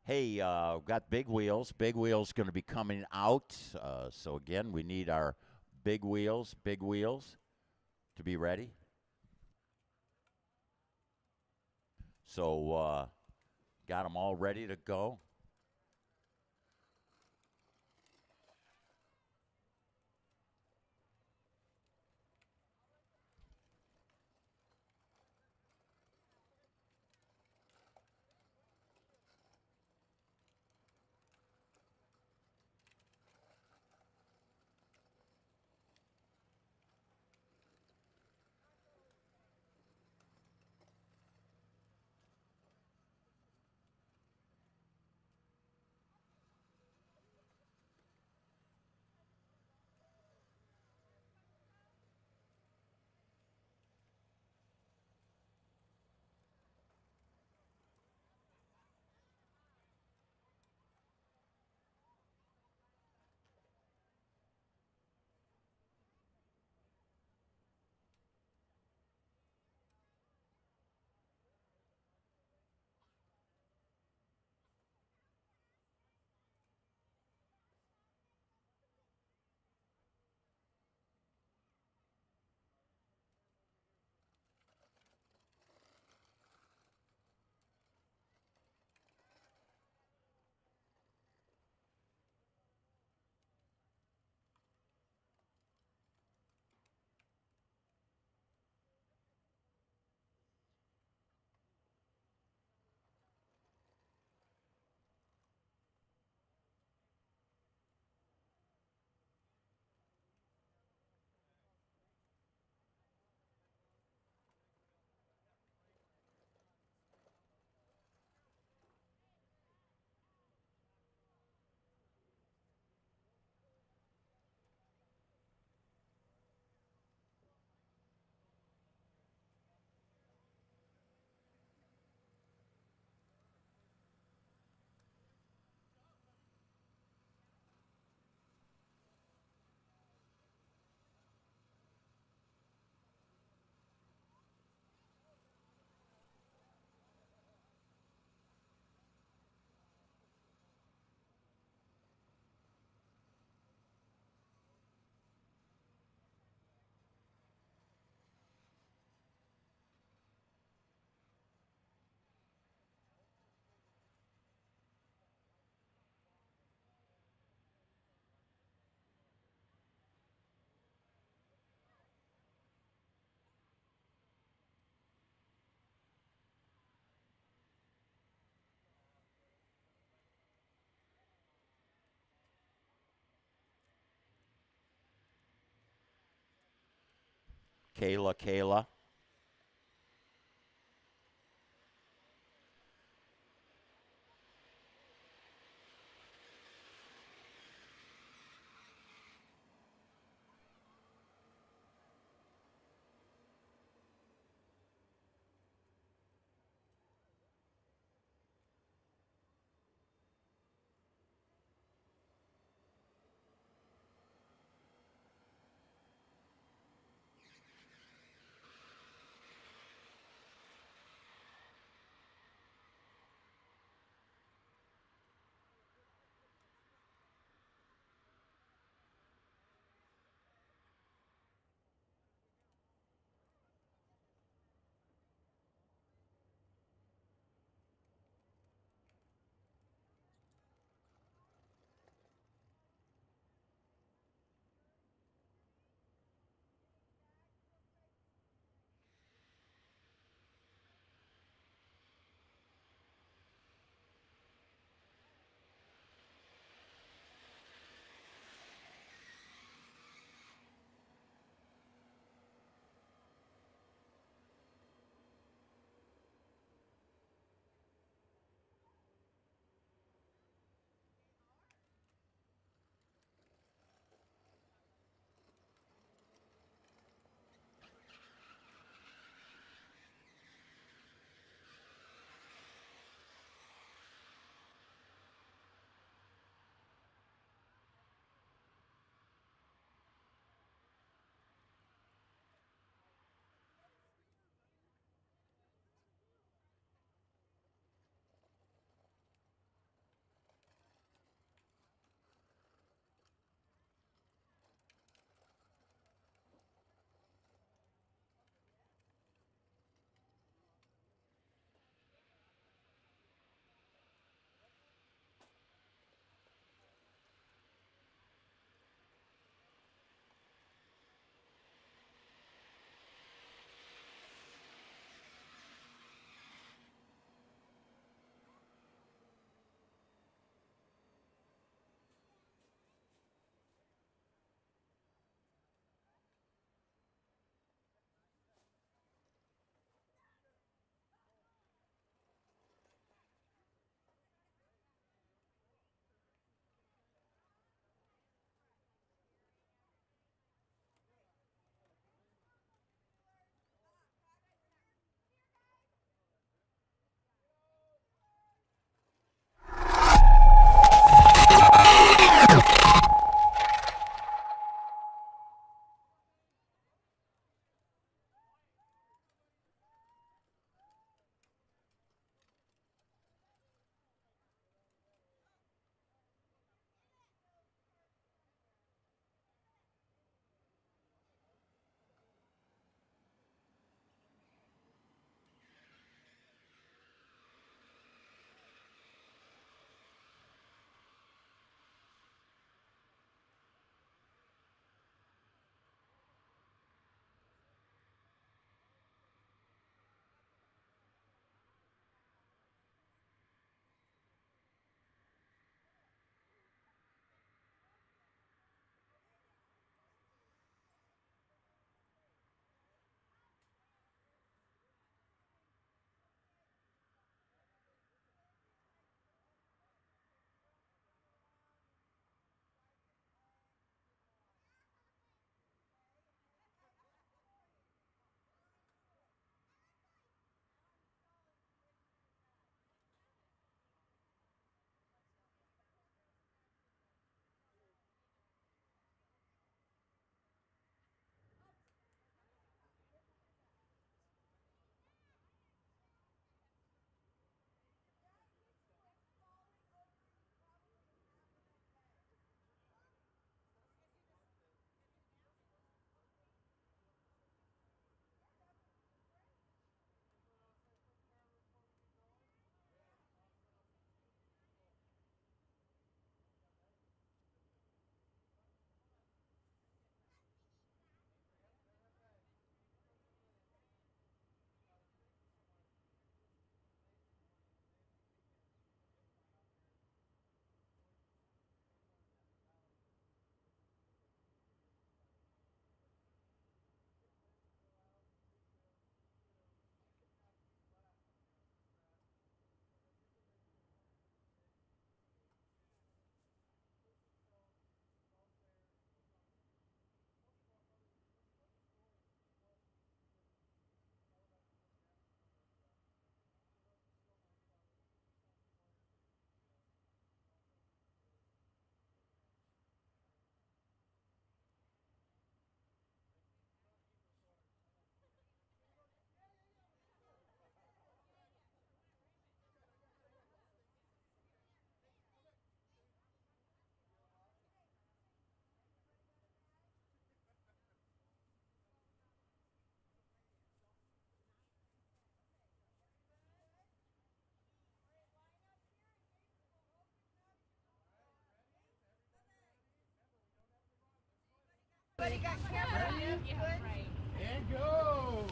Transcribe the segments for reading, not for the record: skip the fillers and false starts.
Hey, got big wheels. Big wheels going to be coming out. So again, we need our big wheels to be ready. So got them all ready to go. Kayla. And go!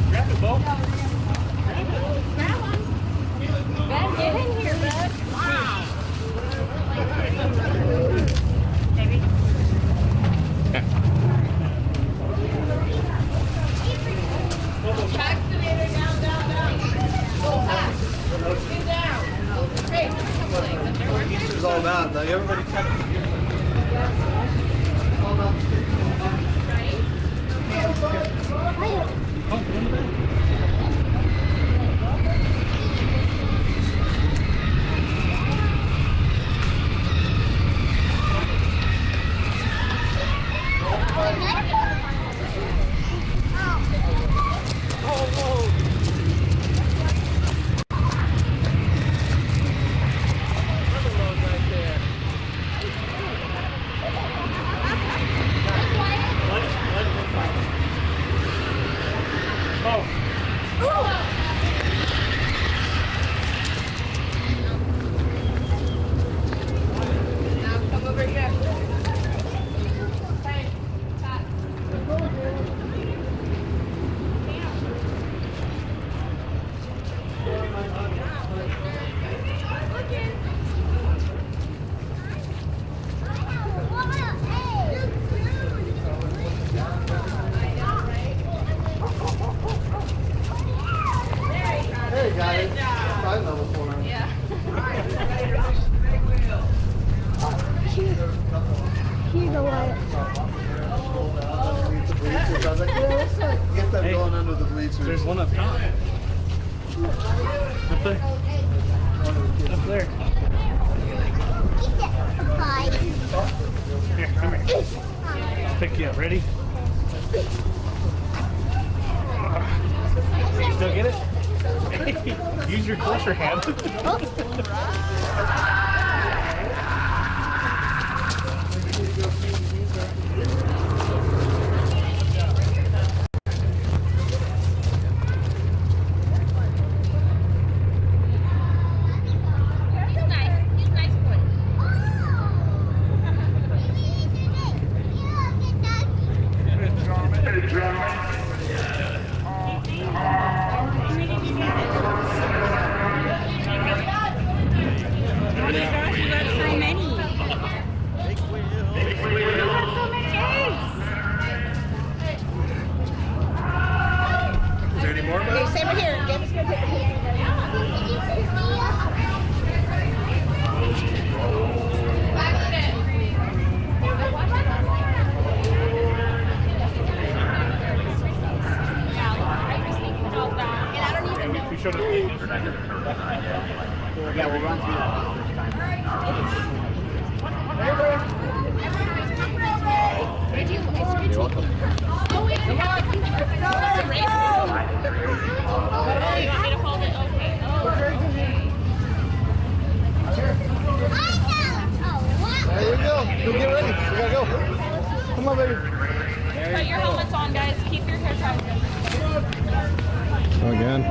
Grab it, Bo. Ben, get in here, Ben. Wow. Baby. Vaccinator, down, down, down. Go back. Get down. Hey, This is all about. Like everybody check. Hold on. Get them going under the bleachers. There's one up top. Up there. Up there. Here, come here. I'll pick you up. Ready? Still get it? Use your closer hand. Yeah, we'll run through that. There you go. Go get ready. We gotta go. Come on, baby. Put your helmets on, guys. Keep your hair tied. Again.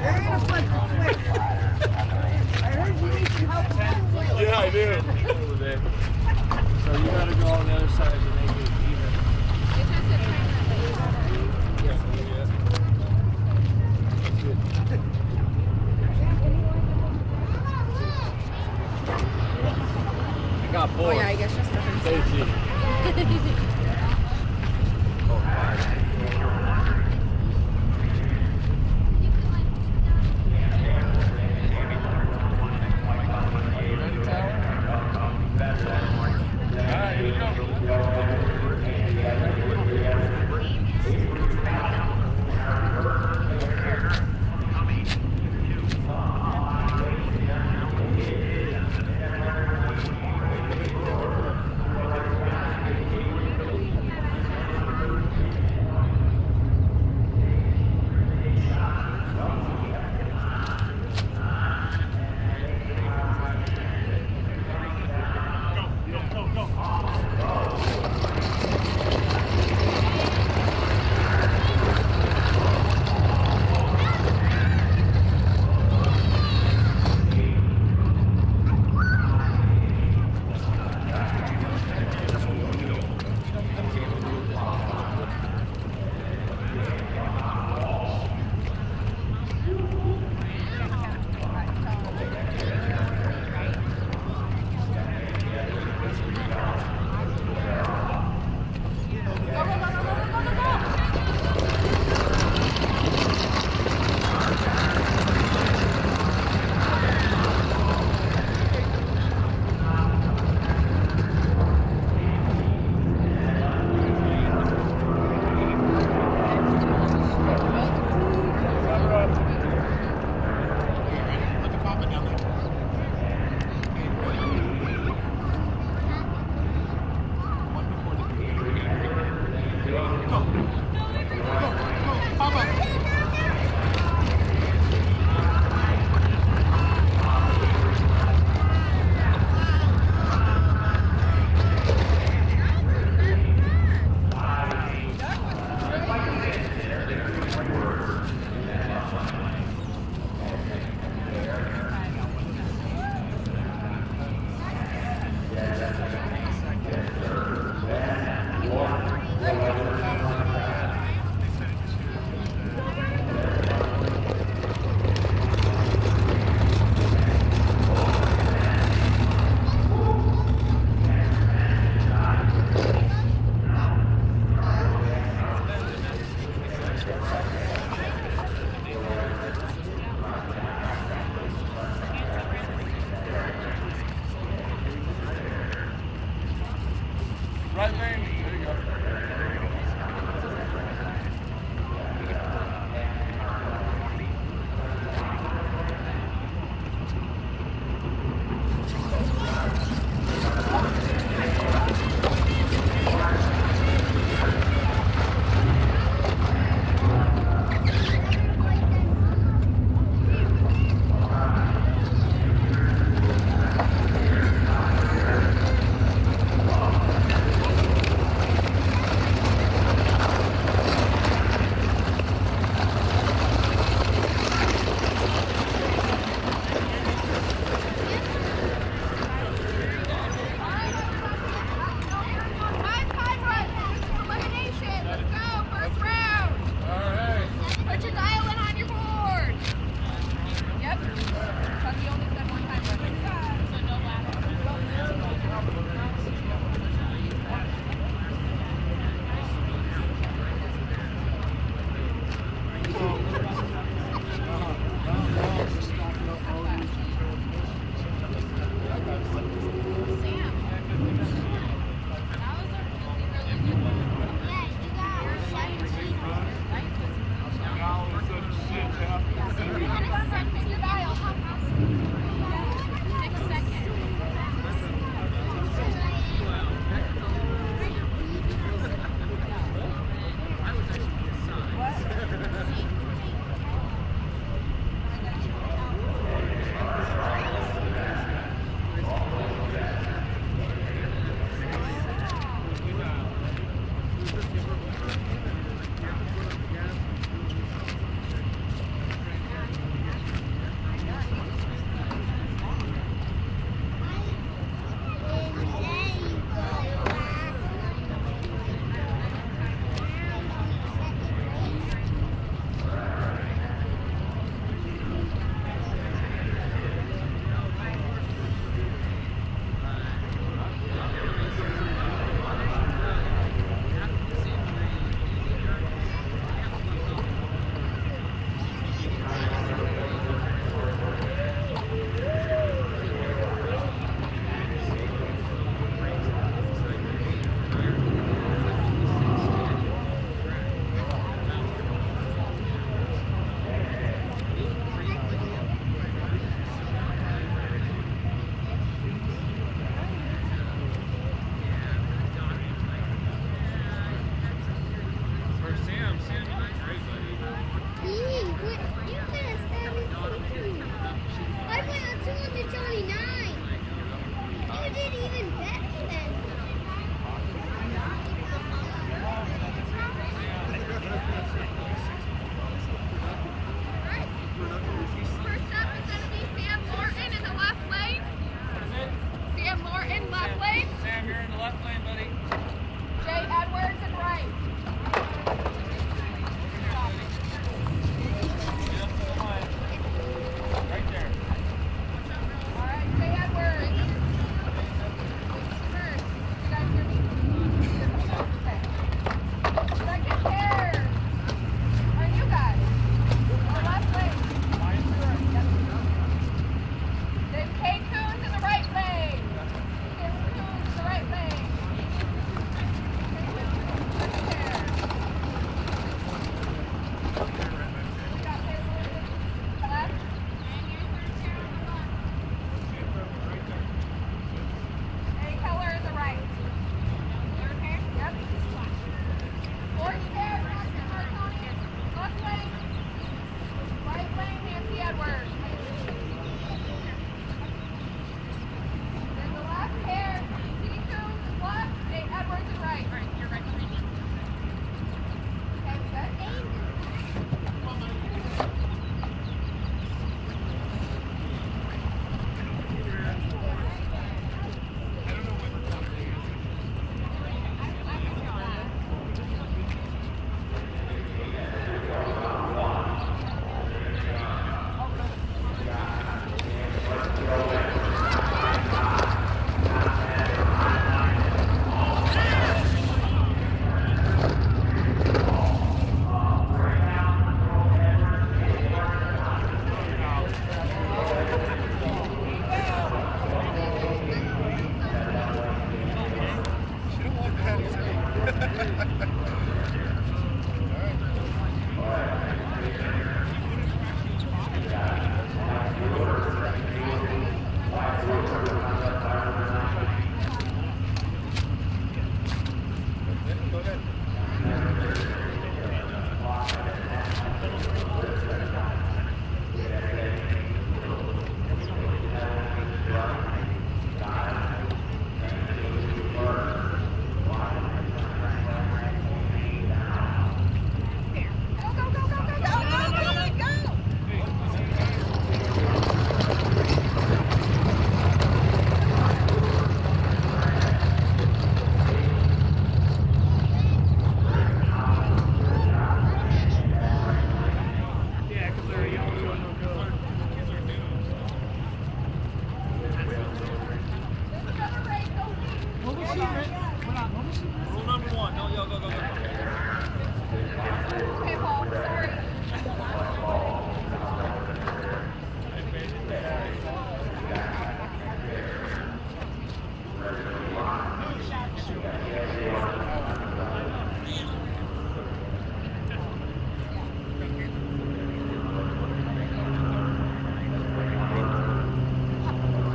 gonna flip the switch. I heard you need some help with the wheel. Yeah, I do. So you gotta go on the other side to make it even. I got bored. Oh yeah, I guess just for her. Safety. Alright, here we go.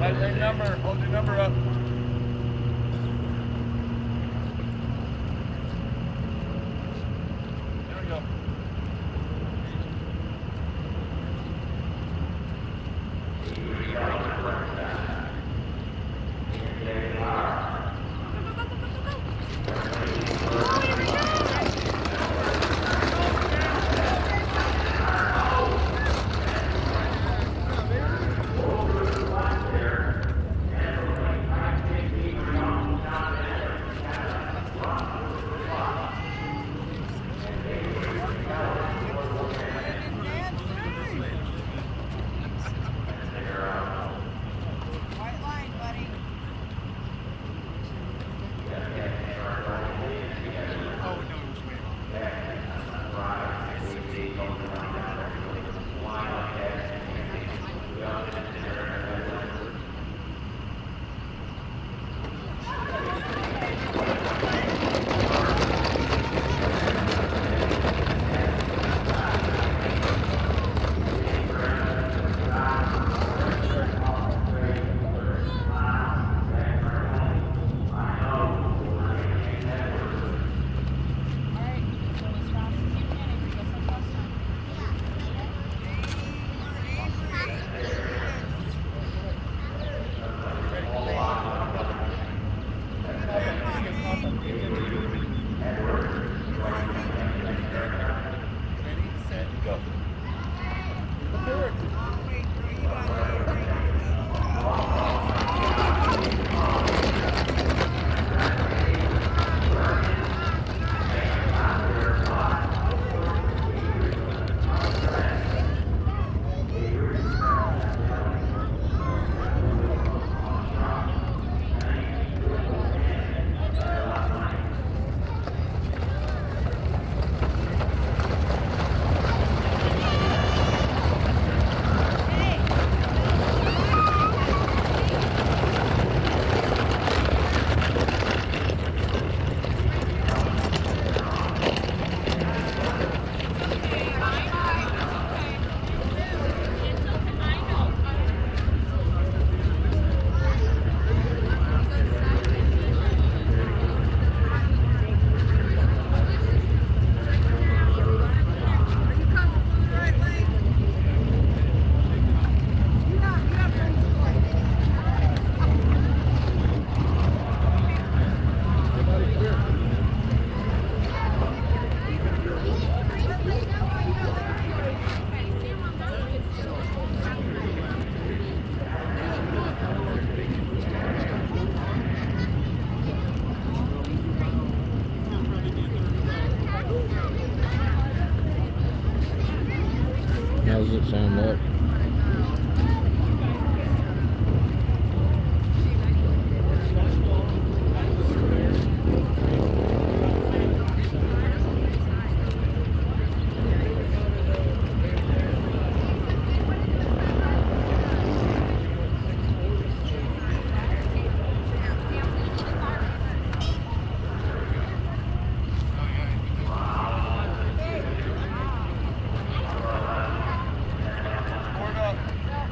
That number, hold your number up. There we go. White line, buddy. How's it sound up? Board up.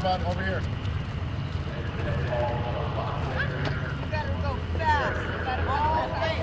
bud. Over here. You better go fast. You better go fast.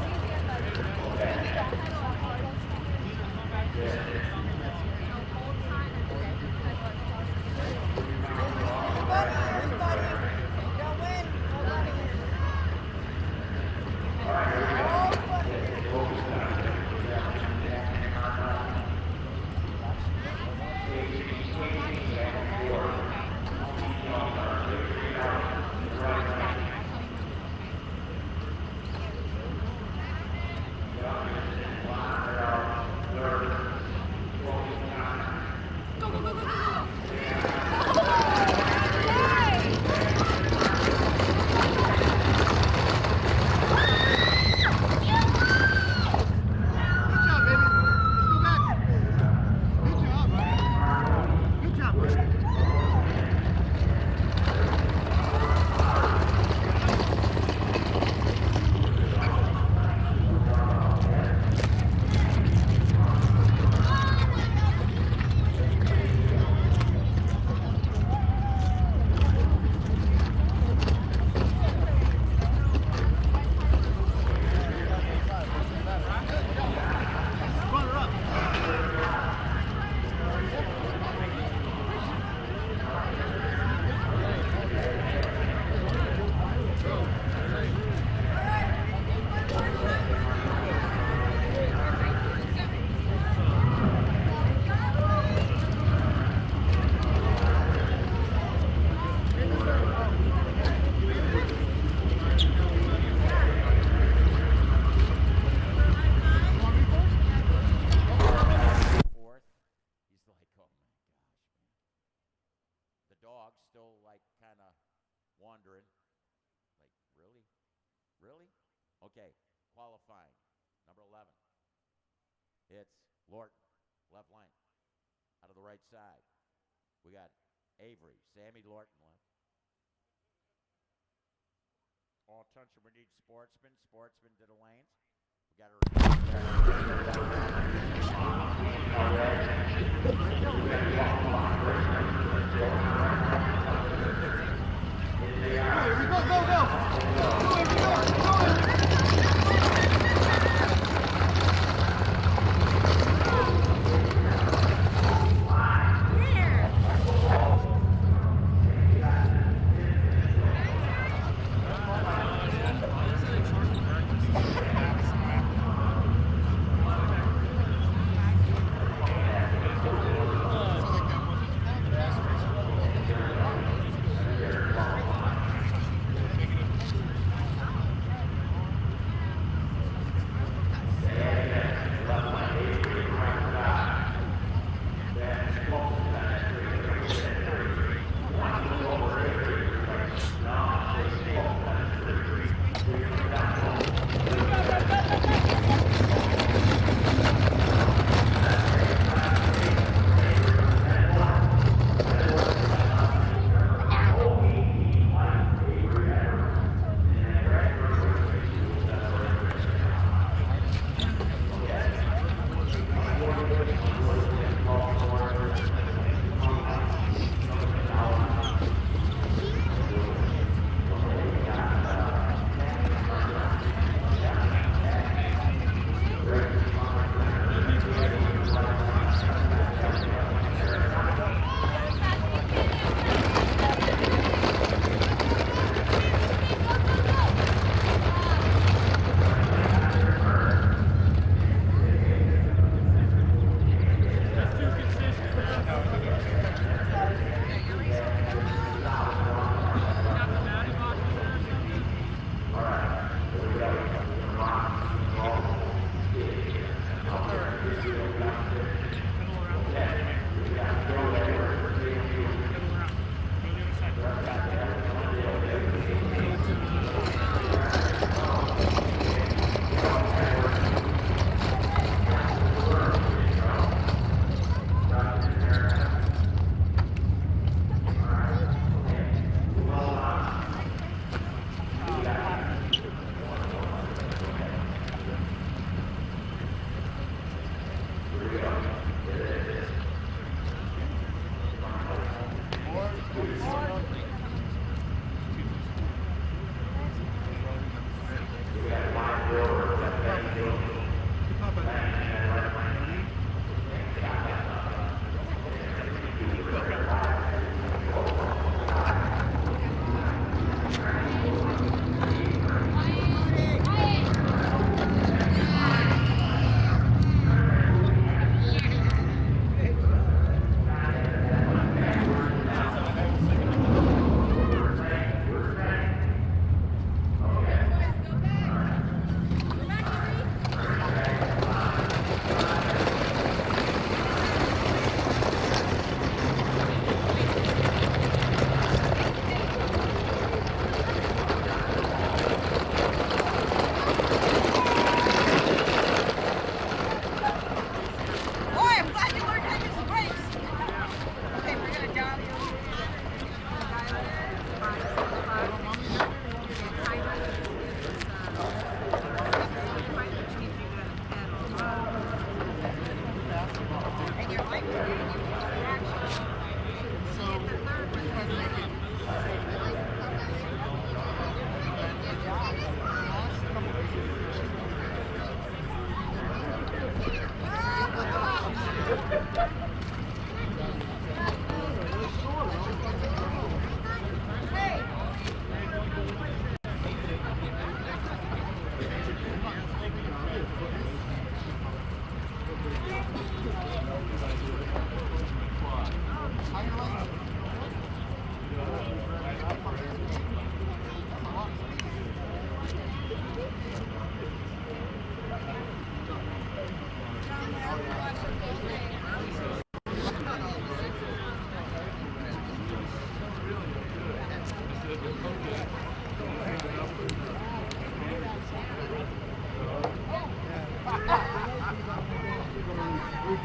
Still like kind of wandering. Like, really? Really? Okay, qualifying. Number 11. It's Lorton, left line, out of the right side. We got Avery, Sammy Lorton left. All attention, we need Sportsman. Sportsman to the lanes. We got her.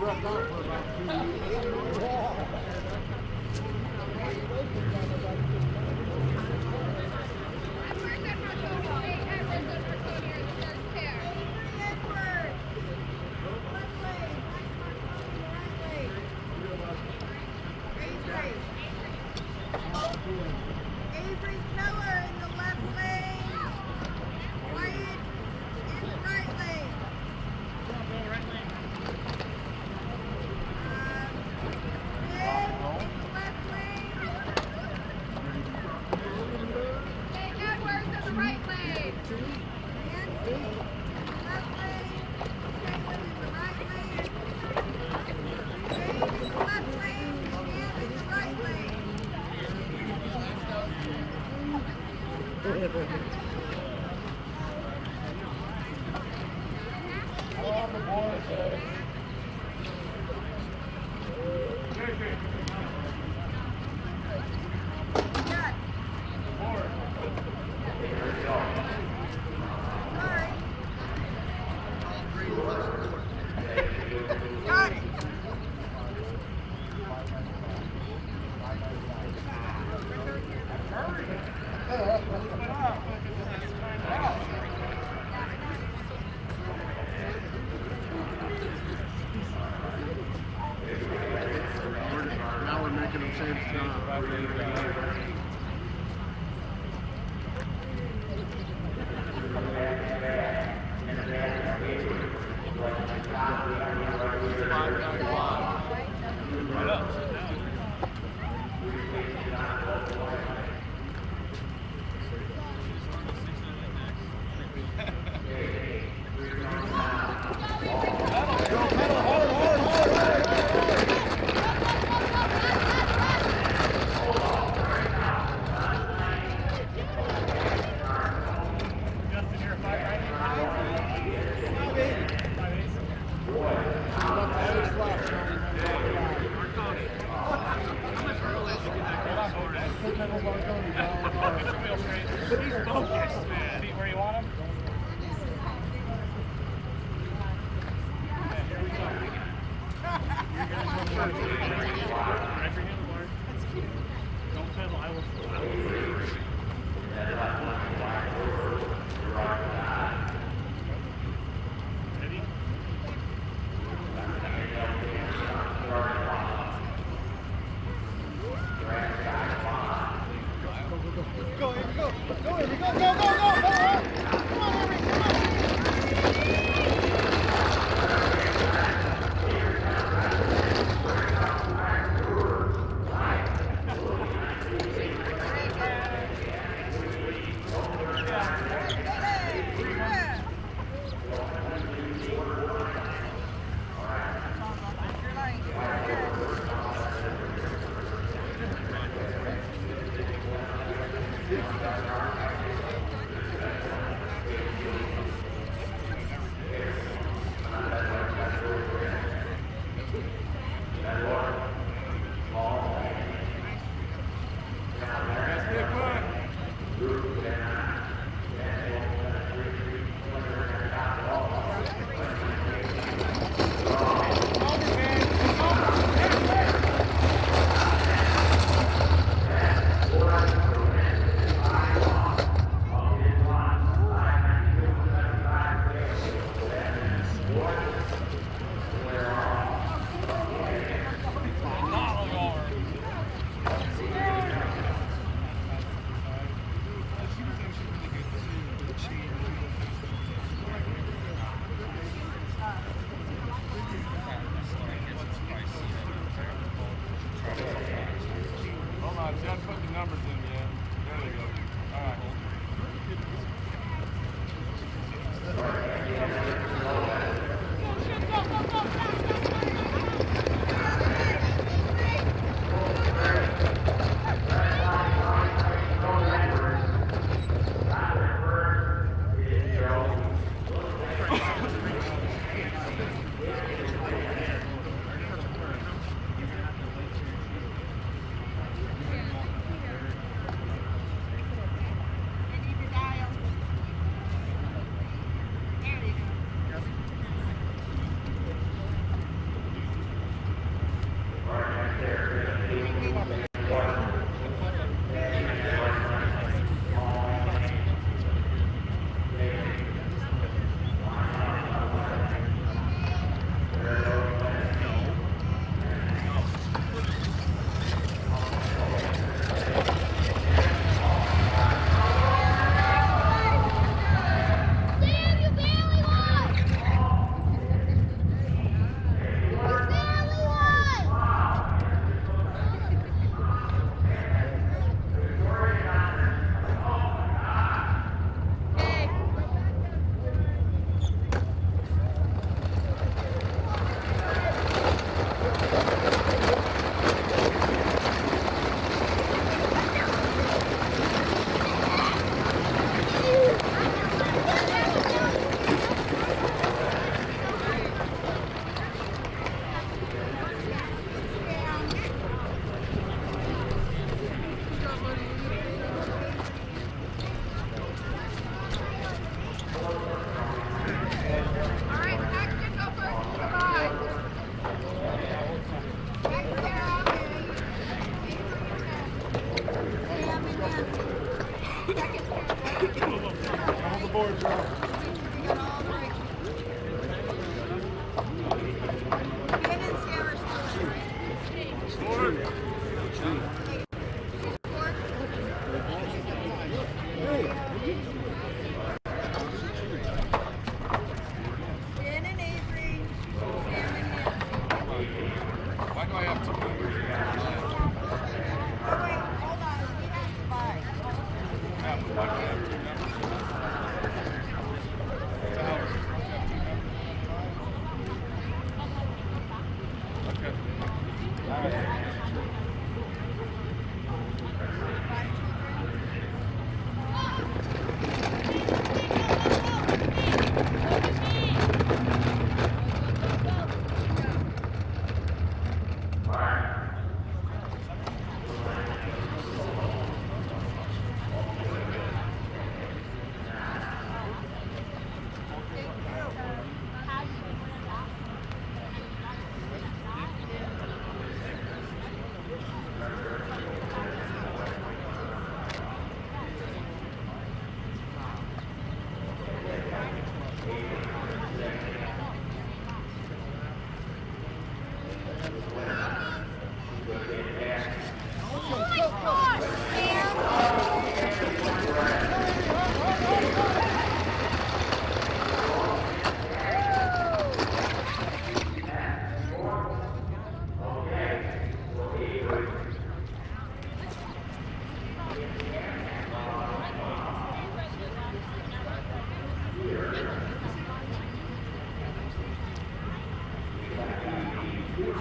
dropped out for about 2 Avery Keller in the left lane. Wyatt in the right lane. Ben in the left lane. Hey, Edwards in the right lane. Nancy in the left lane. Caitlin in the right lane. Dave in the left lane. Stan in the right lane. Good. Sorry. Got it. Now we're making them save time. Justin, you're a 5 right? He's focused, man. See where you want him? Yeah, here we go. Right for him, Lord. Don't pedal, I will. Ready? Go, Avery, go! Go, Avery, go, go, go, go! Come on, Avery, come on!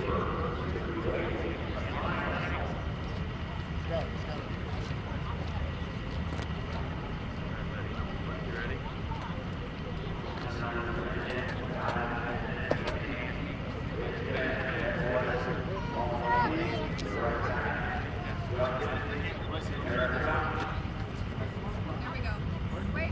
There we go. Wait.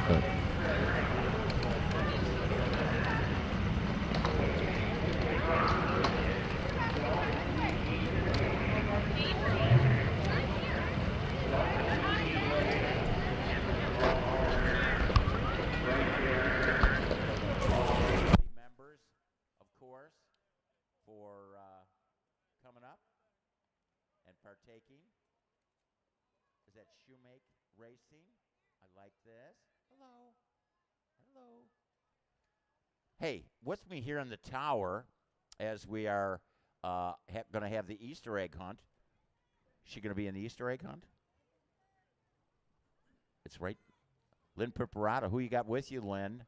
Members, of course, for coming up and partaking. Is that Shoemake Racing? I like this. Hello. Hello. Hey, with me here in the tower as we are going to have the Easter egg hunt. Is she going to be in the Easter egg hunt? It's right. Lynn Piperata. Who you got with you, Lynn?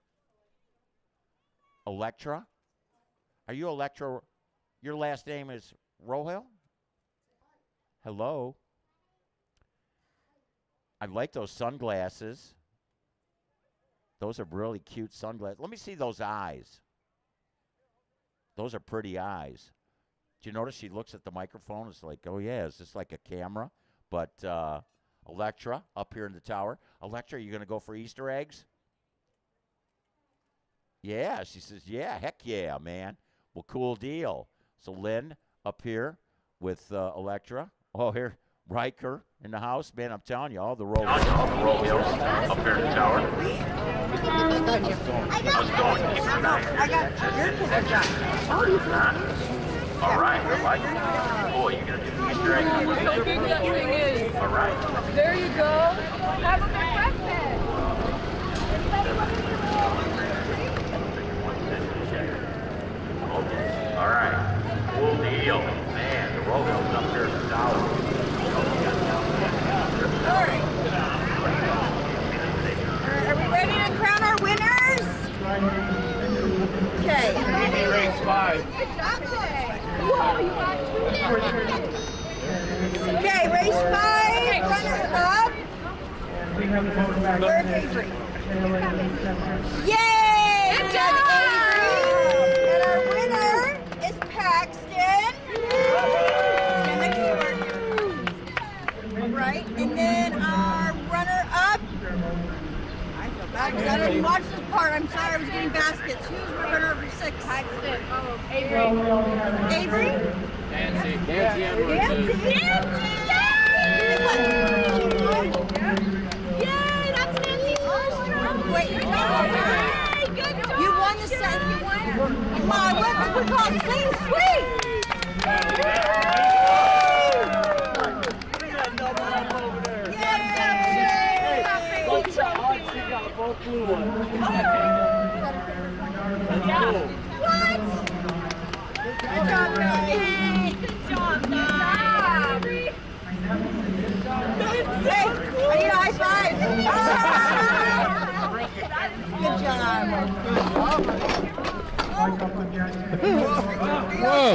Electra? Are you Electra? Your last name is Rohel? Hello. I like those sunglasses. Those are really cute sunglasses. Let me see those eyes. Those are pretty eyes. Do you notice she looks at the microphone? It's like, oh, yeah, is this like a camera? But Electra up here in the tower. Electra, are you going to go for Easter eggs? Yeah, she says, yeah, heck yeah, man. Well, cool deal. So Lynn up here with Electra. Oh, here, Riker in the house. Man, I'm telling you, all the roll wheels up here in the tower. How's it going? Keep it nice. All right, I like it. Boy, you're going to do the Easter egg. How big that thing is. All right. There you go. Have a good breakfast. Okay. All right. Cool deal. Man, the roll wheels up here in the tower. All right. Are we ready to crown our winners? Okay. Race 5. Okay, race 5, runner up. Where's Avery? Yay! We got Avery. And our winner is Paxton. Stand next to her. Right, and then our runner up. I feel bad because I didn't watch this part. I'm sorry, I was getting baskets. Who's my runner up for 6? Paxton. Oh, Avery. Avery? Nancy. Nancy! Yay! That's Nancy's first round. Wait, yay! Good job! You won the set. You won. My what we call clean sweep. Yay! Both blue ones. What? Good job, guys. Good job, guys. Hey, I need a high five. Good job. Whoa.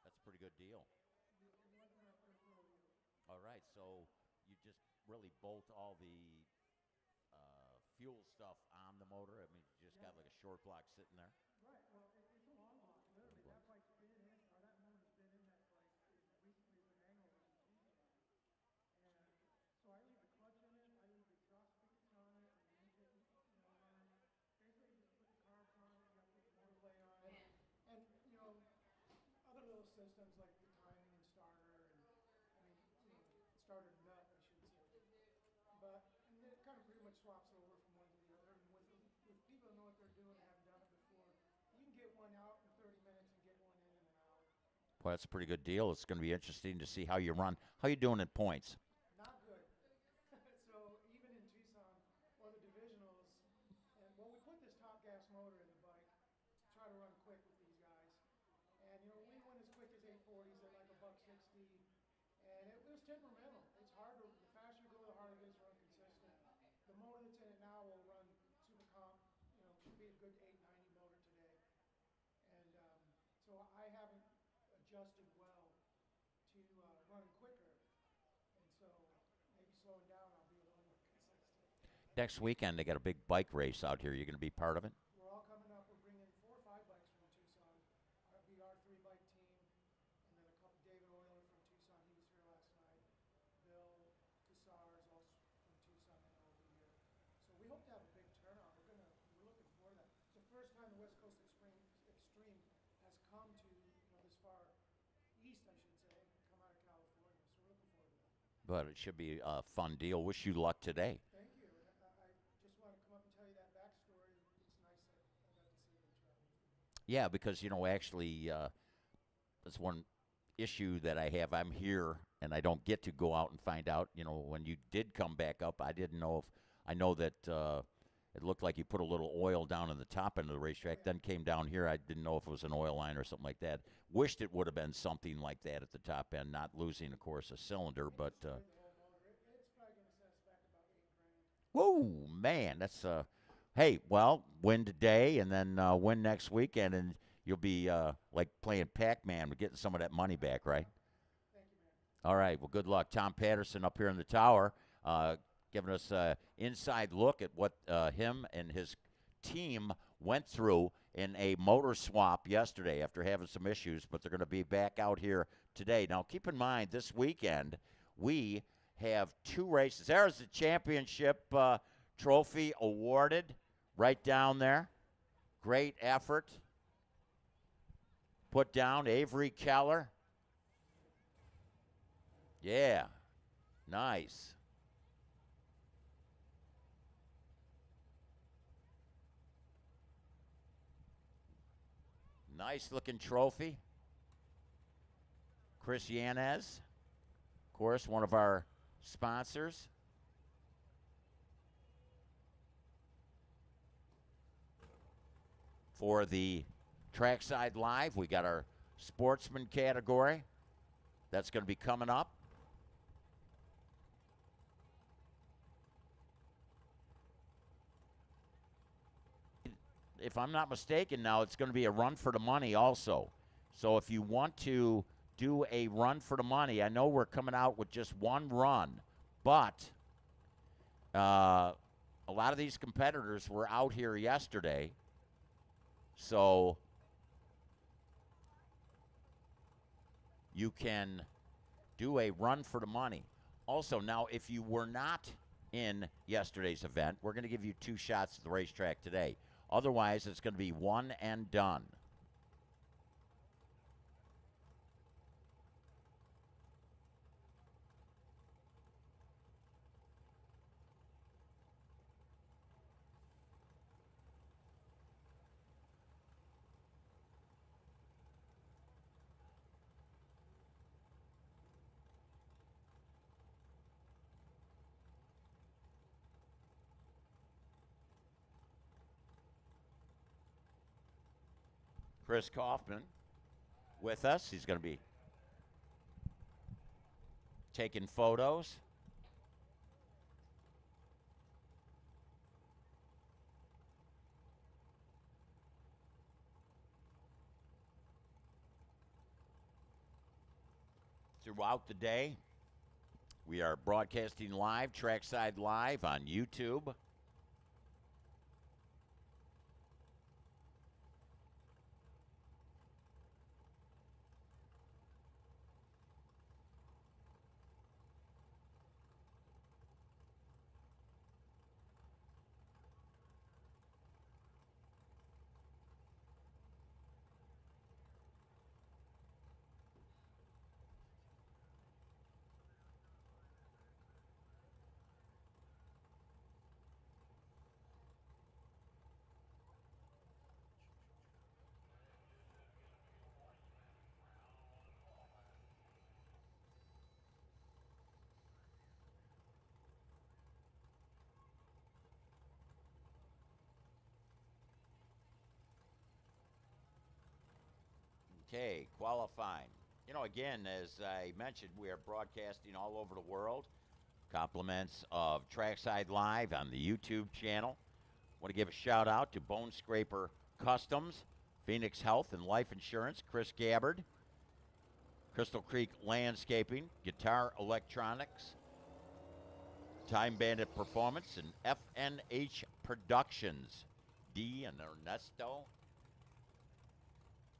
That's a pretty good deal. All right, so you just really bolt all the fuel stuff on the motor. I mean, you just got like a short block sitting there. Right. Well, it's a long block. Literally, that bike's been in, or that motor's been in that bike recently with an angle in Tucson. And so I leave the clutch in it, I leave the exhaust pickets on it, and the engine, running. Basically, just put the carbs on it, you got to put the motor play on it. And, other little systems like the timing and starter, and, starter nut, I should say. But, and it kind of pretty much swaps over from one to the other. And with people who know what they're doing and haven't done it before, you can get one out in 30 minutes and get one in an hour. Well, that's a pretty good deal. It's going to be interesting to see how you run. How you doing in points? Not good. So even in Tucson or the divisionals, and we put this top gas motor in the bike to try to run quick with these guys. And we went as quick as 840s at like $1.60, and it was temperamental. It's hard to, the faster you go, the harder it is to run consistent. The motor that's in it now will run super comp, should be a good 890 motor today. And so I haven't adjusted well to running quicker, and so maybe slowing down I'll be a little more consistent. Next weekend, they got a big bike race out here. You're going to be part of it? We're all coming up. We're bringing 4 or 5 bikes from Tucson. I'll be our 3-bike team, and then a couple. David Euler from Tucson, he was here last night. Bill Cassars, also from come to, this far east, I should say, come out of California. So we're looking forward to that. But it should be a fun deal. Wish you luck today. Thank you. And I just want to come up and tell you that backstory. It's nice that I got to see what you have with me. Yeah, because, actually, that's one issue that I have. I'm here, and I don't get to go out and find out. When you did come back up, I didn't know if – I know that it looked like you put a little oil down in the top end of the racetrack, then came down here. I didn't know if it was an oil line or something like that. Wished it would have been something like that at the top end, not losing, of course, a cylinder. But Destroyed the whole motor. It's probably going to set us back about $8,000. whoa, man, that's hey, well, win today and then win next weekend, and you'll be like playing Pac-Man, but getting some of that money back, right? Thank you, man. All right, well, good luck. Tom Patterson up here in the tower, giving us an inside look at what him and his team went through in a motor swap yesterday after having some issues, but they're going to be back out here today. Now, keep in mind, this weekend we have 2 races. There's the championship trophy awarded right down there. Great effort. Put down Avery Keller. Yeah, nice. Nice looking trophy. Chris Yanez, of course, one of our sponsors. For the Trackside Live, we got our Sportsman category. That's going to be coming up. If I'm not mistaken now, it's going to be a run for the money also. So if you want to do a run for the money, I know we're coming out with just one run, but a lot of these competitors were out here yesterday. So you can do a run for the money. Also, now, if you were not in yesterday's event, we're going to give you 2 shots at the racetrack today. Otherwise, it's going to be one and done. Chris Kaufman with us. He's going to be taking photos. Throughout the day, we are broadcasting live, Trackside Live on YouTube. Okay, qualifying. Again, as I mentioned, we are broadcasting all over the world. Compliments of Trackside Live on the YouTube channel. Want to give a shout out to Bone Scraper Customs, Phoenix Health and Life Insurance, Chris Gabbard, Crystal Creek Landscaping, Guitar Electronics, Time Bandit Performance, and FNH Productions. Dee and Ernesto,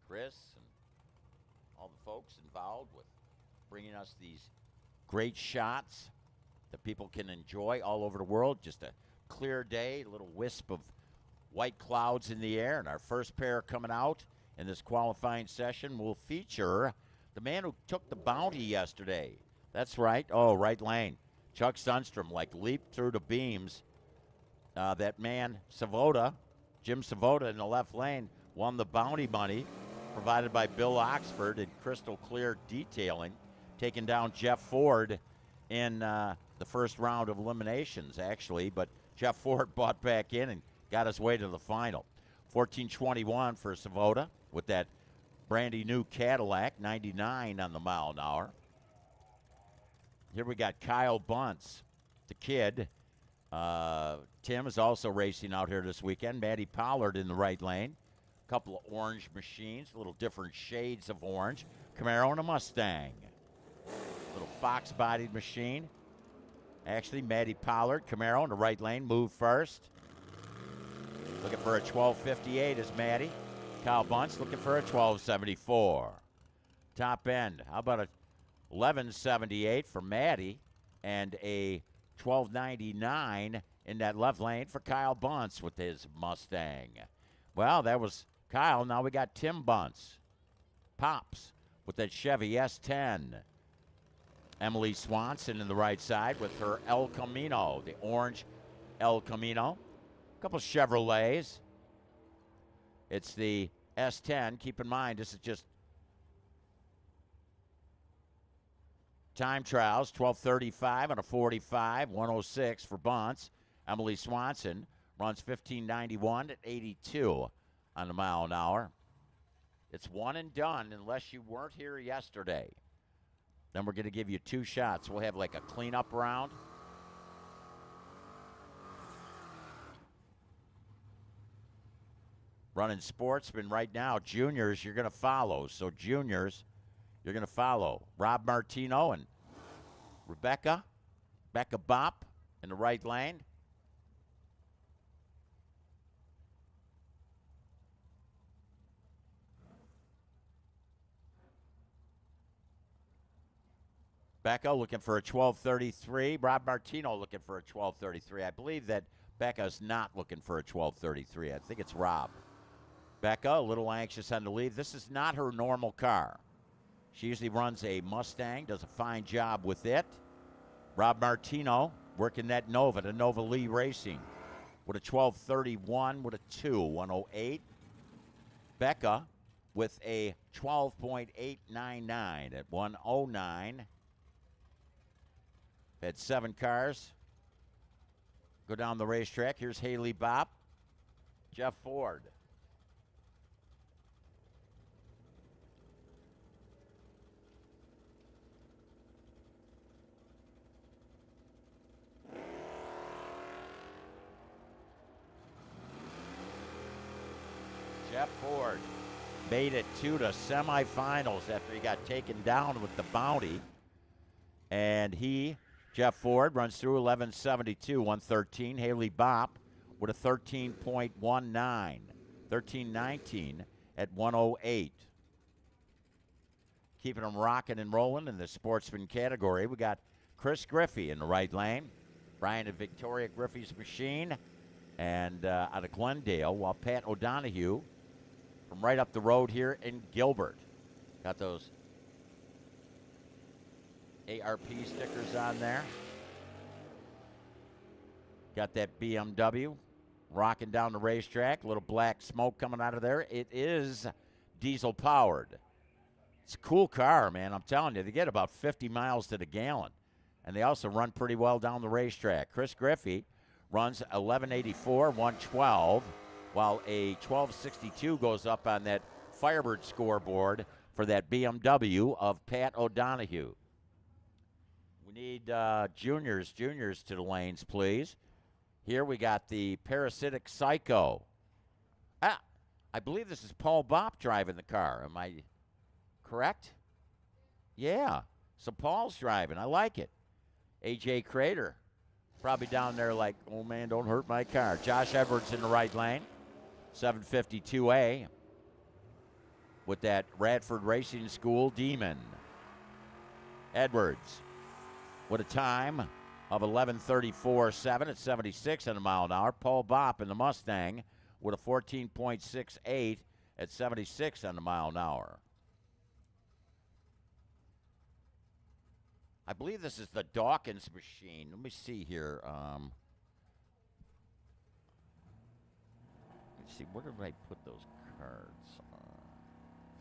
Chris, and all the folks involved with bringing us these great shots that people can enjoy all over the world. Just a clear day, a little wisp of white clouds in the air, and our first pair coming out in this qualifying session will feature the man who took the bounty yesterday. That's right. Oh, right lane. Chuck Sundstrom, like, leaped through the beams. That man, Savoda, Jim Savoda in the left lane, won the bounty money provided by Bill Oxford in Crystal Clear Detailing, taking down Jeff Ford in the first round of eliminations, actually. But Jeff Ford bought back in and got his way to the final. 14:21 for Savoda with that brandy new Cadillac, 99 on the mile an hour. Here we got Kyle Bunce, the kid. Tim is also racing out here this weekend. Matty Pollard in the right lane. A couple of orange machines, little different shades of orange. Camaro and a Mustang. Little fox-bodied machine. Actually, Matty Pollard, Camaro in the right lane, moved first. Looking for a 12:58 is Matty. Kyle Bunce looking for a 12:74. Top end, how about a 11:78 for Matty and a 12:99 in that left lane for Kyle Bunce with his Mustang. Well, that was Kyle. Now we got Tim Bunce. Pops with that Chevy S10. Emily Swanson in the right side with her El Camino, the orange El Camino. A couple Chevrolets. It's the S10. Keep in mind, this is just time trials. 12:35 on a 45, 106 for Bunce. Emily Swanson runs 15:91 at 82 on the mile an hour. It's one and done unless you weren't here yesterday. Then we're going to give you 2 shots. We'll have like a cleanup round. Running Sportsman right now. Juniors, you're going to follow. So juniors, you're going to follow Rob Martino and Becca Bopp in the right lane. Becca looking for a 12:33. Rob Martino looking for a 12:33. I believe that Becca's not looking for a 12:33. I think it's Rob. Becca, a little anxious on the lead. This is not her normal car. She usually runs a Mustang, does a fine job with it. Rob Martino working that Nova, the Nova Lee Racing, with a 12:31 with a 108. Becca with a 12.899 at 109. Had 7 cars go down the racetrack. Here's Haley Bopp, Jeff Ford. Jeff Ford made it to the semifinals after he got taken down with the bounty. And Jeff Ford, runs through 11:72, 113. Haley Bopp with a 13.19, 13:19 at 108. Keeping them rocking and rolling in the sportsman category. We got Chris Griffey in the right lane. Brian and Victoria Griffey's machine. And out of Glendale, while Pat O'Donohue from right up the road here in Gilbert. Got those ARP stickers on there. Got that BMW rocking down the racetrack. A little black smoke coming out of there. It is diesel powered. It's a cool car, man. I'm telling you, they get about 50 miles to the gallon. And they also run pretty well down the racetrack. Chris Griffey runs 1184, 112, while a 1262 goes up on that Firebird scoreboard for that BMW of Pat O'Donohue. We need juniors to the lanes, please. Here we got the Parasitic Psycho. I believe this is Paul Bopp driving the car. Am I correct? Yeah. So Paul's driving. I like it. AJ Crater probably down there like, oh, man, don't hurt my car. Josh Edwards in the right lane. 752A with that Radford Racing School Demon. Edwards with a time of 11:34.7 at 76 on a mile an hour. Paul Bopp in the Mustang with a 14.68 at 76 on the mile an hour. I believe this is the Dawkins machine. Let me see here. Let's see, where did I put those cards?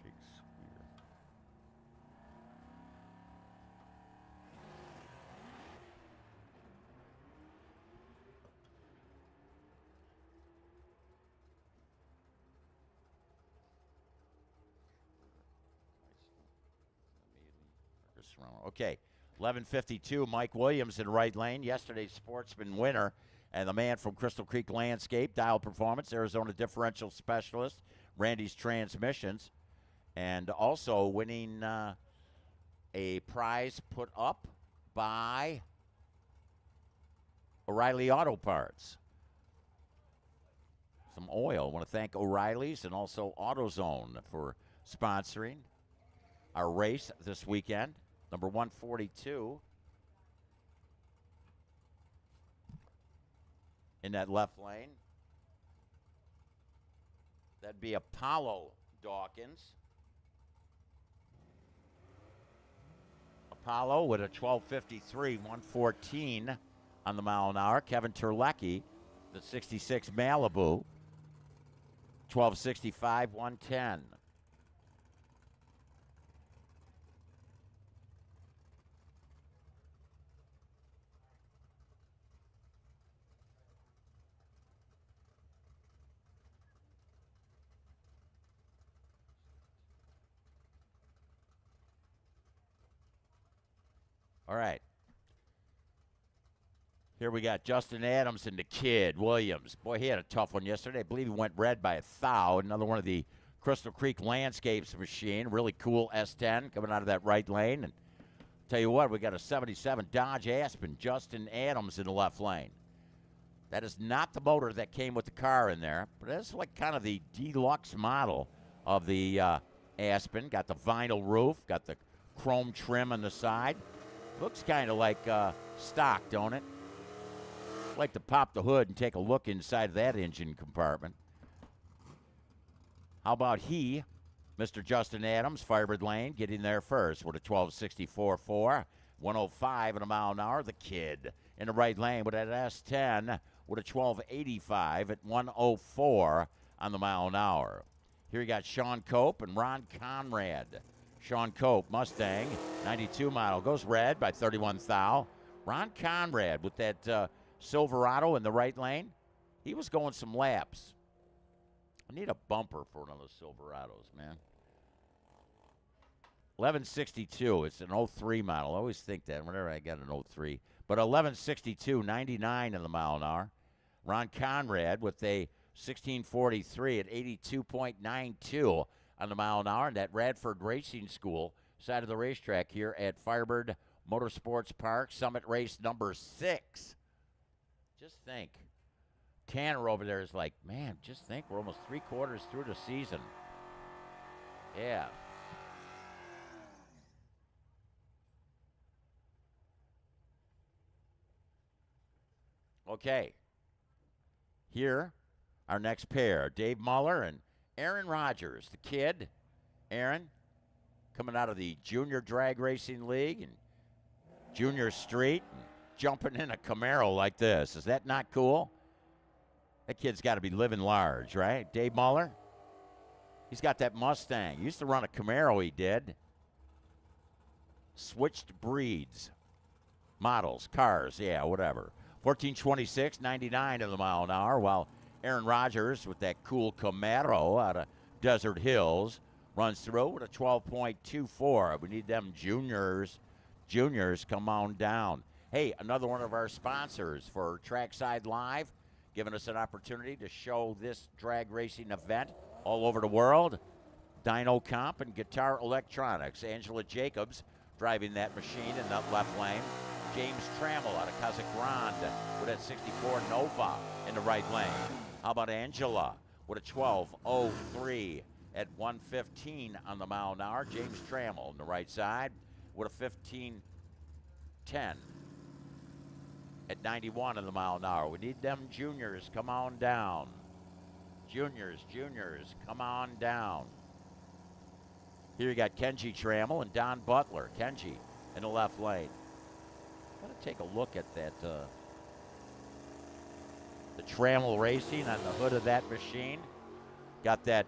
Fix here. Okay, 11:52. Mike Williams in right lane. Yesterday's Sportsman winner, and the man from Crystal Creek Landscape, Dial Performance, Arizona differential specialist, Randy's Transmissions, and also winning a prize put up by O'Reilly Auto Parts. Some oil. I want to thank O'Reilly's and also AutoZone for sponsoring our race this weekend. Number 142 in that left lane. That'd be Apollo Dawkins. Apollo with a 12:53, 114 on the mile an hour. Kevin Terlecki, the 66 Malibu, 12:65, 110. All right. Here we got Justin Adams and the kid, Williams. Boy, he had a tough one yesterday. I believe he went red by 1,000. Another one of the Crystal Creek Landscapes machine. Really cool S10 coming out of that right lane. And tell you what, we got a 77 Dodge Aspen, Justin Adams in the left lane. That is not the motor that came with the car in there, but that's like kind of the deluxe model of the Aspen. Got the vinyl roof, got the chrome trim on the side. Looks kind of like stock, don't it? I'd like to pop the hood and take a look inside that engine compartment. How about he, Mr. Justin Adams, Firebird Lane, getting there first with a 12:64.4, 105 in a mile an hour. The kid in the right lane with that S10 with a 12:85 at 104 on the mile an hour. Here you got Sean Cope and Ron Conrad. Sean Cope, Mustang, 92 model, goes red by 31 thou. Ron Conrad with that Silverado in the right lane. He was going some laps. I need a bumper for one of those Silverados, man. 1162. It's an 03 model. I always think that whenever I got an 03. But 1162, 99 in the mile an hour. Ron Conrad with a 1643 at 82.92 on the mile an hour. And that Radford Racing School side of the racetrack here at Firebird Motorsports Park, Summit Race number 6. Just think. Tanner over there is like, man, just think, we're almost 3/4 through the season. Yeah. Okay. Here, our next pair, Dave Muller and Aaron Rodgers, the kid. Aaron, coming out of the Junior Drag Racing League and Junior Street, and jumping in a Camaro like this. Is that not cool? That kid's got to be living large, right? Dave Muller, he's got that Mustang. He used to run a Camaro, he did. Switched breeds, models, cars, yeah, whatever. 1426, 99 in the mile an hour, while Aaron Rodgers with that cool Camaro out of Desert Hills runs through with a 12.24. We need them juniors. Juniors, come on down. Hey, another one of our sponsors for Trackside Live, giving us an opportunity to show this drag racing event all over the world. Dyno Comp and Guitar Electronics. Angela Jacobs driving that machine in that left lane. James Trammell out of Kazakh Grand with that 64 Nova in the right lane. How about Angela with a 12:03 at 115 on the mile an hour. James Trammell on the right side with a 15:10 at 91 on the mile an hour. We need them juniors. Come on down. Juniors, come on down. Here you got Kenji Trammell and Don Butler. Kenji in the left lane. I'm going to take a look at that, the Trammell Racing on the hood of that machine. Got that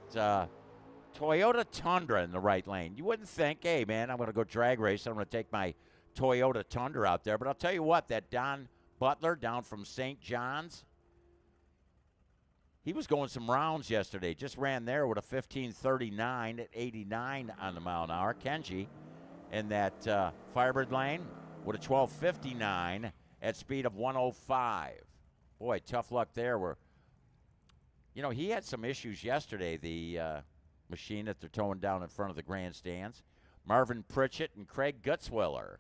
Toyota Tundra in the right lane. You wouldn't think, hey, man, I'm going to go drag race. I'm going to take my Toyota Tundra out there. But I'll tell you what, that Don Butler down from St. John's, he was going some rounds yesterday. Just ran there with a 15:39 at 89 on the mile an hour. Kenji in that Firebird lane with a 12:59 at speed of 105. Boy, tough luck there. He had some issues yesterday, the machine that they're towing down in front of the grandstands. Marvin Pritchett and Craig Gutzwiller.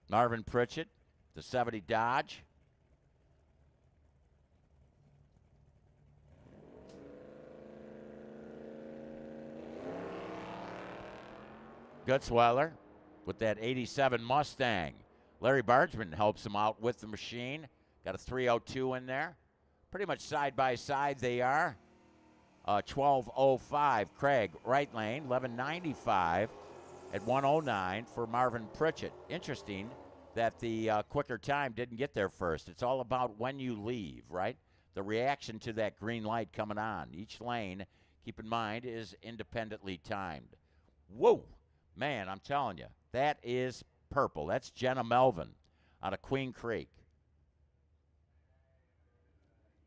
Marvin Pritchett, the 70 Dodge. Gutzweiler with that 87 Mustang. Larry Bargeman helps him out with the machine. Got a 302 in there. Pretty much side by side they are. 12:05 Craig, right lane. 11:95 at 1:09 for Marvin Pritchett. Interesting that the quicker time didn't get there first. It's all about when you leave, right? The reaction to that green light coming on. Each lane, keep in mind, is independently timed. Whoa! Man, I'm telling you, that is purple. That's Jenna Melvin out of Queen Creek.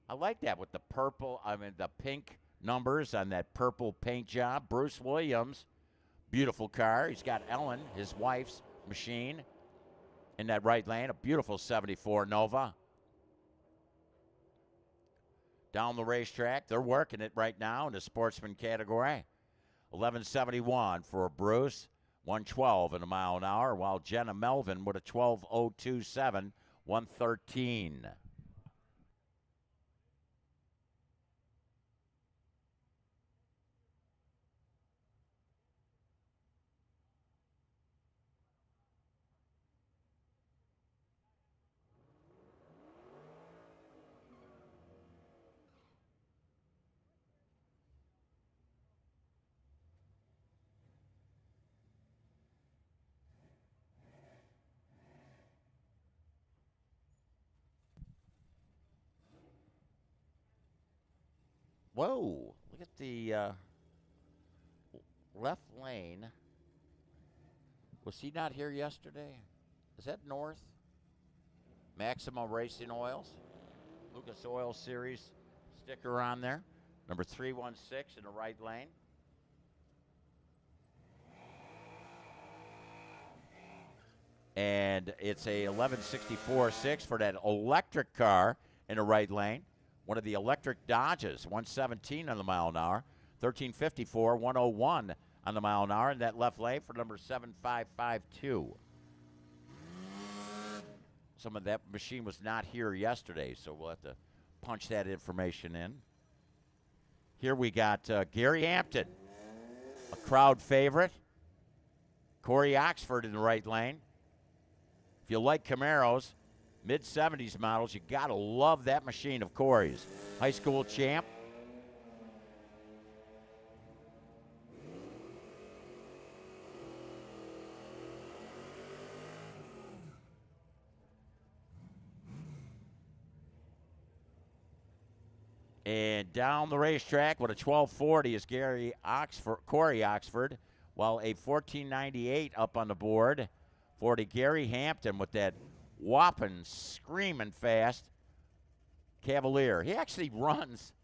I like that with the purple, the pink numbers on that purple paint job. Bruce Williams, beautiful car. He's got Ellen, his wife's machine, in that right lane. A beautiful 74 Nova. Down the racetrack, they're working it right now in the Sportsman category. 11:71 for Bruce. 112 in a mile an hour, while Jenna Melvin with a 12:027, 113. Whoa, look at the left lane. Was he not here yesterday? Is that north? Maximum Racing Oils. Lucas Oil Series sticker on there. Number 316 in the right lane. And it's a 11:64.6 for that electric car in the right lane. One of the electric Dodges, 117 on the mile an hour, 13:54, 101 on the mile an hour in that left lane for number 7552. Some of that machine was not here yesterday, so we'll have to punch that information in. Here we got Gary Hampton, a crowd favorite. Corey Oxford in the right lane. If you like Camaros, mid-70s models, you got to love that machine of Corey's. High school champ. And down the racetrack with a 12:40 is Corey Oxford, while a 14:98 up on the board for the Gary Hampton with that whopping, screaming fast Cavalier. He actually runs.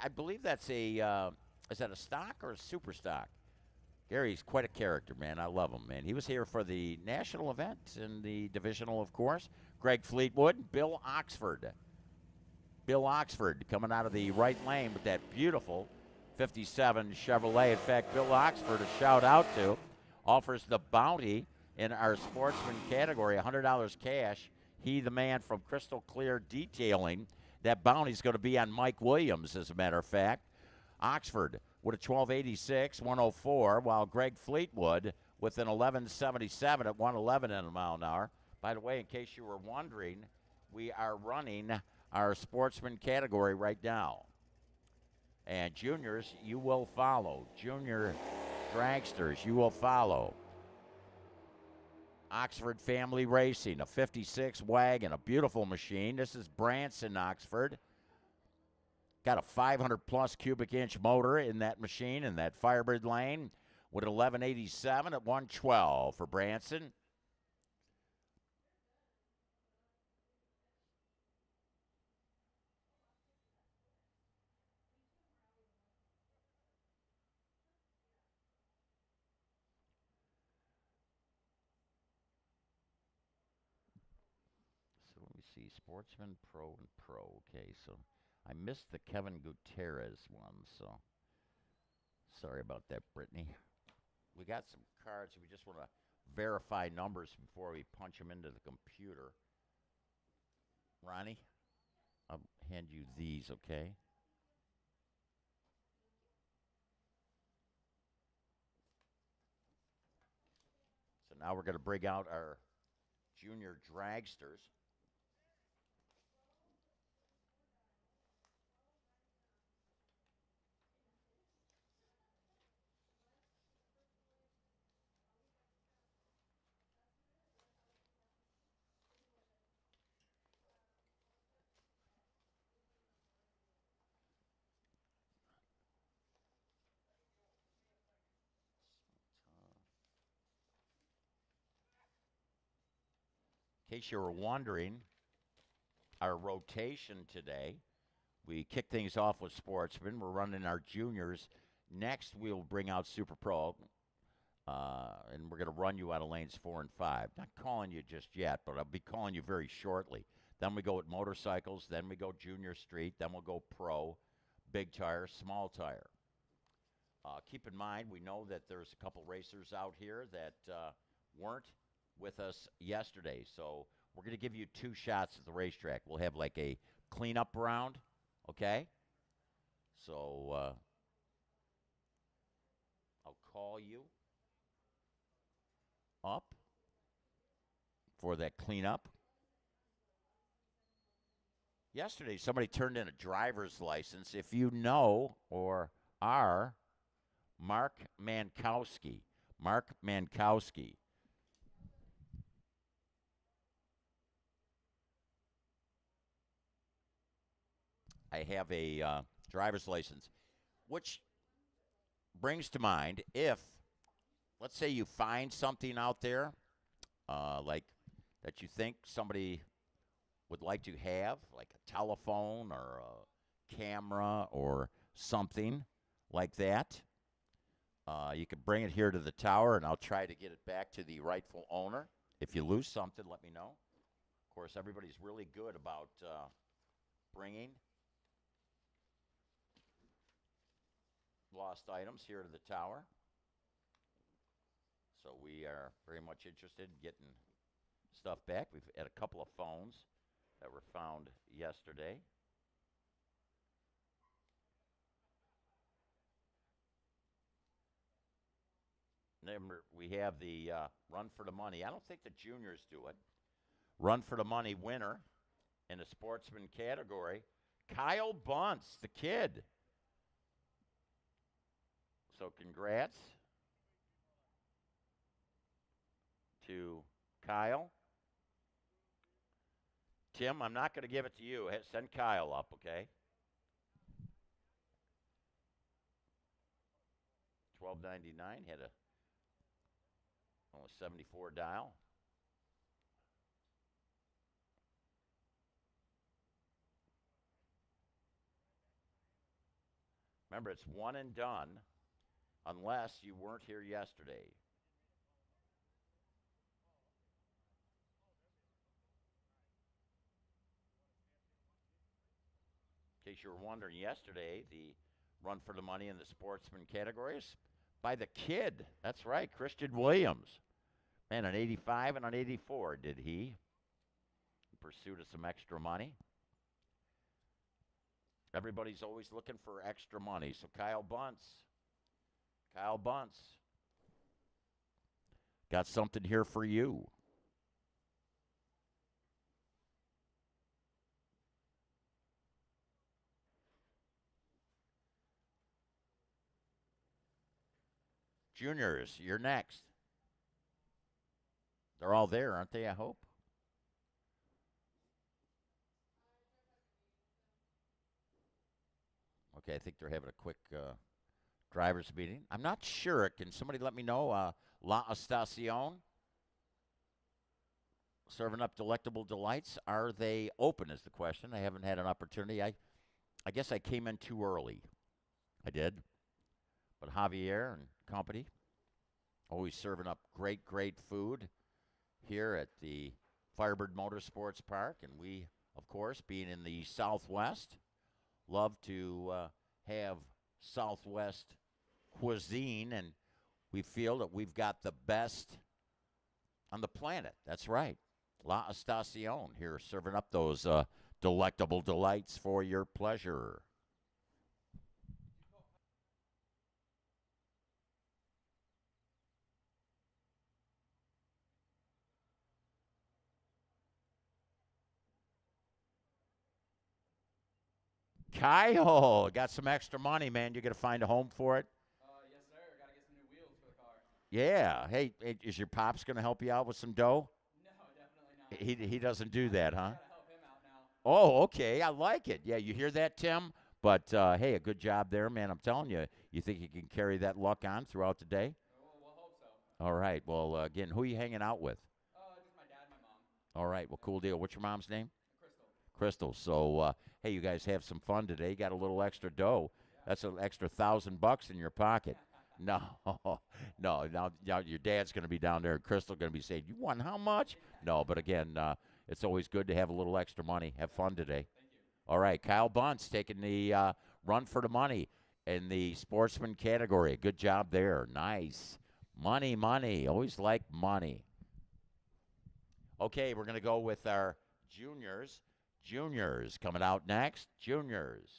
I believe that's is that a stock or a super stock? Gary's quite a character, man. I love him, man. He was here for the national event and the divisional, of course. Greg Fleetwood, Bill Oxford. Bill Oxford coming out of the right lane with that beautiful 57 Chevrolet. In fact, Bill Oxford, a shout out to, offers the bounty in our Sportsman category, $100 cash. He, the man from Crystal Clear Detailing. That bounty's going to be on Mike Williams, as a matter of fact. Oxford with a 12:86, 104, while Greg Fleetwood with an 11:77 at 111 in a mile an hour. By the way, in case you were wondering, we are running our Sportsman category right now. And juniors, you will follow. Junior dragsters, you will follow. Oxford Family Racing, a 56 wagon, a beautiful machine. This is Branson, Oxford. Got a 500-plus cubic inch motor in that machine in that Firebird lane with 1187 at 112 for Branson. So let me see, Sportsman, Pro, and Pro. Okay, so I missed the Kevin Gutierrez one, so sorry about that, Brittany. We got some cards. We just want to verify numbers before we punch them into the computer. Ronnie, I'll hand you these, okay? So now we're going to bring out our junior dragsters. In case you were wondering, our rotation today, we kick things off with Sportsman. We're running our juniors. Next, we'll bring out Super Pro, and we're going to run you out of lanes 4 and 5. Not calling you just yet, but I'll be calling you very shortly. Then we go with motorcycles. Then we go junior street. Then we'll go pro, big tire, small tire. Keep in mind, we know that there's a couple racers out here that weren't with us yesterday. So we're going to give you 2 shots at the racetrack. We'll have like a cleanup round, okay? So I'll call you up for that cleanup. Yesterday, somebody turned in a driver's license. If you know or are Mark Mankowski. Mark Mankowski. I have a driver's license, which brings to mind if, let's say you find something out there like that you think somebody would like to have, like a telephone or a camera or something like that, you can bring it here to the tower, and I'll try to get it back to the rightful owner. If you lose something, let me know. Of course, everybody's really good about bringing lost items here to the tower. So we are very much interested in getting stuff back. We've had a couple of phones that were found yesterday. Remember, we have the Run for the Money. I don't think the juniors do it. Run for the Money winner in the Sportsman category, Kyle Bunce, the kid. So congrats to Kyle. Tim, I'm not going to give it to you. Send Kyle up, okay? 1299 had a almost 74 dial. Remember, it's one and done unless you weren't here yesterday. In case you were wondering, yesterday, the Run for the Money in the Sportsman categories by the kid. That's right, Christian Williams. Man, an 85 and an 84 did he. In pursuit of some extra money. Everybody's always looking for extra money. So Kyle Bunce got something here for you. Juniors, you're next. They're all there, aren't they, I hope? Okay, I think they're having a quick drivers meeting. I'm not sure. Can somebody let me know? La Estacion serving up delectable delights. Are they open is the question. I haven't had an opportunity. I guess I came in too early. I did. But Javier and company always serving up great, great food here at the Firebird Motorsports Park. And we, of course, being in the Southwest, love to have Southwest cuisine, and we feel that we've got the best on the planet. That's right. La Estacion here serving up those delectable delights for your pleasure. Kyle, got some extra money, man. You got to find a home for it? Yes, sir. Got to get some new wheels for the car. Yeah. Hey, is your pops going to help you out with some dough? No, definitely not. He doesn't do that, huh? Got to help him out now. Oh, okay. I like it. Yeah, you hear that, Tim? But, hey, a good job there, man. I'm telling you. You think you can carry that luck on throughout the day? We'll hope so. All right. Well, again, who are you hanging out with? Just my dad and my mom. All right. Well, cool deal. What's your mom's name? Crystal. Crystal. So, hey, you guys have some fun today. Got a little extra dough. That's an extra $1,000 in your pocket. No, no. Now your dad's going to be down there, and Crystal going to be saying, "You won how much?" No, but again, it's always good to have a little extra money. Have fun today. Thank you. All right, Kyle Bunce taking the run for the money in the Sportsman category. Good job there. Nice. Money, money. Always like money. Okay, we're going to go with our juniors. Juniors coming out next. Juniors.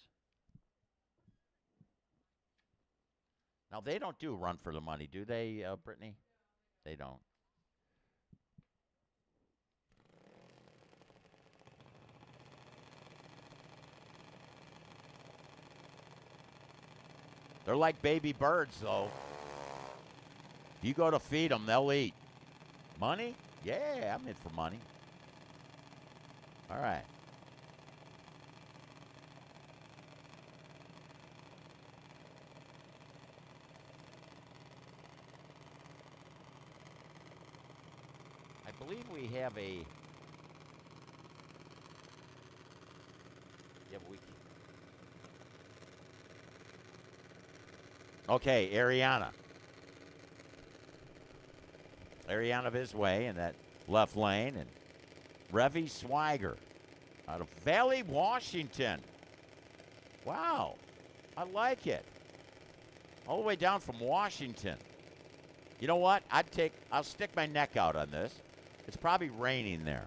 Now, they don't do run for the money, do they, Brittany? They don't. They're like baby birds, though. If you go to feed them, they'll eat. Money? Yeah, I'm in for money. All right. I believe we have a... Yeah, we can... Okay, Ariana. Ariana Visway in that left lane, and Revy Swiger out of Valley, Washington. Wow, I like it. All the way down from Washington. You know what? I'll stick my neck out on this. It's probably raining there.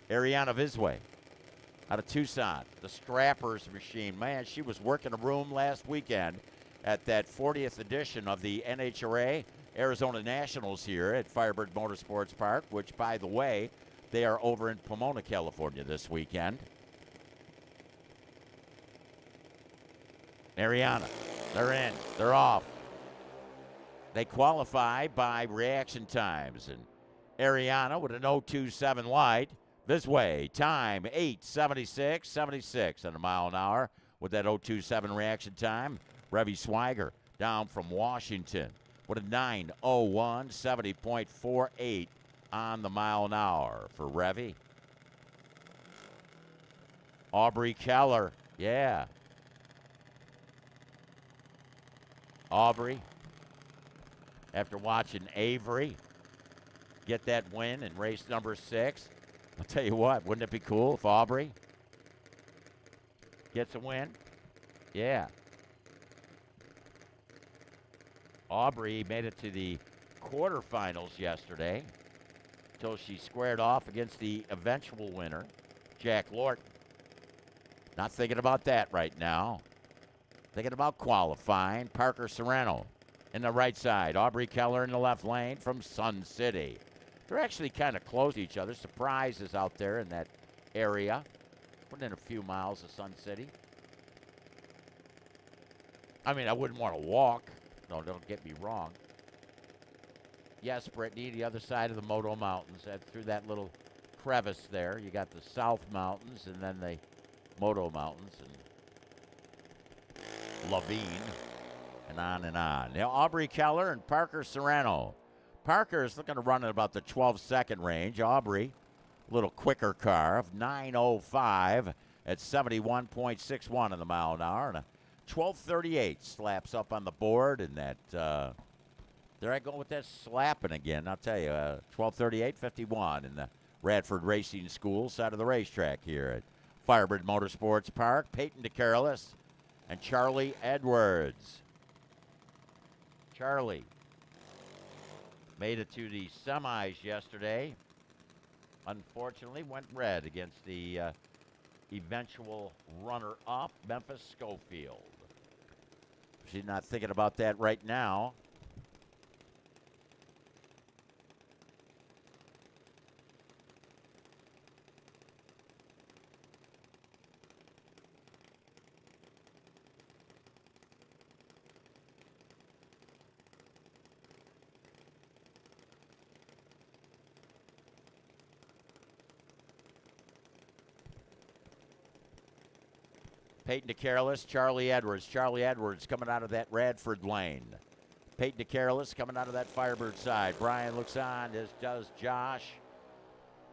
Ariana Visway out of Tucson, the Scrappers machine. Man, she was working a room last weekend at that 40th edition of the NHRA Arizona Nationals here at Firebird Motorsports Park, which, by the way, they are over in Pomona, California this weekend. Ariana, they're in. They're off. They qualify by reaction times, and Ariana with an 0.27 wide. This way, time 8:76.76 at a mile an hour with that 0.27 reaction time. Revy Swiger down from Washington with a 9:01, 70.48 on the mile an hour for Revy. Aubrey Keller, yeah. Aubrey, after watching Avery get that win in race number 6, I'll tell you what, wouldn't it be cool if Aubrey gets a win? Yeah. Aubrey made it to the quarterfinals yesterday until she squared off against the eventual winner, Jack Lorton. Not thinking about that right now. Thinking about qualifying. Parker Serrano in the right side. Aubrey Keller in the left lane from Sun City. They're actually kind of close to each other. Surprise is out there in that area. Within a few miles of Sun City. I mean, I wouldn't want to walk. No, don't get me wrong. Yes, Brittany, the other side of the Moto Mountains. Through that little crevice there, you got the South Mountains and then the Moto Mountains and Lavine and on and on. Now, Aubrey Keller and Parker Serrano. Parker is looking to run at about the 12-second range. Aubrey, a little quicker car of 9:05 at 71.61 in the mile an hour. And a 12:38 slaps up on the board. And that, there I go with that slapping again. I'll tell you, 12:38.51 in the Radford Racing School side of the racetrack here at Firebird Motorsports Park. Peyton DeCarolis and Charlie Edwards. Charlie made it to the semis yesterday. Unfortunately, went red against the eventual runner-up, Memphis Schofield. She's not thinking about that right now. Peyton DeCarolis, Charlie Edwards. Charlie Edwards coming out of that Radford lane. Peyton DeCarolis coming out of that Firebird side. Brian looks on, as does Josh,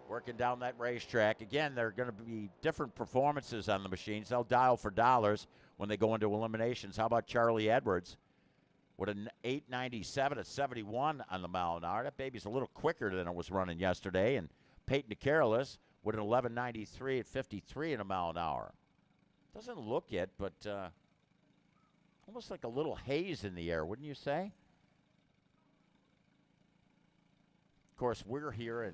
working down that racetrack. Again, there are going to be different performances on the machines. They'll dial for dollars when they go into eliminations. How about Charlie Edwards with an 8.97 at 71 on the mile an hour? That baby's a little quicker than it was running yesterday. And Peyton DeCarolis with an 11.93 at 53 in a mile an hour. Doesn't look it, but almost like a little haze in the air, wouldn't you say? Of course, we're here in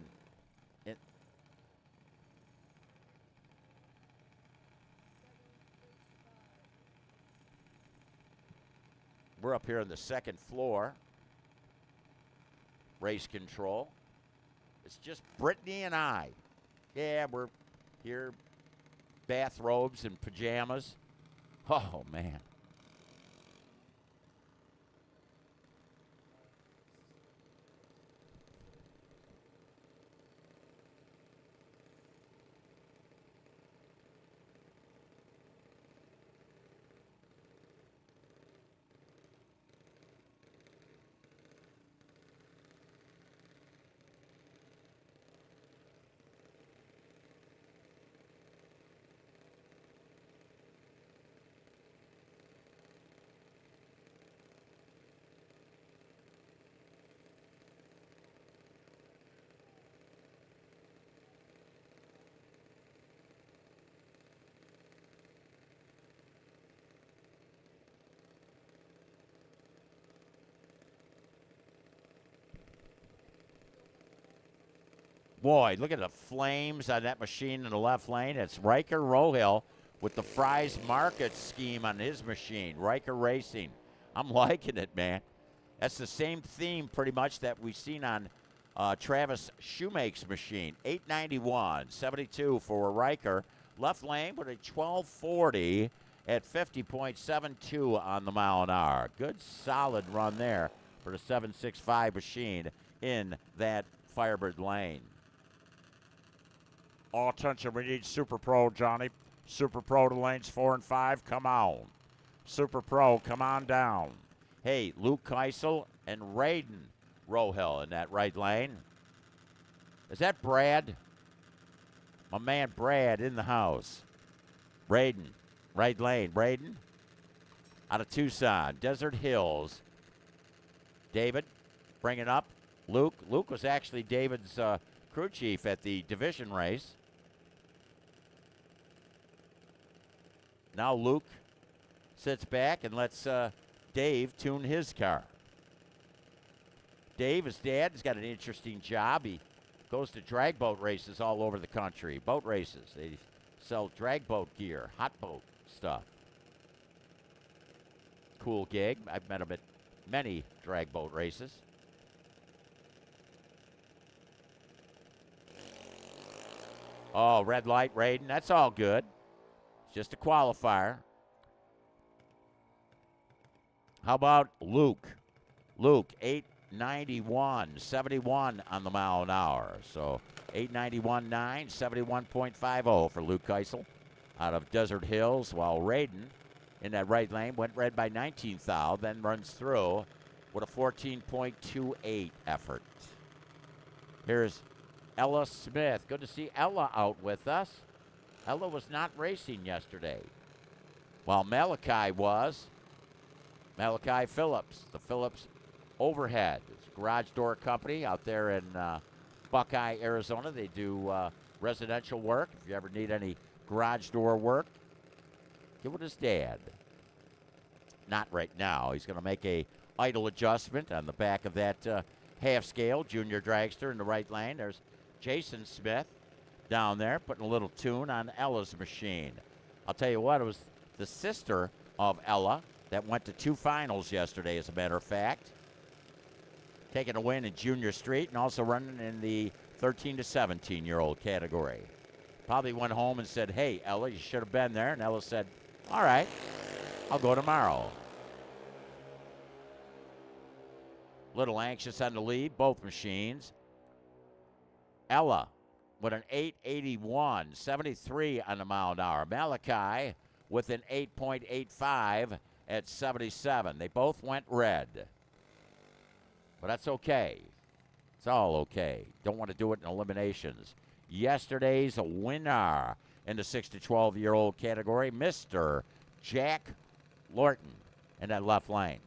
we're up here on the second floor. Race control. It's just Brittany and I. Yeah, we're here. Bathrobes and pajamas. Oh, man. Boy, look at the flames on that machine in the left lane. It's Riker Rohill with the Fry's Market scheme on his machine. Riker Racing. I'm liking it, man. That's the same theme pretty much that we've seen on Travis Shoemake's machine. 891, 72 for Riker. Left lane with a 1240 at 50.72 on the mile an hour. Good solid run there for the 765 machine in that Firebird lane. All attention, we need Super Pro, Johnny. Super Pro to lanes 4 and 5, come on. Super Pro, come on down. Hey, Luke Keisel and Raiden Rohill in that right lane. Is that Brad? My man Brad in the house. Raiden, right lane. Raiden out of Tucson, Desert Hills. David, bring it up. Luke. Luke was actually David's crew chief at the division race. Now Luke sits back and lets Dave tune his car. Dave, his dad, has got an interesting job. He goes to drag boat races all over the country. Boat races. They sell drag boat gear, hot boat stuff. Cool gig. I've met him at many drag boat races. Oh, red light, Raiden. That's all good. It's just a qualifier. How about Luke? Luke, 891, 71 on the mile an hour. So 891.9, 71.50 for Luke Keisel out of Desert Hills, while Raiden in that right lane went red by 19th thou, then runs through with a 14.28 effort. Here's Ella Smith. Good to see Ella out with us. Ella was not racing yesterday, while Malachi was. Malachi Phillips, the Phillips Overhead. It's a garage door company out there in Buckeye, Arizona. They do residential work. If you ever need any garage door work, get with his dad. Not right now. He's going to make a idle adjustment on the back of that half scale junior dragster in the right lane. There's Jason Smith down there putting a little tune on Ella's machine. I'll tell you what, it was the sister of Ella that went to 2 finals yesterday, as a matter of fact. Taking a win in Junior Street and also running in the 13 to 17-year-old category. Probably went home and said, hey, Ella, you should have been there. And Ella said, all right, I'll go tomorrow. Little anxious on the lead, both machines. Ella with an 881, 73 on the mile an hour. Malachi with an 8.85 at 77. They both went red. But that's okay. It's all okay. Don't want to do it in eliminations. Yesterday's winner in the 6 to 12-year-old category, Mr. Jack Lorton in that left lane.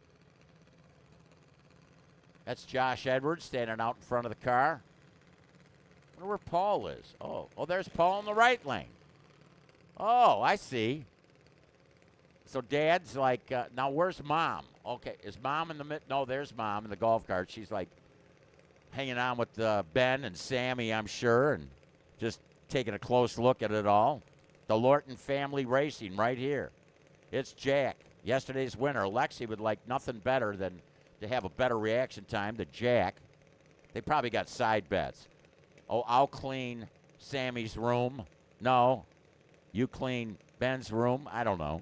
That's Josh Edwards standing out in front of the car. I wonder where Paul is. Oh, there's Paul in the right lane. Oh, I see. So Dad's like, now where's Mom? Okay, is Mom in the mid? No, there's Mom in the golf cart. She's like hanging on with Ben and Sammy, I'm sure, and just taking a close look at it all. The Lorton family racing right here. It's Jack, yesterday's winner. Lexi would like nothing better than to have a better reaction time to Jack. They probably got side bets. Oh, I'll clean Sammy's room. No, you clean Ben's room. I don't know.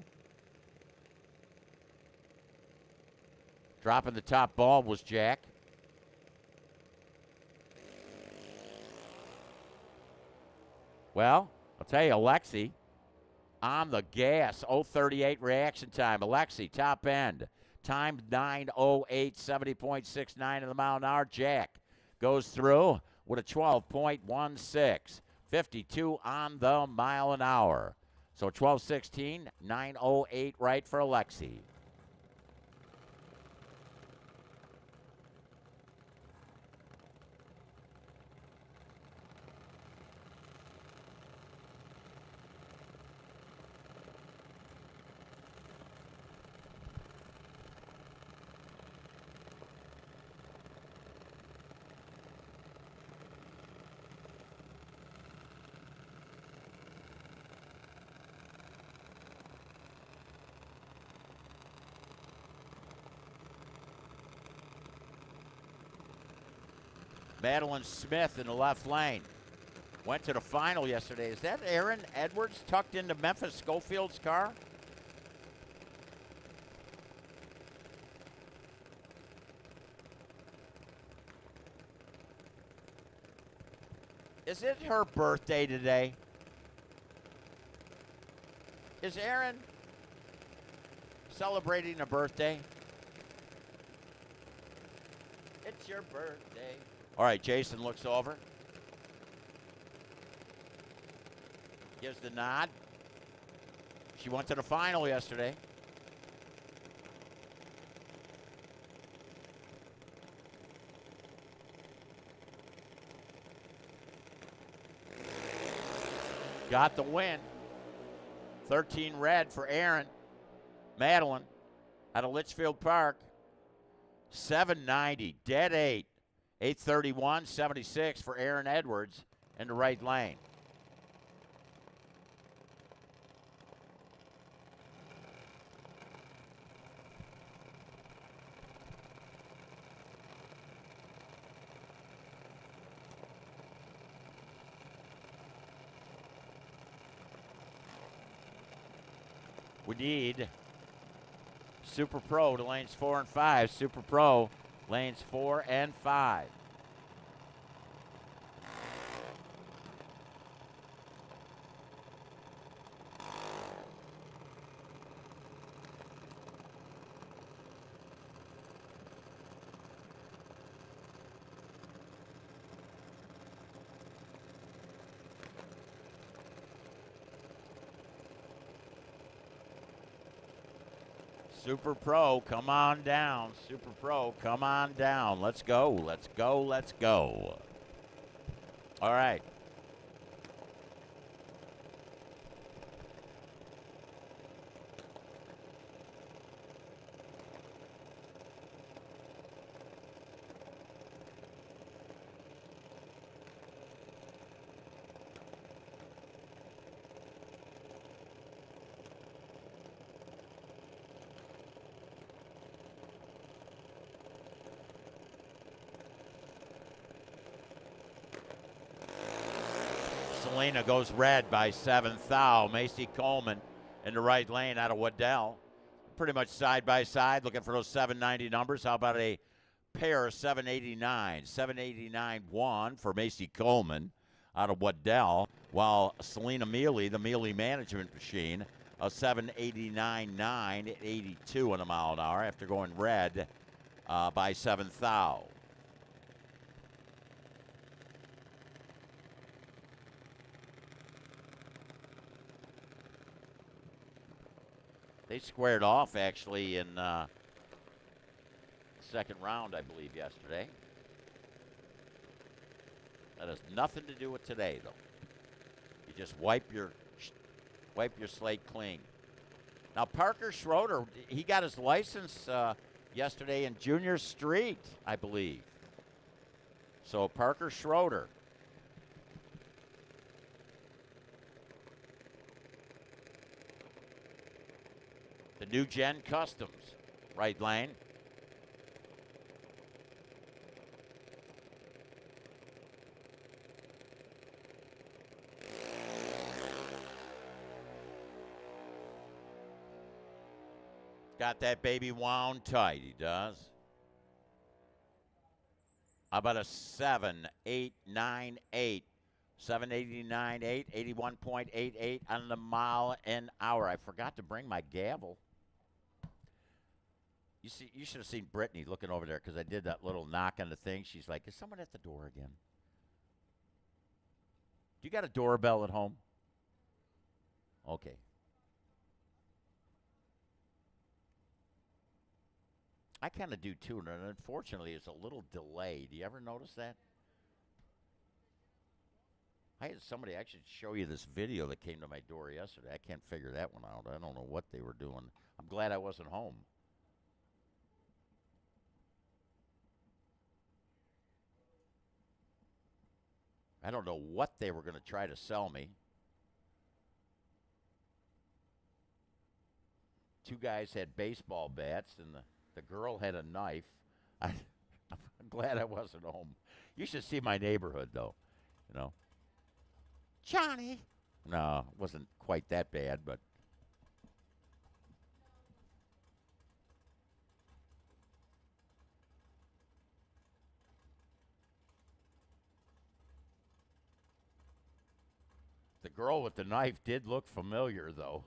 Dropping the top ball was Jack. Well, I'll tell you, Alexi on the gas. 0:38 reaction time. Alexi, top end. Time 9:08, 70.69 in the mile an hour. Jack goes through with a 12.16. 52 on the mile an hour. So 12:16, 9:08 right for Alexi. Madeline Smith in the left lane. Went to the final yesterday. Is that Aaron Edwards tucked into Memphis Schofield's car? Is it her birthday today? Is Aaron celebrating a birthday? It's your birthday. All right, Jason looks over. Gives the nod. She went to the final yesterday. Got the win. 13 red for Aaron. Madeline out of Litchfield Park. 790, dead 8. 831, 76 for Aaron Edwards in the right lane. We need Super Pro to lanes 4 and 5. Super Pro Lanes 4 and 5. Super Pro, come on down. Super Pro, come on down. Let's go, let's go, let's go. All right. Selena goes red by 7th thou. Macy Coleman in the right lane out of Waddell. Pretty much side by side, looking for those 790 numbers. How about a pair of 789? 789-1 for Macy Coleman out of Waddell, while Selena Mealy, the Mealy management machine, a 789-9 at 82 in a mile an hour after going red by 7th thou. They squared off, actually, in second round, I believe, yesterday. That has nothing to do with today, though. You just wipe your slate clean. Now, Parker Schroeder, he got his license yesterday in Junior Street, I believe. So, Parker Schroeder. The New Gen Customs, right lane. Got that baby wound tight, he does. How about a 7.898? 789.8, 81.88 on the mile an hour. I forgot to bring my gavel. You should have seen Brittany looking over there because I did that little knock on the thing. She's like, is someone at the door again? Do you got a doorbell at home? Okay. I kind of do too, and unfortunately, it's a little delayed. Do you ever notice that? I had somebody actually show you this video that came to my door yesterday. I can't figure that one out. I don't know what they were doing. I'm glad I wasn't home. I don't know what they were going to try to sell me. Two guys had baseball bats, and the girl had a knife. I'm glad I wasn't home. You should see my neighborhood, though. You know, Johnny. No, it wasn't quite that bad, but. The girl with the knife did look familiar, though.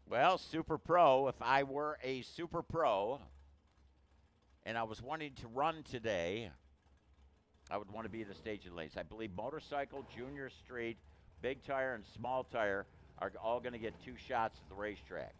Well, Super Pro, if I were a Super Pro and I was wanting to run today, I would want to be in the staging lanes. I believe motorcycle, junior street, big tire, and small tire are all going to get 2 shots at the racetrack.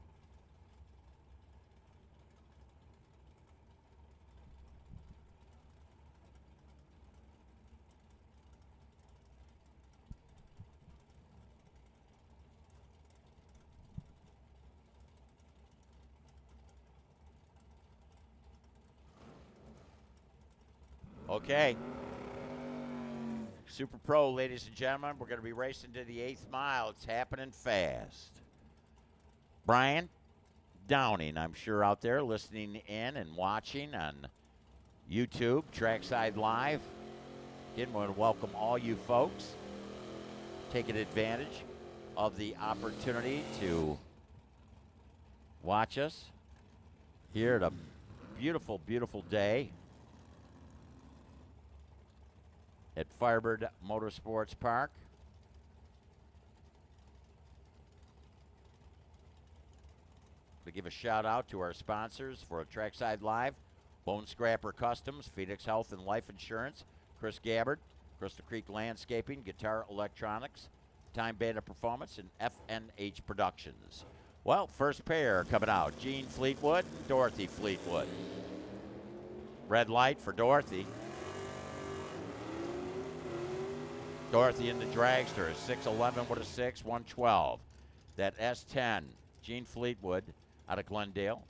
Okay. Super Pro, ladies and gentlemen, we're going to be racing to the 8th mile. It's happening fast. Brian, Downing, I'm sure, out there listening in and watching on YouTube, Trackside Live. Again, want to welcome all you folks taking advantage of the opportunity to watch us here at a beautiful, beautiful day at FIREBIRD Motorsports Park. To give a shout out to our sponsors for Trackside Live, Bone Scrapper Customs, Phoenix Health and Life Insurance, Chris Gabbard, Crystal Creek Landscaping, Guitar Electronics, Time Bandit Performance, and FNH Productions. Well, first pair coming out, Gene Fleetwood and Dorothy Fleetwood. Red light for Dorothy. Dorothy in the dragster, 6'11" with a 6, 112. That S10, Gene Fleetwood out of Glendale.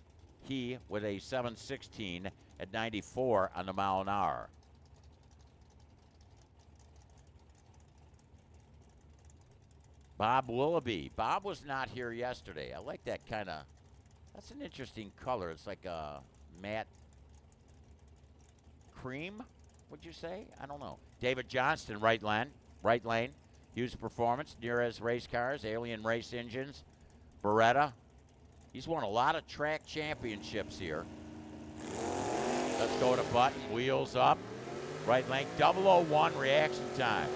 He with a 716 at 94 on the mile an hour. Bob Willoughby. Bob was not here yesterday. I like that kind of, that's an interesting color. It's like a matte cream, would you say? I don't know. David Johnston, right lane. Hughes Performance, Nearez Race Cars, Alien Race Engines, Beretta. He's won a lot of track championships here. Let's go to Button, wheels up. Right lane, 001 reaction time.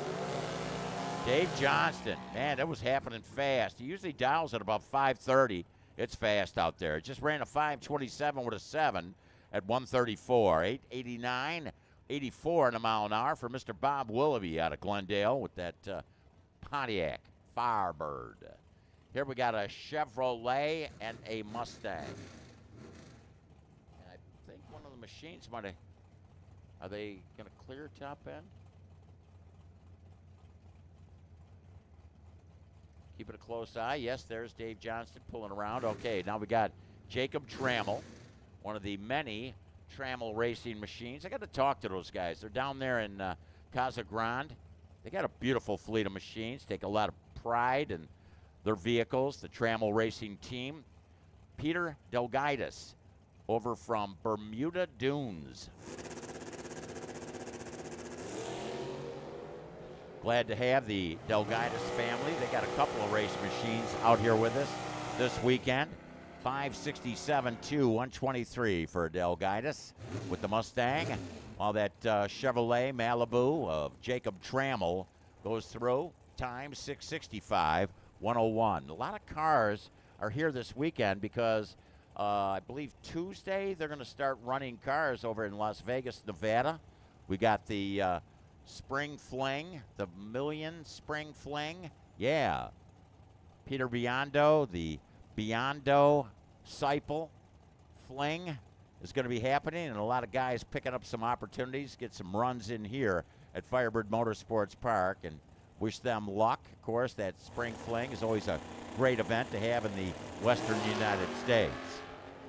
Dave Johnston, man, that was happening fast. He usually dials at about 5:30. It's fast out there. It just ran a 5:27 with a 7 at 134. 8:89, 84 in a mile an hour for Mr. Bob Willoughby out of Glendale with that Pontiac Firebird. Here we got a Chevrolet and a Mustang. And I think one of the machines might have, are they going to clear top end? Keeping a close eye. Yes, there's Dave Johnston pulling around. Okay, now we got Jacob Trammell, one of the many Trammell racing machines. I got to talk to those guys. They're down there in Casa Grande. They got a beautiful fleet of machines. Take a lot of pride in their vehicles, the Trammell racing team. Peter Delgaitis over from Bermuda Dunes. Glad to have the Delgaitis family. They got a couple of race machines out here with us this weekend. 567-2, 123 for Delgaitis with the Mustang. While that Chevrolet Malibu of Jacob Trammell goes through. Time 665, 101. A lot of cars are here this weekend because I believe Tuesday they're going to start running cars over in Las Vegas, Nevada. We got the Spring Fling, the Million Spring Fling. Yeah. Peter Biondo, the Biondo Seipel Fling is going to be happening, and a lot of guys picking up some opportunities, get some runs in here at FIREBIRD Motorsports Park, and wish them luck. Of course, that Spring Fling is always a great event to have in the western United States.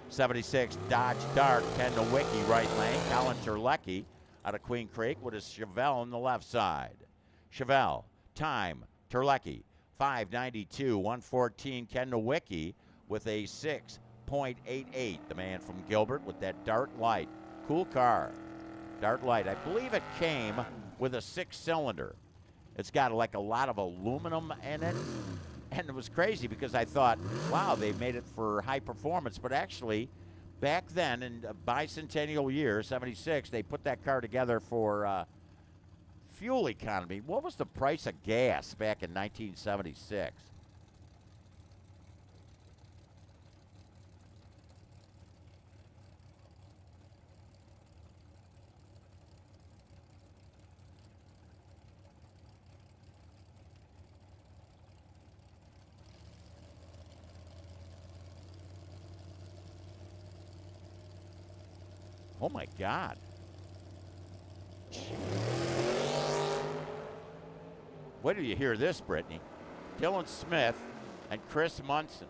76 Dodge Dart, Ken Nowicki, right lane. Colin Terlecki out of Queen Creek with his Chevelle on the left side. Chevelle, time, Terlecki, 592, 114. Ken Nowicki with a 6.88. The man from Gilbert with that Dart Light. Cool car. Dart Light. I believe it came with a 6-cylinder. It's got like a lot of aluminum in it. And it was crazy because I thought, wow, they made it for high performance. But actually, back then in bicentennial year, 76, they put that car together for fuel economy. What was the price of gas back in 1976? Oh, my God. Wait till you hear this, Brittany. Dylan Smith and Chris Munson.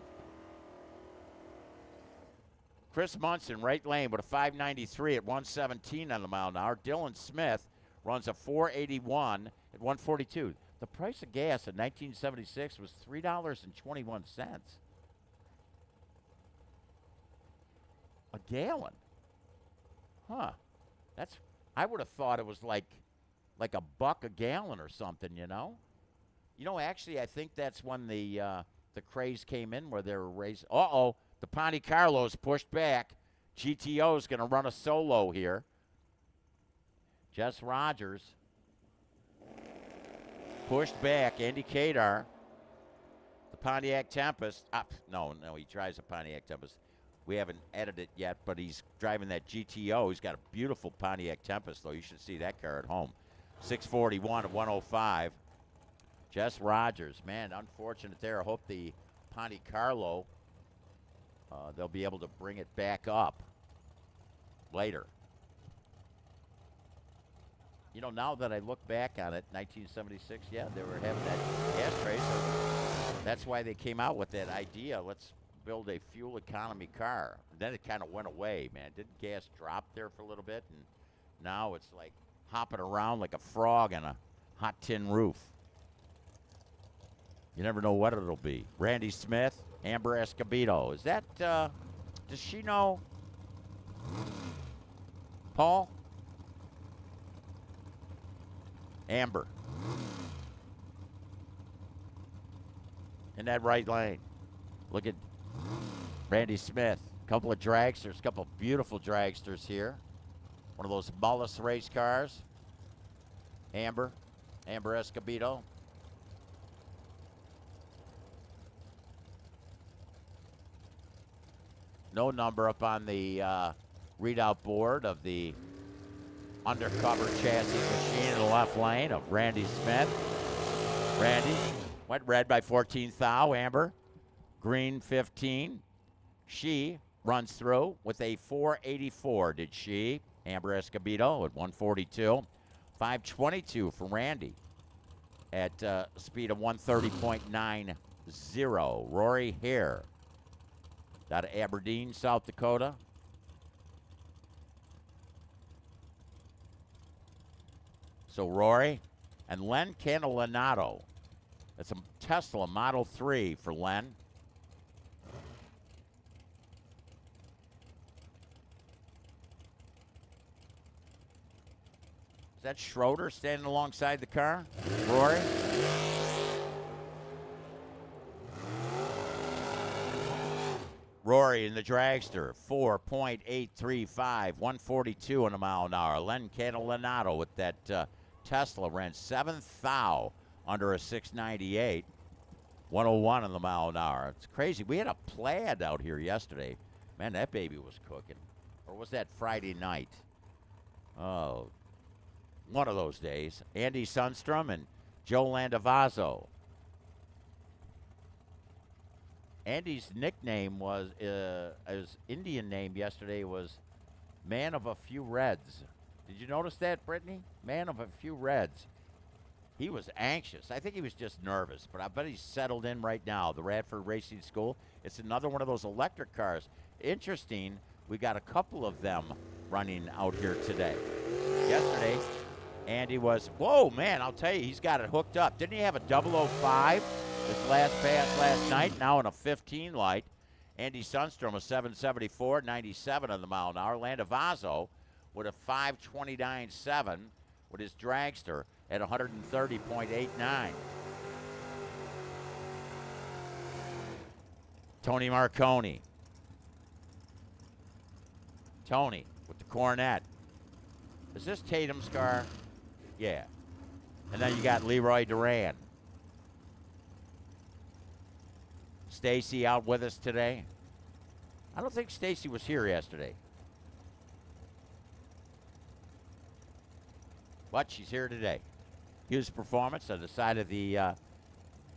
Chris Munson, right lane, with a 593 at 117 on the mile an hour. Dylan Smith runs a 481 at 142. The price of gas in 1976 was $3.21. A gallon. Huh. That's. I would have thought it was like a buck a gallon or something, you know? You know, actually, I think that's when the craze came in where they were raising. Uh-oh, the Ponte Carlo's pushed back. GTO's going to run a solo here. Jess Rogers pushed back. Andy Kadar, the Pontiac Tempest. No, he drives a Pontiac Tempest. We haven't edited it yet, but he's driving that GTO. He's got a beautiful Pontiac Tempest, though. You should see that car at home. 641 at 105. Jess Rogers, man, unfortunate there. I hope the Ponte Carlo, they'll be able to bring it back up later. You know, now that I look back on it, 1976, yeah, they were having that gas race. So that's why they came out with that idea. Let's build a fuel economy car. Then it kind of went away, man. Didn't gas drop there for a little bit? And now it's like hopping around like a frog on a hot tin roof. You never know what it'll be. Randy Smith, Amber Escobedo. Is that, does she know Paul? Amber. In that right lane. Look at Randy Smith. A couple of dragsters, a couple of beautiful dragsters here. One of those Mullis race cars. Amber Escobedo. No number up on the readout board of the undercover chassis machine in the left lane of Randy Smith. Randy went red by 14th thou. Amber, green 15. She runs through with a 484, did she? Amber Escobedo at 142. 522 for Randy at speed of 130.90. Rory Hare out of Aberdeen, South Dakota. So Rory and Len Candelanato. That's a Tesla Model 3 for Len. Is that Schroeder standing alongside the car? Rory? Rory in the dragster, 4.835, 142 on a mile an hour. Len Candelanato with that Tesla ran 7th thou under a 698, 101 on the mile an hour. It's crazy. We had a Plaid out here yesterday. Man, that baby was cooking. Or was that Friday night? Oh, one of those days. Andy Sundstrom and Joe Landavazzo. Andy's nickname was, his Indian name yesterday was Man of a Few Reds. Did you notice that, Brittany? Man of a Few Reds. He was anxious. I think he was just nervous, but I bet he's settled in right now. The Radford Racing School. It's another one of those electric cars. Interesting, we got a couple of them running out here today. Yesterday, Andy was, whoa, man, I'll tell you, he's got it hooked up. Didn't he have a 005? His last pass last night, now in a 15 light. Andy Sundstrom, a 774, 97 on the mile an hour. Landavazzo with a 529.7 with his dragster at 130.89. Tony Marconi. Tony with the Cornet. Is this Tatum's car? Yeah. And then you got Leroy Duran. Stacy out with us today. I don't think Stacy was here yesterday. But she's here today. Hughes Performance on the side of the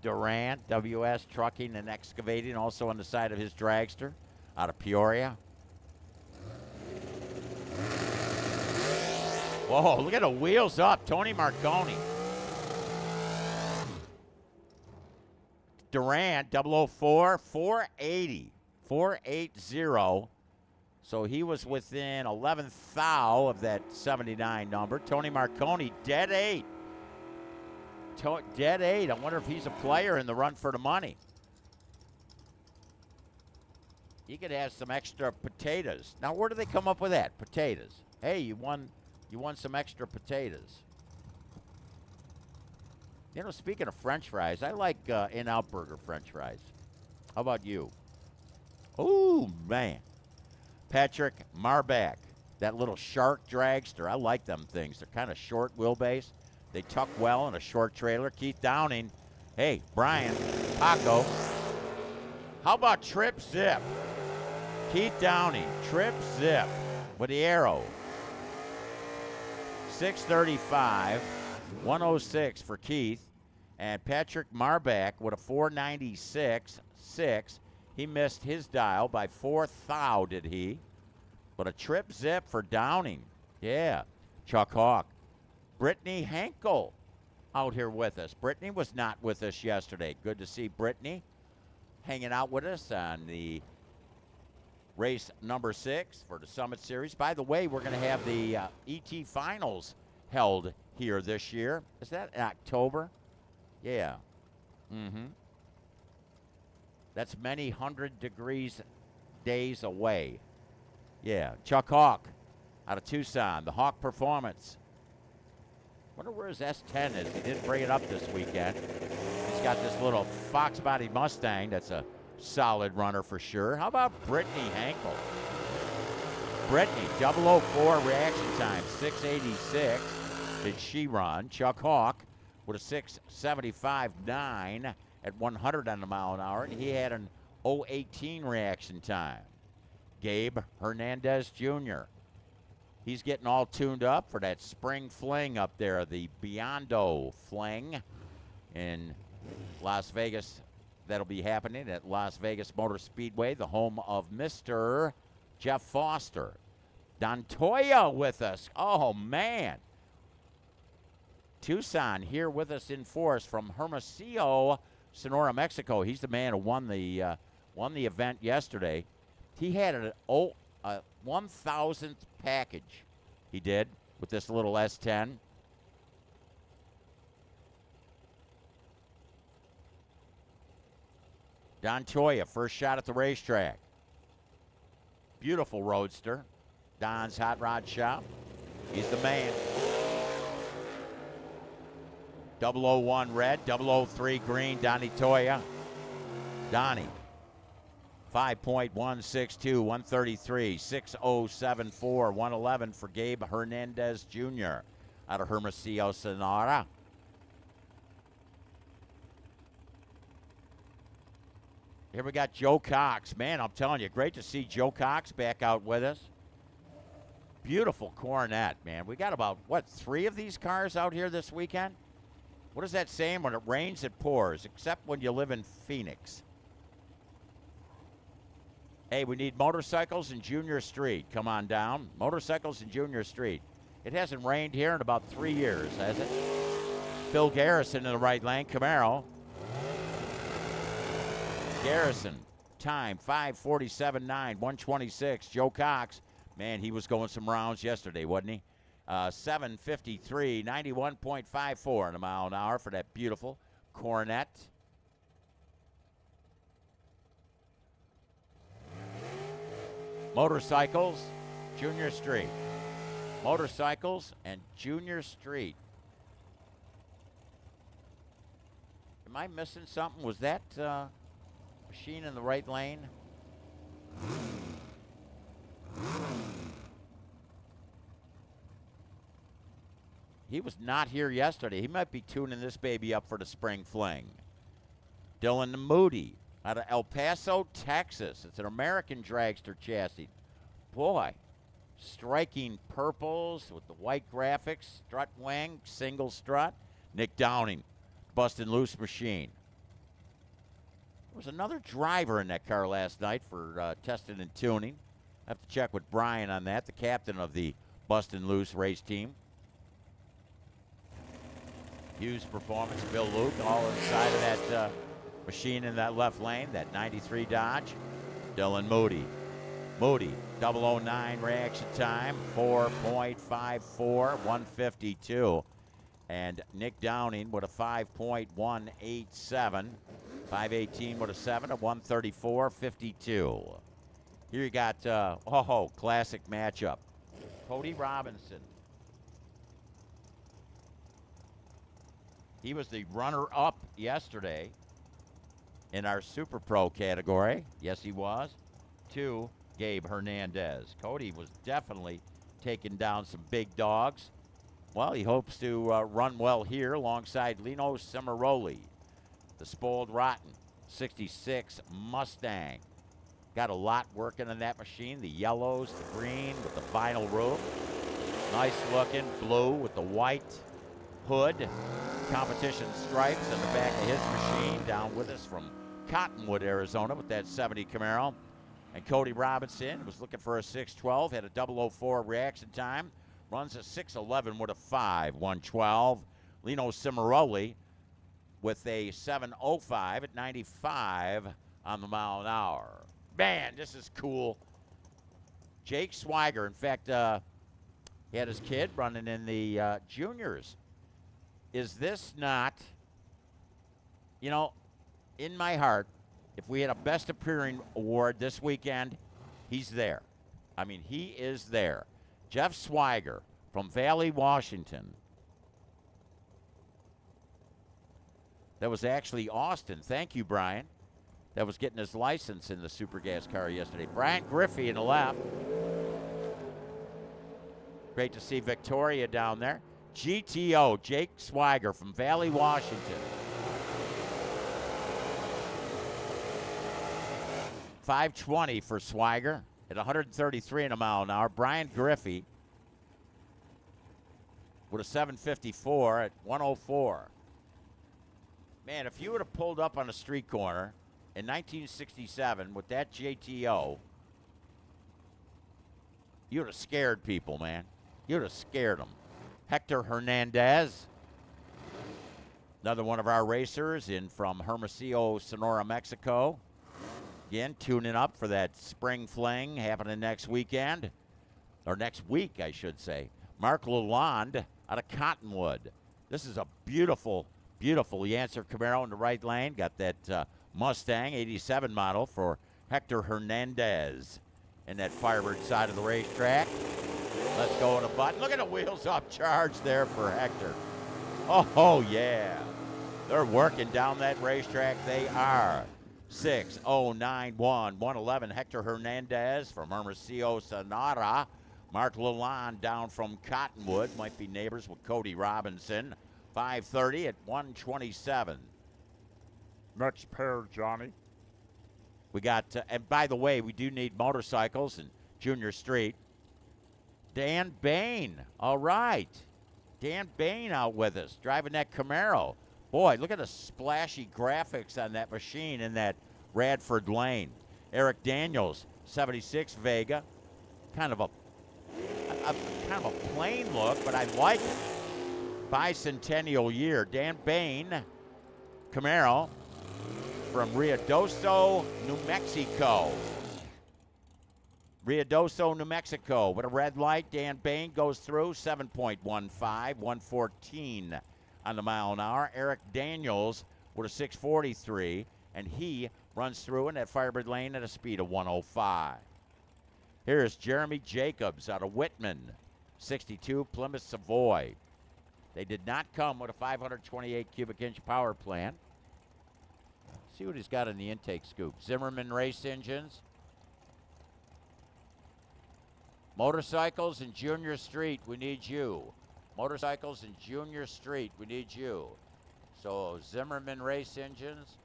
Duran, WS Trucking and Excavating, also on the side of his dragster out of Peoria. Whoa, look at the wheels up. Tony Marconi. Durant, 004, 480. 480. So he was within 11th thou of that 79 number. Tony Marconi, dead 8. Dead 8. I wonder if he's a player in the run for the money. You could have some extra potatoes. Now, where do they come up with that? Potatoes. Hey, you won some extra potatoes. You know, speaking of French fries, I like In-N-Out Burger French fries. How about you? Oh, man. Patrick Marbach, that little shark dragster. I like them things. They're kind of short wheelbase. They tuck well in a short trailer. Keith Downing. Hey, Brian, Paco. How about Trip Zip? Keith Downing, Trip Zip with the arrow. 635, 106 for Keith. And Patrick Marbach with a 496.6. He missed his dial by 4 thou, did he? But a Trip Zip for Downing. Yeah. Chuck Hawk. Brittany Henkel out here with us. Brittany was not with us yesterday. Good to see Brittany hanging out with us on the race number 6 for the Summit Series. By the way, we're going to have the ET Finals held here this year. Is that in October? Yeah. That's many 100 degrees days away. Yeah. Chuck Hawk out of Tucson, the Hawk Performance. Wonder where his S10 is. He didn't bring it up this weekend. He's got this little fox body Mustang that's a solid runner for sure. How about Brittany Henkel? Brittany, 004 reaction time, 686 did she run. Chuck Hawk with a 675.9 at 100 on the mile an hour, and he had an 018 reaction time. Gabe Hernandez Jr., he's getting all tuned up for that spring fling up there, the Biondo fling in Las Vegas. That'll be happening at Las Vegas Motor Speedway, the home of Mr. Jeff Foster. Dontoya with us. Oh, man. Tucson here with us in force from Hermosillo, Sonora, Mexico. He's the man who won the event yesterday. He had a 1,000th package. He did with this little S10. Don Toya, first shot at the racetrack. Beautiful roadster. Don's Hot Rod Shop. He's the man. 001 red, 003 green, Donnie Toya. Donnie. 5.162, 133, 6074, 111 for Gabe Hernandez Jr. out of Hermosillo, Sonora. Here we got Joe Cox. Man, I'm telling you, great to see Joe Cox back out with us. Beautiful Coronet, man. We got about, 3 of these cars out here this weekend? What is that saying? When it rains, it pours, except when you live in Phoenix. Hey, we need motorcycles in Junior Street. Come on down. Motorcycles in Junior Street. It hasn't rained here in about 3 years, has it? Phil Garrison in the right lane. Camaro. Garrison. Time, 5:47.9, 126. Joe Cox. Man, he was going some rounds yesterday, wasn't he? 7:53, 91.54 in a mile an hour for that beautiful Coronet. Motorcycles, Junior Street. Motorcycles and Junior Street. Am I missing something? Was that machine in the right lane? He was not here yesterday. He might be tuning this baby up for the spring fling. Dylan Moody out of El Paso, Texas. It's an American dragster chassis. Boy, striking purples with the white graphics, strut wing, single strut. Nick Downing, busting loose machine. There was another driver in that car last night for testing and tuning. I have to check with Brian on that, the captain of the Bustin' Loose race team. Hughes Performance, Bill Luke, all inside of that machine in that left lane, that 93 Dodge. Dylan Moody. Moody, 009 reaction time, 4.54, 152. And Nick Downing with a 5.187. 518 with a 7 at 134.52. Here you got, classic matchup. Cody Robinson. He was the runner-up yesterday in our Super Pro category. Yes, he was. To Gabe Hernandez. Cody was definitely taking down some big dogs. Well, he hopes to run well here alongside Lino Cimaroli, the Spoiled Rotten 66 Mustang. Got a lot working on that machine. The yellows, the green with the vinyl roof. Nice looking blue with the white hood. Competition stripes on the back of his machine. Down with us from Cottonwood, Arizona with that 70 Camaro. And Cody Robinson was looking for a 612. Had a 004 reaction time. Runs a 611 with a 5, 112. Lino Cimaroli with a 705 at 95 on the mile an hour. Man, this is cool. Jake Swiger, in fact, he had his kid running in the juniors. Is this not, in my heart, if we had a Best Appearing Award this weekend, he's there. I mean, he is there. Jeff Swiger from Valley, Washington. That was actually Austin. Thank you, Brian. That was getting his license in the Super Gas car yesterday. Brian Griffey in the left. Great to see Victoria down there. GTO, Jake Swiger from Valley, Washington. 520 for Swiger at 133 in a mile an hour. Brian Griffey with a 754 at 104. Man, if you would have pulled up on a street corner in 1967 with that JTO, you would have scared people, man. You would have scared them. Hector Hernandez, another one of our racers in from Hermosillo, Sonora, Mexico. Again, tuning up for that spring fling happening next weekend, or next week, I should say. Mark Lalonde out of Cottonwood. This is a beautiful, beautiful Yancer Camaro in the right lane. Got that Mustang 87 model for Hector Hernandez in that Firebird side of the racetrack. Let's go on a button. Look at the wheels up charge there for Hector. Oh, yeah. They're working down that racetrack. They are. 6091 111 Hector Hernandez from Hermosillo, Sonora. Mark Lalonde down from Cottonwood. Might be neighbors with Cody Robinson. 530 at 127. Next pair, Johnny. We got, and by the way, we do need motorcycles in Junior Street. Dan Bain. All right. Dan Bain out with us, driving that Camaro. Boy, look at the splashy graphics on that machine in that Radford lane. Eric Daniels, 76 Vega. Kind of a plain look, but I like it. Bicentennial year. Dan Bain, Camaro from Ruidoso, New Mexico. Ruidoso, New Mexico. With a red light, Dan Bain goes through 7.15, 114 on the mile an hour. Eric Daniels with a 643, and he runs through in that Firebird lane at a speed of 105. Here's Jeremy Jacobs out of Whitman, 62 Plymouth Savoy. They did not come with a 528 cubic inch power plant. See what he's got in the intake scoop. Zimmerman race engines. Motorcycles in Junior Street, we need you. Motorcycles in Junior Street, we need you. So Zimmerman race engines,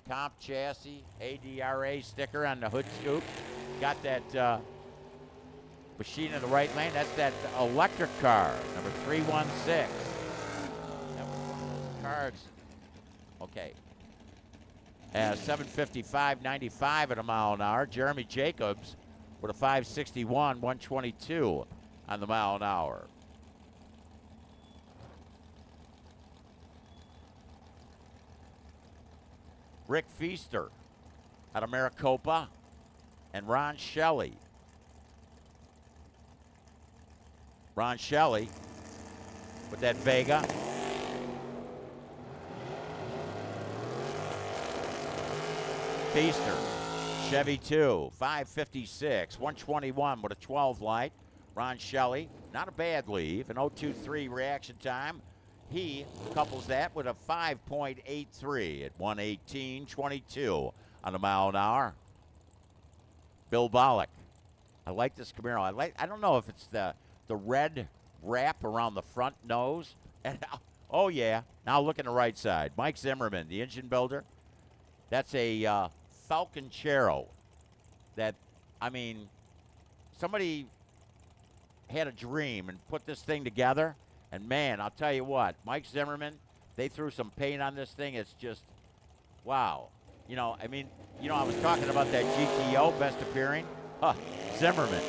comp chassis, ADRA sticker on the hood scoop. Got that machine in the right lane. That's that electric car, number 316. That was one of those cards. Okay. 755.95 at a mile an hour. Jeremy Jacobs with a 561, 122 on the mile an hour. Rick Feaster out of Maricopa, and Ron Shelley. Ron Shelley with that Vega. Feaster, Chevy 2, 556, 121 with a 12 light. Ron Shelley, not a bad leave, an 0.23 reaction time. He couples that with a 5.83 at 118.22 on a mile an hour. Bill Bollock. I like this Camaro. I don't know if it's the red wrap around the front nose. And oh yeah, now look at the right side. Mike Zimmerman, the engine builder. That's a Falconchero. That, I mean, somebody had a dream and put this thing together. And man, I'll tell you what, Mike Zimmerman, they threw some paint on this thing. It's just, wow. You know, I mean, you know, I was talking about that GTO best appearing. Zimmerman.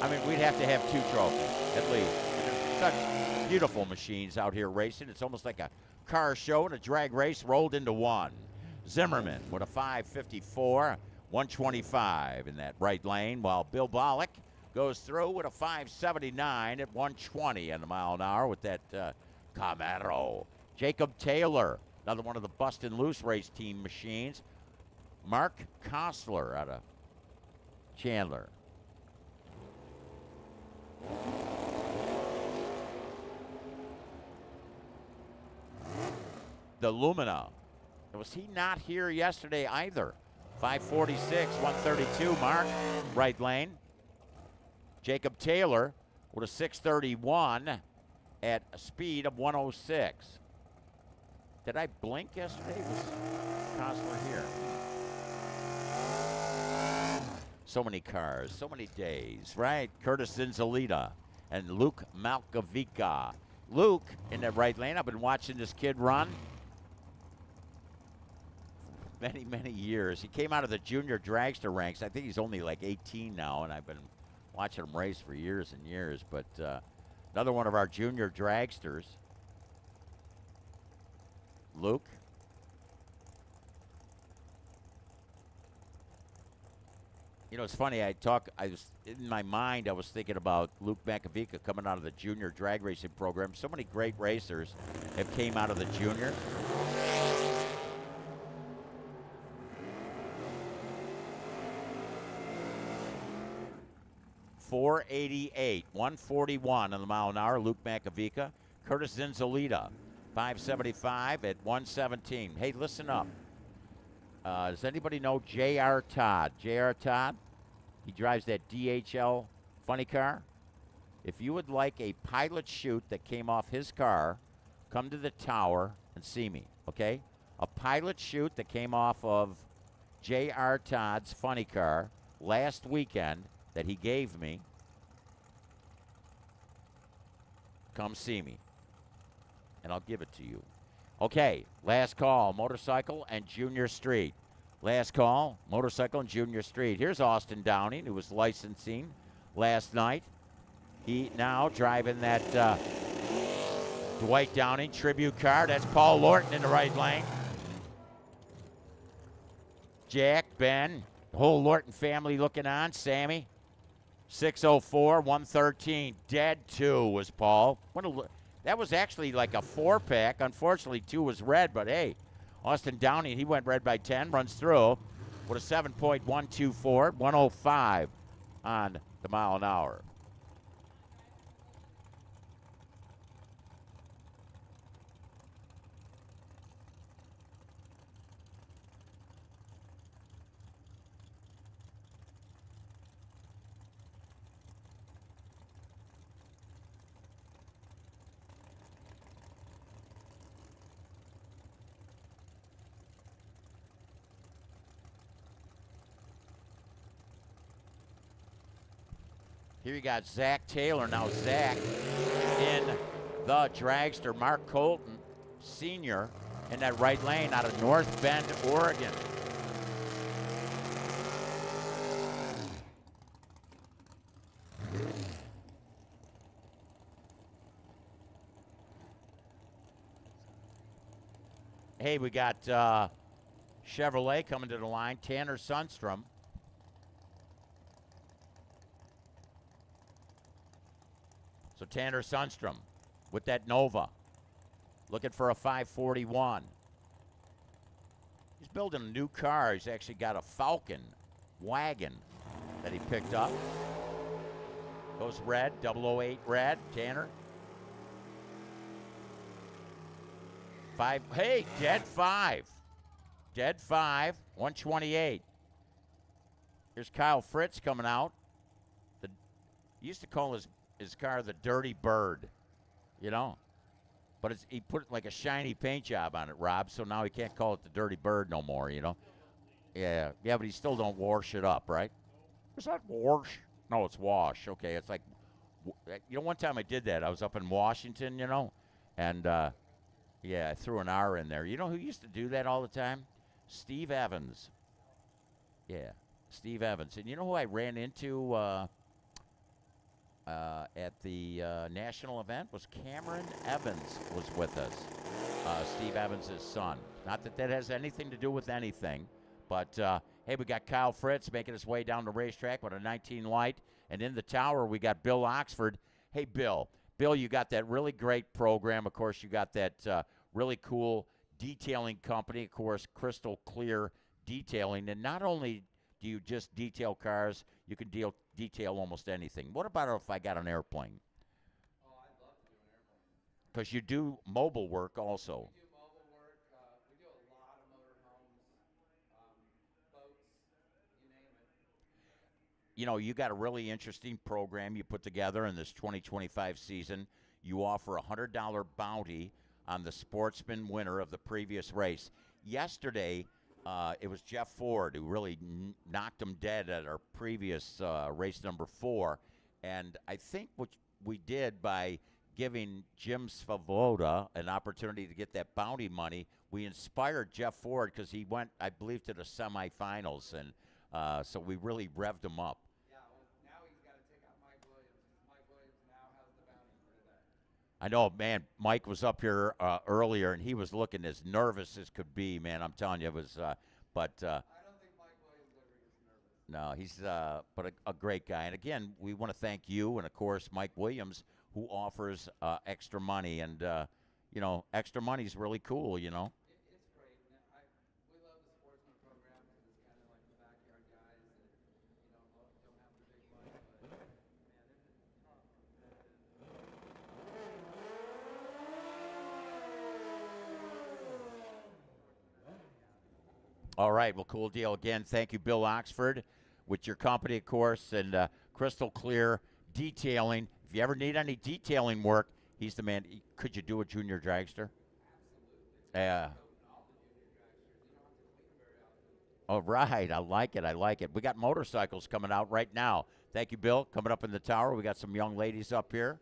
I mean, we'd have to have 2 trophies at least. There's such beautiful machines out here racing. It's almost like a car show and a drag race rolled into one. Zimmerman with a 554, 125 in that right lane, while Bill Bollock goes through with a 579 at 120 on the mile an hour with that Camaro. Jacob Taylor, another one of the Bustin' Loose race team machines. Mark Kostler out of Chandler. The Lumina. Was he not here yesterday either? 546, 132, Mark, right lane. Jacob Taylor with a 631 at a speed of 106. Did I blink yesterday? Was Kostler here? So many cars, so many days, right? Curtis Zinzalita and Luke Malkovica. Luke in the right lane. I've been watching this kid run many, many years. He came out of the junior dragster ranks. I think he's only like 18 now, and I've been watching him race for years and years. But another one of our junior dragsters, Luke. You know, it's funny. I was in my mind. I was thinking about Luke Makovica coming out of the junior drag racing program. So many great racers have came out of the junior. .488, 141 on the mile an hour. Luke Makovica. Curtis Zinzalita, 575 at 117. Hey, listen up. Does anybody know J.R. Todd? J.R. Todd? He drives that DHL funny car. If you would like a pilot chute that came off his car, come to the tower and see me, okay? A pilot chute that came off of J.R. Todd's funny car last weekend that he gave me. Come see me, and I'll give it to you. Okay, last call, motorcycle and Junior Street. Last call, motorcycle and Junior Street. Here's Austin Downing, who was licensing last night. He now driving that Dwight Downing tribute car. That's Paul Lorton in the right lane. Jack, Ben, the whole Lorton family looking on. Sammy, 604, 113. Dead 2 was Paul. That was actually like a 4-pack. Unfortunately, 2 was red, but hey, Austin Downing, he went red by 10, runs through with a 7.124, 105 on the mile an hour. Here you got Zach Taylor. Now Zach in the dragster. Mark Colton, senior, in that right lane out of North Bend, Oregon. Hey, we got Chevrolet coming to the line. Tanner Sundstrom. So Tanner Sundstrom with that Nova, looking for a 541. He's building a new car. He's actually got a Falcon wagon that he picked up. Goes red, 008 red, Tanner. 5, hey, dead 5. Dead 5, 128. Here's Kyle Fritz coming out. He used to call his car the Dirty Bird, you know. But he put like a shiny paint job on it, Rob, so now he can't call it the Dirty Bird no more, you know. Yeah, but he still don't wash it up, right? Is that wash? No, it's wash. Okay, it's like, one time I did that. I was up in Washington, and, I threw an R in there. You know who used to do that all the time? Steve Evans. Yeah, Steve Evans. And you know who I ran into at the national event? Was Cameron Evans was with us. Steve Evans' son. Not that that has anything to do with anything, but hey, we got Kyle Fritz making his way down the racetrack with a 19 light, and in the tower we got Bill Oxford. Hey, Bill, you got that really great program. Of course, you got that really cool detailing company, of course, Crystal Clear Detailing, and not only do you just detail cars, you can detail almost anything. What about if I got an airplane? Oh, I'd love to do an airplane. Because you do mobile work also. We do mobile work. We do a lot of motorhomes, boats, you name it. You got a really interesting program you put together in this 2025 season. You offer a $100 bounty on the Sportsman winner of the previous race. Yesterday, it was Jeff Ford who really knocked him dead at our previous race number 4. And I think what we did by giving Jim Svoboda an opportunity to get that bounty money, we inspired Jeff Ford because he went, I believe, to the semifinals. And so we really revved him up. Yeah, well, now he's got to take out Mike Williams because Mike Williams now has the bounty for today. I know, man, Mike was up here earlier, and he was looking as nervous as could be, man. I'm telling you, it was, but I don't think Mike Williams ever gets nervous. no, he's, but a great guy. And again, we want to thank you and, of course, Mike Williams, who offers extra money. And, extra money is really cool, It's great. And we love the Sportsman program because it's kind of like the backyard guys that, don't have the big money. But, man, there's a tough, competitive. All right, well, cool deal. Again, thank you, Bill Oxford, with your company, of course, and Crystal Clear Detailing. If you ever need any detailing work, he's the man. Could you do a junior dragster? Absolutely. All right, I like it. We got motorcycles coming out right now. Thank you, Bill. Coming up in the tower, we got some young ladies up here.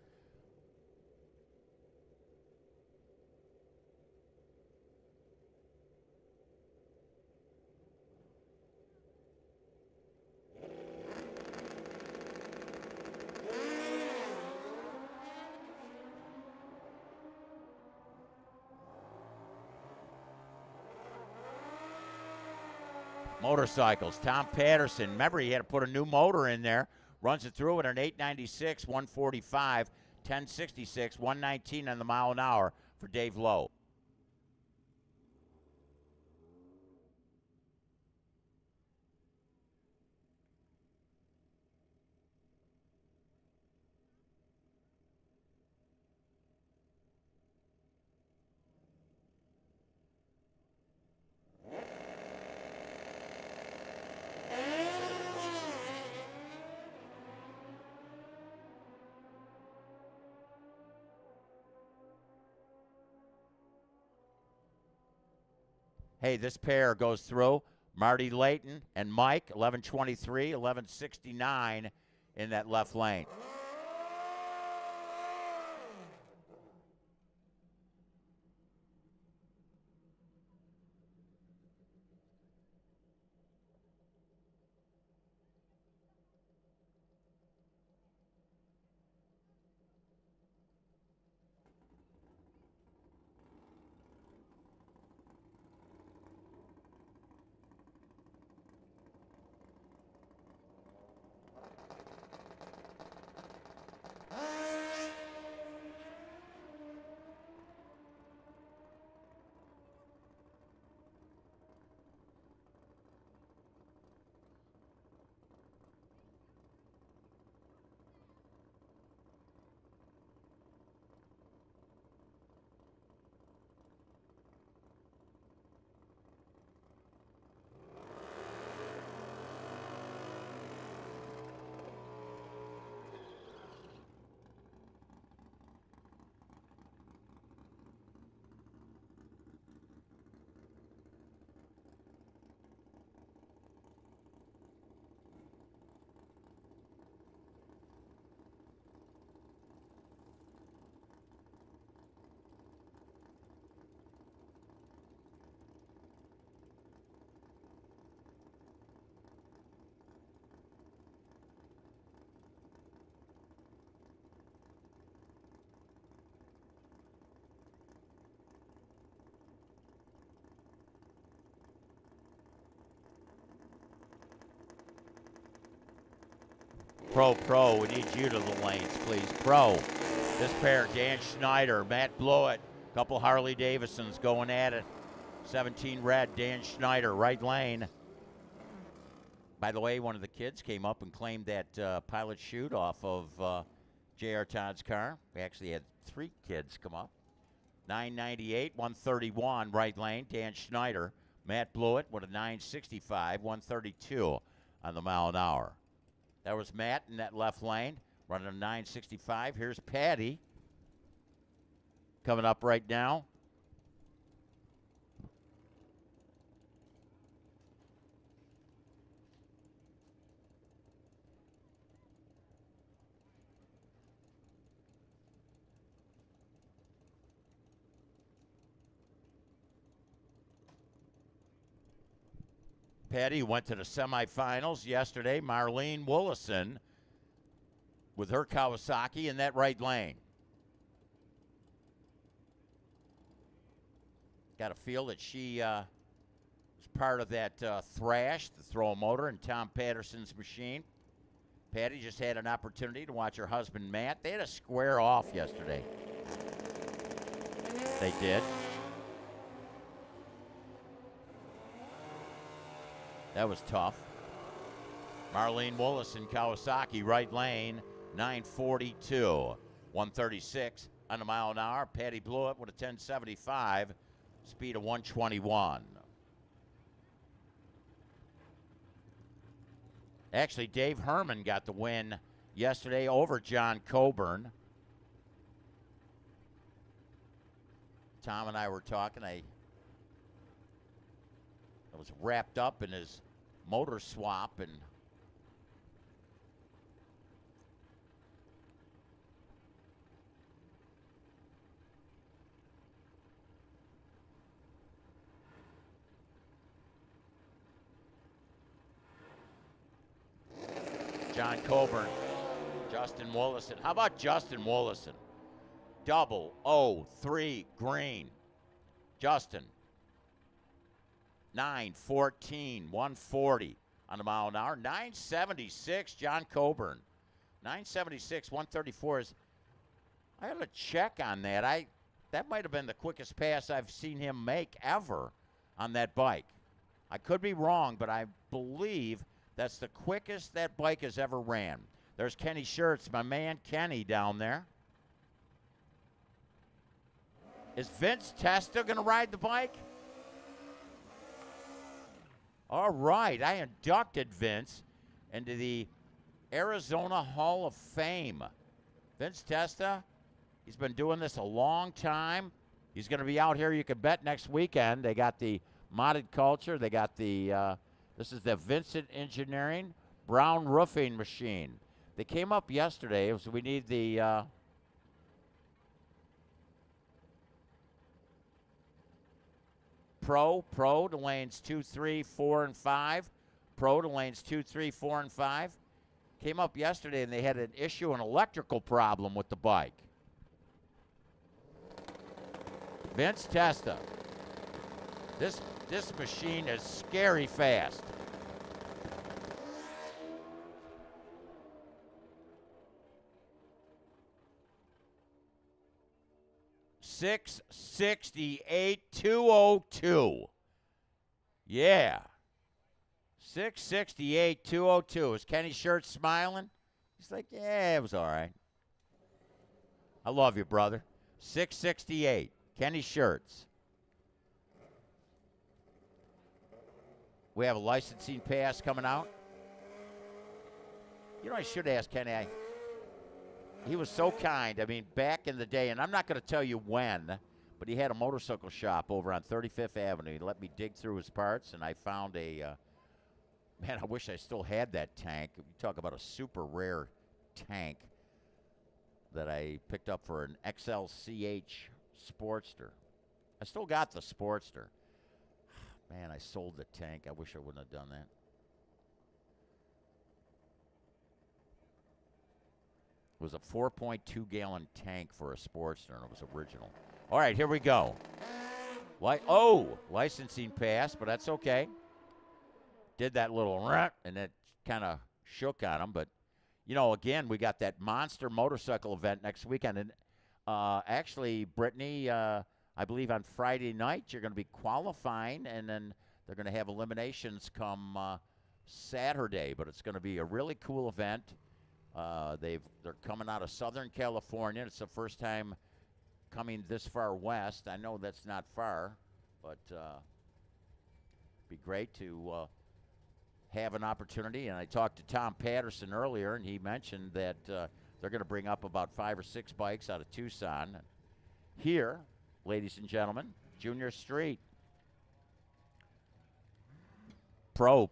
Motorcycles, Tom Patterson. Remember, he had to put a new motor in there. Runs it through at an 896, 145, 1066, 119 on the mile an hour for Dave Lowe. Hey, this pair goes through. Marty Layton and Mike, 1123, 1169 in that left lane. Pro, we need you to the lanes, please. Pro. This pair, Dan Schneider, Matt Blewett, couple Harley Davidsons going at it. 17 red, Dan Schneider, right lane. By the way, one of the kids came up and claimed that pilot chute off of J.R. Todd's car. We actually had 3 kids come up. 998, 131, right lane, Dan Schneider. Matt Blewett with a 965, 132 on the mile an hour. That was Matt in that left lane, running a 965. Here's Patty coming up right now. Patty went to the semifinals yesterday. Marlene Willison with her Kawasaki in that right lane. Got a feel that she was part of that thrash, the throw motor, and Tom Patterson's machine. Patty just had an opportunity to watch her husband, Matt. They had a square off yesterday. They did. That was tough. Marlene Willison, Kawasaki, right lane, 942. 136 on the mile an hour. Patty Blewett with a 1075, speed of 121. Actually, Dave Herman got the win yesterday over John Coburn. Tom and I were talking. I was wrapped up in his motor swap, and John Coburn, Justin Willison. How about Justin Willison? 003 green. Justin. 914, 140 on the mile an hour. 976, John Coburn. 976, 134 is. I got to check on that. That might have been the quickest pass I've seen him make ever on that bike. I could be wrong, but I believe that's the quickest that bike has ever ran. There's Kenny Schertz, my man Kenny down there. Is Vince Testa going to ride the bike? All right, I inducted Vince into the Arizona Hall of Fame. Vince Testa, he's been doing this a long time. He's going to be out here, you can bet, next weekend. They got the modded culture. They got the, this is the Vincent Engineering Brown Roofing Machine. They came up yesterday, so we need the, Pro to lanes 2, 3, 4, and 5. Pro to lanes 2, 3, 4, and 5. Came up yesterday and they had an issue, an electrical problem with the bike. Vince Testa. This machine is scary fast. $668,202. Yeah. $668,202. Is Kenny Schertz smiling? He's like, yeah, it was all right. I love you, brother. 668. Kenny Schertz. We have a licensing pass coming out. You know, I should ask Kenny. He was so kind. I mean, back in the day, and I'm not going to tell you when, but he had a motorcycle shop over on 35th Avenue. He let me dig through his parts, and I found a, man, I wish I still had that tank. You talk about a super rare tank that I picked up for an XLCH Sportster. I still got the Sportster. Man, I sold the tank. I wish I wouldn't have done that. It was a 4.2 gallon tank for a Sportster, and it was original. All right, here we go. Licensing pass, but that's okay. Did that little and it kind of shook on him, but again, we got that monster motorcycle event next weekend. And actually, Brittany, I believe on Friday night you're going to be qualifying, and then they're going to have eliminations come Saturday. But it's going to be a really cool event. They're coming out of Southern California. It's the first time coming this far west. I know that's not far, but be great to have an opportunity. And I talked to Tom Patterson earlier, and he mentioned that they're going to bring up about 5 or 6 bikes out of Tucson. Here, ladies and gentlemen, Junior Street. Pro,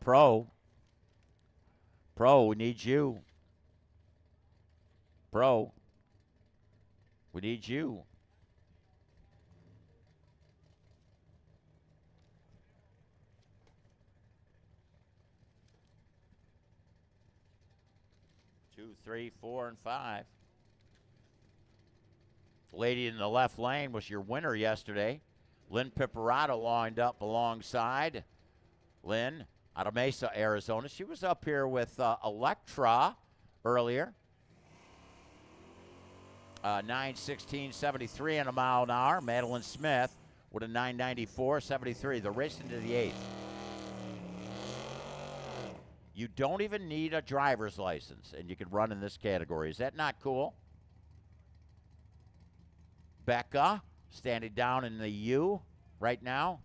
we need you. Pro, we need you. Two, 3, 4, and 5. The lady in the left lane was your winner yesterday. Lynn Piparato lined up alongside. Lynn out of Mesa, Arizona. She was up here with Electra earlier. 9:16.73 in a mile an hour. Madeline Smith with a 9:94.73. They're racing to the 8th. You don't even need a driver's license, and you can run in this category. Is that not cool? Becca standing down in the U right now.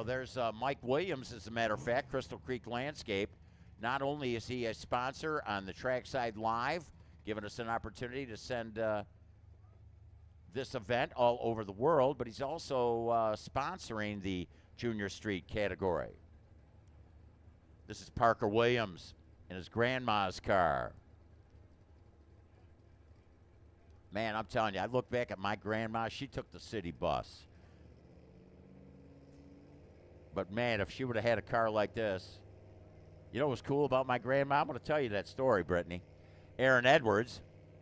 There's Mike Williams, as a matter of fact, Crystal Creek Landscape. Not only is he a sponsor on the Trackside Live, giving us an opportunity to send this event all over the world, but he's also sponsoring the Junior Street category. This is Parker Williams in his grandma's car. Man, I'm telling you, I look back at my grandma. She took the city bus. But, man, if she would have had a car like this. You know what was cool about my grandma? I'm going to tell you that story, Brittany. Aaron Edwards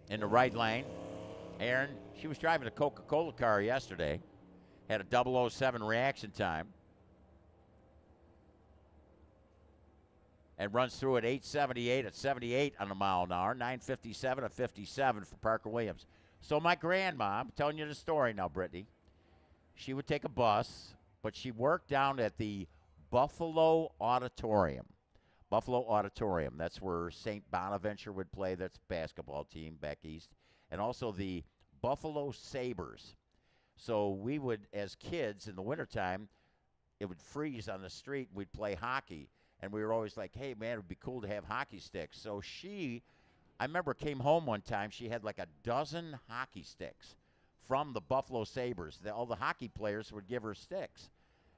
in the right lane. Aaron, she was driving a Coca-Cola car yesterday. Had a 007 reaction time. And runs through at 8:78 at 78 on a mile an hour. 9:57 at 57 for Parker Williams. So my grandma, I'm telling you the story now, Brittany. She would take a bus, but she worked down at the Buffalo Auditorium. Buffalo Auditorium. That's where St. Bonaventure would play. That's a basketball team back east. And also the Buffalo Sabres. So we would, as kids in the wintertime, it would freeze on the street. We'd play hockey. And we were always like, hey, man, it would be cool to have hockey sticks. So I remember came home one time. She had like a dozen hockey sticks from the Buffalo Sabres. All the hockey players would give her sticks.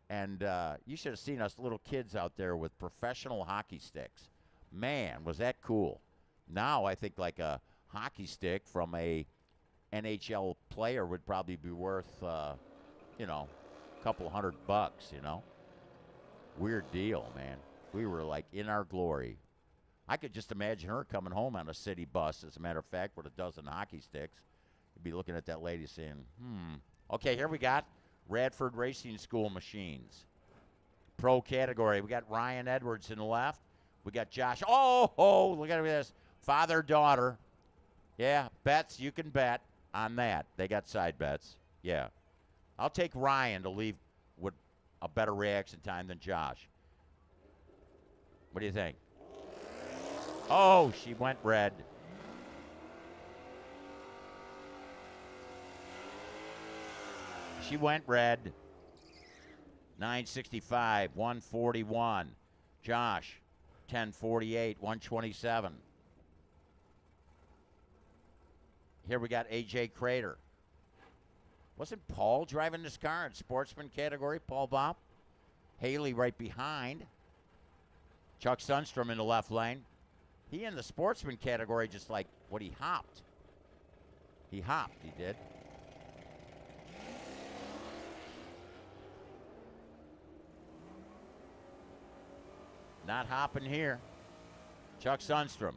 And you should have seen us little kids out there with professional hockey sticks. Man, was that cool. Now I think like a hockey stick from a NHL player would probably be worth, a couple $100, Weird deal, man. We were like in our glory. I could just imagine her coming home on a city bus, as a matter of fact, with a dozen hockey sticks. You'd be looking at that lady saying, Okay, here we got Radford Racing School machines. Pro category. We got Ryan Edwards in the left. We got Josh. Oh, look at this. Father-daughter. Yeah, bets. You can bet on that. They got side bets. Yeah. I'll take Ryan to leave with a better reaction time than Josh. What do you think? Oh, she went red. She went red. 965, 141. Josh, 1048, 127. Here we got AJ Crater. Wasn't Paul driving this car in Sportsman category? Paul Bopp. Haley right behind. Chuck Sundstrom in the left lane. He in the Sportsman category just like what he hopped. He did. Not hopping here. Chuck Sundstrom.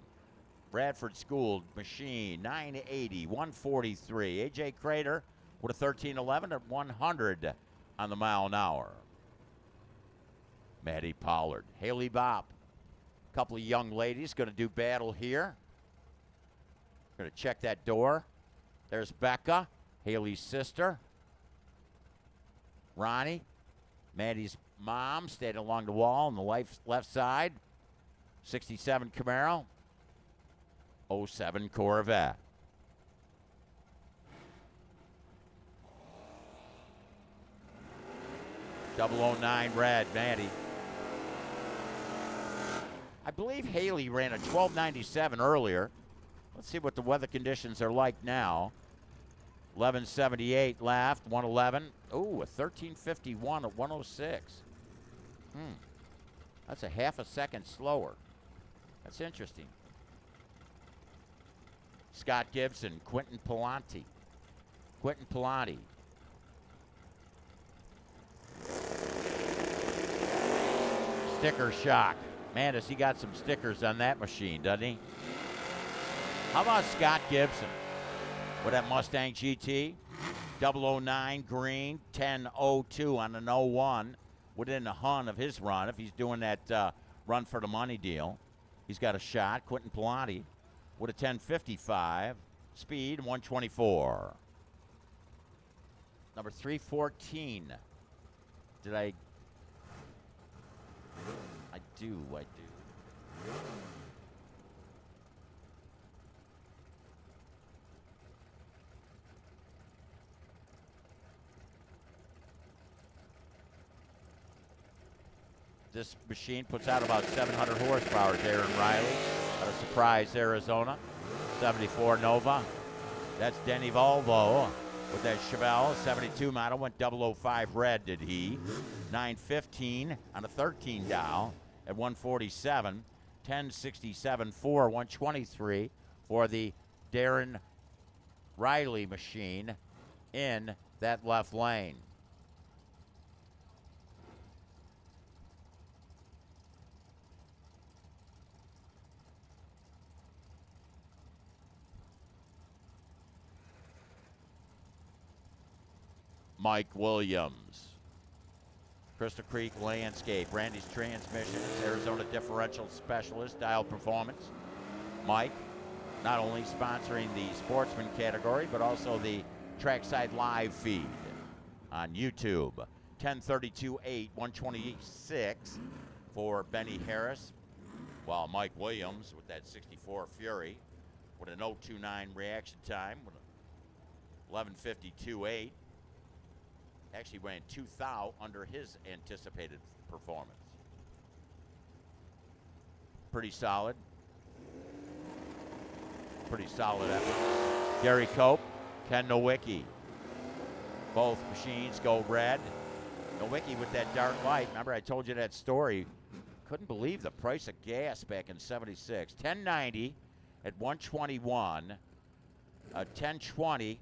Bradford School machine, 980, 143. AJ Crater with a 1311 at 100 on the mile an hour. Maddie Pollard. Haley Bopp. A couple of young ladies going to do battle here. Going to check that door. There's Becca, Haley's sister. Ronnie, Maddie's mom, stayed along the wall on the left side. 67 Camaro. 07 Corvette. .009 red, Maddie. I believe Haley ran a 1297 earlier. Let's see what the weather conditions are like now. 1178 left, 111. Ooh, a 1351 at 106. That's a half a second slower. That's interesting. Scott Gibson, Quentin Pallanti. Quentin Pallanti. Sticker shock. Man, has he got some stickers on that machine, doesn't he? How about Scott Gibson with that Mustang GT? 009 green, 1002 on an 01. Within a hun of his run, if he's doing that run for the money deal. He's got a shot. Quentin Pallanti with a 1055. Speed, 124. Number 314. I do. This machine puts out about 700 horsepower. Darren Riley out of Surprise, Arizona. 74 Nova. That's Denny Volvo with that Chevelle. 72 model. Went 005 red, did he. 915 on a 13 dial at 147. 1067 4, 123 for the Darren Riley machine in that left lane. Mike Williams. Crystal Creek Landscape, Randy's Transmissions, Arizona Differential Specialist, Dial Performance. Mike, not only sponsoring the Sportsman category, but also the Trackside Live feed on YouTube. 1032.8, 126 for Benny Harris, while Mike Williams with that 64 Fury with an 029 reaction time with 11:52.8. Actually ran 2 thou under his anticipated performance. Pretty solid. Pretty solid effort. Gary Cope, Ken Nowicki. Both machines go red. Nowicki with that dark light. Remember I told you that story. Couldn't believe the price of gas back in 76. 1090 at 121. 1020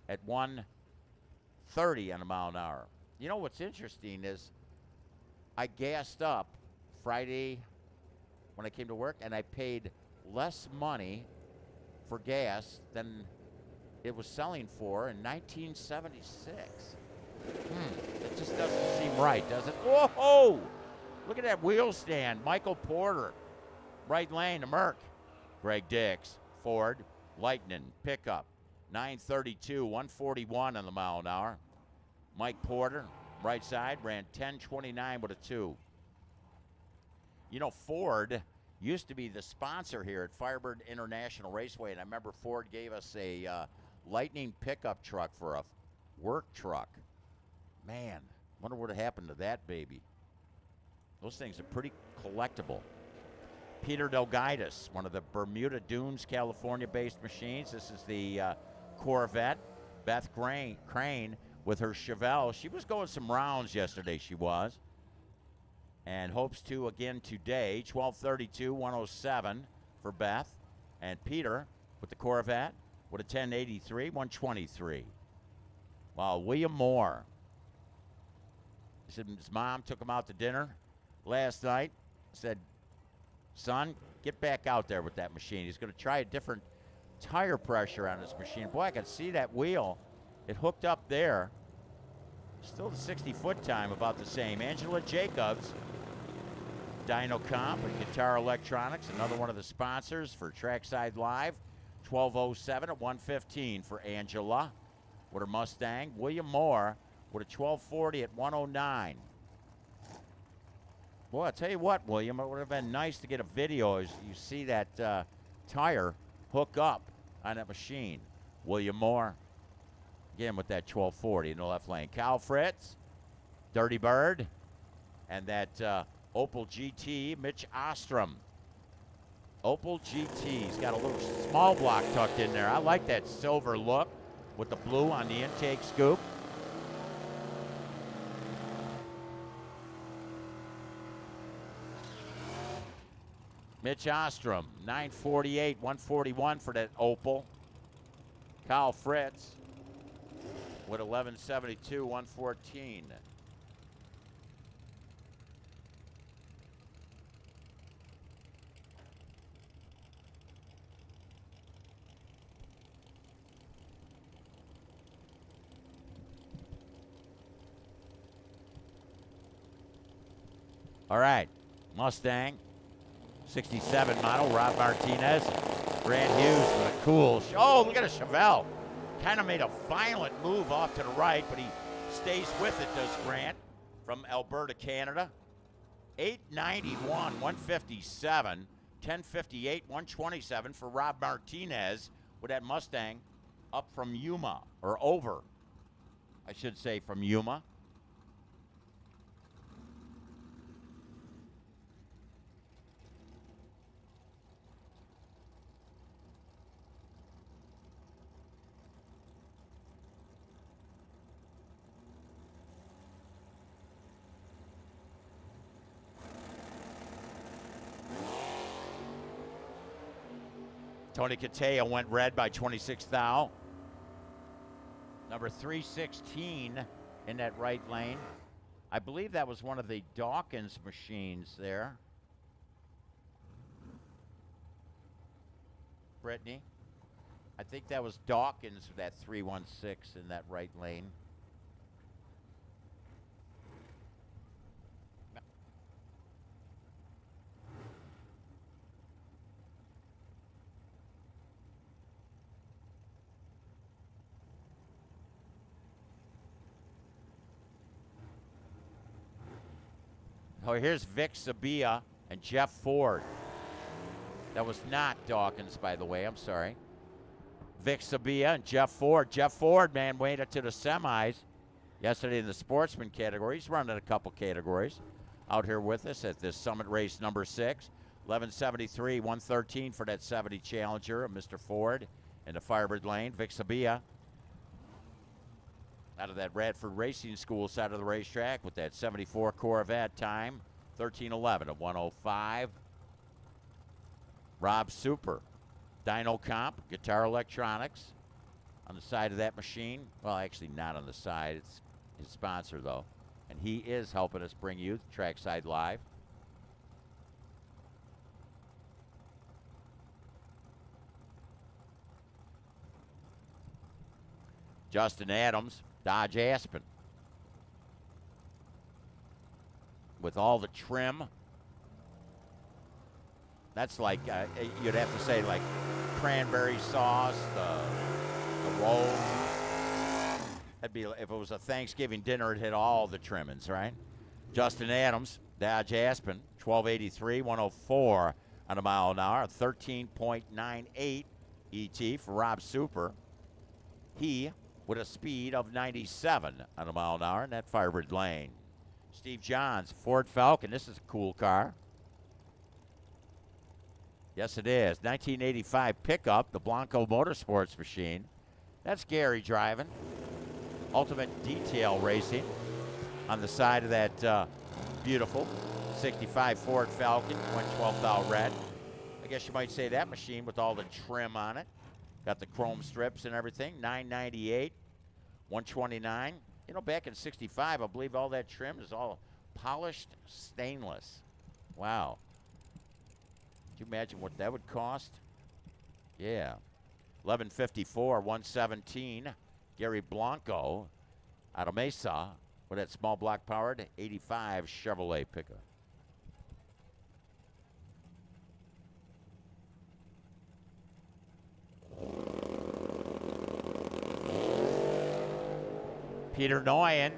at 130 on a mile an hour. You know what's interesting is I gassed up Friday when I came to work, and I paid less money for gas than it was selling for in 1976. It just doesn't seem right, does it? Whoa! Look at that wheel stand. Michael Porter, right lane to Merck. Greg Dix, Ford, Lightning, pickup. 932, 141 on the mile an hour. Mike Porter, right side, ran 1029 with a 2. You know, Ford used to be the sponsor here at Firebird International Raceway, and I remember Ford gave us a Lightning pickup truck for a work truck. Man, wonder what happened to that baby. Those things are pretty collectible. Peter Delgaitis, one of the Bermuda Dunes, California-based machines. This is the Corvette. Beth Crane with her Chevelle. She was going some rounds yesterday, she was. And hopes to again today. 1232, 107 for Beth. And Peter with the Corvette with a 1083, 123. While William Moore, his mom took him out to dinner last night, said, son, get back out there with that machine. He's going to try a different tire pressure on his machine. Boy, I can see that wheel. It hooked up there. Still the 60-foot time, about the same. Angela Jacobs Dyno Comp and Guitar Electronics, another one of the sponsors for Trackside Live. 1207 at 115 for Angela with her Mustang. William Moore with a 1240 at 109. Boy, I tell you what, William, it would have been nice to get a video as you see that tire hook up on that machine. William Moore, again with that 1240 in the left lane. Cal Fritz, Dirty Bird, and that Opel GT, Mitch Ostrom. Opel GT. He's got a little small block tucked in there. I like that silver look with the blue on the intake scoop. Mitch Ostrom, 948, 141 for that Opel. Kyle Fritz with 1172, 114. All right, Mustang, 67 model, Rob Martinez. Grant Hughes with a cool, oh, look at a Chevelle. Kind of made a violent move off to the right, but he stays with it, does Grant, from Alberta, Canada. 891, 157, 1058, 127 for Rob Martinez with that Mustang up from Yuma, or over, I should say, from Yuma. Tony Cattea went red by 26 thou. Number 316 in that right lane. I believe that was one of the Dawkins machines there. Brittany. I think that was Dawkins, that 316 in that right lane. Oh, here's Vic Sabia and Jeff Ford. That was not Dawkins, by the way. I'm sorry. Vic Sabia and Jeff Ford. Jeff Ford, man, made it to the semis yesterday in the Sportsman category. He's running a couple categories out here with us at this Summit Race number 6. 1173, 113 for that 70 Challenger of Mr. Ford in the Firebird lane. Vic Sabia out of that Radford Racing School side of the racetrack with that 74 Corvette time, 13:11 at 105. Rob Super, Dyno Comp, Guitar Electronics on the side of that machine. Well, actually not on the side. It's his sponsor, though. And he is helping us bring you Trackside Live. Justin Adams, Dodge Aspen. With all the trim. That's like, you'd have to say, like cranberry sauce, the roll. That'd be, if it was a Thanksgiving dinner, it'd hit all the trimmings, right? Justin Adams, Dodge Aspen, 1283, 104 on a mile an hour, 13.98 ET for Rob Super. He with a speed of 97 on a mile an hour in that Firebird lane. Steve Johns, Ford Falcon. This is a cool car. Yes, it is. 1985 pickup, the Blanco Motorsports machine. That's Gary driving. Ultimate Detail Racing on the side of that beautiful 65 Ford Falcon, went 12th out red. I guess you might say that machine with all the trim on it. Got the chrome strips and everything. 998, 129. You know, back in 65, I believe all that trim is all polished stainless. Wow. Can you imagine what that would cost? Yeah. 1154, 117. Gary Blanco out of Mesa with that small block powered 85 Chevrolet pickup. Peter Noyen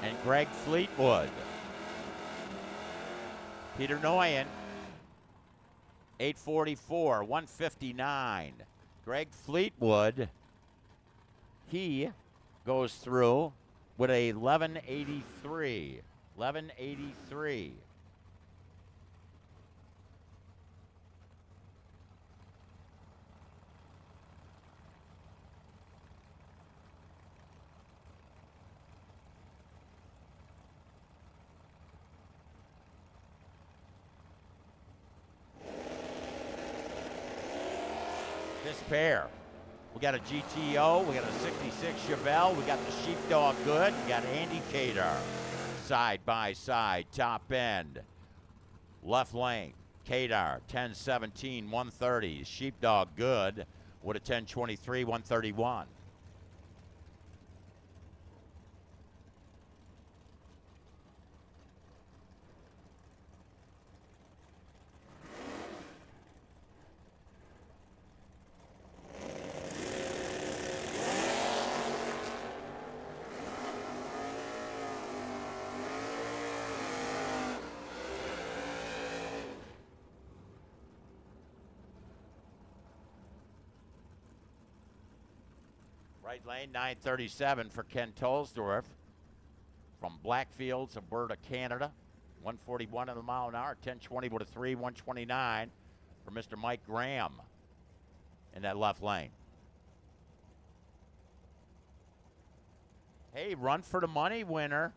and Greg Fleetwood. Peter Noyen, 844, 159. Greg Fleetwood, he goes through with a 1183. 1183. This pair. We got a GTO, we got a 66 Chevelle, we got the Sheepdog Good, we got Andy Cater. Side by side, top end. Left lane, Kadar, 1017, 130. Sheepdog Good with a 1023, 131. Right lane, 937 for Ken Tolsdorf from Blackfields, Alberta, Canada. 141 in the mile an hour, 1020 with a 3, 129 for Mr. Mike Graham in that left lane. Hey, run for the money winner.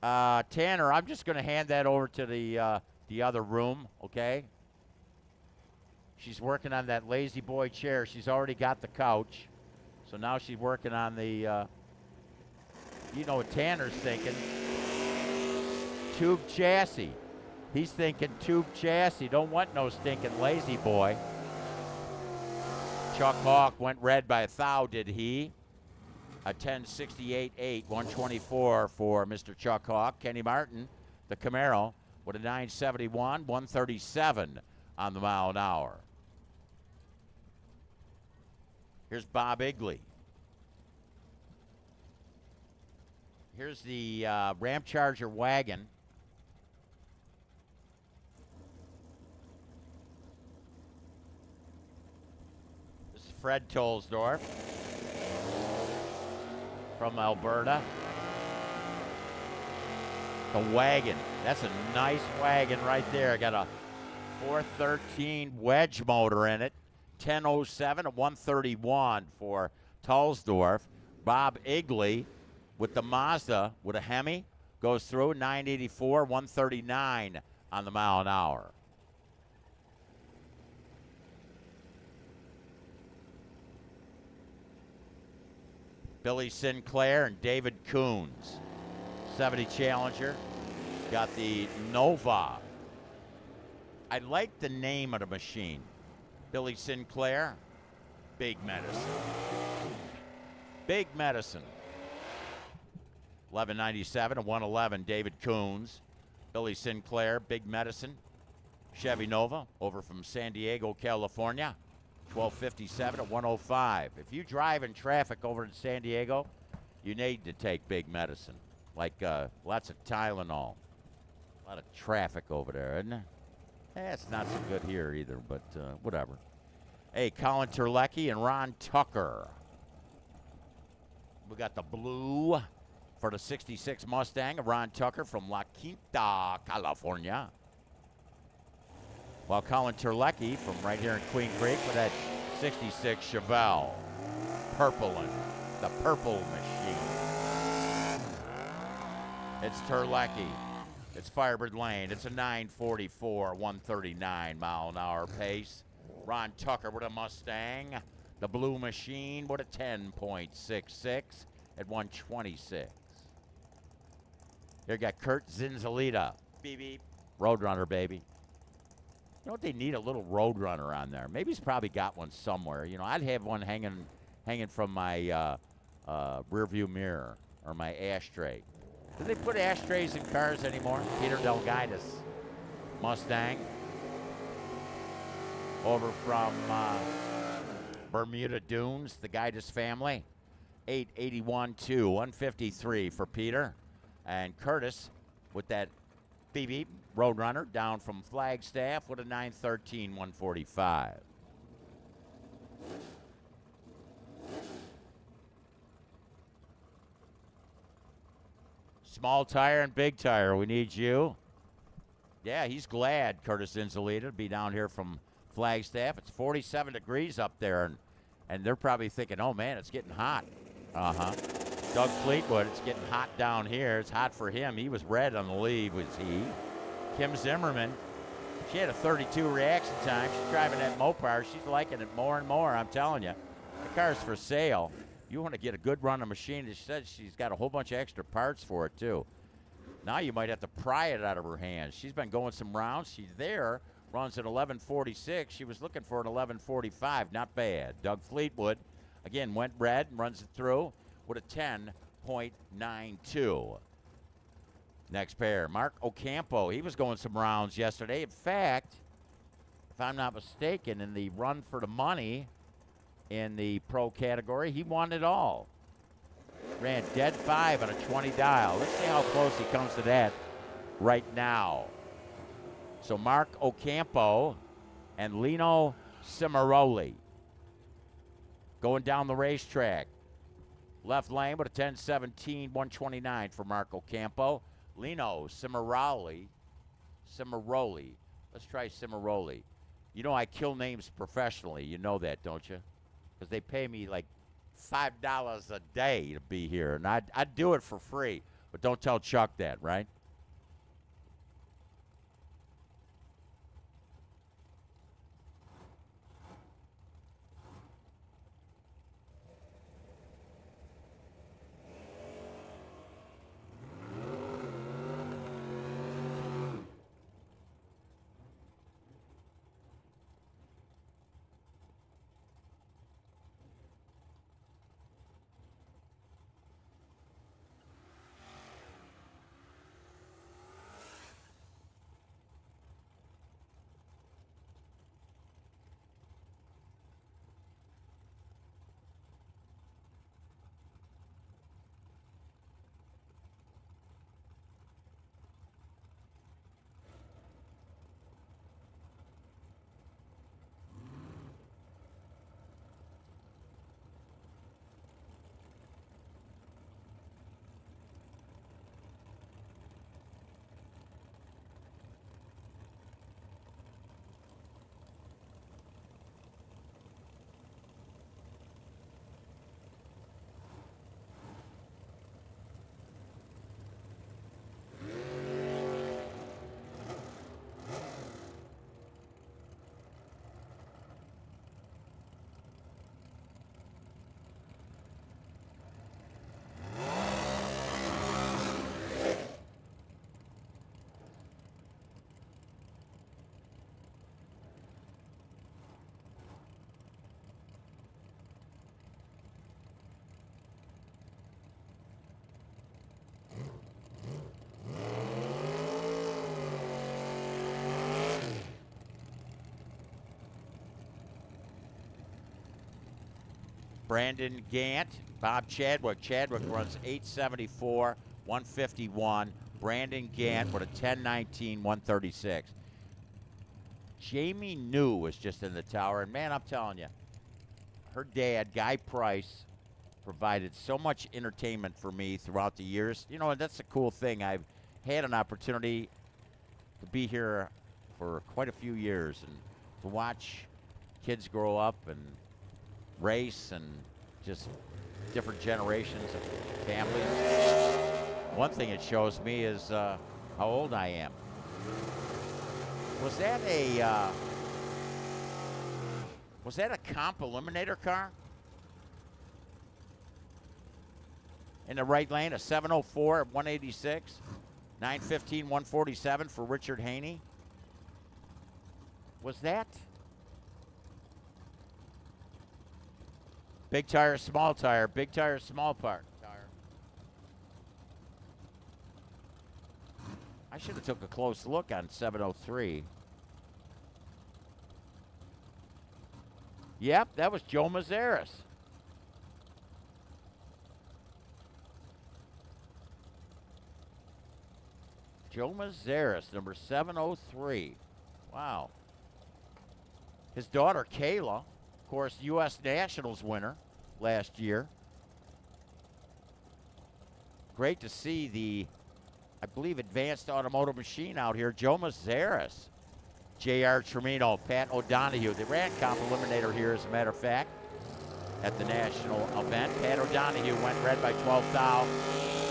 Tanner, I'm just going to hand that over to the other room, okay? She's working on that lazy boy chair. She's already got the couch. So now she's working on the, you know what Tanner's thinking. Tube chassis. He's thinking tube chassis. Don't want no stinking lazy boy. Chuck Hawk went red by 1,000, did he? A 1068.8, 124 for Mr. Chuck Hawk. Kenny Martin, the Camaro, with a 971, 137 on the mile an hour. Here's Bob Igley. Here's the Ram Charger wagon. This is Fred Tolsdorf from Alberta. The wagon. That's a nice wagon right there. Got a 413 wedge motor in it. 1007, a 131 for Tolsdorf. Bob Igley with the Mazda with a Hemi goes through 984, 139 on the mile an hour. Billy Sinclair and David Coons. 70 Challenger. Got the Nova. I like the name of the machine. Billy Sinclair, Big Medicine. Big Medicine. 1197 and 111, David Coons. Billy Sinclair, Big Medicine. Chevy Nova, over from San Diego, California. 1257 and 105. If you drive in traffic over in San Diego, you need to take Big Medicine. Like lots of Tylenol. A lot of traffic over there, isn't there? It's not so good here either, but whatever. Hey, Colin Terlecki and Ron Tucker. We got the blue for the 66 Mustang of Ron Tucker from La Quinta, California. While Colin Terlecki from right here in Queen Creek with that 66 Chevelle. Purpling. The purple machine. It's Terlecki. It's Firebird Lane. It's a 944, 139 mile an hour pace. Ron Tucker with a Mustang. The Blue Machine with a 10.66 at 126. Here got Kurt Zinzalita. Beep, beep. Roadrunner, baby. You know what? They need a little Roadrunner on there. Maybe he's probably got one somewhere. You know, I'd have one hanging from my rearview mirror or my ashtray. Do they put ashtrays in cars anymore? Peter Delgaitis. Mustang. over from Bermuda Dunes, the Gaitis family. 881-2, 153 for Peter. And Curtis with that beep beep Roadrunner down from Flagstaff with a 913, 145. Small tire and big tire, we need you. Yeah, he's glad, Curtis Inzalita, to be down here from Flagstaff. It's 47 degrees up there, and they're probably thinking, oh, man, it's getting hot. Uh-huh. Doug Fleetwood, it's getting hot down here. It's hot for him. He was red on the lead, was he? Kim Zimmerman, she had a 32 reaction time. She's driving that Mopar. She's liking it more and more, I'm telling you. The car's for sale. You want to get a good run of machine. She said she's got a whole bunch of extra parts for it, too. Now you might have to pry it out of her hands. She's been going some rounds. She's there, runs at 11:46. She was looking for an 11:45. Not bad. Doug Fleetwood, again, went red and runs it through with a 10.92. Next pair, Mark Ocampo. He was going some rounds yesterday. In fact, if I'm not mistaken, in the run for the money in the pro category, he won it all. Ran dead 5 on a 20 dial. Let's see how close he comes to that right now. So Mark Ocampo and Lino Cimaroli going down the racetrack. Left lane with a 10-17, 129 for Mark Ocampo. Lino Cimaroli. Let's try Cimaroli. You know I kill names professionally. You know that, don't you? Because they pay me like $5 a day to be here, and I'd do it for free. But don't tell Chuck that, right? Brandon Gant, Bob Chadwick. Chadwick runs 874, 151. Brandon Gant with a 1019, 136. Jamie New was just in the tower, and man, I'm telling you, her dad, Guy Price, provided so much entertainment for me throughout the years. You know, and that's the cool thing. I've had an opportunity to be here for quite a few years and to watch kids grow up and race and just different generations of families. One thing it shows me is how old I am. Was that a comp eliminator car? In the right lane, a 704 at 186, 915, 147 for Richard Haney. Was that? Big tire, small tire, big tire, small part tire. I should have took a close look on 703. Yep, that was Joe Mazaris. Joe Mazaris, number 703. Wow. His daughter, Kayla, of course, U.S. Nationals winner last year. Great to see the, I believe, advanced automotive machine out here. Joe Mazaris, J.R. Tremino, Pat O'Donohue. They ran comp eliminator here, as a matter of fact, at the national event. Pat O'Donohue went red by 12 thou.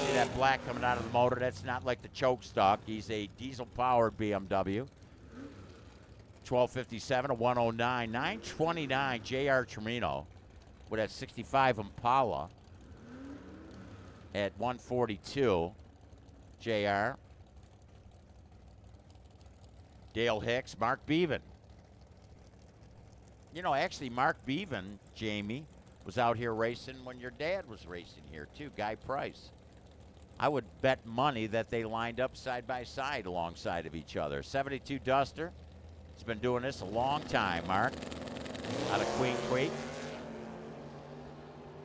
See that black coming out of the motor? That's not like the choke stock. He's a diesel-powered BMW. 1257, a 109, 929 J.R. Tremino with that 65 Impala at 142 J.R. Dale Hicks, Mark Bevan. You know, actually, Mark Bevan, Jamie, was out here racing when your dad was racing here, too, Guy Price. I would bet money that they lined up side by side alongside of each other. 72 Duster. He's been doing this a long time, Mark, out of Queen Creek.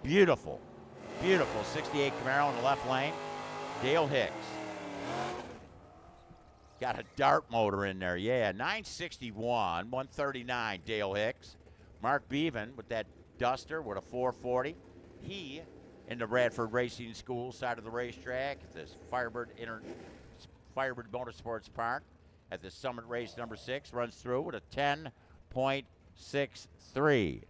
Beautiful, beautiful 68 Camaro in the left lane. Dale Hicks. Got a dart motor in there, yeah. 961, 139, Dale Hicks. Mark Bevan with that Duster with a 440. He in the Radford Racing School side of the racetrack at this FIREBIRD Motorsports Park at the Summit Race number 6. Runs through with a 10.63.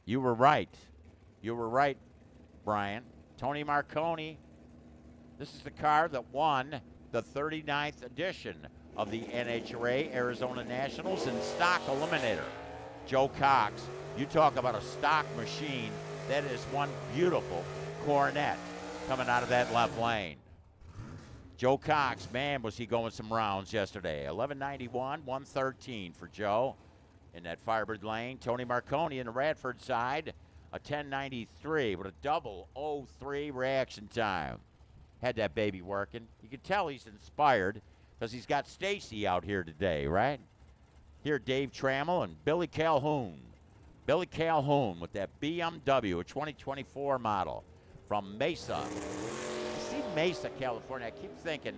You were right. You were right, Brian. Tony Marconi. This is the car that won the 39th edition of the NHRA Arizona Nationals in stock eliminator. Joe Cox. You talk about a stock machine. That is one beautiful Coronet coming out of that left lane. Joe Cox, man, was he going some rounds yesterday. 1191, 113 for Joe in that Firebird lane. Tony Marconi in the Radford side, a 1093 with a double 03 reaction time. Had that baby working. You can tell he's inspired because he's got Stacy out here today, right? Here, Dave Trammell and Billy Calhoun. Billy Calhoun with that BMW, a 2024 model from Mesa. You see Mesa, California. I keep thinking,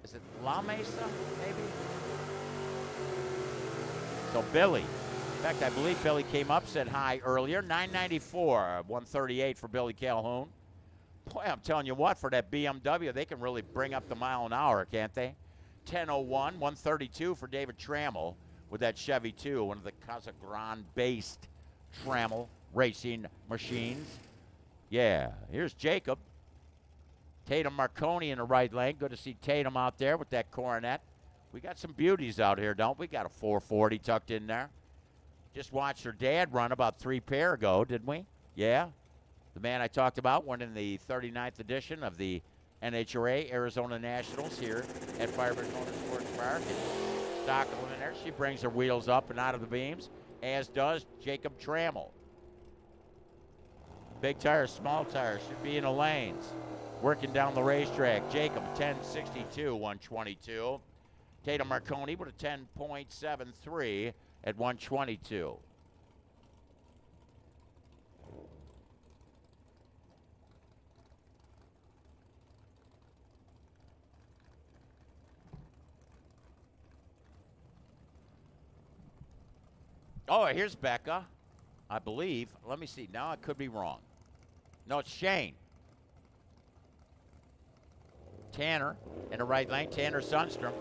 is it La Mesa, maybe? So Billy, in fact, I believe Billy came up, said hi earlier. 994, 138 for Billy Calhoun. Boy, I'm telling you what, for that BMW, they can really bring up the mile an hour, can't they? 1001, 132 for David Trammell with that Chevy 2, one of the Casagran-based Trammell racing machines. Yeah, here's Jacob. Tatum Marconi in the right lane. Good to see Tatum out there with that Coronet. We got some beauties out here, don't we? Got a 440 tucked in there. Just watched her dad run about 3 pair ago, didn't we? Yeah. The man I talked about won in the 39th edition of the NHRA Arizona Nationals here at FIREBIRD Motorsports Park. And stock eliminator. She brings her wheels up and out of the beams, as does Jacob Trammell. Big tires, small tires, should be in the lanes. Working down the racetrack. Jacob, 1062, 122. Tatum Marconi with a 10.73 at 122. Oh, here's Becca, I believe. Let me see. Now I could be wrong. No, it's Shane. Tanner in the right lane. Tanner Sundstrom.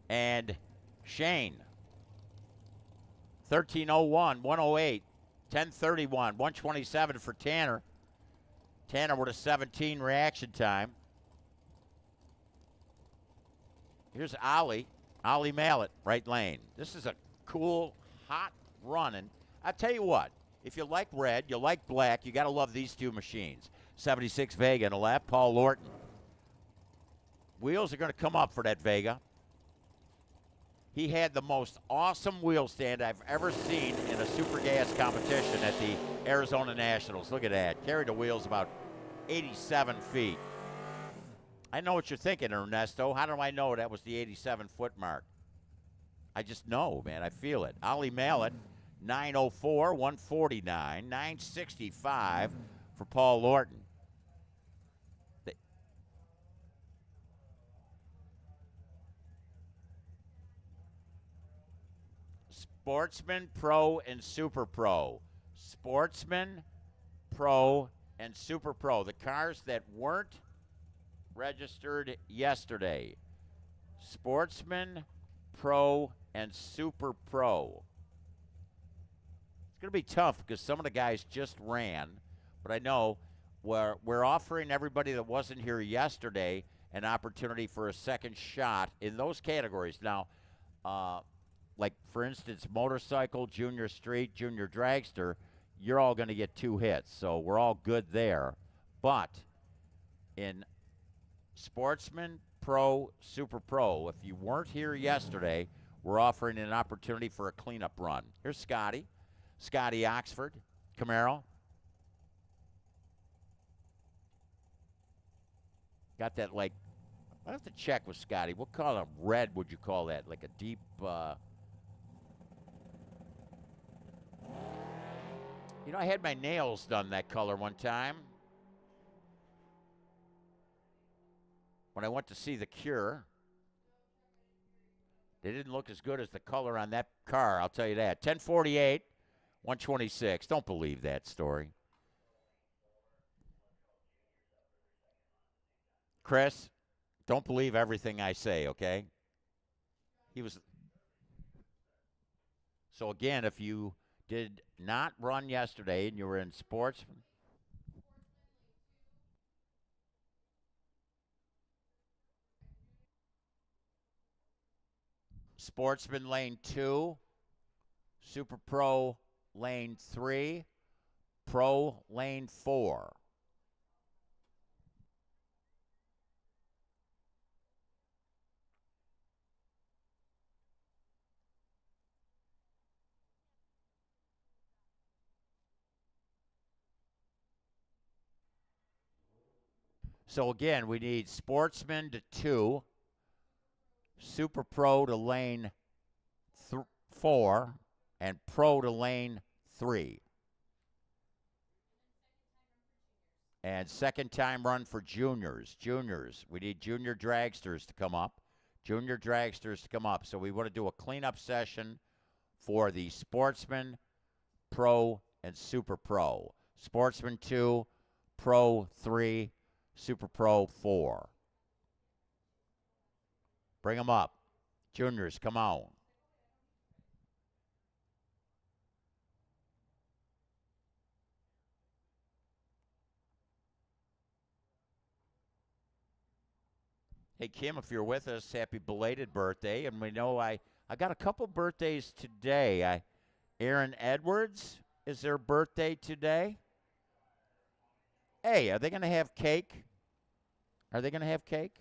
And Shane. 1301, 108, 1031, 127 for Tanner. Tanner with a 17 reaction time. Here's Ollie Mallet, right lane. This is a cool, hot running. I tell you what, if you like red, you like black, you got to love these two machines. 76 Vega in the left, Paul Lorton. Wheels are going to come up for that Vega. He had the most awesome wheel stand I've ever seen in a super gas competition at the Arizona Nationals. Look at that. Carried the wheels about 87 feet. I know what you're thinking, Ernesto. How do I know that was the 87-foot mark? I just know, man. I feel it. Ollie Mallet, 904, 149, 965 for Paul Lorton. Sportsman, Pro, and Super Pro. Sportsman, Pro, and Super Pro. The cars that weren't registered yesterday. Sportsman, Pro, and Super Pro. It's going to be tough because some of the guys just ran, but I know we're offering everybody that wasn't here yesterday an opportunity for a second shot in those categories. Now, like, for instance, motorcycle, junior street, junior dragster, you're all going to get 2 hits, so we're all good there. But in Sportsman, Pro, Super Pro, if you weren't here yesterday, we're offering an opportunity for a cleanup run. Here's Scotty. Scotty Oxford, Camaro. Got that, like, I have to check with Scotty. What color of red would you call that? Like a deep, you know, I had my nails done that color one time when I went to see The Cure. They didn't look as good as the color on that car, I'll tell you that. 1048, 126. Don't believe that story. Chris, don't believe everything I say, okay? He was. So, again, if you did not run yesterday and you were in Sportsman, Sportsman lane 2, Super Pro lane 3, Pro lane 4. So, again, we need Sportsman to 2, Super Pro to lane 4, and Pro to lane 3. And second time run for juniors. Juniors, we need junior dragsters to come up. Junior dragsters to come up. So we want to do a cleanup session for the Sportsman, Pro, and Super Pro. Sportsman 2, Pro 3, Super Pro 4. Bring them up. Juniors, come on. Hey, Kim, if you're with us, happy belated birthday. And we know I got a couple birthdays today. Aaron Edwards, is their birthday today? Hey, are they going to have cake? Are they going to have cake?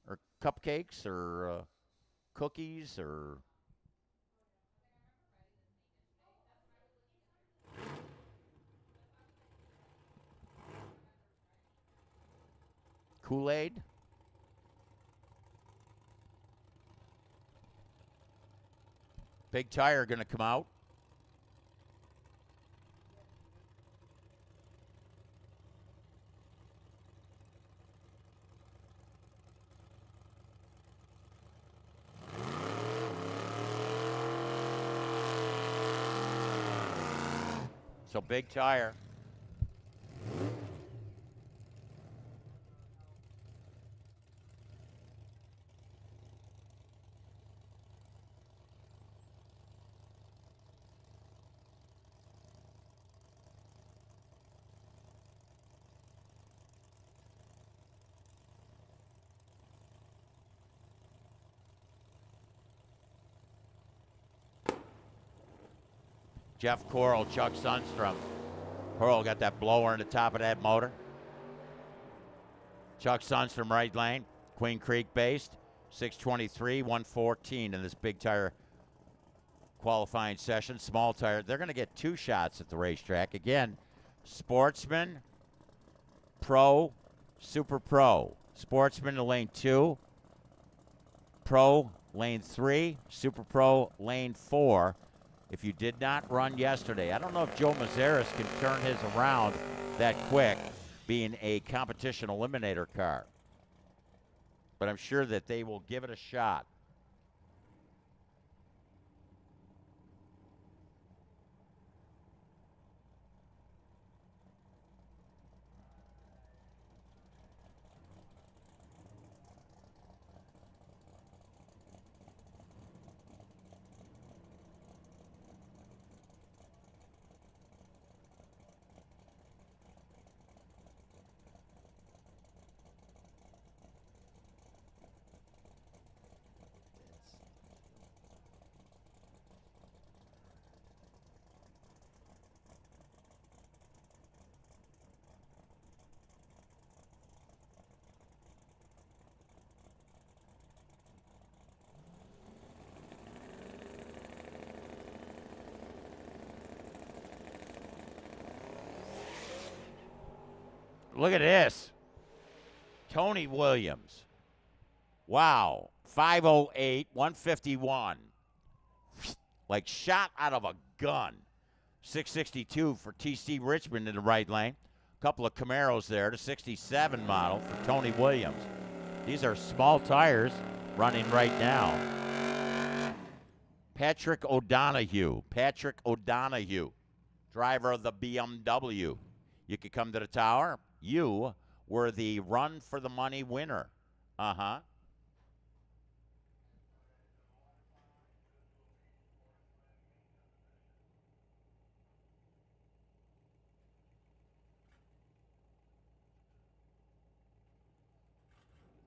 Or cupcakes or cookies or... Kool-Aid? Big Tire going to come out. So Big Tire. Jeff Coral, Chuck Sundstrom. Coral got that blower in the top of that motor. Chuck Sundstrom, right lane. Queen Creek based. 623, 114 in this big tire qualifying session. Small tire. They're going to get 2 shots at the racetrack. Again, Sportsman, Pro, Super Pro. Sportsman in lane 2, Pro lane 3, Super Pro lane 4. If you did not run yesterday, I don't know if Joe Mazeris can turn his around that quick, being a competition eliminator car. But I'm sure that they will give it a shot. Look at this. Tony Williams. Wow. 508, 151. Like shot out of a gun. 662 for TC Richmond in the right lane. A couple of Camaros there. The 67 model for Tony Williams. These are small tires running right now. Patrick O'Donohue. Driver of the BMW. You could come to the tower. You were the run for the money winner. Uh-huh.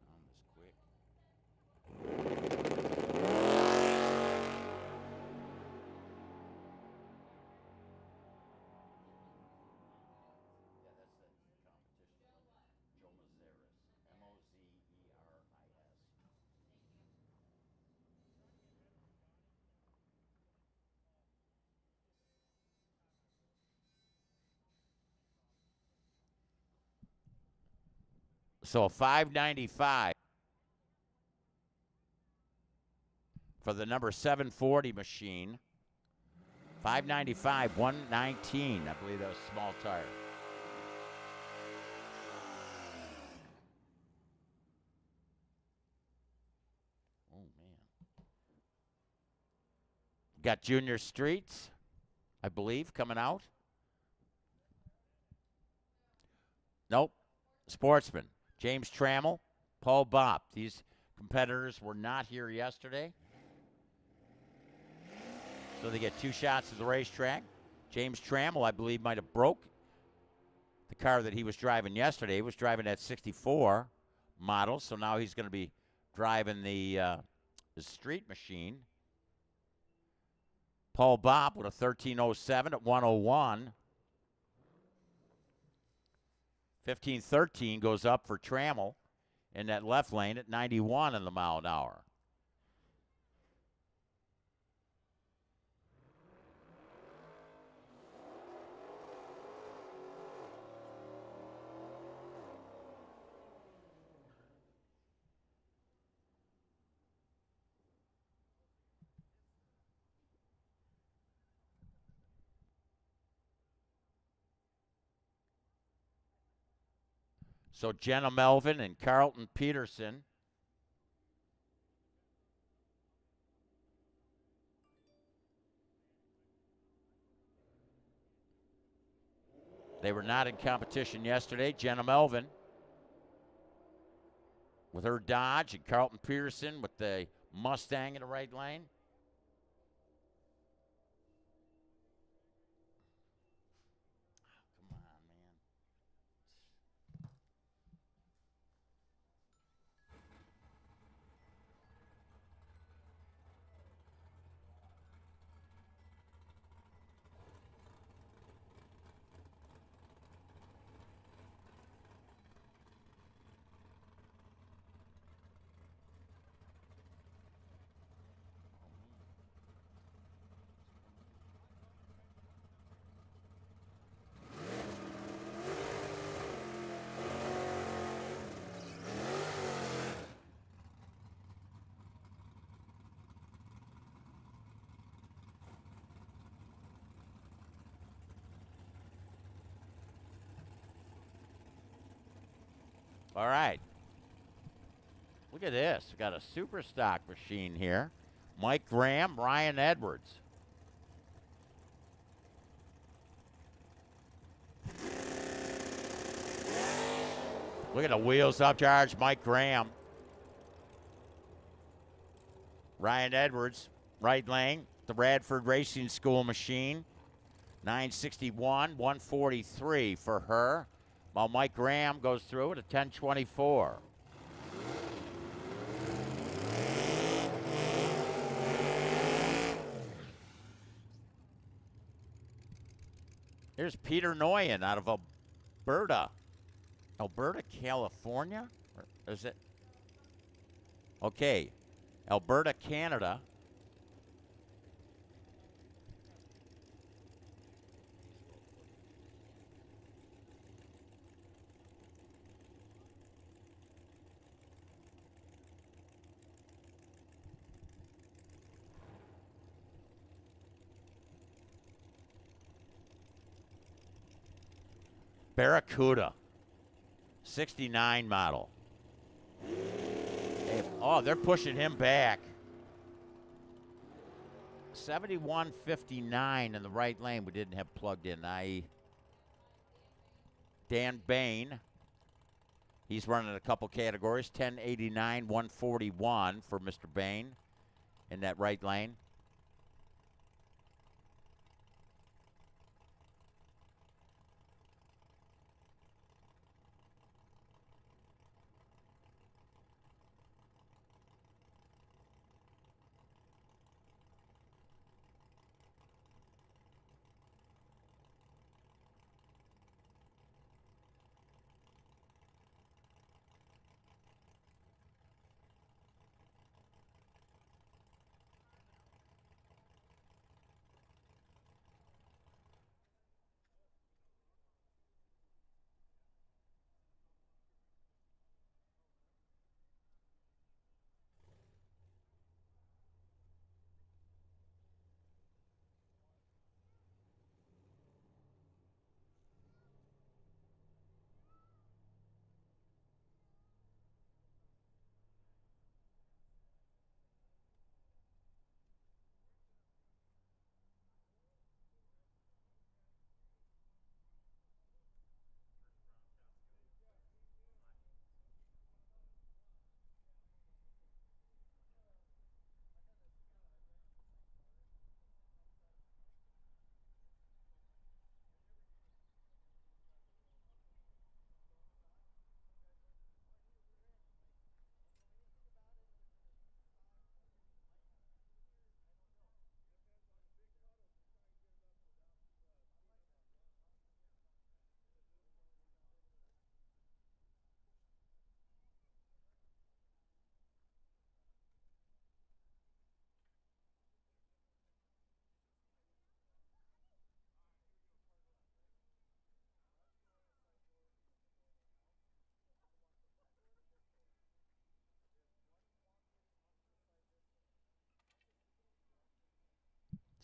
Almost quick. Yeah, that's the competition. Joe Mazeris. Mozeris. So 595 for the number 740 machine. 595, 119. I believe that was small tire. Oh, man. Got Junior Streets, I believe, coming out. Nope. Sportsman. James Trammell, Paul Bopp. These competitors were not here yesterday. So they get 2 shots at the racetrack. James Trammell, I believe, might have broke the car that he was driving yesterday. He was driving that 64 model, so now he's going to be driving the street machine. Paul Bopp with a 1307 at 101. 1513 goes up for Trammell in that left lane at 91 in the mile an hour. So Jenna Melvin and Carlton Peterson. They were not in competition yesterday. Jenna Melvin with her Dodge and Carlton Peterson with the Mustang in the right lane. Come on, man. All right. Look at this. We got a super stock machine here. Mike Graham, Ryan Edwards. Look at the wheels up charge, Mike Graham. Ryan Edwards, right lane, the Radford Racing School machine. 961, 143 for her. While Mike Graham goes through at a 1024. Here's Peter Noyen out of Alberta. Alberta, California? Or is it? Okay. Alberta, Canada. Barracuda. 69 model. Oh, they're pushing him back. 7159 in the right lane. We didn't have plugged in. Dan Bain. He's running a couple categories. 1089, 141 for Mr. Bain in that right lane.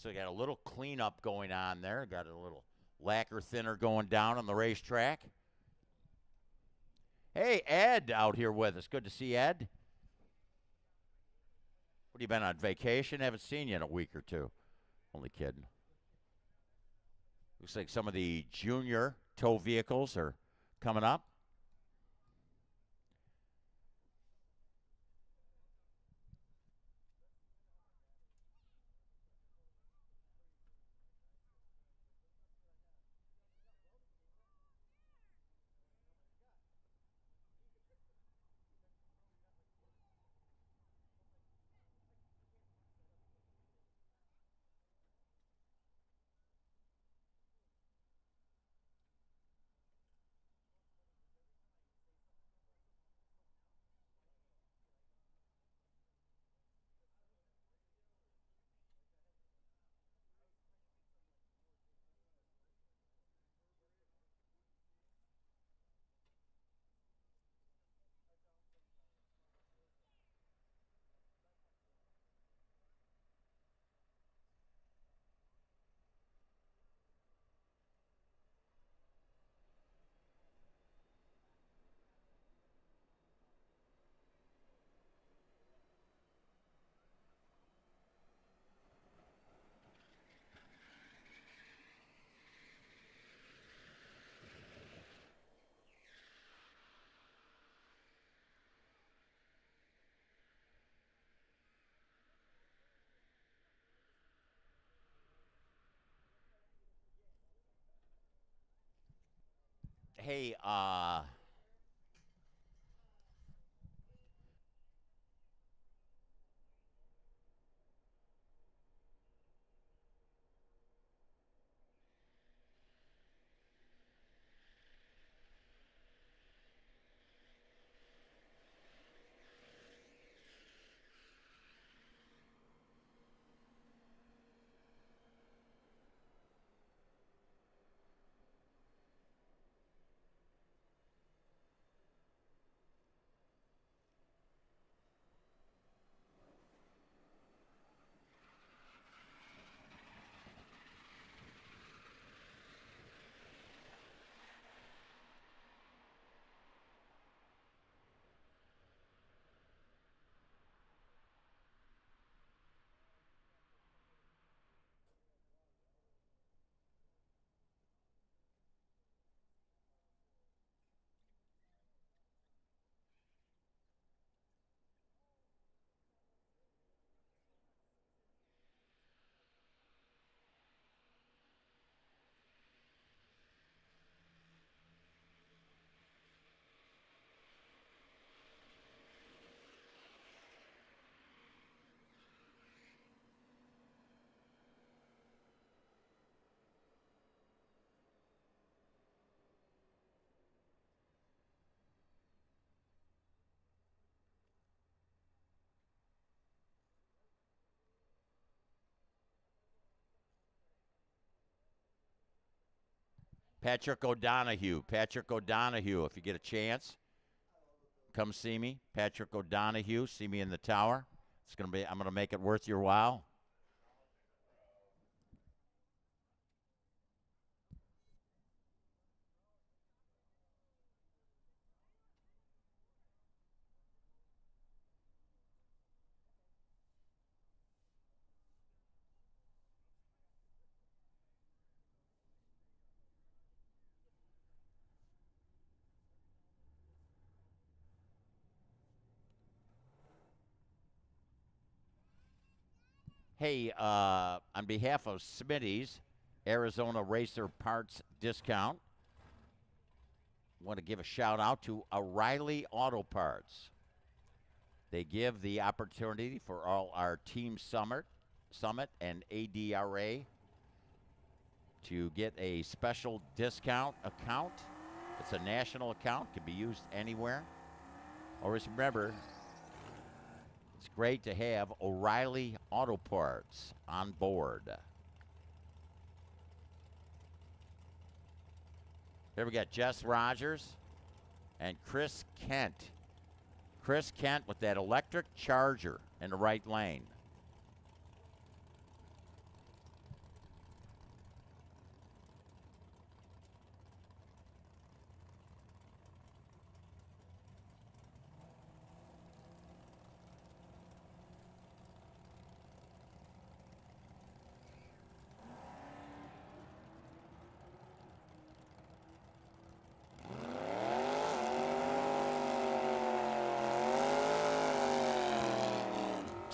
So got a little cleanup going on there. Got a little lacquer thinner going down on the racetrack. Hey, Ed out here with us. Good to see Ed. What have you been on vacation? Haven't seen you in a week or two. Only kidding. Looks like some of the junior tow vehicles are coming up. Hey, Patrick O'Donohue. Patrick O'Donohue, if you get a chance, come see me. Patrick O'Donohue, see me in the tower. I'm gonna make it worth your while. Hey, on behalf of Smitty's Arizona Racer Parts Discount, want to give a shout out to O'Reilly Auto Parts. They give the opportunity for all our Team Summit and ADRA to get a special discount account. It's a national account, can be used anywhere. Always remember, it's great to have O'Reilly Auto Parts on board. Here we got Jess Rogers and Chris Kent. Chris Kent with that electric Charger in the right lane.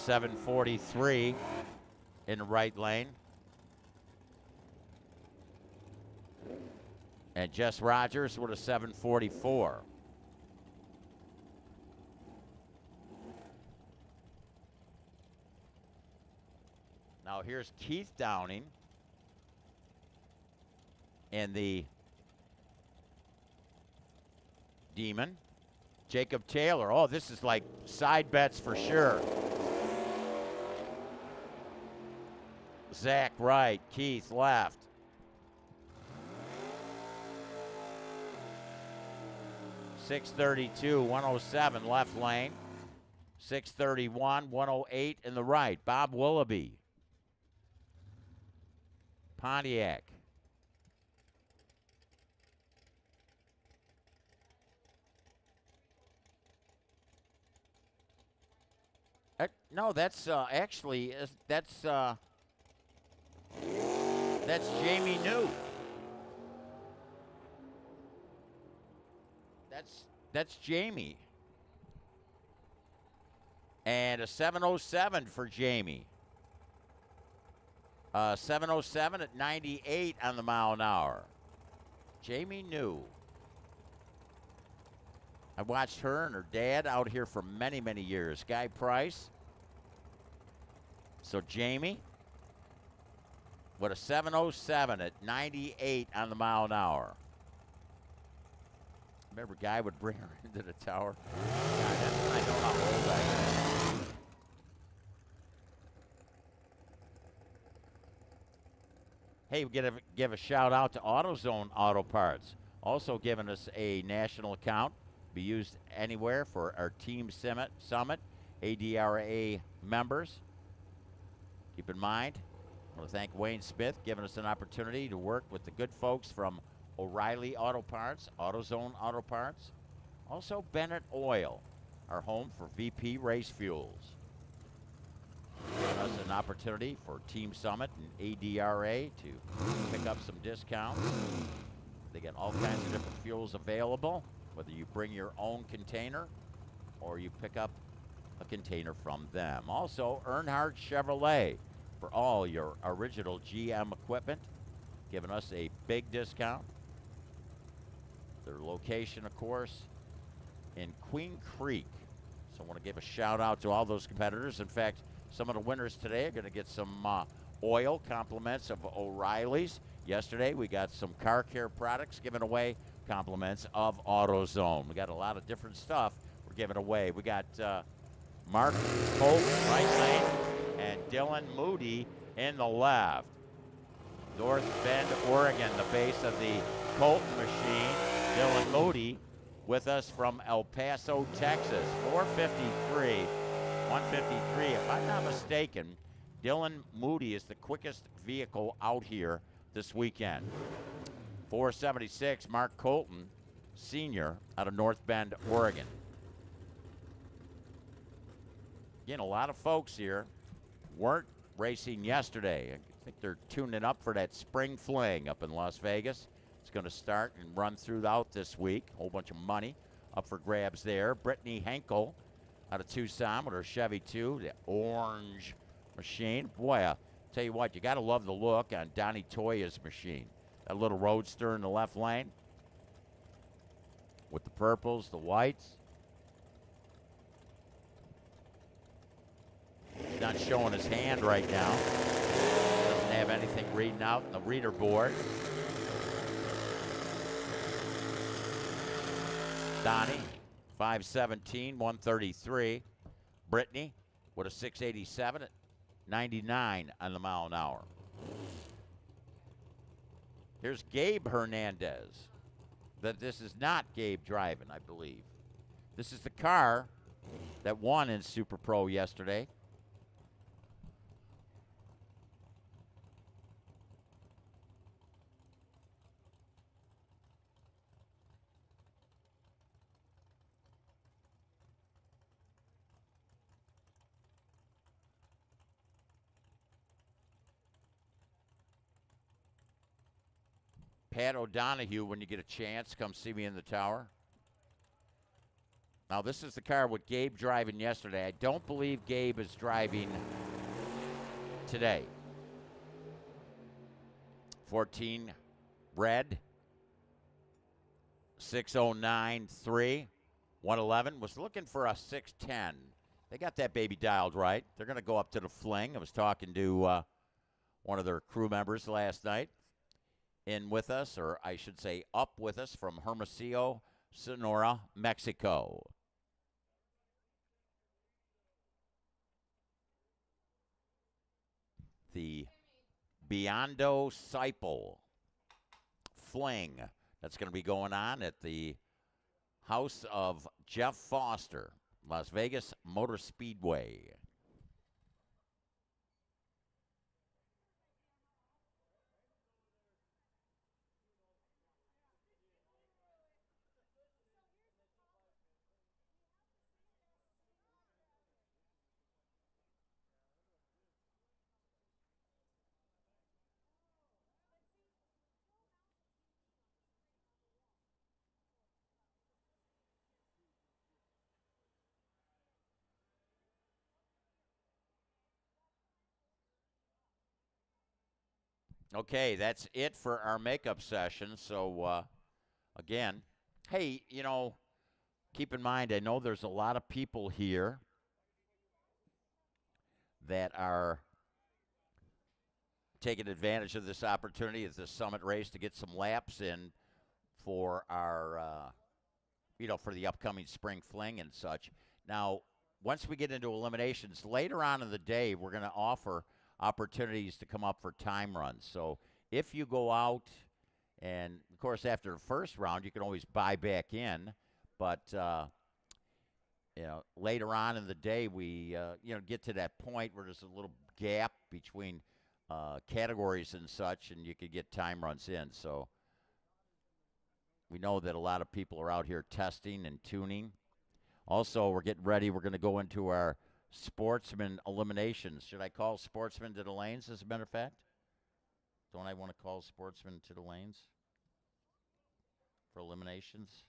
.743 in the right lane. And Jess Rogers with a .744. Now here's Keith Downing and the Demon. Jacob Taylor. Oh, this is like side bets for sure. Zach right, Keith left. .632, 107 left lane. .631, 108 in the right. Bob Willoughby. Pontiac. No, that's actually that's Jamie New. That's Jamie. And a 707 for Jamie. 707 at 98 on the mile an hour. Jamie New. I watched her and her dad out here for many, many years. Guy Price. So Jamie with a 707 at 98 on the mile an hour. Remember, Guy would bring her into the tower. God, that's when I know how old I am. Hey, we gotta give a shout out to AutoZone Auto Parts. Also giving us a national account. Be used anywhere for our Team Summit ADRA members. Keep in mind, I want to thank Wayne Smith giving us an opportunity to work with the good folks from O'Reilly Auto Parts, AutoZone Auto Parts. Also Bennett Oil, our home for VP Race Fuels. Giving us an opportunity for Team Summit and ADRA to pick up some discounts. They got all kinds of different fuels available, whether you bring your own container or you pick up a container from them. Also, Earnhardt Chevrolet for all your original GM equipment, giving us a big discount. Their location, of course, in Queen Creek. So I want to give a shout out to all those competitors. In fact, some of the winners today are going to get some oil compliments of O'Reilly's. Yesterday, we got some car care products given away, compliments of AutoZone. We got a lot of different stuff we're giving away. We got Mark Holt, right lane, and Dylan Moody in the left. North Bend, Oregon, the base of the Colton machine. Dylan Moody with us from El Paso, Texas. 453, 153. If I'm not mistaken, Dylan Moody is the quickest vehicle out here this weekend. 476, Mark Colton, senior, out of North Bend, Oregon. Again, a lot of folks here weren't racing yesterday. I think they're tuning up for that spring fling up in Las Vegas. It's going to start and run throughout this week. A whole bunch of money up for grabs there. Brittany Henkel out of Tucson with her Chevy 2, the orange machine. Boy, I'll tell you what, you got to love the look on Donnie Toya's machine. That little roadster in the left lane with the purples, the whites. He's not showing his hand right now. Doesn't have anything reading out in the reader board. Donnie, 517, 133. Brittany with a 687 at 99 on the mile an hour. Here's Gabe Hernandez. This is not Gabe driving, I believe. This is the car that won in Super Pro yesterday. Pat O'Donohue, when you get a chance, come see me in the tower. Now, this is the car with Gabe driving yesterday. I don't believe Gabe is driving today. 14 red, 609.3, 111. Was looking for a 610. They got that baby dialed right. They're going to go up to the fling. I was talking to one of their crew members last night. In with us, or I should say up with us, from Hermosillo, Sonora, Mexico. The Biondo Sipel fling that's going to be going on at the house of Jeff Foster, Las Vegas Motor Speedway. Okay, that's it for our makeup session. So, again, hey, keep in mind, I know there's a lot of people here that are taking advantage of this opportunity as the summit race to get some laps in for our, for the upcoming spring fling and such. Now, once we get into eliminations, later on in the day, we're going to offer opportunities to come up for time runs. So if you go out, and of course, after the first round, you can always buy back in, but later on in the day, we get to that point where there's a little gap between categories and such, and you could get time runs in. So we know that a lot of people are out here testing and tuning. Also, we're getting ready. We're going to go into our Sportsman eliminations. Should I call Sportsman to the lanes, as a matter of fact? Don't I want to call Sportsman to the lanes for eliminations?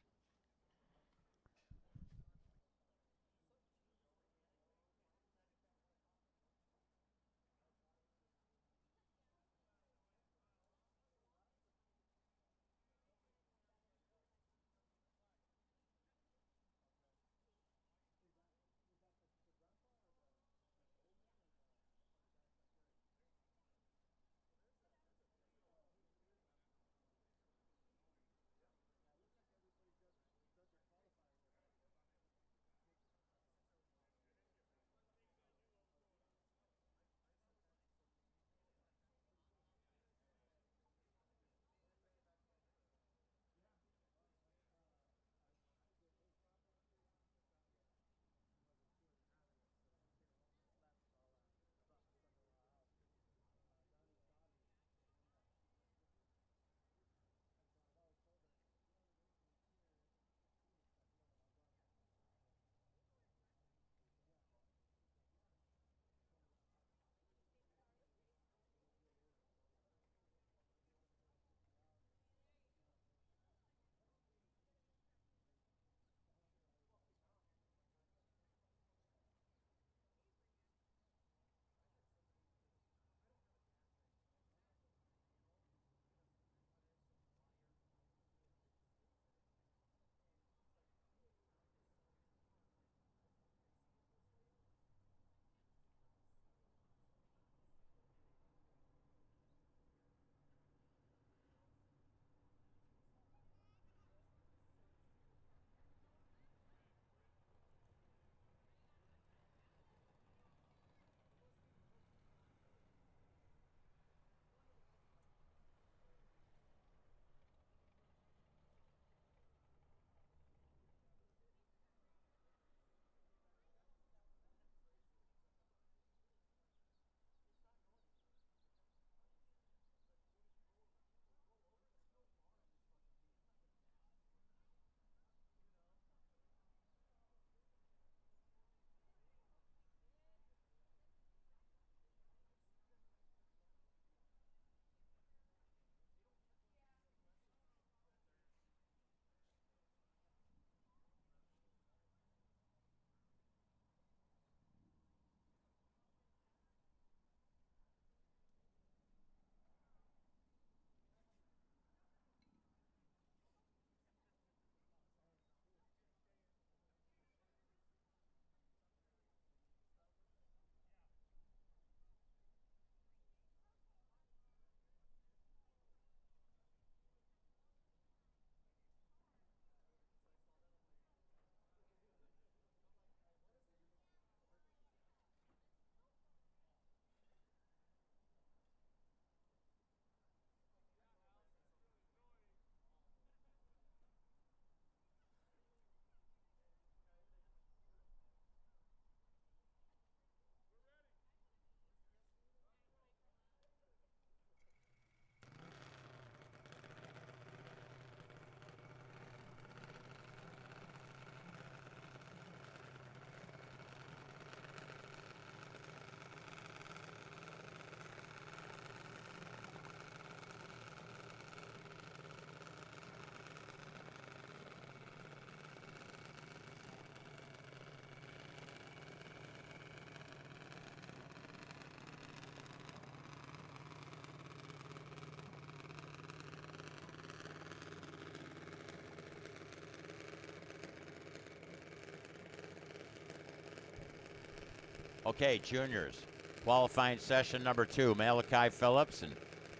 Okay, juniors. Qualifying session number 2. Malachi Phillips and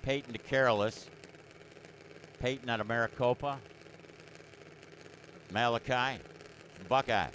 Peyton DeCarolis. Peyton out of Maricopa. Malachi from Buckeye.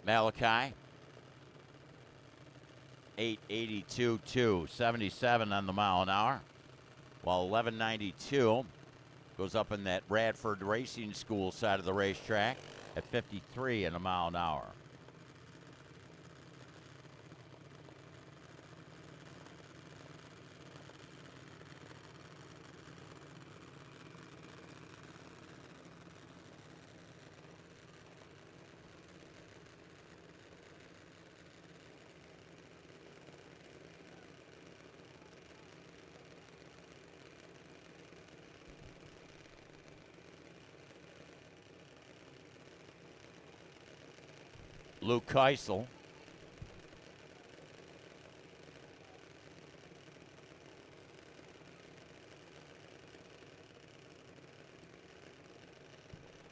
Malachi, 882.2, 77 on the mile an hour, while 1192 goes up in that Radford Racing School side of the racetrack at 53 in a mile an hour. Luke Keisel.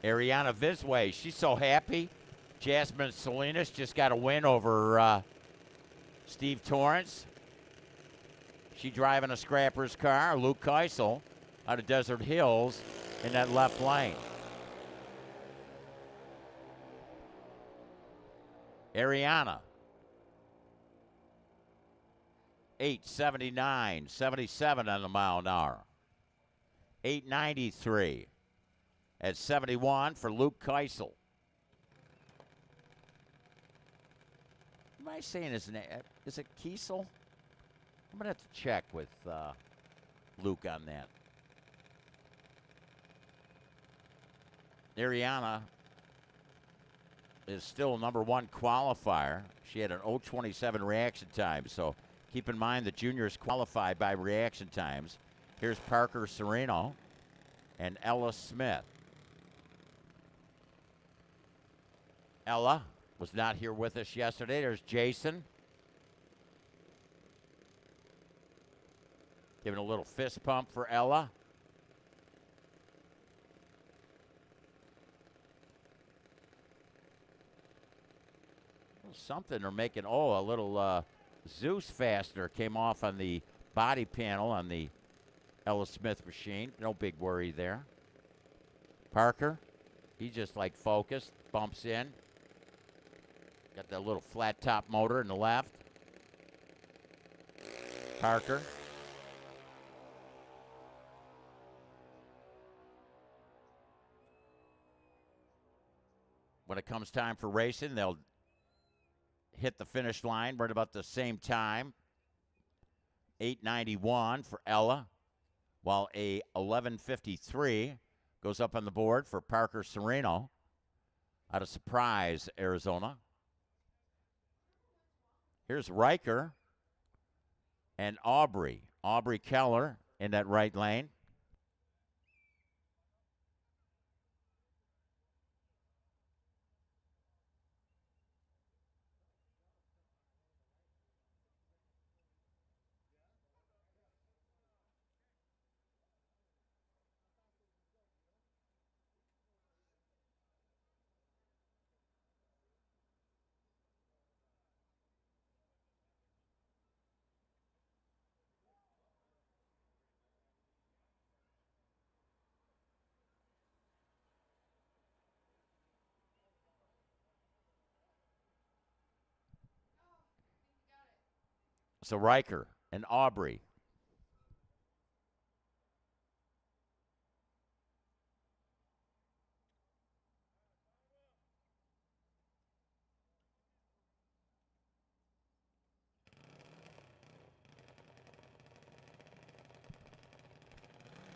Ariana Visway, she's so happy. Jasmine Salinas just got a win over Steve Torrance. She driving a scrapper's car. Luke Keisel out of Desert Hills in that left lane. Ariana, 879, 77 on the mile an hour. 893 at 71 for Luke Keisel. Am I saying his name? Is it Kiesel? I'm going to have to check with Luke on that. Ariana is still number 1 qualifier. She had an 0:27 reaction time, so keep in mind the juniors qualify by reaction times. Here's Parker Sereno and Ella Smith. Ella was not here with us yesterday. There's Jason. Giving a little fist pump for Ella. Something they're making. Oh, a little Zeus fastener came off on the body panel on the Ella Smith machine. No big worry there. Parker, he just like focused, bumps in. Got that little flat top motor in the left. Parker. When it comes time for racing, they'll hit the finish line right about the same time. 891 for Ella, while a 1153 goes up on the board for Parker Sereno out of Surprise, Arizona. Here's Riker and Aubrey. Aubrey Keller in that right lane. So Riker and Aubrey.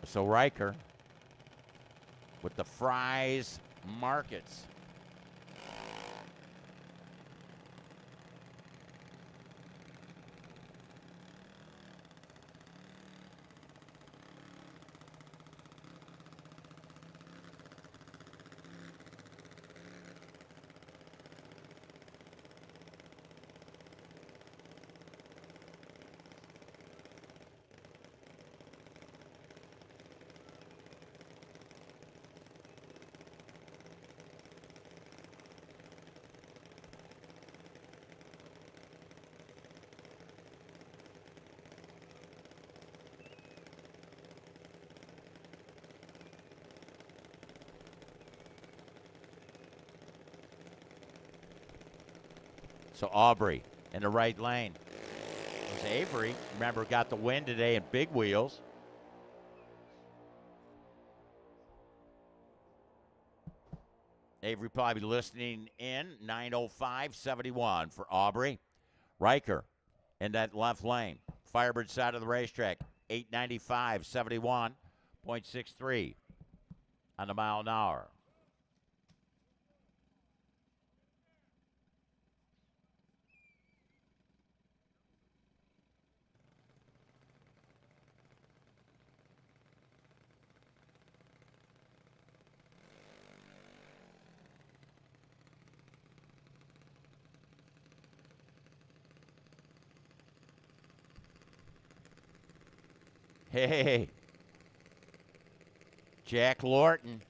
So Riker with the Fries markets. So Aubrey in the right lane. It was Avery. Remember, got the win today in big wheels. Avery probably listening in. 9:05:71 for Aubrey. Riker in that left lane. Firebird side of the racetrack. 8:95:71.63 on the mile an hour. Hey, Jack Lorton.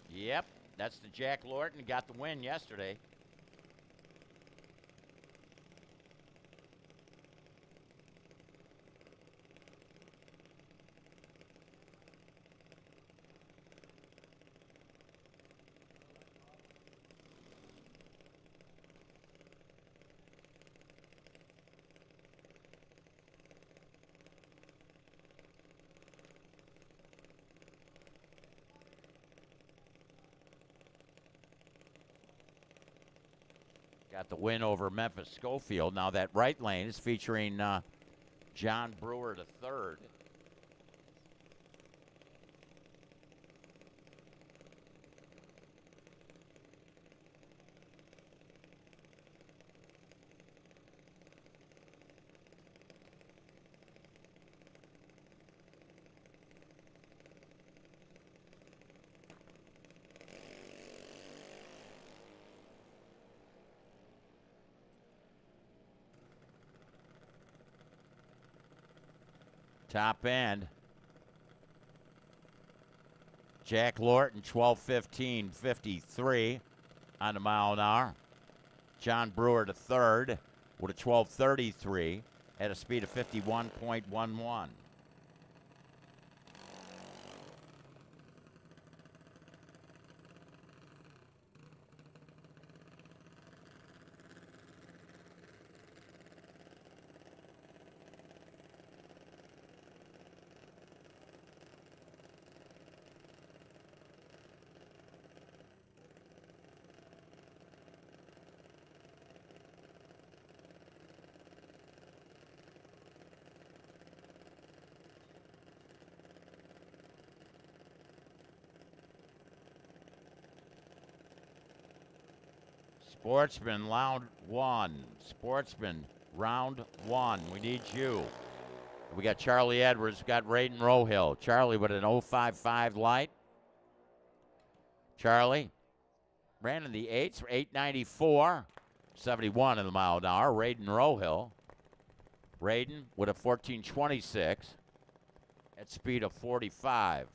Yep, that's the Jack Lorton. Got the win yesterday. Got the win over Memphis Schofield. Now that right lane is featuring John Brewer III. Top end. Jack Lorton, 12:15:53 on the mile an hour. John Brewer III with a 12:33 at a speed of 51.11. Sportsman, round one. Sportsman, round one. We need you. We got Charlie Edwards. We got Raiden Rohill. Charlie with an 055 light. Charlie ran in the eights for 8:94:71 in the mile an hour. Raiden Rohill. Raiden with a 14:26 at speed of 45.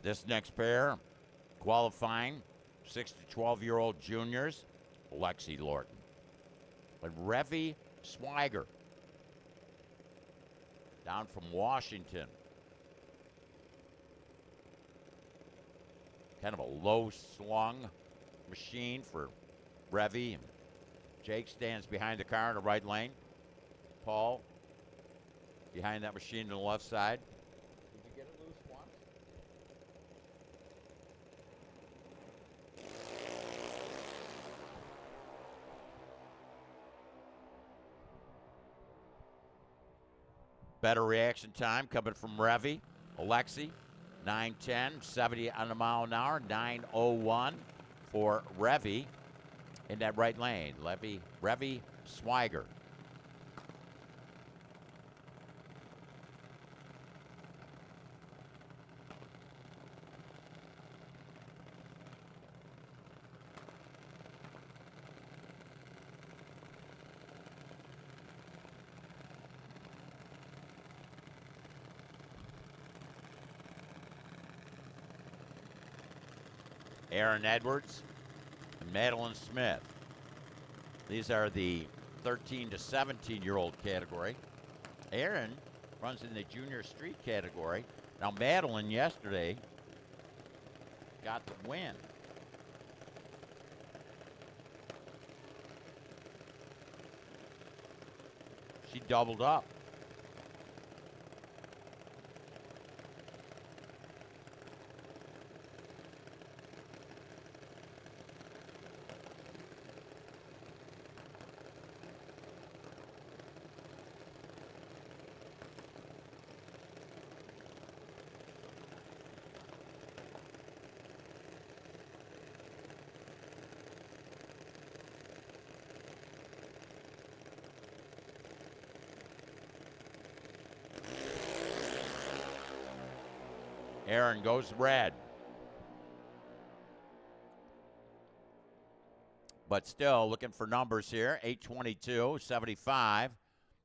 This next pair, qualifying 6 to 12-year-old juniors, Lexi Lorton. But Revy Swiger, down from Washington. Kind of a low slung machine for Revy. Jake stands behind the car in the right lane. Paul behind that machine on the left side. Did you get it loose once? Better reaction time coming from Revy. Alexi, 9:10, 70 on the mile an hour, 9:01 for Revy in that right lane. Revy Swiger. Aaron Edwards and Madeline Smith. These are the 13 to 17-year-old category. Aaron runs in the junior street category. Now, Madeline yesterday got the win. She doubled up. Aaron goes red. But still looking for numbers here. 8:22.75.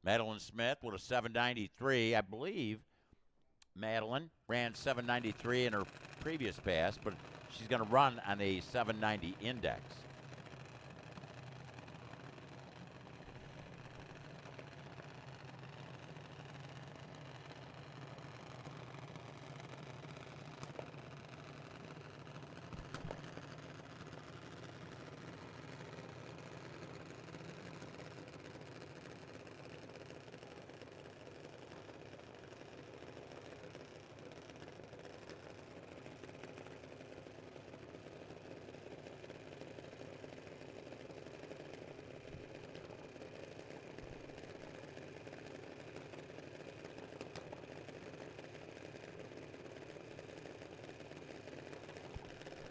Madeline Smith with a 7:93. I believe Madeline ran 7:93 in her previous pass, but she's going to run on a 7:90 index.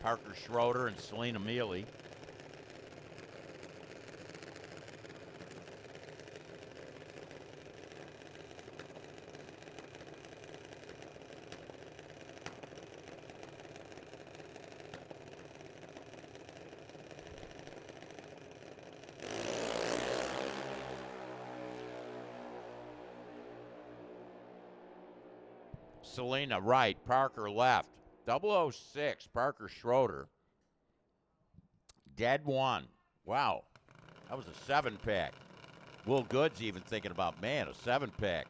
Parker Schroeder and Selena Mealy. Selena right, Parker left. 006, Parker Schroeder. Dead one. Wow. That was a 7-pack. Will Good's even thinking about, man, a 7-pack.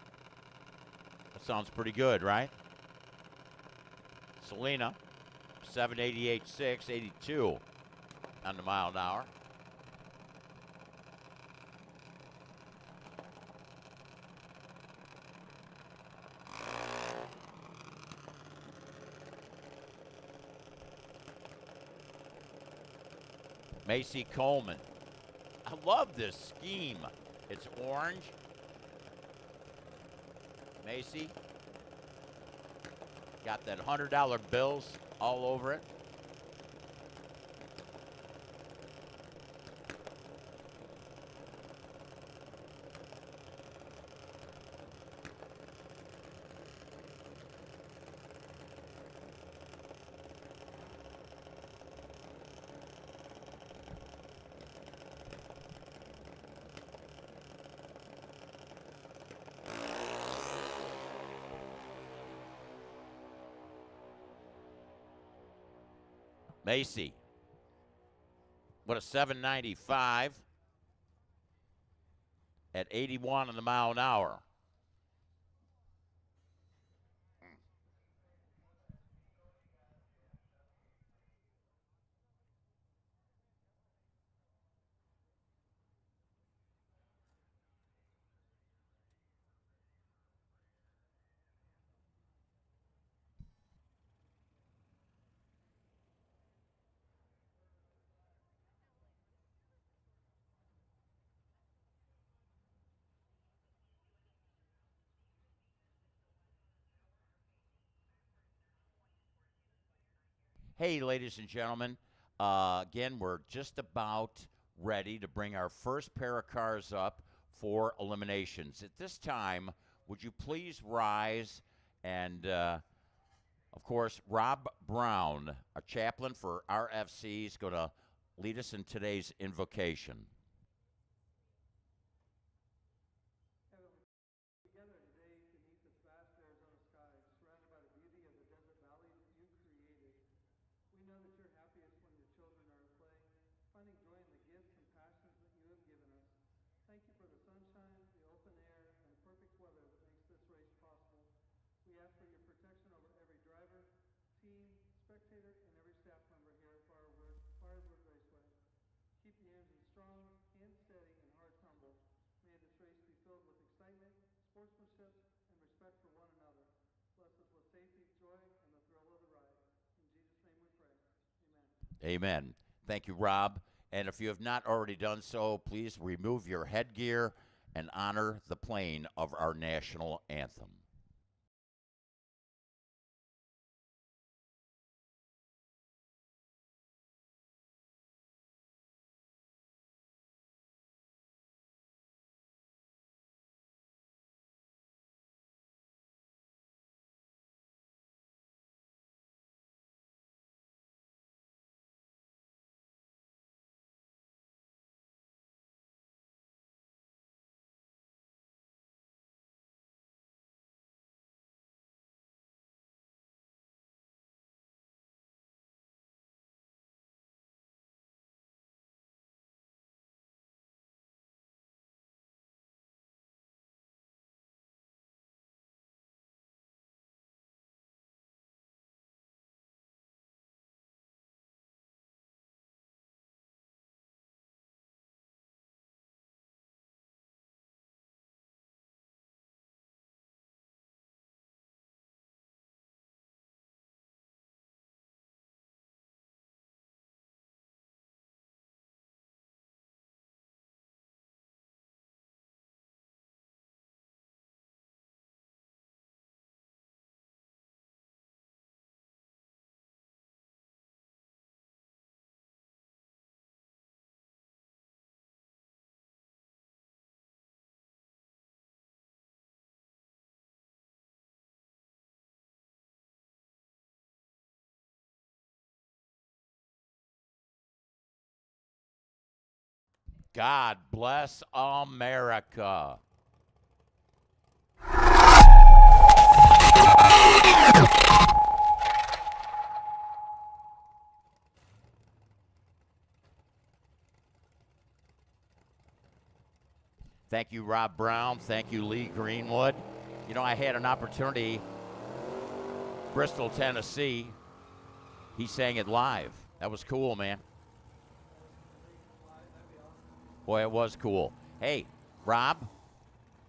That sounds pretty good, right? Selena, 7:88.6, 82 on the mile an hour. Macy Coleman. I love this scheme. It's orange. Macy. Got that $100 bills all over it. Macy, what a 795. at 81 on the mile an hour. Hey, ladies and gentlemen, again, we're just about ready to bring our first pair of cars up for eliminations. At this time, would you please rise and, of course, Rob Brown, a chaplain for RFC, is going to lead us in today's invocation. Together today beneath this vast Arizona sky, surrounded by the beauty of the desert valleys that you created. We know that you're happiest when your children are at play, finding joy in the gifts and passions that you have given us. Thank you for the sunshine, the open air, and the perfect weather that makes this race possible. We ask for your protection over every driver, team, spectator, and every staff member here at Firebird Raceway. Keep the engine strong, hands steady, and hearts humble. May this race be filled with excitement, sportsmanship, and respect for one another. Bless us with safety, joy, and the thrill of the ride. In Jesus' name we pray. Amen. Amen. Thank you, Rob. And if you have not already done so, please remove your headgear and honor the playing of our national anthem. God bless America. Thank you, Rob Brown. Thank you, Lee Greenwood. You know, I had an opportunity, Bristol, Tennessee. He sang it live. That was cool, man. Boy, it was cool. Hey, Rob,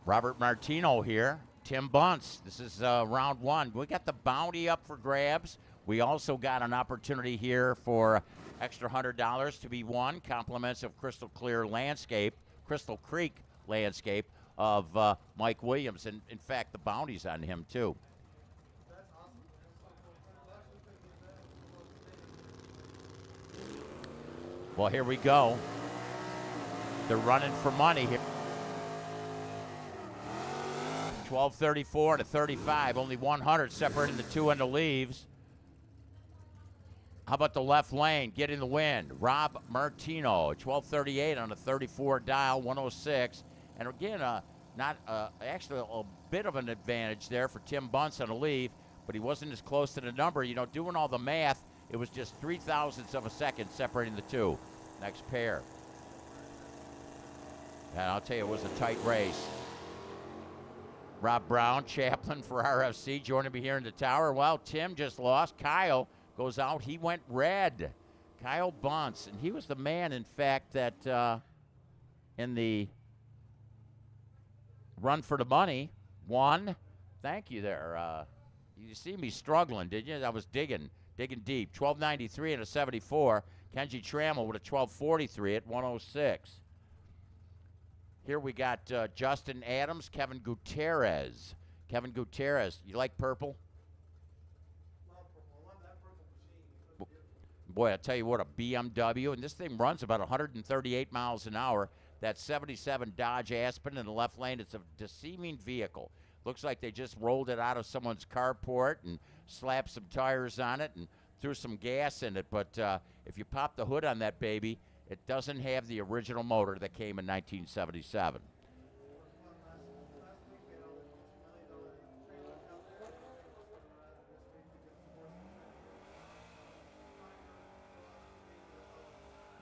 Robert Martino here, Tim Bunce. This is round one. We got the bounty up for grabs. We also got an opportunity here for extra $100 to be won, compliments of Crystal Creek landscape of Mike Williams. And in fact, the bounty's on him too. Well, here we go. They're running for money here. 12:34 to 35, only 100 separating the two and the leaves. How about the left lane getting the win? Rob Martino, 12:38 on the 34 dial, 106. And again, actually a bit of an advantage there for Tim Bunce on the lead, but he wasn't as close to the number. You know, doing all the math, it was just 0.03 of a second separating the two. Next pair. And I'll tell you, it was a tight race. Rob Brown, chaplain for RFC, joining me here in the tower. Well, Tim just lost. Kyle goes out. He went red. Kyle Bunce. And he was the man, in fact, that in the run for the money won. Thank you there. You see me struggling, did you? I was digging deep. 1293 and a 74. Kenji Trammell with a 1243 at 106. Here we got Justin Adams, Kevin Gutierrez. Kevin Gutierrez, you like purple? Boy, I tell you what, a BMW, and this thing runs about 138 miles an hour. That 77 Dodge Aspen in the left lane, it's a deceiving vehicle. Looks like they just rolled it out of someone's carport and slapped some tires on it and threw some gas in it. But if you pop the hood on that baby, it doesn't have the original motor that came in 1977.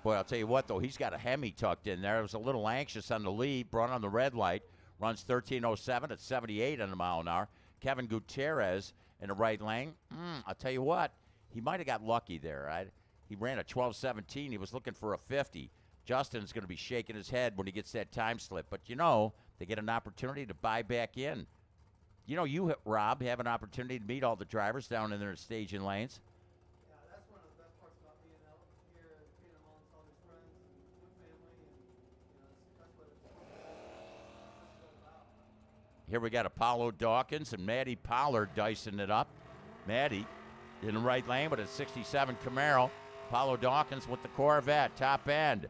Boy, I'll tell you what, though, he's got a Hemi tucked in there. I was a little anxious on the lead, brought on the red light, runs 13:07 at 78 on the mile an hour. Kevin Gutierrez in the right lane. I'll tell you what, he might have got lucky there. He ran a 12:17. He was looking for a 50. Justin's going to be shaking his head when he gets that time slip. But, you know, they get an opportunity to buy back in. You know, you, Rob, have an opportunity to meet all the drivers down in their staging lanes. Yeah, that's one of the best parts about being out here, being amongst all these friends and family, and that's what it's all about. Here we got Apollo Dawkins and Maddie Pollard dicing it up. Maddie in the right lane with a 67 Camaro. Apollo Dawkins with the Corvette, top end.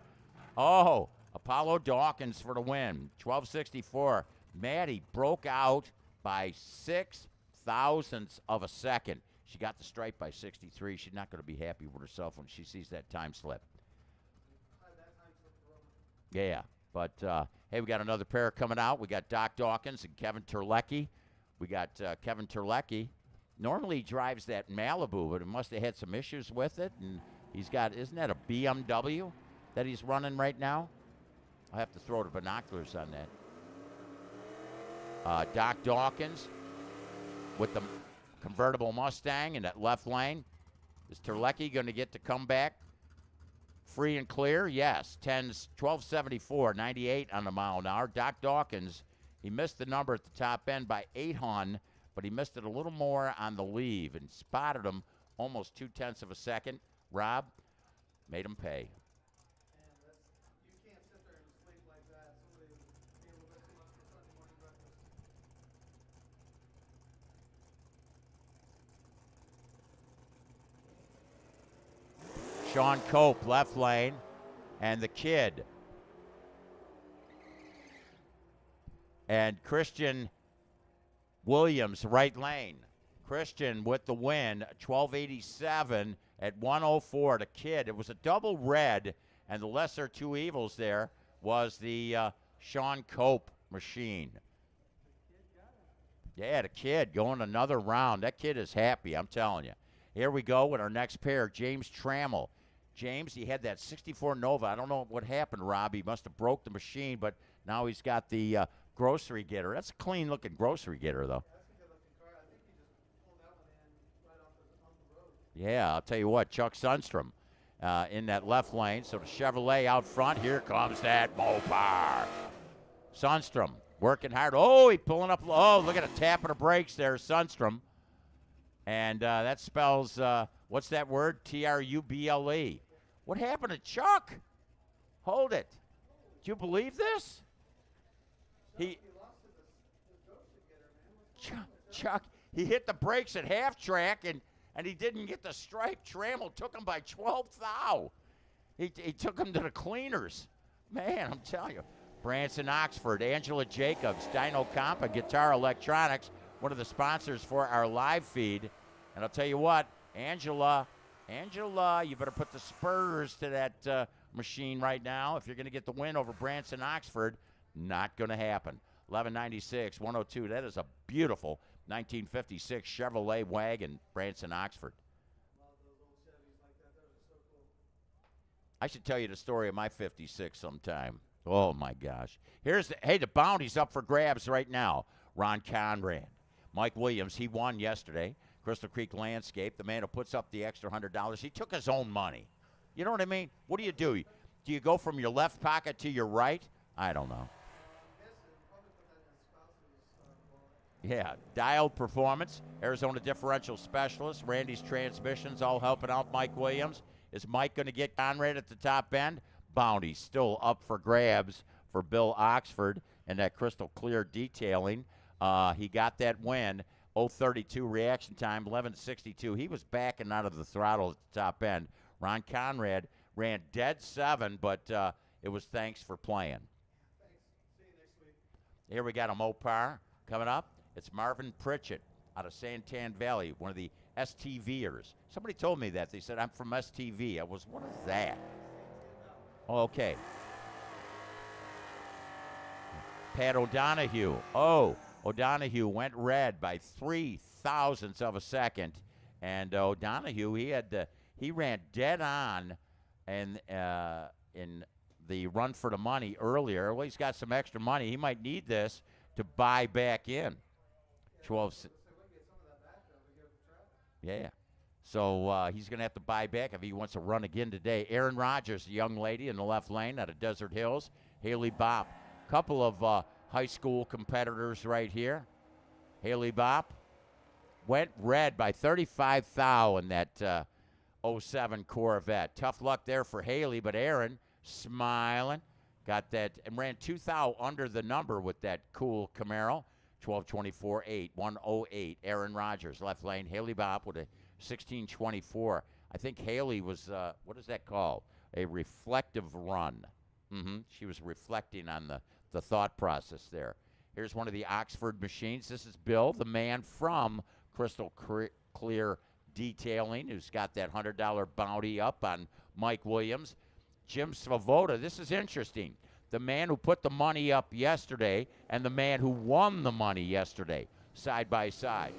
Oh, Apollo Dawkins for the win, 1264. Maddie broke out by 0.06 of a second. She got the stripe by 63. She's not going to be happy with herself when she sees that time slip. Yeah, but hey, we got another pair coming out. We got Doc Dawkins and Kevin Terlecki. We got Kevin Terlecki. Normally he drives that Malibu, but he must have had some issues with it. And he's got, isn't that a BMW that he's running right now? I'll have to throw the binoculars on that. Doc Dawkins with the convertible Mustang in that left lane. Is Terlecki going to get to come back free and clear? Yes. 1274, 98 on the mile an hour. Doc Dawkins, he missed the number at the top end by 8 hun, but he missed it a little more on the leave and spotted him almost 0.2 of a second. Rob made him pay. You can't sit there and sleep like that. Somebody would be a little bit too much for Sunday morning breakfast. Sean Cope, left lane, and the kid. And Christian Williams, right lane. Christian with the win, 1287 at 104. The kid, it was a double red, and the lesser two evils there was the Sean Cope machine. Yeah, the kid going another round. That kid is happy, I'm telling you. Here we go with our next pair, James Trammell. James, he had that 64 Nova. I don't know what happened, Rob. He must have broke the machine, but now he's got the grocery getter. That's a clean-looking grocery getter, though. Yeah, I'll tell you what, Chuck Sundstrom in that left lane. So the Chevrolet out front. Here comes that Mopar. Sundstrom working hard. Oh, he's pulling up. Oh, look at a tap of the brakes there, Sundstrom. And that spells, what's that word? T-R-U-B-L-E. What happened to Chuck? Hold it. Do you believe this? Chuck, he hit the brakes at half track, and he didn't get the stripe. Trammell took him by 12th thou. He took him to the cleaners. Man, I'm telling you. Branson Oxford, Angela Jacobs, Dyno Compa, Guitar Electronics, one of the sponsors for our live feed. And I'll tell you what, Angela, you better put the spurs to that machine right now if you're going to get the win over Branson Oxford. Not going to happen. 1196, 102. That is a beautiful 1956 Chevrolet wagon, Branson Oxford. I should tell you the story of my 56 sometime. Oh, my gosh. The bounty's up for grabs right now. Ron Conrad. Mike Williams, he won yesterday. Crystal Creek Landscape, the man who puts up the extra $100. He took his own money. You know what I mean? What do? Do you go from your left pocket to your right? I don't know. Yeah, Dialed Performance, Arizona Differential Specialist, Randy's Transmissions, all helping out Mike Williams. Is Mike going to get Conrad at the top end? Bounty still up for grabs for Bill Oxford and that Crystal Clear Detailing. He got that win, 0:32 reaction time, 11:62. He was backing out of the throttle at the top end. Ron Conrad ran dead 7, but it was thanks for playing. Thanks. See you next week. Here we got a Mopar coming up. It's Marvin Pritchett out of Santan Valley, one of the STVers. Somebody told me that. They said, I'm from STV. What is that? Oh, okay. Pat O'Donohue. O'Donohue went red by 0.03 of a second. And O'Donohue, he ran dead on in the run for the money earlier. Well, he's got some extra money. He might need this to buy back in. 12. Yeah. So he's going to have to buy back if he wants to run again today. Aaron Rodgers, a young lady in the left lane out of Desert Hills. Haley Bopp. Couple of high school competitors right here. Haley Bopp went red by 35 thou in that 07 Corvette. Tough luck there for Haley, but Aaron smiling. Got that and ran 2 thou under the number with that cool Camaro. 12:24.8, 1:08. Aaron Rodgers, left lane. Haley Bopp with a 16:24. I think Haley was, what is that called? A reflective run. She was reflecting on the thought process there. Here's one of the Oxford machines. This is Bill, the man from Crystal Clear Detailing, who's got that $100 bounty up on Mike Williams. Jim Svoboda, this is interesting. The man who put the money up yesterday and the man who won the money yesterday, side by side.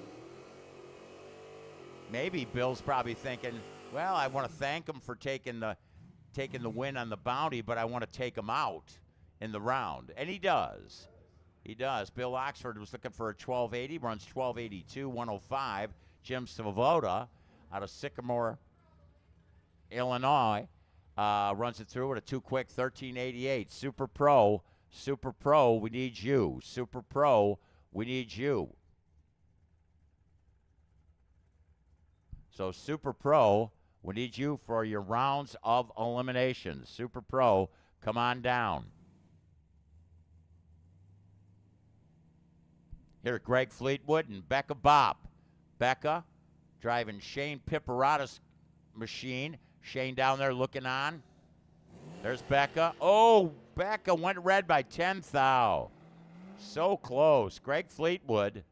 Maybe Bill's probably thinking, well, I want to thank him for taking the win on the bounty, but I want to take him out in the round. And he does. He does. Bill Oxford was looking for a 1280, runs 1282, 105. Jim Svoboda out of Sycamore, Illinois, runs it through with a 2-quick 1388. Super Pro, we need you. Super Pro, we need you. So Super Pro, we need you for your rounds of eliminations. Super Pro, come on down. Here, Greg Fleetwood and Becca Bopp. Becca driving Shane Pipparata's machine. Shane down there looking on. There's Becca. Oh, Becca went red by 10 thou. So close. Greg Fleetwood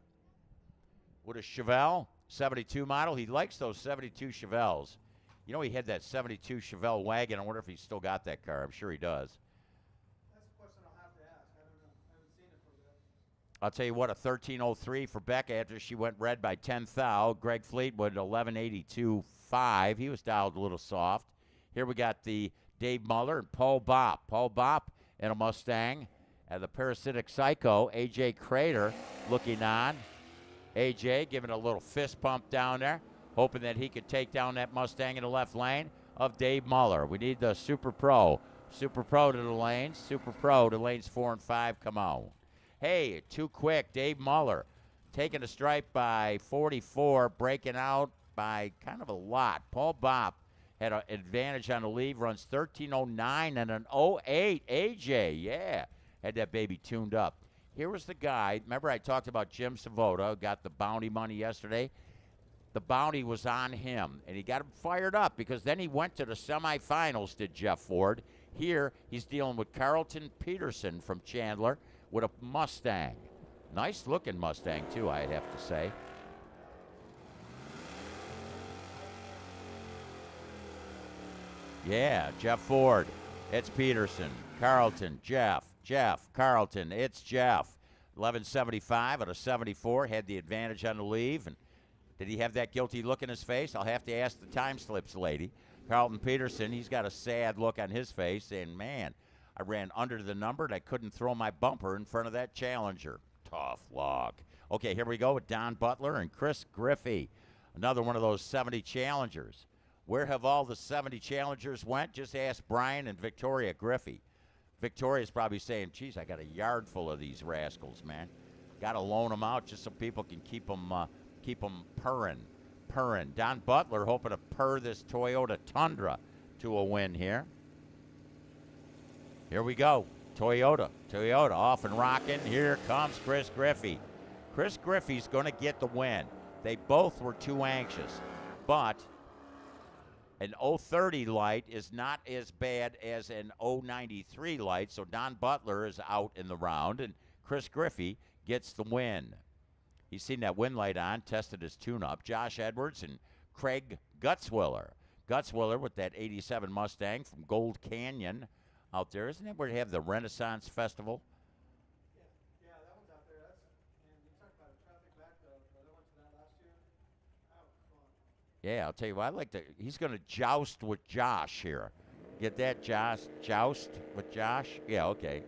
with a Chevelle 72 model. He likes those 72 Chevelles. You know, he had that 72 Chevelle wagon. I wonder if he's still got that car. I'm sure he does. That's a question I'll have to ask. I don't know. I haven't seen it for a bit. I'll tell you what, a 1303 for Becca after she went red by 10 thou. Greg Fleetwood, 1182.5. He was dialed a little soft. Here we got the Dave Muller and Paul Bopp. Paul Bopp in a Mustang. And the Parasitic Psycho, A.J. Crater, looking on. A.J. giving a little fist pump down there, hoping that he could take down that Mustang in the left lane of Dave Muller. We need the Super Pro. Super Pro to the lanes. Super Pro to lanes 4 and 5. Come on. Hey, too quick. Dave Muller taking a stripe by 44, breaking out by kind of a lot. Paul Bopp had an advantage on the lead, runs 13:09 and an 08. AJ, yeah, had that baby tuned up. Here was the guy. Remember I talked about Jim Svoboda, got the bounty money yesterday. The bounty was on him, and he got him fired up because then he went to the semifinals, did Jeff Ford. Here, he's dealing with Carlton Peterson from Chandler with a Mustang. Nice-looking Mustang, too, I'd have to say. Yeah, Jeff Ford. It's Peterson. Carlton, Jeff, Carlton, it's Jeff. 1175 out of 74, had the advantage on the leave. And did he have that guilty look in his face? I'll have to ask the time slips lady. Carlton Peterson, he's got a sad look on his face. And, man, I ran under the number, and I couldn't throw my bumper in front of that Challenger. Tough luck. Okay, here we go with Don Butler and Chris Griffey. Another one of those 70 Challengers. Where have all the 70 Challengers went? Just ask Brian and Victoria Griffey. Victoria's probably saying, geez, I got a yard full of these rascals, man. Got to loan them out just so people can keep them purring. Don Butler hoping to purr this Toyota Tundra to a win here. Here we go. Toyota off and rocking. Here comes Chris Griffey. Chris Griffey's going to get the win. They both were too anxious, but an 030 light is not as bad as an 093 light, so Don Butler is out in the round, and Chris Griffey gets the win. He's seen that win light on, tested his tune-up. Josh Edwards and Craig Gutzwiller. Gutzwiller with that 87 Mustang from Gold Canyon out there. Isn't that where they have the Renaissance Festival? Yeah, that one's out there. And you talk about a traffic backup. I went to that last year. That was fun. Yeah, I'll tell you what, he's going to joust with Josh here. Get that, Josh? Joust with Josh? Yeah, okay.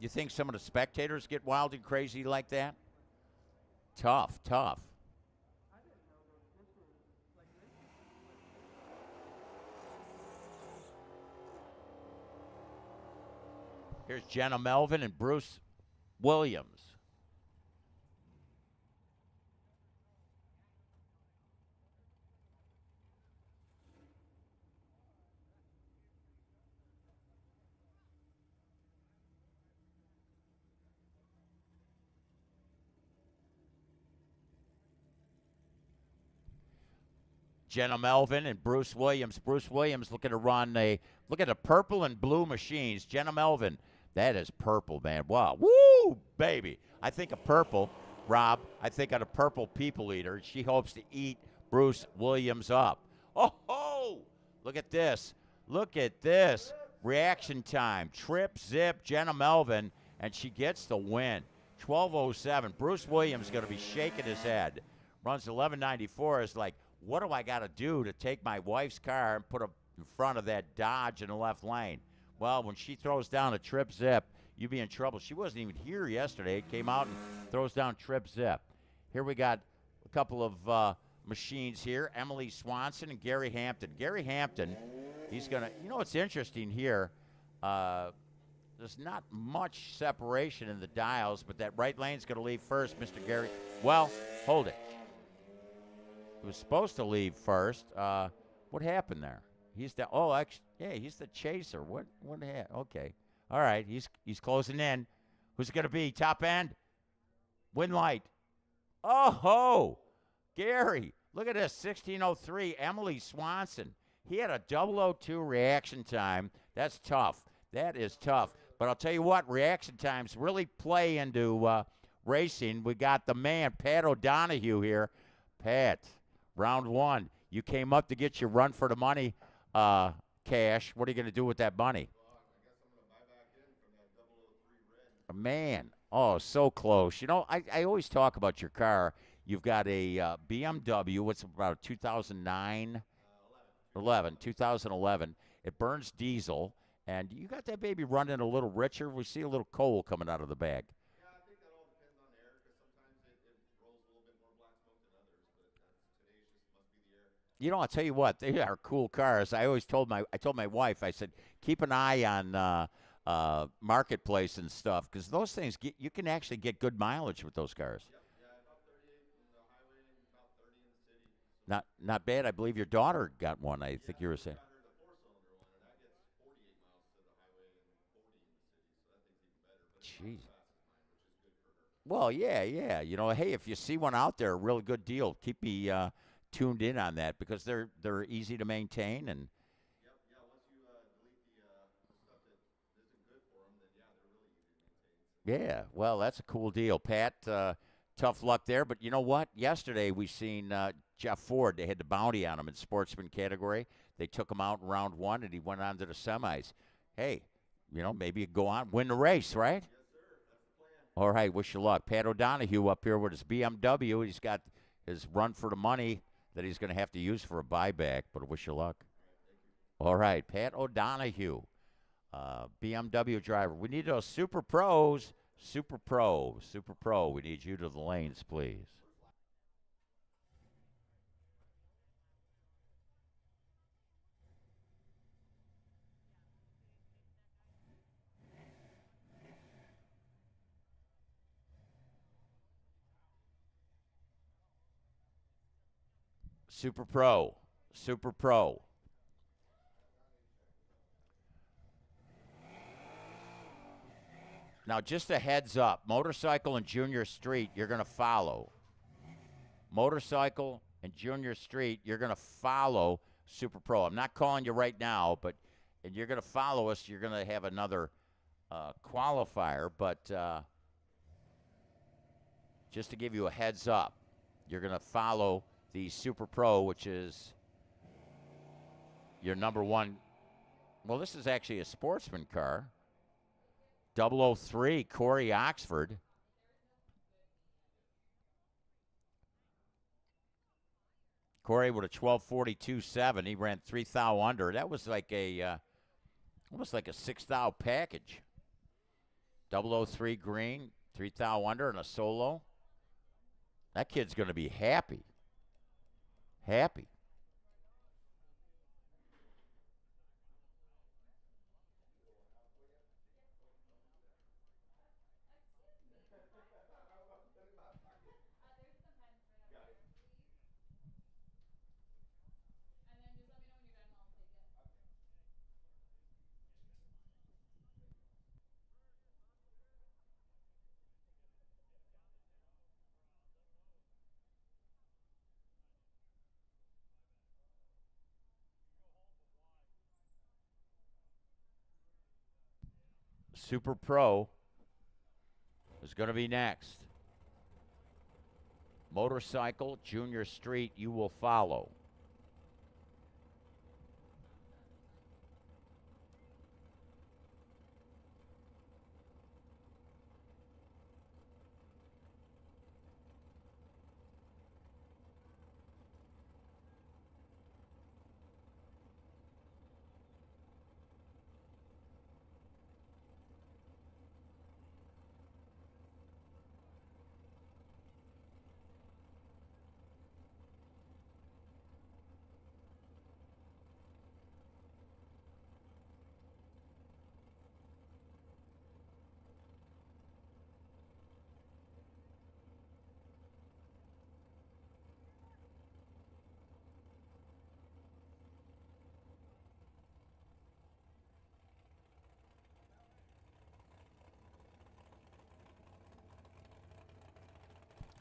You think some of the spectators get wild and crazy like that? Tough. I didn't know that this was like this. Here's Jenna Melvin and Bruce Williams. Jenna Melvin and Bruce Williams. Bruce Williams looking to run look at the purple and blue machines. Jenna Melvin, that is purple, man. Wow. Woo, baby. I think of purple, Rob. I think of the purple people eater. She hopes to eat Bruce Williams up. Oh, look at this. Look at this. Reaction time. Trip, zip, Jenna Melvin, and she gets the win. 12:07. Bruce Williams is going to be shaking his head. Runs 11:94. Is like, what do I got to do to take my wife's car and put her in front of that Dodge in the left lane? Well, when she throws down a trip zip, you be in trouble. She wasn't even here yesterday. Came out and throws down trip zip. Here we got a couple of machines here. Emily Swanson and Gary Hampton. Gary Hampton, he's going to, you know what's interesting here? There's not much separation in the dials, but that right lane's going to leave first, Mr. Gary. Well, hold it. He was supposed to leave first. What happened there? He's the he's the chaser. What happened? Okay. All right, he's closing in. Who's it going to be? Top end? Win light. Oh, Gary. Look at this, 16:03, Emily Swanson. He had a 002 reaction time. That's tough. That is tough. But I'll tell you what, reaction times really play into racing. We got the man, Pat O'Donohue here. Pat, round one. You came up to get your run for the money cash. What are you going to do with that money? Well, I guess I'm going to buy back in from that 003 red. Man, oh, so close. You know, I always talk about your car. You've got a BMW. What's about 2009? 2011. It burns diesel. And you got that baby running a little richer. We see a little coal coming out of the bag. Yeah, I think that all depends on the air because sometimes it rolls a little bit more black smoke than others, but today's just must be the air. You know, I'll tell you what, they are cool cars. I told my wife, I said, keep an eye on Marketplace and stuff because those things, you can actually get good mileage with those cars. Yep, yeah, about 38 in the highway and about 30 in the city. Not bad. I believe your daughter got one, I think you were saying. I got her the four-cylinder one, and that gets 48 miles to the highway and 40 in the city, so that thing's even better. But it's not Jeez. as fast as mine, which is good for her. Well, yeah. You know, hey, if you see one out there, a real good deal, keep me tuned in on that because they're easy to maintain and. Yep, yeah, once you delete the stuff that isn't good for them, then yeah, they're really easy to maintain. So. Yeah, well, that's a cool deal, Pat. Tough luck there, but you know what? Yesterday we seen Jeff Ford. They had the bounty on him in Sportsman category. They took him out in round one, and he went on to the semis. Hey, you know, maybe you go on, win the race, right? Yes, sir, that's the plan. All right, wish you luck. Pat O'Donohue up here with his BMW. He's got his run for the money that he's going to have to use for a buyback, but I wish you luck. All right, Pat O'Donohue, BMW driver. We need those super pros. Super pro. We need you to the lanes, please. Super pro. Now, just a heads up, motorcycle and junior street, you're going to follow. Motorcycle and junior street, you're going to follow Super Pro. I'm not calling you right now, but and you're going to follow us. You're going to have another qualifier, but just to give you a heads up, you're going to follow the Super Pro, which is your number one. Well, this is actually a Sportsman car. 003, Corey Oxford. Corey with a 12:42.7. He ran 3 thou under. That was like a almost like a 6 thou package. 003 green, 3 thou under, and a solo. That kid's going to be happy. Happy. Super Pro is going to be next. Motorcycle, junior street, you will follow.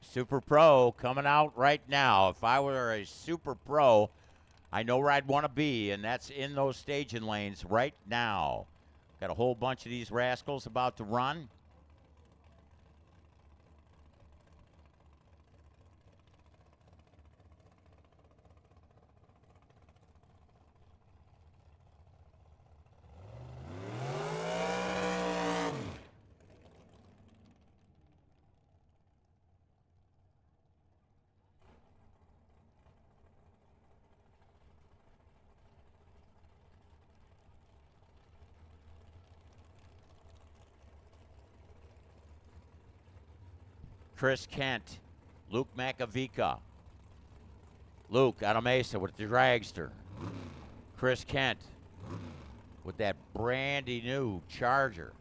Super Pro coming out right now. If I were a Super Pro, I know where I'd want to be, and that's in those staging lanes right now. Got a whole bunch of these rascals about to run. Chris Kent, Luke Macavica. Luke out of Mesa with the dragster. Chris Kent with that brandy new Charger.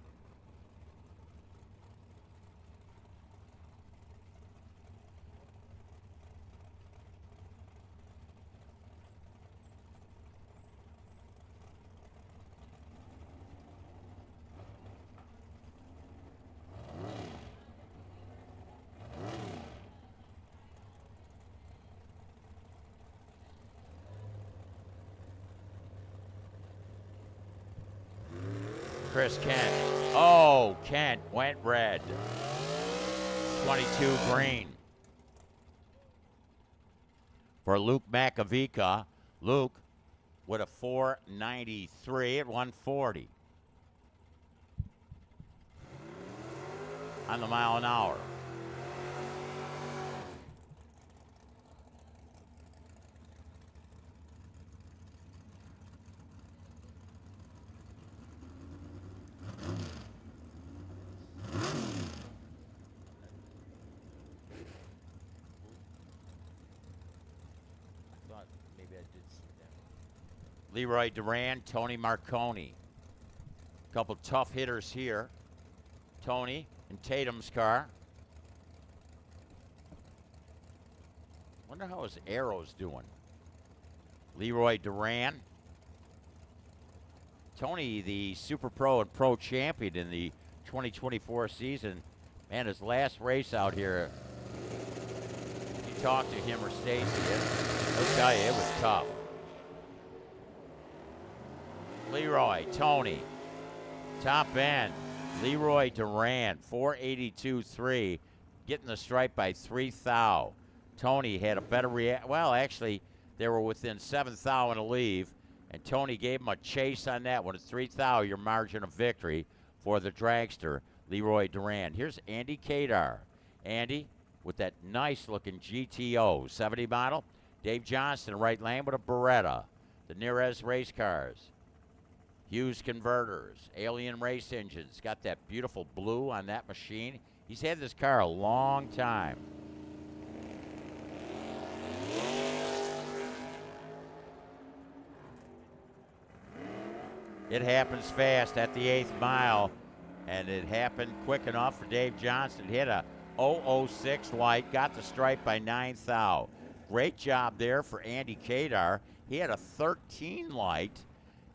Chris Kent. Oh, Kent went red. 22 green. For Luke Macavica. Luke with a 493 at 140. On the mile an hour. Leroy Duran, Tony Marconi. Couple tough hitters here. Tony and Tatum's car. Wonder how his arrow's doing. Leroy Duran. Tony, the Super Pro and Pro Champion in the 2024 season. Man, his last race out here, if you talk to him or Stacy, he'll tell you it was tough. Leroy, Tony, top end. Leroy Duran, 482.3, getting the stripe by 3 thou. Tony had a better well, actually, they were within 7 thou and a leave, and Tony gave him a chase on that one. At 3 thou, your margin of victory for the dragster, Leroy Duran. Here's Andy Kadar. Andy with that nice-looking GTO 70 model. Dave Johnston, right lane with a Beretta. The Nearez race cars. Hughes converters, Alien race engines. Got that beautiful blue on that machine. He's had this car a long time. It happens fast at the 8th mile, and it happened quick enough for Dave Johnston. Hit a 006 light, got the stripe by 9 thou. Great job there for Andy Kadar. He had a 13 light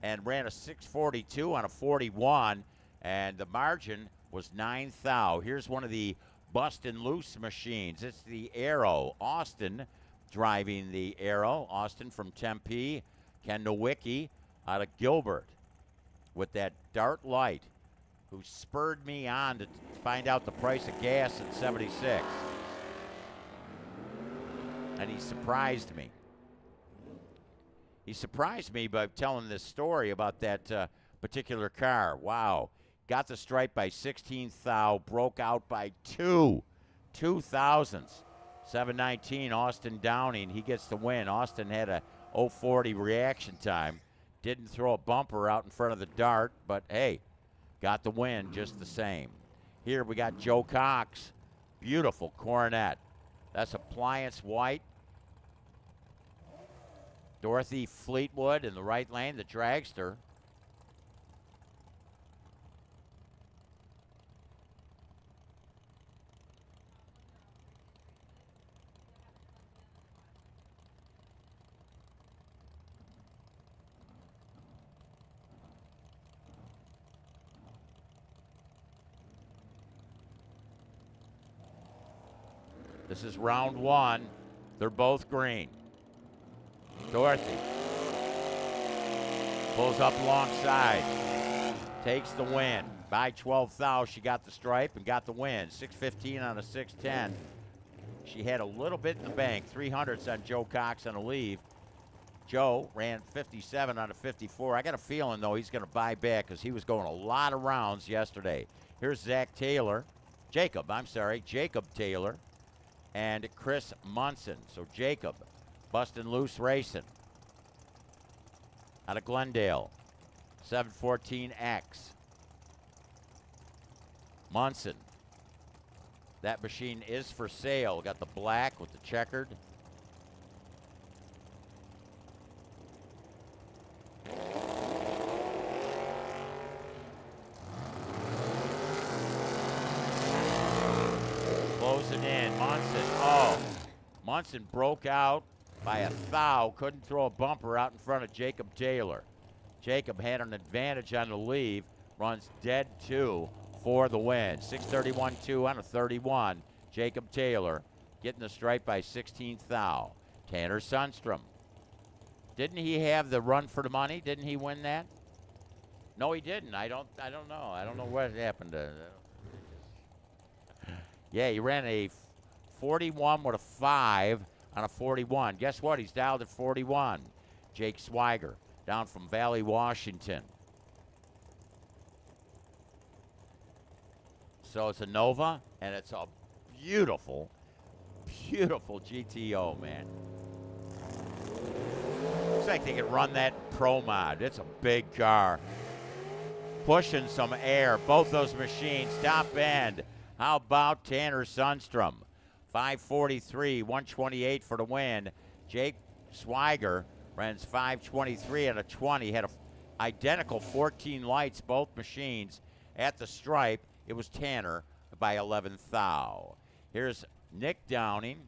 and ran a 642 on a 41, and the margin was 9 thou. Here's one of the Bustin' Loose machines. It's the Arrow. Austin driving the Arrow. Austin from Tempe. Ken Nowicki out of Gilbert with that Dart light, who spurred me on to find out the price of gas at 76. And he surprised me. He surprised me by telling this story about that particular car. Wow. Got the stripe by 16 thou, broke out by 2 thousandths. 719, Austin Downing, he gets the win. Austin had a 040 reaction time. Didn't throw a bumper out in front of the Dart, but hey, got the win just the same. Here we got Joe Cox. Beautiful coronet. That's appliance white. Dorothy Fleetwood in the right lane, the dragster. This is round 1. They're both green. Dorothy pulls up alongside, takes the win. By 12 thou, she got the stripe and got the win. 615 on a 610. She had a little bit in the bank. 300s on Joe Cox on a leave. Joe ran 57 on a 54. I got a feeling, though, he's going to buy back because he was going a lot of rounds yesterday. Here's Jacob Taylor, and Chris Munson. So Jacob, Bustin' Loose Racing out of Glendale, 714X. Munson, that machine is for sale. Got the black with the checkered. Closing in, Munson broke out by a thou, couldn't throw a bumper out in front of Jacob Taylor. Jacob had an advantage on the leave, runs dead 2 for the win. 631.2 on a 31. Jacob Taylor getting the stripe by 16 thou. Tanner Sundstrom. Didn't he have the run for the money? Didn't he win that? No, he didn't. I don't know. I don't know what happened to. Yeah, he ran a 41 with a 5 on a 41. Guess what? He's dialed at 41. Jake Swiger down from Valley, Washington. So it's a Nova, and it's a beautiful, beautiful GTO, man. Looks like they can run that Pro Mod. It's a big car. Pushing some air. Both those machines, top end. How about Tanner Sundstrom? 543, 128 for the win. Jake Swiger Runs 5:23 out of 20. Had a identical 14 lights, both machines. At the stripe, it was Tanner by 11th thou. Here's Nick Downing.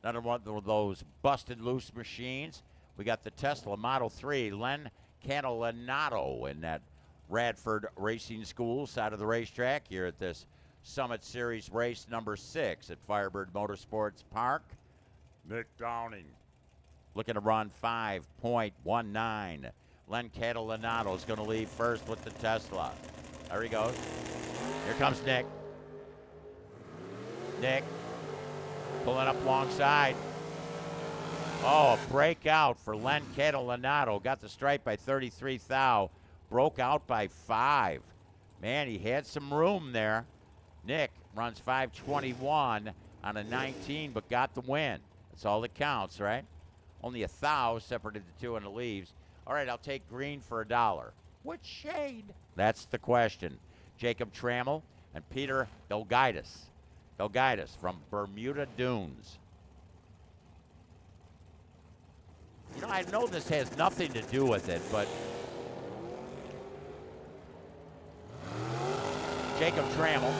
Another one of those busted loose machines. We got the Tesla Model 3, Len Catalanato in that Radford Racing School side of the racetrack here at this Summit Series race number 6 at Firebird Motorsports Park. Nick Downing. Looking to run 5.19. Len Catalanato is going to leave first with the Tesla. There he goes. Here comes Nick. Nick pulling up alongside. Oh, a breakout for Len Catalanato. Got the stripe by 33 thou. Broke out by 5. Man, he had some room there. Nick runs 5:21 on a 19, but got the win. That's all that counts, right? Only a thou separated the two in the leaves. All right, I'll take green for $1. Which shade? That's the question. Jacob Trammell and Peter Delgaitis. Delgaitis from Bermuda Dunes. You know, I know this has nothing to do with it, but Jacob Trammell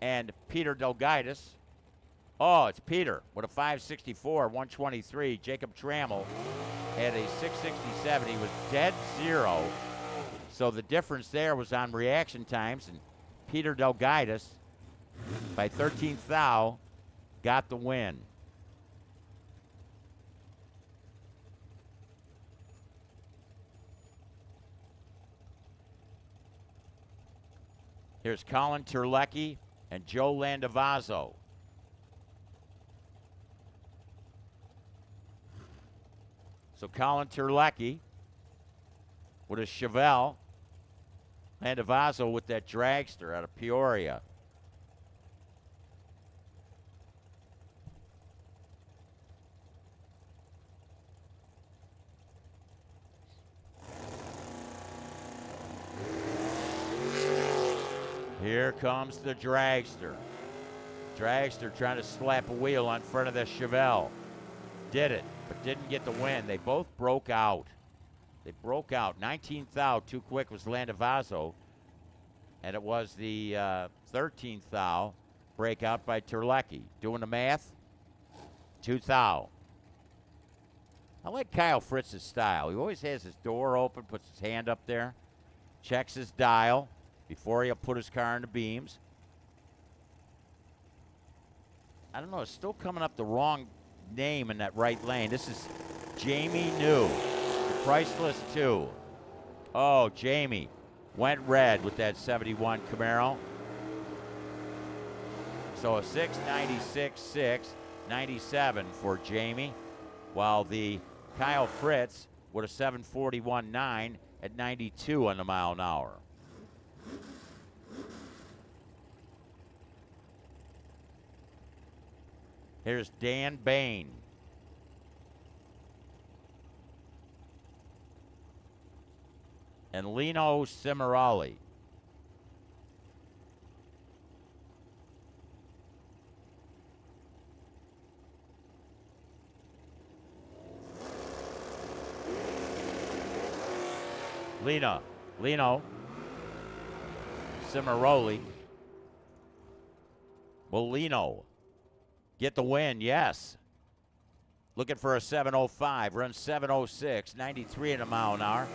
and Peter Delgaitis. Oh, it's Peter with a 564, 123. Jacob Trammell had a 667. He was dead zero. So the difference there was on reaction times, and Peter Delgaitis, by 13th thou, got the win. Here's Colin Terlecki and Joe Landavazzo. So Colin Terlecki with a Chevelle. Landavazzo with that dragster out of Peoria. Here comes the dragster. Dragster trying to slap a wheel on front of the Chevelle. Did it, but didn't get the win. They both broke out. They broke out. 19th thou, too quick was Landavazzo. And it was the 13th thou breakout by Terlecki. Doing the math, 2 thou. I like Kyle Fritz's style. He always has his door open, puts his hand up there, checks his dial before he'll put his car in the beams. I don't know, it's still coming up the wrong name in that right lane. This is Jamie New, the Priceless 2. Oh, Jamie went red with that 71 Camaro. So a 696.6, 97 for Jamie, while the Kyle Fritz with a 741.9 at 92 on the mile an hour. Here's Dan Bain. And Lino Cimarali. Lino Cimaroli. Will Lino get the win? Yes. Looking for a 7:05. Runs 7:06. 93 in a mile an hour.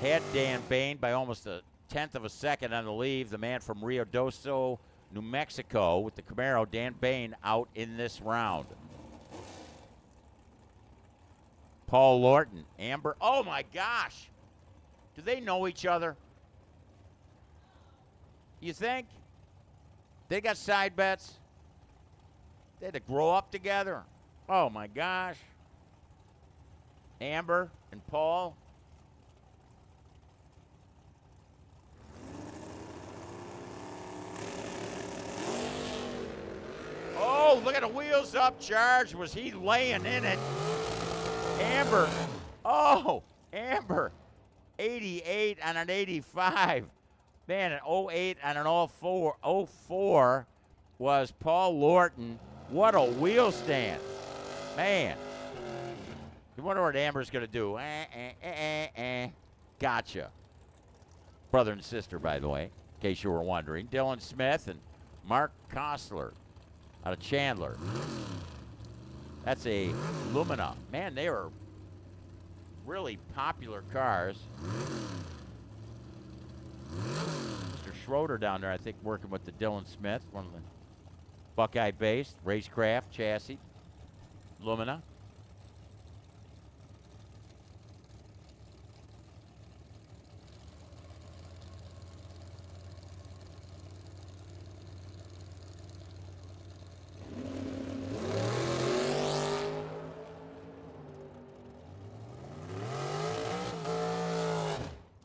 Had Dan Bain by almost a 1/10 of a second on the leave. The man from Rio Doso, New Mexico with the Camaro. Dan Bain out in this round. Paul Lorton. Amber. Oh, my gosh. Do they know each other? You think? They got side bets? They had to grow up together. Oh, my gosh. Amber and Paul. Oh, look at the wheels up charge. Was he laying in it? Amber. Oh, Amber. 88 on an 85. Man, an 08 on an 04. 04 was Paul Lorton. What a wheel stand. Man, You wonder what Amber's going to do. Gotcha. Brother and sister, by the way, in case you were wondering. Dylan Smith and Mark Kostler out of Chandler. That's a Lumina. Man, they are really popular cars. Mr. Schroeder down there, I think, working with the Dylan Smith, one of the Buckeye-based racecraft chassis. Lumina.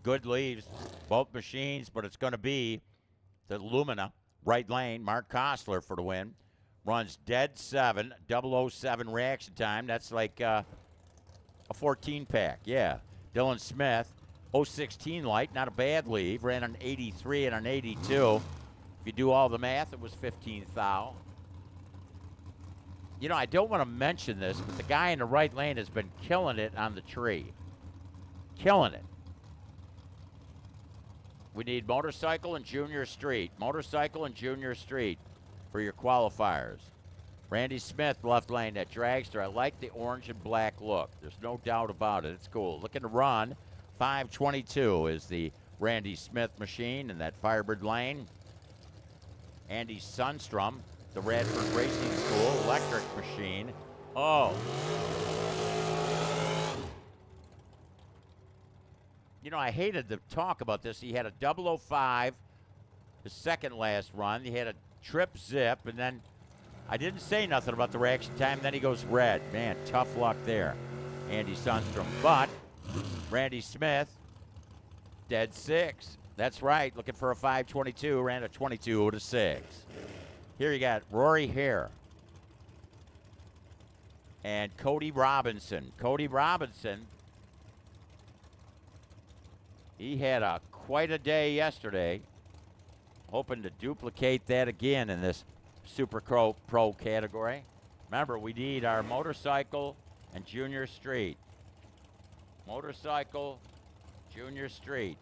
Good leaves, both machines, but it's going to be the Lumina, right lane, Mark Kostler for the win. Runs dead 7, 007 reaction time. That's like a 14-pack, yeah. Dylan Smith, 016 light, not a bad leave. Ran an 83 and an 82. If you do all the math, it was 15 thou. You know, I don't want to mention this, but the guy in the right lane has been killing it on the tree. Killing it. We need motorcycle and junior street. Motorcycle and junior street for your qualifiers. Randy Smith, left lane, that dragster. I like the orange and black look. There's no doubt about it. It's cool. Looking to run. 522 is the Randy Smith machine in that Firebird lane. Andy Sundstrom, the Radford Racing School electric machine. Oh. You know, I hated to talk about this. He had a 005, his second last run. He had a trip zip, and then I didn't say nothing about the reaction time. Then he goes red. Man, tough luck there, Andy Sundstrom. But Randy Smith, dead 6. That's right, looking for a 522, ran a 22 to 6. Here you got Rory Hare and Cody Robinson. Cody Robinson, he had quite a day yesterday, hoping to duplicate that again in this Super Pro category. Remember, we need our motorcycle and junior street. Motorcycle, junior street.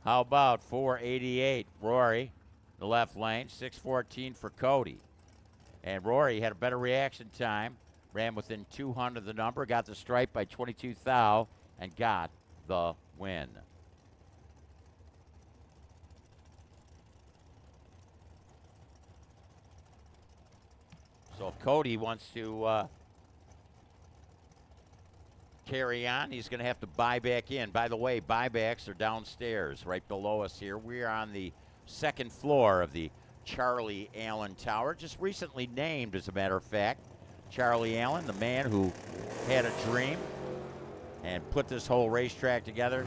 How about 488, Rory, the left lane, 614 for Cody. And Rory had a better reaction time, ran within 200 of the number, got the stripe by 22 thou, and got the win. So if Cody wants to carry on, he's going to have to buy back in. By the way, buybacks are downstairs right below us here. We are on the second floor of the Charlie Allen Tower, just recently named, as a matter of fact. Charlie Allen, the man who had a dream and put this whole racetrack together.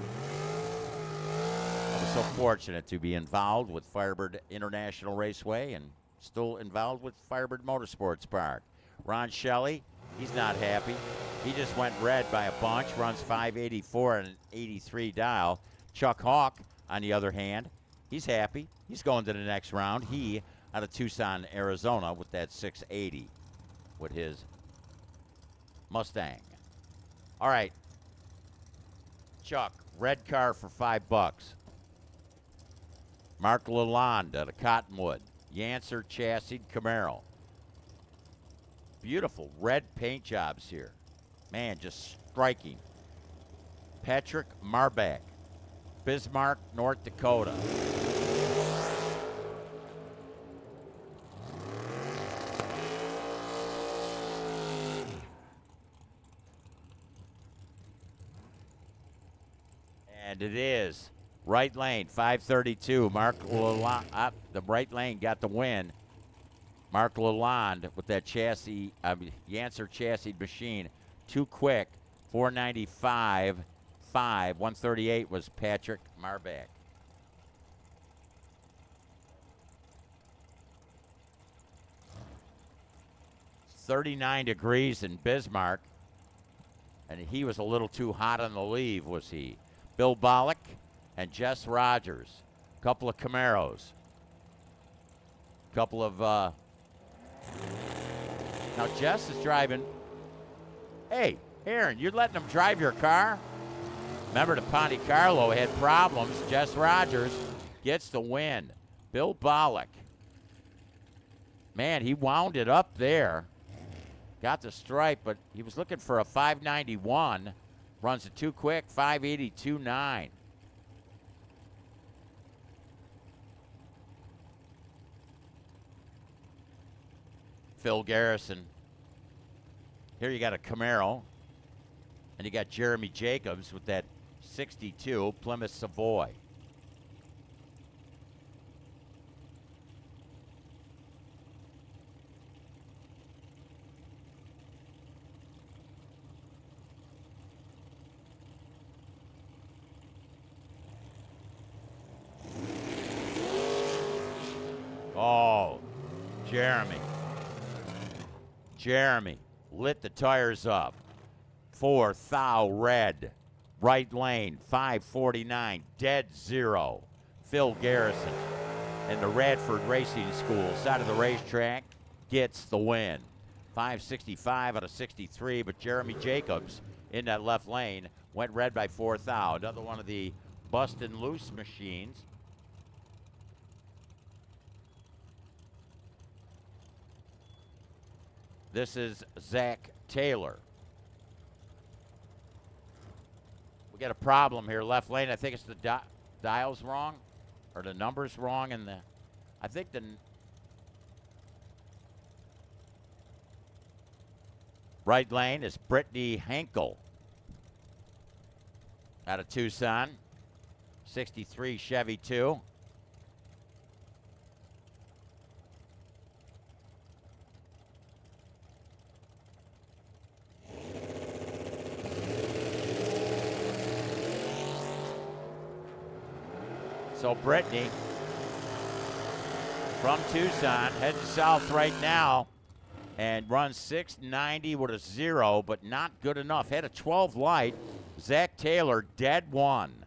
I was so fortunate to be involved with Firebird International Raceway and still involved with Firebird Motorsports Park. Ron Shelley, he's not happy. He just went red by a bunch, runs 584 and an 83 dial. Chuck Hawk, on the other hand, he's happy. He's going to the next round. He out of Tucson, Arizona, with that 680 with his Mustang. All right. Chuck, red car for $5. Mark Lalonde out of Cottonwood. Yancer chassis Camaro. Beautiful red paint jobs here. Man, just striking. Patrick Marbach, Bismarck, North Dakota. And it is right lane, 532. Mark Lalonde, the right lane got the win. Mark Lalonde with that chassis, Yancer chassis machine. Too quick, 495, 5. 138 was Patrick Marbach. It's 39 degrees in Bismarck, and he was a little too hot on the leave, was he? Bill Bollock and Jess Rogers. A couple of Camaros. A couple of, now Jess is driving. Hey, Aaron, you're letting them drive your car? Remember the Ponte Carlo had problems. Jess Rogers gets the win. Bill Bollock. Man, he wound it up there. Got the stripe, but he was looking for a 591. Runs it too quick, 582.9. Phil Garrison. Here you got a Camaro. And you got Jeremy Jacobs with that 62 Plymouth Savoy. Oh, Jeremy. Jeremy lit the tires up. 4 thou red. Right lane, 549, dead zero. Phil Garrison and the Radford Racing School side of the racetrack gets the win. 565 out of 63, but Jeremy Jacobs in that left lane went red by 4 thou. Another one of the bustin' loose machines. This is Zach Taylor. We got a problem here, left lane. I think it's the dial's wrong, or the number's wrong, and I think the right lane is Brittany Henkel out of Tucson, 63 Chevy 2. So Brittany from Tucson heading south right now and runs 690 with a 0, but not good enough. Had a 12 light. Zach Taylor, dead one.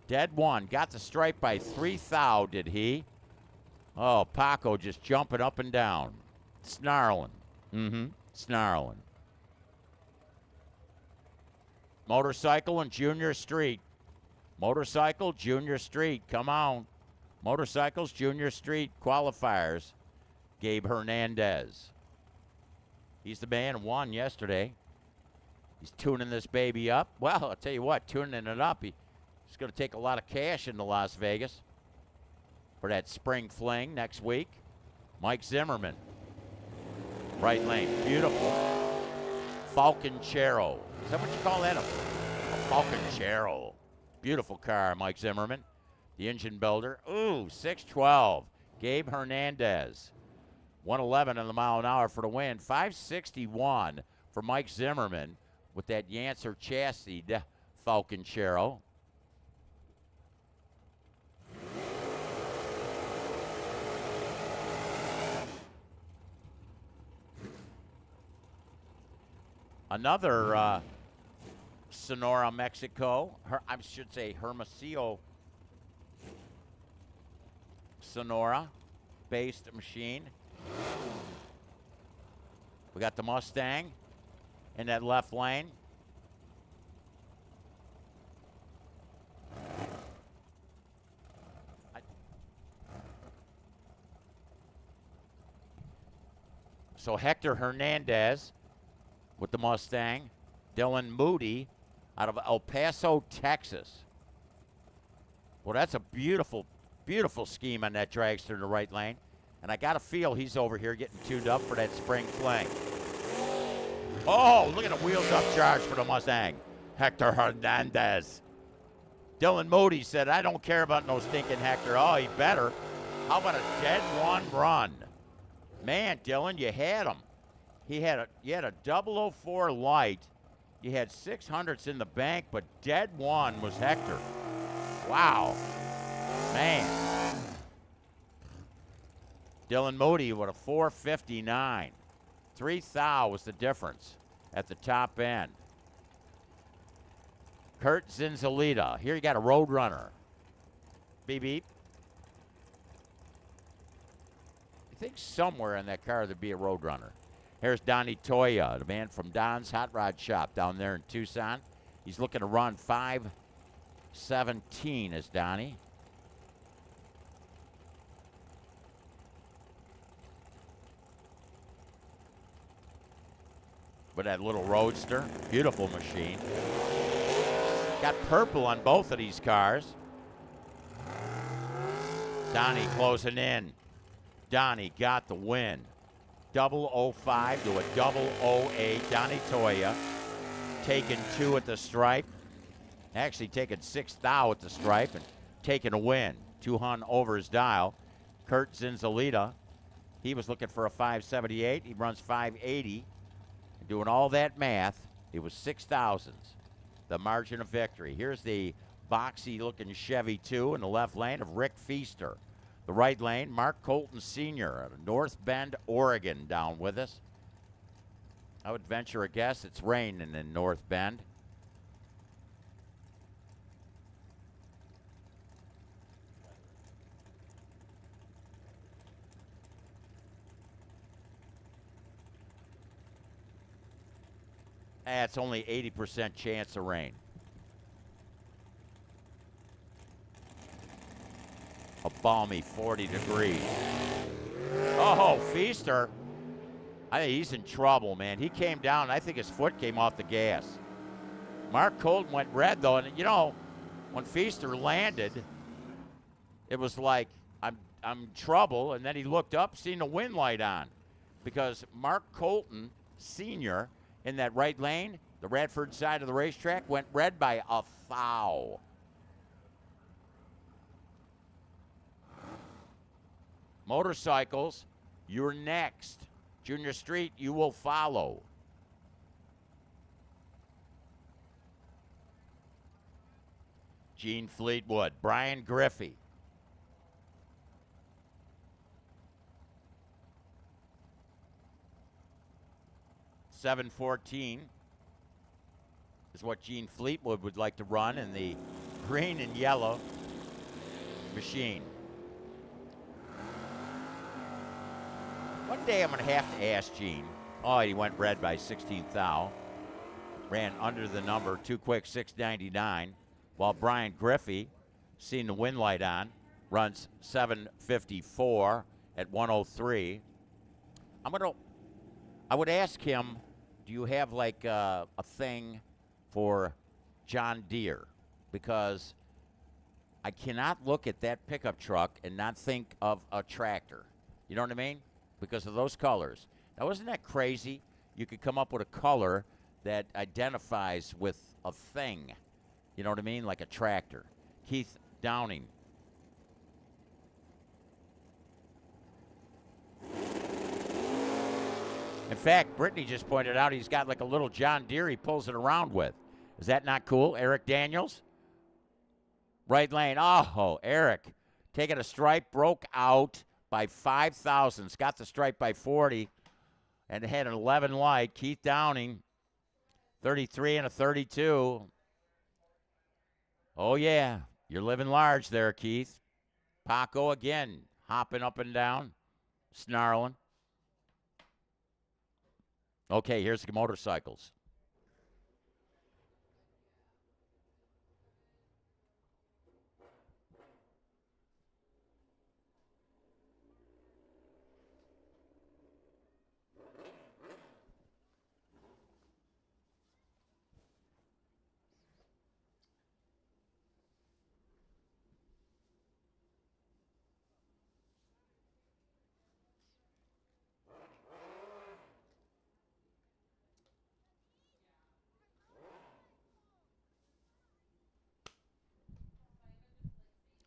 Dead one. Got the stripe by 3 thou, did he? Oh, Paco just jumping up and down. Snarling. Snarling. Motorcycle and Junior Street. Motorcycle, Junior Street, come on. Motorcycles, Junior Street qualifiers. Gabe Hernandez. He's the man who won yesterday. He's tuning this baby up. Well, I'll tell you what, tuning it up, he's going to take a lot of cash into Las Vegas for that spring fling next week. Mike Zimmerman. Right lane, beautiful. Falconchero. Is that what you call that? A Falconchero. Beautiful car, Mike Zimmerman, the engine builder. Ooh, 612. Gabe Hernandez. 111 on the mile an hour for the win. 561 for Mike Zimmerman with that Yancer chassis Falconchero. Another Sonora, Mexico. I should say Hermosillo, Sonora-based machine. We got the Mustang in that left lane. So Hector Hernandez with the Mustang. Dylan Moody out of El Paso, Texas. Well, that's a beautiful, beautiful scheme on that dragster in the right lane. And I got to feel he's over here getting tuned up for that spring fling. Oh, look at the wheels up charge for the Mustang. Hector Hernandez. Dylan Moody said, I don't care about no stinking Hector. Oh, he better. How about a dead one run? Man, Dylan, you had him. You had a 004 light. You had 600s in the bank, but dead one was Hector. Wow. Man. Dylan Moody with a 459. 3 thou was the difference at the top end. Kurt Zinzalita. Here you got a Roadrunner. Beep, beep. I think somewhere in that car there'd be a Roadrunner. Here's Donnie Toya, the man from Don's Hot Rod Shop down there in Tucson. He's looking to run 5:17 is Donnie. With that little Roadster. Beautiful machine. Got purple on both of these cars. Donnie closing in. Donnie got the win. 005 to a 008. Donnie Toya taking 2 at the stripe. Actually taking 6 thou at the stripe and taking a win. 200 over his dial. Kurt Zinzalita, he was looking for a 578. He runs 580. Doing all that math, it was 6 thousandths. The margin of victory. Here's the boxy-looking Chevy 2 in the left lane of Rick Feaster. The right lane, Mark Colton Sr. out of North Bend, Oregon, down with us. I would venture a guess it's raining in North Bend. It's only 80% chance of rain. A balmy 40 degrees. Oh, Feaster. I think he's in trouble, man. He came down. I think his foot came off the gas. Mark Colton went red, though. And, you know, when Feaster landed, it was like, I'm in trouble. And then he looked up, seen the wind light on. Because Mark Colton, Sr., in that right lane, the Radford side of the racetrack, went red by a thou. Motorcycles, you're next. Junior Street, you will follow. Gene Fleetwood, Brian Griffey. $7.14 is what Gene Fleetwood would like to run in the green and yellow machine. One day I'm going to have to ask Gene. Oh, he went red by 16 thou. Ran under the number, too quick, 699. While Brian Griffey, seen the wind light on, runs 7:54 at 103. I would ask him, do you have like a thing for John Deere? Because I cannot look at that pickup truck and not think of a tractor. You know what I mean? Because of those colors. Now, isn't that crazy? You could come up with a color that identifies with a thing. You know what I mean? Like a tractor. Keith Downing. In fact, Brittany just pointed out he's got like a little John Deere he pulls it around with. Is that not cool? Eric Daniels. Right lane. Oh, Eric taking a stripe, broke out by 5 thousandths. Got the stripe by 40 and had an 11 light. Keith Downing, 33 and a 32. Oh, yeah. You're living large there, Keith. Paco again, hopping up and down, snarling. Okay, here's the motorcycles.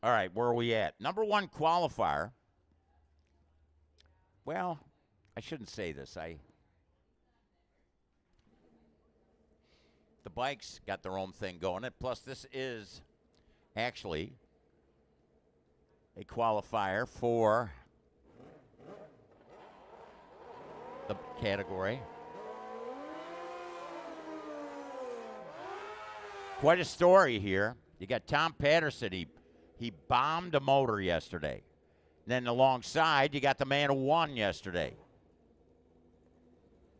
All right, where are we at? Number one qualifier. Well, I shouldn't say this. The bikes got their own thing going. And plus, this is actually a qualifier for the category. Quite a story here. You got Tom Patterson. He bombed a motor yesterday. Then alongside, you got the man who won yesterday.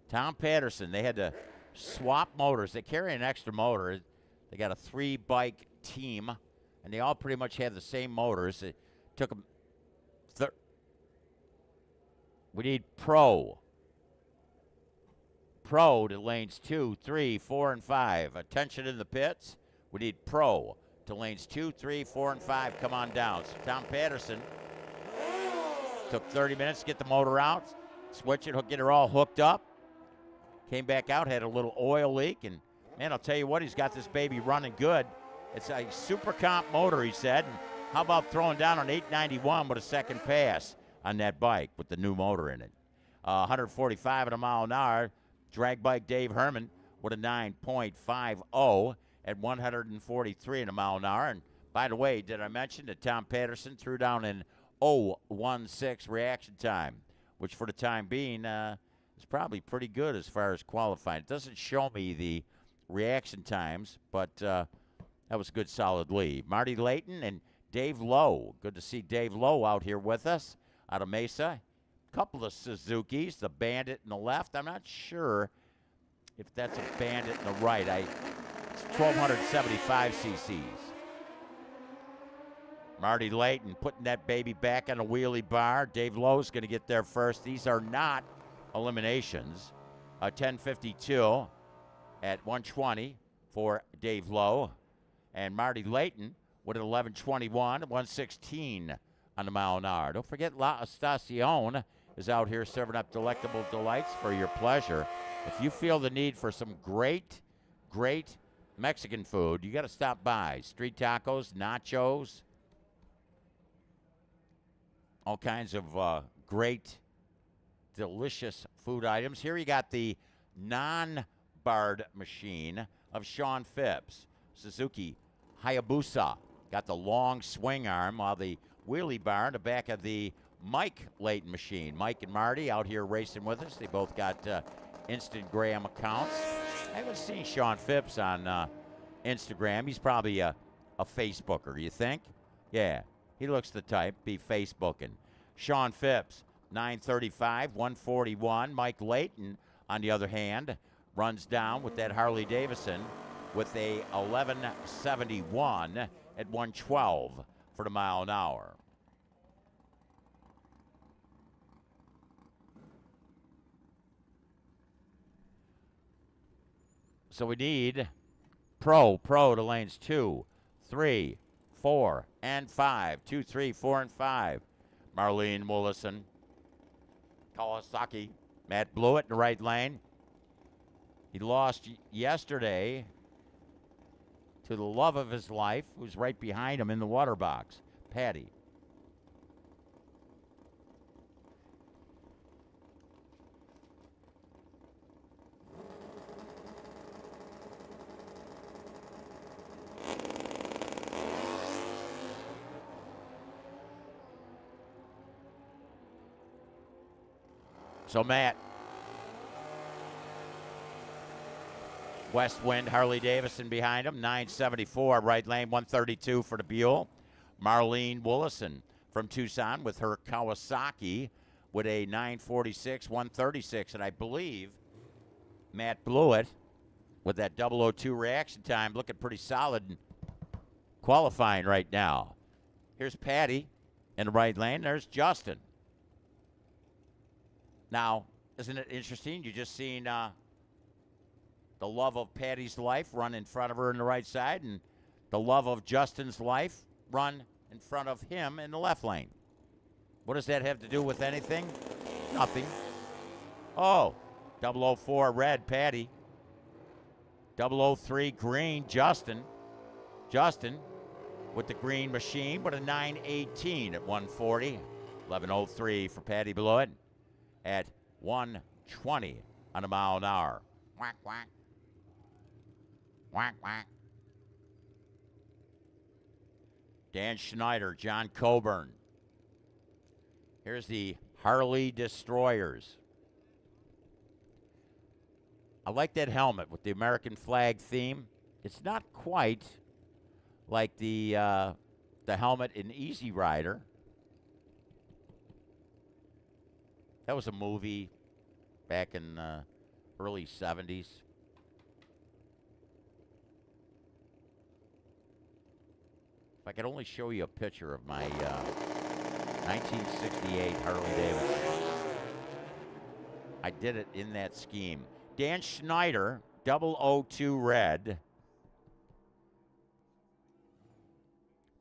Tom Patterson. They had to swap motors. They carry an extra motor. They got a 3-bike team, and they all pretty much have the same motors. It took them. We need Pro to lanes 2, 3, 4, and 5. Attention in the pits. We need Pro to lanes 2, 3, 4, and 5. Come on down. So Tom Patterson took 30 minutes to get the motor out, switch it, get her all hooked up. Came back out, had a little oil leak, and man, I'll tell you what, he's got this baby running good. It's a super comp motor, he said. And how about throwing down an 891 with a second pass on that bike with the new motor in it? 145 at a mile an hour. Drag bike Dave Herman with a 9.50 at 143 at a mile an hour. And by the way, did I mention that Tom Patterson threw down an 0.16 reaction time, which for the time being is probably pretty good as far as qualifying. It doesn't show me the reaction times, but that was a good, solid lead. Marty Layton and Dave Lowe. Good to see Dave Lowe out here with us out of Mesa. Couple of Suzukis, the Bandit in the left. I'm not sure if that's a Bandit in the right. It's 1,275 cc's. Marty Layton putting that baby back on a wheelie bar. Dave Lowe's going to get there first. These are not eliminations. 10:52 at 120 for Dave Lowe. And Marty Layton with an 11:21, 116 on the mile an hour. Don't forget La Estacion is out here serving up delectable delights for your pleasure. If you feel the need for some great Mexican food, you got to stop by. Street tacos, nachos, all kinds of great, delicious food items. Here you got the non-barred machine of Sean Phipps. Suzuki Hayabusa got the long swing arm, while the wheelie bar in the back of the Mike Layton machine. Mike and Marty out here racing with us. They both got Instagram accounts. I haven't seen Sean Phipps on Instagram. He's probably a Facebooker, you think? Yeah, he looks the type, be Facebooking. Sean Phipps, 935, 141. Mike Layton, on the other hand, runs down with that Harley Davidson with a 1171 at 112 for the mile an hour. So we need Pro to lanes 2, 3, 4, and 5. 2, 3, 4, and 5. Marlene Willison, Kawasaki, Matt Blewett in the right lane. He lost yesterday to the love of his life, who's right behind him in the water box, Patty. So Matt, West Wind, Harley Davidson behind him, 974, right lane, 132 for the Buell. Marlene Willison from Tucson with her Kawasaki with a 946, 136. And I believe Matt Blewett with that 002 reaction time looking pretty solid and qualifying right now. Here's Patty in the right lane. There's Justin. Now, isn't it interesting? You just seen the love of Patty's life run in front of her in the right side, and the love of Justin's life run in front of him in the left lane. What does that have to do with anything? Nothing. Oh, 004 red, Patty. 003 green, Justin. Justin with the green machine with a 918 at 140. 1103 for Patty Blewett at 120 on a mile an hour. Whack, whack. Whack, whack. Dan Schneider, John Coburn. Here's the Harley Destroyers. I like that helmet with the American flag theme. It's not quite like the the helmet in Easy Rider. That was a movie back in the early 70s. If I could only show you a picture of my 1968 Harley Davidson. I did it in that scheme. Dan Schneider, 002 red.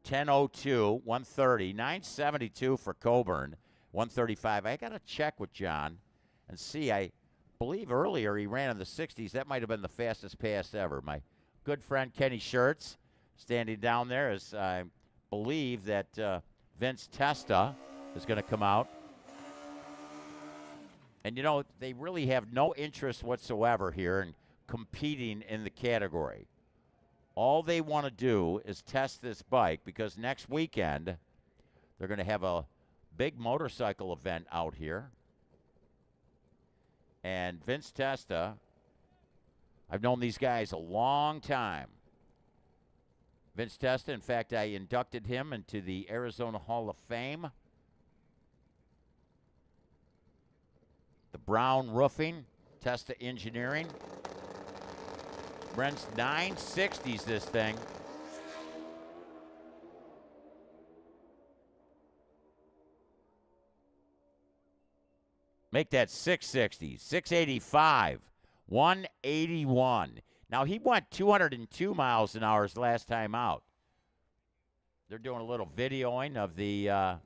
10:02, 130, 972 for Coburn, 135. I got to check with John and see. I believe earlier he ran in the 60s. That might have been the fastest pass ever. My good friend Kenny Schertz standing down there, as I believe that Vince Testa is going to come out. And, you know, they really have no interest whatsoever here in competing in the category. All they want to do is test this bike, because next weekend they're going to have a big motorcycle event out here. And Vince Testa, I've known these guys a long time. Vince Testa, in fact, I inducted him into the Arizona Hall of Fame. The Brown Roofing, Testa Engineering. Runs 960s, this thing. Make that 660, 685, 181. Now, he went 202 miles an hour his last time out. They're doing a little videoing of the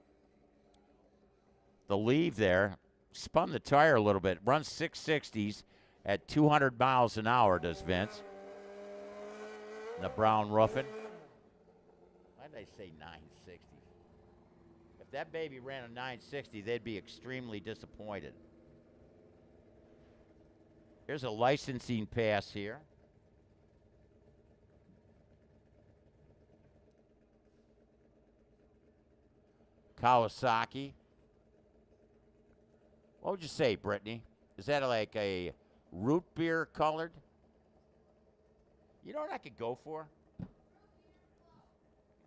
leave there. Spun the tire a little bit. Runs 660s at 200 miles an hour, does Vince. And the Brown Roofing. Why did I say 960? If that baby ran a 960, they'd be extremely disappointed. Here's a licensing pass here. Kawasaki. What would you say, Brittany? Is that like a root beer colored? You know what I could go for?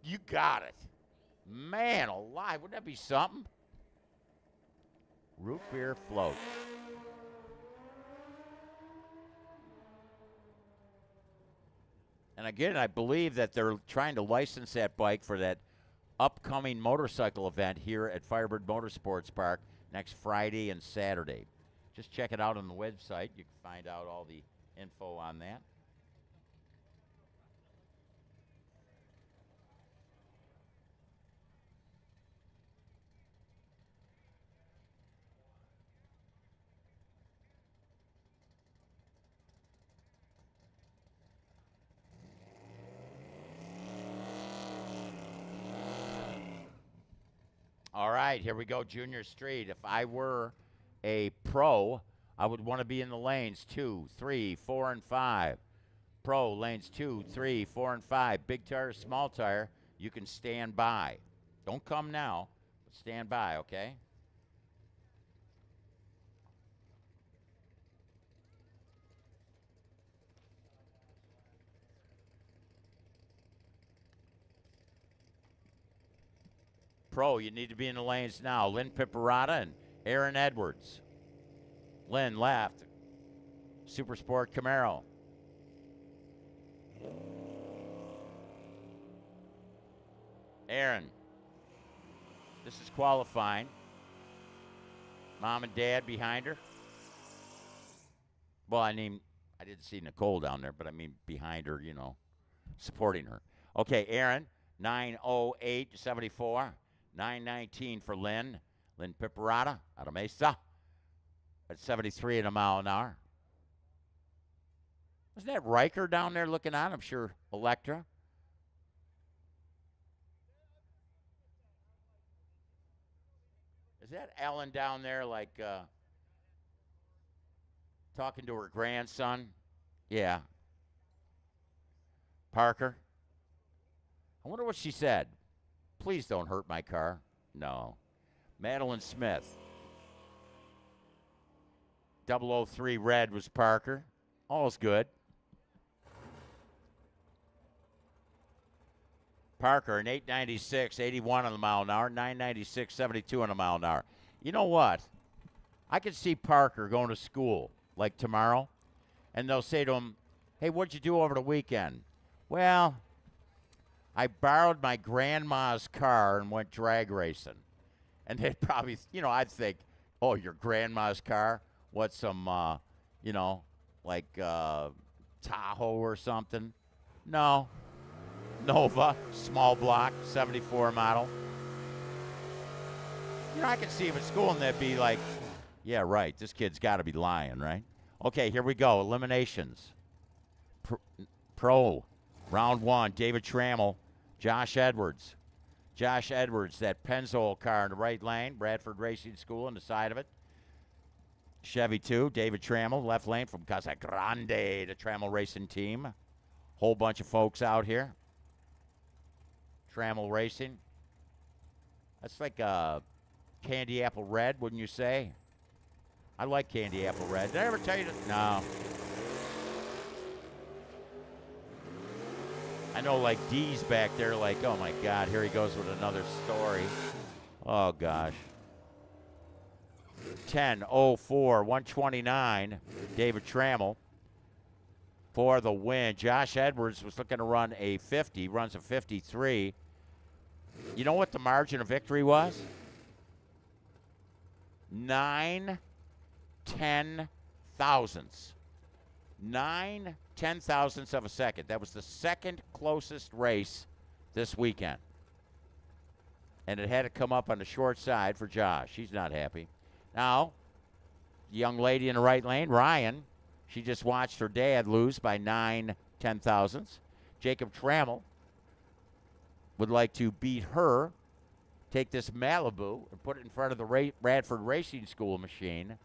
You got it. Man alive, wouldn't that be something? Root beer float. And again, I believe that they're trying to license that bike for that upcoming motorcycle event here at FIREBIRD Motorsports Park next Friday and Saturday. Just check it out on the website. You can find out all the info on that. All right, here we go, Junior Street. If I were a pro, I would want to be in the lanes 2, 3, 4, and 5. Pro, lanes 2, 3, 4, and 5. Big tire, small tire, you can stand by. Don't come now, but stand by, okay? Pro, you need to be in the lanes now. Lynn Pipparata and Aaron Edwards. Lynn left. Super Sport Camaro. Aaron. This is qualifying. Mom and Dad behind her. Well, I mean, I didn't see Nicole down there, but I mean behind her, you know, supporting her. Okay, Aaron, 9:08.74. 9:19 for Lynn. Lynn Pipparata out of Mesa at 73 a mile an hour. Wasn't that Riker down there looking on? I'm sure Electra. Is that Ellen down there like talking to her grandson? Yeah. Parker. I wonder what she said. Please don't hurt my car. No. Madeline Smith. 003 red was Parker. All's good. Parker, an 896, 81 on the mile an hour, 996, 72 on the mile an hour. You know what? I could see Parker going to school, like tomorrow, and they'll say to him, hey, what'd you do over the weekend? Well, I borrowed my grandma's car and went drag racing. And they'd probably, I'd think, oh, your grandma's car? What, some, like Tahoe or something? No. Nova, small block, 74 model. I could see him at school and they'd be like, yeah, right, this kid's got to be lying, right? Okay, here we go. Eliminations. Pro. Round 1, David Trammell, Josh Edwards. Josh Edwards, that Pennzoil car in the right lane, Bradford Racing School on the side of it. Chevy 2, David Trammell, left lane from Casa Grande, the Trammell Racing team. Whole bunch of folks out here. Trammell Racing. That's like a candy apple red, wouldn't you say? I like candy apple red. Did I ever tell you that? No. I know, like, D's back there, like, oh, my God, here he goes with another story. Oh, gosh. 10:04, 129, David Trammell for the win. Josh Edwards was looking to run a 50, runs a 53. You know what the margin of victory was? 9 10,000ths. 9 10,000ths of a second. That was the second closest race this weekend. And it had to come up on the short side for Josh. He's not happy. Now, the young lady in the right lane, Ryan, she just watched her dad lose by 9 10,000ths. Jacob Trammell would like to beat her, take this Malibu, and put it in front of the Bradford Racing School machine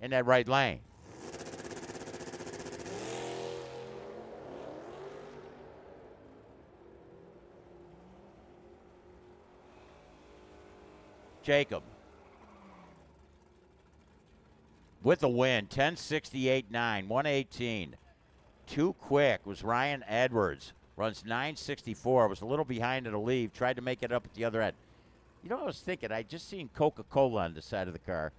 in that right lane. Jacob with the win, 10:68.9, 118. Too quick was Ryan Edwards. Runs 9:64. Was a little behind in the lead. Tried to make it up at the other end. You know what I was thinking? I just seen Coca-Cola on the side of the car.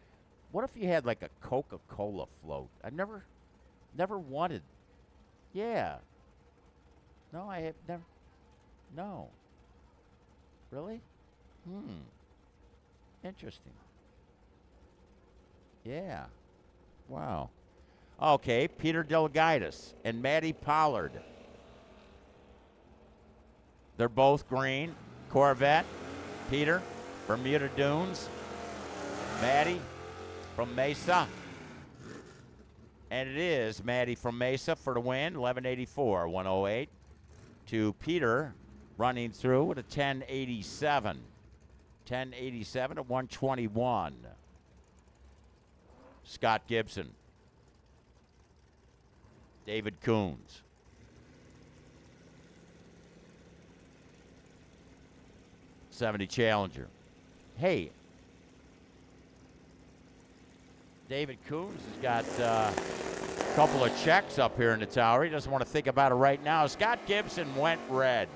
What if you had like a Coca-Cola float? I've never wanted. Yeah. No, I have never. No. Really? Interesting. Yeah. Wow. Okay, Peter Delgaitis and Maddie Pollard. They're both green. Corvette. Peter, Bermuda Dunes. Maddie from Mesa. And it is Maddie from Mesa for the win, 1184, 108. To Peter running through with a 1087. 1087 to 121. Scott Gibson. David Coons. '70 Challenger. Hey, David Coons has got a couple of checks up here in the tower. He doesn't want to think about it right now. Scott Gibson went red.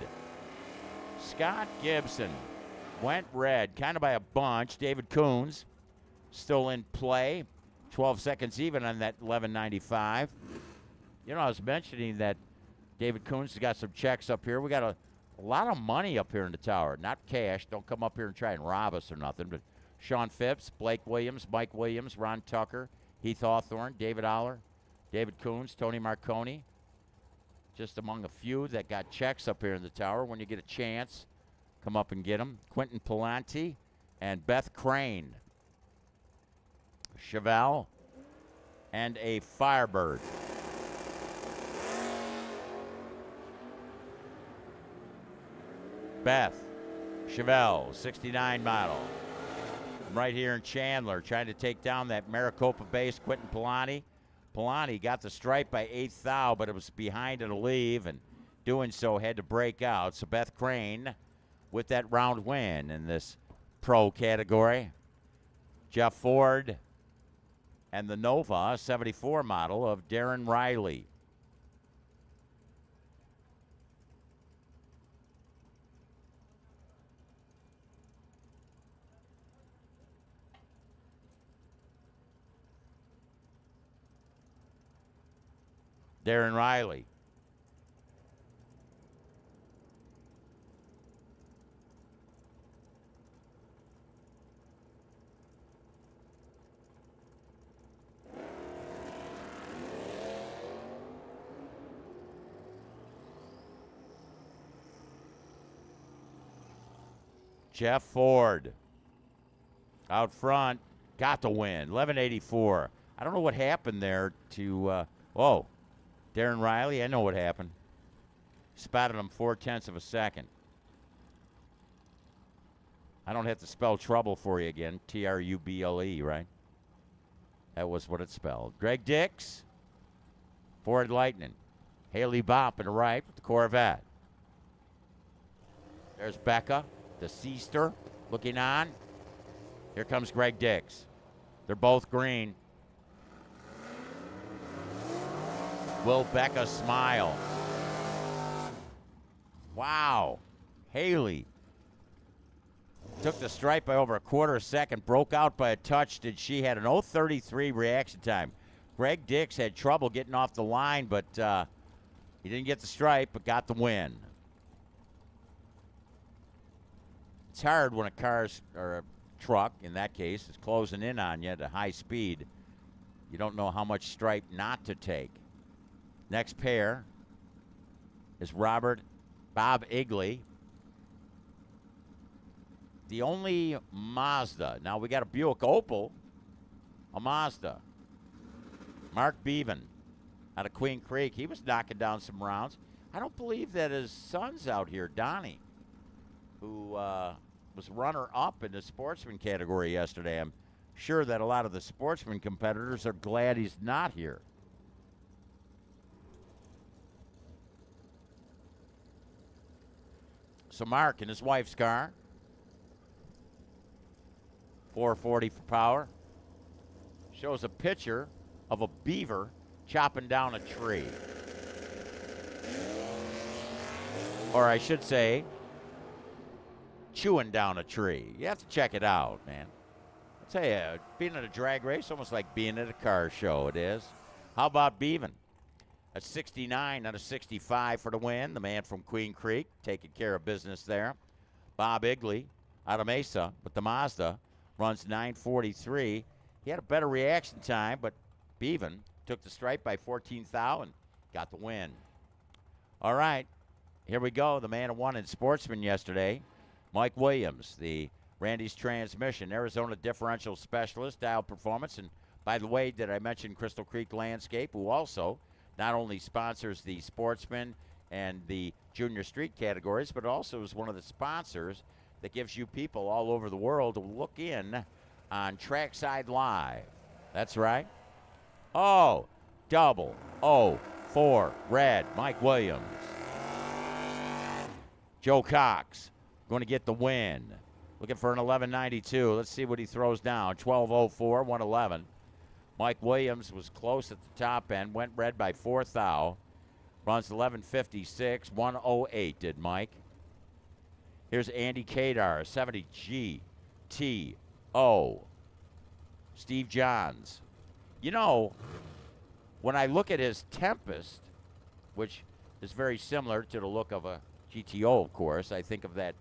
Scott Gibson went red, kind of by a bunch. David Coons still in play. 12 seconds even on that 1195. You know, I was mentioning that David Coons has got some checks up here. We got a lot of money up here in the tower. Not cash. Don't come up here and try and rob us or nothing. But Sean Phipps, Blake Williams, Mike Williams, Ron Tucker, Heath Hawthorne, David Aller, David Coons, Tony Marconi. Just among a few that got checks up here in the tower. When you get a chance, come up and get them. Quentin Palante and Beth Crane. Chevelle and a Firebird. Beth Chevelle, 69 model. I'm right here in Chandler, trying to take down that Maricopa base Quentin Palante. Palante got the stripe by 8th thou, but it was behind in a leave, and doing so had to break out. So Beth Crane with that round win in this pro category. Jeff Ford and the Nova 74 model of Darren Riley. Darren Riley. Jeff Ford out front, got the win, 1184. I don't know what happened there to, Darren Riley, I know what happened. Spotted him 0.4 of a second. I don't have to spell trouble for you again, Truble, right? That was what it spelled. Greg Dix, Ford Lightning. Haley Bopp in the right with the Corvette. There's Becca, the Seaster, looking on. Here comes Greg Dix. They're both green. Will Becca smile? Wow. Haley took the stripe by over a quarter of a second, broke out by a touch. She had an 0.33 reaction time. Greg Dix had trouble getting off the line, but he didn't get the stripe, but got the win. It's hard when a car's, or a truck, in that case, is closing in on you at a high speed. You don't know how much stripe not to take. Next pair is Bob Igley. The only Mazda. Now we got a Buick Opal, a Mazda. Mark Bevan out of Queen Creek. He was knocking down some rounds. I don't believe that his son's out here, Donnie, who was runner-up in the Sportsman category yesterday. I'm sure that a lot of the Sportsman competitors are glad he's not here. So Mark in his wife's car. 440 for power. Shows a picture of a beaver chopping down a tree. Or I should say, chewing down a tree. You have to check it out, man. I'll tell you, being at a drag race, almost like being at a car show, it is. How about Bevan? A 69 out of 65 for the win. The man from Queen Creek taking care of business there. Bob Igley out of Mesa with the Mazda runs 9:43. He had a better reaction time, but Bevan took the stripe by 14 thou and got the win. All right, here we go. The man who won in Sportsman yesterday, Mike Williams, the Randy's Transmission, Arizona differential specialist, dial performance. And by the way, did I mention Crystal Creek Landscape, who also not only sponsors the Sportsman and the Junior Street categories, but also is one of the sponsors that gives you people all over the world to look in on Trackside Live. That's right. Oh, double. Oh, 4, red, Mike Williams. Joe Cox going to get the win. Looking for an 11.92. Let's see what he throws down. 12.04, 111. Mike Williams was close at the top end, went red by 4 thou. Runs 11.56, 108 did Mike. Here's Andy Kadar, 70 GTO. Steve Johns. You know, when I look at his Tempest, which is very similar to the look of a GTO, of course, I think of that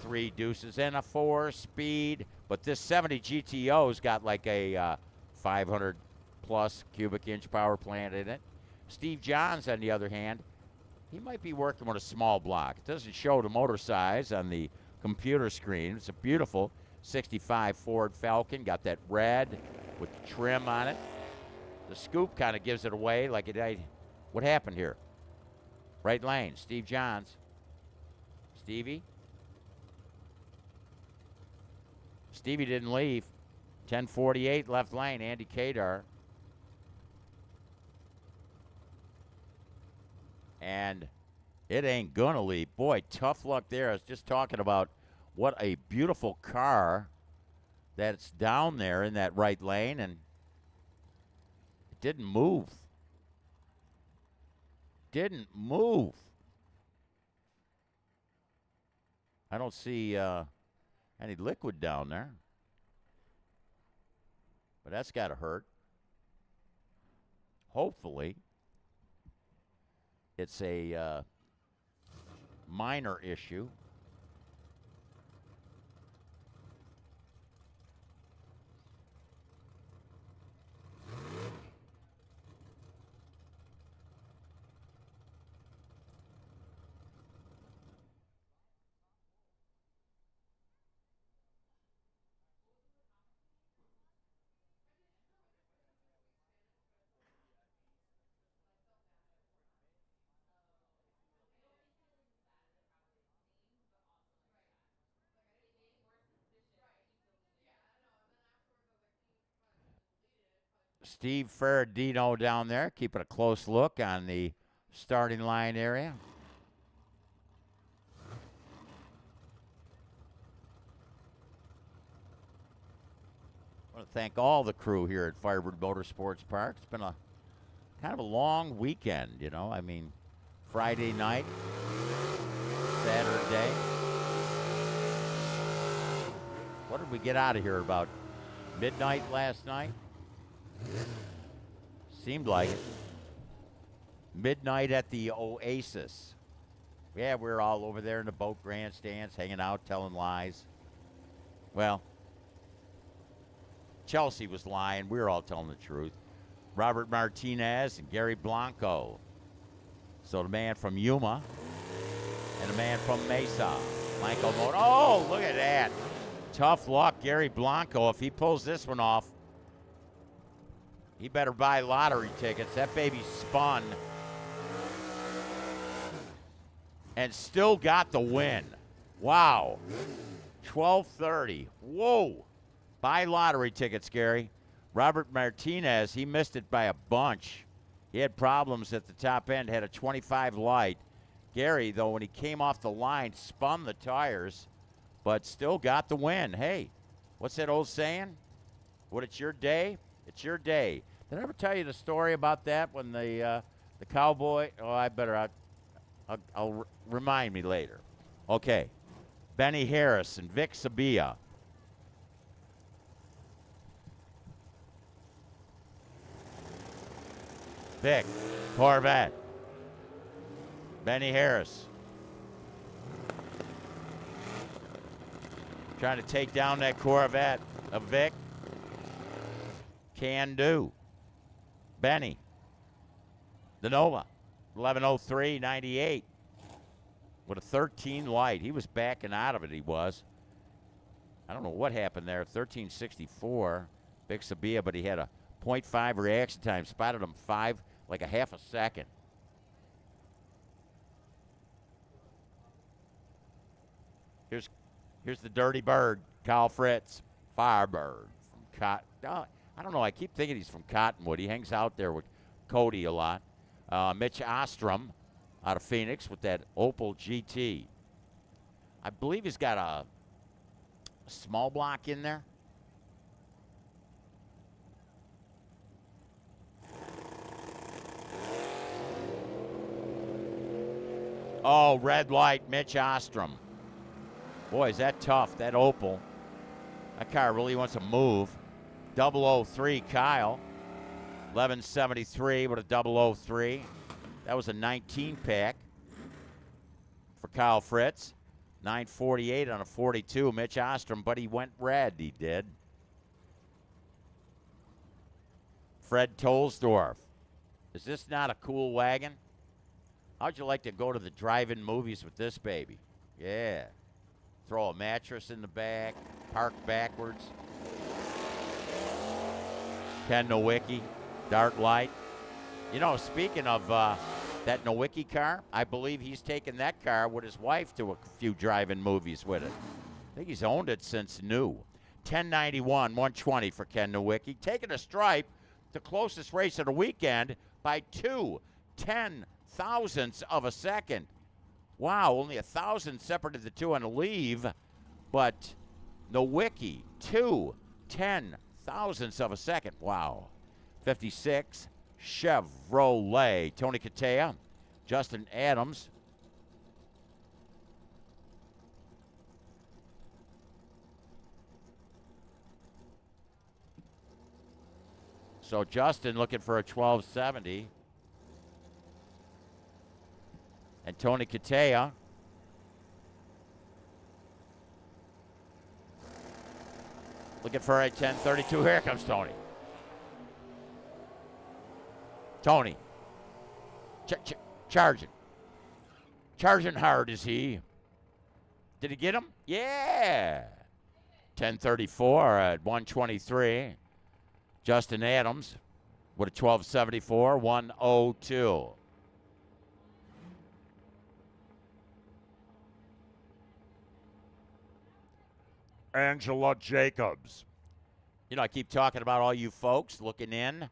3 deuces and a 4 speed, but this 70 GTO's got like a 500 plus cubic inch power plant in it. Steve Johns, on the other hand, he might be working with a small block. It doesn't show the motor size on the computer screen. It's a beautiful 65 Ford Falcon. Got that red with the trim on it. The scoop kind of gives it away like it. What happened here? Right lane, Steve Johns. Stevie didn't leave. 10:48 left lane, Andy Kadar. And it ain't gonna leave. Boy, tough luck there. I was just talking about what a beautiful car that's down there in that right lane, and it didn't move. Didn't move. I don't see any liquid down there. But that's got to hurt. Hopefully, It's a minor issue. Steve Ferradino down there, keeping a close look on the starting line area. I want to thank all the crew here at Firebird Motorsports Park. It's been a kind of a long weekend, you know. I mean, Friday night, Saturday. What did we get out of here about midnight last night? Seemed like it. Midnight at the Oasis. Yeah, we were all over there in the boat grandstands, hanging out, telling lies. Well, Chelsea was lying. We were all telling the truth. Robert Martinez and Gary Blanco. So the man from Yuma and the man from Mesa. Blanco mode. Oh, look at that. Tough luck, Gary Blanco. If he pulls this one off, he better buy lottery tickets. That baby spun and still got the win. Wow. 12:30. Whoa. Buy lottery tickets, Gary. Robert Martinez, he missed it by a bunch. He had problems at the top end, had a 25 light. Gary, though, when he came off the line, spun the tires, but still got the win. Hey, what's that old saying? When it's your day, it's your day. Did I ever tell you the story about that when the cowboy? Oh, I better. I'll remind me later. Okay, Benny Harris and Vic Sabia. Vic, Corvette. Benny Harris. Trying to take down that Corvette of Vic. Can do. Benny. The Nova. 11:03.98. With a 13 light. He was backing out of it, he was. I don't know what happened there. 13:64. Vic Sabia, but he had a 0.5 reaction time. Spotted him like a half a second. Here's the Dirty Bird, Kyle Fritz, Firebird from I don't know. I keep thinking he's from Cottonwood. He hangs out there with Cody a lot. Mitch Ostrom out of Phoenix with that Opel GT. I believe he's got a small block in there. Oh, red light, Mitch Ostrom. Boy, is that tough, that Opel. That car really wants to move. 003, Kyle. 1173 with a 003. That was a 19 pack for Kyle Fritz. 948 on a 42, Mitch Ostrom, but he went red, he did. Fred Tolsdorf. Is this not a cool wagon? How'd you like to go to the drive-in movies with this baby? Yeah. Throw a mattress in the back, park backwards. Ken Nowicki, dark light. You know, speaking of that Nowicki car, I believe he's taken that car with his wife to a few drive-in movies with it. I think he's owned it since new. 1091, 120 for Ken Nowicki. Taking a stripe, the closest race of the weekend by 2 10,000ths of a second. Wow, only 1,000 separated the two on the leave, but Nowicki, 2 10,000ths of a second. Wow. 56, Chevrolet. Tony Katea, Justin Adams. So Justin looking for a 1270. And Tony Katea. Looking for a 1032. Here comes Tony. Tony. Charging. Charging hard is he. Did he get him? Yeah. 1034 at 123. Justin Adams with a 1274, 102. Angela Jacobs. You know, I keep talking about all you folks looking in.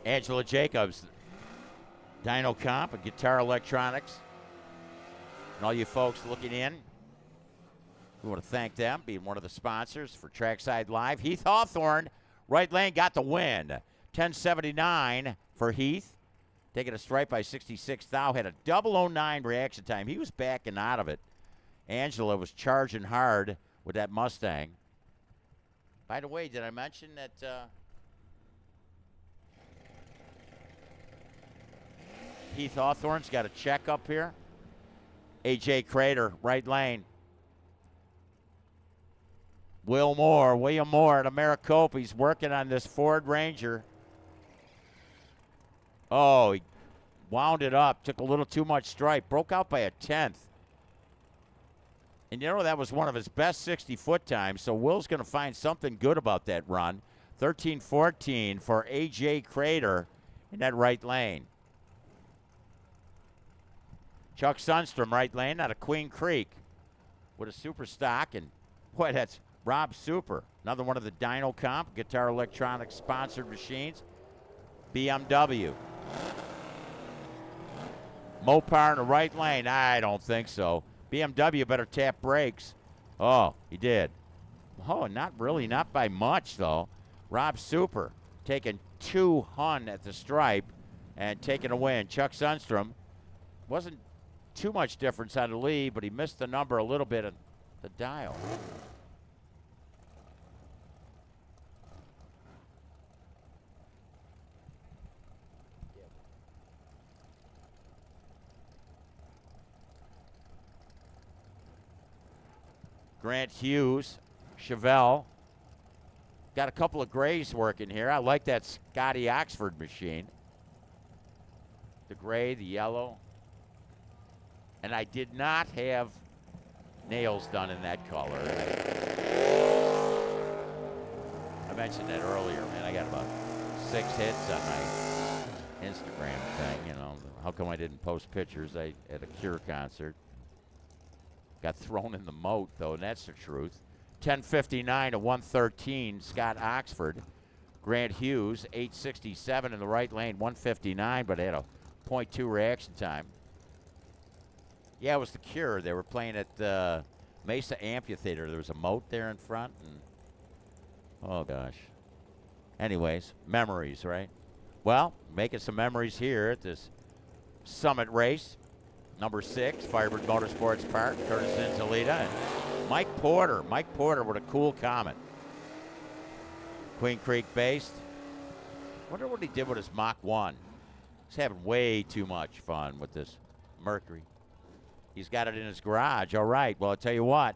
Angela Jacobs, Dyno Comp and Guitar Electronics. And all you folks looking in, we want to thank them, being one of the sponsors for Trackside Live. Heath Hawthorne, right lane, got the win. 1079 for Heath. Taking a stripe by 66 thou. Had a 009 reaction time. He was backing out of it. Angela was charging hard with that Mustang. By the way, did I mention that Heath Hawthorne's got a check up here? AJ Crater, right lane. William Moore at Maricopa. He's working on this Ford Ranger. Oh, he wound it up. Took a little too much stripe. Broke out by a 10th. And you know, that was one of his best 60-foot times, so Will's going to find something good about that run. 13-14 for A.J. Crater in that right lane. Chuck Sundstrom, right lane, out of Queen Creek with a super stock. And, boy, that's Rob Super. Another one of the Dyno Comp, Guitar Electronics sponsored machines. BMW. Mopar in the right lane. I don't think so. BMW better tap brakes. Oh, he did. Oh, not really, not by much, though. Rob Super taking 200 at the stripe and taking a win. Chuck Sundstrom wasn't too much difference on the lead, but he missed the number a little bit of the dial. Grant Hughes, Chevelle. Got a couple of grays working here. I like that Scotty Oxford machine. The gray, the yellow. And I did not have nails done in that color. I mentioned that earlier, man. I got about 6 hits on my Instagram thing, you know. How come I didn't post pictures? I at a Cure concert. Got thrown in the moat, though, and that's the truth. 10:59 to 113, Scott Oxford. Grant Hughes, 8:67 in the right lane, 1:59, but had a .2 reaction time. Yeah, it was the Cure. They were playing at the Mesa Amphitheater. There was a moat there in front. And oh, gosh. Anyways, memories, right? Well, making some memories here at this Summit race. Number 6, Firebird Motorsports Park, Curtis Inzalita, and Mike Porter. Mike Porter with a cool Comet. Queen Creek based. Wonder what he did with his Mach 1. He's having way too much fun with this Mercury. He's got it in his garage. All right. Well, I'll tell you what.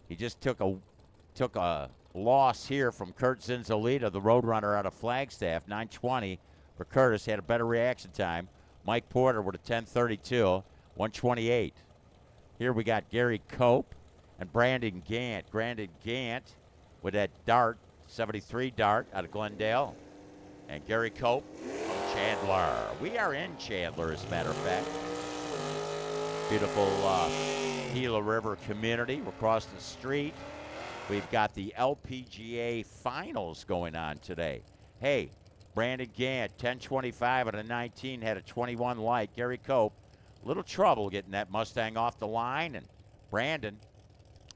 He just took a loss here from Kurt Zinzalita, the Roadrunner out of Flagstaff. 9:20 for Curtis. Had a better reaction time. Mike Porter with a 10:32, 1:28. Here we got Gary Cope and Brandon Gant. Brandon Gant with that Dart, 73 Dart out of Glendale. And Gary Cope from Chandler. We are in Chandler, as a matter of fact. Beautiful Gila River community. We're across the street. We've got the LPGA finals going on today. Hey, Brandon Gant, 10:25 out of 19, had a 21 light. Gary Cope, little trouble getting that Mustang off the line. And Brandon,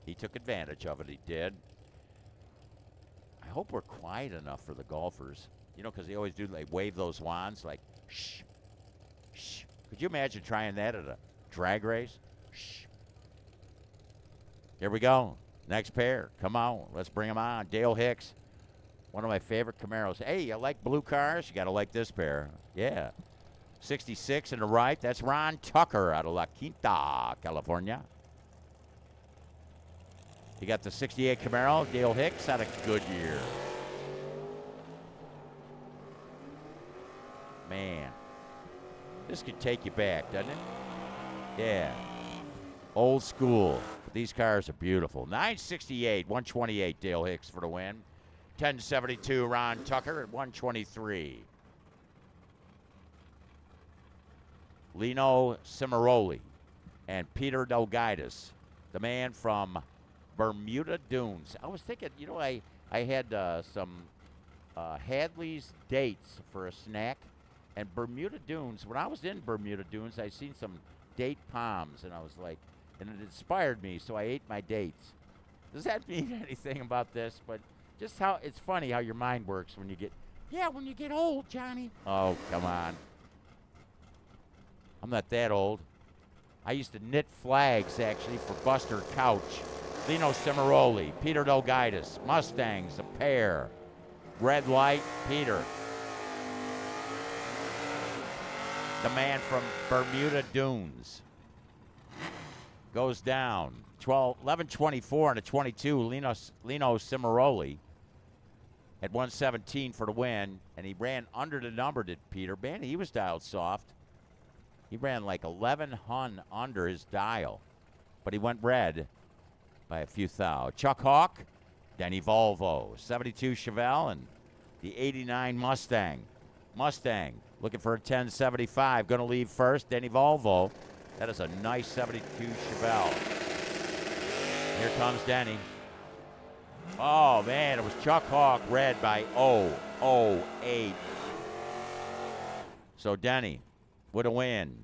he took advantage of it. He did. I hope we're quiet enough for the golfers. You know, because they always do, they wave those wands like, shh, shh. Could you imagine trying that at a drag race? Shh. Here we go. Next pair. Come on. Let's bring them on. Dale Hicks. One of my favorite Camaros. Hey, you like blue cars? You got to like this pair. Yeah. 66 in the right. That's Ron Tucker out of La Quinta, California. You got the 68 Camaro. Dale Hicks out of Goodyear. Man. This could take you back, doesn't it? Yeah. Old school. But these cars are beautiful. 968, 128 Dale Hicks for the win. 1072 Ron Tucker at 123. Lino Cimaroli and Peter Delgaitis, the man from Bermuda Dunes. I was thinking, you know, I had some Hadley's dates for a snack. And Bermuda Dunes, when I was in Bermuda Dunes, I seen some date palms, and I was like, and it inspired me, so I ate my dates. Does that mean anything about this? But just how, it's funny how your mind works when you get old, Johnny. Oh, come on. I'm not that old. I used to knit flags, actually, for Buster Couch. Lino Cimaroli, Peter Delgaitis, Mustangs, a pair. Red light, Peter. The man from Bermuda Dunes. Goes down. 11:24 and a 22. Lino Cimaroli at 117 for the win. And he ran under the number, did Peter. Man, he was dialed soft. He ran like 11 hun under his dial. But he went red by a few thou. Chuck Hawk, Denny Volvo. 72 Chevelle and the 89 Mustang. Mustang. Looking for a 1075. Going to leave first. Denny Volvo. That is a nice 72 Chevelle. Here comes Denny. Oh, man. It was Chuck Hawk red by 008. So Denny with a win.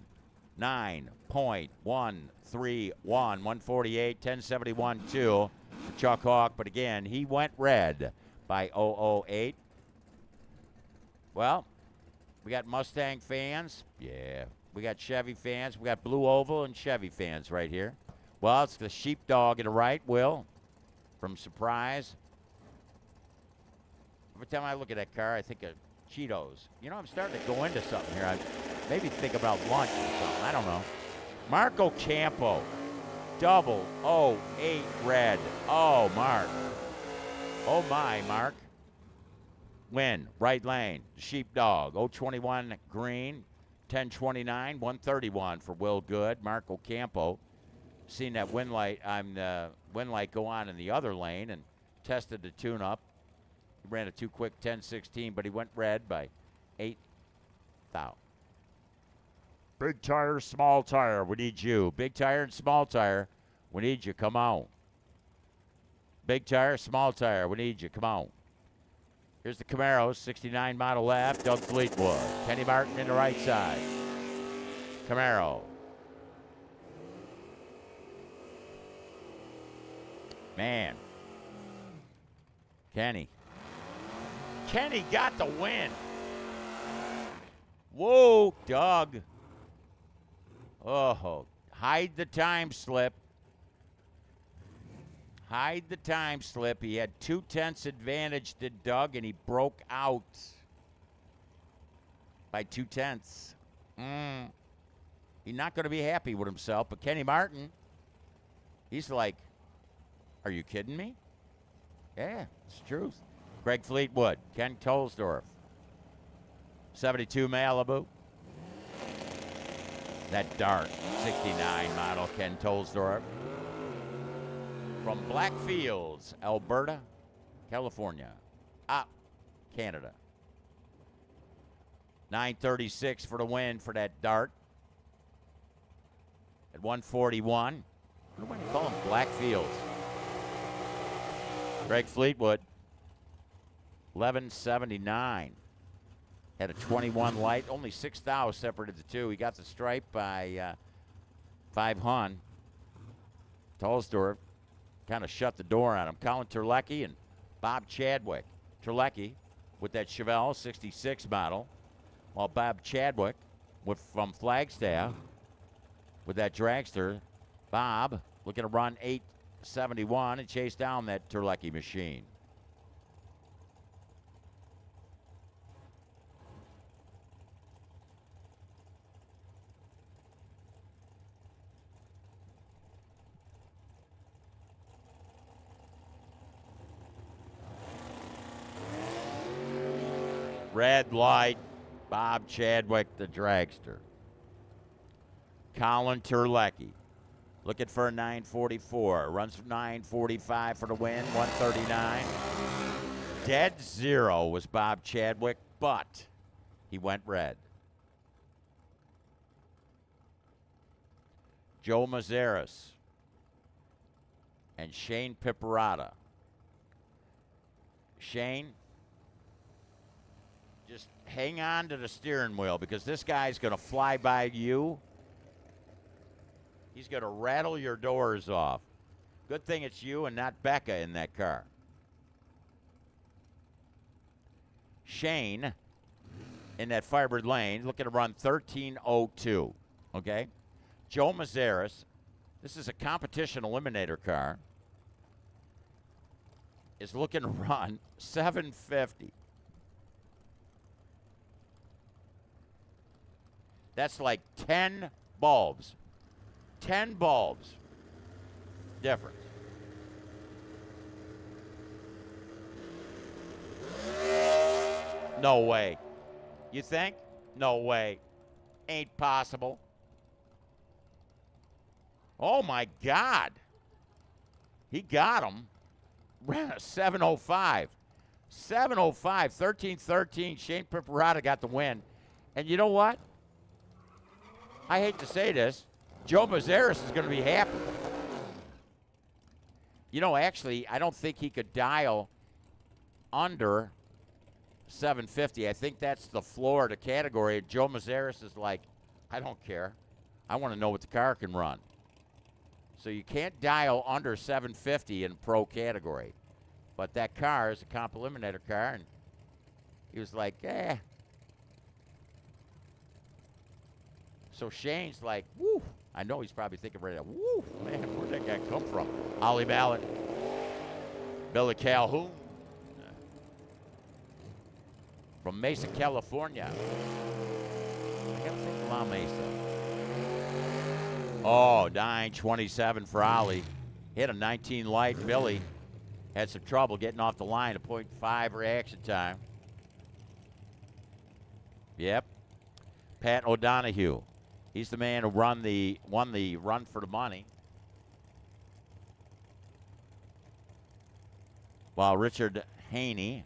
9.131. 148. 1071 2 for Chuck Hawk. But again, he went red by 008. Well, we got Mustang fans. Yeah. We got Chevy fans. We got Blue Oval and Chevy fans right here. Well, it's the sheepdog in the right, Will, from Surprise. Every time I look at that car, I think of Cheetos. You know, I'm starting to go into something here. I maybe think about lunch or something. I don't know. Marco Campo. 008 red. Oh, Mark. Oh, my, Mark. Win, right lane, sheepdog, 021 green, 1029, 131 for Will Good, Marco Campo. Seen that wind light go on in the other lane and tested the tune-up. He ran a too quick 1016, but he went red by 8 thou. Big tire, small tire. We need you. Big tire and small tire. We need you. Come on. Big tire, small tire. We need you. Come on. Here's the Camaro, 69 model left, Doug Fleetwood. Kenny Martin in the right side. Camaro. Man. Kenny. Kenny got the win. Whoa, Doug. Oh, hide the time slip. Hide the time slip. He had 2/10 advantage, did Doug, and he broke out by 2/10. He's not going to be happy with himself, but Kenny Martin, he's like, are you kidding me? Yeah, it's the truth. Greg Fleetwood, Ken Tolsdorf, 72 Malibu. That dark 69 model Ken Tolsdorf. From Blackfields, Alberta, California. Canada. 936 for the win for that dart. At 141. What do you call them? Blackfields. Greg Fleetwood. 1179. Had a 21 light. Only 6 thou separated the two. He got the stripe by 5 hun. Tolsdorf kind of shut the door on him. Colin Terlecki and Bob Chadwick. Terlecki with that Chevelle 66 model, while Bob Chadwick from Flagstaff with that dragster Bob looking to run 871 and chase down that Terlecki machine. Red light, Bob Chadwick, the dragster. Colin Terlecki looking for a 944. Runs 945 for the win, 139. Dead zero was Bob Chadwick, but he went red. Joe Mazaris and Shane Piperata. Shane, just hang on to the steering wheel because this guy's going to fly by you. He's going to rattle your doors off. Good thing it's you and not Becca in that car. Shane in that Firebird lane looking to run 1302. Okay? Joe Mazaris, this is a competition eliminator car, is looking to run 750. That's like 10 bulbs. 10 bulbs difference. No way. You think? No way. Ain't possible. Oh, my God. He got him. Ran a 705. 705, 13-13. Shane Piperata got the win. And you know what? I hate to say this. Joe Mazaris is going to be happy. You know, actually, I don't think he could dial under 750. I think that's the floor of the category. Joe Mazaris is like, I don't care. I want to know what the car can run. So you can't dial under 750 in pro category. But that car is a comp eliminator car, and he was like, eh. So Shane's like, woo. I know he's probably thinking right now, woo, man, where'd that guy come from? Ollie Ballard, Billy Calhoun, from Mesa, California. I gotta think La Mesa. Oh, 927 for Ollie. Hit a 19 light. Billy had some trouble getting off the line, a 0.5 reaction time. Yep. Pat O'Donohue. He's the man who won the run for the money. While Richard Haney.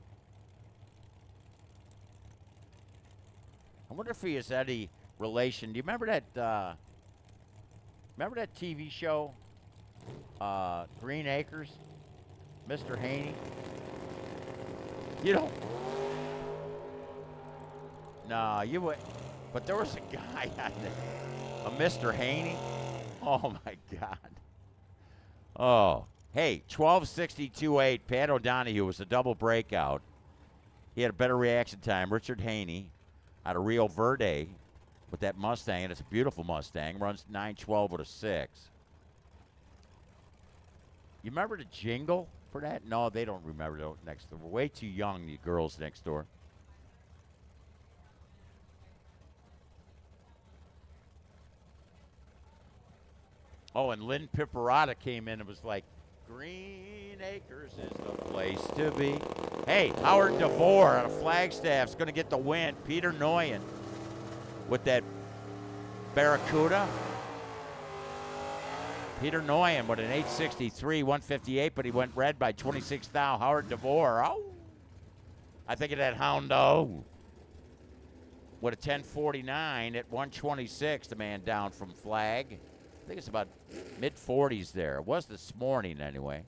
I wonder if he has any relation. Do you remember that? Remember that TV show, Green Acres? Mr. Haney. You don't. No, you would. But there was a guy on there, a Mr. Haney. Oh, my God. Oh. Hey, 12.62.8. Pat O'Donohue was a double breakout. He had a better reaction time. Richard Haney out of Rio Verde with that Mustang, and it's a beautiful Mustang. Runs 912 with a 6. You remember the jingle for that? No, they don't remember it next door. We're way too young, you girls next door. Oh, and Lynn Piperata came in and was like, Green Acres is the place to be. Hey, Howard DeVore out of Flagstaff's going to get the win. Peter Noyen with that Barracuda. Peter Noyen with an 863, 158, but he went red by 26 thou. Howard DeVore, oh. I think of that Hondo with a 1049 at 126, the man down from Flag. I think it's about mid-40s there. It was this morning, anyway.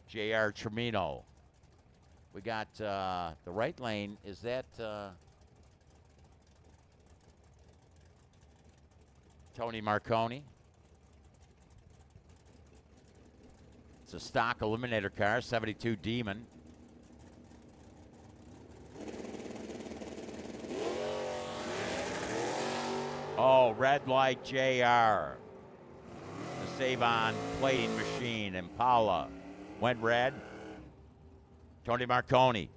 J.R. Tremino. We got the right lane. Is that Tony Marconi? It's a stock eliminator car, 72 Demon. Oh, red light JR. The Save-On plating machine, Impala, went red. Tony Marconi,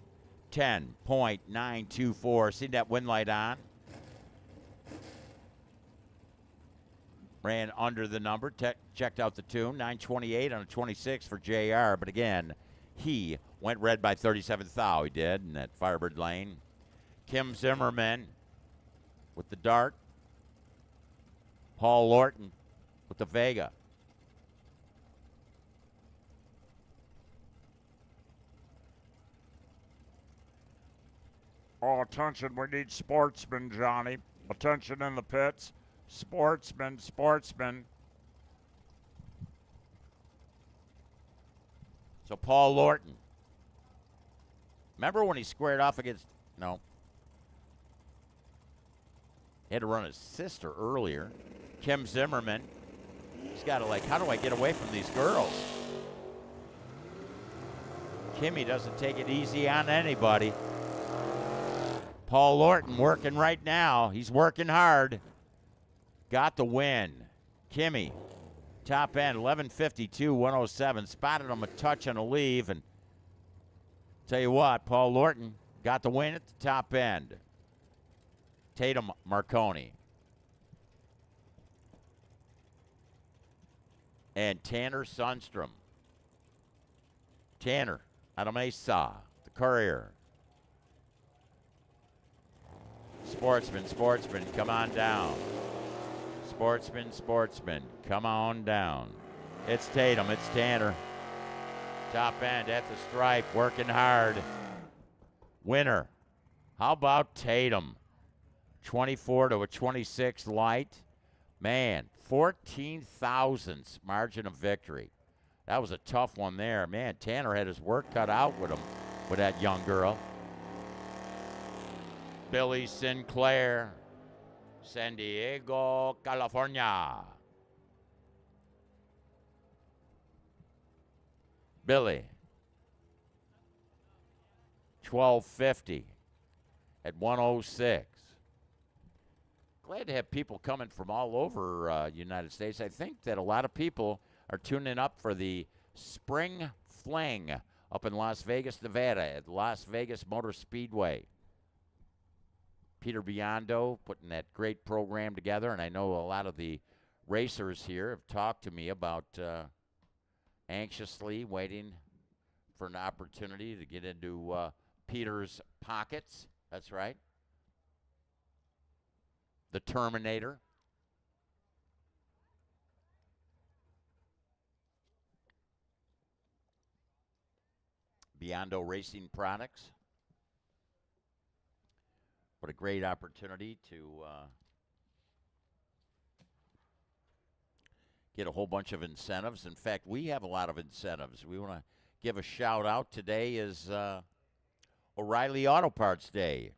10.924. See that wind light on? Ran under the number, checked out the tune, 928 on a 26 for JR. But again, he went red by 37 thou. He did in that Firebird lane. Kim Zimmerman with the dart. Paul Lorton with the Vega. Oh, attention, we need Sportsman, Johnny. Attention in the pits. Sportsman, Sportsman. So Paul Lorton. Remember when he squared off against, no. He had to run his sister earlier. Kim Zimmerman. He's got to how do I get away from these girls? Kimmy doesn't take it easy on anybody. Paul Lorton working right now. He's working hard. Got the win. Kimmy, top end, 11:52, 107. Spotted him a touch on a leave. And tell you what, Paul Lorton got the win at the top end. Tatum Marconi. And Tanner Sundstrom. Tanner out of Mesa, the Courier. Sportsman, Sportsman, come on down. Sportsman, Sportsman, come on down. It's Tatum, it's Tanner. Top end at the stripe, working hard. Winner. How about Tatum? 24 to a 26 light. Man, 14 thousandths margin of victory. That was a tough one there. Man, Tanner had his work cut out with him, with that young girl. Billy Sinclair, San Diego, California. Billy, 1250 at 106. Glad to have people coming from all over United States. I think that a lot of people are tuning up for the Spring Fling up in Las Vegas, Nevada at Las Vegas Motor Speedway. Peter Biondo putting that great program together, and I know a lot of the racers here have talked to me about anxiously waiting for an opportunity to get into Peter's pockets. That's right. The Terminator. Biondo Racing Products. What a great opportunity to get a whole bunch of incentives. In fact, we have a lot of incentives. We want to give a shout out. Today is O'Reilly Auto Parts Day.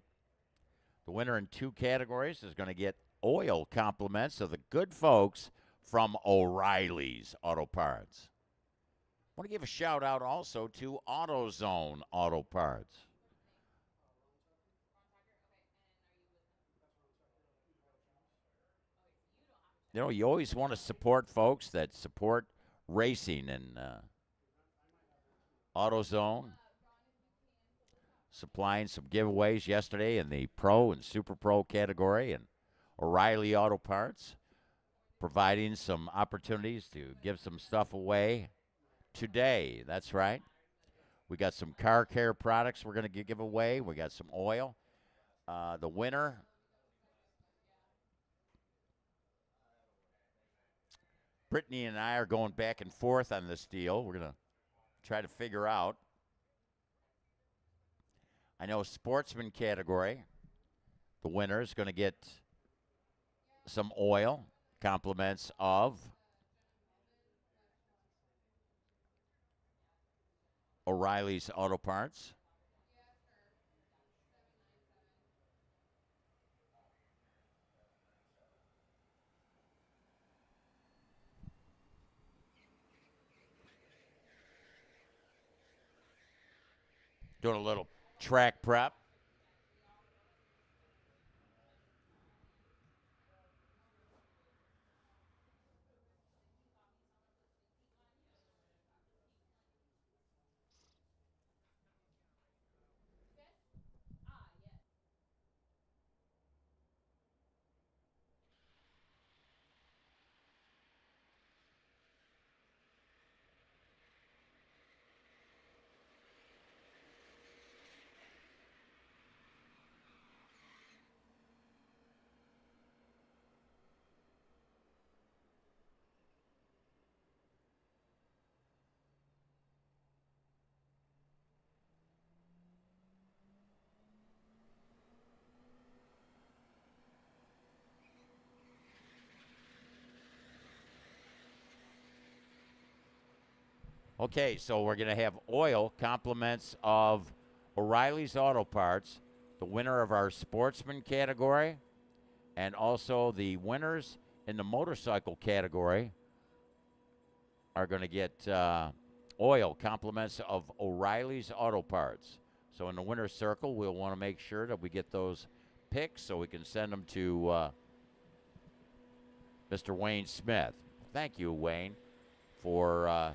The winner in 2 categories is going to get oil compliments of the good folks from O'Reilly's Auto Parts. I want to give a shout out also to AutoZone Auto Parts. You know, you always want to support folks that support racing, and AutoZone supplying some giveaways yesterday in the Pro and Super Pro category, and O'Reilly Auto Parts providing some opportunities to give some stuff away today. That's right. We got some car care products we're going to give away. We got some oil. The winner, Brittany and I are going back and forth on this deal. We're going to try to figure out. I know Sportsman category, the winner is going to get some oil, compliments of O'Reilly's Auto Parts. Doing a little track prep. Okay, so we're going to have oil, compliments of O'Reilly's Auto Parts, the winner of our Sportsman category, and also the winners in the motorcycle category are going to get oil, compliments of O'Reilly's Auto Parts. So in the winner's circle, we'll want to make sure that we get those picks so we can send them to Mr. Wayne Smith. Thank you, Wayne, for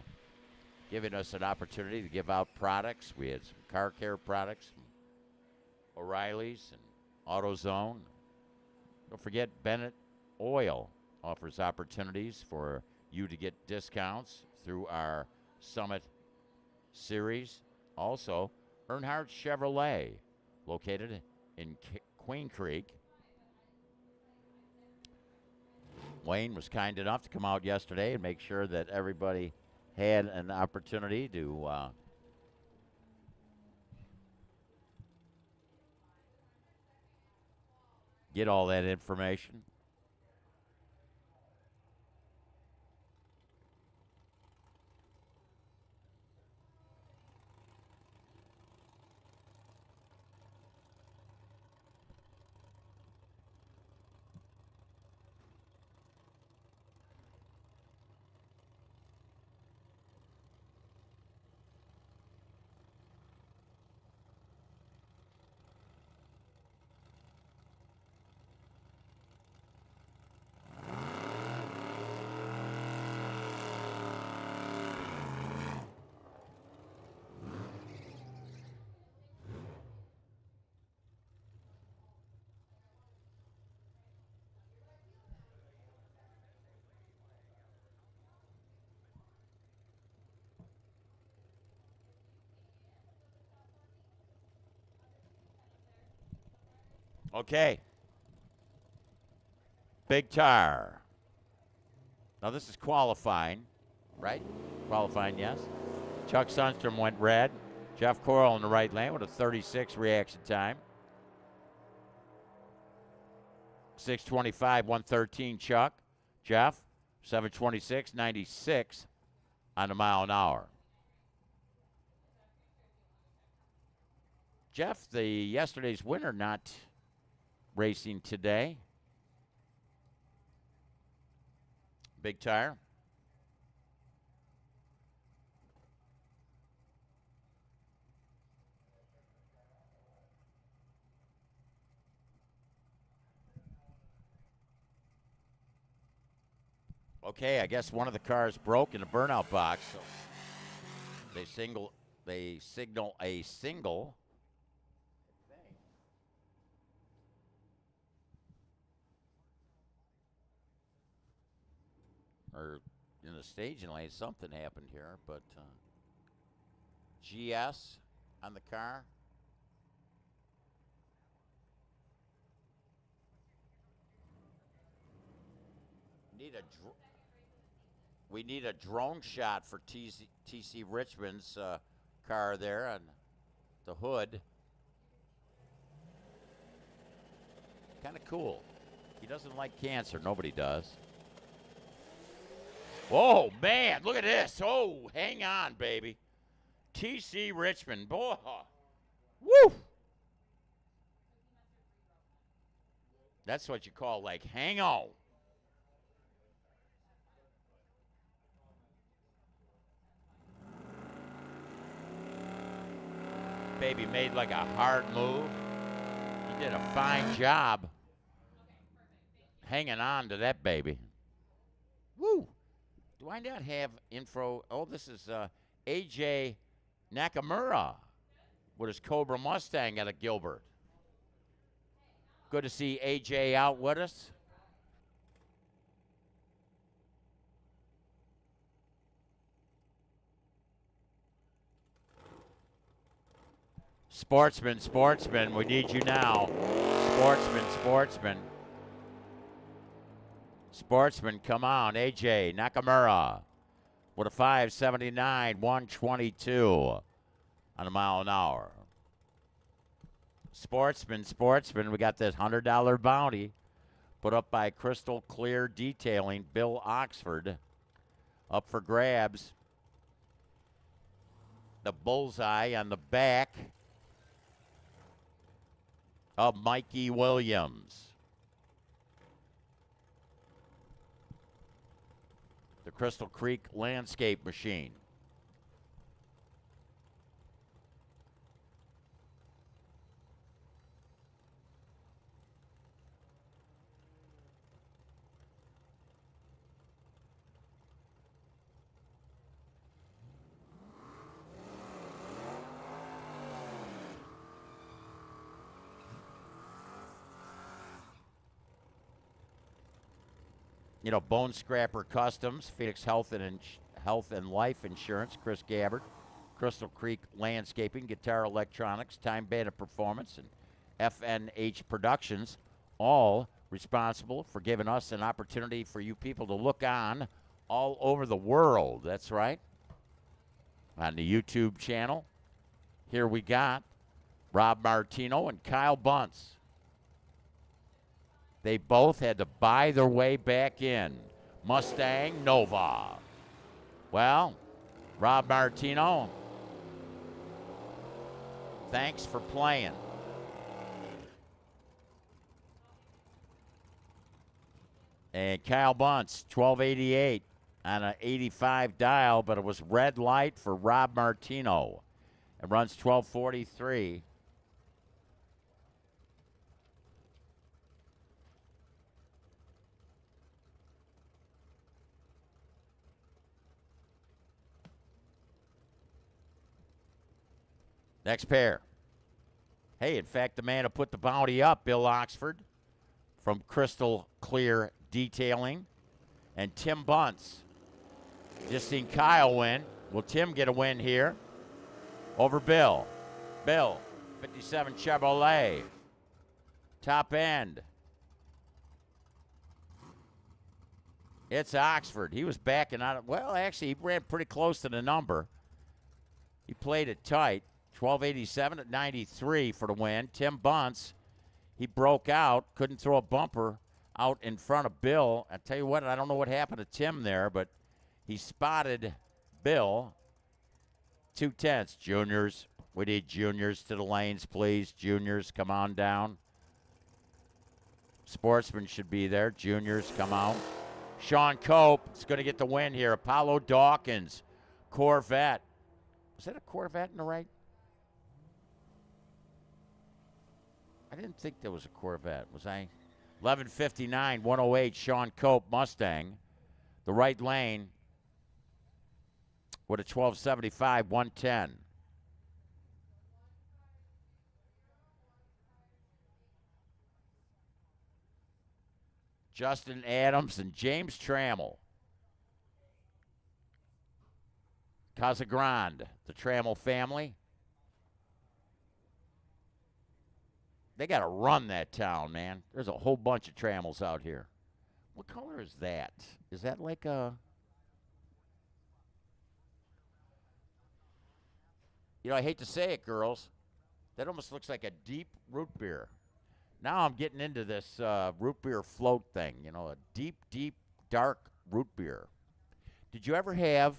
giving us an opportunity to give out products. We had some car care products from O'Reilly's and AutoZone. Don't forget, Bennett Oil offers opportunities for you to get discounts through our Summit Series. Also, Earnhardt Chevrolet, located in Queen Creek. Wayne was kind enough to come out yesterday and make sure that everybody had an opportunity to get all that information. Okay. Big tire. Now this is qualifying, right? Qualifying, yes. Chuck Sundstrom went red. Jeff Coral in the right lane with a 36 reaction time. 6:25, 113 Chuck. Jeff, 7:26, 96 on the mile an hour. Jeff, the yesterday's winner, not racing today. Big tire. Okay, I guess one of the cars broke in the burnout box, so they signal a single. Or in the staging lane, something happened here, but GS on the car. We need a drone shot for TC Richmond's car there on the hood. Kind of cool. He doesn't like cancer. Nobody does. Whoa, man, look at this. Oh, hang on, baby. TC Richmond. Boy. Woo! That's what you call, like, hang on. Baby made like a hard move. He did a fine job hanging on to that baby. Woo! Do I not have info? Oh, this is AJ Nakamura with his Cobra Mustang out of Gilbert. Good to see AJ out with us. Sportsman, we need you now. Sportsman, come on. AJ Nakamura with a 579, 122 on a mile an hour. Sportsman, we got this $100 bounty put up by Crystal Clear Detailing, Bill Oxford, up for grabs. the bullseye on the back of Mikey Williams. The Crystal Creek Landscape Machine. You know, Bone Scrapper Customs, Phoenix Health and Life Insurance, Chris Gabbard, Crystal Creek Landscaping, Guitar Electronics, Time Bandit Performance, and FNH Productions, all responsible for giving us an opportunity for you people to look on all over the world. That's right. On the YouTube channel, here we got Rob Martino and Kyle Bunce. They both had to buy their way back in. Mustang Nova. Well, Rob Martino, thanks for playing. And Kyle Bunce, 1288 on an 85 dial, but it was red light for Rob Martino. It runs 1243. Next pair. Hey, in fact, the man who put the bounty up, Bill Oxford from Crystal Clear Detailing, and Tim Bunce. Just seen Kyle win. Will Tim get a win here over Bill? Bill, 57 Chevrolet. Top end. It's Oxford. He was backing out. Well, actually, he ran pretty close to the number. He played it tight. 1287 at 93 for the win. Tim Bunce, he broke out, couldn't throw a bumper out in front of Bill. I tell you what, I don't know what happened to Tim there, but he spotted Bill. 2/10. Juniors, we need juniors to the lanes, please. Juniors, come on down. Sportsman should be there. Juniors, come out. Sean Cope is going to get the win here. Apollo Dawkins, Corvette. Was that a Corvette in the right? I didn't think there was a Corvette. Was I? 1159, 108, Sean Cope, Mustang. The right lane with a 1275, 110. Justin Adams and James Trammell. Casagrande, the Trammell family. They got to run that town, man. There's a whole bunch of Trammells out here. What color is that? Is that like a... You know, I hate to say it, girls. That almost looks like a deep root beer. Now I'm getting into this root beer float thing. You know, a deep, deep, dark root beer. Did you ever have...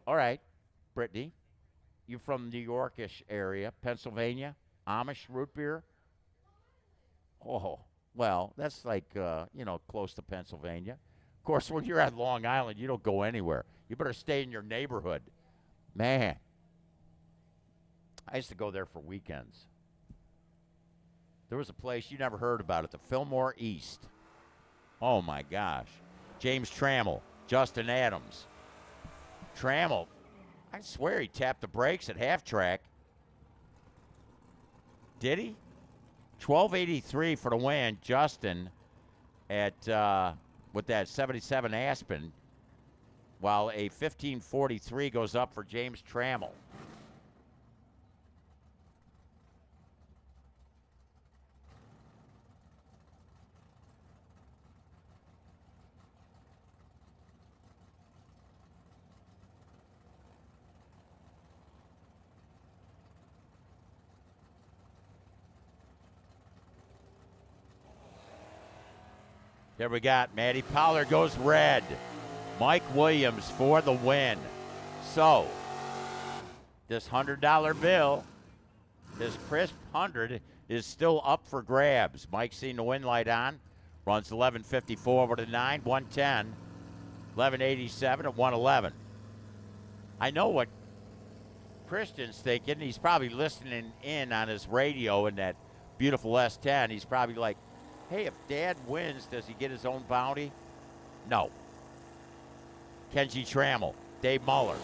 All right, Brittany, you from New Yorkish area, Pennsylvania? Amish root beer? Oh, well, that's like, you know, close to Pennsylvania. Of course, when you're at Long Island, you don't go anywhere. You better stay in your neighborhood. Man, I used to go there for weekends. There was a place, you never heard about it, the Fillmore East. Oh, my gosh. James Trammell, Justin Adams. Trammell, I swear he tapped the brakes at half track. Did he? 1283 for the win. Justin at with that 77 Aspen, while a 1543 goes up for James Trammell. There we got Matty Pollard goes red. Mike Williams for the win. So, this $100 bill, this crisp 100, is still up for grabs. Mike's seen the win light on. Runs 11.54 over to 9, 110, 11.87 at 111. I know what Christian's thinking. He's probably listening in on his radio in that beautiful S10. He's probably like, hey, if Dad wins, does he get his own bounty? No. Kenji Trammell, Dave Muller,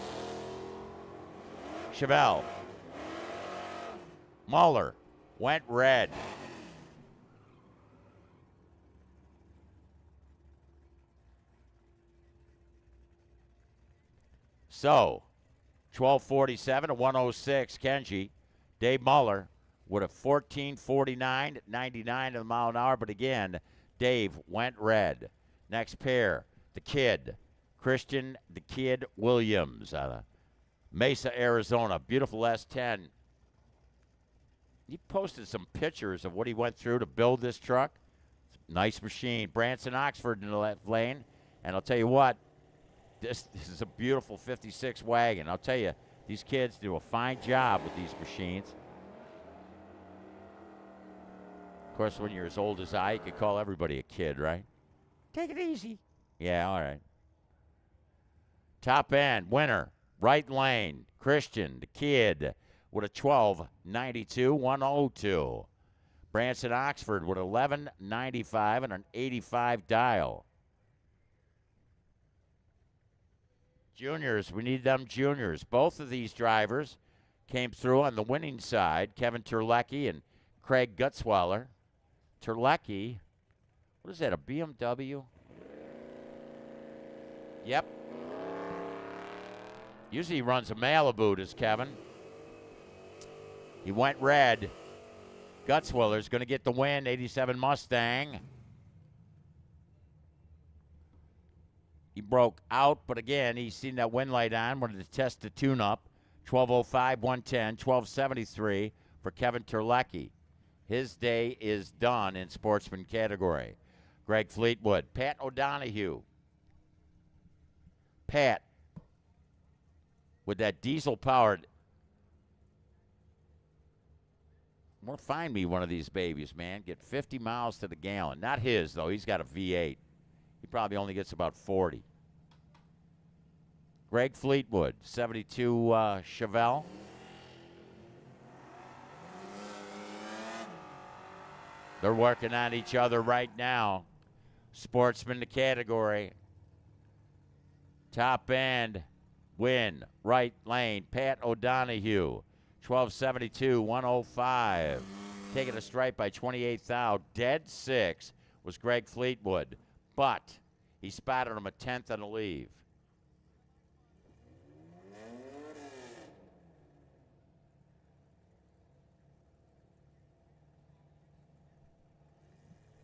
Chevelle. Muller went red. So, 12.47 to 106, Kenji. Dave Muller with a 14.49 at 99 to the mile an hour. But again, Dave went red. Next pair, the Kid. Christian the Kid Williams out of Mesa, Arizona. Beautiful S10. He posted some pictures of what he went through to build this truck. Nice machine. Branson Oxford in the left lane. And I'll tell you what, this is a beautiful 56 wagon. I'll tell you, these kids do a fine job with these machines. Of course, when you're as old as I, you could call everybody a kid, right? Take it easy. Yeah, all right. Top end, winner, right lane, Christian, the Kid, with a 12.92, 102. Branson Oxford with 11.95 and an 85 dial. Juniors, we need them juniors. Both of these drivers came through on the winning side, Kevin Terlecki and Craig Gutzweiler. Terlecki, what is that, a BMW? Yep. Usually he runs a Malibu, does Kevin. He went red. Gutzweiler's going to get the win, 87 Mustang. He broke out, but again, he's seen that win light on. Wanted to test the tune-up. 12.05, 110, 12.73 for Kevin Terlecki. His day is done in Sportsman category. Greg Fleetwood, Pat O'Donohue. Pat, with that diesel-powered, well, find me one of these babies, man. Get 50 miles to the gallon. Not his, though. He's got a V8. He probably only gets about 40. Greg Fleetwood, 72 Chevelle. They're working on each other right now. Sportsman the category. Top end, win, right lane, Pat O'Donohue. 12.72, 105. Taking a stripe by 28 thou. Dead six was Greg Fleetwood, but he spotted him a 10th on a leave.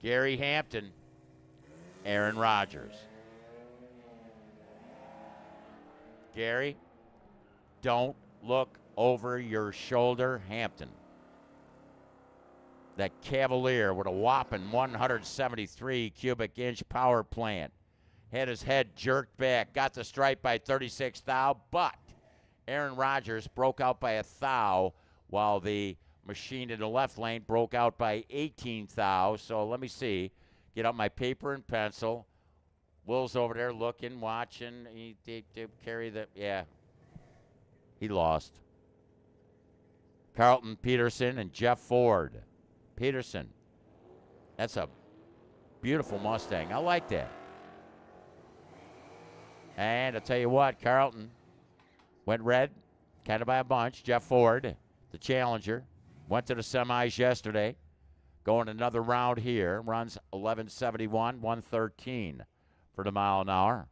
Gary Hampton, Aaron Rodgers. Gary, don't look over your shoulder, Hampton. That Cavalier with a whopping 173 cubic inch power plant. Had his head jerked back, got the stripe by 36 thou, but Aaron Rodgers broke out by a thou while the machine in the left lane broke out by 18 thou. So let me see. Get out my paper and pencil. Will's over there looking, watching. He carry the, yeah. He lost. Carlton Peterson and Jeff Ford. Peterson. That's a beautiful Mustang. I like that. And I'll tell you what, Carlton went red, kind of by a bunch. Jeff Ford, the challenger, went to the semis yesterday. Going another round here. Runs 11.71, 113 for the mile an hour.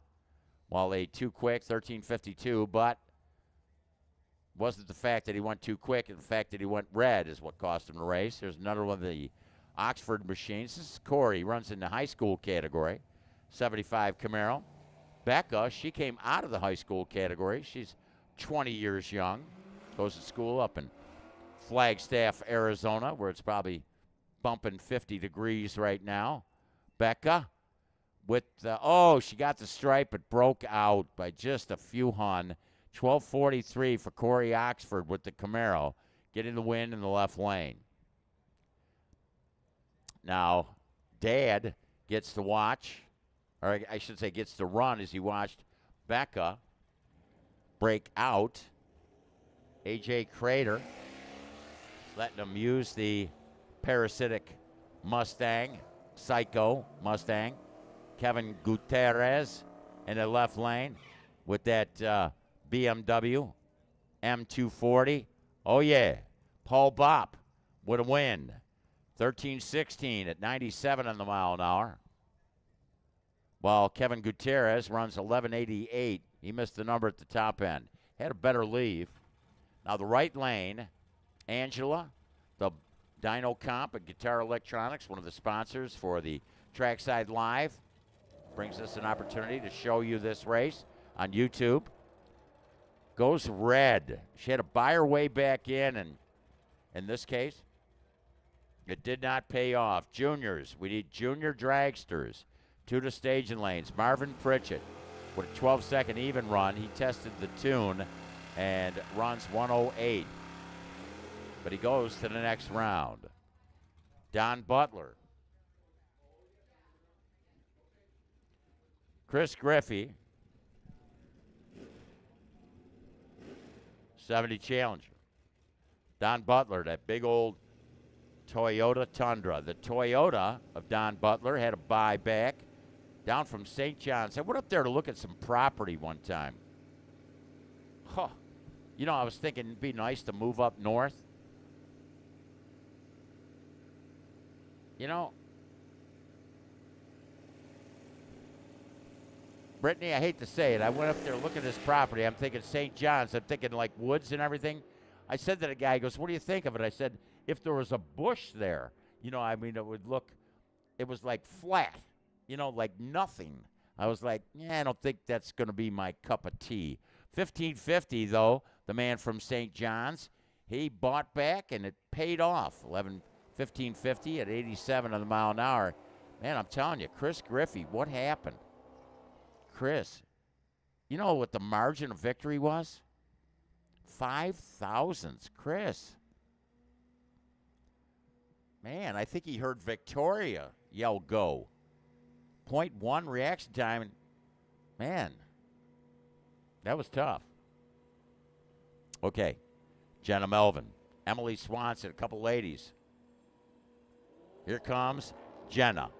While a too quick, 13.52, but wasn't the fact that he went too quick, and the fact that he went red is what cost him the race. There's another one of the Oxford machines. This is Corey. He runs in the high school category. 75 Camaro. Becca, she came out of the high school category. She's 20 years young. Goes to school up in Flagstaff, Arizona, where it's probably bumping 50 degrees right now. Becca with the, oh, she got the stripe, but broke out by just a few hun. 12:43 for Corey Oxford with the Camaro, getting the win in the left lane. Now, Dad gets to watch, or I should say gets to run as he watched Becca break out. AJ Crater letting him use the parasitic Mustang, Psycho Mustang. Kevin Gutierrez in the left lane with that BMW M240. Oh, yeah. Paul Bopp with a win. 13:16 at 97 on the mile an hour. While Kevin Gutierrez runs 11:88. He missed the number at the top end. Had a better leave. Now the right lane, Angela, the Dyno Comp and Guitar Electronics, one of the sponsors for the Trackside Live, brings us an opportunity to show you this race on YouTube. Goes red. She had to buy her way back in this case, it did not pay off. Juniors, we need junior dragsters. 2 to staging lanes. Marvin Pritchett with a 12-second even run. He tested the tune and runs 1:08. But he goes to the next round. Don Butler. Chris Griffey. 70 Challenger. Don Butler, that big old Toyota Tundra. The Toyota of Don Butler had a buyback down from St. John's. I went up there to look at some property one time. Huh. You know, I was thinking it'd be nice to move up north. You know, Brittany, I hate to say it. I went up there looking at this property. I'm thinking St. John's. I'm thinking like woods and everything. I said to the guy, he goes, what do you think of it? I said, if there was a bush there, you know, I mean, it would look, it was like flat, you know, like nothing. I was like, yeah, I don't think that's going to be my cup of tea. 1550, though, the man from St. John's, he bought back and it paid off. 1550 at 87 on the mile an hour. Man, I'm telling you, Chris Griffey, what happened? Chris, you know what the margin of victory was? 5 thousandths. Chris. Man, I think he heard Victoria yell go. 0.1 reaction time. And man, that was tough. Okay, Jenna Melvin, Emily Swanson, a couple ladies. Here comes Jenna.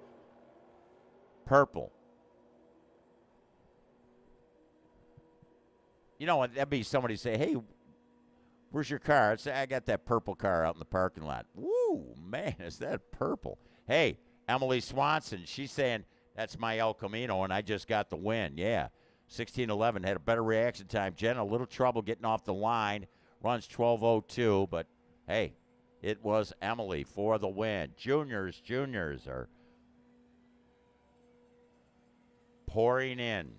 Purple. You know, that'd be somebody say, hey, where's your car? I'd say, I got that purple car out in the parking lot. Woo, man, is that purple? Hey, Emily Swanson, she's saying, that's my El Camino, and I just got the win. Yeah, 16:11, had a better reaction time. Jenna, a little trouble getting off the line. Runs 12:02, but, hey, it was Emily for the win. Juniors are pouring in.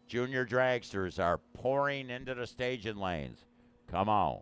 Junior dragsters are pouring into the staging lanes. Come on.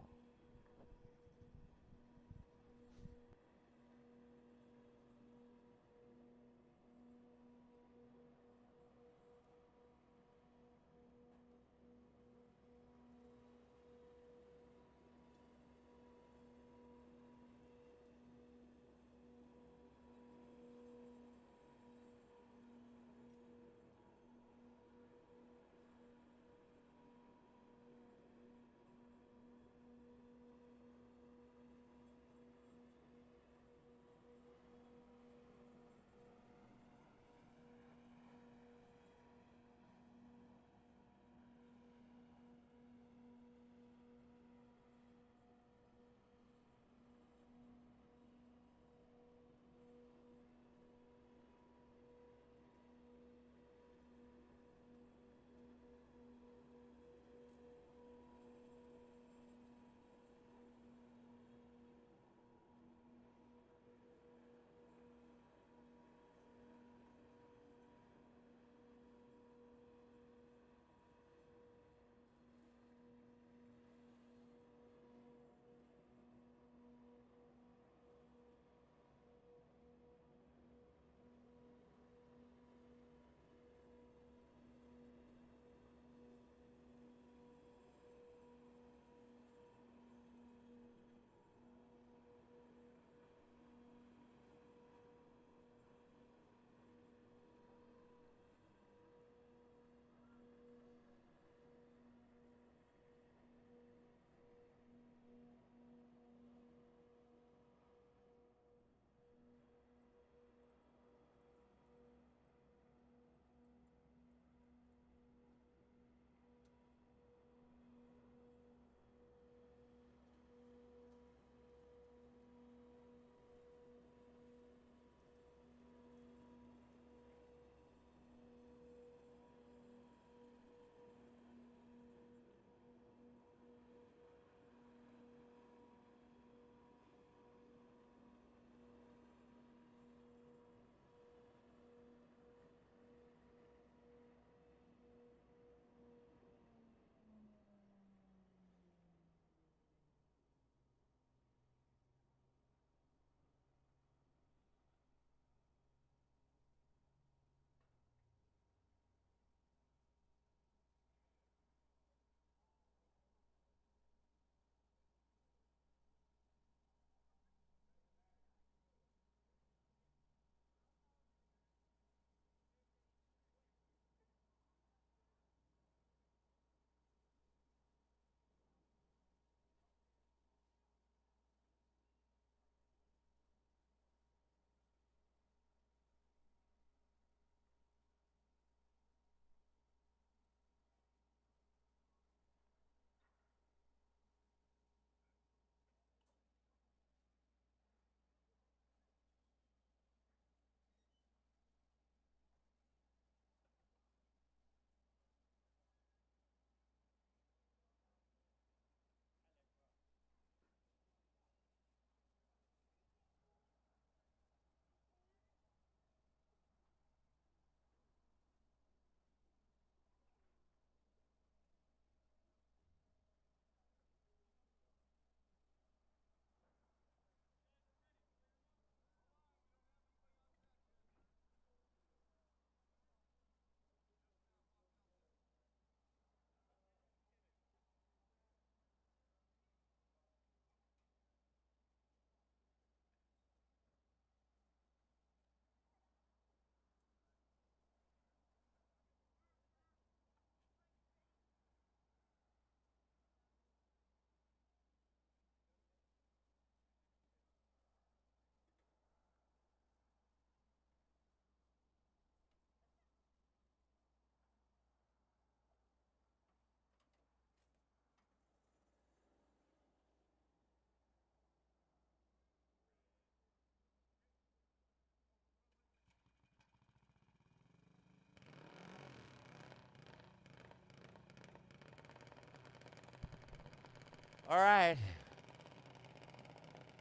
All right.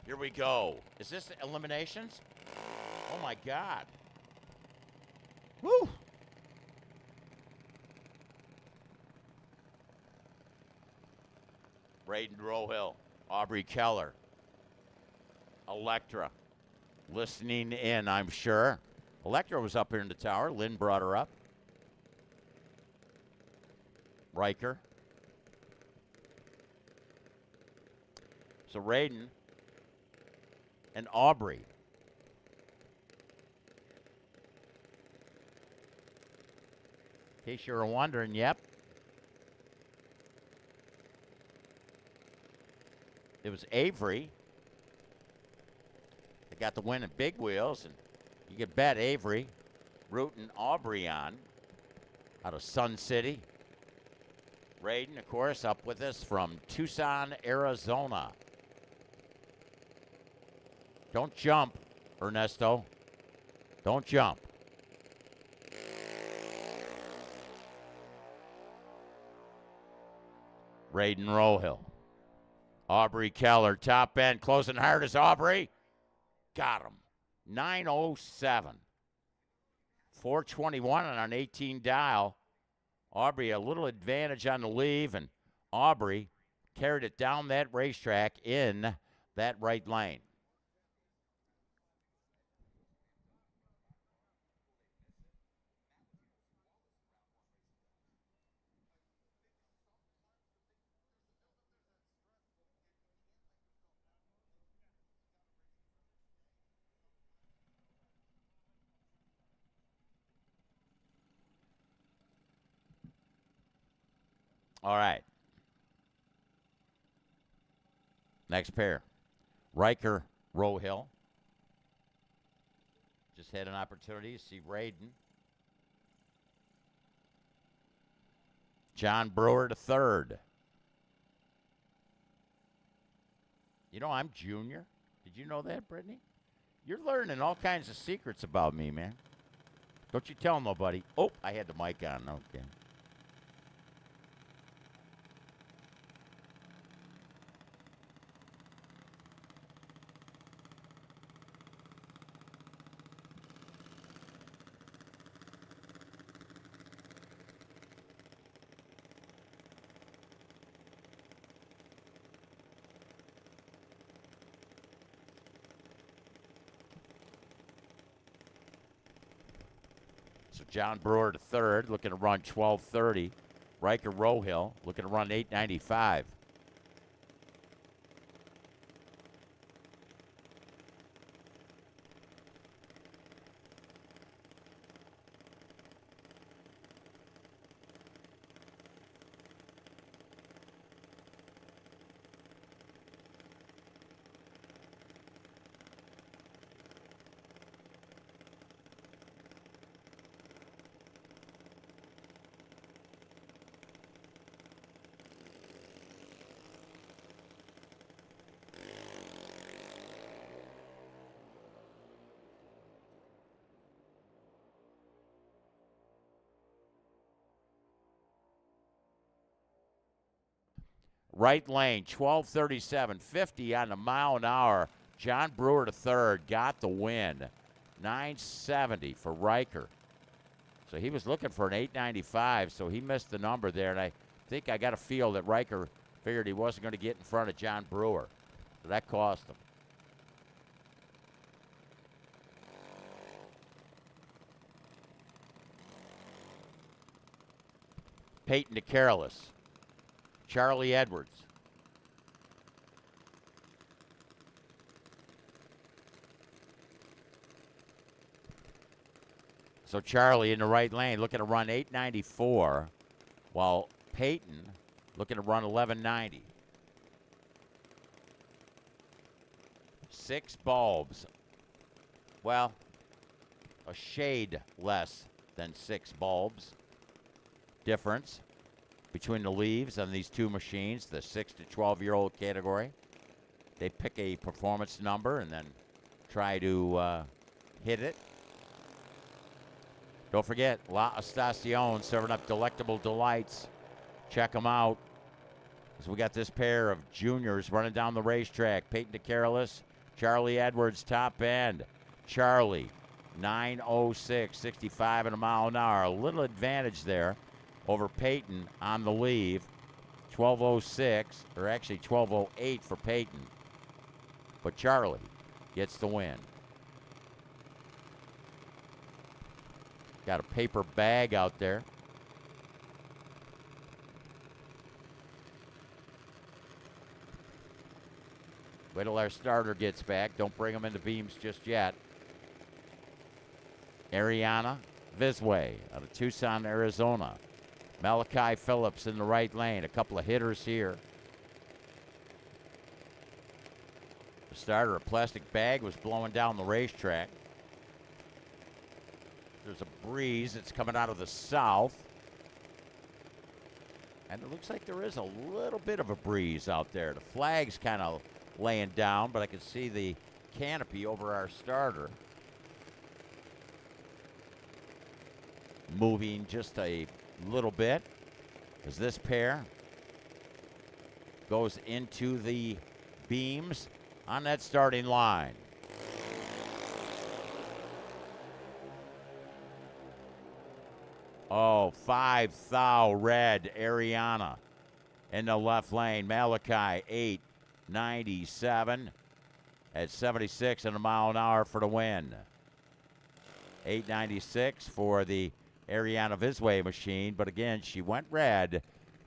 Here we go. Is this eliminations? Oh, my God. Woo! Braden Rohill, Aubrey Keller, Electra, listening in, I'm sure. Electra was up here in the tower. Lynn brought her up. Riker. So Raiden and Aubrey. In case you were wondering, yep. It was Avery. They got the win at Big Wheels, and you could bet Avery rooting Aubrey on out of Sun City. Raiden, of course, up with us from Tucson, Arizona. Don't jump, Ernesto. Don't jump. Raiden Rohill. Aubrey Keller, top end, closing hard as Aubrey. Got him. 907. 421 on an 18 dial. Aubrey a little advantage on the leave, and Aubrey carried it down that racetrack in that right lane. All right. Next pair. Riker Rohill. Just had an opportunity to see Raiden. John Brewer to third. You know, I'm junior. Did you know that, Brittany? You're learning all kinds of secrets about me, man. Don't you tell nobody. Oh, I had the mic on. Okay. So John Brewer to third, looking to run 12:30. Riker Rohill looking to run 8:95. Right lane, 12:37, 50 on the mile an hour. John Brewer to third, got the win. 970 for Riker. So he was looking for an 895, so he missed the number there. And I think I got a feel that Riker figured he wasn't going to get in front of John Brewer. So that cost him. Peyton to Careless. Charlie Edwards. So Charlie in the right lane looking to run 894, while Peyton looking to run 1190. 6 bulbs. Well, a shade less than 6 bulbs difference between the leaves on these two machines, the 6 to 12-year-old category. They pick a performance number and then try to hit it. Don't forget, La Estacion serving up delectable delights. Check them out. So we got this pair of juniors running down the racetrack. Peyton DeCarolus, Charlie Edwards, top end. Charlie, 9:06, 65 in a mile an hour. A little advantage there over Peyton on the leave. 12:06, or actually 12:08 for Peyton. But Charlie gets the win. Got a paper bag out there. Wait till our starter gets back. Don't bring him into beams just yet. Ariana Visway out of Tucson, Arizona. Malachi Phillips in the right lane. A couple of hitters here. The starter, a plastic bag, was blowing down the racetrack. There's a breeze that's coming out of the south. And it looks like there is a little bit of a breeze out there. The flag's kind of laying down, but I can see the canopy over our starter moving just a little bit as this pair goes into the beams on that starting line. Oh, 5 thou red Ariana in the left lane. Malachi 8:97 at 76 in a mile an hour for the win. 8:96 for the Ariana Visway machine, but again, she went red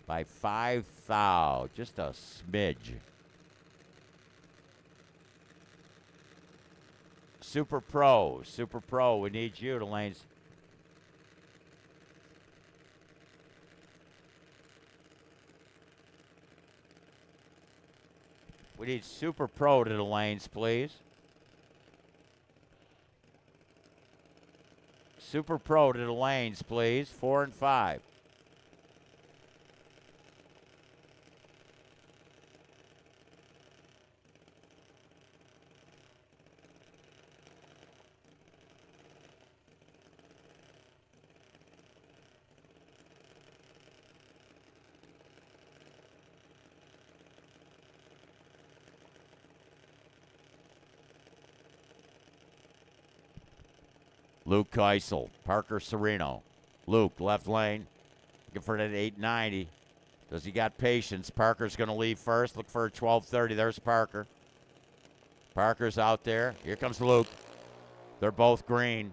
by 5 thou, just a smidge. Super Pro, we need you to lanes. We need Super Pro to the lanes, please. Super Pro to the lanes, please. 4 and 5. Luke Keisel, Parker Sereno. Luke, left lane, looking for that 890. Does he got patience? Parker's going to leave first. Look for a 1230. There's Parker. Parker's out there. Here comes Luke. They're both green.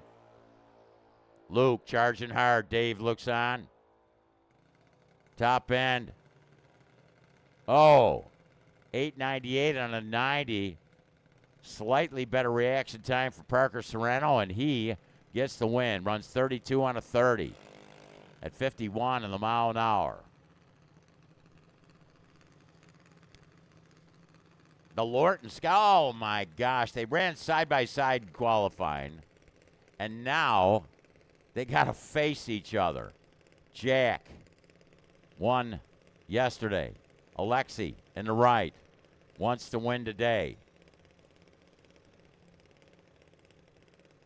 Luke charging hard. Dave looks on. Top end. Oh, 898 on a 90. Slightly better reaction time for Parker Sereno, and he gets the win. Runs 32 on a 30 at 51 in the mile an hour. The Lorton Scout, oh my gosh, they ran side by side in qualifying, and now they got to face each other. Jack won yesterday. Alexi in the right wants to win today.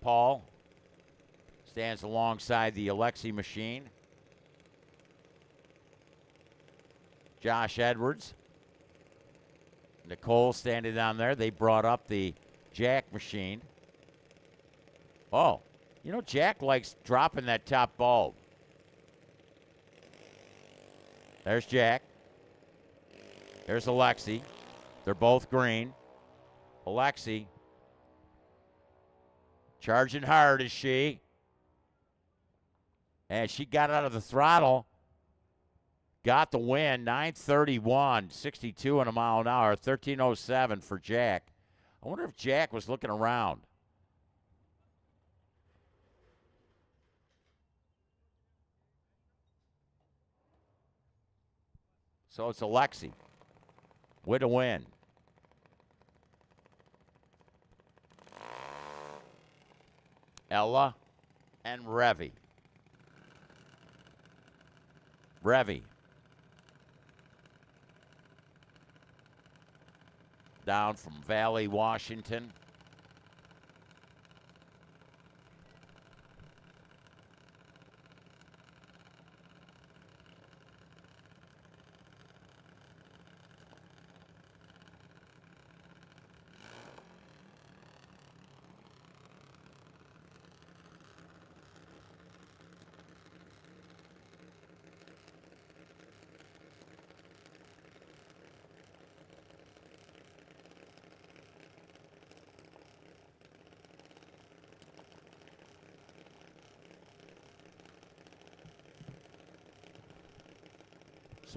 Paul stands alongside the Alexi machine. Josh Edwards. Nicole standing down there. They brought up the Jack machine. Oh, you know, Jack likes dropping that top bulb. There's Jack. There's Alexi. They're both green. Alexi charging hard, is she? And she got out of the throttle. Got the win. 9:31, 62 in a mile an hour. 13:07 for Jack. I wonder if Jack was looking around. So it's Alexi with a win. Ella and Revy. Revy. Down from Valley, Washington.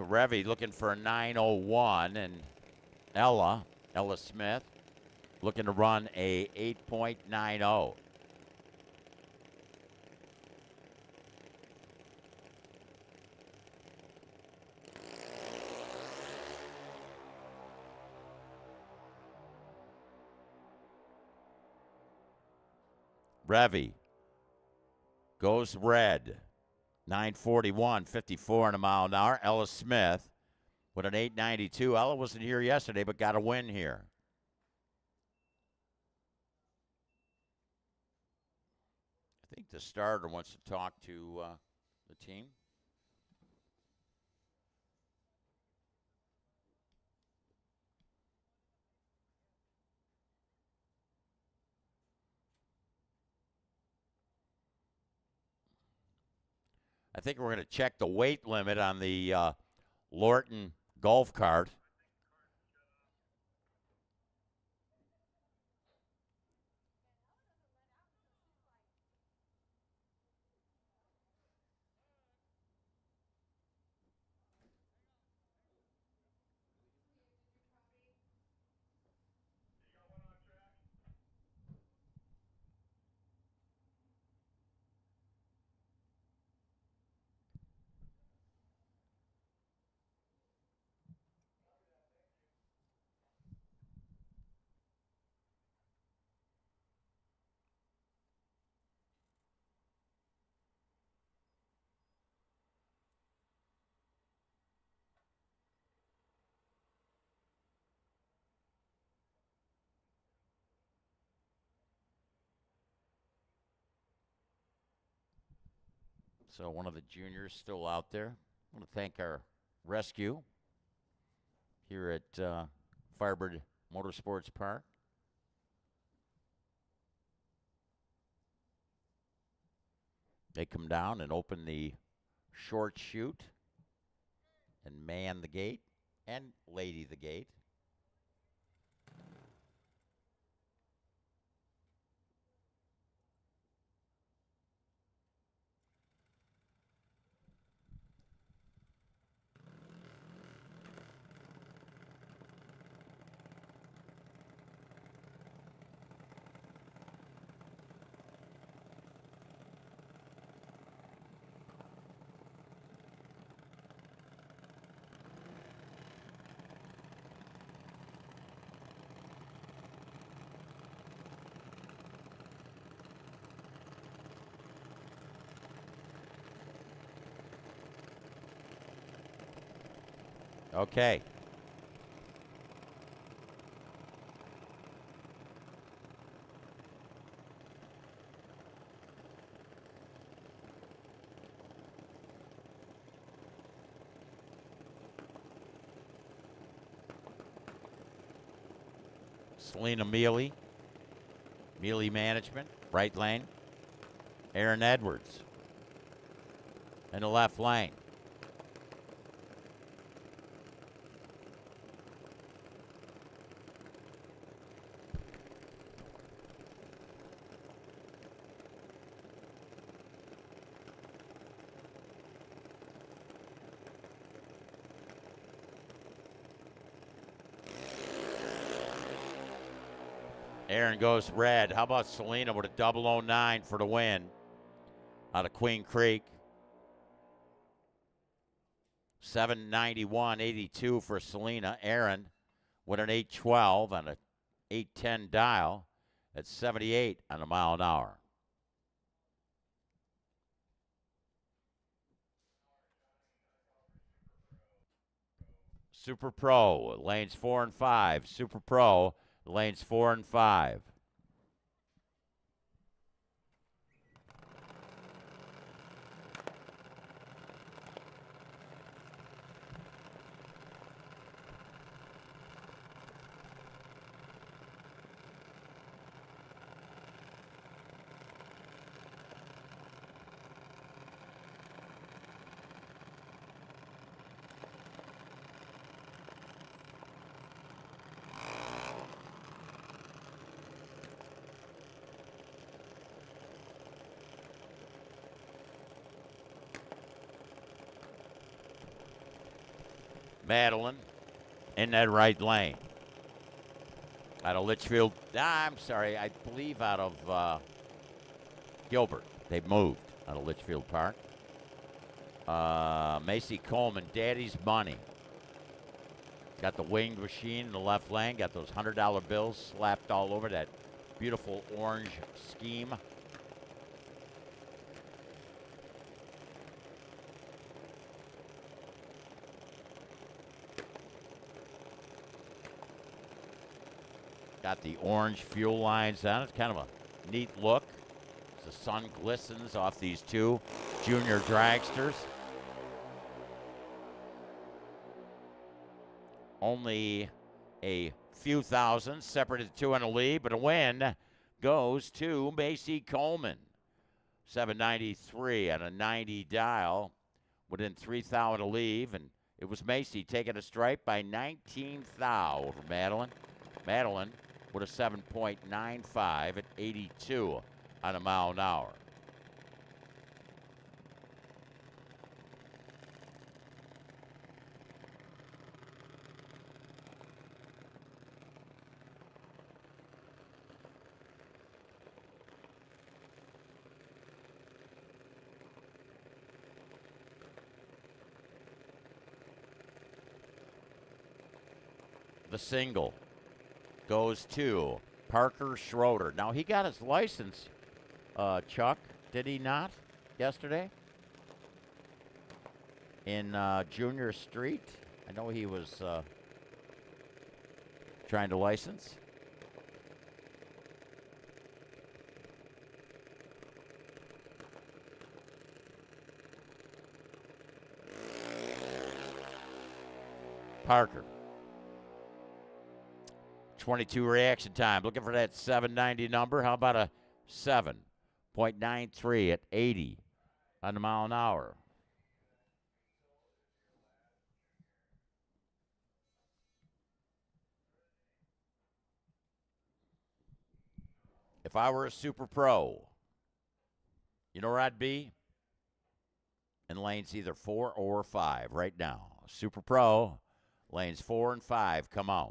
So Revy looking for a 9:01, and Ella Smith, looking to run a 8.90. Revy goes red. 9:41, 54 in a mile an hour. Ella Smith with an 8:92. Ella wasn't here yesterday, but got a win here. I think the starter wants to talk to the team. I think we're going to check the weight limit on the Lorton golf cart. So one of the juniors still out there. I want to thank our rescue here at FIREBIRD Motorsports Park. They come down and open the short chute and man the gate and lady the gate. Okay. Selena Mealy Management, right lane. Aaron Edwards in the left lane. Aaron goes red. How about Selena with a 009 for the win out of Queen Creek? 791.82 for Selena. Aaron with an 812 and a 810 dial at 78 on a mile an hour. Super Pro, lanes 4 and 5. Super Pro, lanes 4 and 5. Madeline in that right lane. Out of Litchfield. I'm sorry, I believe out of Gilbert. They've moved out of Litchfield Park. Macy Coleman, Daddy's Money. Got the winged machine in the left lane. Got those $100 bills slapped all over that beautiful orange scheme. Got the orange fuel lines on. It's kind of a neat look. The sun glistens off these two junior dragsters. Only a few thousand separated the two in the lead, but a win goes to Macy Coleman. 793 on a 90 dial. Within 3 thou to leave, and it was Macy taking a stripe by 19 thou over Madeline. Madeline with a 7.95 at 82 on a mile an hour. The single goes to Parker Schroeder. Now, he got his license, Chuck, did he not, yesterday? In Junior Street. I know he was trying to license. Parker. 22 reaction time. Looking for that 790 number. How about a 7.93 at 80 on the mile an hour? If I were a super pro, you know where I'd be? In lanes either 4 or 5 right now. Super pro, lanes 4 and 5. Come on.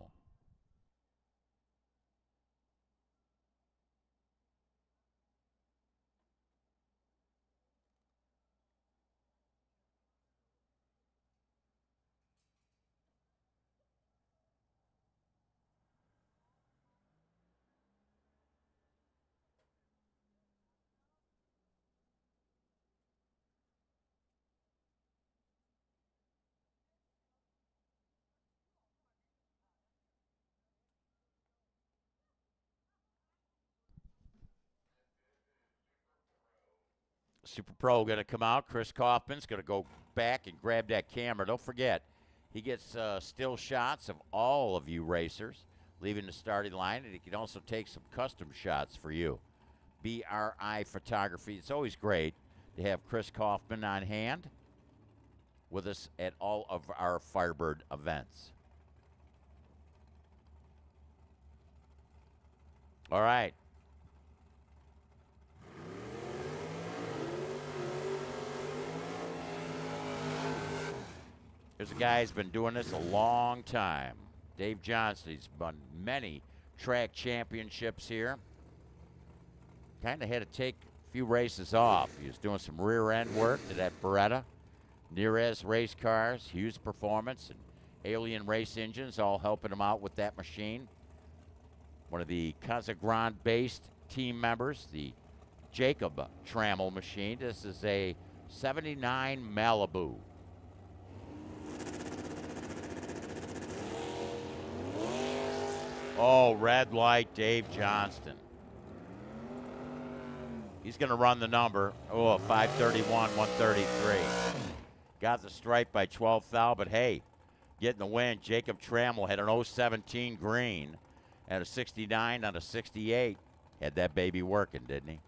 Super Pro going to come out. Chris Kaufman's going to go back and grab that camera. Don't forget, he gets still shots of all of you racers leaving the starting line, and he can also take some custom shots for you. BRI Photography. It's always great to have Chris Kaufman on hand with us at all of our Firebird events. All right. There's a guy who's been doing this a long time. Dave Johnston. He's won many track championships here. Kind of had to take a few races off. He was doing some rear end work to that Beretta. Nearez race cars, Hughes Performance, and Alien Race Engines all helping him out with that machine. One of the Casagrande-based team members, the Jacob Trammell machine. This is a 79 Malibu. Oh, red light, Dave Johnston. He's going to run the number. Oh, 531, 133. Got the stripe by 12 thou, but hey, getting the win. Jacob Trammell had an 017 green and a 69 on a 68. Had that baby working, didn't he?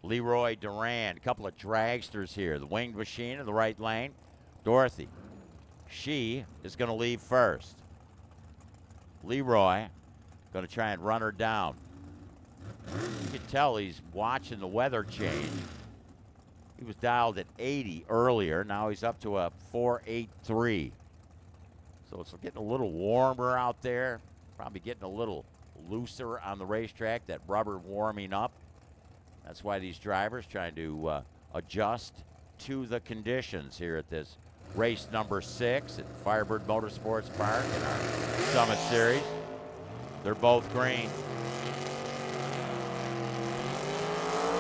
Leroy Duran, a couple of dragsters here. The winged machine in the right lane. Dorothy. She is going to leave first. Leroy going to try and run her down. You can tell he's watching the weather change. He was dialed at 480 earlier. Now he's up to a 483. So it's getting a little warmer out there. Probably getting a little looser on the racetrack. That rubber warming up. That's why these drivers trying to adjust to the conditions here at this race number 6 at Firebird Motorsports Park in our Summit Series. They're both green.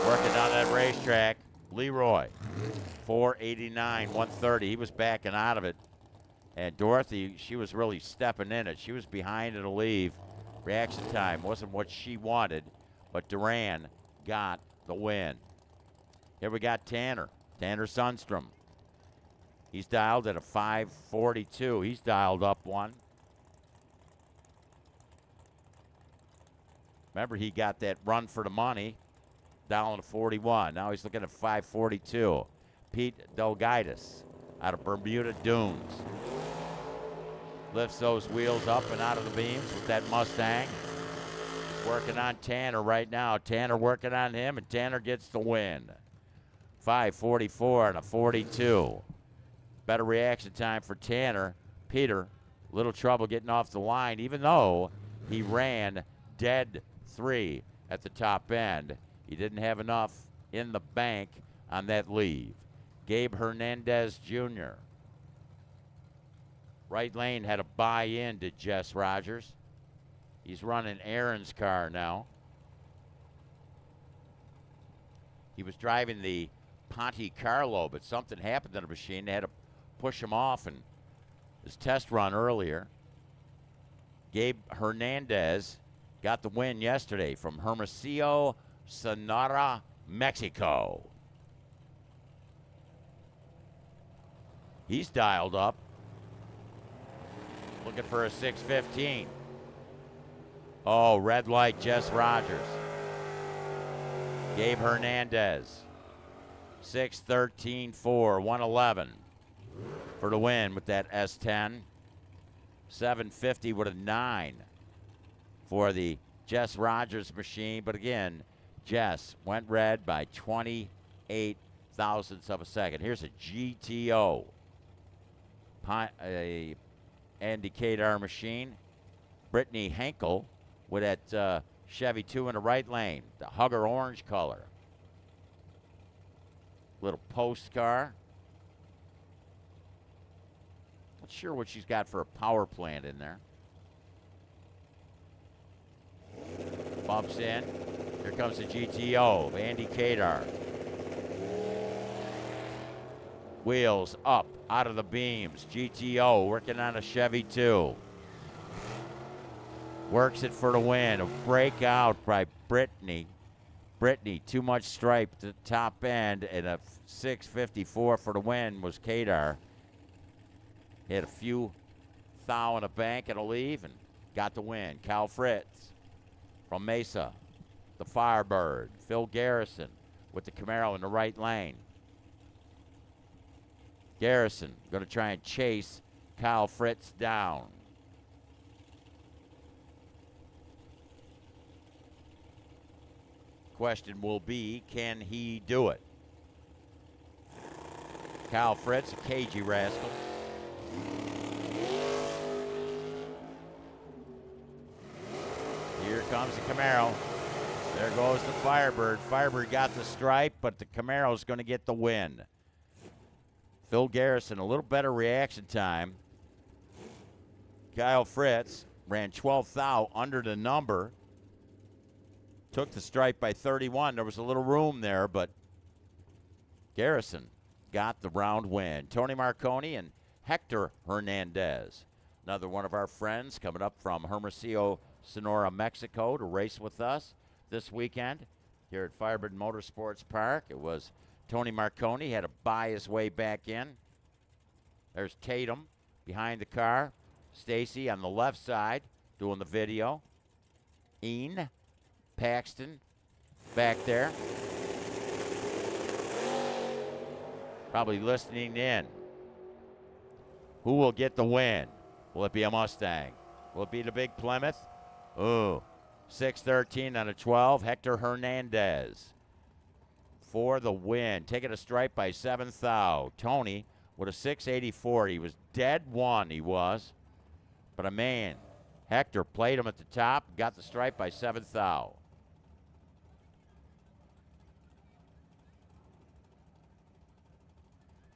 Working on that racetrack, Leroy, 489, 130. He was backing out of it. And Dorothy, she was really stepping in it. She was behind in a leave. Reaction time wasn't what she wanted, but Duran got the win. Here we got Tanner Sundstrom. He's dialed at a 542. He's dialed up one. Remember, he got that run for the money down to 41. Now he's looking at 542. Pete Delgaitis out of Bermuda Dunes. Lifts those wheels up and out of the beams with that Mustang. He's working on Tanner right now. Tanner working on him, and Tanner gets the win. 544 and a 42. Better reaction time for Tanner. Peter, little trouble getting off the line, even though he ran dead 3 at the top end. He didn't have enough in the bank on that leave. Gabe Hernandez Jr. Right lane had a buy-in to Jess Rogers. He's running Aaron's car now. He was driving the Ponte Carlo, but something happened to the machine. They had to push him off in his test run earlier. Gabe Hernandez got the win yesterday from Hermosillo, Sonora, Mexico. He's dialed up. Looking for a 615. Oh, red light, Jess Rogers. Gabe Hernandez. 613.4, 111 for the win with that S10. 750 with a 9 for the Jess Rogers machine. But again, Jess went red by 28 thousandths of a second. Here's a GTO. A Andy Kadar machine. Brittany Henkel with that Chevy 2 in the right lane. The Hugger orange color. Little post car. Not sure what she's got for a power plant in there. Bumps in. Here comes the GTO of Andy Kadar. Wheels up out of the beams. GTO working on a Chevy 2. Works it for the win. A breakout by Brittany. Brittany, too much stripe to the top end, and a 654 for the win was Kadar. Hit a few thou in a bank and a leave and got the win. Cal Fritz from Mesa, the Firebird. Phil Garrison with the Camaro in the right lane. Garrison going to try and chase Kyle Fritz down. Question will be, can he do it? Kyle Fritz, a cagey rascal. Here comes the Camaro. There goes the Firebird. Firebird got the stripe, but the Camaro's going to get the win. Phil Garrison, a little better reaction time. Kyle Fritz ran 12th thou under the number. Took the stripe by 31. There was a little room there, but Garrison got the round win. Tony Marconi and Hector Hernandez. Another one of our friends coming up from Hermosillo, Sonora, Mexico to race with us this weekend here at Firebird Motorsports Park. It was Tony Marconi, had to buy his way back in. There's Tatum behind the car. Stacy on the left side doing the video. Ian Paxton back there. Probably listening in. Who will get the win? Will it be a Mustang? Will it be the big Plymouth? Ooh. 613 on a 12. Hector Hernandez. for the win. Taking a stripe by 7th thou. Tony with a 684. He was dead one, he was. But a man, Hector, played him at the top, got the stripe by 7th thou.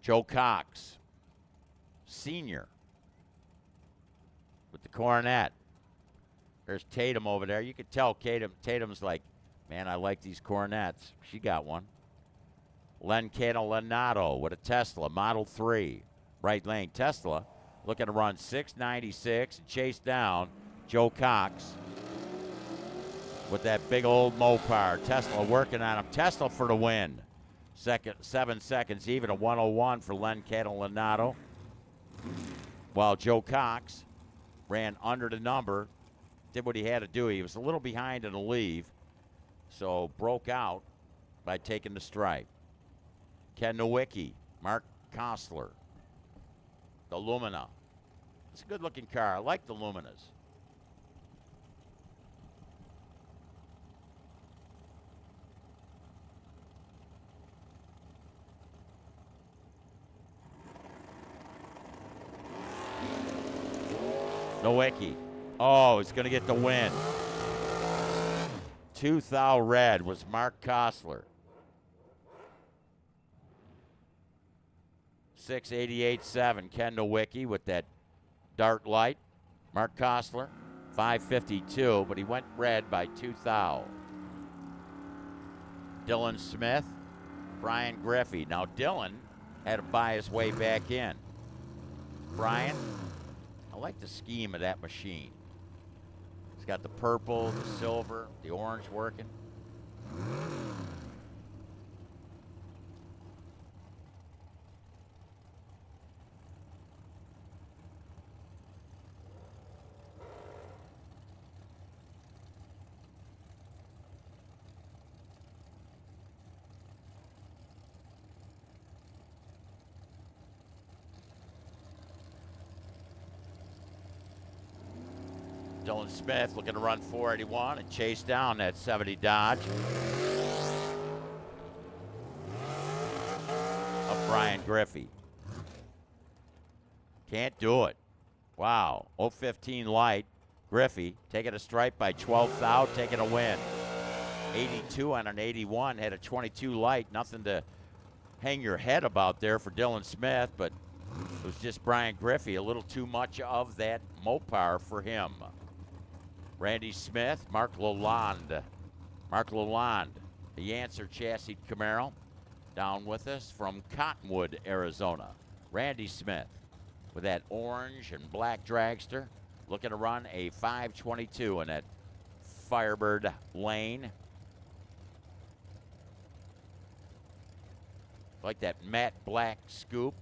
Joe Cox, senior, with the cornet. There's Tatum over there. You could tell Tatum's like, man, I like these cornets. She got one. Len Catalanato with a Tesla, Model 3, right lane. Tesla looking to run 696 and chase down Joe Cox with that big old Mopar. Tesla working on him. Tesla for the win. 7 seconds even, a 101 for Len Catalanato. While Joe Cox ran under the number, did what he had to do. He was a little behind in the leave, so broke out by taking the stripe. Ken Nowicki, Mark Kostler, the Lumina. It's a good-looking car. I like the Luminas. Nowicki. Oh, he's going to get the win. 2th thou red was Mark Kostler. 688.7, Ken Nowicki with that dark light. Mark Kostler, 552, but he went red by 2 thou. Dylan Smith, Brian Griffey. Now, Dylan had to buy his way back in. Brian, I like the scheme of that machine. It's got the purple, the silver, the orange working. Dylan Smith looking to run 481 and chase down that 70 Dodge of Brian Griffey. Can't do it. Wow. 015 light. Griffey taking a stripe by 12th thou, taking a win. 82 on an 81. Had a 22 light. Nothing to hang your head about there for Dylan Smith, but it was just Brian Griffey. A little too much of that Mopar for him. Randy Smith, Mark Lalonde. Mark Lalonde, the Yancer chassis Camaro, down with us from Cottonwood, Arizona. Randy Smith with that orange and black dragster, looking to run a 522 in that Firebird lane. Like that matte black scoop,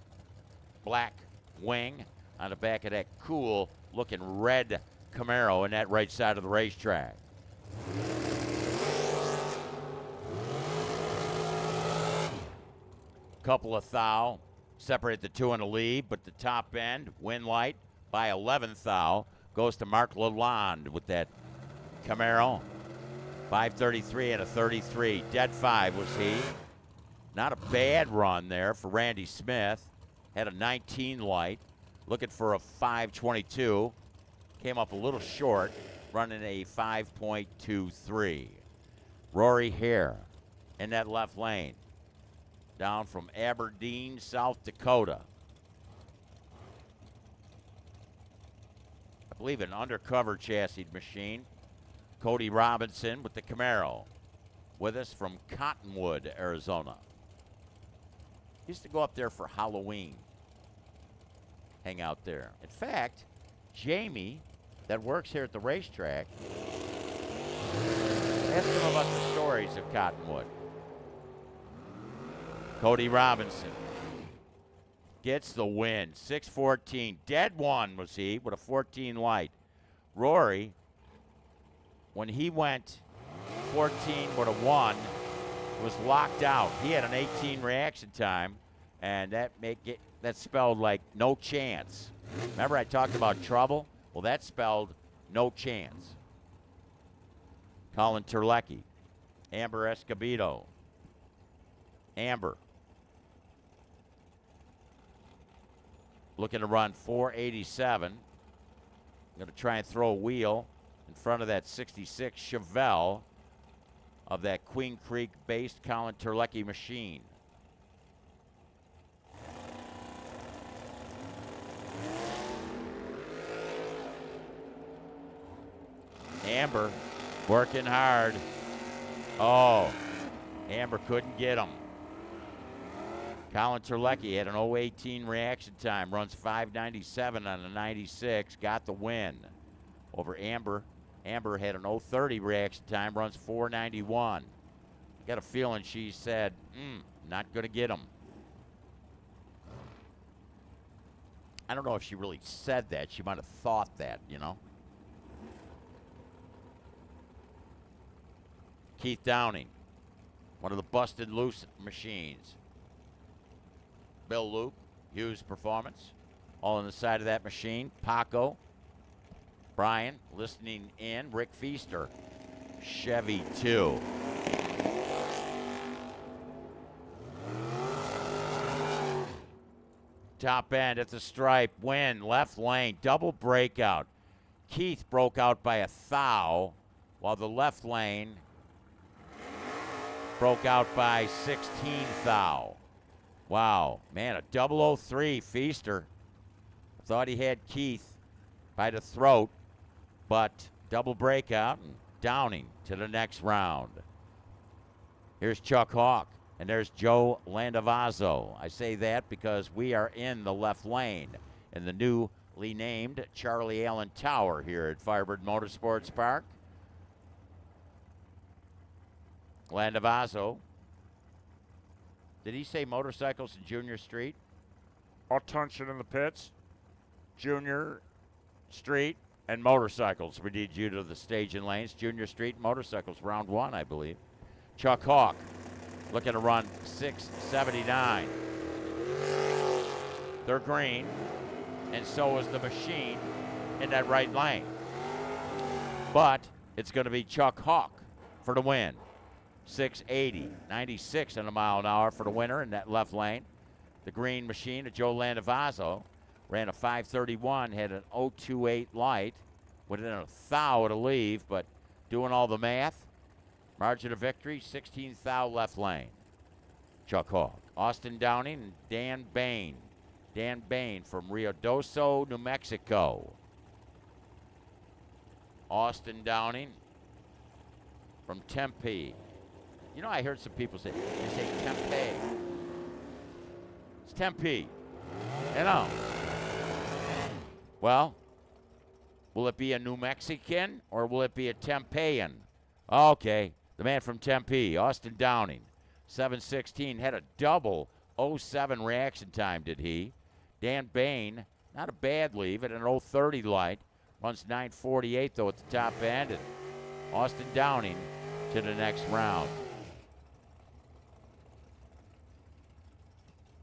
black wing on the back of that cool looking red Camaro in that right side of the racetrack. Couple of thou separate the two in the lead, but the top end, win light by 11th thou, goes to Mark Lalonde with that Camaro. 533 and a 33. Dead 5 was he. Not a bad run there for Randy Smith. Had a 19 light, looking for a 522. Came up a little short, running a 5.23. Rory Hare in that left lane, down from Aberdeen, South Dakota. I believe an undercover chassis machine. Cody Robinson with the Camaro, with us from Cottonwood, Arizona. Used to go up there for Halloween, hang out there. In fact, Jamie, that works here at the racetrack, ask him about the stories of Cottonwood. Cody Robinson gets the win. 614. Dead one was he with a 14 light. Rory, when he went 14 with a 1, was locked out. He had an 18 reaction time, and that spelled like no chance. Remember I talked about trouble? Well, that spelled no chance. Colin Terlecki, Amber Escobedo, Amber. Looking to run 487. Going to try and throw a wheel in front of that 66 Chevelle of that Queen Creek-based Colin Terlecki machine. Amber working hard. Oh, Amber couldn't get him. Colin Terlecki had an 018 reaction time, runs 597 on a 96, got the win over Amber. Amber had an 030 reaction time, runs 491. I got a feeling she said, not going to get him. I don't know if she really said that. She might have thought that, you know. Keith Downing, one of the busted loose machines. Bill Luke, Hughes Performance, all on the side of that machine. Paco, Brian, listening in. Rick Feaster, Chevy 2. Top end at the stripe, win, left lane, double breakout. Keith broke out by a thou, while the left lane broke out by 16 thou. Wow, man, a 003 Feaster. Thought he had Keith by the throat, but double breakout and Downing to the next round. Here's Chuck Hawk, and there's Joe Landavazzo. I say that because we are in the left lane in the newly named Charlie Allen Tower here at Firebird Motorsports Park. Landavazzo. Did he say motorcycles in Junior Street? Attention in the pits. Junior Street and motorcycles. We need you to the stage and lanes. Junior Street motorcycles, round one, I believe. Chuck Hawk looking to run 679. They're green, and so is the machine in that right lane. But it's going to be Chuck Hawk for the win. 680, 96 in a mile an hour for the winner in that left lane. The green machine of Joe Landavazzo ran a 531, had an 028 light, within a thou to leave, but doing all the math. Margin of victory, 16 thou left lane. Chuck Hawk. Austin Downing and Dan Bain. Dan Bain from Ruidoso, New Mexico. Austin Downing from Tempe. You know, I heard some people say, they say Tempe. It's Tempe. You know. Well, will it be a New Mexican or will it be a Tempean? Okay, the man from Tempe, Austin Downing, 716, had a double 07 reaction time, did he? Dan Bain, not a bad leave at an 030 light, runs 948 though at the top end, and Austin Downing to the next round.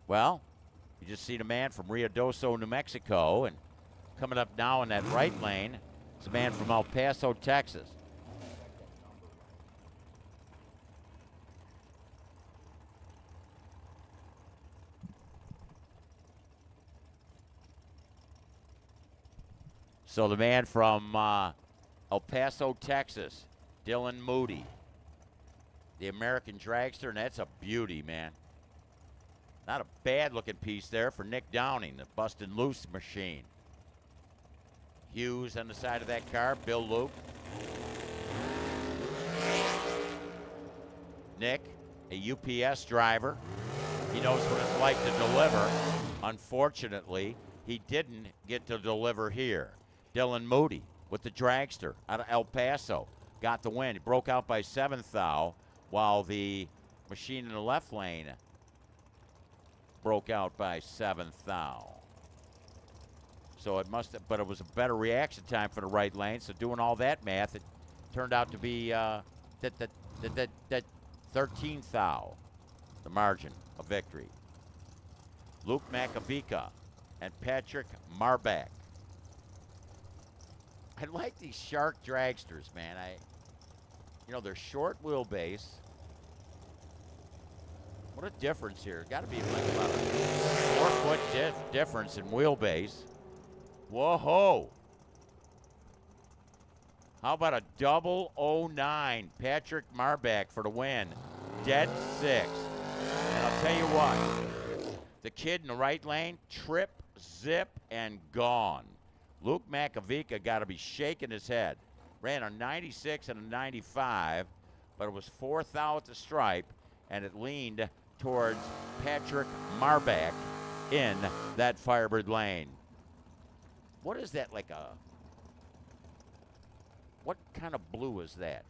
Well, you just see the man from Ruidoso, New Mexico, and coming up now in that right lane is a man from El Paso, Texas. So the man from El Paso, Texas, Dylan Moody, the American dragster, and that's a beauty, man. Not a bad-looking piece there for Nick Downing, the busted loose machine. Hughes on the side of that car, Bill Luke. Nick, a UPS driver. He knows what it's like to deliver. Unfortunately, he didn't get to deliver here. Dylan Moody with the dragster out of El Paso got the win. He broke out by 7 thou, while the machine in the left lane broke out by 7 thou. So it must have, but it was a better reaction time for the right lane. So doing all that math, it turned out to be that 13 thou, the margin of victory. Luke Macavica and Patrick Marbach. I like these Shark dragsters, man. You know, they're short wheelbase. What a difference here. Got to be like about a 4-foot difference in wheelbase. Whoa. How about a double 09? Patrick Marbach for the win. Dead 6. And I'll tell you what. The kid in the right lane, trip, zip, and gone. Luke Makovica got to be shaking his head. Ran a 96 and a 95, but it was 4th out at the stripe, and it leaned towards Patrick Marbach in that Firebird lane. What is that, like a... What kind of blue is that?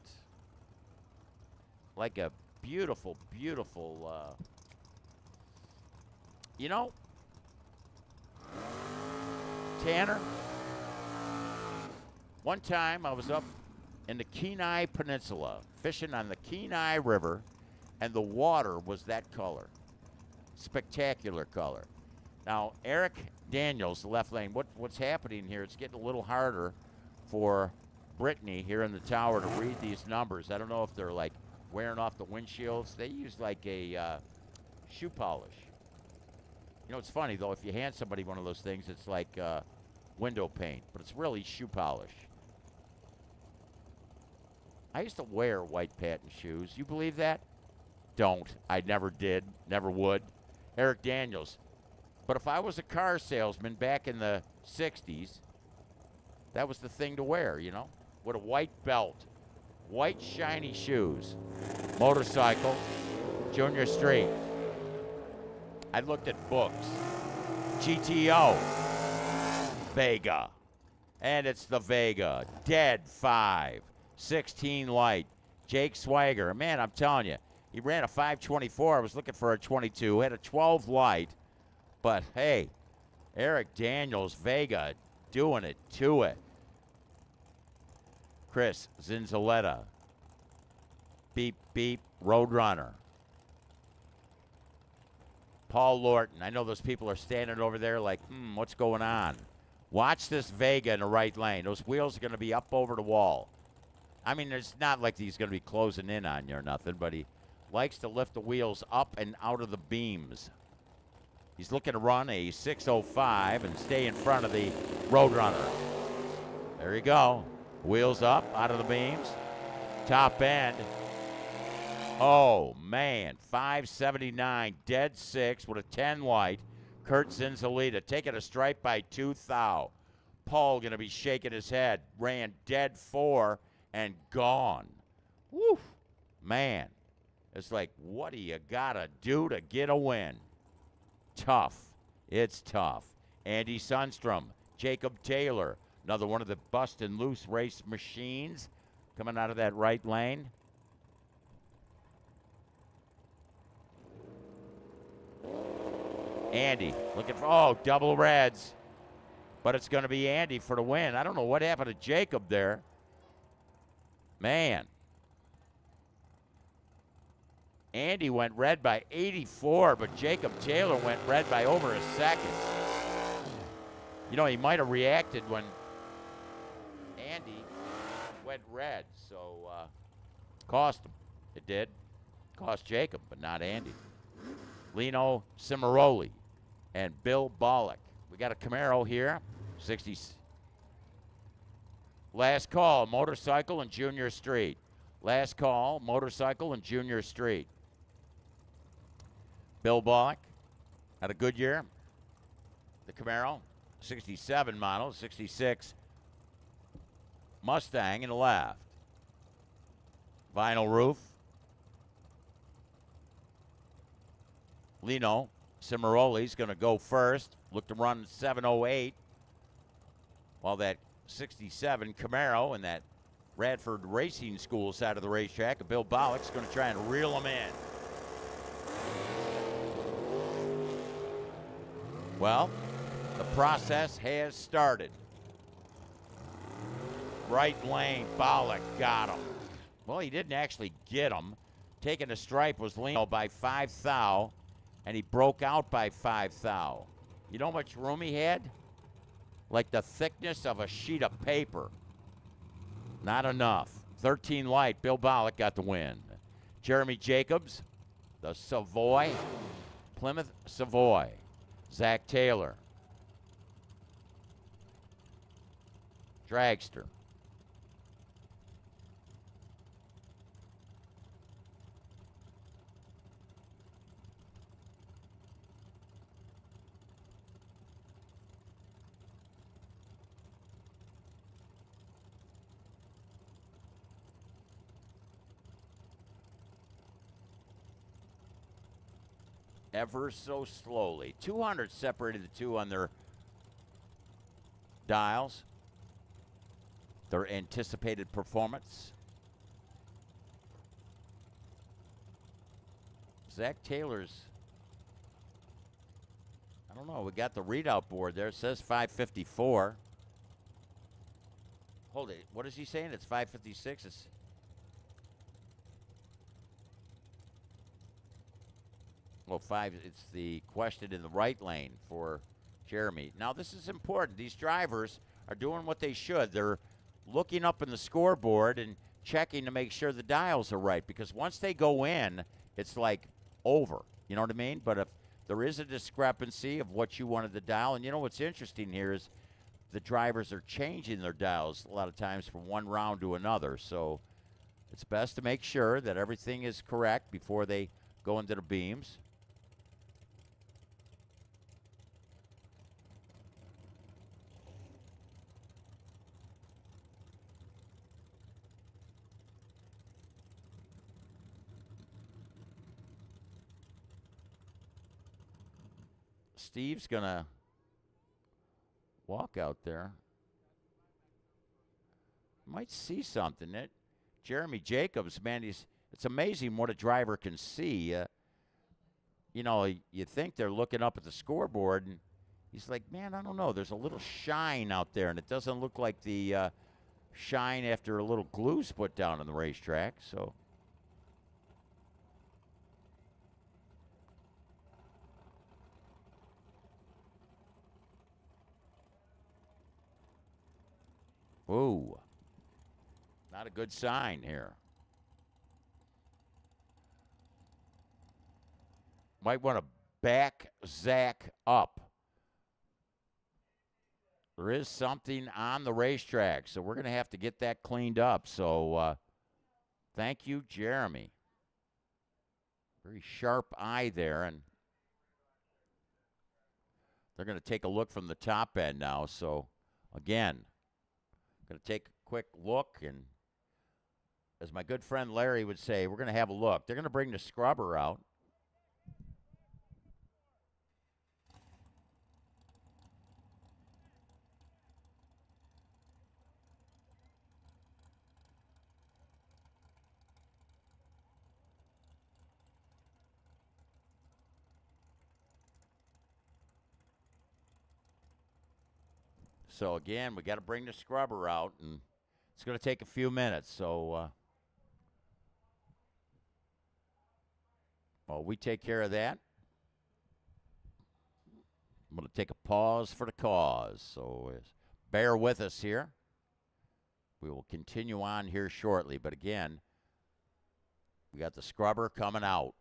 Like a beautiful, beautiful... You know, Tanner, one time I was up in the Kenai Peninsula fishing on the Kenai River, and the water was that color. Spectacular color. Now, Eric Daniels, the left lane, what's happening here, it's getting a little harder for Brittany here in the tower to read these numbers. I don't know if they're like wearing off the windshields. They use like a shoe polish. You know, it's funny, though, if you hand somebody one of those things, it's like window paint, but it's really shoe polish. I used to wear white patent shoes. You believe that? Don't. I never did, never would. Eric Daniels. But if I was a car salesman back in the 60s, that was the thing to wear, you know, with a white belt, white shiny shoes, motorcycle, Junior Street. I looked at books. GTO. Vega. And it's the Vega. Dead 5. 16 light. Jake Swagger. Man, I'm telling you, he ran a 524. I was looking for a 22. Had a 12 light. But, hey, Eric Daniels, Vega, doing it to it. Chris Zinzaletta. Beep, beep, Roadrunner. Paul Lorton. I know those people are standing over there like, what's going on? Watch this Vega in the right lane. Those wheels are going to be up over the wall. I mean, it's not like he's going to be closing in on you or nothing, but he likes to lift the wheels up and out of the beams. He's looking to run a 605 and stay in front of the Roadrunner. There you go. Wheels up, out of the beams. Top end. Oh, man. 579, dead 6 with a 10 light. Kurt Zinzalita taking a stripe by 2 thou. Paul going to be shaking his head. Ran dead 4 and gone. Woo. Man. It's like, what do you got to do to get a win? Tough. It's tough. Andy Sundstrom. Jacob Taylor. Another one of the bust and loose race machines coming out of that right lane. Andy looking for, double reds. But it's going to be Andy for the win. I don't know what happened to Jacob there. Man. Andy went red by 84, but Jacob Taylor went red by over a second. You know, he might have reacted when Andy went red, so cost him. It did. Cost Jacob, but not Andy. Lino Cimaroli and Bill Bollock. We got a Camaro here, 60. Last call, motorcycle and Junior Street. Last call, motorcycle and Junior Street. Bill Bollock had a good year. The Camaro, 67 model, 66 Mustang in the left. Vinyl roof. Lino Cimaroli's going to go first. Look to run 7:08. While that 67 Camaro and that Radford Racing School side of the racetrack, Bill Bollock's going to try and reel them in. Well, the process has started. Right lane, Bollock got him. Well, he didn't actually get him. Taking a stripe was Lino by 5 thou, and he broke out by 5 thou. You know how much room he had? Like the thickness of a sheet of paper. Not enough. 13 light, Bill Bollock got the win. Jeremy Jacobs, The Savoy, Plymouth Savoy. Zach Taylor. Dragster. Ever so slowly. 200 separated the two on their dials. Their anticipated performance. Zach Taylor's, I don't know, we got the readout board there. It says 554. Hold it. What is he saying? It's 556. It's the question in the right lane for Jeremy. Now, this is important. These drivers are doing what they should. They're looking up in the scoreboard and checking to make sure the dials are right, because once they go in, it's like over. You know what I mean? But if there is a discrepancy of what you wanted to dial, and you know what's interesting here is the drivers are changing their dials a lot of times from one round to another. So it's best to make sure that everything is correct before they go into the beams. Steve's going to walk out there. Might see something. Jeremy Jacobs, man, it's amazing what a driver can see. You know, you think they're looking up at the scoreboard, and he's like, man, I don't know. There's a little shine out there, and it doesn't look like the shine after a little glue's put down on the racetrack. So ooh, not a good sign here. Might want to back Zach up. There is something on the racetrack, so we're going to have to get that cleaned up. So thank you, Jeremy. Very sharp eye there, and they're going to take a look from the top end now. So, again, going to take a quick look, and as my good friend Larry would say, we're going to have a look. They're going to bring the scrubber out. So, again, we got to bring the scrubber out, and it's going to take a few minutes. So, while we take care of that, I'm going to take a pause for the cause. So, bear with us here. We will continue on here shortly. But, again, we got the scrubber coming out.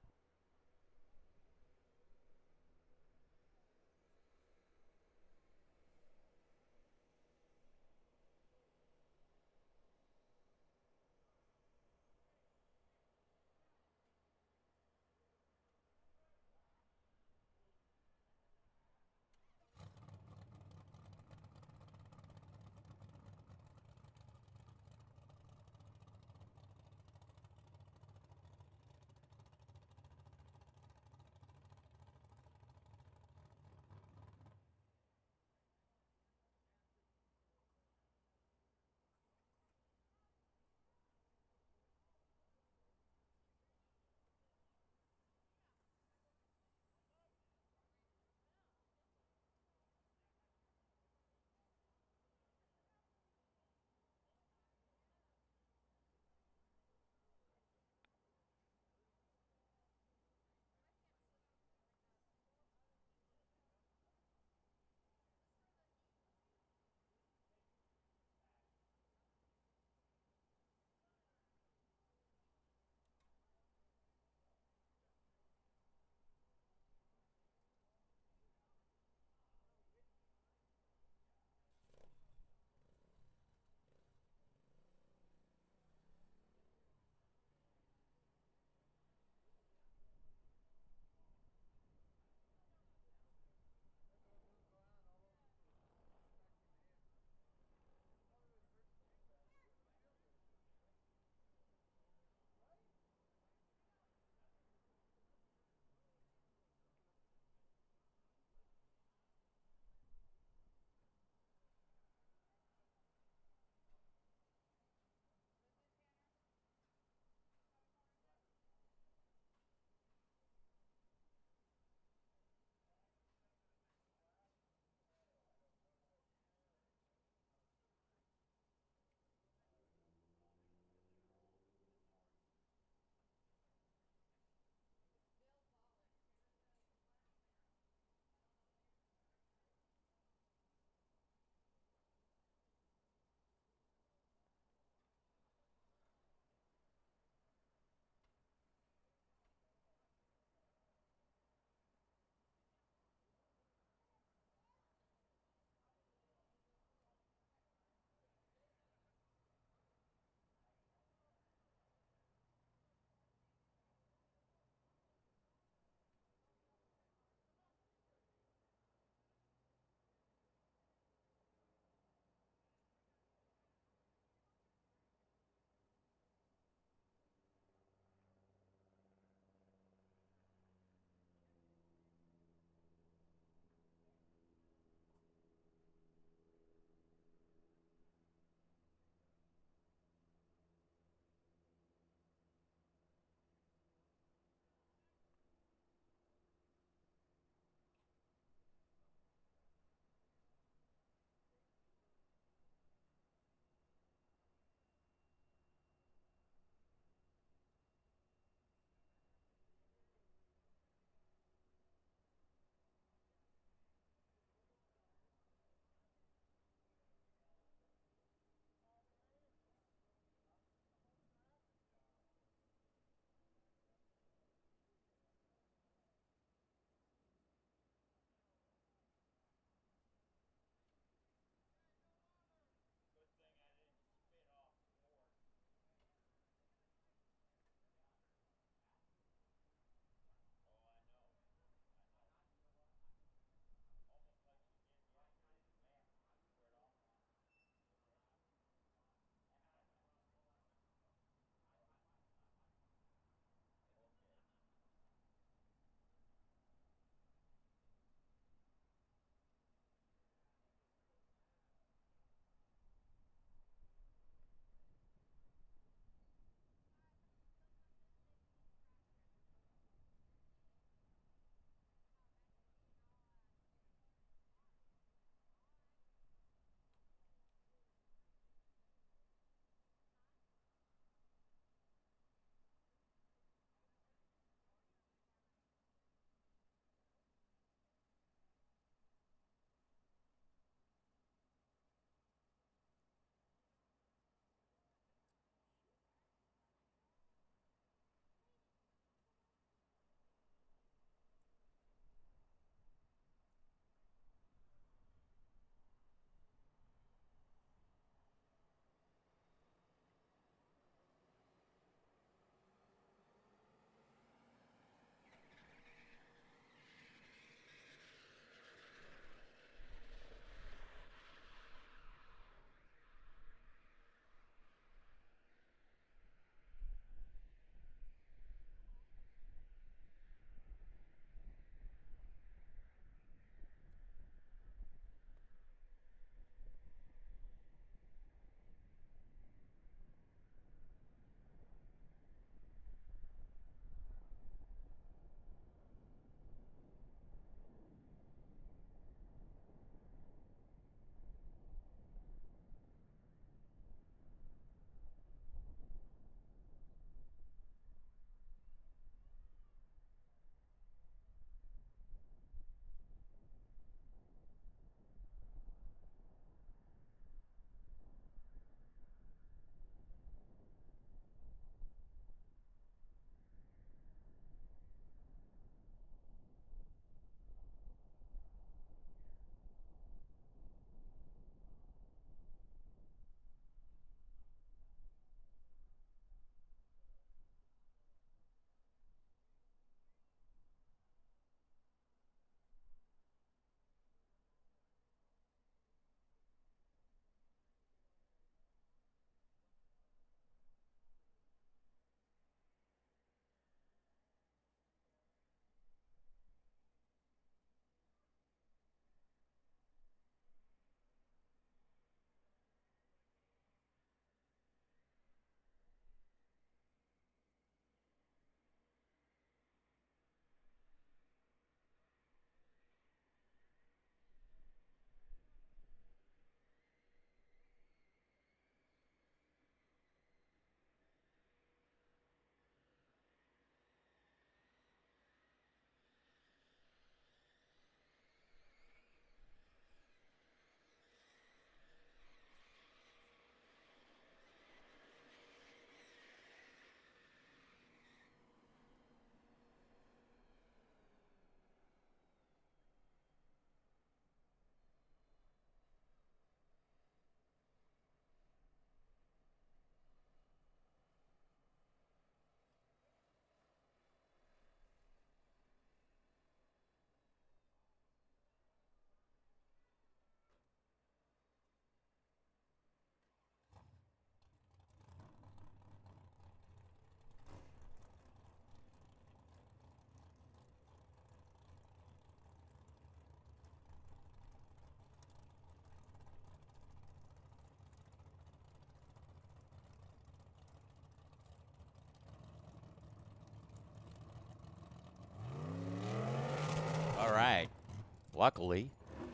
Luckily,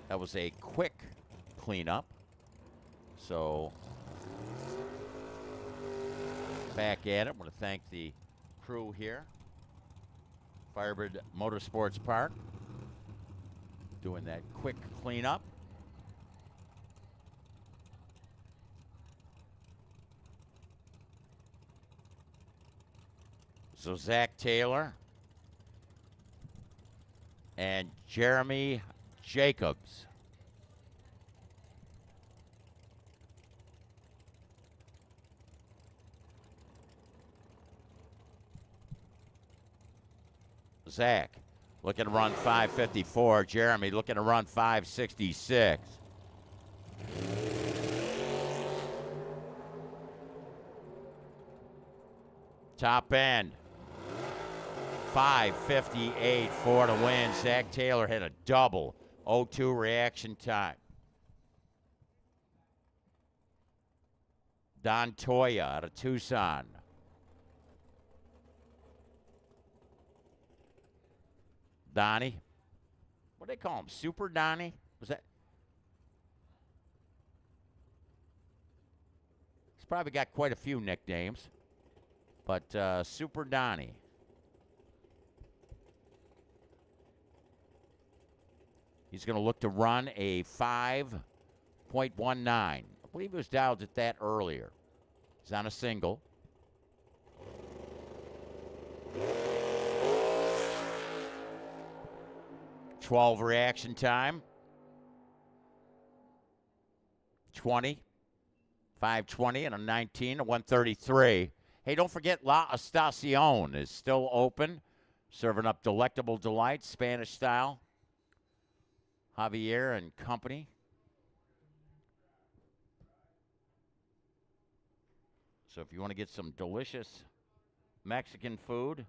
that was a quick cleanup. So, back at it. I want to thank the crew here. FIREBIRD Motorsports Park. Doing that quick cleanup. So Zach Taylor and Jeremy Jacobs. Zach looking to run 5:54. Jeremy looking to run 5:66. Top end. 5:58 for the win. Zach Taylor hit a double. 0-2 reaction time. Don Toya out of Tucson. Donnie. What do they call him? Super Donnie? Was that? He's probably got quite a few nicknames. But Super Donnie. He's going to look to run a 5.19. I believe he was dialed at that earlier. He's on a single. $12 reaction time. 20. 5:20 and a 19, a 133. Hey, don't forget La Estacion is still open, serving up delectable delights, Spanish style. Javier and company. So if you want to get some delicious Mexican food,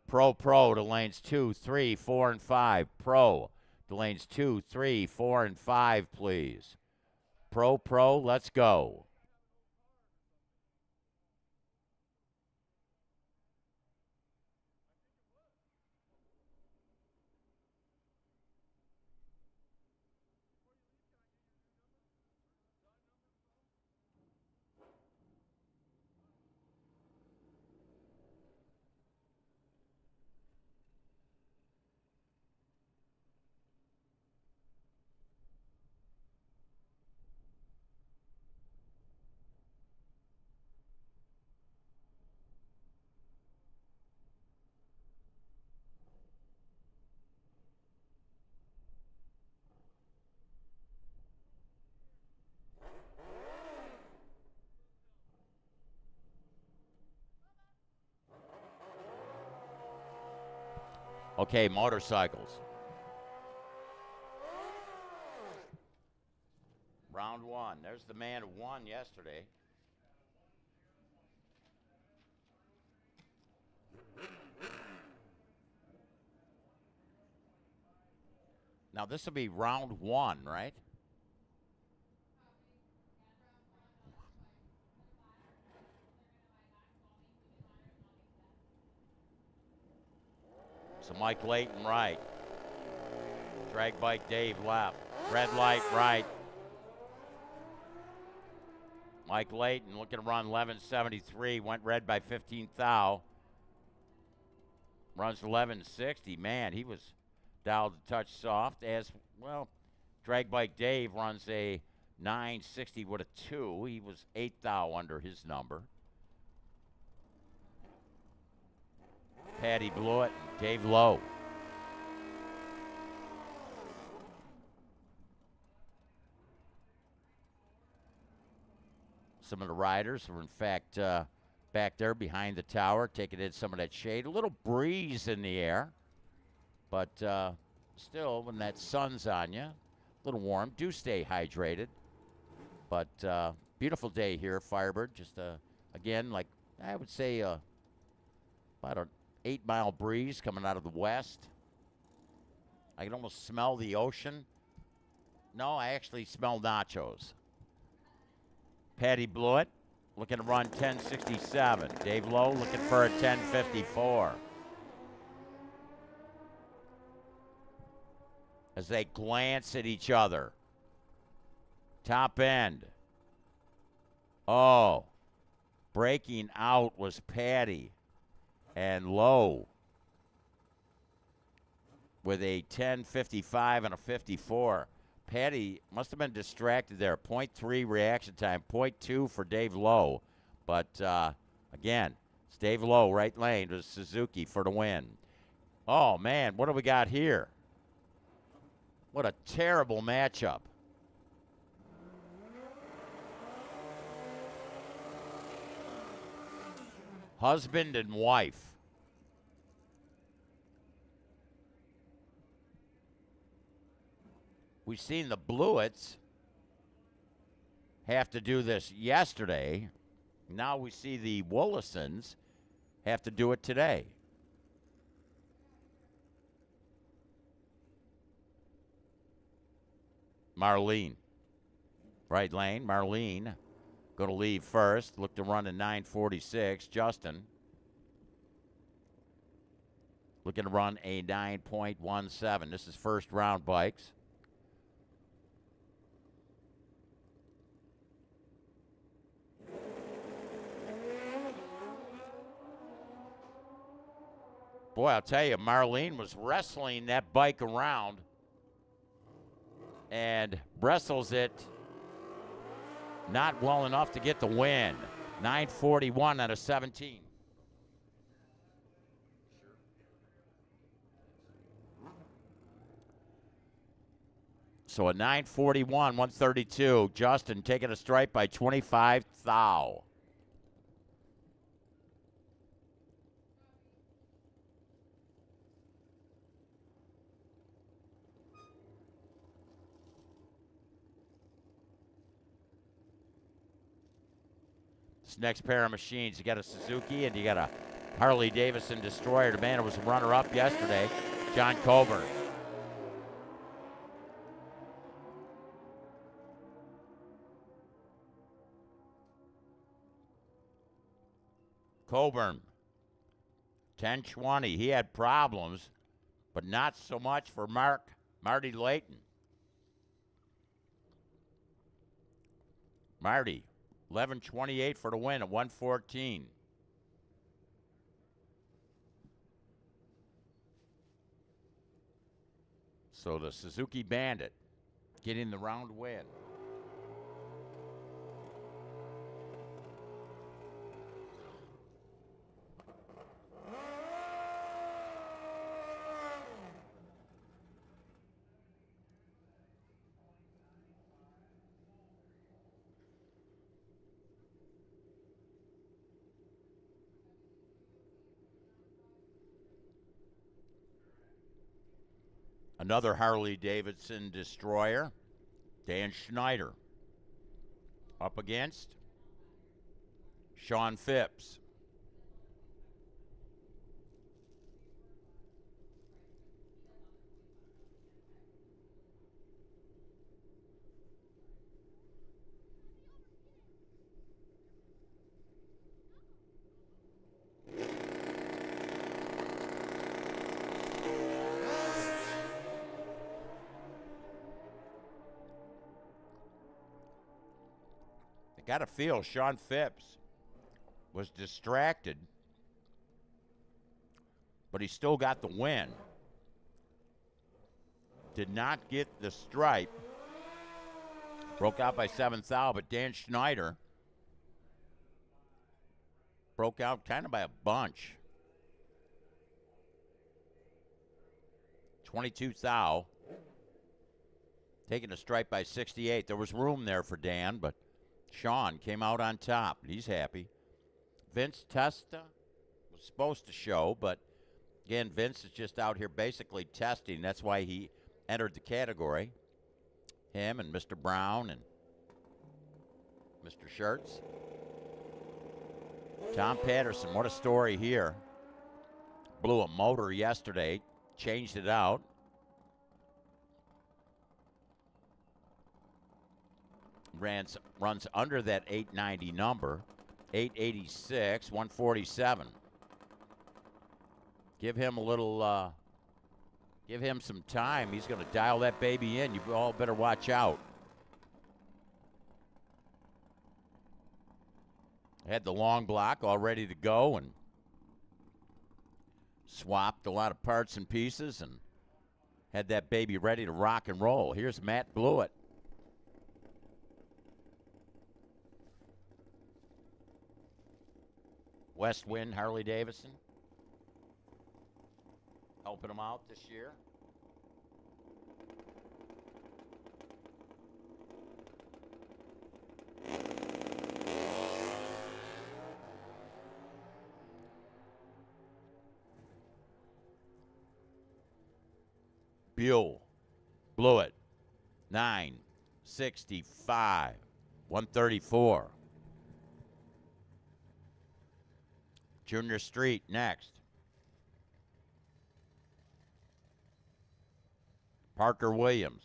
Pro to lanes 2, 3, 4, and 5. Pro to lanes 2, 3, 4, and 5, please. Pro, let's go. Okay, motorcycles. Round 1. There's the man who won yesterday. Now, this will be round 1, right? So Mike Layton right. Drag bike Dave left. Red light right. Mike Layton looking to run 11:73. Went red by 15 thou. Runs 11:60. Man, he was dialed a touch soft. As well, drag bike Dave runs a 9:60 with a 2. He was 8 thou under his number. Patty Blewett and Dave Lowe. Some of the riders were, in fact, back there behind the tower, taking in some of that shade. A little breeze in the air, but still, when that sun's on you, a little warm. Do stay hydrated. But beautiful day here, FIREBIRD. Just, again, like I would say about an 8-mile breeze coming out of the west. I can almost smell the ocean. No, I actually smell nachos. Patty Blewett looking to run 1067. Dave Lowe looking for a 1054. As they glance at each other. Top end. Oh. Breaking out was Patty. And Lowe with a 1055 and a 54. Patty must have been distracted there. 0.3 reaction time, 0.2 for Dave Lowe. But, again, it's Dave Lowe, right lane to Suzuki for the win. Oh, man, what do we got here? What a terrible matchup. Husband and wife. We've seen the Blewitts have to do this yesterday. Now we see the Wollasons have to do it today. Marlene. Right lane. Marlene going to leave first. Look to run in 9:46. Justin looking to run a 9.17. This is first round bikes. Boy, I'll tell you, Marlene was wrestling that bike around and wrestles it not well enough to get the win. 9:41 out of 17. So a 9:41, 132. Justin taking a stripe by 25 thou. This next pair of machines, you got a Suzuki and you got a Harley Davidson Destroyer. The man who was a runner-up yesterday, John Coburn. Coburn, 1020. He had problems, but not so much for Marty Layton. Marty, 11:28 for the win at 114. So the Suzuki Bandit getting the round win. Another Harley Davidson Destroyer, Dan Schneider. Up against Sean Phipps. Got to feel Sean Phipps was distracted, but he still got the win. Did not get the stripe. Broke out by 7 thou, but Dan Schneider broke out kind of by a bunch. 22 thou. Taking a stripe by 68. There was room there for Dan, but Sean came out on top. He's happy. Vince Testa was supposed to show, but again, Vince is just out here basically testing. That's why he entered the category. Him and Mr. Brown and Mr. Shirts. Tom Patterson, what a story here. Blew a motor yesterday, changed it out. Runs under that 890 number. 886, 147. Give him a little, give him some time. He's going to dial that baby in. You all better watch out. Had the long block all ready to go and swapped a lot of parts and pieces and had that baby ready to rock and roll. Here's Matt Blewett. West Wind, Harley Davidson, helping him out this year. Buell, Blewett, 965, 134. Junior Street next. Parker Williams.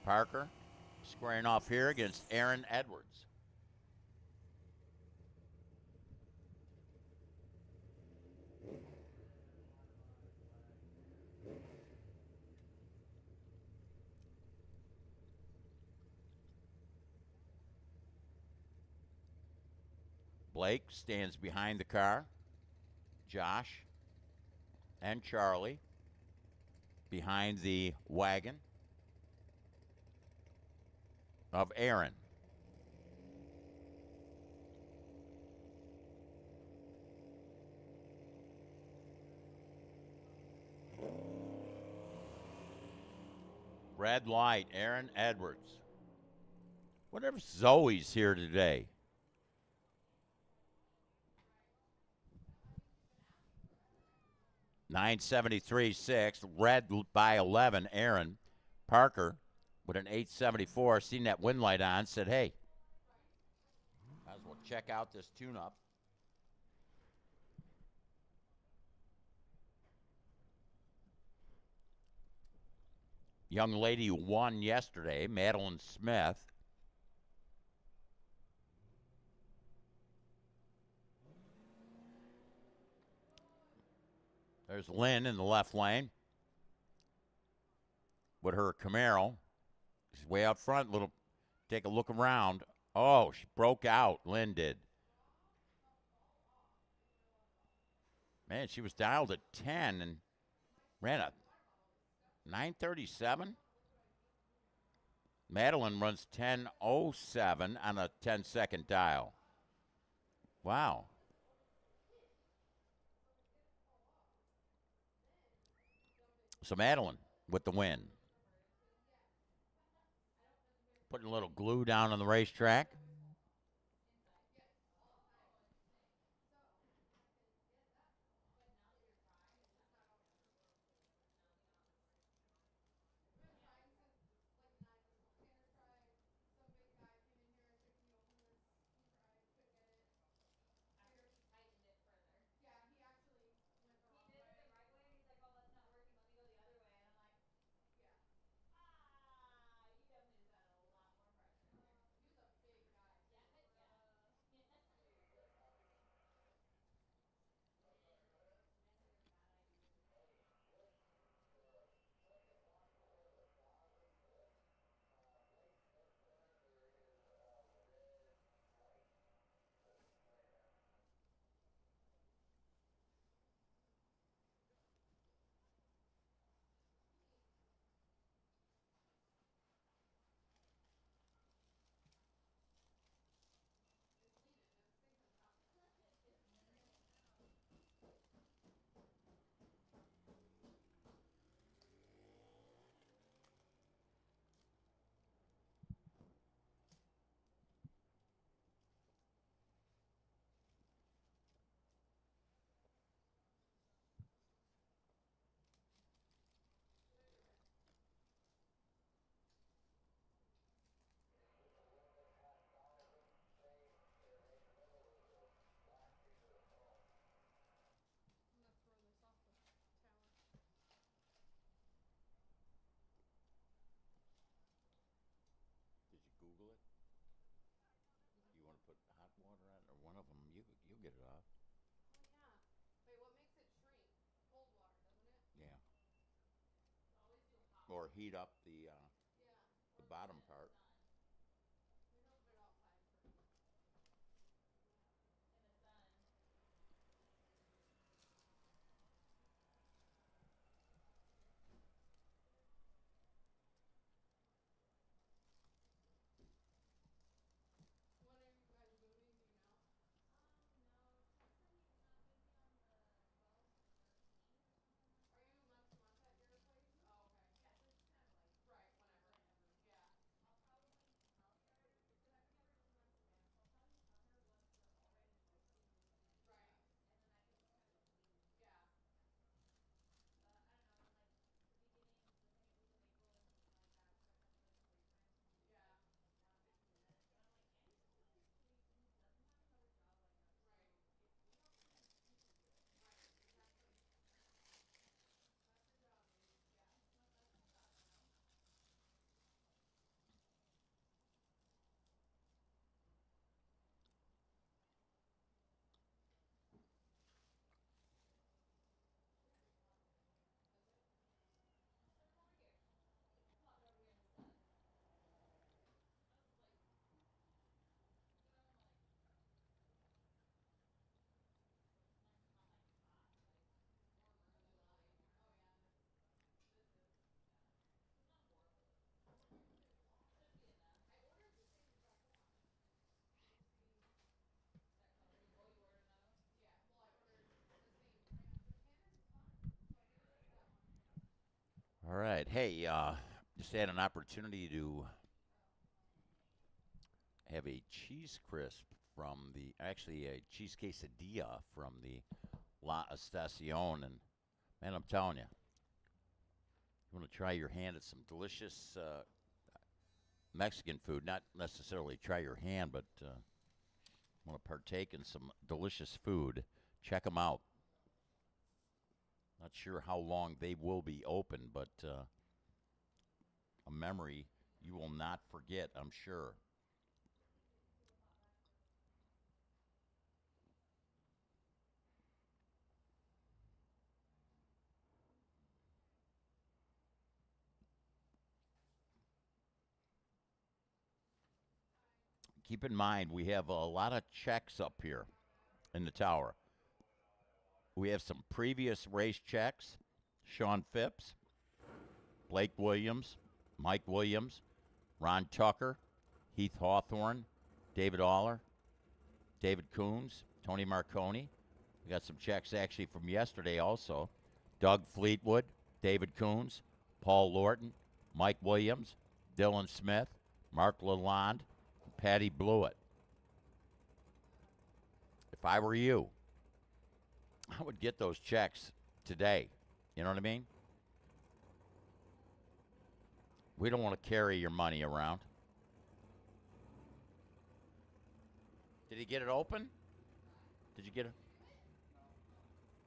Parker squaring off here against Aaron Edwards. Blake stands behind the car. Josh and Charlie behind the wagon of Aaron. Red light, Aaron Edwards. Wonder if Zoe's here today. .973.6, red by 11, Aaron. Parker with an 874, seen that wind light on, said, hey, might as well check out this tune-up. Young lady who won yesterday, Madeline Smith. There's Lynn in the left lane with her Camaro. She's way out front. Take a look around. Oh, she broke out. Lynn did. Man, she was dialed at 10 and ran a 937. Madeline runs 10:07 on a 10-second dial. Wow. So Madeline with the win. Putting a little glue down on the racetrack. or heat up the bottom part. All right. Hey, just had an opportunity to have a cheese crisp from actually a cheese quesadilla from the La Estacion. And, man, I'm telling you, you want to try your hand at some delicious Mexican food, not necessarily try your hand, but want to partake in some delicious food, check them out. Not sure how long they will be open, but a memory you will not forget, I'm sure. Keep in mind, we have a lot of checks up here in the tower. We have some previous race checks. Sean Phipps, Blake Williams, Mike Williams, Ron Tucker, Heath Hawthorne, David Aller, David Coons, Tony Marconi. We got some checks actually from yesterday also. Doug Fleetwood, David Coons, Paul Lorton, Mike Williams, Dylan Smith, Mark Lalonde, Patty Blewett. If I were you, I would get those checks today. You know what I mean? We don't want to carry your money around. Did he get it open? Did you get it?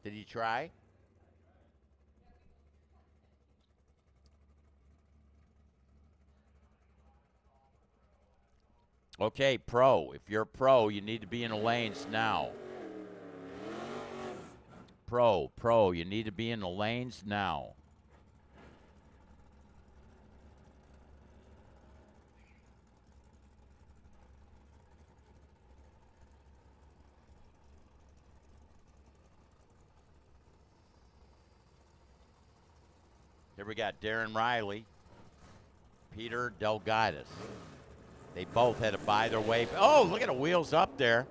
Did he try? Okay, pro. If you're a pro, you need to be in the lanes now. Pro, you need to be in the lanes now. Here we got Darren Riley, Peter Delgaitis. They both had to buy their way. Oh, look at the wheels up there.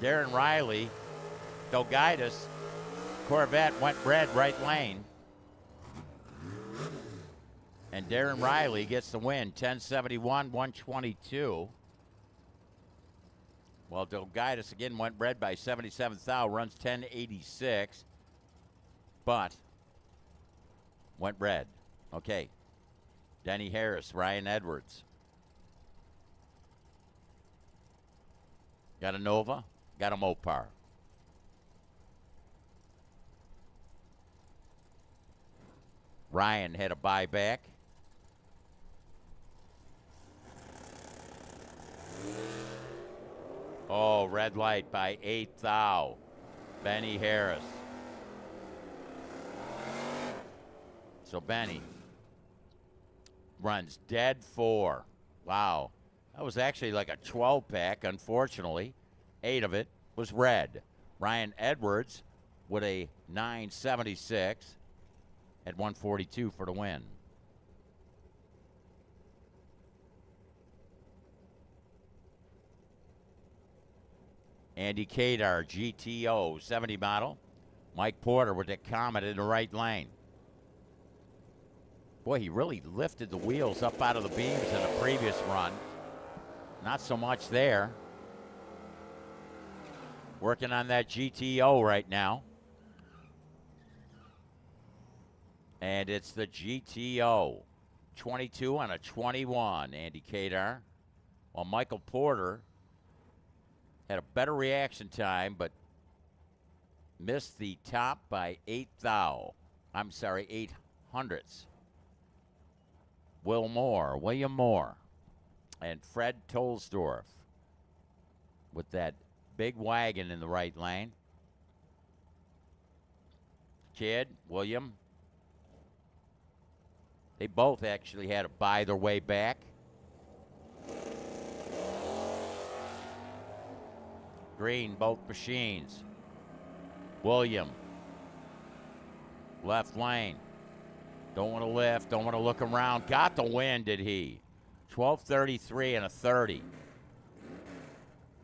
Darren Riley, Delgaitis, Corvette went red right lane. And Darren Riley gets the win, 1071, 122. Well, Delgaitis again went red by 77th thou, runs 1086, but went red. Okay. Denny Harris, Ryan Edwards. Got a Nova, got a Mopar. Ryan had a buyback. Oh, red light by 8 thou. Benny Harris. So Benny runs dead 4. Wow. That was actually like a 12-pack, unfortunately. 8 of it was red. Ryan Edwards with a 976 at 142 for the win. Andy Kadar, GTO 70 model. Mike Porter with the Comet in the right lane. Boy, he really lifted the wheels up out of the beams in the previous run. Not so much there. Working on that GTO right now. And it's the GTO. 22 on a 21, Andy Kadar. While Michael Porter had a better reaction time, but missed the top by 8 hundredths. William Moore, and Fred Tolsdorf with that big wagon in the right lane. Kid, William, they both actually had to buy their way back. Green, both machines. William, left lane. Don't want to lift, don't want to look around. Got the win, did he? 12:33 and a 30.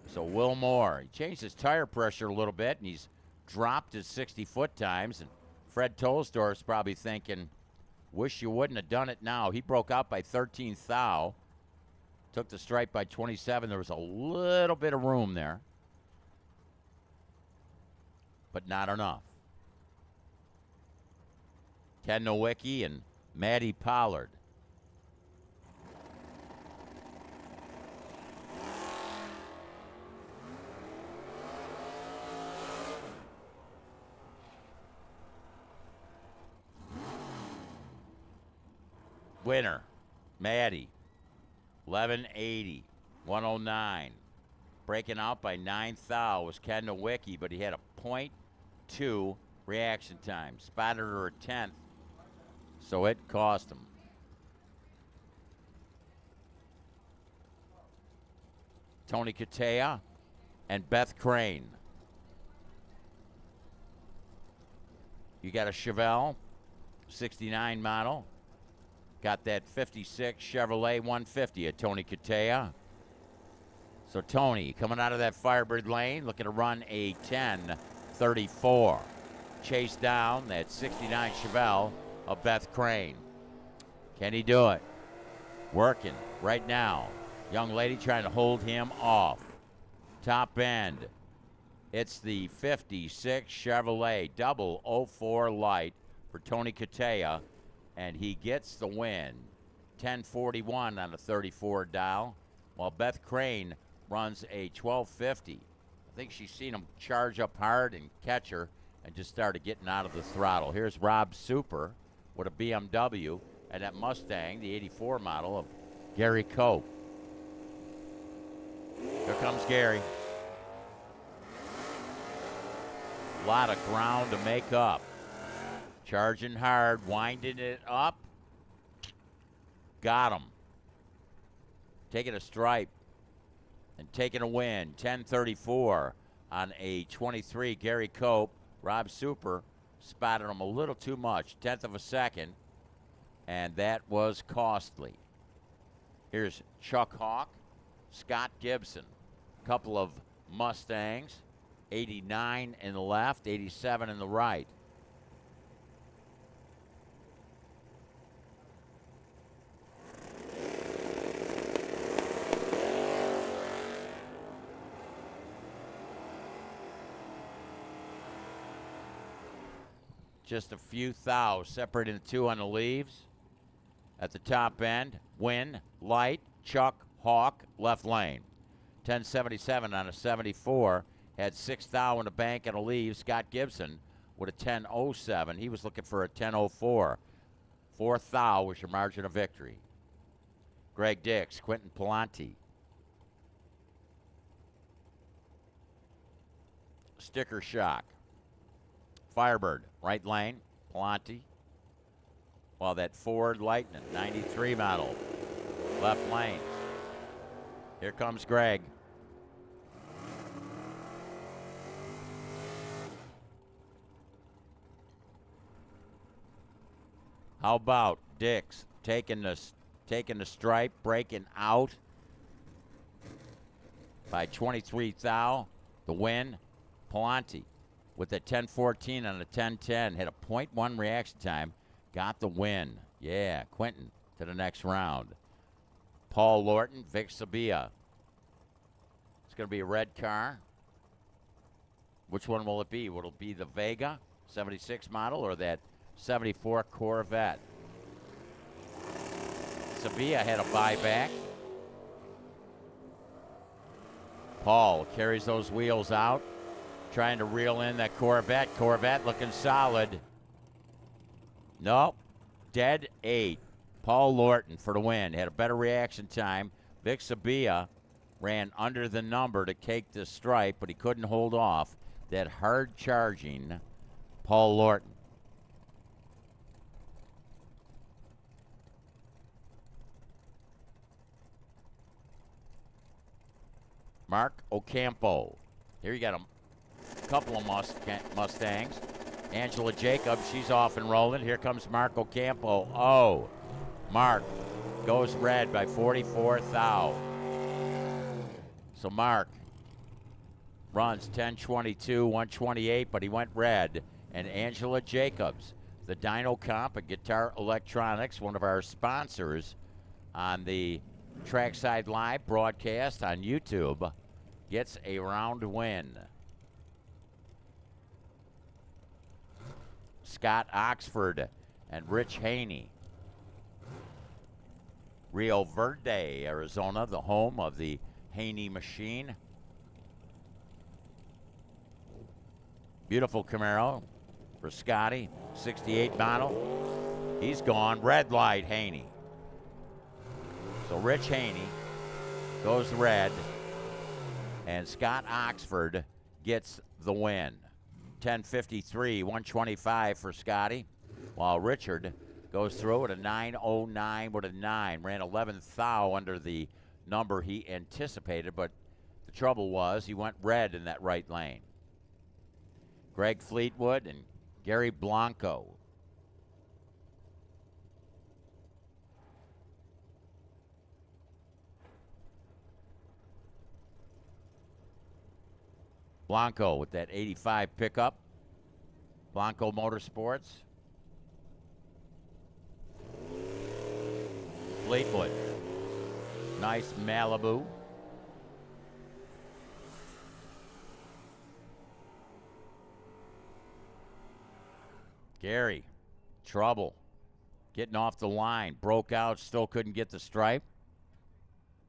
So Will Moore, he changed his tire pressure a little bit, and he's dropped his 60-foot times. And Fred Tolsdorf's probably thinking, wish you wouldn't have done it now. He broke out by 13 thou. Took the stripe by 27. There was a little bit of room there, but not enough. Ken Nowicki and Maddie Pollard. Winner, Maddie, 1180, 109. Breaking out by 9 thou was Ken Nowicki, but he had a .2 reaction time. Spotted her a 10th, so it cost him. Tony Katea and Beth Crane. You got a Chevelle, 69 model. Got that 56 Chevrolet 150 at Tony Katea. So Tony coming out of that Firebird lane, looking to run a 10:34. Chase down that 69 Chevelle of Beth Crane. Can he do it? Working right now. Young lady trying to hold him off. Top end. It's the 56 Chevrolet 004 Light for Tony Katea, and he gets the win. 10:41 on the 34 dial, while Beth Crane runs a 12:50. I think she's seen him charge up hard and catch her and just started getting out of the throttle. Here's Rob Super with a BMW and that Mustang, the 84 model of Gary Cope. Here comes Gary. A lot of ground to make up. Charging hard, winding it up. Got him. Taking a stripe and taking a win. 10:34 on a 23 Gary Cope. Rob Super spotted him a little too much, 1/10 of a second, and that was costly. Here's Chuck Hawk, Scott Gibson, a couple of Mustangs, 89 in the left, 87 in the right. Just a few thou separating the two on the leaves. At the top end, Win, Light, Chuck, Hawk, left lane. 10:77 on a 74. Had 6 thou in the bank and a leave. Scott Gibson with a 10:07. He was looking for a 10:04. 4 thou was your margin of victory. Greg Dix, Quentin Palante. Sticker shock. Firebird, right lane, Palante. While that Ford Lightning, 93 model, left lane. Here comes Greg. How about Dix taking the stripe, breaking out by 23 thou. The win. Palante with a 10-14 on a 10-10. Had a .1 reaction time. Got the win. Yeah, Quentin to the next round. Paul Lorton, Vic Sabia. It's going to be a red car. Which one will it be? Will it be the Vega 76 model or that 74 Corvette? Sabia had a buyback. Paul carries those wheels out, trying to reel in that Corvette. Corvette looking solid. Nope. Dead 8. Paul Lorton for the win. Had a better reaction time. Vic Sabia ran under the number to cake the stripe, but he couldn't hold off that hard charging Paul Lorton. Mark Ocampo. Here you got a couple of Mustangs. Angela Jacobs, she's off and rolling. Here comes Mark Ocampo. Oh, Mark goes red by 44 thou. So Mark runs 10:22, 128, but he went red. And Angela Jacobs, the Dyno Comp and Guitar Electronics, one of our sponsors on the Trackside Live broadcast on YouTube, gets a round win. Scott Oxford and Rich Haney. Rio Verde, Arizona, the home of the Haney machine. Beautiful Camaro for Scotty, 68 model. He's gone. Red light, Haney. So Rich Haney goes red, and Scott Oxford gets the win. 10:53, 125 for Scotty, while Richard goes through at a 9:09 with a 9. Ran 11 thou under the number he anticipated, but the trouble was he went red in that right lane. Greg Fleetwood and Gary Blanco. Blanco with that 85 pickup. Blanco Motorsports. Fleetwood. Nice Malibu. Gary, trouble. Getting off the line. Broke out, still couldn't get the stripe.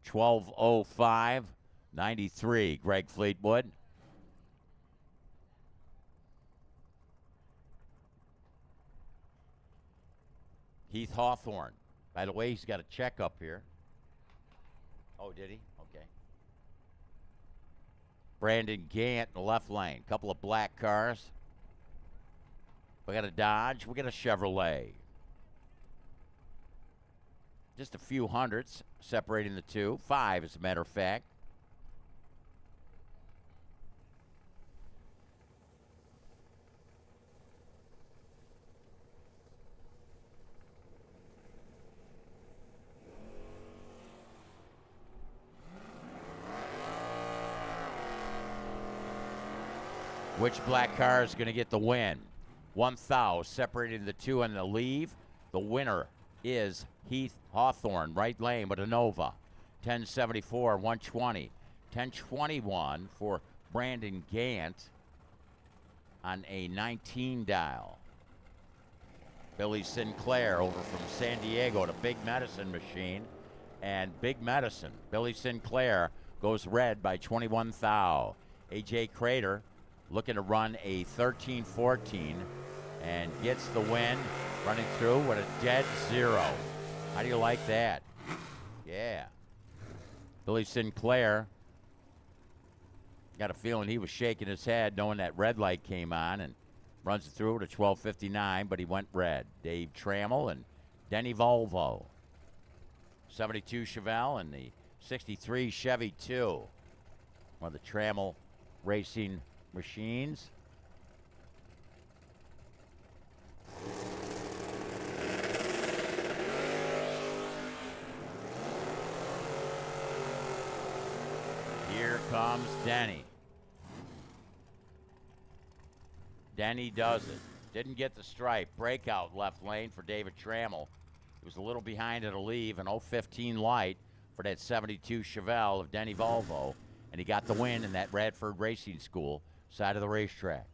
12:05, 93, Greg Fleetwood. Heath Hawthorne. By the way, he's got a check up here. Oh, did he? Okay. Brandon Gant in the left lane. Couple of black cars. We got a Dodge. We got a Chevrolet. Just a few hundredths separating the two. 5, as a matter of fact. Which black car is going to get the win? 1 thou separating the two on the leave. The winner is Heath Hawthorne, right lane with a Nova. 1074, 120. 1021 for Brandon Gant on a 19 dial. Billy Sinclair over from San Diego to Big Medicine Machine. And Big Medicine, Billy Sinclair, goes red by 21 thou. AJ Crater looking to run a 13-14 and gets the win, running through with a dead 0. How do you like that? Yeah. Billy Sinclair, got a feeling he was shaking his head knowing that red light came on, and runs it through to 12:59, but he went red. Dave Trammell and Denny Volvo. 72 Chevelle and the 63 Chevy 2. One of the Trammell racing machines. Here comes Denny. Denny does it. Didn't get the stripe. Breakout left lane for David Trammell. He was a little behind at a leave, an 015 light for that 72 Chevelle of Denny Volvo, and he got the win in that Radford Racing School side of the racetrack.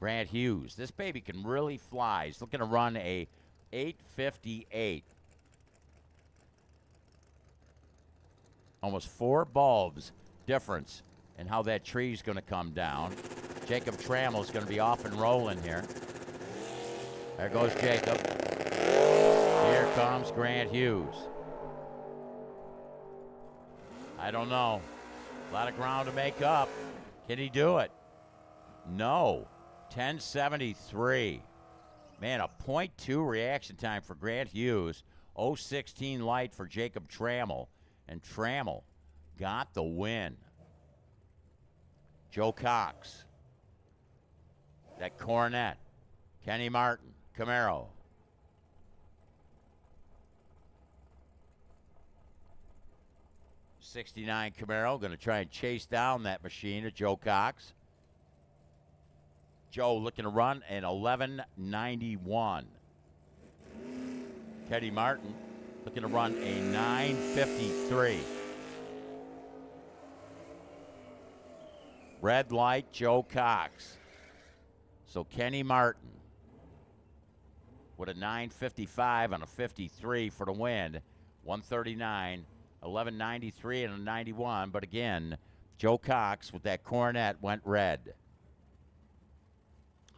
Grant Hughes. This baby can really fly. He's looking to run a 858. Almost 4 bulbs difference in how that tree's going to come down. Jacob Trammell's going to be off and rolling here. There goes Jacob. Here comes Grant Hughes. I don't know. A lot of ground to make up. Can he do it? No. 1073. Man, a .2 reaction time for Grant Hughes. 016 light for Jacob Trammell. And Trammell got the win. Joe Cox. That Coronet. Kenny Martin. Camaro. '69 Camaro going to try and chase down that machine of Joe Cox. Joe looking to run an 1191. Kenny Martin looking to run a 953. Red light, Joe Cox. So Kenny Martin with a 955 on a 53 for the win. 139, 1193, and a 91. But again, Joe Cox with that Coronet went red.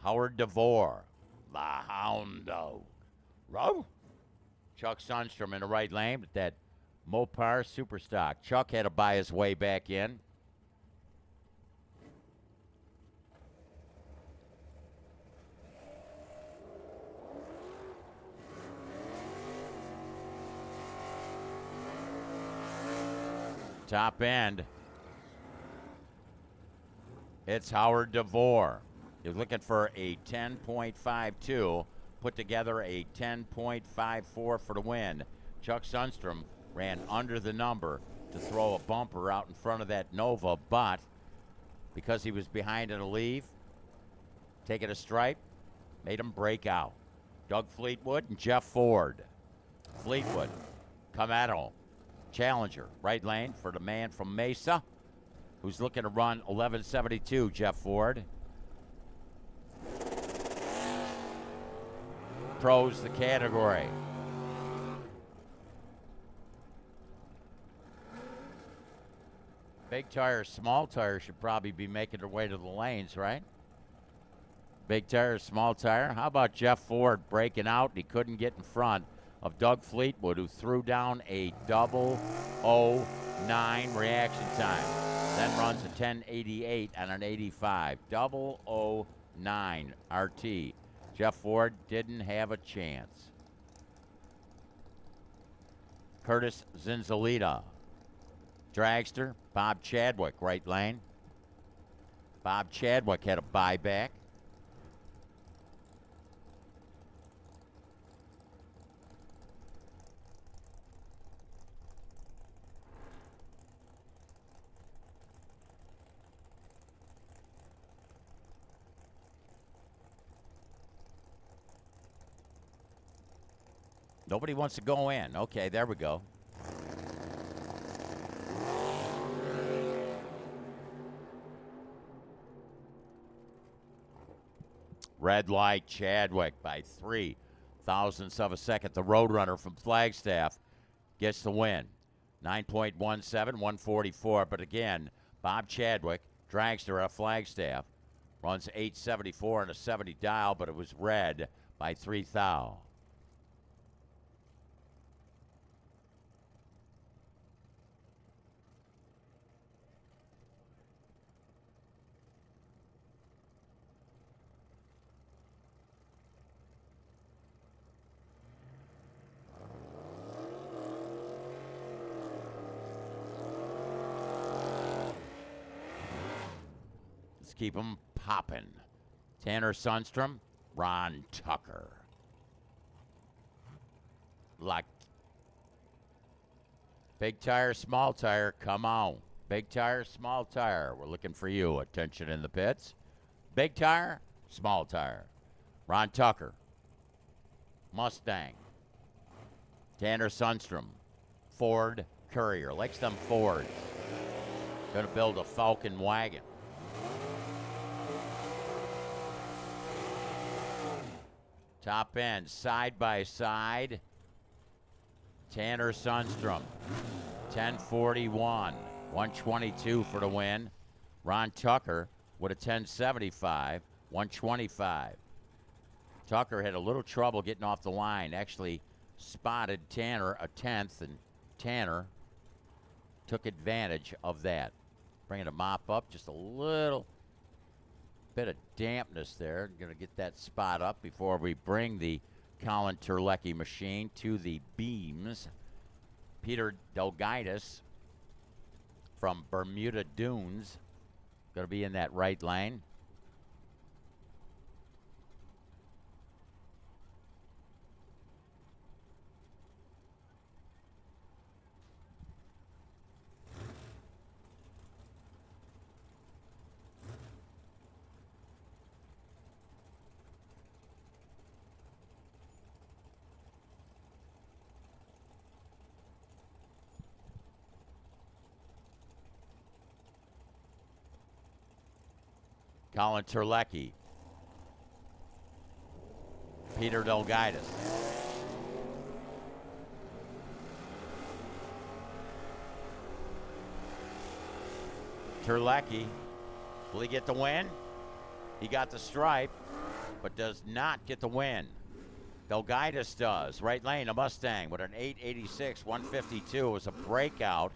Howard DeVore, the Hound Dog. Row. Chuck Sundstrom in the right lane with that Mopar Superstock. Chuck had to buy his way back in. Top end. It's Howard DeVore. You're looking for a 10.52. Put together a 10.54 for the win. Chuck Sundstrom ran under the number to throw a bumper out in front of that Nova, but because he was behind in a leave, taking a stripe, made him break out. Doug Fleetwood and Jeff Ford. Fleetwood, come at home. Challenger, right lane for the man from Mesa, who's looking to run 1172, Jeff Ford. Pros the category. Big tire, small tire should probably be making their way to the lanes, right? Big tire, small tire. How about Jeff Ford breaking out? He couldn't get in front of Doug Fleetwood, who threw down a 009 reaction time. Then runs a 1088 and an 85. 009 RT. Jeff Ford didn't have a chance. Curtis Zinzalita. Dragster, Bob Chadwick, right lane. Bob Chadwick had a buyback. Nobody wants to go in. Okay, there we go. Red light, Chadwick by 3 thousandths of a second. The Roadrunner from Flagstaff gets the win. 9.17, 144. But again, Bob Chadwick, dragster out of Flagstaff, runs 874 and a 70 dial, but it was red by 3 thou. Let's keep them popping. Tanner Sundstrom, Ron Tucker. Like big tire, small tire, come on. Big tire, small tire. We're looking for you. Attention in the pits. Big tire, small tire. Ron Tucker, Mustang. Tanner Sundstrom, Ford Courier. Likes them Fords. Gonna build a Falcon wagon. Top end, side by side. Tanner Sundstrom, 1041, 122 for the win. Ron Tucker with a 1075, 125. Tucker had a little trouble getting off the line. Actually spotted Tanner a 10th, and Tanner took advantage of that. Bringing a mop up, just a little bit of dampness there. Going to get that spot up before we bring the Colin Terlecki machine to the beams. Peter Delgaitis from Bermuda Dunes going to be in that right lane. Colin Terlecki. Peter Delgaitis. Terlecki, will he get the win? He got the stripe, but does not get the win. Delgaitis does. Right lane, a Mustang with an 886, 152. It was a breakout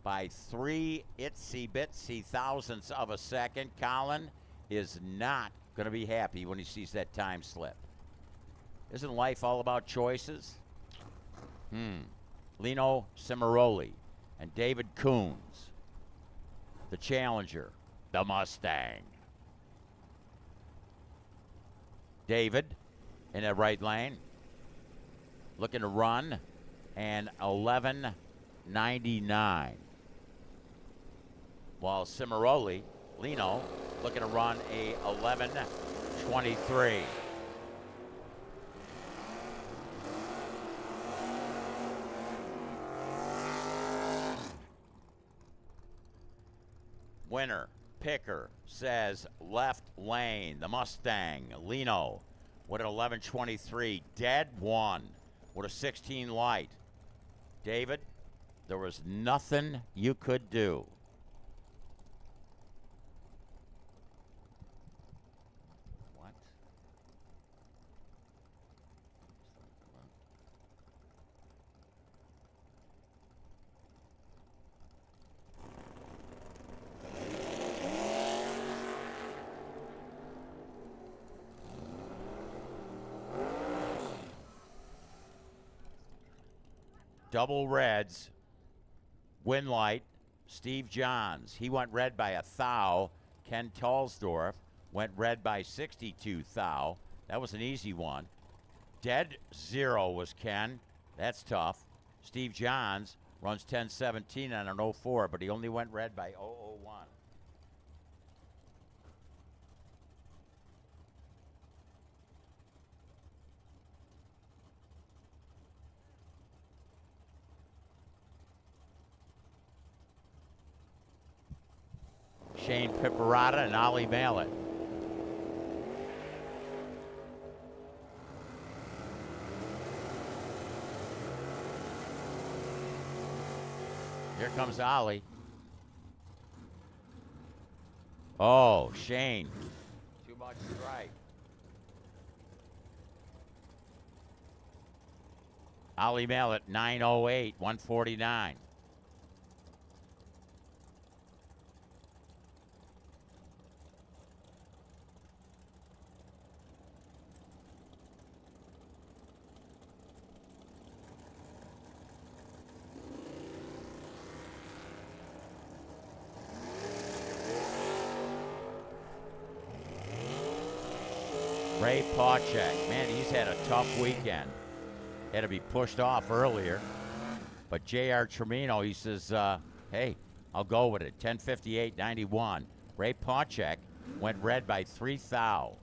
by 3 itsy-bitsy thousandths of a second. Colin is not going to be happy when he sees that time slip. Isn't life all about choices? Lino Cimaroli and David Coons, the Challenger, the Mustang. David in that right lane, looking to run an 11.99. While Cimaroli, Lino, looking to run a 11.23. Winner, picker, says left lane, the Mustang, Lino, with an 11.23. Dead one with a 16 light. David, there was nothing you could do. What? Double reds, win light, Steve Johns. He went red by 1 thou. Ken Talsdorf went red by 62 thou. That was an easy one. Dead 0 was Ken. That's tough. Steve Johns runs 10.17 on an 04, but he only went red by 001. Shane Pipparata and Ollie Mallet. Here comes Ollie. Oh, Shane. Too much strike. Ollie Mallet, 908, 149. Ray Pawchek. Man, he's had a tough weekend. Had to be pushed off earlier. But J.R. Tremino, he says, hey, I'll go with it. 10:58.91. Ray Pawchek went red by 3 thou.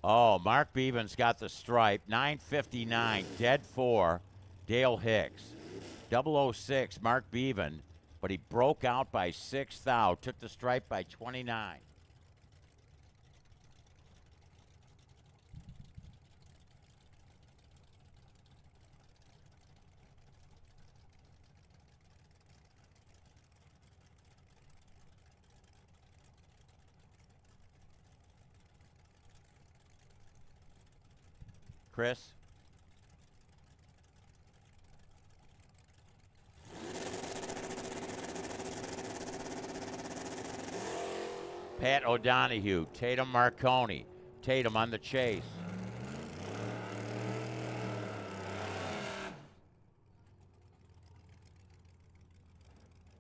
Oh, Mark Beevan's got the stripe. 9:59, dead 4, Dale Hicks. 006, Mark Beevan, but he broke out by 6 thou. Took the stripe by 29. Chris? Pat O'Donohue, Tatum Marconi. Tatum on the chase.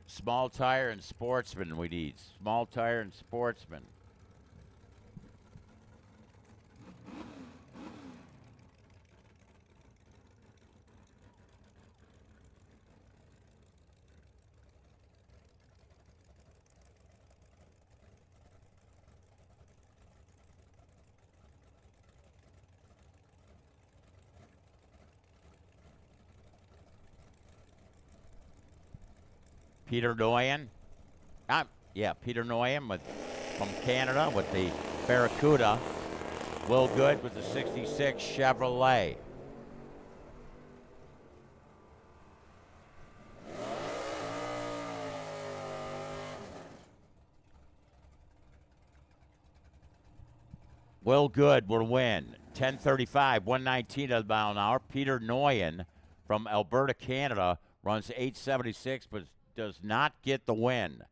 Small tire and Sportsman we need. Small tire and Sportsman. Peter Noyan. Peter Noyan from Canada with the Barracuda. Will Good with the 66 Chevrolet. Will Good will win. 10:35, 119 at the mile an hour. Peter Noyan from Alberta, Canada, runs 8:76, but does not get the win.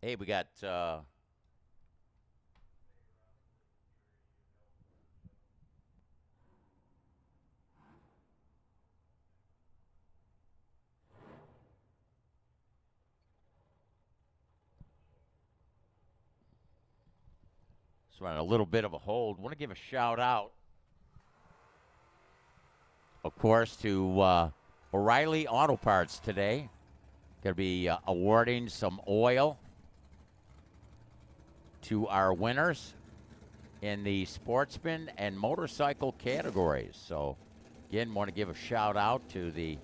Hey, we got just running a little bit of a hold. Want to give a shout out, of course, to O'Reilly Auto Parts today. Going to be awarding some oil to our winners. in the sportsman and motorcycle categories. So, again, want to give a shout out to the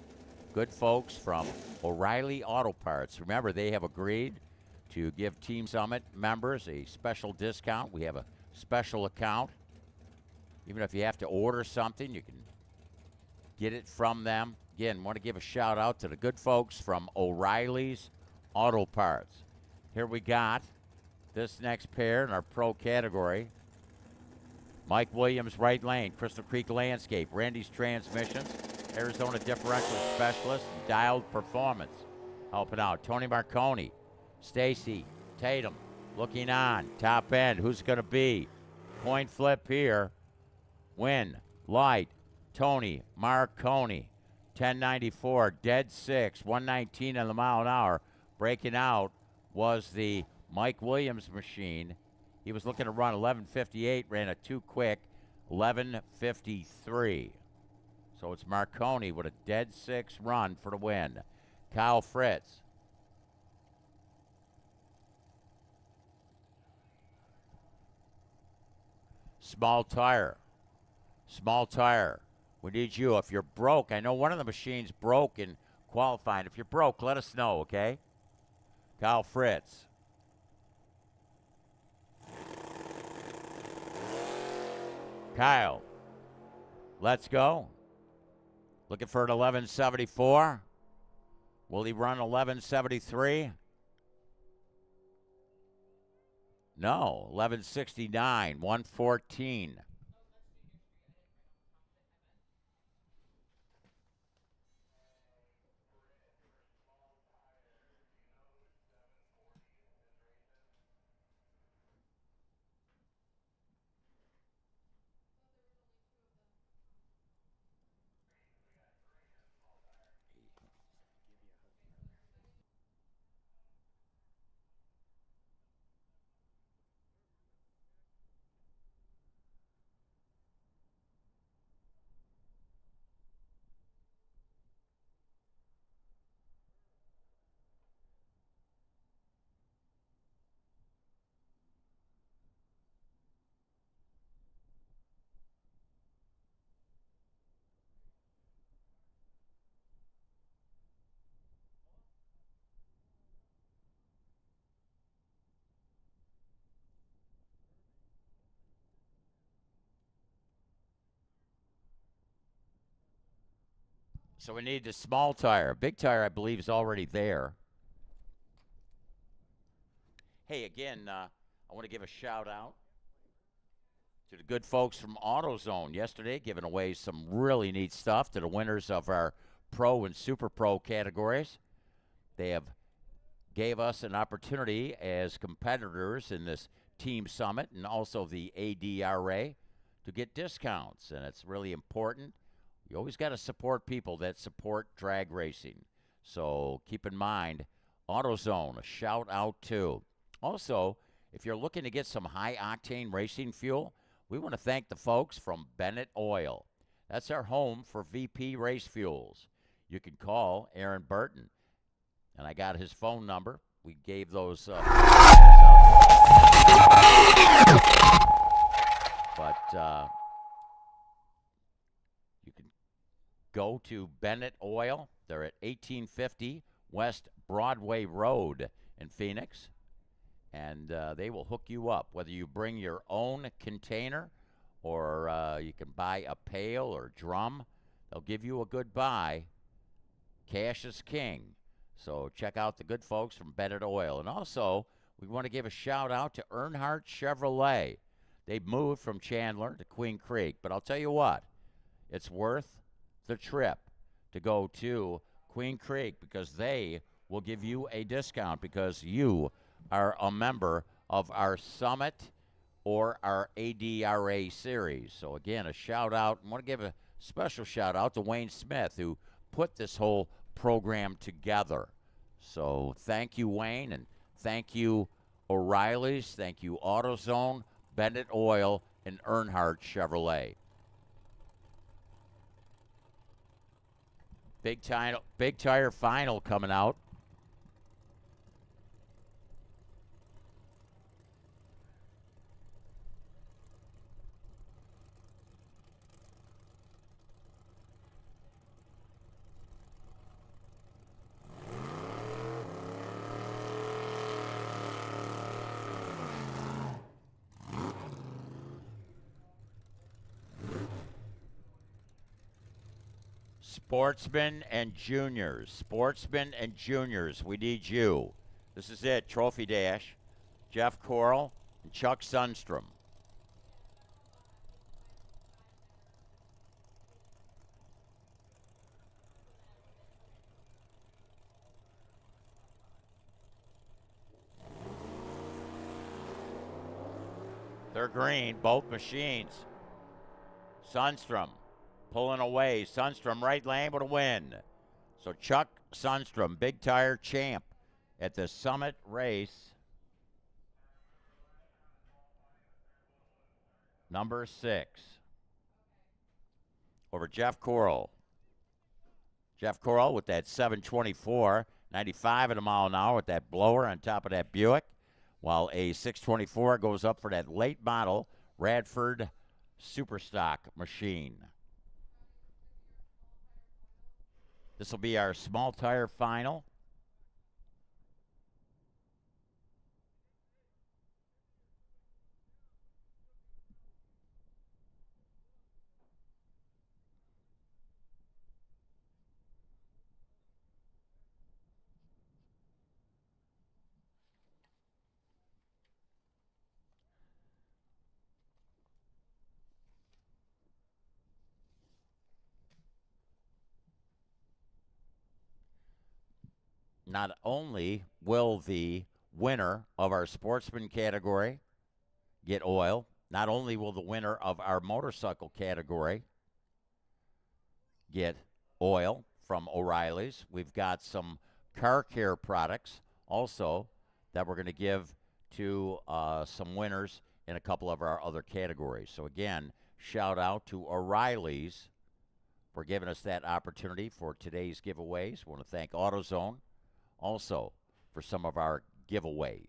good folks from O'Reilly Auto Parts. Remember, they have agreed to give Team Summit members a special discount. We have a special account. Even if you have to order something, you can get it from them. Again, want to give a shout out to the good folks from O'Reilly's Auto Parts. Here we got this next pair in our pro category. Mike Williams, right lane, Crystal Creek Landscape, Randy's Transmissions, Arizona Differential Specialist, and Dialed Performance. Helping out, Tony Marconi, Stacy Tatum, looking on, top end, who's it going to be? Coin flip here. Win, light, Tony Marconi, 1094, dead 6, 119 on the mile an hour. Breaking out was the Mike Williams machine. He was looking to run 11:58, ran a too quick 11:53. So it's Marconi with a dead 6 run for the win. Kyle Fritz. Small tire. Small tire. We need you. If you're broke, I know one of the machines broke in qualifying. If you're broke, let us know, okay? Kyle Fritz. Kyle. Let's go. Looking for an 1174. Will he run 1173? No, 1169, 114. So we need the small tire. Big tire, I believe, is already there. Hey, again, I want to give a shout out to the good folks from AutoZone yesterday, giving away some really neat stuff to the winners of our Pro and Super Pro categories. They have gave us an opportunity as competitors in this Team Summit and also the ADRA to get discounts, and it's really important. You always got to support people that support drag racing. So keep in mind, AutoZone, a shout out to. Also, if you're looking to get some high-octane racing fuel, we want to thank the folks from Bennett Oil. That's our home for VP Race Fuels. You can call Aaron Burton, and I got his phone number. We gave those but you can go to Bennett Oil. They're at 1850 West Broadway Road in Phoenix. And they will hook you up, whether you bring your own container or you can buy a pail or drum. They'll give you a good buy. Cash is king. So check out the good folks from Bennett Oil. And also, we want to give a shout out to Earnhardt Chevrolet. They've moved from Chandler to Queen Creek. But I'll tell you what, it's worth the trip to go to Queen Creek because they will give you a discount because you are a member of our Summit or our ADRA series. So again, a shout out. I want to give a special shout out to Wayne Smith who put this whole program together. So thank you, Wayne, and thank you, O'Reilly's, thank you, AutoZone, Bennett Oil, and Earnhardt Chevrolet. Big tire final coming out. Sportsman and juniors. Sportsman and juniors. We need you. This is it. Trophy Dash. Jeff Coral and Chuck Sundstrom. They're green, both machines. Sundstrom pulling away. Sundstrom right lane with a win. So Chuck Sundstrom, big tire champ at the Summit race. Number 6. Over Jeff Coral. Jeff Coral with that 724, 95 at a mile an hour with that blower on top of that Buick. While a 624 goes up for that late model Radford Superstock machine. This will be our small tire final. Not only will the winner of our sportsman category get oil, not only will the winner of our motorcycle category get oil from O'Reilly's, we've got some car care products also that we're going to give to some winners in a couple of our other categories. So again, shout out to O'Reilly's for giving us that opportunity for today's giveaways. We want to thank AutoZone also for some of our giveaways.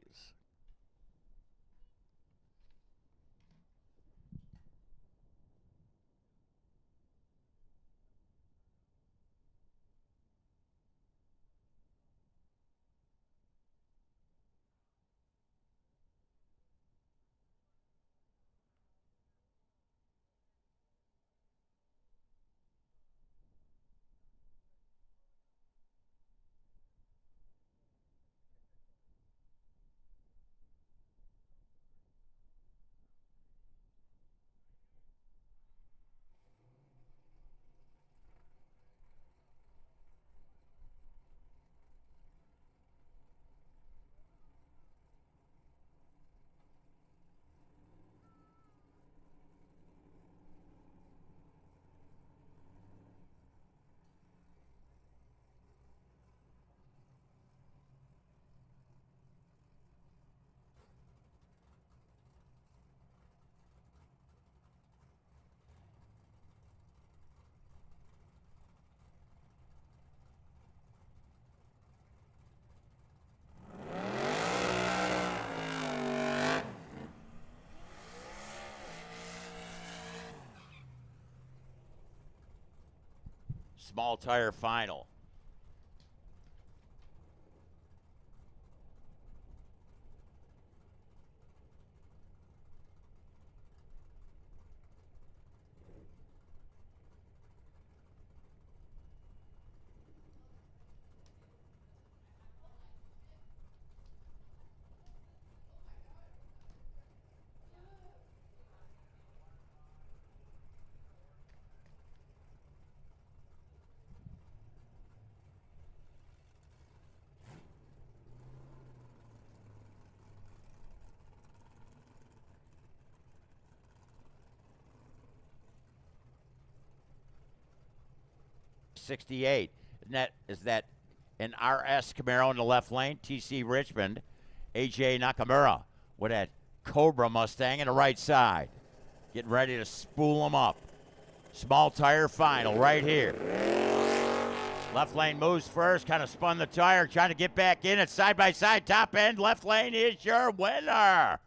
Small tire final. '68. Is that an RS Camaro in the left lane? TC Richmond, AJ Nakamura with that Cobra Mustang in the right side. Getting ready to spool them up. Small tire final right here. Left lane moves first, kind of spun the tire, trying to get back in it. Side by side, top end. Left lane is your winner.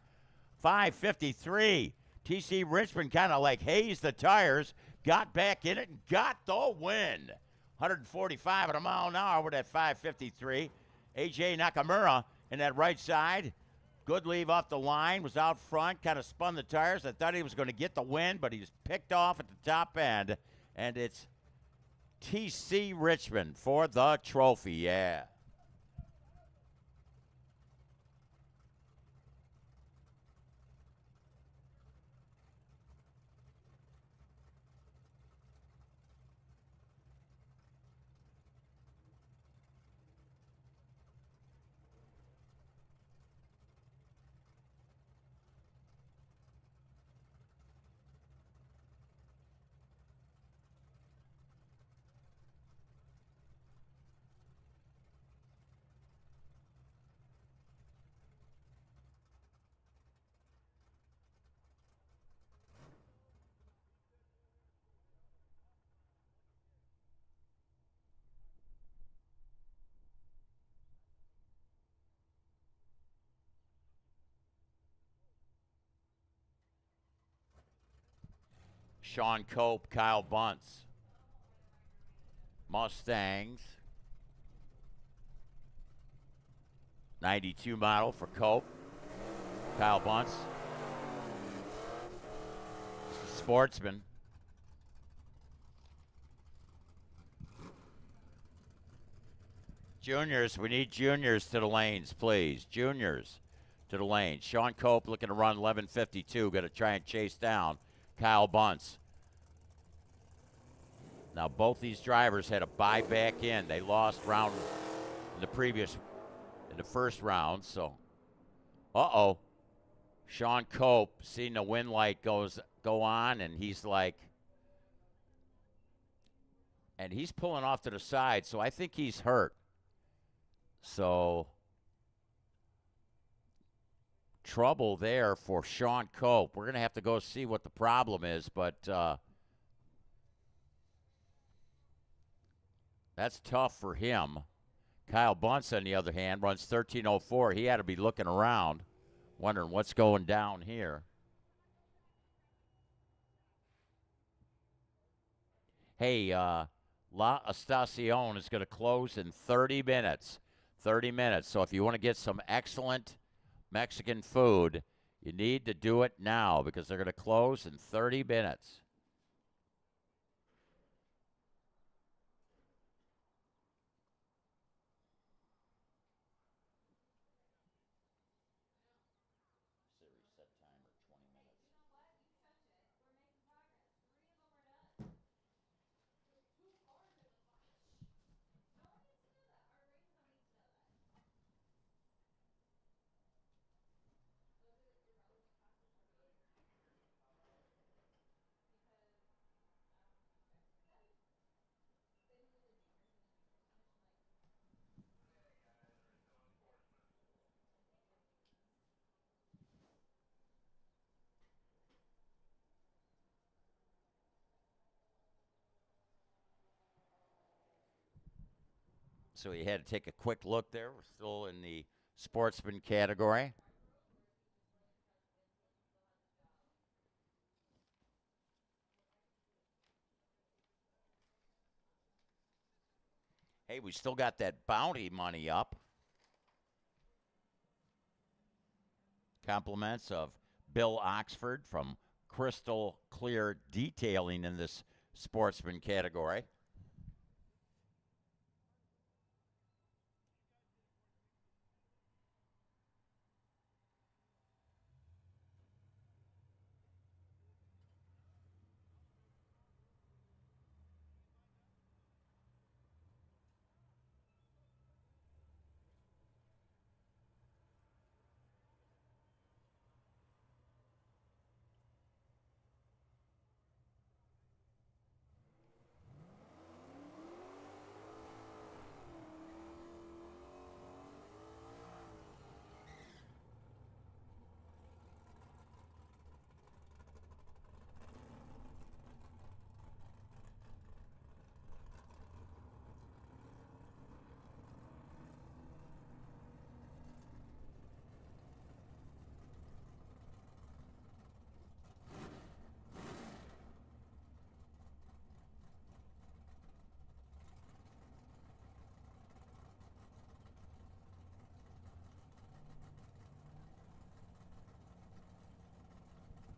5:53. TC Richmond kind of like hazed the tires, got back in it, and got the win. 145 at a mile an hour with that 5:53. AJ Nakamura in that right side. Good leave off the line, was out front, kind of spun the tires. I thought he was going to get the win, but he's picked off at the top end. And it's TC Richmond for the trophy. Yeah. Sean Cope, Kyle Bunce. Mustangs. 92 model for Cope. Kyle Bunce. Sportsman. Juniors, we need juniors to the lanes, please. Juniors to the lanes. Sean Cope looking to run 11:52. Going to try and chase down Kyle Bunce. Now, both these drivers had to buy back in. They lost round in the first round. So, Sean Cope seeing the wind light go on, and he's like, and he's pulling off to the side. So I think he's hurt. So trouble there for Sean Cope. We're going to have to go see what the problem is, but that's tough for him. Kyle Bunce, on the other hand, runs 13:04. He had to be looking around, wondering what's going down here. Hey, La Estacion is going to close in 30 minutes. 30 minutes. So if you want to get some excellent Mexican food, you need to do it now because they're going to close in 30 minutes. Set timer 20 minutes. So you had to take a quick look there. We're still in the Sportsman category. Hey, we still got that bounty money up. Compliments of Bill Oxford from Crystal Clear Detailing in this Sportsman category.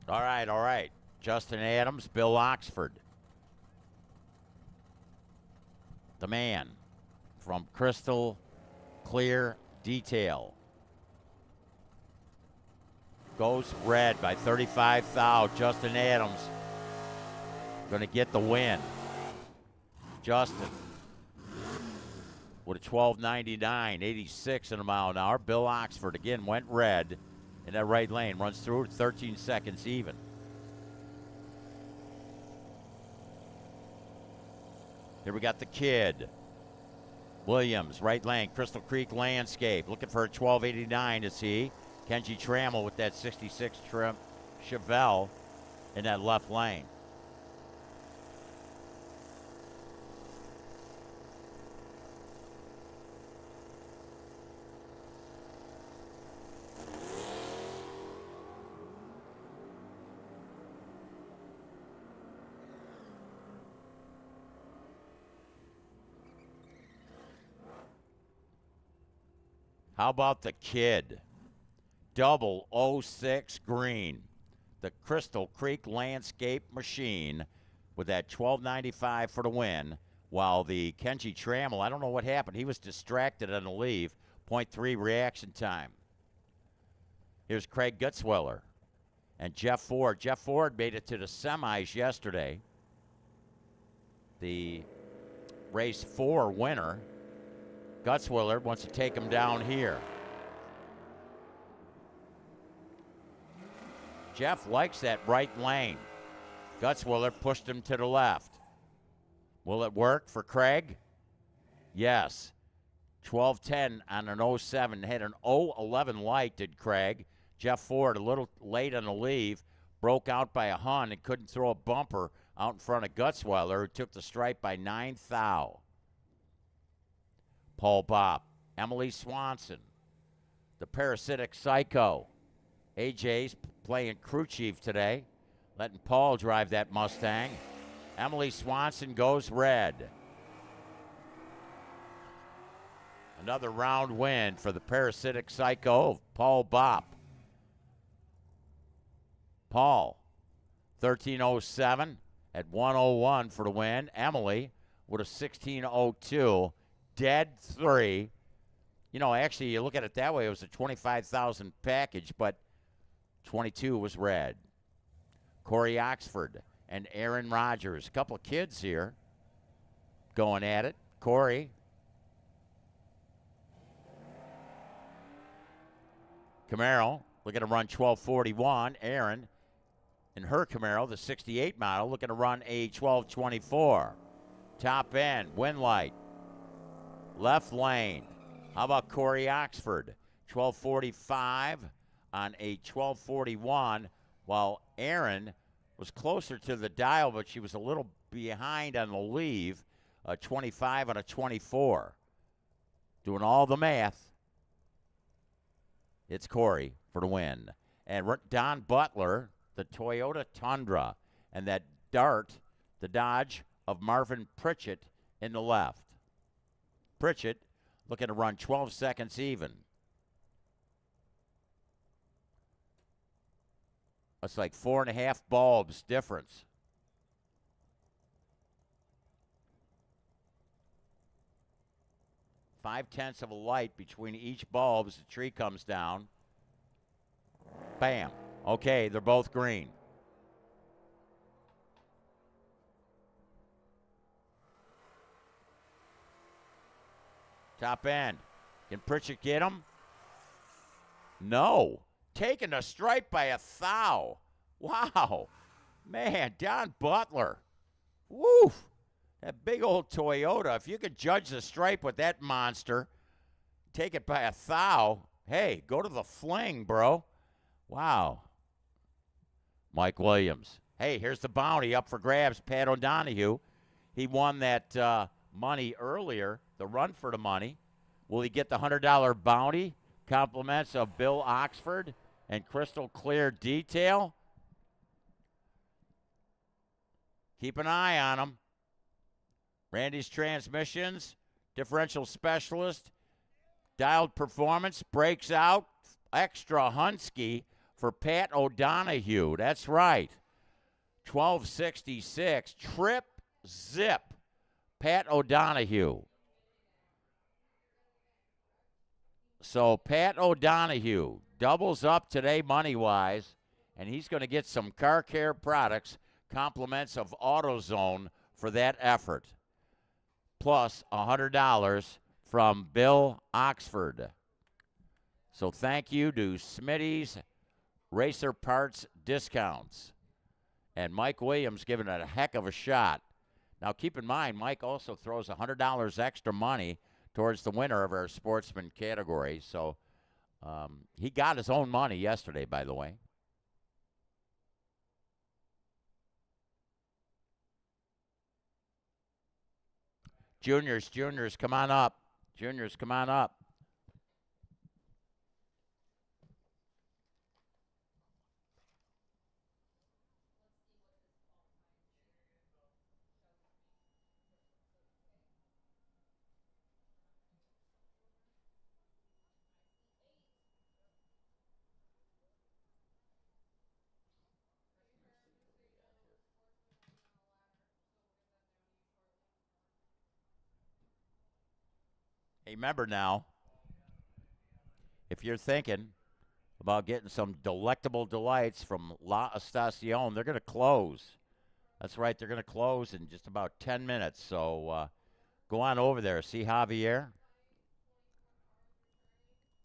All right. Justin Adams, Bill Oxford. the man from Crystal Clear Detail. Goes red by 35 thou. Justin Adams going to get the win. Justin with a 12.99, 86 in a mile an hour. Bill Oxford again went red in that right lane. Runs through 13 seconds even. Here we got the kid. Williams, right lane, Crystal Creek Landscape. Looking for a 12.89 is he. Kenji Trammell with that 66 trim Chevelle in that left lane. How about the kid? 006 green. The Crystal Creek Landscape Machine with that 12.95 for the win. While the Kenji Trammell, I don't know what happened. He was distracted on the leave. 0.3 reaction time. Here's Craig Gutzwiller and Jeff Ford. Jeff Ford made it to the semis yesterday. The race 4 winner. Gutzwiller wants to take him down here. Jeff likes that right lane. Gutzwiller pushed him to the left. Will it work for Craig? Yes. 12.10 on an 07. Had an 0.11 light, did Craig. Jeff Ford, a little late on the leave, broke out by a hun and couldn't throw a bumper out in front of Gutzwiller, who took the stripe by 9 thou. Paul Bopp, Emily Swanson, the Parasitic Psycho. AJ's playing crew chief today, letting Paul drive that Mustang. Emily Swanson goes red. Another round win for the Parasitic Psycho of Paul Bopp. Paul, 13.07 at 1:01 for the win. Emily with a 16.02. Dead 3. You know, actually, you look at it that way, it was a 25,000 package, but 22 was red. Corey Oxford and Aaron Rodgers. A couple of kids here going at it. Corey. Camaro looking to run 12.41. Aaron in her Camaro, the 68 model, looking to run a 12.24. Top end, wind light. Left lane. How about Corey Oxford? 12.45 on a 12.41, while Aaron was closer to the dial, but she was a little behind on the leave. 25 on a 24. Doing all the math. It's Corey for the win. And Don Butler, the Toyota Tundra, and that Dart, the Dodge of Marvin Pritchett in the left. Pritchett looking to run 12 seconds even. That's like 4.5 bulbs difference. Five-tenths of a light between each bulb as the tree comes down. Bam. Okay, they're both green. Top end. Can Pritchett get him? No. Taking a stripe by a thou. Wow. Man, Don Butler. Woof. That big old Toyota. If you could judge the stripe with that monster, take it by a thou. Hey, go to the fling, bro. Wow. Mike Williams. Hey, here's the bounty up for grabs. Pat O'Donohue. He won that money earlier, the run for the money. Will he get the $100 bounty? Compliments of Bill Oxford and Crystal Clear Detail. Keep an eye on him. Randy's Transmissions, differential specialist, dialed performance, breaks out, extra Hunsky for Pat O'Donohue. That's right. 1266, trip zip. Pat O'Donohue. So Pat O'Donohue doubles up today money-wise, and he's going to get some car care products, compliments of AutoZone for that effort, plus $100 from Bill Oxford. So thank you to Smitty's Racer Parts Discounts. And Mike Williams giving it a heck of a shot. Now keep in mind, Mike also throws $100 extra money towards the winner of our Sportsman category. So he got his own money yesterday, by the way. Juniors, come on up. Juniors, come on up. Hey, remember now, if you're thinking about getting some delectable delights from La Estacion, they're going to close. That's right, they're going to close in just about 10 minutes. So go on over there. See Javier?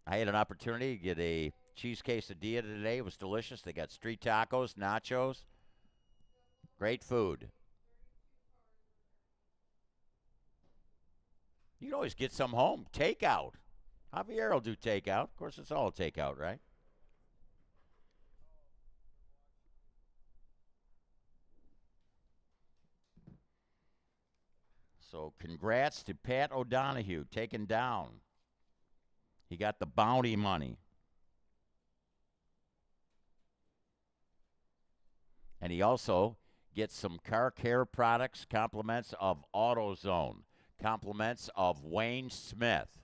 I had an opportunity to get a cheese quesadilla today. It was delicious. They got street tacos, nachos. Great food. You can always get some home. Takeout. Javier will do takeout. Of course, it's all takeout, right? So congrats to Pat O'Donohue, taken down. He got the bounty money. And he also gets some car care products, compliments of AutoZone, compliments of Wayne Smith.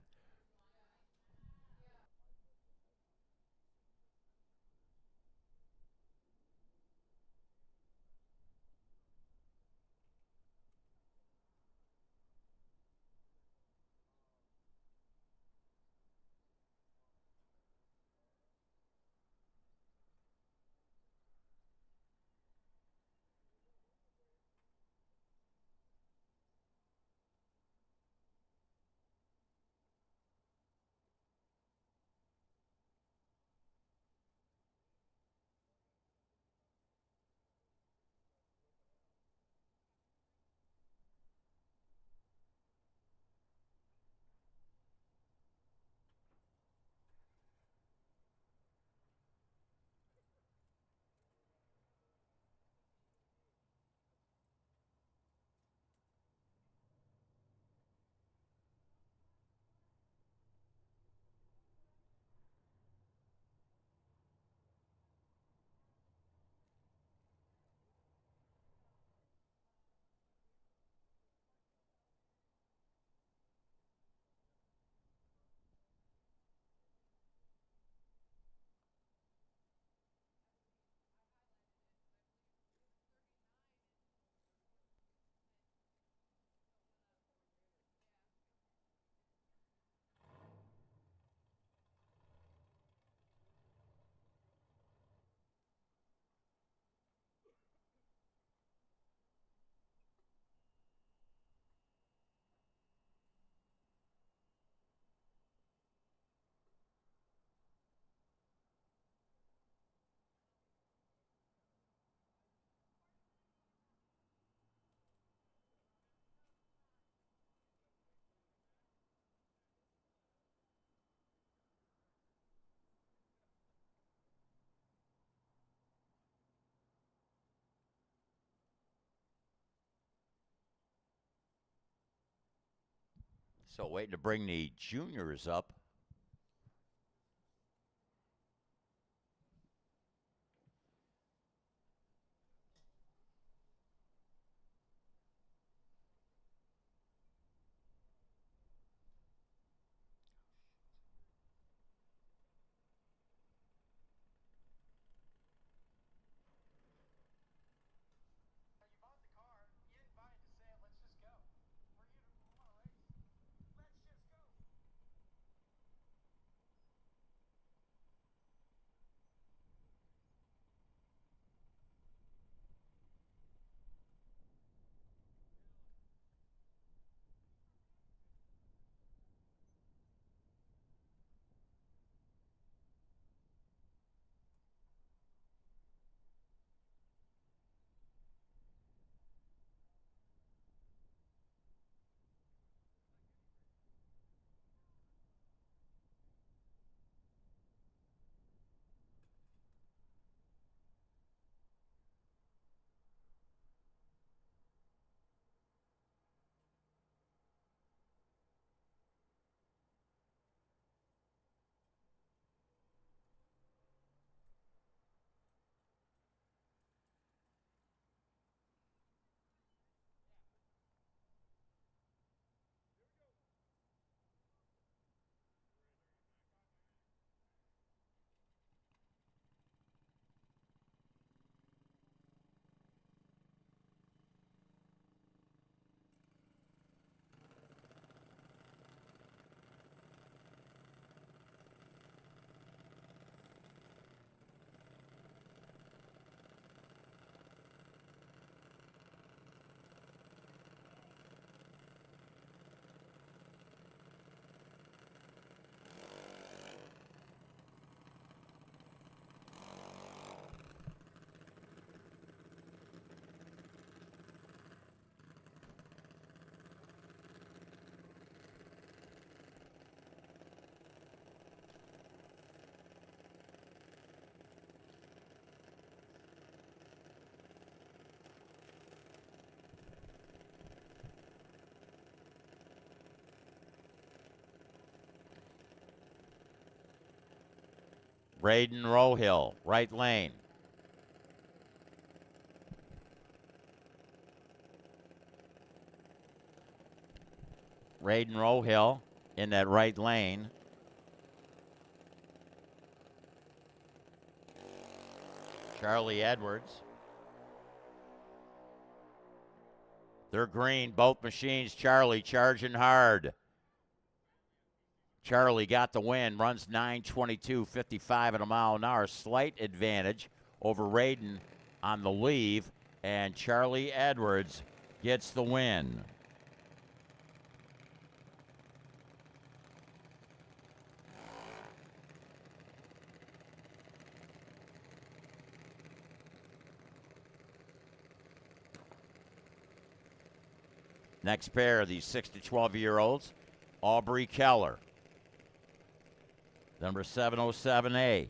So waiting to bring the juniors up. Braden Rohill, right lane. Braden Rohill in that right lane. Charlie Edwards. They're green, both machines. Charlie charging hard. Charlie got the win, runs 9:22.55 at a mile an hour. Slight advantage over Raiden on the leave, and Charlie Edwards gets the win. Next pair of these 6 to 12-year-olds, Aubrey Keller, number 707A.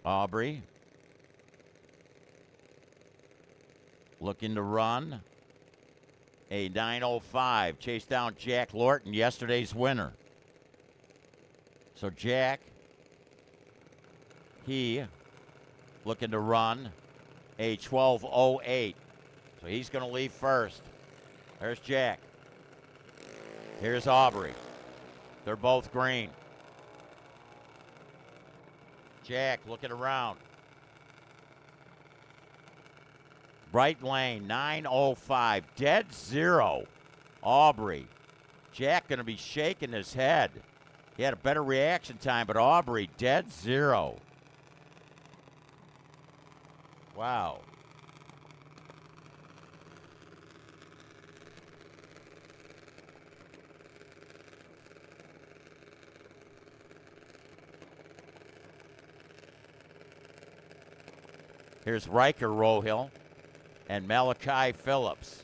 Aubrey looking to run a 9:05. Chased down Jack Lorton, yesterday's winner. So Jack, he looking to run a 12:08. So he's going to leave first. There's Jack. Here's Aubrey. They're both green. Jack looking around. Right lane, 9:05. Dead zero. Aubrey. Jack going to be shaking his head. He had a better reaction time, but Aubrey, dead zero. Wow. Here's Riker Rohill and Malachi Phillips.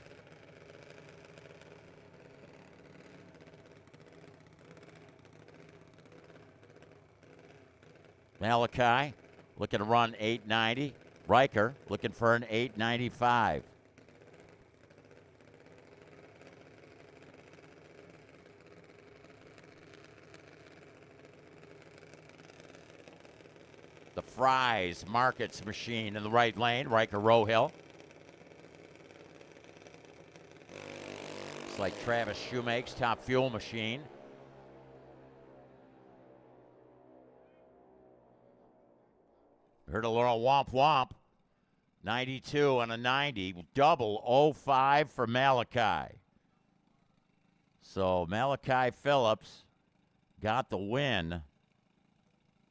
Malachi looking to run 8:90. Riker looking for an 8:95. The Fry's Markets machine in the right lane, Riker Rohill. It's like Travis Shoemake's Top Fuel machine. Heard a little womp womp. 92 and a 90. Double 05 for Malachi. So Malachi Phillips got the win.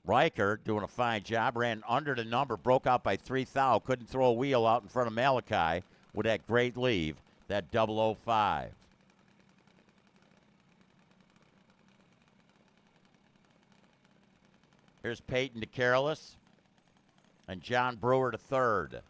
Riker doing a fine job. Ran under the number. Broke out by 3 thou. Couldn't throw a wheel out in front of Malachi with that great leave. That double 05. Here's Peyton DeCarolus and John Brewer to third.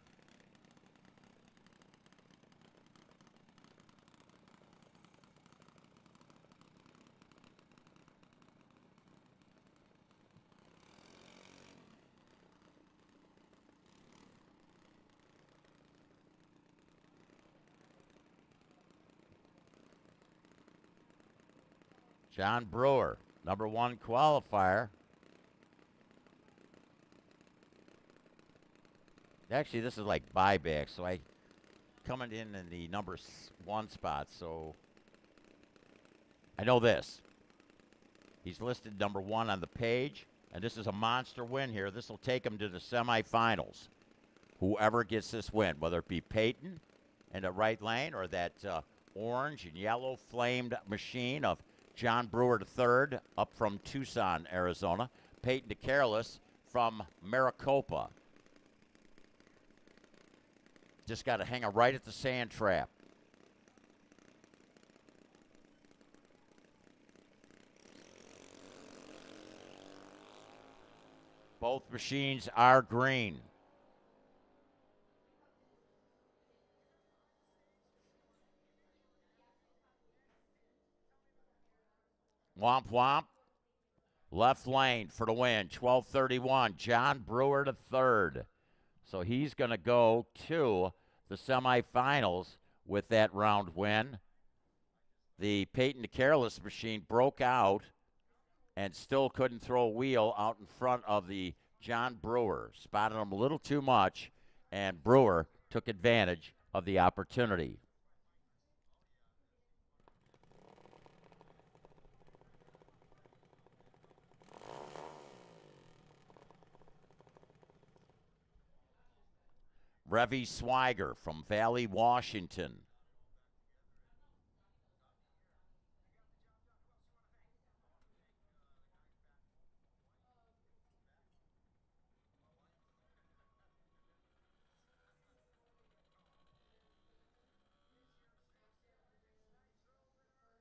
John Brewer, number 1 qualifier. Actually, this is like buyback, so I coming in the number 1 spot, so I know this. He's listed number 1 on the page, and this is a monster win here. This will take him to the semifinals. Whoever gets this win, whether it be Peyton in the right lane or that orange and yellow flamed machine of John Brewer III up from Tucson, Arizona. Peyton DeCarolus from Maricopa. Just got to hang it right at the sand trap. Both machines are green. Womp womp. Left lane for the win. 12:31. John Brewer III. So he's going to go to the semifinals with that round win. the Peyton the Careless machine broke out and still couldn't throw a wheel out in front of the John Brewer. Spotted him a little too much, and Brewer took advantage of the opportunity. Revy Swiger from Valley, Washington.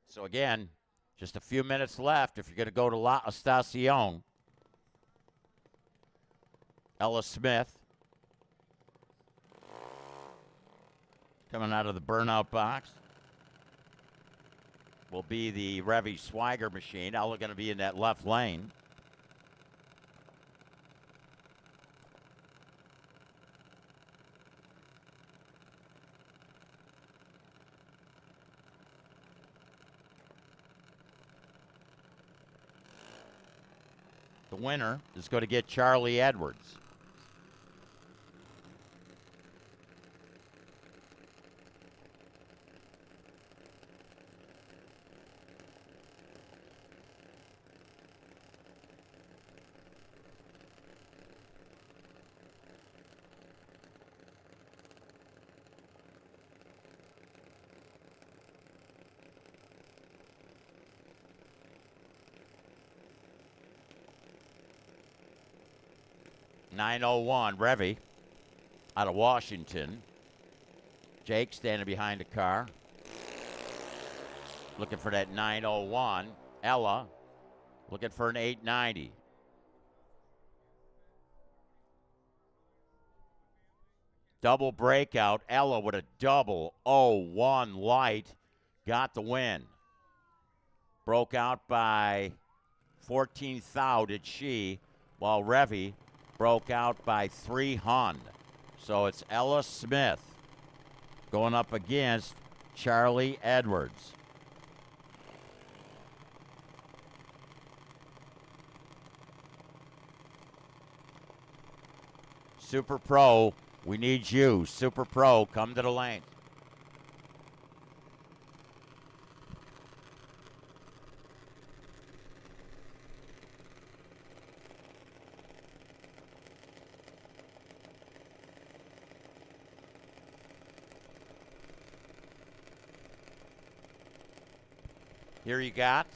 So again, just a few minutes left if you're going to go to La Estacion. Ella Smith coming out of the burnout box will be the Revy Swiger machine. Ella going to be in that left lane. The winner is going to get Charlie Edwards. .901 Revy out of Washington. Jake standing behind the car, looking for that 901. Ella looking for an 890. Double breakout. Ella with a double 01 light got the win. Broke out by 14 thou did she, while Revy broke out by 3 hun. So it's Ella Smith going up against Charlie Edwards. Super Pro, we need you. Super Pro, come to the lane. Here you got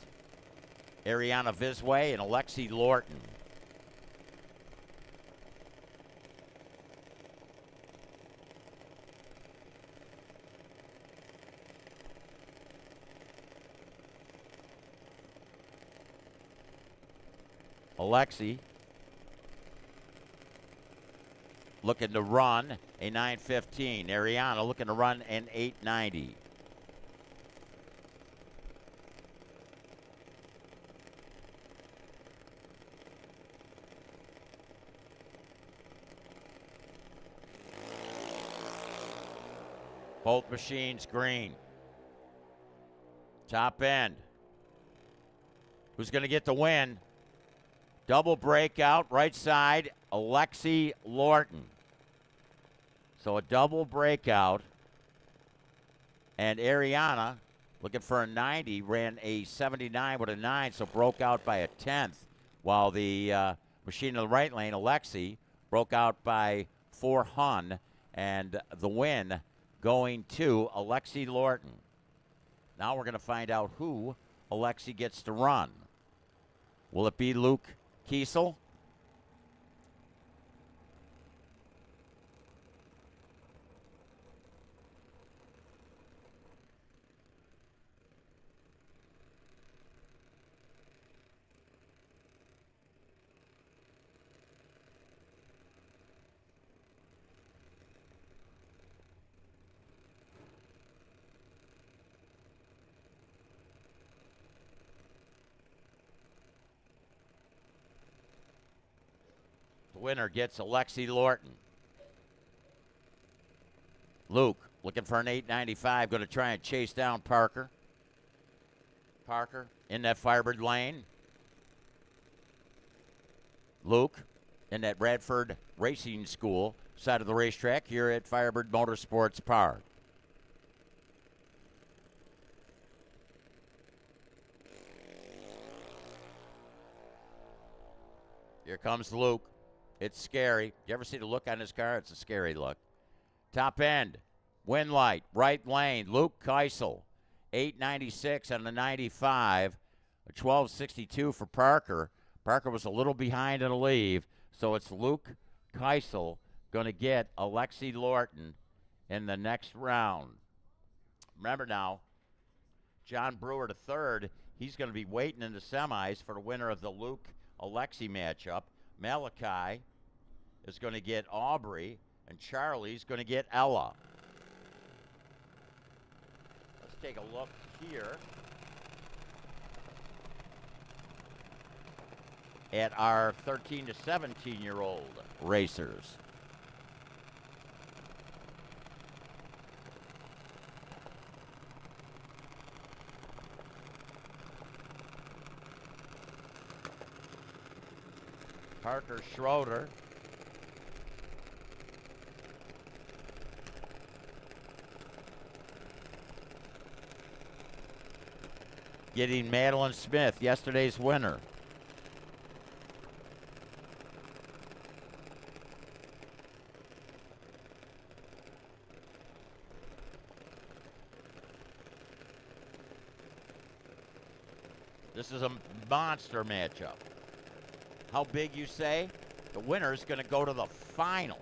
Ariana Visway and Alexi Lorton. Alexi looking to run a 915. Ariana looking to run an 890. Both machines green. Top end. Who's going to get the win? Double breakout, right side, Alexi Lorton. So a double breakout. And Ariana, looking for a 90, ran a 79 with a 9, so broke out by a 10th. While the machine in the right lane, Alexi, broke out by 4 hun. And the win going to Alexi Lorton. Now we're going to find out who Alexi gets to run. Will it be Luke Kiesel? Winner gets Alexi Lorton. Luke looking for an 895, going to try and chase down Parker. Parker in that Firebird lane. Luke in that Radford Racing School side of the racetrack here at FIREBIRD Motorsports Park. Here comes Luke. It's scary. You ever see the look on his car? It's a scary look. Top end, wind light, right lane, Luke Keisel, 896 on the 95, a 1262 for Parker. Parker was a little behind in a leave, so it's Luke Keisel going to get Alexi Lorton in the next round. Remember now, John Brewer III, he's going to be waiting in the semis for the winner of the Luke-Alexi matchup. Malachi is going to get Aubrey, and Charlie's going to get Ella. Let's take a look here at our 13 to 17-year-old racers. Parker Schroeder. Getting Madeline Smith, yesterday's winner. This is a monster matchup. How big, you say? The winner's going to go to the final.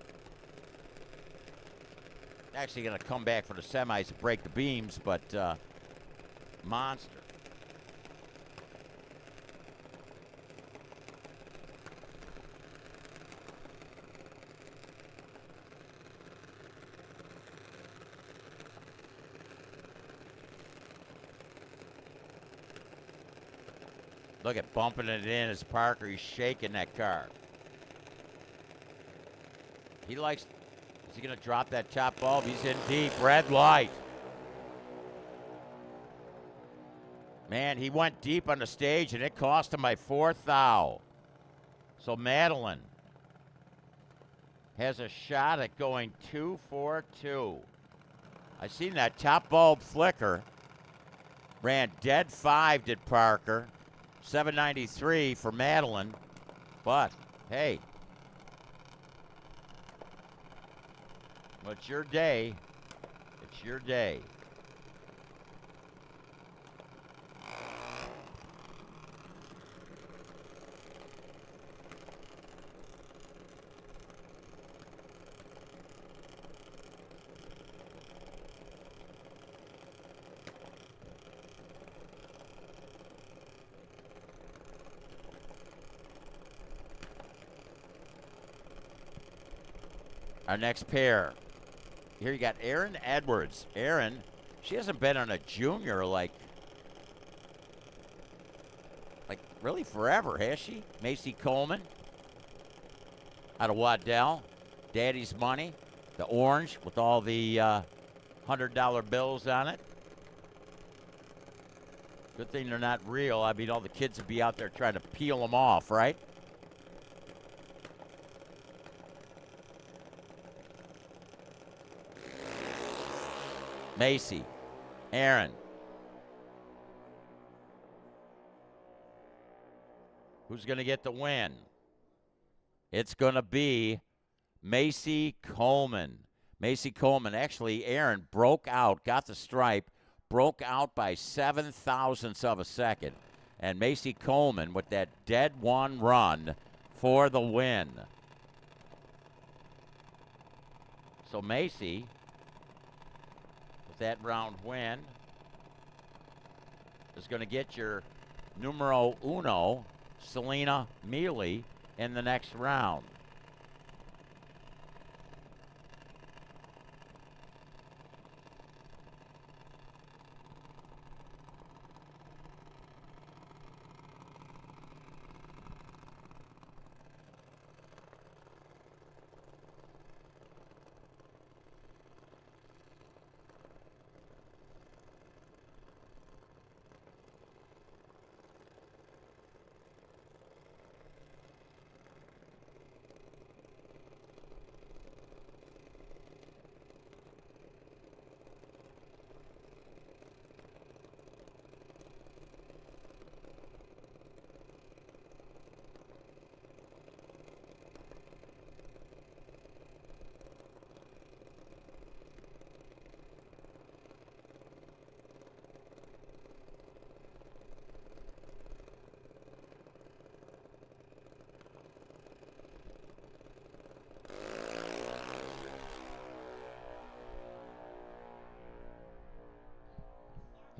Actually going to come back for the semis to break the beams, but monster. Look at bumping it in as Parker. He's shaking that car. He likes, is he going to drop that top bulb? He's in deep. Red light. Man, he went deep on the stage, and it cost him by 4 thou. So Madeline has a shot at going 2-4-2. I seen that top bulb flicker. Ran dead 5, did Parker. 793 for Madeline, but hey, well, it's your day. It's your day. Our next pair. Here you got Erin Edwards. Erin, she hasn't been on a junior like really forever, has she? Macy Coleman out of Waddell. Daddy's Money. The orange with all the $100 bills on it. Good thing they're not real. I mean, all the kids would be out there trying to peel them off, right? Macy, Aaron. Who's going to get the win? It's going to be Macy Coleman. Macy Coleman. Actually, Aaron broke out, got the stripe, broke out by 7 thousandths of a second. And Macy Coleman with that dead one run for the win. So Macy, that round win, is going to get your numero uno, Selena Mealy, in the next round.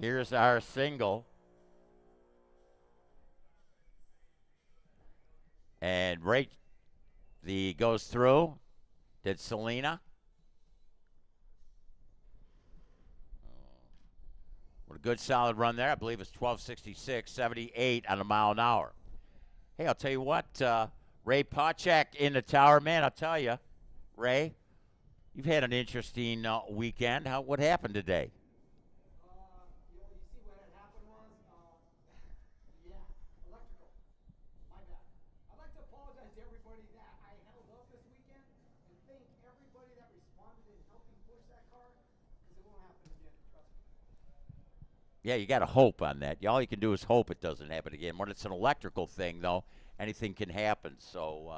Here's our single. And right, the goes through. Did Selena? What a good solid run there. I believe it's 12:66, 78 on a mile an hour. Hey, I'll tell you what, Ray Pachak in the tower, man. I'll tell you, Ray, you've had an interesting weekend. What happened today? You see what had happened was, yeah, electrical. My bad. I'd like to apologize to everybody that I held up this weekend and thank everybody that responded in helping push that car because it won't happen again, trust me. Yeah, you got to hope on that. All you can do is hope it doesn't happen again. When it's an electrical thing, though, anything can happen. So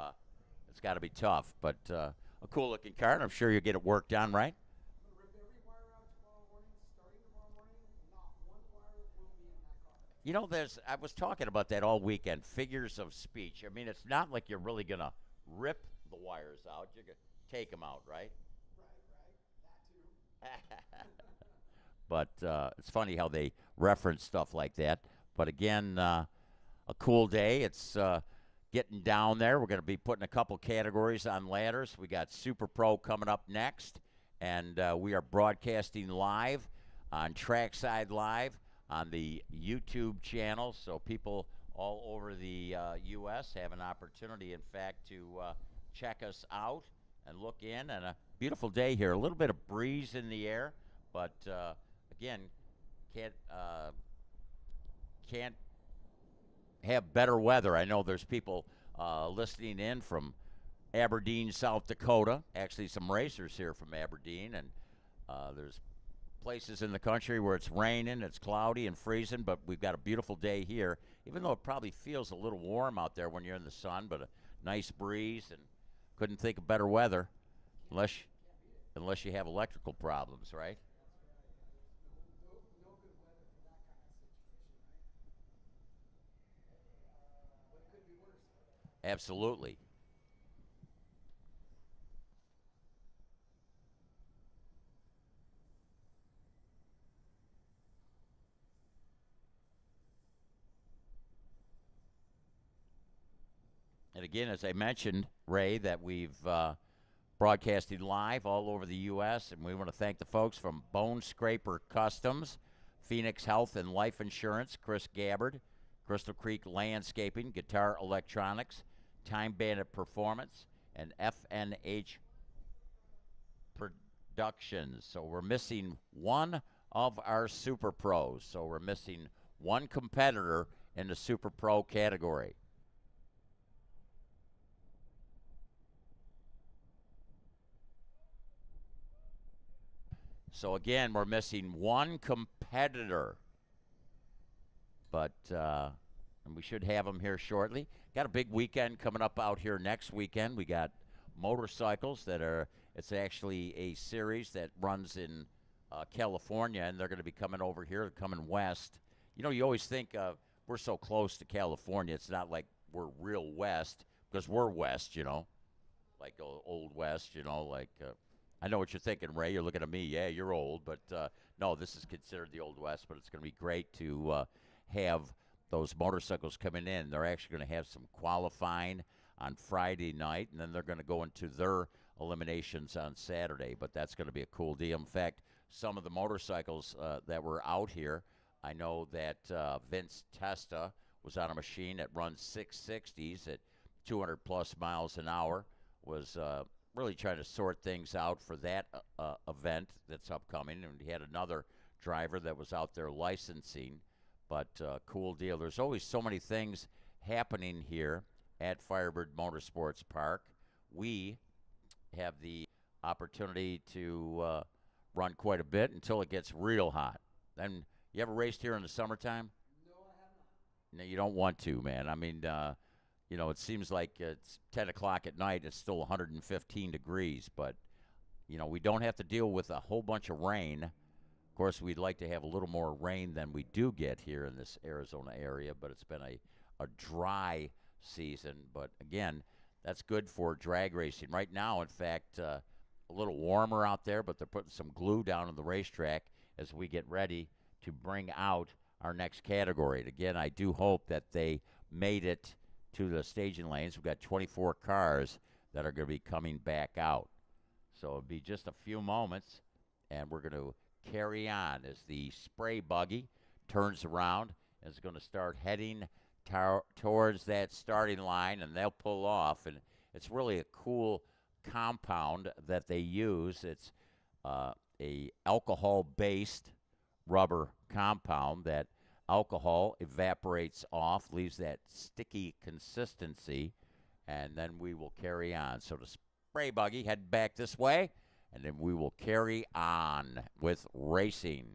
it's got to be tough. But a cool-looking car, and I'm sure you'll get it worked on, right? I'm going to rip every wire out tomorrow morning, starting tomorrow morning. Not one wire will be in that car. You know, I was talking about that all weekend, figures of speech. I mean, it's not like you're really going to rip the wires out. You're going to take them out, right? Right, that too. But it's funny how they reference stuff like that. But again, a cool day. It's getting down there. We're going to be putting a couple categories on ladders. We got Super Pro coming up next, and we are broadcasting live on Trackside Live on the YouTube channel, so people all over the U.S. have an opportunity, in fact, to check us out and look in. And a beautiful day here. A little bit of breeze in the air, but again, can't have better weather. I know there's people listening in from Aberdeen, South Dakota. Actually, some racers here from Aberdeen, and there's places in the country where it's raining, it's cloudy and freezing, but we've got a beautiful day here, even though it probably feels a little warm out there when you're in the sun, but a nice breeze, and couldn't think of better weather unless you have electrical problems, right? No good weather for that kind of situation, right? But it could be worse. Absolutely. And again, as I mentioned, Ray, that we've broadcasting live all over the U.S., and we want to thank the folks from Bone Scraper Customs, Phoenix Health and Life Insurance, Chris Gabbard, Crystal Creek Landscaping, Guitar Electronics, Time Bandit Performance, and FNH Productions. So we're missing one of our Super Pros. So we're missing one competitor in the Super Pro category. So again, we're missing one competitor, but and we should have them here shortly. Got a big weekend coming up out here next weekend. We got motorcycles it's actually a series that runs in California, and they're going to be coming over here, coming west. You know, you always think we're so close to California. It's not like we're real west, because we're west, you know, like old west, you know, like I know what you're thinking, Ray. You're looking at me. Yeah, you're old. But, no, this is considered the Old West, but it's going to be great to have those motorcycles coming in. They're actually going to have some qualifying on Friday night, and then they're going to go into their eliminations on Saturday. But that's going to be a cool deal. In fact, some of the motorcycles that were out here, I know that Vince Testa was on a machine that runs 660s at 200-plus miles an hour, was really trying to sort things out for that event that's upcoming. And he had another driver that was out there licensing. But cool deal. There's always so many things happening here at FIREBIRD Motorsports Park. We have the opportunity to run quite a bit until it gets real hot. Then, you ever raced here in the summertime? No, I have not. No, you don't want to, man. I mean, you know, it seems like it's 10 o'clock at night. It's still 115 degrees. But, you know, we don't have to deal with a whole bunch of rain. Of course, we'd like to have a little more rain than we do get here in this Arizona area. But it's been a dry season. But, again, that's good for drag racing. Right now, in fact, a little warmer out there. But they're putting some glue down on the racetrack as we get ready to bring out our next category. And again, I do hope that they made it to the staging lanes. We've got 24 cars that are going to be coming back out. So it'll be just a few moments, and we're going to carry on as the spray buggy turns around and is going to start heading towards that starting line, and they'll pull off. And it's really a cool compound that they use. It's a alcohol-based rubber compound that alcohol evaporates off, leaves that sticky consistency, and then we will carry on. So the spray buggy head back this way, and then we will carry on with racing.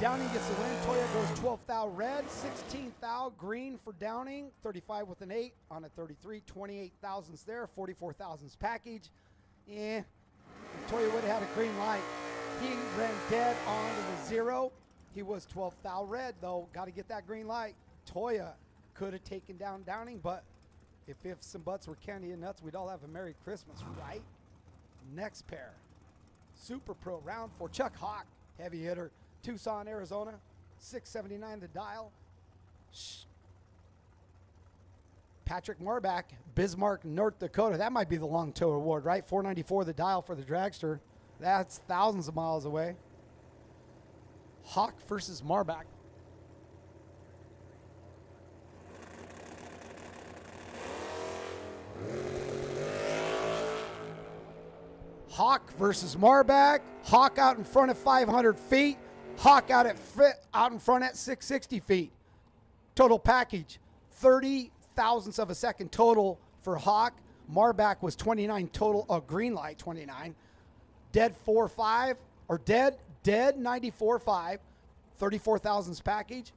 Downing gets the win. Toya goes 12th thou red, 16th thou green for Downing, 35 with an 8 on a 33, 28 thousandths there, 44 thousandths package. If Toya would have had a green light, he ran dead onto the 0. He was 12th thou red, though. Got to get that green light. Toya could have taken down Downing, but if ifs and buts were candy and nuts, we'd all have a Merry Christmas, right? Next pair. Super Pro round 4. Chuck Hawk, heavy hitter. Tucson, Arizona. 679 the dial. Patrick Marbach, Bismarck, North Dakota. That might be the long tow award, right? 494 the dial for the dragster. That's thousands of miles away. Hawk versus Marbach. Hawk versus Marbach. Hawk out in front at 500 feet. Hawk out in front at 660 feet. Total package, 30 thousandths of a second total for Hawk. Marbach was 29 total, green light 29. Dead 4.5, or dead 94.5. 34 thousandths package.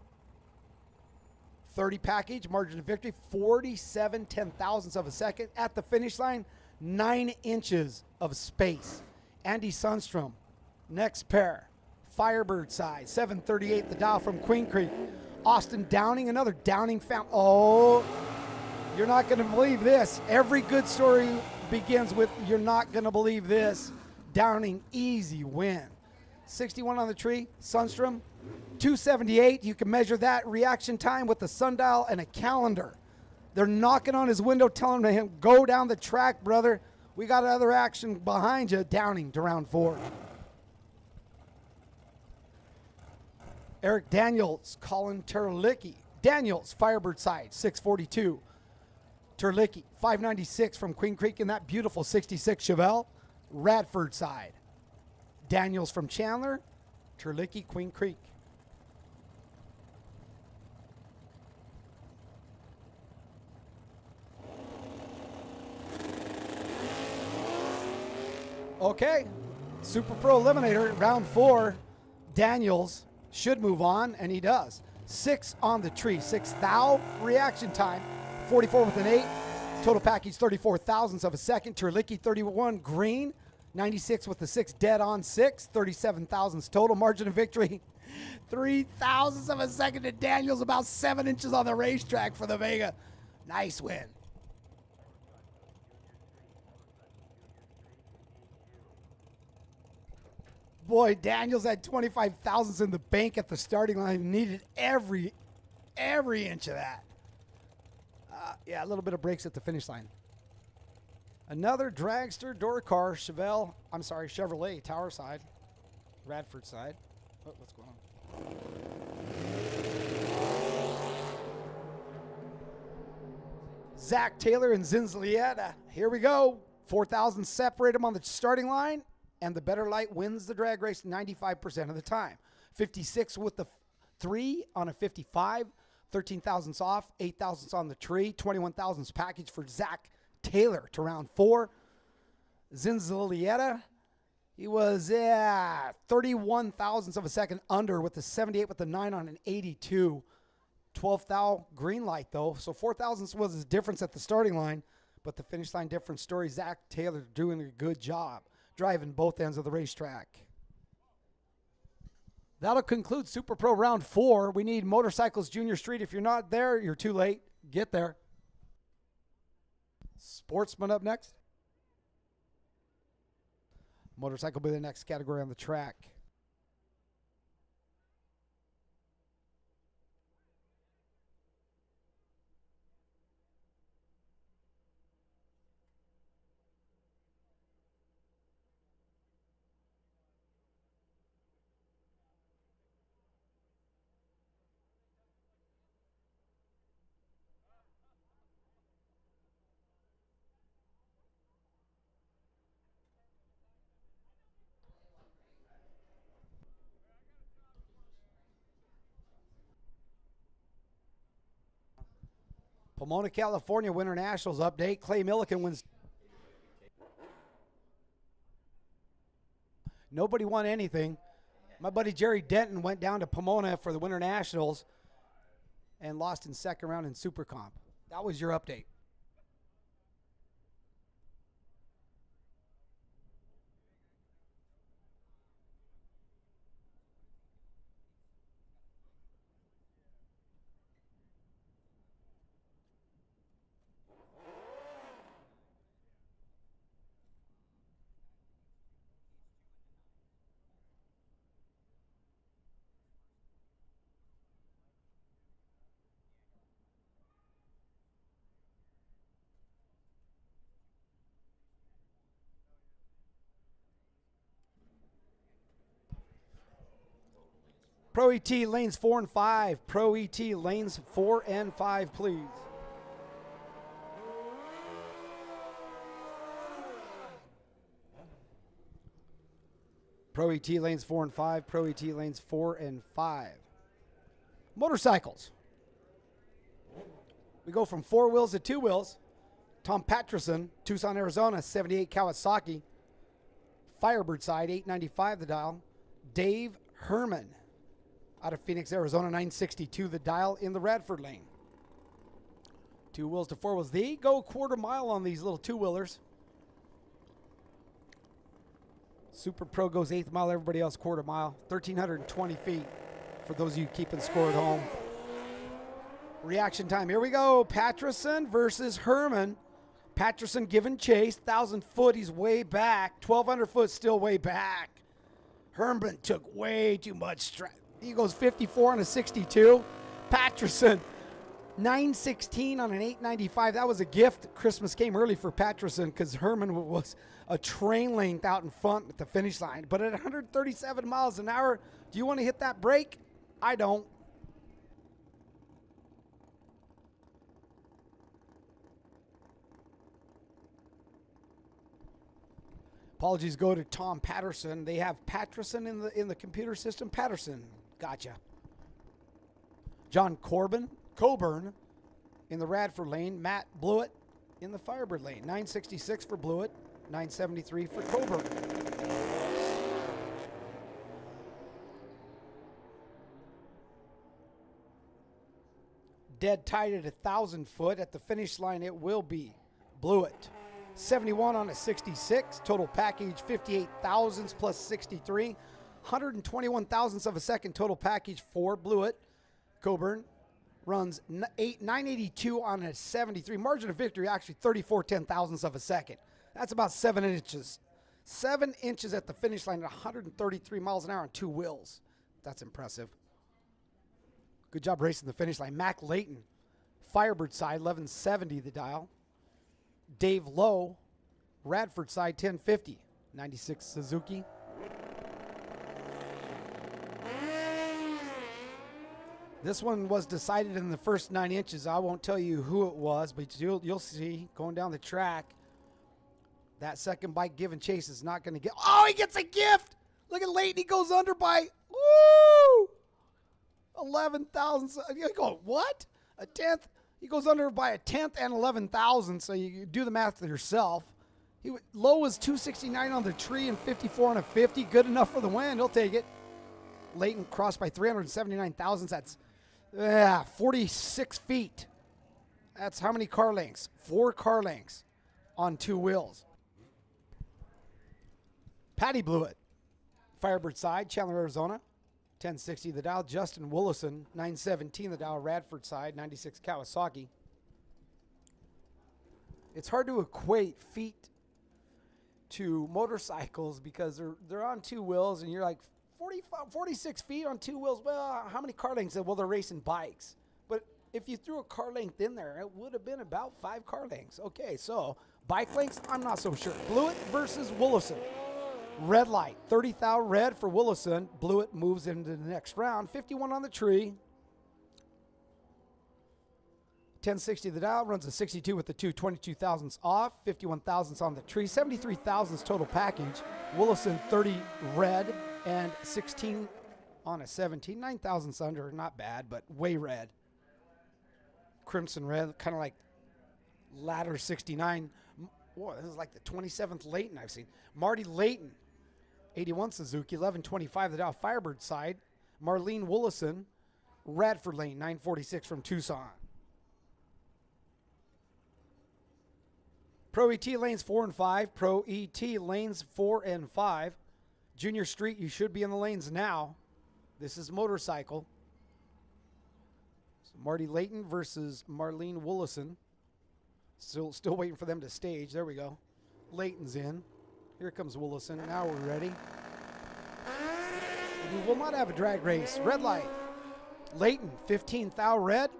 30 package, margin of victory, 47 10,000ths of a second. At the finish line, 9 inches of space. Andy Sundstrom, next pair. Firebird size, 738 the dial from Queen Creek. Austin Downing, another Downing family. Oh, you're not going to believe this. Every good story begins with, you're not going to believe this. Downing, easy win. 61 on the tree, Sundstrom. 278, you can measure that reaction time with the sundial and a calendar. They're knocking on his window telling him, go down the track, brother. We got other action behind you. Downing to round 4. Eric Daniels, Colin Terlicki. Daniels, Firebird side, 642. Terlicki, 596 from Queen Creek in that beautiful 66 Chevelle. Radford side. Daniels from Chandler. Terlicki, Queen Creek. Okay, Super Pro Eliminator, round 4. Daniels should move on, and he does. 6 on the tree, 6 thou reaction time, 44 with an 8. Total package, 34 thousandths of a second. Terlicki, 31 green, 96 with the 6 dead on 6, 37 thousandths total. Margin of victory, 3 thousandths of a second to Daniels, about 7 inches on the racetrack for the Vega. Nice win. Boy, Daniels had 25 thousandths in the bank at the starting line. Needed every inch of that. Yeah, a little bit of brakes at the finish line. Another dragster door car, Chevrolet, Tower side, Radford side. Oh, what's going on? Zach Taylor and Zinzlieta. Here we go. 4,000 separate them on the starting line, and the better light wins the drag race 95% of the time. 56 with the 3 on a 55. 13 thousandths off, 8 thousandths on the tree, 21 thousandths package for Zach Taylor to round 4. Zinzlieta, he was 31 thousandths of a second under with the 78 with the 9 on an 82. 12th thou green light though, so 4 thousandths was his difference at the starting line, but the finish line different story. Zach Taylor doing a good job driving both ends of the racetrack. That'll conclude Super Pro round 4. We need Motorcycles Junior Street. If you're not there, you're too late. Get there. Sportsman up next. Motorcycle will be the next category on the track. Pomona, California Winter Nationals update. Clay Milliken wins. Nobody won anything. My buddy Jerry Denton went down to Pomona for the Winter Nationals and lost in second round in Super Comp. That was your update. Pro ET lanes 4 and 5. Pro ET lanes 4 and 5, please. Pro ET lanes 4 and 5. Pro ET lanes 4 and 5. Motorcycles. We go from 4 wheels to 2 wheels. Tom Patterson, Tucson, Arizona, 78 Kawasaki. Firebird side, 895 the dial. Dave Herman, out of Phoenix, Arizona, 962 the dial in the Radford lane. 2 wheels to 4 wheels. They go quarter mile on these little 2-wheelers. Super Pro goes 8th mile, everybody else quarter mile. 1,320 feet for those of you keeping score at home. Reaction time, here we go. Patterson versus Herman. Patterson giving chase, 1,000 foot, he's way back. 1,200 foot, still way back. Herman took way too much strength. He goes 54 on a 62. Patterson, 916 on an 895. That was a gift. Christmas came early for Patterson because Herman was a train length out in front at the finish line. But at 137 miles an hour, do you want to hit that brake? I don't. Apologies go to Tom Patterson. They have Patterson in the computer system. Patterson, gotcha. John Coburn in the Radford lane. Matt Blewett in the Firebird lane. 966 for Blewett, 973 for Coburn. Dead tight at 1,000 foot. At the finish line, it will be Blewett. 71 on a 66. Total package 58 thousandths plus 63. 121 thousandths of a second total package for Blewett. Coburn runs 982 on a 73. Margin of victory actually 34 10,000ths of a second. That's about 7 inches. 7 inches at the finish line at 133 miles an hour on 2 wheels. That's impressive. Good job racing the finish line. Mac Layton, Firebird side, 1170 the dial. Dave Lowe, Radford side, 1050. 96 Suzuki. This one was decided in the first 9 inches. I won't tell you who it was, but you'll see going down the track. That second bike giving chase is not going to get. Oh, he gets a gift. Look at Layton. He goes under by, woo, 11,000. You go, what? A tenth? He goes under by a tenth and 11,000, so you do the math yourself. Low was 269 on the tree and 54 on a 50. Good enough for the win. He'll take it. Layton crossed by 379 thousandths. That's 46 feet. That's how many car lengths? 4 car lengths on 2 wheels. Patty Blewett, Firebird side, Chandler, Arizona. 1060 the dial. Justin Willison, 917 the dial. Radford side, 96 Kawasaki. It's hard to equate feet to motorcycles because they're on 2 wheels and you're like 46 feet on 2 wheels. Well, how many car lengths? Well, they're racing bikes. But if you threw a car length in there, it would have been about 5 car lengths. Okay, so bike lengths, I'm not so sure. Blewett versus Willison. Red light, 30,000 red for Willison. Blewett moves into the next round. 51 on the tree. 1060 the dial, runs a 62 with the 22 thousandths off. 51 thousandths on the tree. 73 thousandths total package. Willison 30 red and 16 on a 17. 9 thousandths under, not bad, but way red. Crimson red, kind of like ladder 69. Whoa, this is like the 27th Layton I've seen. Marty Layton, 81 Suzuki, 1125 the Dow Firebird side. Marlene Willison, Radford Lane, 946 from Tucson. Pro ET lanes 4 and 5. Pro ET lanes 4 and 5. Junior Street, you should be in the lanes now. This is motorcycle. So Marty Layton versus Marlene Willison. Still waiting for them to stage. There we go. Layton's in. Here comes Willison. Now we're ready. We will not have a drag race. Red light. Layton, 15 thou red.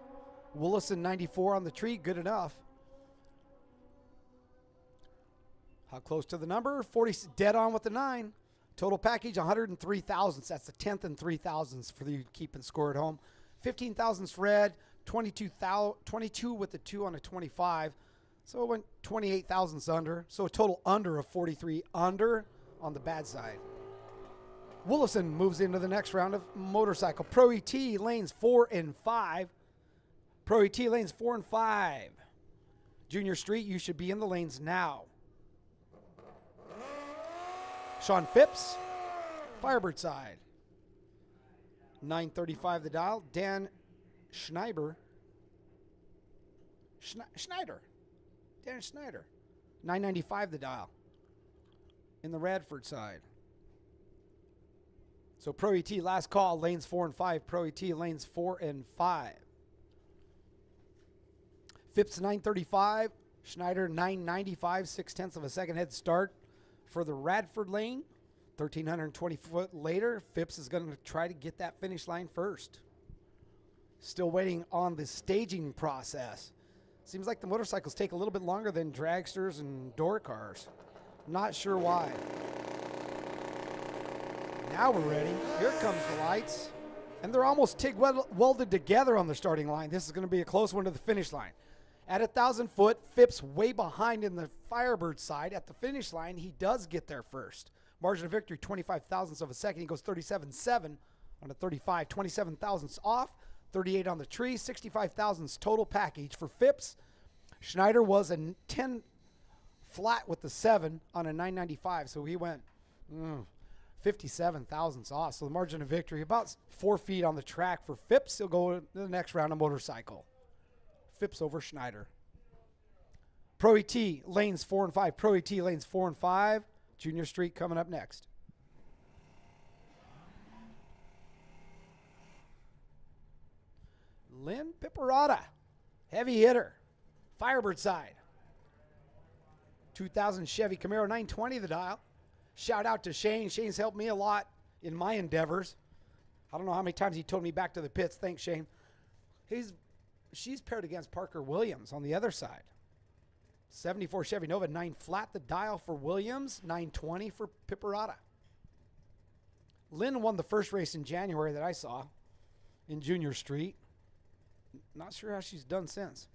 Willison, 94 on the tree. Good enough. How close to the number? 40, dead on with the 9. Total package, 103 thousandths. That's the 10th and 3 thousandths for you keeping score at home. 15 thousandths red, 22 with the 2 on a 25. So it went 28 thousandths under. So a total under of 43 under on the bad side. Willison moves into the next round of motorcycle. Pro ET lanes 4 and 5. Pro ET lanes 4 and 5. Junior Street, you should be in the lanes now. Sean Phipps, Firebird side. 935 the dial. Dan Schneider. Dan Schneider. 995 the dial. In the Radford side. So Pro ET last call, lanes 4 and 5. Pro ET lanes 4 and 5. Phipps 935. Schneider 995. 0.6 of a second head start. For the Radford lane, 1,320 foot later, Phipps is going to try to get that finish line first. Still waiting on the staging process. Seems like the motorcycles take a little bit longer than dragsters and door cars. Not sure why. Now we're ready. Here comes the lights. And they're almost TIG welded together on the starting line. This is going to be a close one to the finish line. At 1,000 foot, Phipps way behind in the Firebird side. At the finish line, he does get there first. Margin of victory, 25 thousandths of a second. He goes 37.7 on a 35. 27 thousandths off, 38 on the tree, 65 thousandths total package for Phipps. Schneider was a 10 flat with the 7 on a 995, so he went 57 thousandths off. So the margin of victory, about 4 feet on the track for Phipps. He'll go to the next round of motorcycle. Phipps over Schneider. Pro ET lanes 4 and 5. Pro ET lanes 4 and 5. Junior Street coming up next. Lynn Piperata, heavy hitter. Firebird side. 2000 Chevy Camaro 920 the dial. Shout out to Shane. Shane's helped me a lot in my endeavors. I don't know how many times he told me back to the pits. Thanks, Shane. She's paired against Parker Williams on the other side. 74 Chevy Nova, 9 flat the dial for Williams, 920 for Piperata. Lynn won the first race in January that I saw in Junior Street. Not sure how she's done since.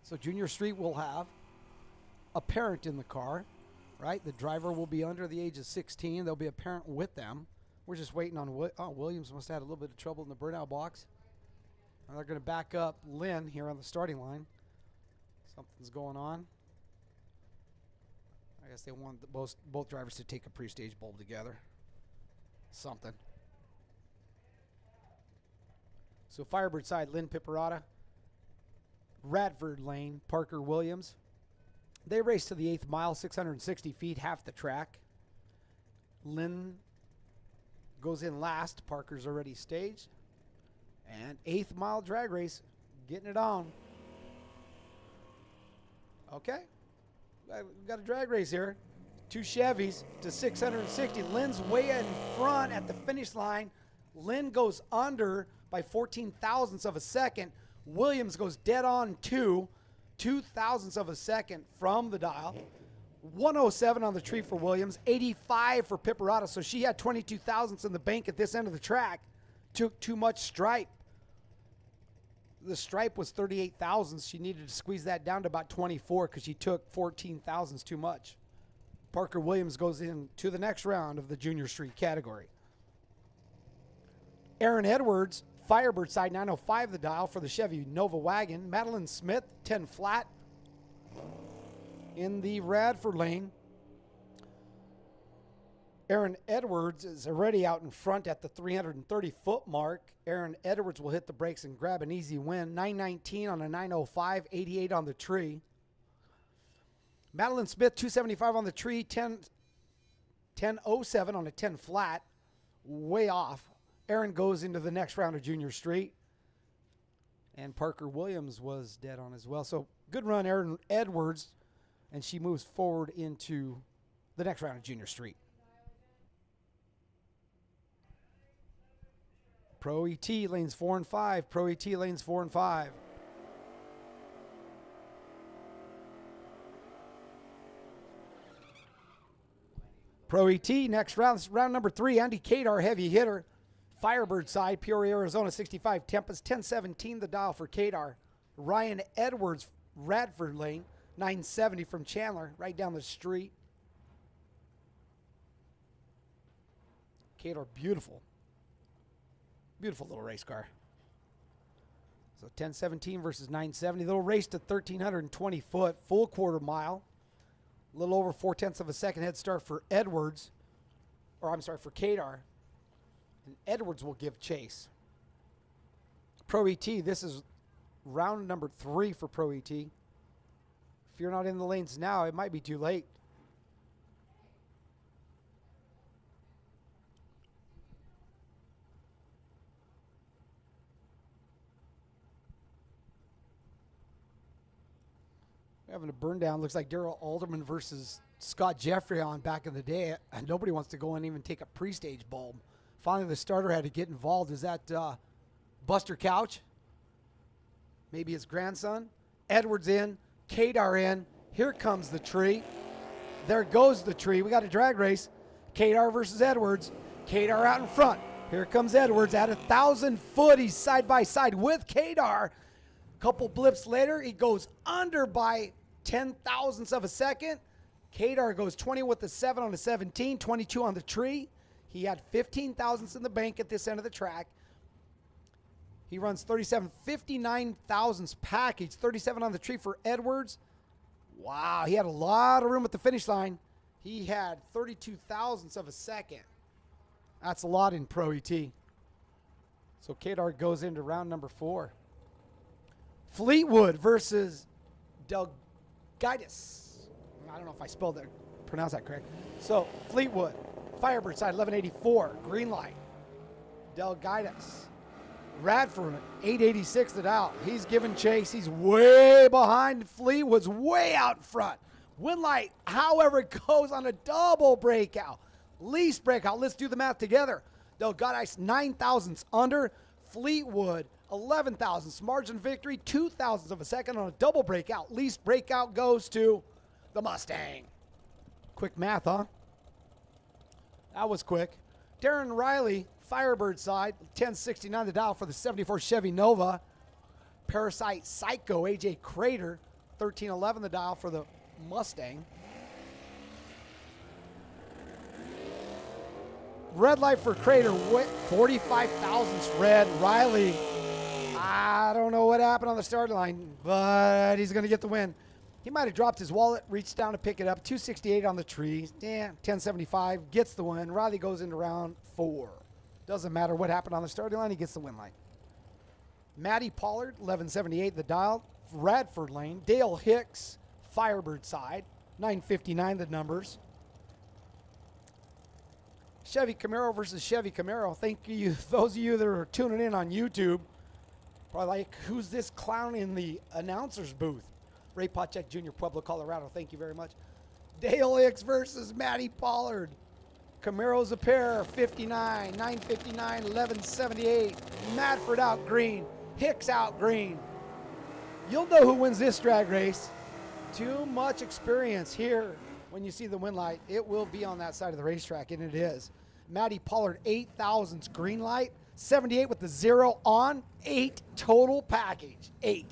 So Junior Street will have a parent in the car, right? The driver will be under the age of 16. There'll be a parent with them. We're just waiting on Williams must have had a little bit of trouble in the burnout box. Now they're going to back up Lynn here on the starting line. Something's going on. I guess they want both drivers to take a pre-stage bulb together. Something. So Firebird side, Lynn Piperata. Radford lane, Parker Williams. They race to the 8th mile, 660 feet, half the track. Lynn goes in last. Parker's already staged. And 8th mile drag race, getting it on. Okay, we've got a drag race here. 2 Chevys to 660. Lynn's way in front at the finish line. Lynn goes under by 14 thousandths of a second. Williams goes dead on 2 thousandths of a second from the dial. 107 on the tree for Williams, 85 for Piperata. So she had 22 thousandths in the bank at this end of the track. Took too much stripe. The stripe was 38 thousandths. She needed to squeeze that down to about 24 because she took 14 thousandths too much. Parker Williams goes into the next round of the Junior Street category. Aaron Edwards, Firebird side, 905 the dial for the Chevy Nova wagon. Madeline Smith, 10 flat in the Radford lane. Aaron Edwards is already out in front at the 330-foot mark. Aaron Edwards will hit the brakes and grab an easy win. 919 on a 905, 88 on the tree. Madeline Smith, 275 on the tree, 1007 on a 10 flat. Way off. Aaron goes into the next round of Junior Street. And Parker Williams was dead on as well. So good run, Aaron Edwards. And she moves forward into the next round of Junior Street. Pro ET lanes 4 and 5. Pro ET lanes 4 and 5. Pro ET next round. This is round number 3. Andy Kadar, heavy hitter. Firebird side, Peoria, Arizona, 65. Tempest 1017, the dial for Kadar. Ryan Edwards, Radford lane, 970 from Chandler, right down the street. Kadar, beautiful. Beautiful little race car. So 1017 versus 970. Little race to 1,320 foot, full quarter mile. A little over 0.4 of a second head start for Edwards. Or I'm sorry, for Kadar. And Edwards will give chase. Pro ET, this is round number 3 for Pro ET. If you're not in the lanes now, it might be too late. We're having a burn down. Looks like Darrell Alderman versus Scott Jeffrey on back in the day. And nobody wants to go and even take a pre-stage bulb. Finally, the starter had to get involved. Is that Buster Couch? Maybe his grandson? Edwards in. Kadar in. Here comes the tree. There goes the tree. We got a drag race. Kadar versus Edwards. Kadar out in front. Here comes Edwards at 1,000 foot. He's side by side with Kadar. Couple blips later, he goes under by 10 thousandths of a second. Kadar goes 20 with the 7 on the 17, 22 on the tree. He had 15 thousandths in the bank at this end of the track. He runs 37, 59 thousandths package, 37 on the tree for Edwards. Wow, he had a lot of room at the finish line. He had 32 thousandths of a second. That's a lot in Pro ET. So Kadar goes into round number 4. Fleetwood versus Delgaitis. I don't know if I pronounced that correct. So Fleetwood, Firebird side 1184, green light. Delgaitis, Radford 886 the dial. He's giving chase. He's way behind. Fleetwood's way out front. Win light, however, it goes on a double breakout. Least breakout. Let's do the math together. Delgaitis 9 thousandths under. Fleetwood 11 thousandths. Margin victory 2 thousandths of a second on a double breakout. Least breakout goes to the Mustang. Quick math, huh? That was quick. Darren Riley, Firebird side, 1069 the dial for the 74 Chevy Nova. Parasite Psycho, AJ Crater, 1311 the dial for the Mustang. Red light for Crater, 45 thousandths red. Riley, I don't know what happened on the start line, but he's going to get the win. He might have dropped his wallet, reached down to pick it up. 268 on the tree. Damn, 1075 gets the win. Riley goes into round 4. Doesn't matter what happened on the starting line, he gets the win line. Maddie Pollard, 1178 the dial. Radford lane. Dale Hicks, Firebird side, 959 the numbers. Chevy Camaro versus Chevy Camaro. Thank you, those of you that are tuning in on YouTube. Probably like, who's this clown in the announcer's booth? Ray Pacheck Jr., Pueblo, Colorado. Thank you very much. Dale Hicks versus Maddie Pollard. Camaro's a pair, 59, 959, 1178. Madford out green. Hicks out green. You'll know who wins this drag race. Too much experience here. When you see the win light, it will be on that side of the racetrack, and it is. Maddie Pollard, 8 thousandths green light. 78 with the 0 on. 8 total package. 8.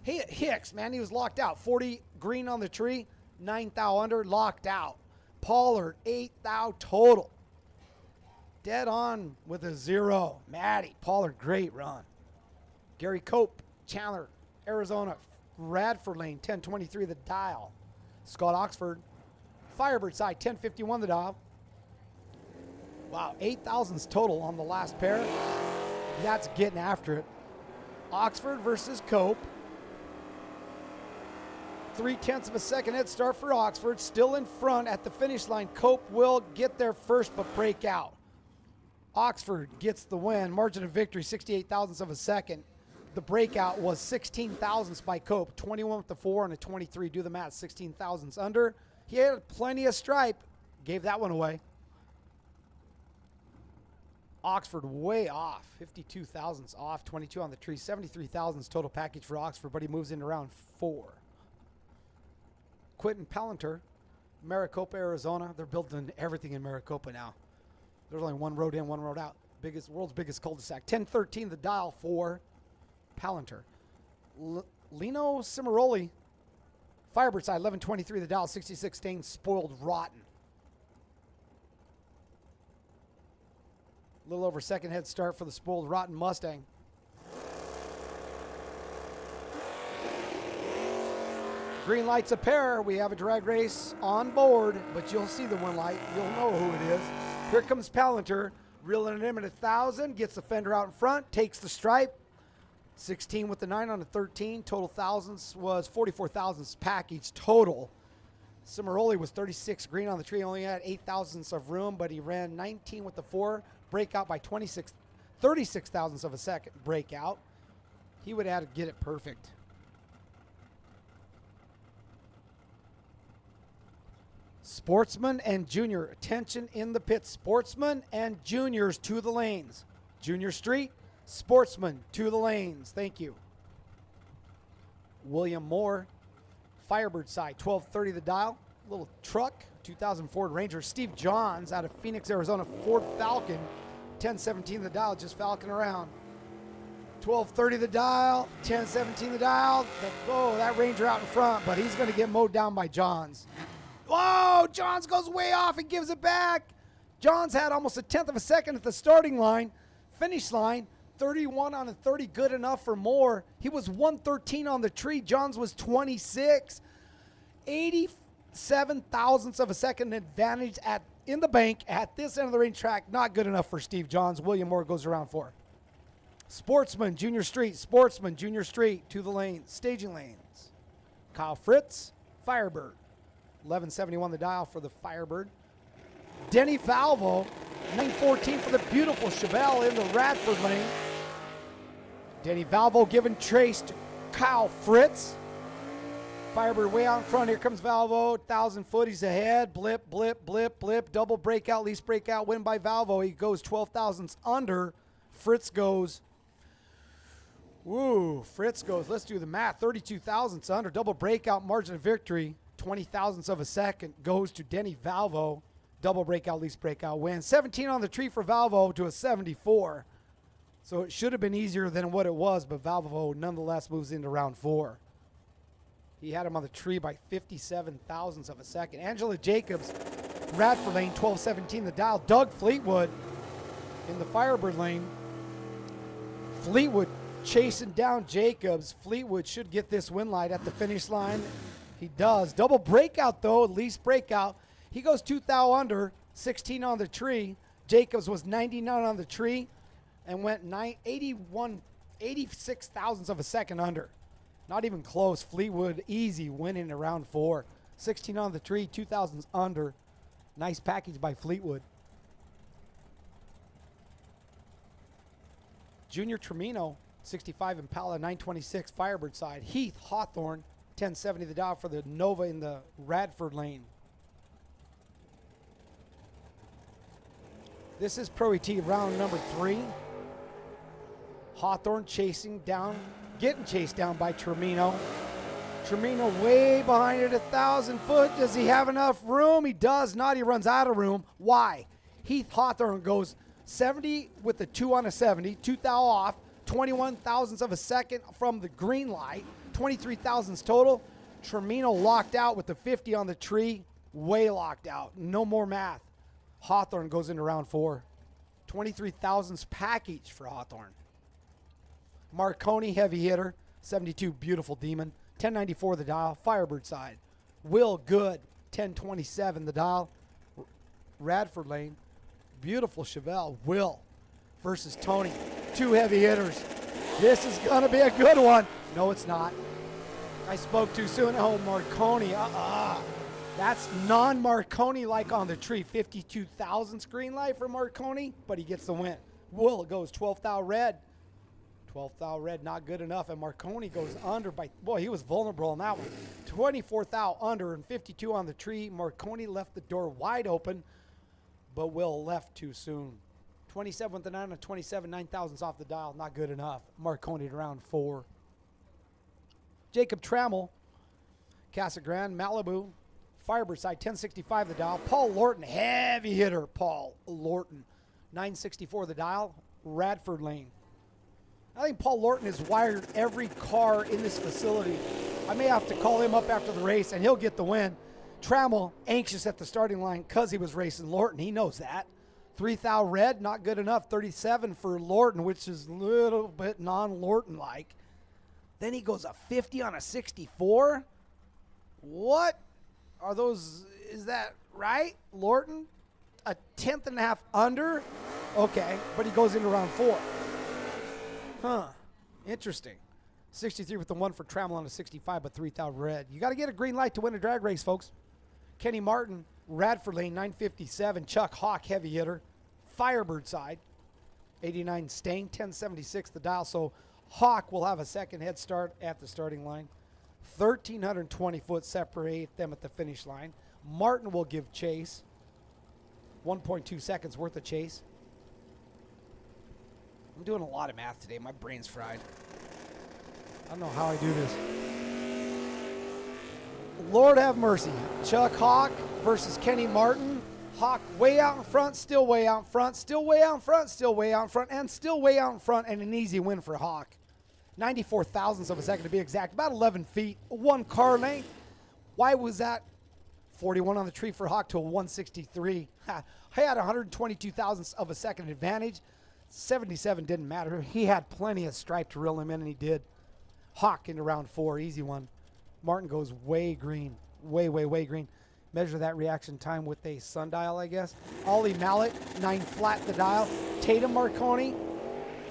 Hicks, man, he was locked out. 40 green on the tree. 9 thou under, locked out. Pollard, 8 thou total. Dead on with a 0. Maddie Pollard, great run. Gary Cope, Chandler, Arizona, Radford lane, 1023 the dial. Scott Oxford, Firebird side, 1051 the dial. Wow, 8,000s total on the last pair. That's getting after it. Oxford versus Cope. 0.3 of a second head start for Oxford. Still in front at the finish line. Cope will get there first but break out. Oxford gets the win. Margin of victory, 68 thousandths of a second. The breakout was 16 thousandths by Cope. 21 with the 4 and a 23. Do the math, 16 thousandths under. He had plenty of stripe. Gave that one away. Oxford way off. 52 thousandths off. 22 on the tree. 73 thousandths total package for Oxford, but he moves into round 4. Quentin Palantir, Maricopa, Arizona. They're building everything in Maricopa now. There's only one road in, one road out. World's biggest cul-de-sac. 10-13 the dial for Palantir. Lino Cimaroli, Firebird side, 11-23 the dial, 66 stain, spoiled rotten. A little over second head start for the spoiled rotten Mustang. Green light's a pair. We have a drag race on board, but you'll see the one light. You'll know who it is. Here comes Palantir, reeling it in at 1,000, gets the fender out in front, takes the stripe. 16 with the 9 on the 13. Total thousandths was 44 thousandths package total. Cimaroli was 36 green on the tree, only had 8 thousandths of room, but he ran 19 with the 4, breakout by 36 thousandths of a second breakout. He would have to get it perfect. Sportsman and Junior, attention in the pit. Sportsman and Juniors to the lanes. Junior Street, Sportsman to the lanes. Thank you. William Moore, Firebird side, 1230 the dial. Little truck, 2000 Ford Ranger. Steve Johns out of Phoenix, Arizona, Ford Falcon, 1017 the dial, just falcon around. 1230 the dial, 1017 the dial. Oh, that Ranger out in front, but he's going to get mowed down by Johns. Whoa, Johns goes way off and gives it back. Johns had almost 1/10 of a second at the starting line. Finish line, 31 on a 30, good enough for more. He was 113 on the tree. Johns was 26. 87 thousandths of a second advantage in the bank at this end of the range track. Not good enough for Steve Johns. William Moore goes around 4. Sportsman, Junior Street. Sportsman, Junior Street to the lanes, staging lanes. Kyle Fritz, Firebird. 1171 the dial for the Firebird. Denny Valvo, 914 for the beautiful Chevelle in the Radford lane. Denny Valvo giving chase to Kyle Fritz. Firebird way out in front. Here comes Valvo, 1,000 foot. He's ahead. Blip, blip, blip, blip. Double breakout, least breakout win by Valvo. He goes 12 thousandths under. Fritz goes, let's do the math, 32 thousandths under. Double breakout, margin of victory. 20 thousandths of a second goes to Denny Valvo. Double breakout, least breakout win. 17 on the tree for Valvo to a 74. So it should have been easier than what it was, but Valvo nonetheless moves into round 4. He had him on the tree by 57 thousandths of a second. Angela Jacobs, Radford lane, 1217 the dial. Doug Fleetwood in the Firebird lane. Fleetwood chasing down Jacobs. Fleetwood should get this win light at the finish line. He does. Double breakout, though, least breakout. He goes 2 thou under, 16 on the tree. Jacobs was 99 on the tree and went 86 thousandths of a second under. Not even close. Fleetwood easy winning in round 4. 16 on the tree, 2 thousandths under. Nice package by Fleetwood. Junior Tremino, 65 Impala, 926 Firebird side. Heath Hawthorne, 1070 the dial for the Nova in the Radford lane. This is Pro ET round number 3. Hawthorne getting chased down by Tremino. Tremino way behind at 1,000 foot. Does he have enough room? He does not. He runs out of room. Why? Heath Hawthorne goes 70 with the 2 on a 70. 2 thou off. 21 thousandths of a second from the green light. 23 thousandths total. Tremino locked out with the 50 on the tree. Way locked out. No more math. Hawthorne goes into round 4. 23 thousandths package for Hawthorne. Marconi, heavy hitter. 72, beautiful demon. 1094 the dial. Firebird side. Will Good, 1027 the dial. Radford lane. Beautiful Chevelle. Will versus Tony. 2 heavy hitters. This is going to be a good one. No, it's not. I spoke too soon. Oh, Marconi. That's non-Marconi like on the tree. 52,000 screen light for Marconi, but he gets the win. Will goes 12th out red. 12th out red, not good enough. And Marconi goes under by, boy, he was vulnerable on that one. 24th out under and 52 on the tree. Marconi left the door wide open, but Will left too soon. 27th and 9 and 27, 9,000s off the dial, not good enough. Marconi to round 4. Jacob Trammell, Casa Grande, Malibu, Firebird side, 1065 the dial. Paul Lorton, heavy hitter, Paul Lorton. 964 the dial, Radford Lane. I think Paul Lorton has wired every car in this facility. I may have to call him up after the race, and he'll get the win. Trammell, anxious at the starting line because he was racing Lorton. He knows that. 3,000 red, not good enough. 37 for Lorton, which is a little bit non-Lorton-like. Then he goes a 50 on a 64. What are those? Is that right? Lorton, a 10th and a half under? Okay, but he goes into round 4. Huh, interesting. 63 with the 1 for Trammell on a 65, but 3,000 red. You got to get a green light to win a drag race, folks. Kenny Martin, Radford Lane, 957. Chuck Hawk, heavy hitter. Firebird side, 89 Stang, 1076 the dial. So Hawk will have a second head start at the starting line. 1,320 foot separate them at the finish line. Martin will give chase. 1.2 seconds worth of chase. I'm doing a lot of math today. My brain's fried. I don't know how I do this. Lord have mercy. Chuck Hawk versus Kenny Martin. Hawk way out in front, still way out in front, still way out in front, still way out in front, and still way out in front, and an easy win for Hawk. 94 thousandths of a second to be exact, about 11 feet, 1 car length. Why was that? 41 on the tree for Hawk to a 163. I had 122 thousandths of a second advantage. 77 didn't matter. He had plenty of stripe to reel him in, and he did. Hawk into round 4, easy one. Martin goes way green, way green. Measure that reaction time with a sundial, I guess. Ollie Mallet, 9 flat the dial. Tatum Marconi,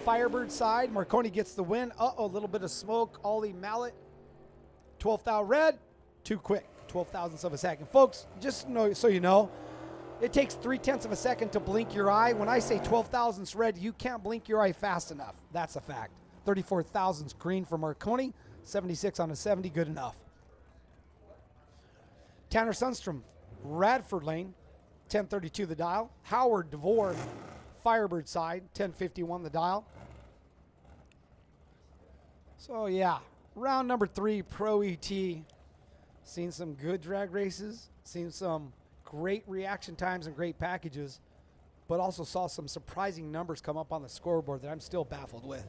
Firebird side. Marconi gets the win. A little bit of smoke. Ollie Mallet, 12th out red, too quick. 12 thousandths of a second. Folks, just so you know, it takes 3/10 of a second to blink your eye. When I say 12 thousandths red, you can't blink your eye fast enough. That's a fact. 34 thousandths green for Marconi. 76 on a 70, good enough. Tanner Sundstrom, Radford Lane, 1032 the dial. Howard DeVore, Firebird side, 1051 the dial. So yeah, round number 3, Pro ET. Seen some good drag races, seen some great reaction times and great packages, but also saw some surprising numbers come up on the scoreboard that I'm still baffled with,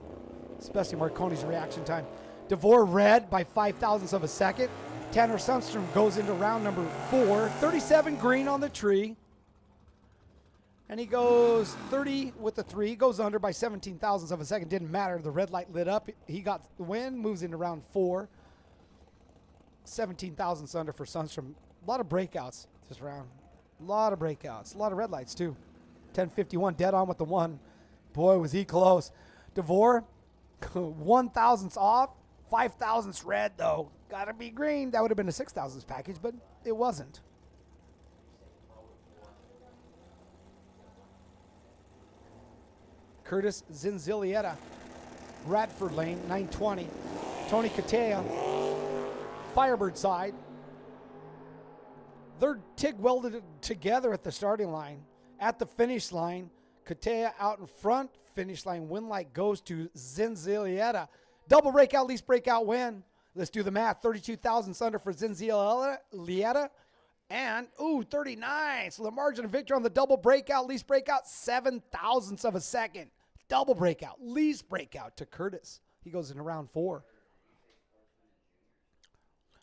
especially Marconi's reaction time. DeVore red by 5 thousandths of a second. Tanner Sundstrom goes into round number 4. 37 green on the tree. And he goes 30 with the 3. Goes under by 17 thousandths of a second. Didn't matter. The red light lit up. He got the win. Moves into round 4. 17 thousandths under for Sundstrom. A lot of breakouts this round. A lot of breakouts. A lot of red lights too. 1051 dead on with the 1. Boy, was he close. DeVore, 1 thousandths off. 5 thousandths red though. Gotta be green. That would have been a 6 thousandths package, but it wasn't. Curtis Zinzilieta, Radford Lane, 920. Tony Katea, Firebird side. They're TIG welded together at the starting line. At the finish line, Katea out in front. Finish line win light goes to Zinzilieta. Double breakout, least breakout win. Let's do the math. 32 thousandths under for Zinzilieta. And, 39. So the margin of victory on the double breakout, least breakout, 7 thousandths of a second. Double breakout, least breakout to Curtis. He goes into round 4.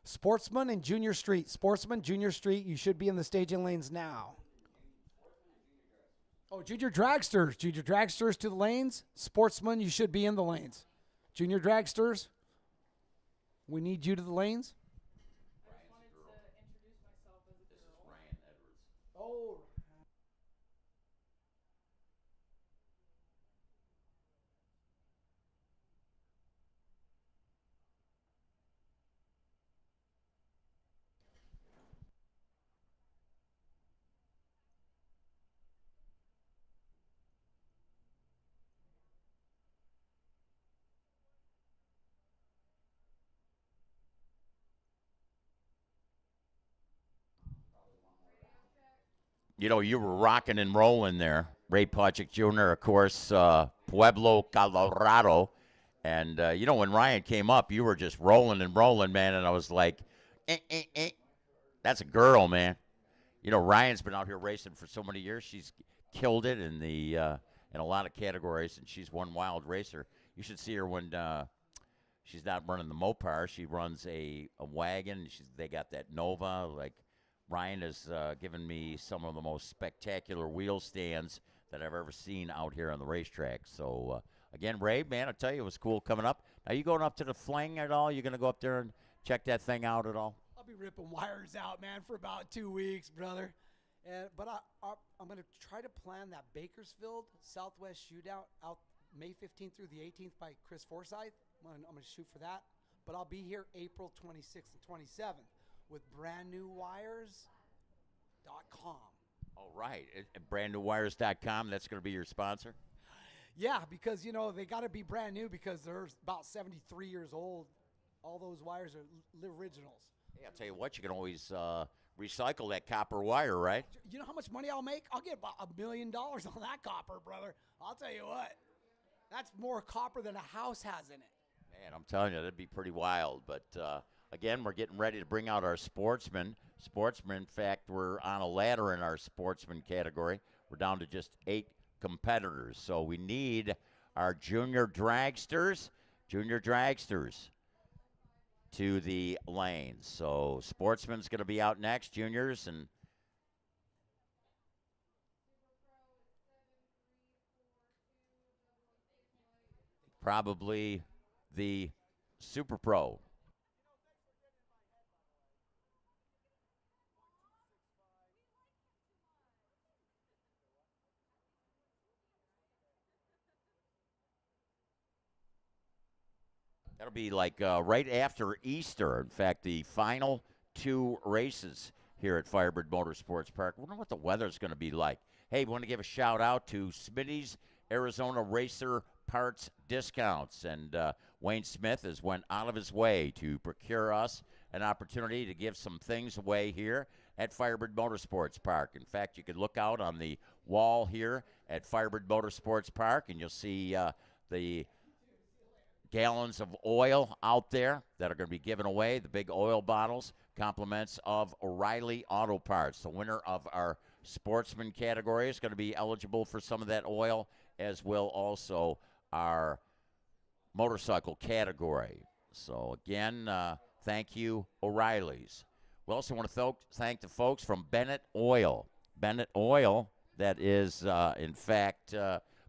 Sportsman and Junior Street. Sportsman, Junior Street, you should be in the staging lanes now. Oh, Junior Dragsters. Junior Dragsters to the lanes. Sportsman, you should be in the lanes. Junior Dragsters, we need you to the lanes. I just wanted to introduce myself as a girl. Ryan Edwards. Oh. You know, you were rocking and rolling there. Ray Pajic Jr., of course, Pueblo, Colorado. And, you know, when Ryan came up, you were just rolling and rolling, man. And I was like, that's a girl, man. You know, Ryan's been out here racing for so many years. She's killed it in in a lot of categories, and she's one wild racer. You should see her when she's not running the Mopar. She runs a wagon. They got that Nova. Like, Ryan has given me some of the most spectacular wheel stands that I've ever seen out here on the racetrack. So, again, Ray, man, I tell you, it was cool coming up. Are you going up to the Fling at all? You going to go up there and check that thing out at all? I'll be ripping wires out, man, for about 2 weeks, brother. But I'm going to try to plan that Bakersfield Southwest Shootout out May 15th through the 18th by Chris Forsyth. I'm going to shoot for that. But I'll be here April 26th and 27th with brandnewwires.com. All right. Brandnewwires.com, that's going to be your sponsor? Yeah, because, you know, they got to be brand new because they're about 73 years old. All those wires are originals. Hey, I'll tell you what, you can always recycle that copper wire, right? You know how much money I'll make? I'll get about $1 million on that copper, brother. I'll tell you what. That's more copper than a house has in it. Man, I'm telling you, that'd be pretty wild. But, again, we're getting ready to bring out our Sportsman. Sportsman, in fact, we're on a ladder in our Sportsman category. We're down to just 8 competitors. So we need our junior dragsters to the lanes. So Sportsman's going to be out next, juniors, and probably the Super Pro. That'll be like right after Easter. In fact, the final 2 races here at FIREBIRD Motorsports Park. I wonder what the weather's going to be like. Hey, we want to give a shout out to Smitty's Arizona Racer Parts Discounts. And Wayne Smith has went out of his way to procure us an opportunity to give some things away here at FIREBIRD Motorsports Park. In fact, you could look out on the wall here at FIREBIRD Motorsports Park, and you'll see the gallons of oil out there that are going to be given away, the big oil bottles, compliments of O'Reilly Auto Parts. The winner of our Sportsman category is going to be eligible for some of that oil, as will also our motorcycle category. So, again, thank you, O'Reilly's. We also want to thank the folks from Bennett Oil. Bennett Oil, that is, in fact,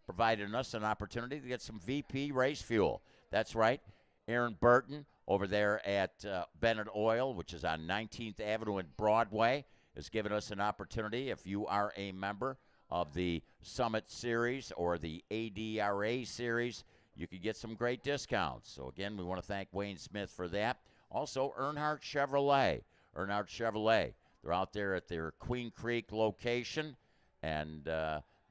providing us an opportunity to get some VP race fuel. That's right. Aaron Burton over there at Bennett Oil, which is on 19th Avenue and Broadway, has given us an opportunity. If you are a member of the Summit Series or the ADRA Series, you can get some great discounts. So, again, we want to thank Wayne Smith for that. Also, Earnhardt Chevrolet. Earnhardt Chevrolet. They're out there at their Queen Creek location, and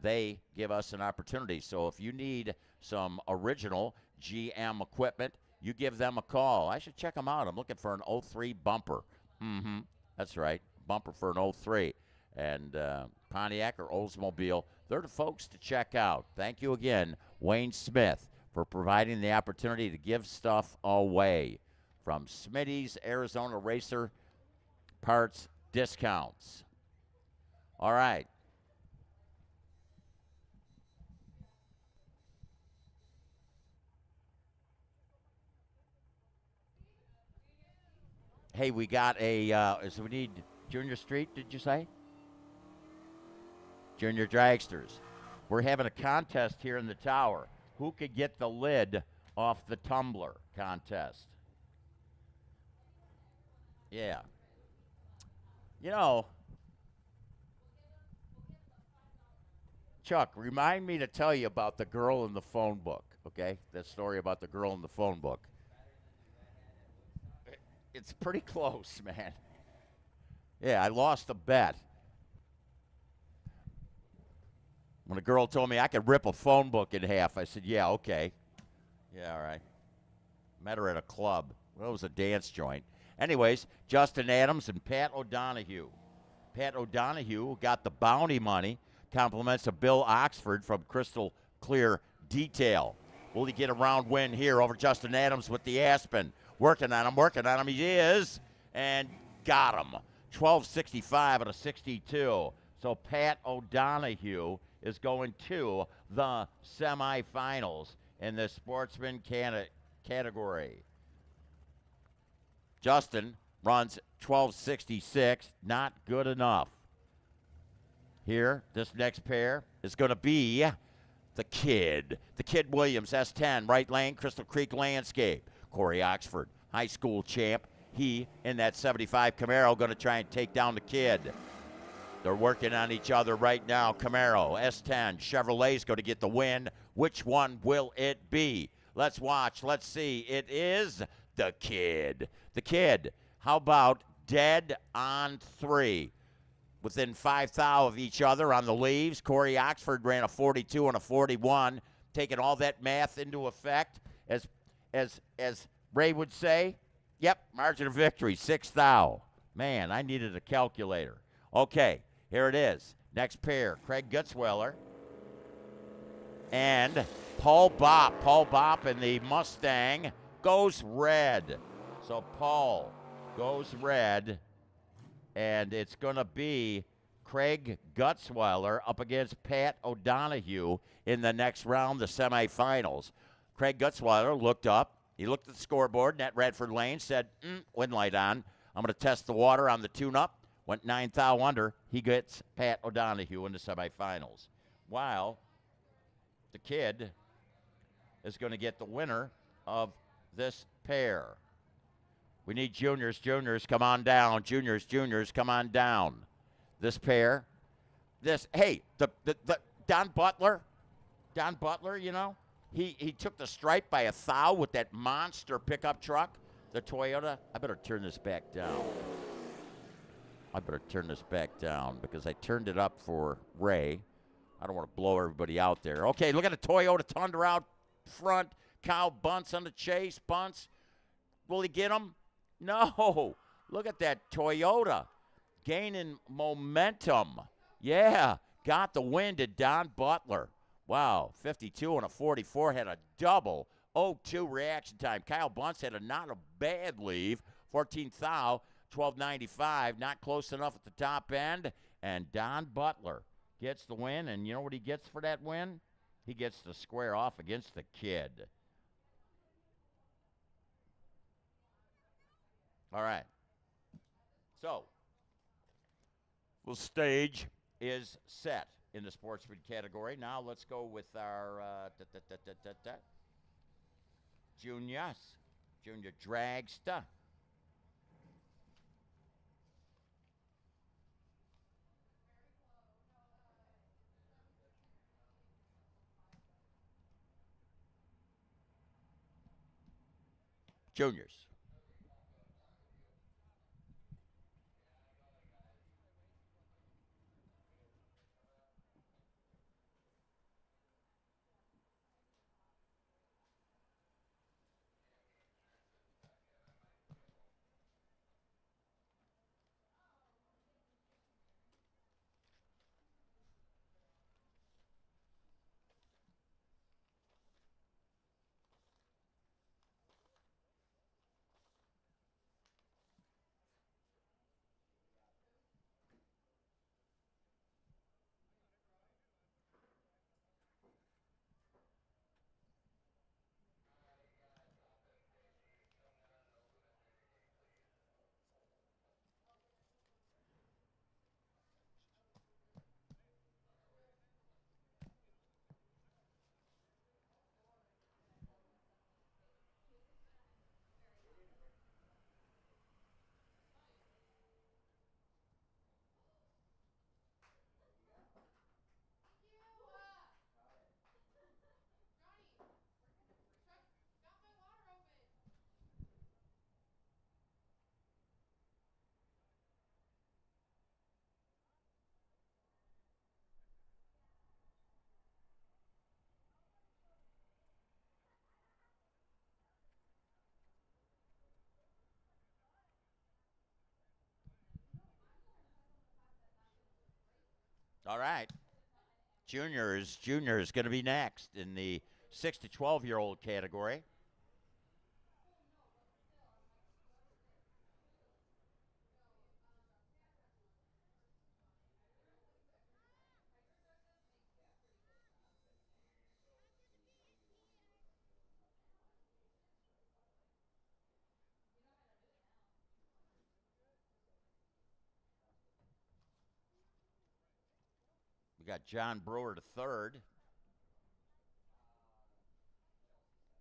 they give us an opportunity. So if you need some original GM equipment, you give them a call. I should check them out. I'm looking for an 03 bumper. That's right, bumper for an 03. And Pontiac or Oldsmobile, they're the folks to check out. Thank you again, Wayne Smith, for providing the opportunity to give stuff away from Smitty's Arizona Racer Parts Discounts. All right. Hey, we got so we need Junior Street, did you say? Junior Dragsters. We're having a contest here in the tower. Who could get the lid off the tumbler contest? Yeah. You know, Chuck, remind me to tell you about the girl in the phone book, okay? That story about the girl in the phone book. It's pretty close, man. Yeah, I lost a bet. When a girl told me I could rip a phone book in half, I said, yeah, okay. Yeah, all right. Met her at a club. Well, it was a dance joint. Anyways, Justin Adams and Pat O'Donohue. Pat O'Donohue got the bounty money. Compliments of Bill Oxford from Crystal Clear Detail. Will he get a round win here over Justin Adams with the Aspen? Working on him. He is. And got him. 12.65 out of 62. So Pat O'Donohue is going to the semifinals in the Sportsman category. Justin runs 12.66. Not good enough. Here, this next pair is going to be the Kid. The Kid Williams, S10, right lane, Crystal Creek Landscape. Corey Oxford, high school champ. He, in that 75 Camaro, going to try and take down the Kid. They're working on each other right now. Camaro, S10, Chevrolet's going to get the win. Which one will it be? Let's watch. Let's see. It is the Kid. The Kid. How about dead on 3? Within 5 thou of each other on the leaves. Corey Oxford ran a 42 and a 41. Taking all that math into effect, as Ray would say, yep, margin of victory, 6 thou. Man, I needed a calculator. Okay, here it is. Next pair, Craig Gutzweiler and Paul Bopp. Paul Bopp in the Mustang goes red. So Paul goes red. And it's going to be Craig Gutzweiler up against Pat O'Donohue in the next round, the semifinals. Craig Gutzweiler looked up. He looked at the scoreboard, net Radford Lane, said, wind light on. I'm going to test the water on the tune-up. Went 9 thou under. He gets Pat O'Donohue in the semifinals. While the Kid is going to get the winner of this pair. We need juniors. Juniors, come on down. Juniors, come on down. This pair. Hey, the Don Butler, you know, he took the stripe by 1 thou with that monster pickup truck, the Toyota. I better turn this back down. Because I turned it up for Ray. I don't want to blow everybody out there. Okay, look at the Toyota Tundra out front. Kyle bunts on the chase. Bunts. Will he get him? No. Look at that Toyota gaining momentum. Yeah, got the win to Don Butler. Wow, 52 and a 44, had a double 0-2 reaction time. Kyle Bunce had not a bad leave, 14 thou, 12.95, not close enough at the top end. And Don Butler gets the win, and you know what he gets for that win? He gets to square off against the Kid. All right. So, the stage is set in the sportsman category. Now let's go with our junior dragster. Juniors. All right. Juniors going to be next in the 6 to 12-year-old category. We got John Brewer III.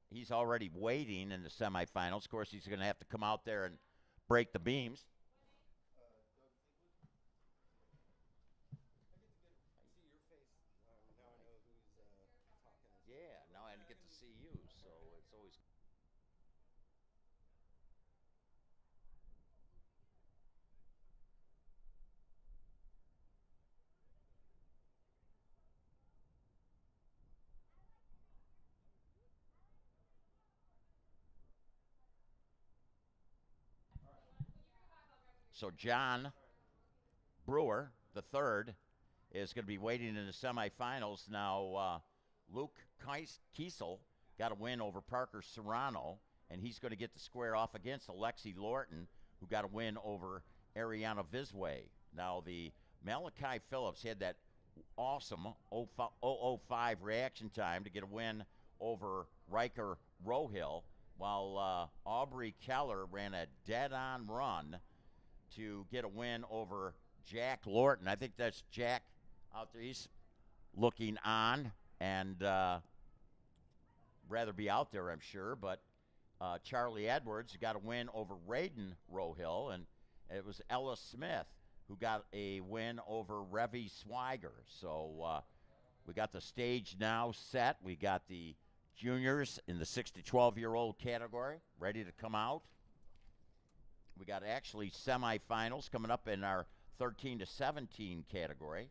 He's already waiting in the semifinals. Of course, he's going to have to come out there and break the beams. Yeah, now I get to see you, so it's always. So John Brewer III is going to be waiting in the semifinals. Now, Luke Kiesel got a win over Parker Serrano, and he's going to get to square off against Alexi Lorton, who got a win over Ariana Visway. Now, the Malachi Phillips had that awesome 005 reaction time to get a win over Riker Rohill, while Aubrey Keller ran a dead-on run to get a win over Jack Lorton. I think that's Jack out there. He's looking on and rather be out there, I'm sure. But Charlie Edwards got a win over Raiden Rohill, and it was Ella Smith who got a win over Revy Swiger. So we got the stage now set. We got the juniors in the 6 to 12-year-old category ready to come out. We got actually semifinals coming up in our 13 to 17 category.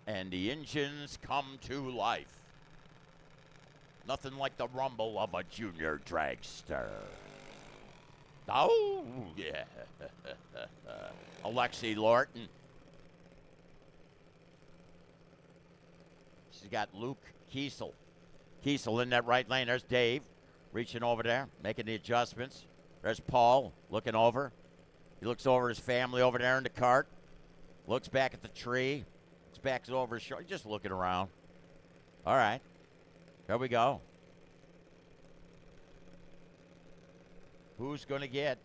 And the engines come to life. Nothing like the rumble of a junior dragster. Oh, yeah. Alexi Lorton. She's got Luke Kiesel. Kiesel in that right lane. There's Dave reaching over there, making the adjustments. There's Paul looking over. He looks over his family over there in the cart. Looks back at the tree. Looks back over his shoulder. Just looking around. All right. Here we go. Who's going to get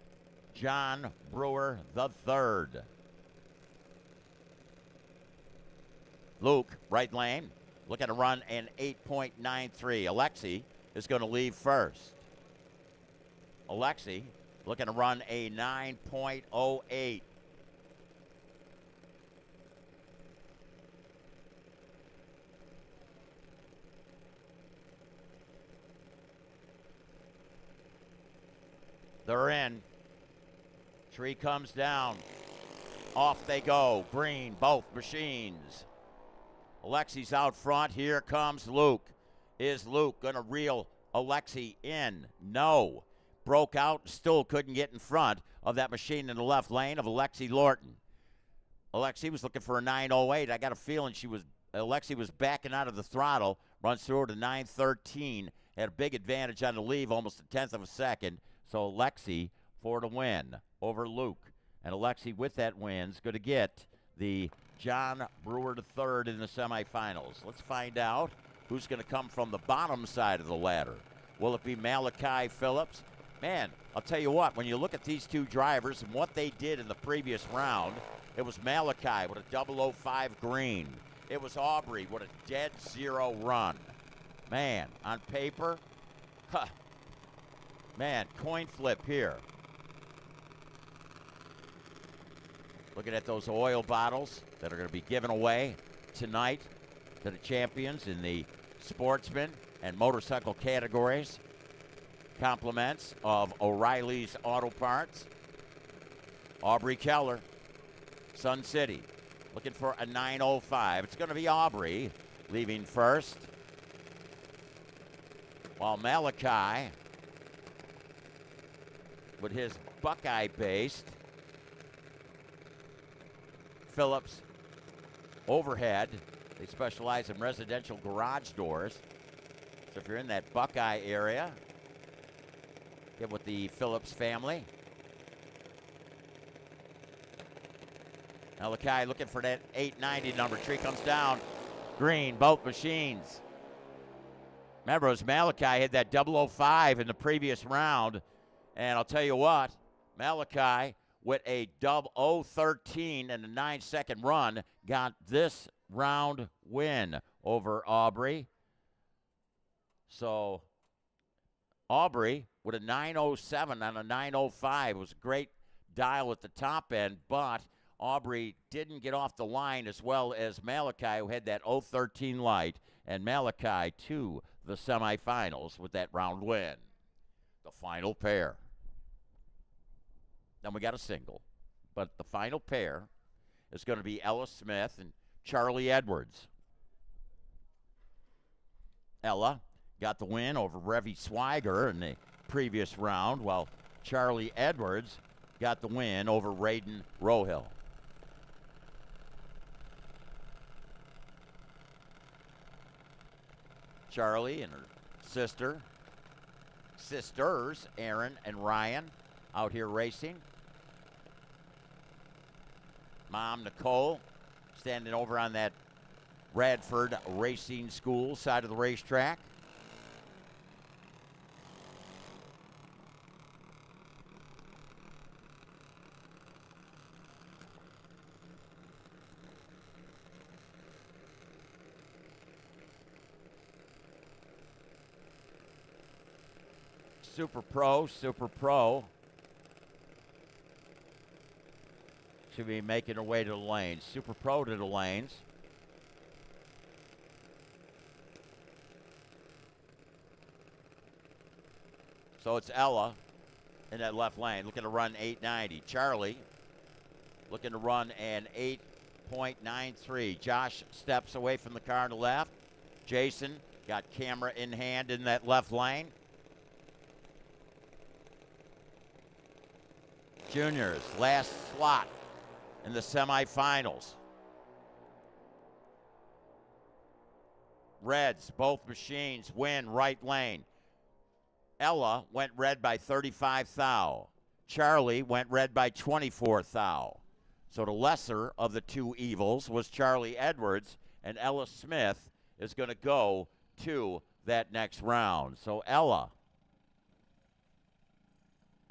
John Brewer III? Luke, right lane. Looking to run an 8.93. Alexi is going to leave first. Alexi looking to run a 9.08. They're in. Tree comes down. Off they go. Green, both machines. Alexi's out front. Here comes Luke. Is Luke going to reel Alexi in? No. Broke out and still couldn't get in front of that machine in the left lane of Alexi Lorton. Alexi was looking for a 9.08. I got a feeling Alexi was backing out of the throttle. Runs through to 9.13. Had a big advantage on the leave, almost a tenth of a second. So Alexi for the win over Luke. And Alexi with that win is going to get the John Brewer III in the semifinals. Let's find out who's going to come from the bottom side of the ladder. Will it be Malachi Phillips? Man, I'll tell you what, when you look at these two drivers and what they did in the previous round, it was Malachi with a 005 green. It was Aubrey with a dead zero run. Man, on paper, man, coin flip here. Looking at those oil bottles that are going to be given away tonight to the champions in the Sportsman and motorcycle categories. Compliments of O'Reilly's Auto Parts. Aubrey Keller, Sun City, looking for a 9.05. It's going to be Aubrey leaving first. While Malachi, with his Buckeye-based Phillips overhead, they specialize in residential garage doors. So if you're in that Buckeye area, get with the Phillips family. Malachi looking for that 890 number. Tree comes down. Green, both machines. Remember, it was Malachi had that 005 in the previous round. And I'll tell you what, Malachi with a 0013 and a 9-second run got this round win over Aubrey. So Aubrey with a 907 and a 905 was a great dial at the top end, but Aubrey didn't get off the line as well as Malachi, who had that 013 light, and Malachi to the semifinals with that round win. The final pair. Then we got a single, but the final pair is going to be Ella Smith and Charlie Edwards. Ella got the win over Revy Swiger in the previous round, while Charlie Edwards got the win over Raiden Rohill. Charlie and her sisters, Aaron and Ryan, out here racing. Mom, Nicole, standing over on that Radford Racing School side of the racetrack. Super Pro should be making her way to the lanes. Super Pro to the lanes. So it's Ella in that left lane looking to run 890. Charlie looking to run an 8.93. Josh steps away from the car on the left. Jason got camera in hand in that left lane. Juniors, last slot in the semifinals. Reds, both machines win right lane. Ella went red by 35 thou. Charlie went red by 24 thou. So the lesser of the two evils was Charlie Edwards, and Ella Smith is going to go to that next round. So Ella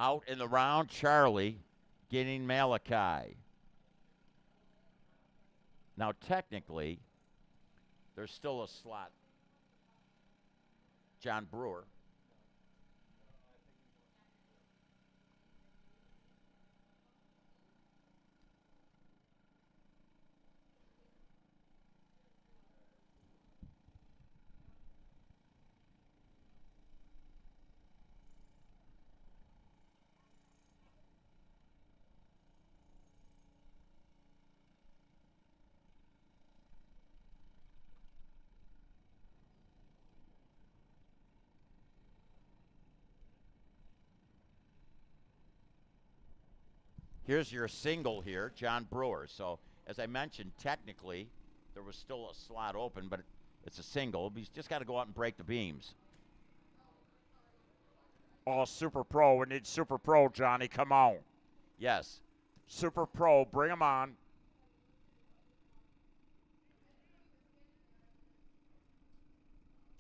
out in the round, Charlie getting Malachi. Now, technically, there's still a slot. John Brewer. Here's your single here, John Brewer. So, as I mentioned, technically, there was still a slot open, but it's a single. He's just got to go out and break the beams. Oh, Super Pro. We need Super Pro, Johnny. Come on. Yes. Super Pro. Bring him on.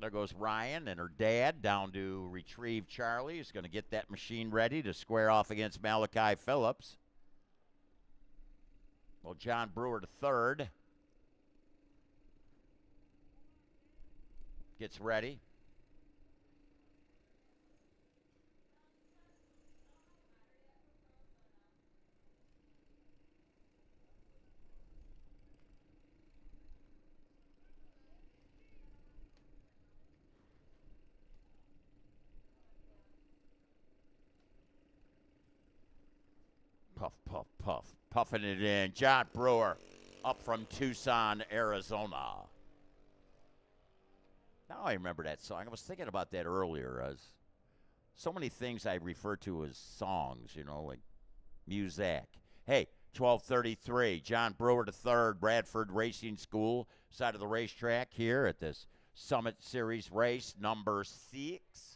There goes Ryan and her dad down to retrieve Charlie. He's going to get that machine ready to square off against Malachi Phillips. Well, John Brewer to third. Gets ready. Puff, puff, puff. Puffing it in. John Brewer up from Tucson, Arizona. Now I remember that song. I was thinking about that earlier. As so many things I refer to as songs, you know, like music. Hey, 12:33. John Brewer III, Bradford Racing School, side of the racetrack here at this Summit Series race number 6.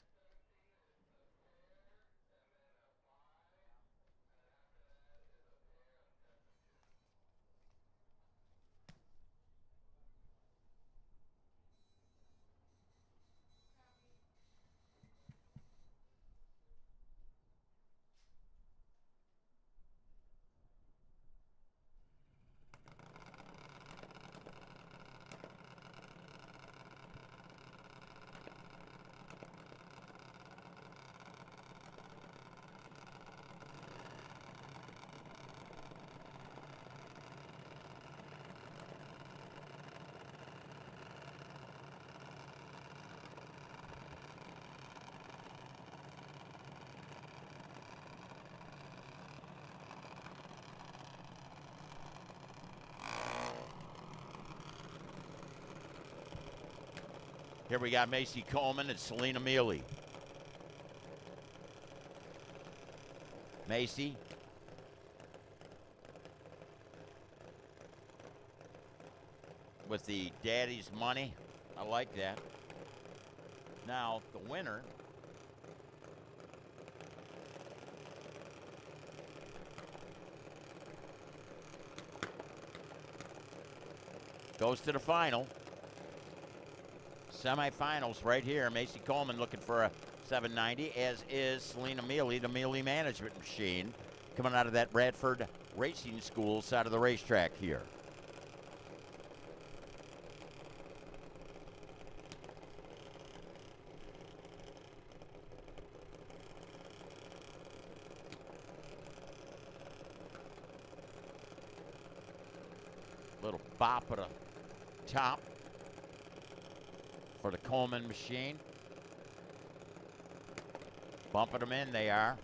Here we got Macy Coleman and Selena Mealy. Macy. With the daddy's money. I like that. Now, the winner. Goes to the final. Semifinals right here. Macy Coleman looking for a 790, as is Selena Mealy, the Mealy Management Machine, coming out of that Bradford Racing School side of the racetrack here. Little bop at the top for the Coleman machine. Bumping them in, they are.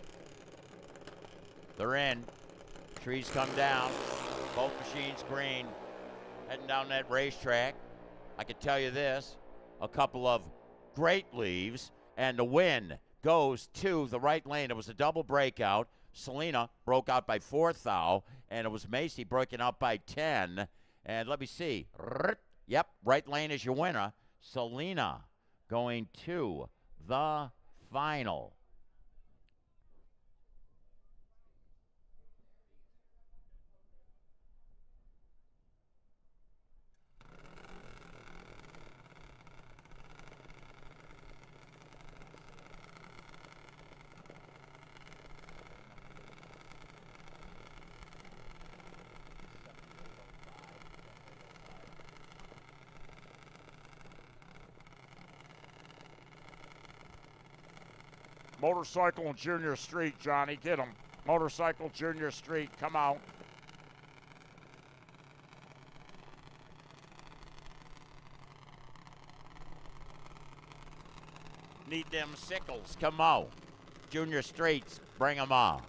They're in. Trees come down. Both machines green. Heading down that racetrack. I can tell you this, a couple of great leaves, and the win goes to the right lane. It was a double breakout. Selena broke out by 4 thou, and it was Macy breaking out by 10. And let me see. Yep, right lane is your winner. Selena going to the final. Motorcycle Junior Street, Johnny, get him. Motorcycle Junior Street, come out. Need them sickles, come on. Junior Streets, bring them on.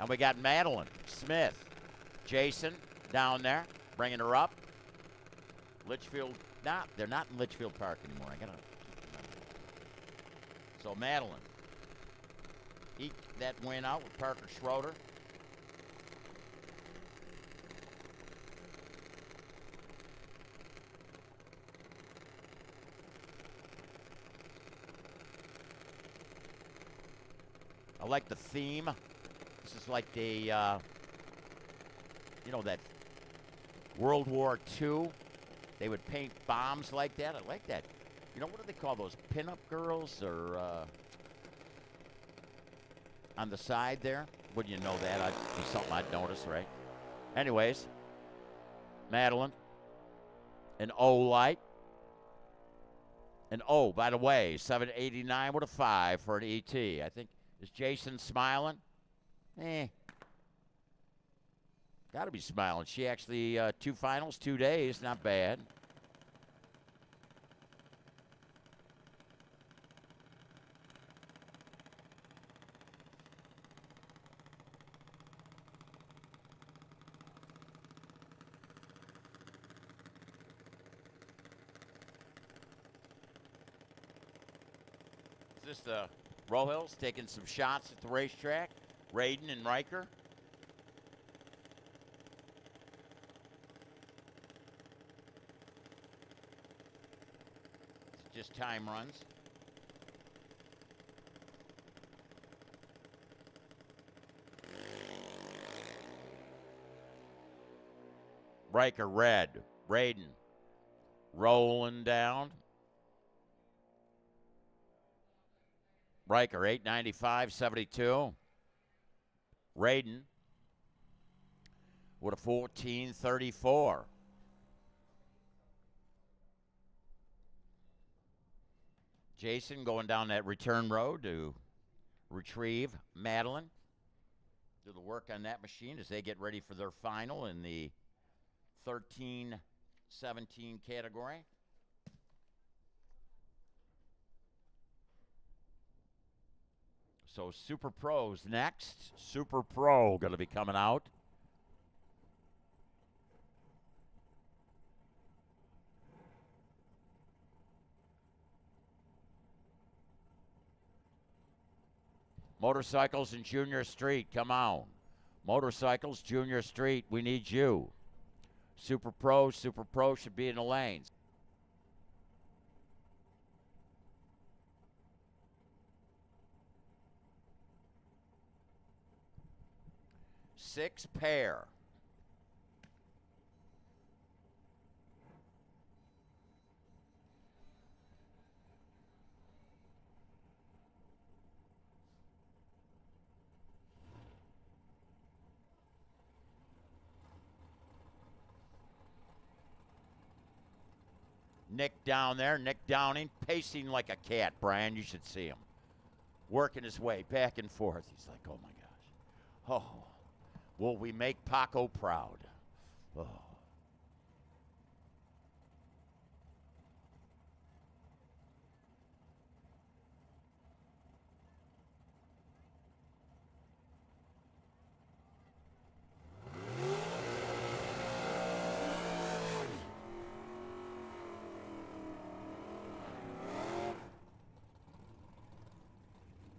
And we got Madeline Smith, Jason down there, bringing her up. Litchfield, they're not in Litchfield Park anymore. So Madeline, eked that win out with Parker Schroeder. I like the theme. This is like the, you know, that World War II. They would paint bombs like that. I like that. You know, what do they call those? Pinup girls or on the side there? Wouldn't you know that? It's something I'd notice, right? Anyways, Madeline, an O light. An O, by the way, 789 with a 5 for an ET. I think, is Jason smiling? Got to be smiling. She actually, 2 finals, 2 days, not bad. this the Rohills taking some shots at the racetrack? Raiden and Riker. It's just time runs. Riker red. Raiden rolling down. Riker 895.72. Raiden with a 14.34. Jason going down that return road to retrieve Madeline. Do the work on that machine as they get ready for their final in the 13-17 category. So Super Pro's next. Super Pro going to be coming out. Motorcycles and Junior Street, come on. Motorcycles, Junior Street, we need you. Super Pro should be in the lanes. Six pair. Nick down there, Nick Downing, pacing like a cat, Brian. You should see him. Working his way back and forth. He's like, oh my gosh. Oh, will we make Paco proud? Oh.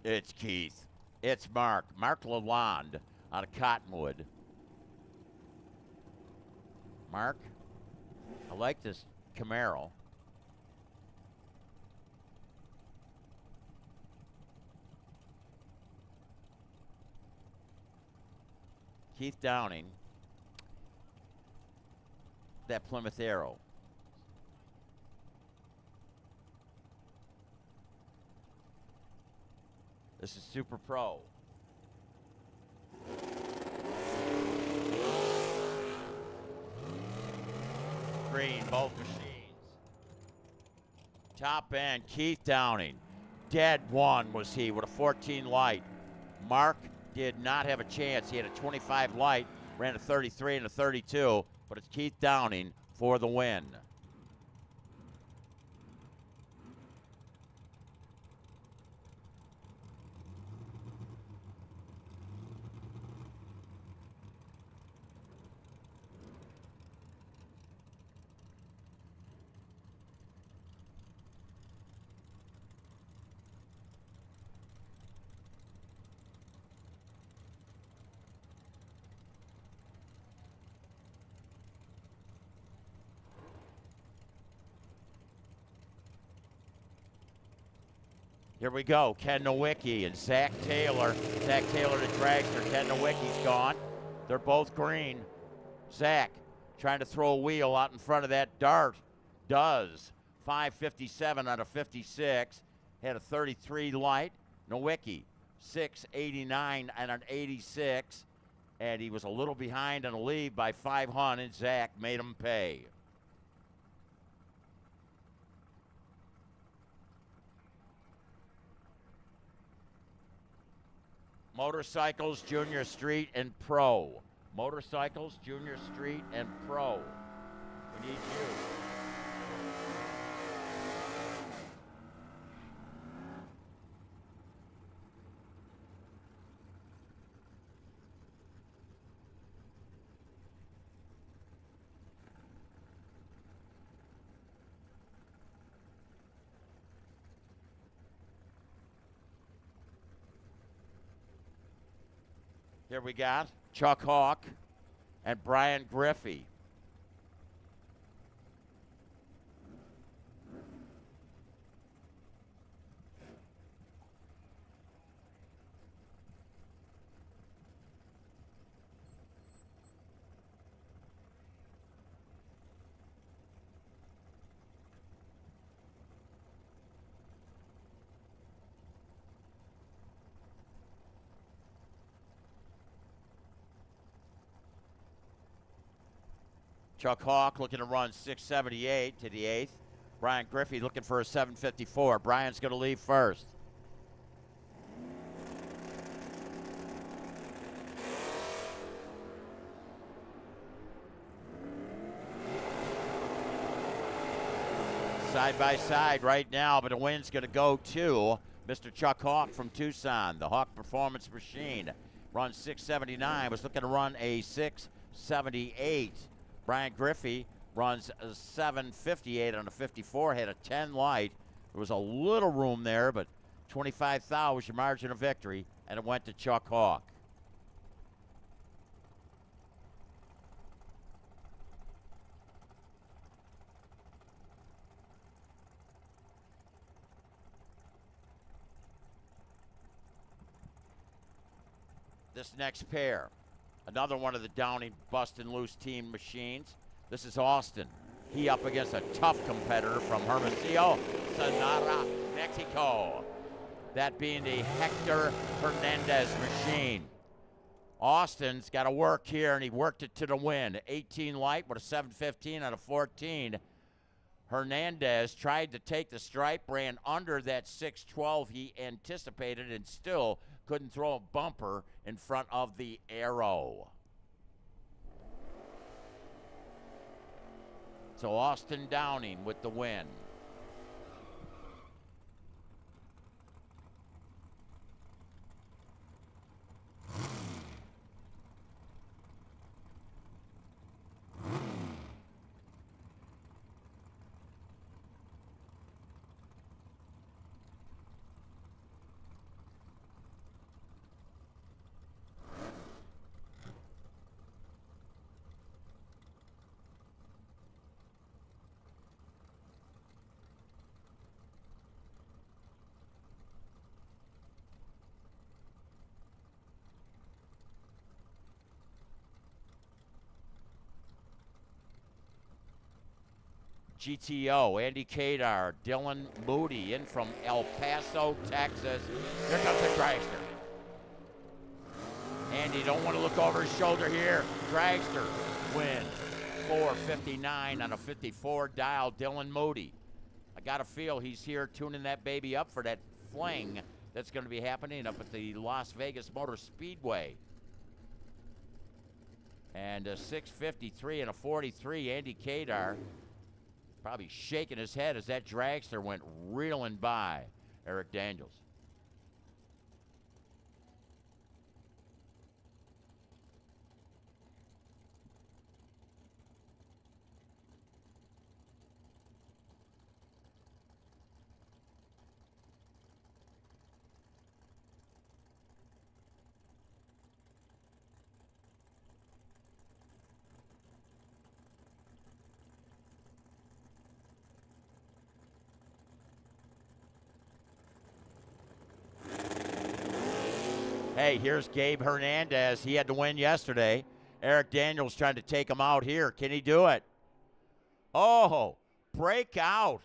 It's Keith. It's Mark. Mark Lalonde out of Cottonwood. Mark, I like this Camaro. Keith Downing, that Plymouth Arrow. This is Super Pro. Green, both machines. Top end, Keith Downing. Dead one was he with a 14 light. Mark did not have a chance. He had a 25 light, ran a 33 and a 32, but it's Keith Downing for the win. Here we go. Ken Nowicki and Zach Taylor. Zach Taylor to dragster. Ken Nowicki's gone. They're both green. Zach trying to throw a wheel out in front of that dart. Does. 557 out of 56. Had a 33 light. Nowicki, 689 and an 86. And he was a little behind on a lead by 500. Zach made him pay. Motorcycles, Junior Street, and Pro. Motorcycles, Junior Street, and Pro. We need you. Here we got Chuck Hawk and Brian Griffey. Chuck Hawk looking to run 678 to the 8th. Brian Griffey looking for a 754. Brian's going to leave first. Side by side right now, but the win's going to go to Mr. Chuck Hawk from Tucson. The Hawk Performance Machine runs 679, was looking to run a 678. Brian Griffey runs a 758 on a 54, had a 10 light. There was a little room there, but 25 thou was your margin of victory, and it went to Chuck Hawk. This next pair, another one of the Downing bustin' loose team machines. This is Austin. He up against a tough competitor from Hermosillo, Sonora, Mexico. That being the Hector Hernandez machine. Austin's got to work here, and he worked it to the win. 18 light with a 715 out of 14. Hernandez tried to take the stripe, ran under that 612 he anticipated, and still couldn't throw a bumper in front of the arrow. So Austin Downing with the win. GTO, Andy Kadar, Dylan Moody in from El Paso, Texas. Here comes the dragster. Andy don't want to look over his shoulder here. Dragster wins 459 on a 54 dial, Dylan Moody. I got a feel he's here tuning that baby up for that fling that's going to be happening up at the Las Vegas Motor Speedway. And a 653 and a 43, Andy Kadar. Probably shaking his head as that dragster went reeling by Eric Daniels. Hey, here's Gabe Hernandez. He had to win yesterday. Eric Daniels trying to take him out here. Can he do it? Oh, breakout.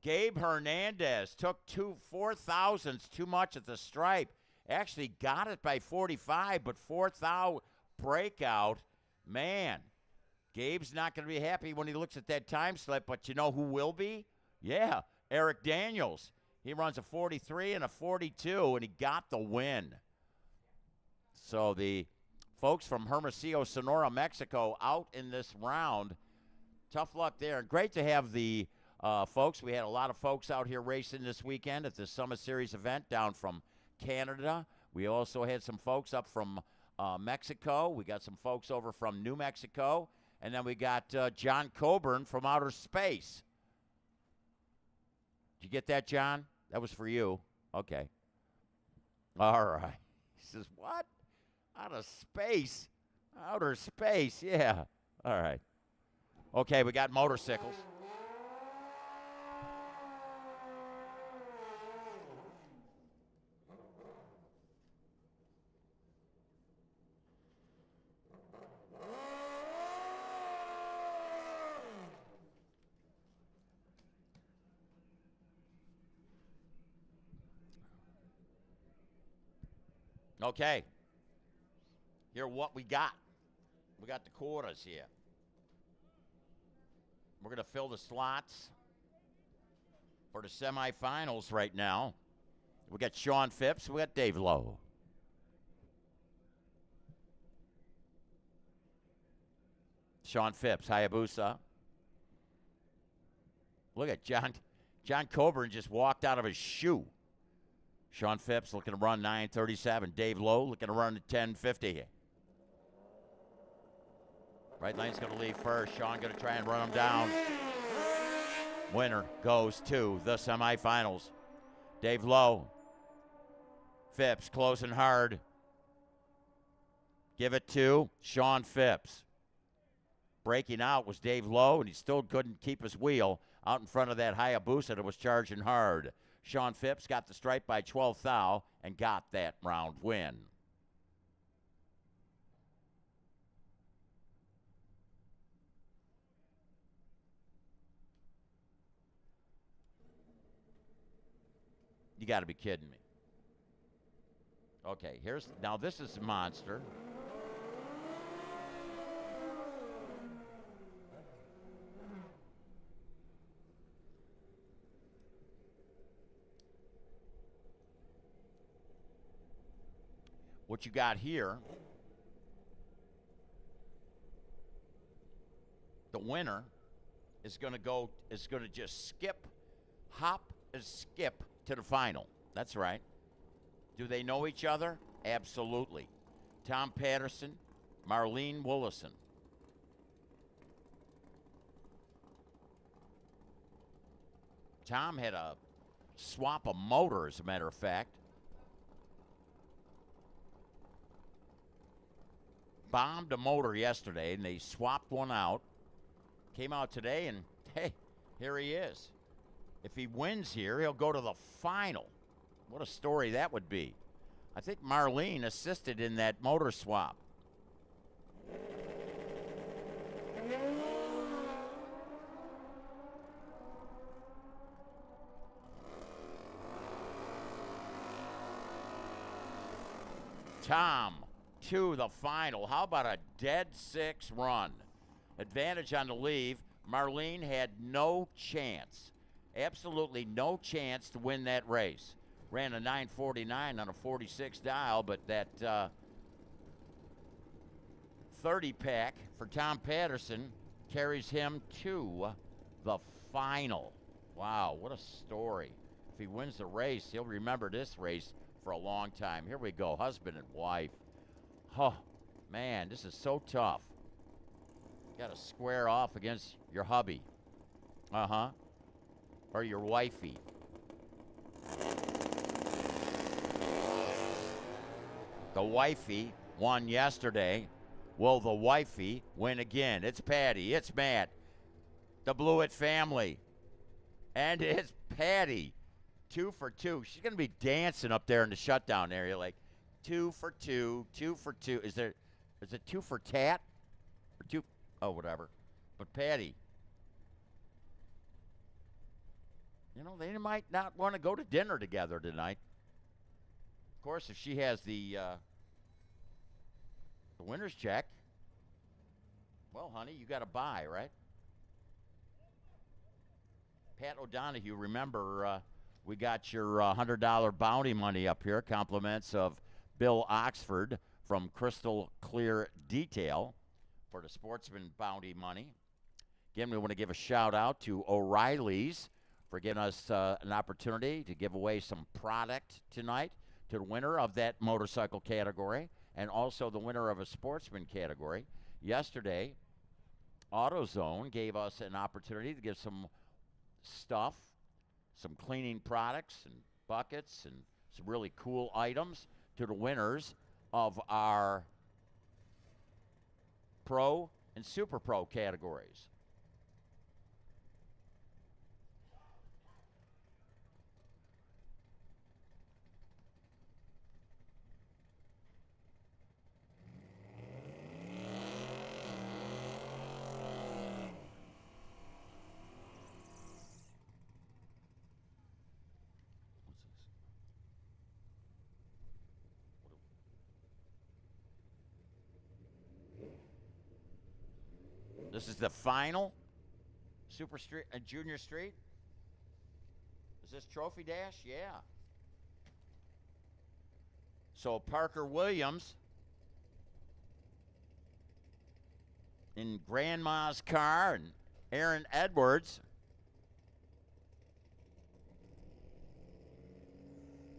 Gabe Hernandez took 4 thousandths too much at the stripe. Actually got it by 45, but 4 thou breakout. Man, Gabe's not going to be happy when he looks at that time slip, but you know who will be? Yeah, Eric Daniels. He runs a 43 and a 42, and he got the win. So the folks from Hermosillo, Sonora, Mexico out in this round. Tough luck there. And great to have the folks. We had a lot of folks out here racing this weekend at the Summit Series event down from Canada. We also had some folks up from Mexico. We got some folks over from New Mexico. And then we got John Coburn from outer space. Did you get that, John? That was for you. Okay. All right. He says, what? Outer space. Outer space, yeah. All right. Okay, we got motorcycles. Okay. Here what we got. We got the quarters here. We're going to fill the slots for the semifinals right now. We got Sean Phipps. We got Dave Lowe. Sean Phipps, Hayabusa. Look at John Coburn just walked out of his shoe. Sean Phipps looking to run 9:37. Dave Lowe looking to run 10:50. Right lane's going to leave first. Sean going to try and run him down. Winner goes to the semifinals. Dave Lowe. Phipps closing hard. Give it to Sean Phipps. Breaking out was Dave Lowe, and he still couldn't keep his wheel out in front of that Hayabusa that was charging hard. Sean Phipps got the stripe by 12th thou and got that round win. You got to be kidding me. Okay, now this is a monster. What you got here, the winner is going to just hop and skip to the final. That's right. Do they know each other? Absolutely. Tom Patterson, Marlene Willison. Tom had a swap of motor, as a matter of fact. Bombed a motor yesterday, and they swapped one out. Came out today, and hey, here he is. If he wins here, he'll go to the final. What a story that would be. I think Marlene assisted in that motor swap. Tom to the final. How about a dead six run? Advantage on the leave. Marlene had no chance. Absolutely no chance to win that race. Ran a 9:49 on a 46 dial, but that 30 pack for Tom Patterson carries him to the final. Wow, what a story. If he wins the race, he'll remember this race for a long time. Here we go, husband and wife. Oh, man, this is so tough. Got to square off against your hubby. Uh-huh. Or your wifey. The wifey won yesterday. Will the wifey win again? It's Patty. It's Matt. The Blewett family. And it's Patty. 2 for 2. She's going to be dancing up there in the shutdown area like 2 for 2, 2 for 2. Is it 2 for tat? Or 2? Oh, whatever. But Patty, you know, they might not want to go to dinner together tonight. Of course, if she has the winner's check, well, honey, you got to buy, right? Pat O'Donohue, remember, we got your $100 bounty money up here, compliments of Bill Oxford from Crystal Clear Detail for the Sportsman bounty money. Again, we want to give a shout out to O'Reilly's for giving us an opportunity to give away some product tonight to the winner of that motorcycle category and also the winner of a Sportsman category. Yesterday, AutoZone gave us an opportunity to give some stuff, some cleaning products and buckets and some really cool items to the winners of our pro and super pro categories. This is the final Super Street and Junior Street. Is this Trophy Dash? Yeah. So Parker Williams in Grandma's car and Aaron Edwards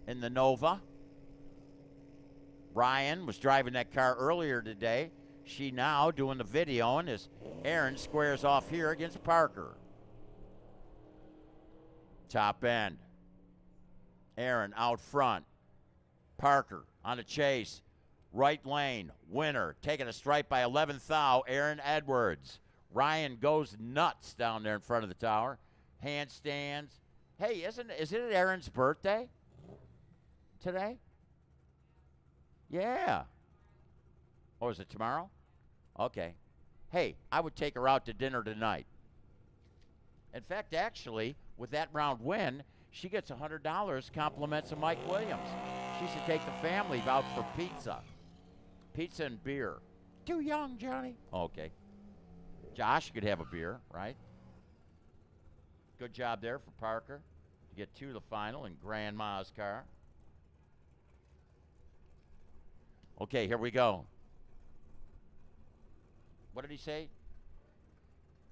in the Nova. Ryan was driving that car earlier today. She now doing the video, and as Aaron squares off here against Parker. Top end. Aaron out front. Parker on a chase. Right lane. Winner. Taking a stripe by 11th thou. Aaron Edwards. Ryan goes nuts down there in front of the tower. Handstands. Hey, is it Aaron's birthday today? Yeah. Oh, is it tomorrow? Okay. Hey, I would take her out to dinner tonight. In fact, actually, with that round win, she gets $100 compliments of Mike Williams. She should take the family out for pizza. Pizza and beer. Too young, Johnny. Okay. Josh could have a beer, right? Good job there for Parker to get to the final in Grandma's car. Okay, here we go. What did he say?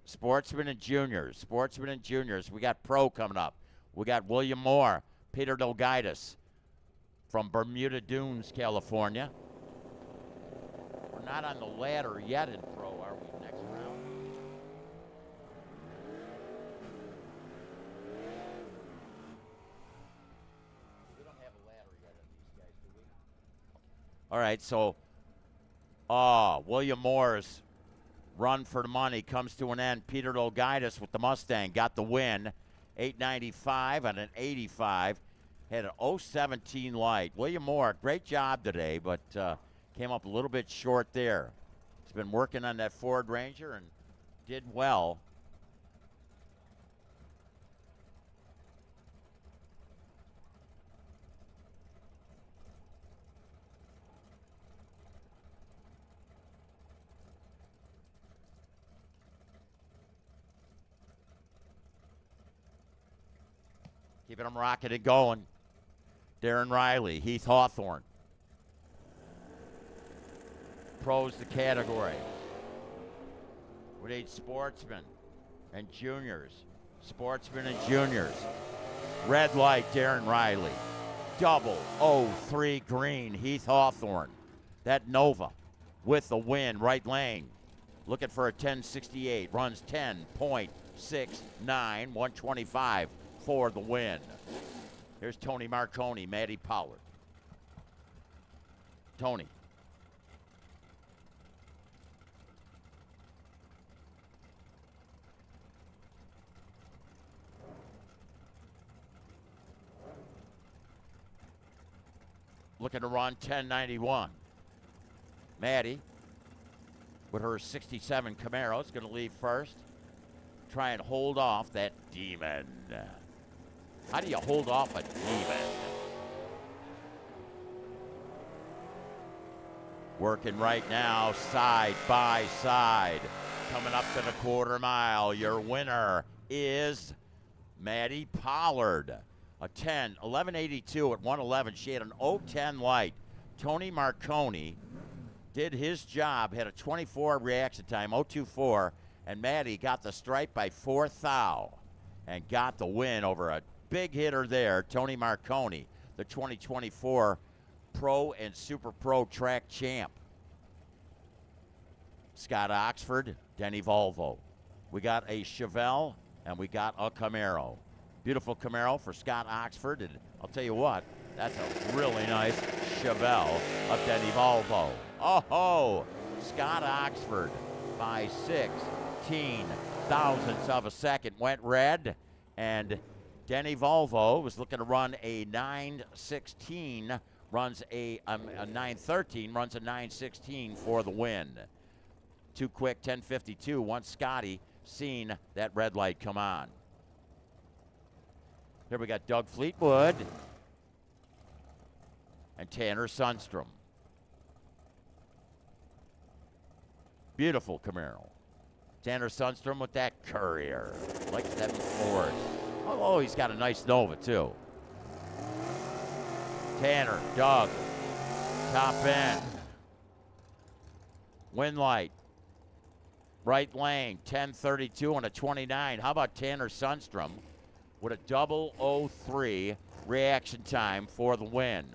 Sportsman and juniors. Sportsman and juniors. We got pro coming up. We got William Moore, Peter Dolgaitis from Bermuda Dunes, California. We're not on the ladder yet in pro, are we, next round? We don't have a ladder yet in these guys, do we? All right, so William Moore's run for the money comes to an end. Peter Dolgaitis with the Mustang got the win. 895 on an 85. Had an 017 light. William Moore, great job today, but came up a little bit short there. He's been working on that Ford Ranger and did well. Keeping them rocking and going. Darren Riley, Heath Hawthorne. Pros the category. We need sportsmen and juniors. Sportsmen and juniors. Red light, Darren Riley. Double 03 green, Heath Hawthorne. That Nova with the win, right lane. Looking for a 1068. Runs 10.69, 125. For the win. Here's Tony Marconi, Maddie Pollard. Tony. Looking to run 1091. Maddie, with her 67 Camaro, is going to leave first. Try and hold off that demon. How do you hold off a demon? Working right now, side by side. Coming up to the quarter mile. Your winner is Maddie Pollard. A 1182 at 111. She had an 010 light. Tony Marconi did his job, had a 24 reaction time, 024, and Maddie got the stripe by 4th thou and got the win over a big hitter there, Tony Marconi, the 2024 Pro and Super Pro track champ. Scott Oxford, Denny Volvo. We got a Chevelle and we got a Camaro. Beautiful Camaro for Scott Oxford, and I'll tell you what, That's a really nice Chevelle of Denny Volvo. Oh, Scott Oxford by 16 thousandths of a second went red, and Denny Volvo was looking to run a 9:16, runs a 9:13, runs a 9:16 for the win. Too quick, 10:52. Once Scotty seen that red light come on. Here we got Doug Fleetwood and Tanner Sundstrom. Beautiful Camaro. Tanner Sundstrom with that Courier, like 7 Ford. Oh, he's got a nice Nova too. Tanner, Doug, top end. Win light. Right lane, 10:32 on a 29. How about Tanner Sundstrom with a 0:03 reaction time for the win?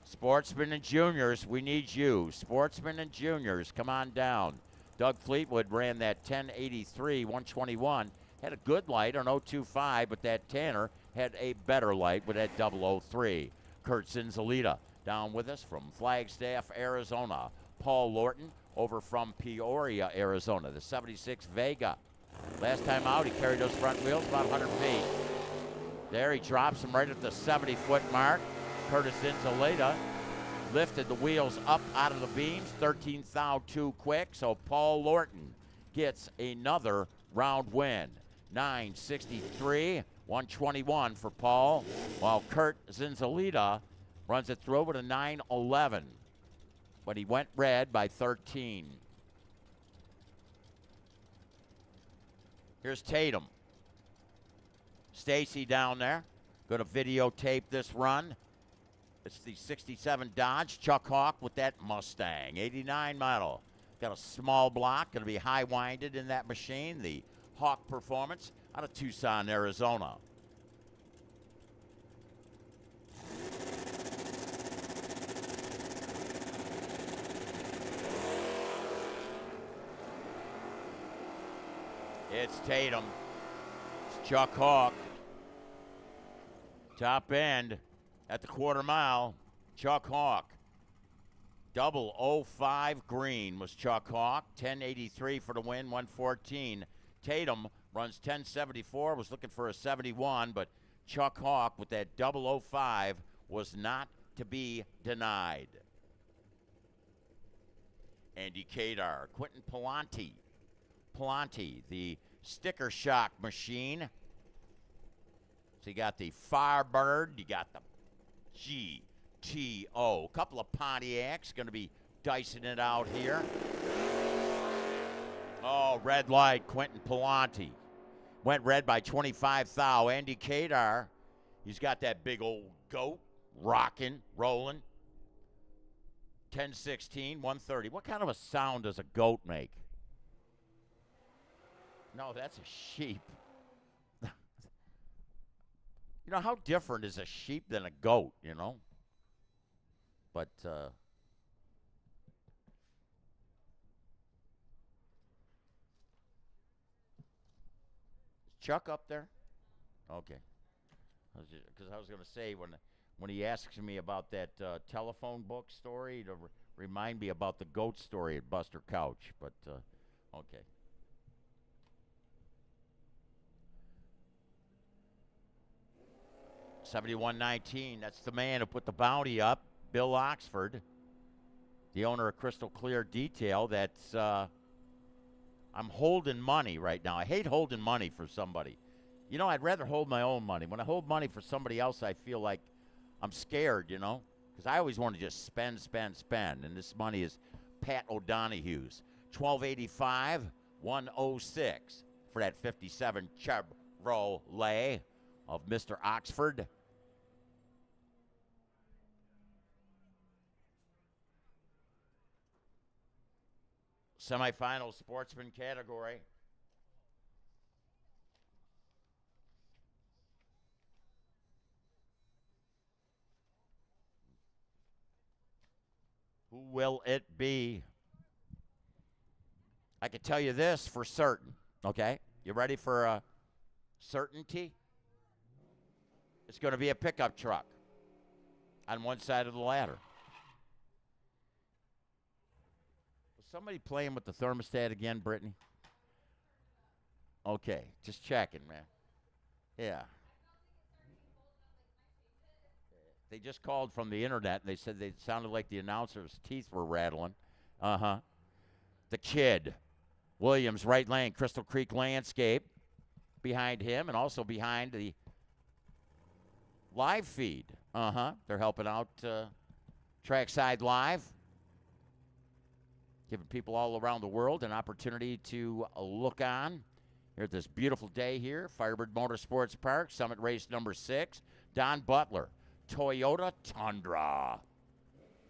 Sportsman and Juniors, we need you. Sportsman and Juniors, come on down. Doug Fleetwood ran that 10:83, 121. Had a good light on 025, but that Tanner had a better light with that 003. Kurt Zinzalita down with us from Flagstaff, Arizona. Paul Lorton over from Peoria, Arizona. The 76 Vega. Last time out, he carried those front wheels about 100 feet. There, he drops them right at the 70-foot mark. Curtis Zinzalita lifted the wheels up out of the beams, 13 thou too quick, so Paul Lorton gets another round win. 9:63, 121 for Paul, while Kurt Zinzalita runs it through with a 9:11, but he went red by 13. Here's Tatum. Stacy down there, going to videotape this run. It's the 67 Dodge, Chuck Hawk with that Mustang, 89 model. Got a small block, going to be high-winded in that machine. The Hawk Performance out of Tucson, Arizona. It's Tatum. It's Chuck Hawk. Top end. At the quarter mile, Chuck Hawk. 0:05 green was Chuck Hawk. 10:83 for the win, 114. Tatum runs 10:74, was looking for a 71, but Chuck Hawk with that 0:05 was not to be denied. Andy Kadar, Quentin Palante. Palante, the sticker shock machine. So you got the Firebird, you got the GTO. A couple of Pontiacs going to be dicing it out here. Oh, red light, Quentin Palante. Went red by 25 thou. Andy Kadar, he's got that big old goat, rocking, rolling. 10:16, 130. What kind of a sound does a goat make? No, that's a sheep. You know, how different is a sheep than a goat, you know? But, is Chuck up there? Okay. Because I was going to say, when he asks me about that telephone book story, to remind me about the goat story at Buster Couch, but, okay. $71.19. That's the man who put the bounty up, Bill Oxford, the owner of Crystal Clear Detail. That's I'm holding money right now. I hate holding money for somebody. You know, I'd rather hold my own money. When I hold money for somebody else, I feel like I'm scared, you know, because I always want to just spend. And this money is Pat O'Donoghue's. $12.85, 106 for that 57 Chevrolet of Mr. Oxford. Semifinal sportsman category. Who will it be? I can tell you this for certain, okay? You ready for certainty? It's going to be a pickup truck on one side of the ladder. Was somebody playing with the thermostat again, Brittany? Okay, just checking, man. Yeah. They just called from the internet, and they said they sounded like the announcer's teeth were rattling. Uh-huh. The kid, Williams, right lane, Crystal Creek Landscape behind him, and also behind the live feed. Uh-huh. They're helping out Trackside Live, giving people all around the world an opportunity to look on here at this beautiful day here, Firebird Motorsports Park, Summit Race number 6. Don Butler, Toyota Tundra.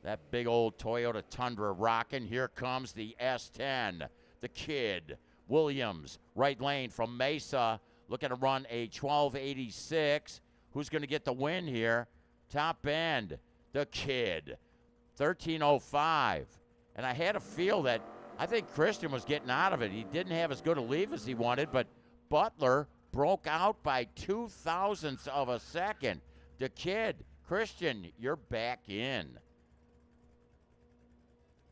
That big old Toyota Tundra rocking. Here comes the S10, the kid, Williams, right lane from Mesa, looking to run a 1286. Who's going to get the win here? Top end, the kid, 1305. And I had a feel that I think Christian was getting out of it. He didn't have as good a lead as he wanted, but Butler broke out by 0.02 of a second. The kid, Christian, you're back in.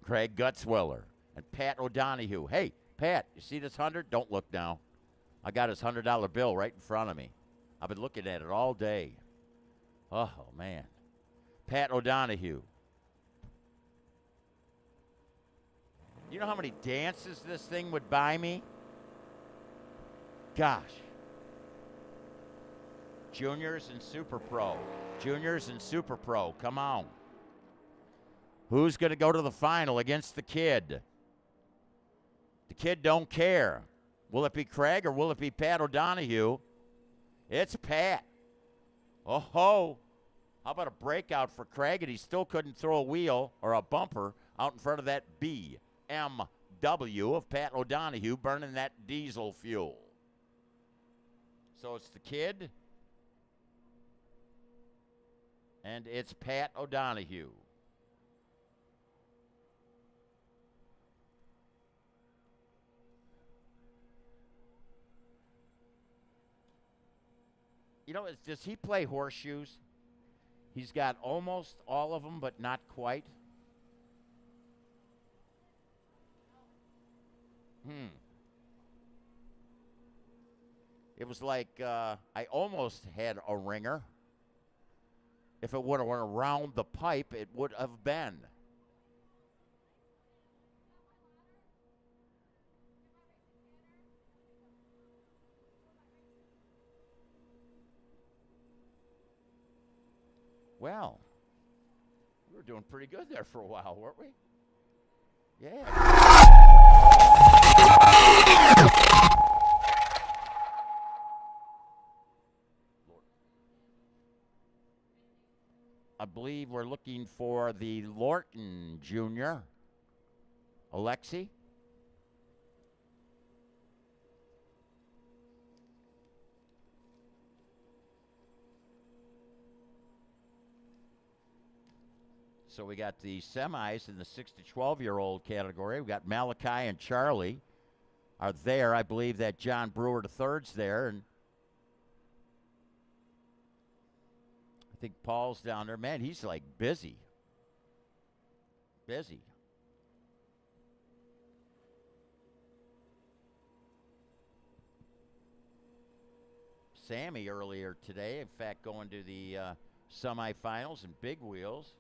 Craig Gutzwiller and Pat O'Donohue. Hey, Pat, you see this 100? Don't look now. I got his $100 bill right in front of me. I've been looking at it all day. Oh, man. Pat O'Donohue. You know how many dances this thing would buy me? Gosh. Juniors and Super Pro. Juniors and Super Pro. Come on. Who's going to go to the final against the kid? The kid don't care. Will it be Craig or will it be Pat O'Donohue? It's Pat. Oh ho. How about a breakout for Craig? And he still couldn't throw a wheel or a bumper out in front of that BMW of Pat O'Donohue burning that diesel fuel. So it's the kid. And it's Pat O'Donohue. You know, does he play horseshoes? He's got almost all of them, but not quite. It was like I almost had a ringer. If it would have went around the pipe, it would have been. Well, we were doing pretty good there for a while, weren't we? Yeah. I believe we're looking for the Lorton Jr. Alexi. So we got the semis in the 6 to 12-year-old category. We got Malachi and Charlie are there. I believe that John Brewer III's there, and I think Paul's down there. Man, he's like busy. Busy. Sammy earlier today, in fact, going to the semifinals and big wheels.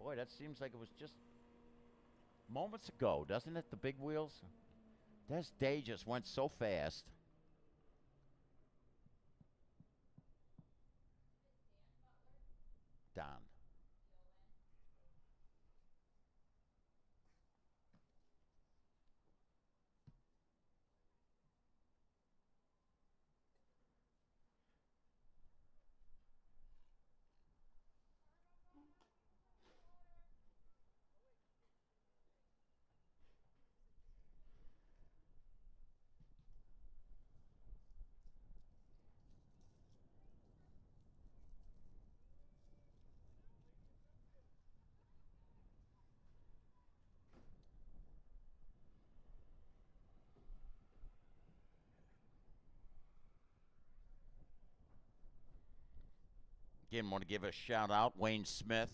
Boy, that seems like it was just moments ago, doesn't it? The big wheels. This day just went so fast. Don. Again, want to give a shout out, Wayne Smith,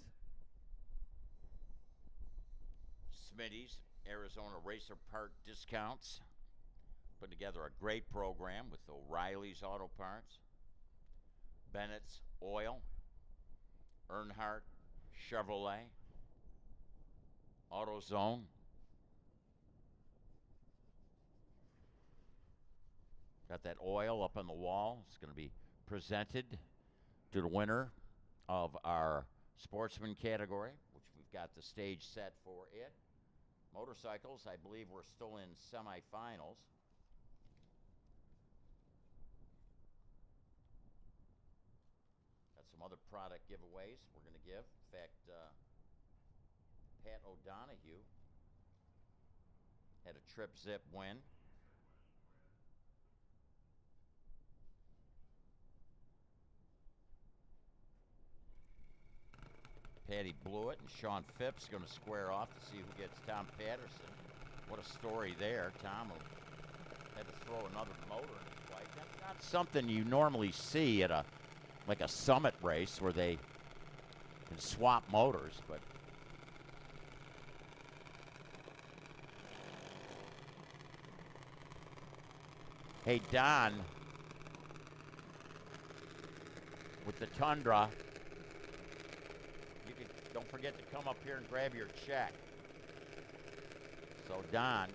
Smitty's, Arizona Racer Part Discounts. Put together a great program with O'Reilly's Auto Parts, Bennett's Oil, Earnhardt Chevrolet, AutoZone. Got that oil up on the wall. It's going to be presented to the winner of our Sportsman category, which we've got the stage set for it. Motorcycles, I believe we're still in semifinals. Got some other product giveaways we're going to give. In fact, Pat O'Donohue had a Trip Zip win. Patty Blewett and Sean Phipps going to square off to see who gets Tom Patterson. What a story there. Tom had to throw another motor in his bike. That's not something you normally see at a summit race where they can swap motors, but hey, Don with the Tundra, don't forget to come up here and grab your check. So Don,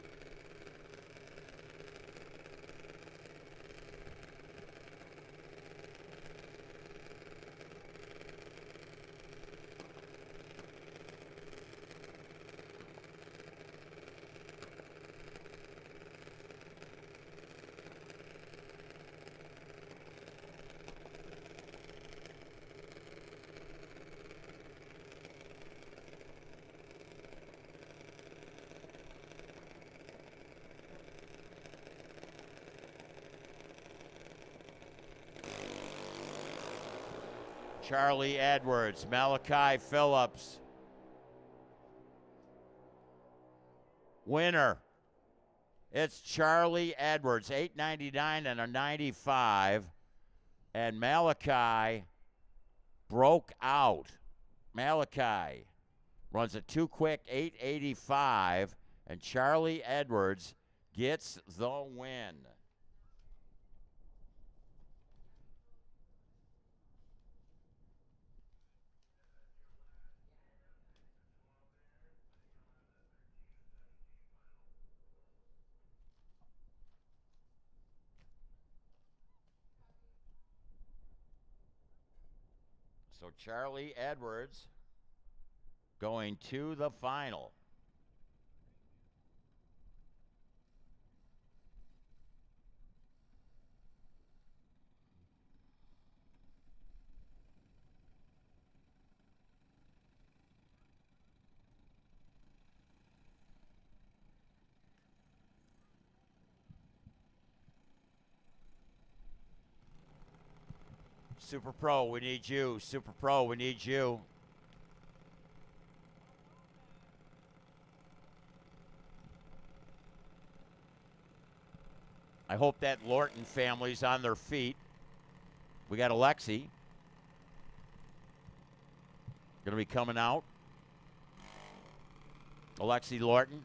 Charlie Edwards, Malachi Phillips. Winner. It's Charlie Edwards, $8.99 and a 95. And Malachi broke out. Malachi runs a too quick 8.85, and Charlie Edwards gets the win. So Charlie Edwards going to the final. Super Pro, we need you. Super Pro, we need you. I hope that Lorton family's on their feet. We got Alexi going to be coming out. Alexi Lorton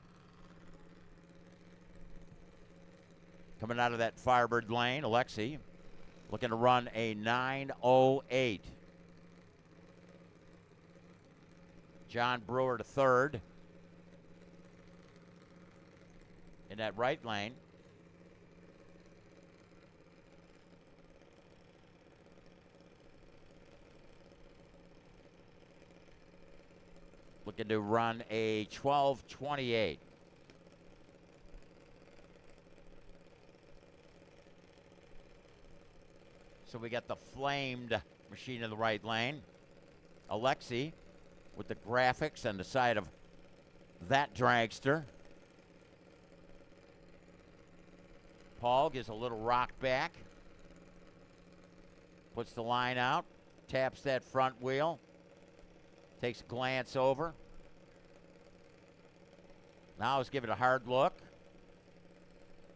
coming out of that Firebird lane. Alexi looking to run a 9:08. John Brewer to third in that right lane. Looking to run a 12:28. So we got the flamed machine in the right lane. Alexi with the graphics on the side of that dragster. Paul gives a little rock back. Puts the line out. Taps that front wheel. Takes a glance over. Now let's give it a hard look.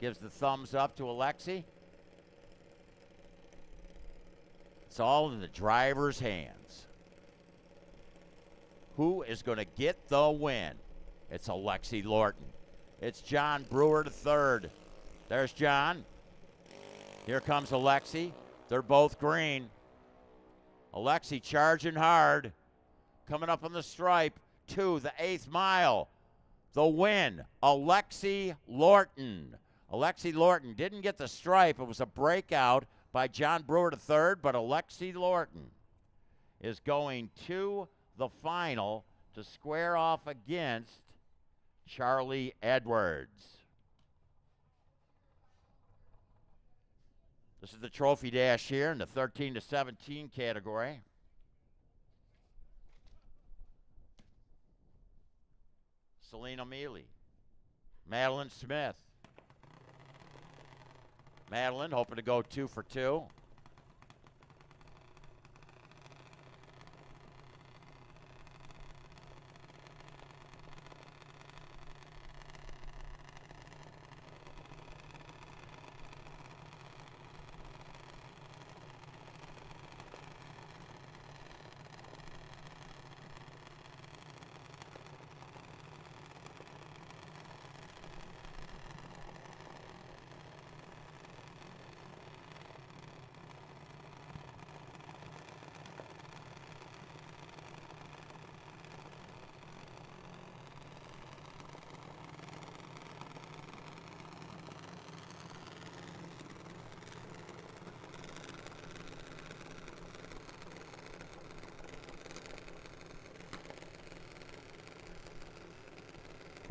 Gives the thumbs up to Alexi. It's all in the driver's hands. Who is going to get the win? It's Alexi Lorton. It's John Brewer III. There's John. Here comes Alexi. They're both green. Alexi charging hard. Coming up on the stripe to the 8th mile. The win, Alexi Lorton. Alexi Lorton didn't get the stripe. It was a breakout by John Brewer III, but Alexi Lorton is going to the final to square off against Charlie Edwards. This is the trophy dash here in the 13 to 17 category. Selena Mealy, Madeline Smith. Madeline hoping to go 2 for 2.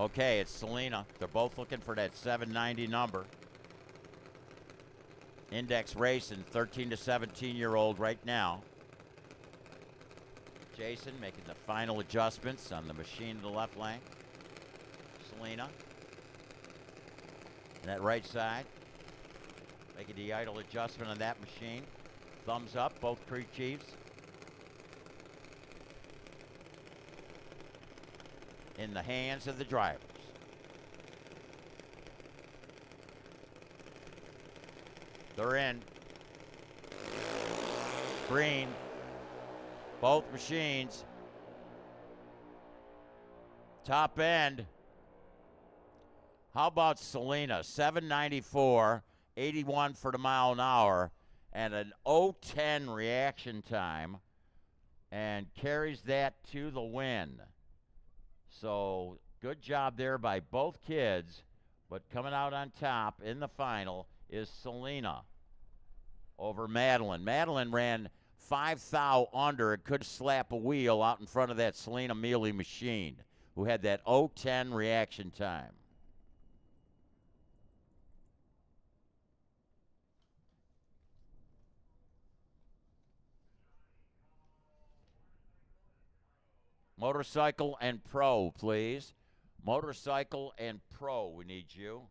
Okay, it's Selena. They're both looking for that 790 number. Index racing, 13 to 17-year-old right now. Jason making the final adjustments on the machine in the left lane. Selena. And that right side. Making the idle adjustment on that machine. Thumbs up, both crew chiefs. In the hands of the drivers. They're in. Green. Both machines. Top end. How about Selena? 794, 81 for the mile an hour, and an 010 reaction time, and carries that to the win. So good job there by both kids, but coming out on top in the final is Selena over Madeline. Madeline ran 5 thou under and could slap a wheel out in front of that Selena Mealy machine, who had that 010 reaction time. Motorcycle and Pro, please. Motorcycle and Pro, we need you.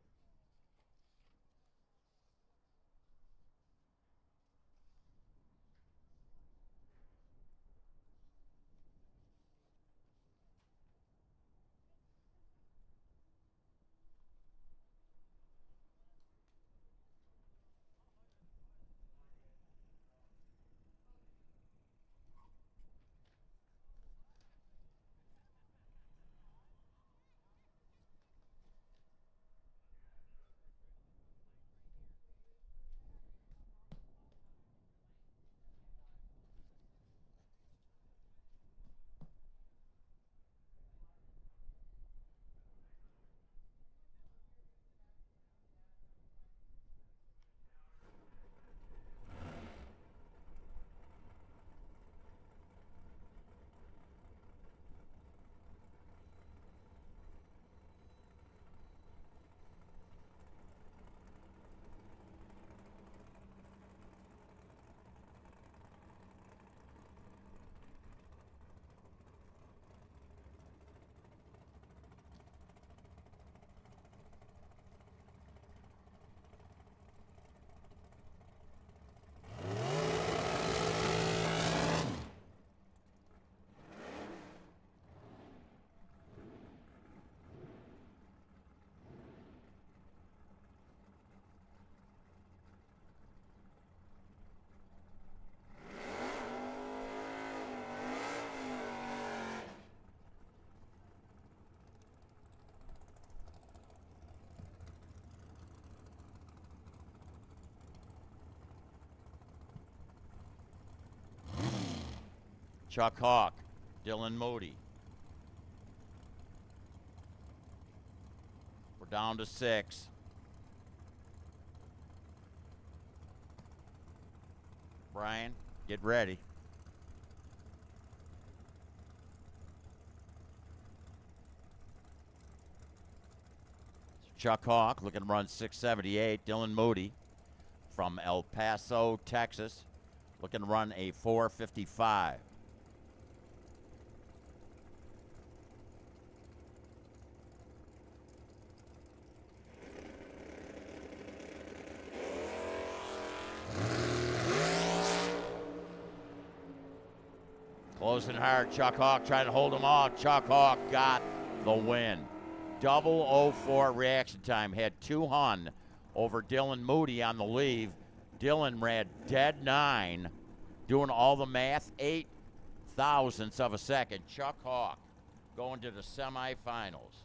Chuck Hawk, Dylan Moody. We're down to 6. Brian, get ready. Chuck Hawk looking to run 678. Dylan Moody from El Paso, Texas, looking to run a 455. Closing hard, Chuck Hawk trying to hold him off. Chuck Hawk got the win. 004 reaction time. Had 2 hun over Dylan Moody on the leave. Dylan ran dead 9, doing all the math, 8 thousandths of a second. Chuck Hawk going to the semifinals.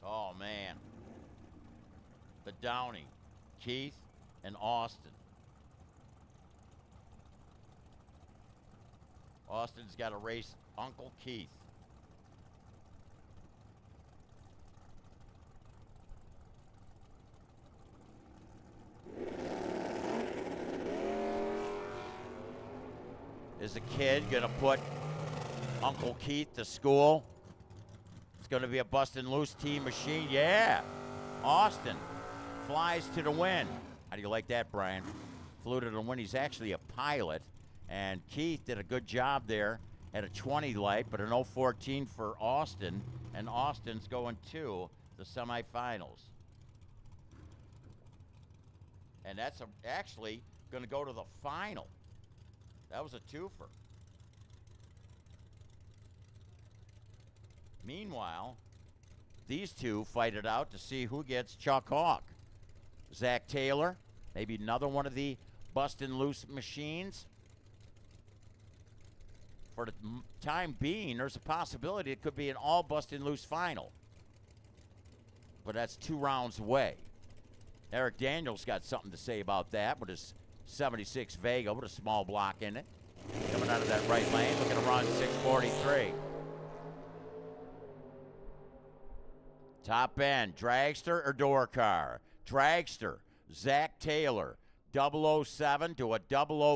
Oh, man. The Downey, Keith, and Austin. Austin's got to race Uncle Keith. Is a kid going to put Uncle Keith to school? It's going to be a bustin' loose team machine. Yeah. Austin flies to the win. How do you like that, Brian? Flew to the win. He's actually a pilot. And Keith did a good job there. Had a 20 light, but an 014 for Austin. And Austin's going to the semifinals. And that's actually going to go to the final. That was a twofer. Meanwhile, these two fight it out to see who gets Chuck Hawk. Zach Taylor, maybe another one of the bustin' loose machines. For the time being, there's a possibility it could be an all bustin' loose final. But that's 2 rounds away. Eric Daniels got something to say about that with his 76 Vega with a small block in it. Coming out of that right lane, looking to run 643. Top end, dragster or door car? Dragster, Zach Taylor, 007 to a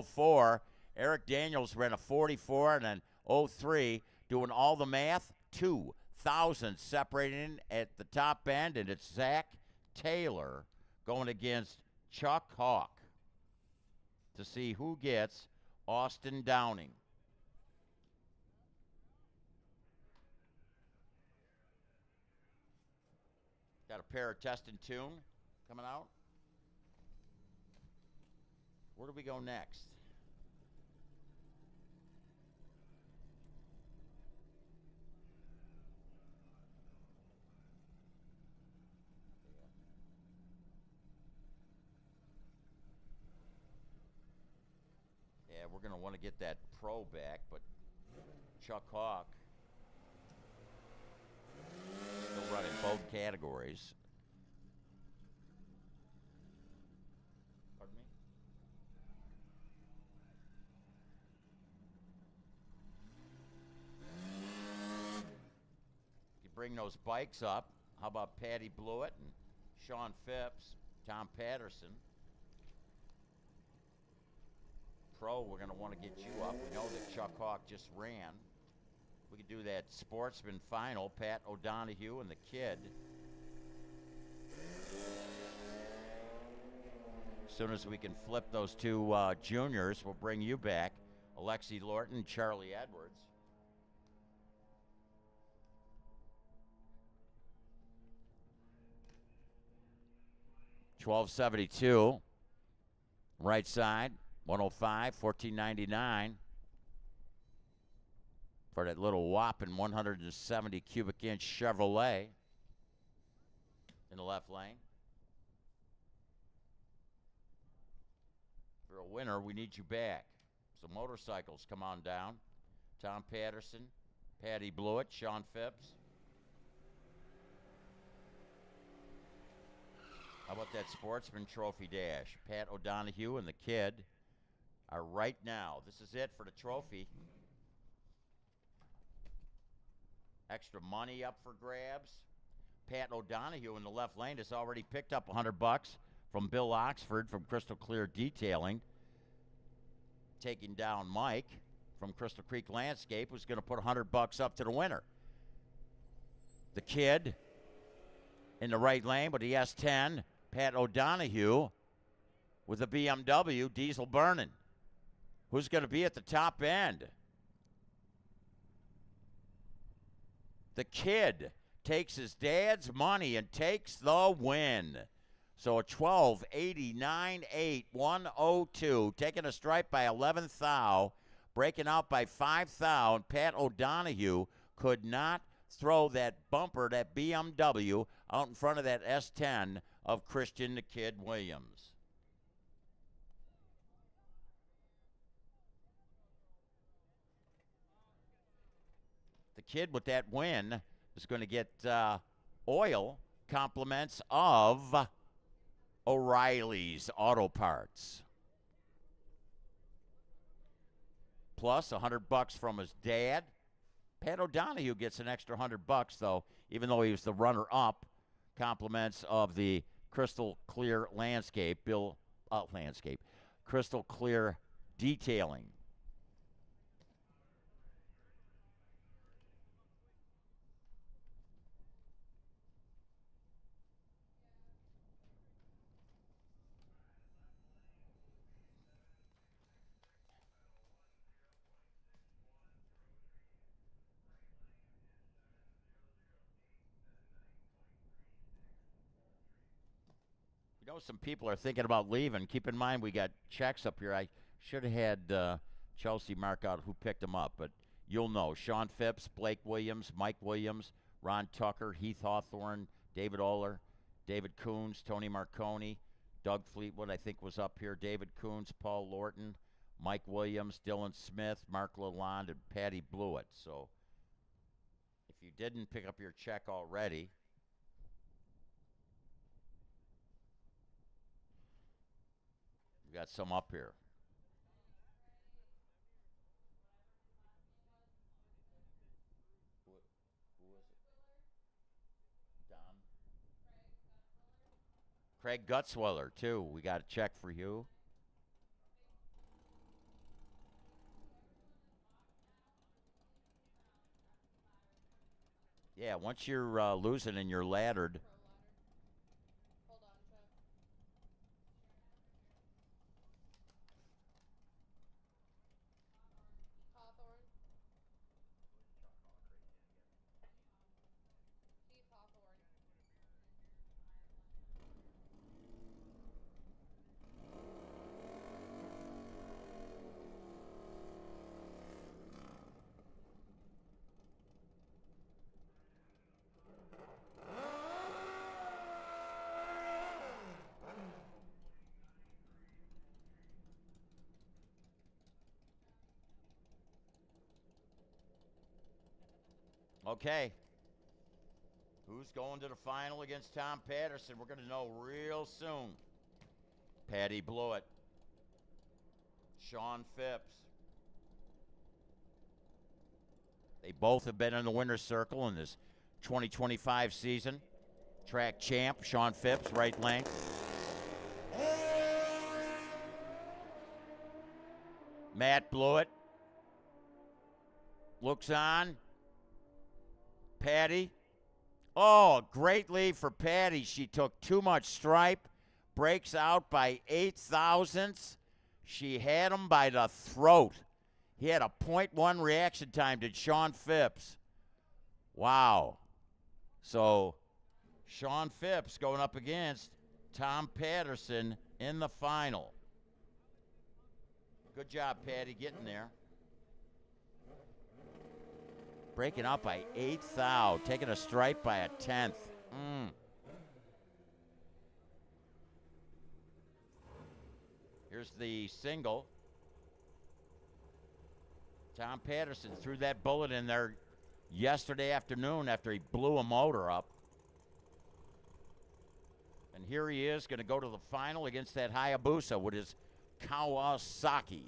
004. Eric Daniels ran a 44 and an 03. Doing all the math, 2,000 separating at the top end, and it's Zach Taylor going against Chuck Hawk to see who gets Austin Downing. Got a pair of Test and Tune coming out. Where do we go next? Yeah, we're going to want to get that pro back, but Chuck Hawk still running both categories. Pardon me? You bring those bikes up. How about Patty Blewett and Sean Phipps, Tom Patterson? Pro, we're going to want to get you up. We know that Chuck Hawk just ran. We could do that Sportsman final, Pat O'Donohue and the kid. As soon as we can flip those 2 juniors, we'll bring you back. Alexi Lorton, Charlie Edwards. $12.72. Right side, 105, $14.99. For that little whopping 170 cubic inch Chevrolet in the left lane. For a winner, we need you back. So motorcycles, come on down. Tom Patterson, Patty Blewett, Sean Phipps. How about that Sportsman Trophy Dash? Pat O'Donohue and the kid are right now. This is it for the trophy. Extra money up for grabs. Pat O'Donohue in the left lane has already picked up $100 from Bill Oxford from Crystal Clear Detailing. Taking down Mike from Crystal Creek Landscape, who's going to put $100 up to the winner. The kid in the right lane with the S10, Pat O'Donohue with a BMW diesel burning. Who's going to be at the top end? The kid takes his dad's money and takes the win. So a 12.89.8.102, taking a stripe by 11 thou, breaking out by 5 thou, and Pat O'Donohue could not throw that bumper, that BMW, out in front of that S10 of Christian the Kid Williams. The kid with that win is going to get oil compliments of O'Reilly's Auto Parts. Plus $100 from his dad. Pat O'Donohue gets an extra $100 though, even though he was the runner-up. Compliments of the Crystal Clear Landscape, Crystal Clear Detailing. You know, some people are thinking about leaving. Keep in mind, we got checks up here. I should have had Chelsea mark out who picked them up, but you'll know. Sean Phipps, Blake Williams, Mike Williams, Ron Tucker, Heath Hawthorne, David Oler, David Coons, Tony Marconi, Doug Fleetwood, I think, was up here. David Coons, Paul Lorton, Mike Williams, Dylan Smith, Mark Lalonde, and Patty Blewett. So if you didn't pick up your check already, we got some up here. Who is it? Don? Craig Gutzwiller, too. We got a check for you. Yeah, once you're losing and you're laddered. Hold on, Chuck. Hawthorne. Heath Hawthorne. Okay. Who's going to the final against Tom Patterson? We're going to know real soon. Patty Blewett. Sean Phipps. They both have been in the winner's circle in this 2025 season. Track champ, Sean Phipps, right length. Matt Blewett looks on. Patty. Oh, great lead for Patty. She took too much stripe. Breaks out by 8 thousandths. She had him by the throat. He had a 0.1 reaction time, did Sean Phipps. Wow. So, Sean Phipps going up against Tom Patterson in the final. Good job, Patty, getting there. Breaking out by 8 thou, taking a stripe by a 10th. Here's the single. Tom Patterson threw that bullet in there yesterday afternoon after he blew a motor up. And here he is, going to go to the final against that Hayabusa with his Kawasaki.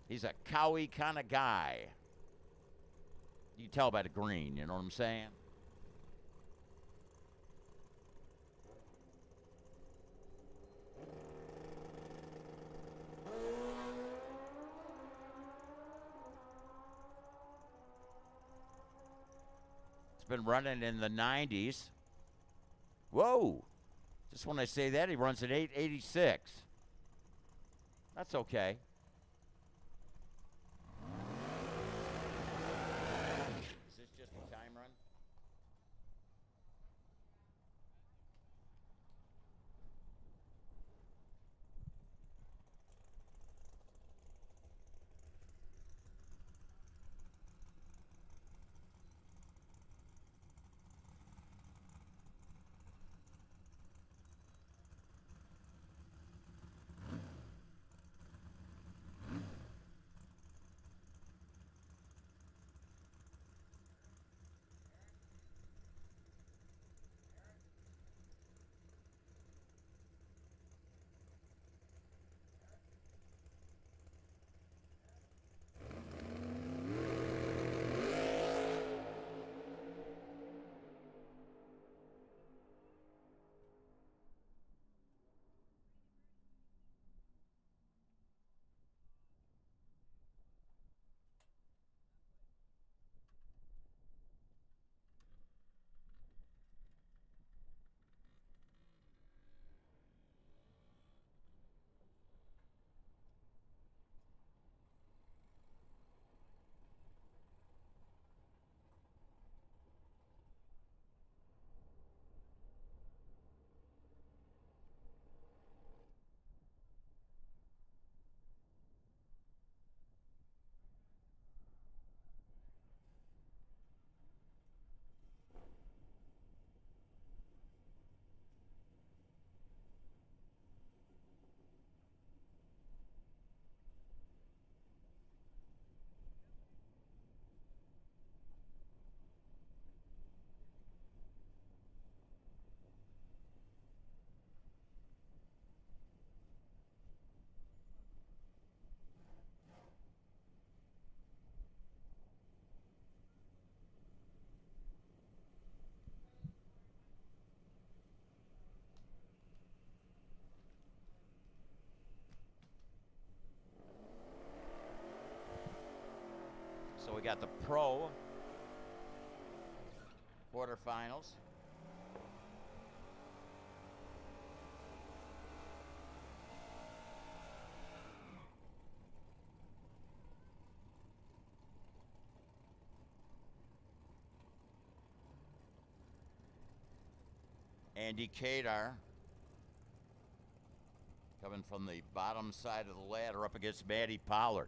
He's a Cowie kind of guy. You can tell by the green, you know what I'm saying? It's been running in the 90s. Whoa. Just when I say that, he runs at 886. That's okay. Is this just a time run? So we got the pro quarterfinals. Andy Kadar coming from the bottom side of the ladder up against Matty Pollard.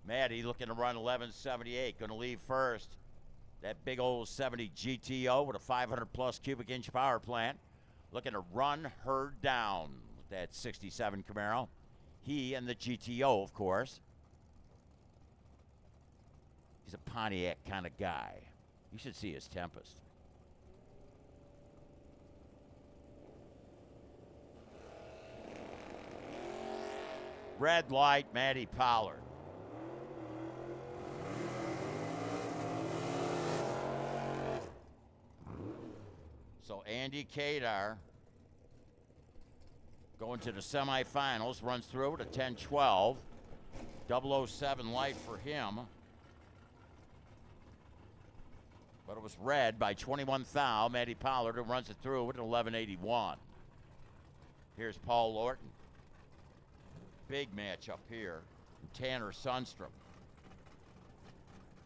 Matty looking to run 1178, going to leave first. That big old 70 GTO with a 500-plus cubic inch power plant. Looking to run her down with that 67 Camaro. He and the GTO, of course. He's a Pontiac kind of guy. You should see his Tempest. Red light, Matty Pollard. So Andy Kadar going to the semifinals, runs through to 10-12. 007 light for him. But it was red by 21 thou. Matty Pollard, who runs it through with an 1181. Here's Paul Lorton. Big match up here. Tanner Sundstrom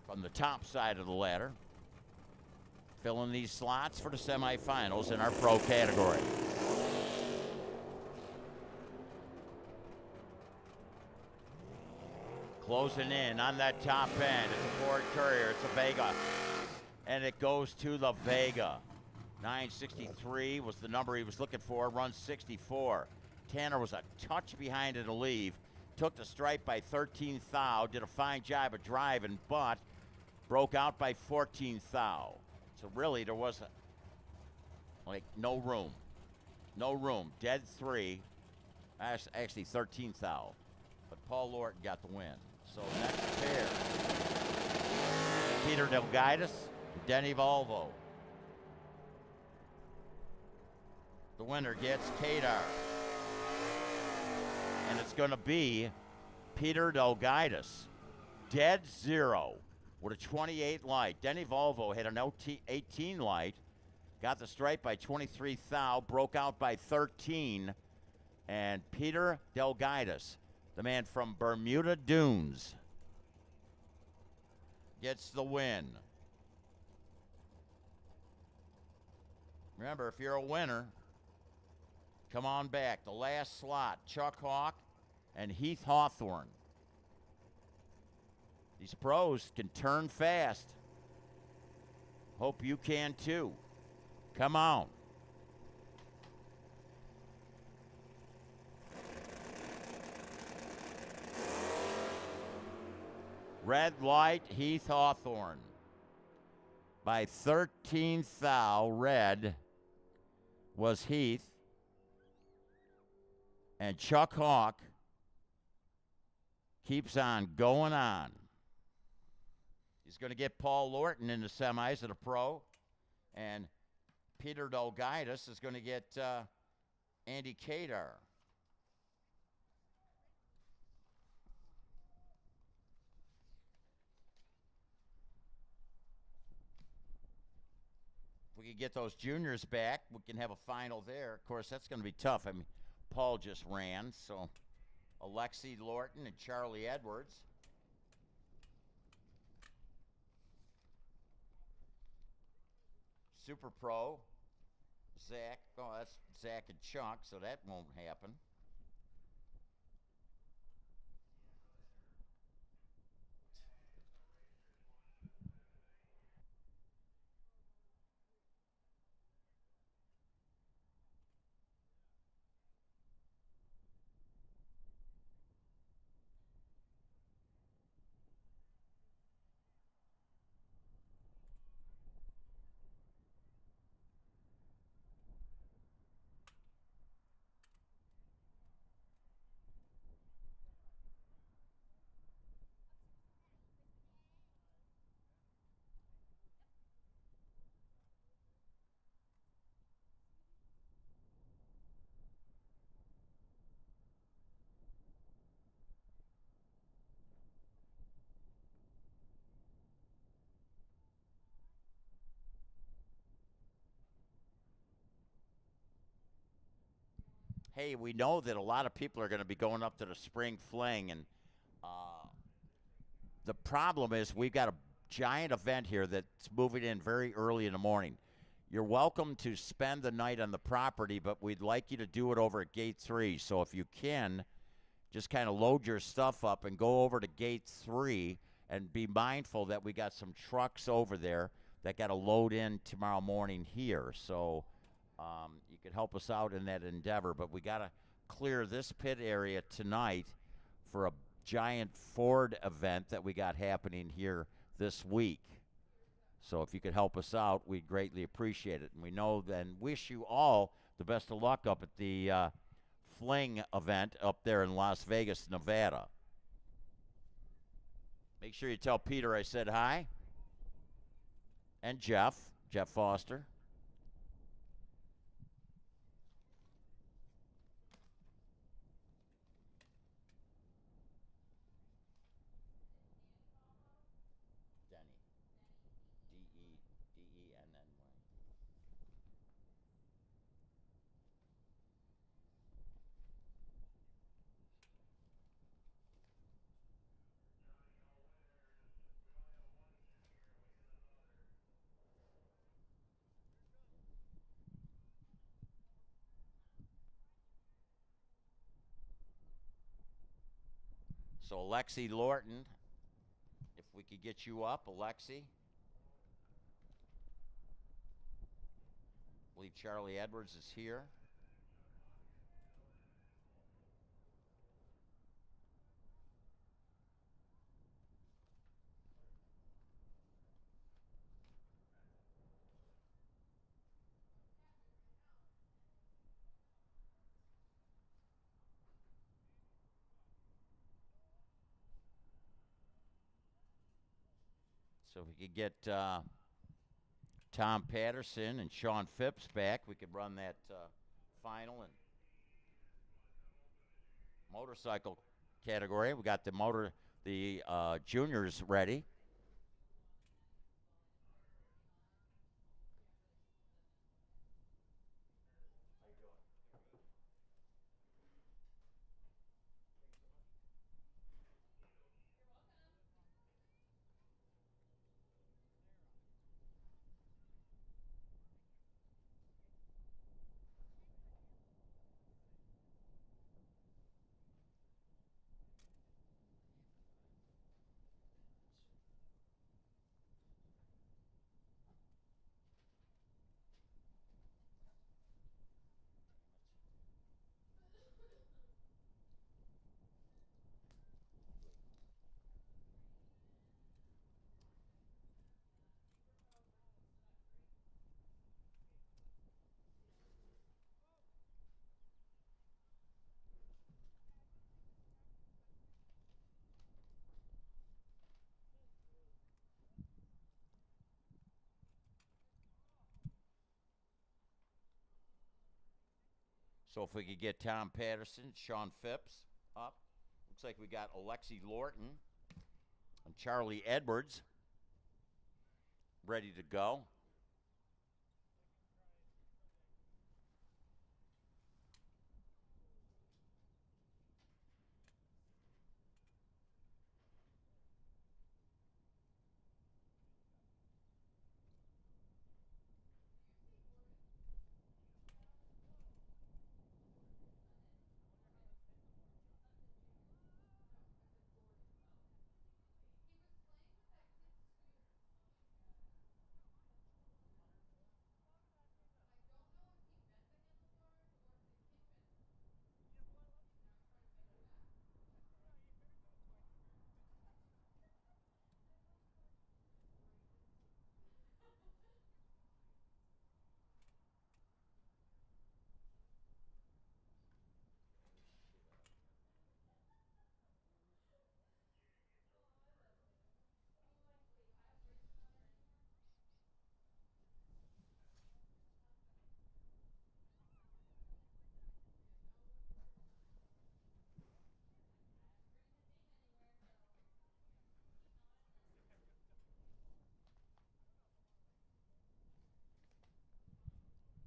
from the top side of the ladder, filling these slots for the semifinals in our pro category. Closing in on that top end. It's a Ford Courier. It's a Vega. And it goes to the Vega. 963 was the number he was looking for. Runs 64. Tanner was a touch behind in the leave. took the stripe by 13 thou, did a fine job of driving, but broke out by 14 thou. So really, there was no room. No room. Dead 3. Actually 13 thou. But Paul Lorton got the win. So next pair, Peter Delgaitis, Denny Volvo. The winner gets Kadar. And it's going to be Peter Delgaitis. Dead 0 with a 28 light. Denny Volvo had an 18 light. Got the stripe by 23 thou. Broke out by 13. And Peter Delgaitis, the man from Bermuda Dunes, gets the win. Remember, if you're a winner, come on back. The last slot, Chuck Hawk and Heath Hawthorne. These pros can turn fast. Hope you can too. Come on. Red light, Heath Hawthorne. By 13 thou, red was Heath. And Chuck Hawk keeps on going on. He's going to get Paul Lorton in the semis at a pro. And Peter Delgaitis is going to get Andy Kadar. If we could get those juniors back, we can have a final there. Of course, that's going to be tough. I mean, Paul just ran, so Alexi Lorton and Charlie Edwards. Super Pro, Zach. Oh, that's Zach and Chuck, so that won't happen. Hey, we know that a lot of people are going to be going up to the spring fling, and the problem is we've got a giant event here that's moving in very early in the morning. You're welcome to spend the night on the property, but we'd like you to do it over at Gate 3. So if you can, just kind of load your stuff up and go over to Gate 3 and be mindful that we got some trucks over there that got to load in tomorrow morning here. So you could help us out in that endeavor, but we got to clear this pit area tonight for a giant Ford event that we got happening here this week. So if you could help us out, we'd greatly appreciate it. And we know and wish you all the best of luck up at the Fling event up there in Las Vegas, Nevada. Make sure you tell Peter I said hi. And Jeff Foster. So Alexi Lorton, if we could get you up, Alexi. I believe Charlie Edwards is here. So if we could get Tom Patterson and Sean Phipps back, we could run that final and motorcycle category. We got the juniors ready. So if we could get Tom Patterson, Sean Phipps up. Looks like we got Alexi Lorton and Charlie Edwards ready to go.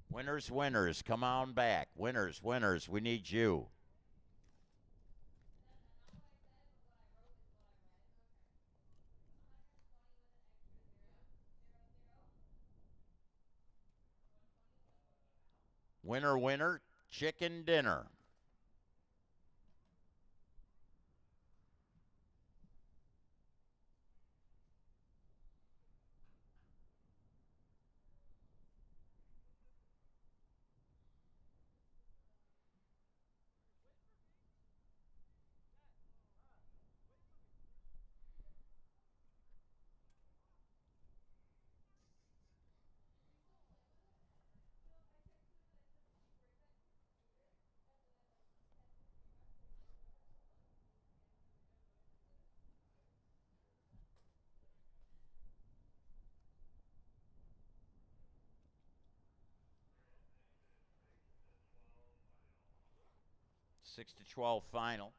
Winners, winners, come on back. Winners, winners, we need you. Winner, winner, chicken dinner. Six to 12 final.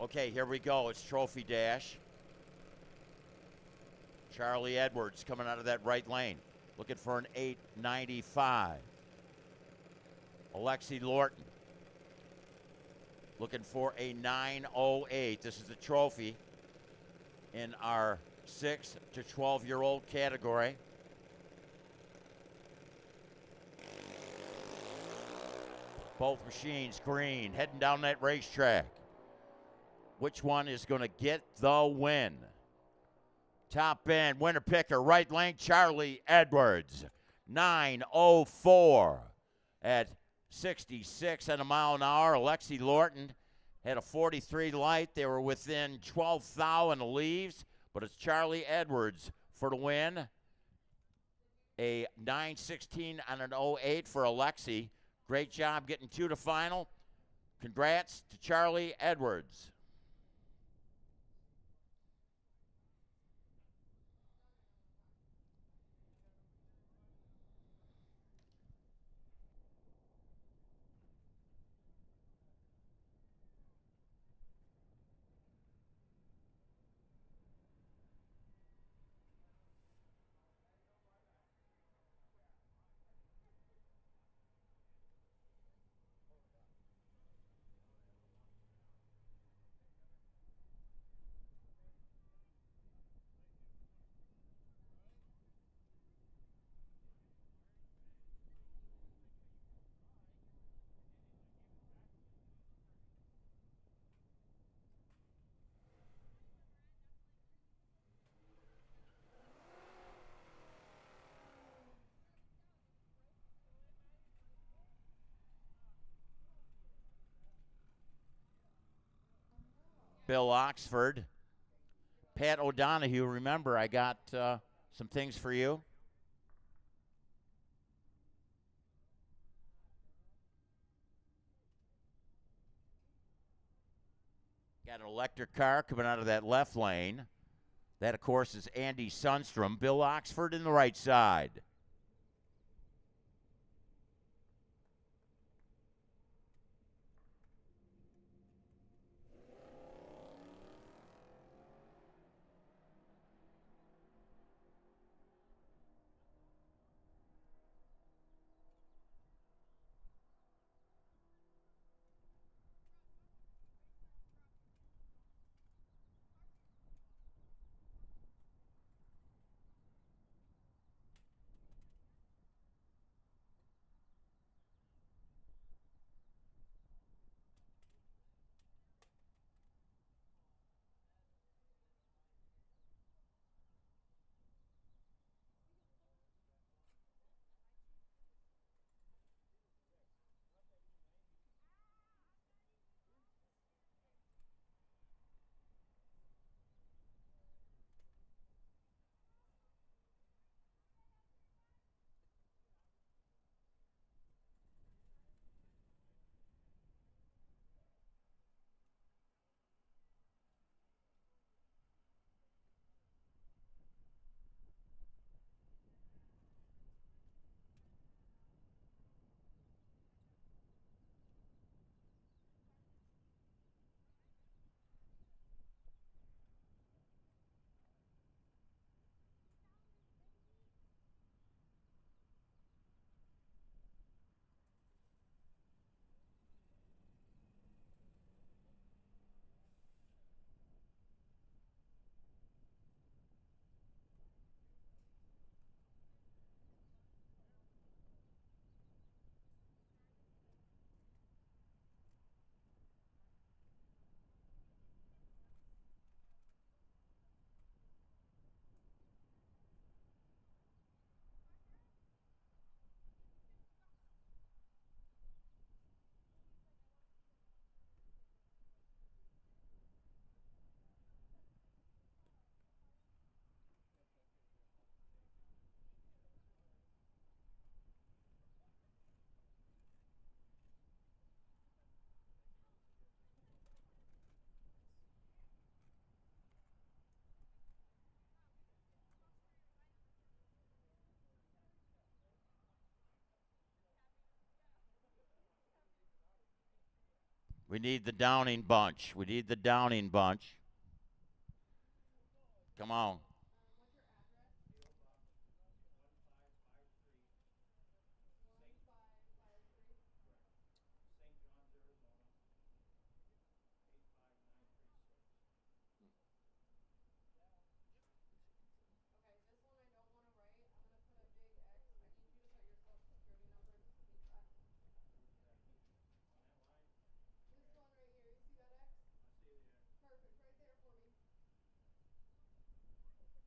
Okay, here we go. It's Trophy Dash. Charlie Edwards coming out of that right lane. Looking for an 895. Alexi Lorton looking for a 908. This is the trophy in our 6 to 12-year-old category. Both machines green, heading down that racetrack. Which one is going to get the win? Top end, winner picker, right lane, Charlie Edwards. 904 at 66 at a mile an hour. Alexi Lorton had a 43 light. They were within 12 thou and the leaves, but it's Charlie Edwards for the win. A 916 and an 08 for Alexi. Great job getting to the final. Congrats to Charlie Edwards. Bill Oxford. Pat O'Donohue, remember, I got some things for you. Got an electric car coming out of that left lane. That, of course, is Andy Sundstrom. Bill Oxford in the right side. We need the downing bunch. We need the downing bunch. Come on. What's your address? 1553. Okay, this one I don't want to write. I'm going to put a big X. I need you to put your social security number just in case that.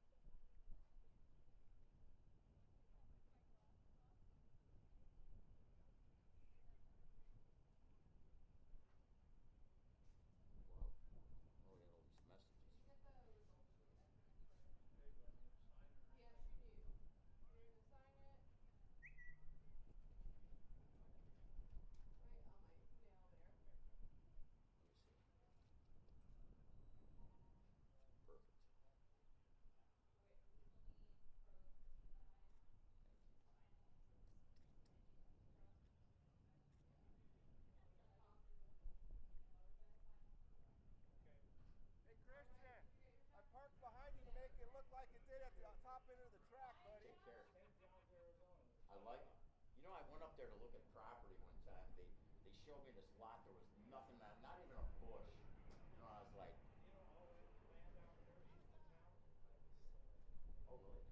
This one right here. You see that X? Perfect. Right there for me. Wow. Oh, we got all these messages. Did you get the results for the transfer? Yes, you do. You're going to sign it right on my nail there. Let me see. Perfect. Okay, we just need for this side. Thank you. The top is a motorcycle. Hey, Christian, I parked behind you to make it look like it did at the top end of the track, buddy. Take care. I like it. You know, I went up there to look at property one time. They showed me this lot. There was nothing, not even a bush. You know, I was like, oh, really?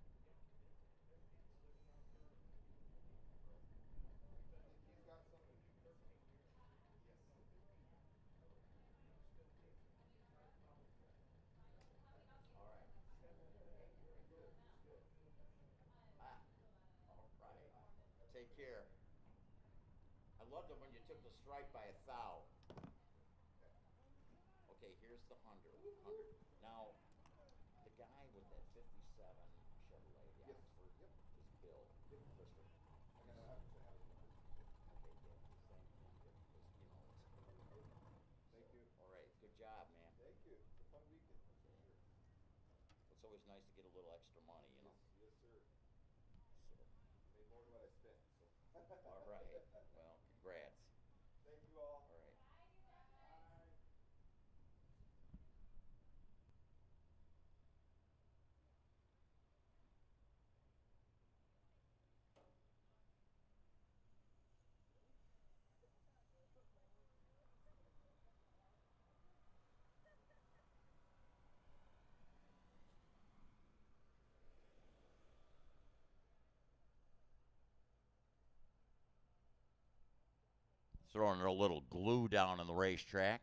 He's got some. 13 years. Yes. All right. Hey, very good. That's good. Ah, all right. Take care. I loved it when you took the stripe by 1,000. Okay, here's the 100. Now, the guy with that 57 Chevrolet, the Yes. Oxford, Yep. is Bill. Yep. Christopher. I gotta have him in person too. Okay, yeah, just thank him because, you know, it's important. Thank you. All right, good job, man. Thank you. It's a fun weekend, that's for sure. It's always nice to get a little extra money, you know. Yes, sir. So, Made more than what I spent, so. all right. Well, congrats. Thank you all. All right. Bye. Throwing a little glue down on the racetrack.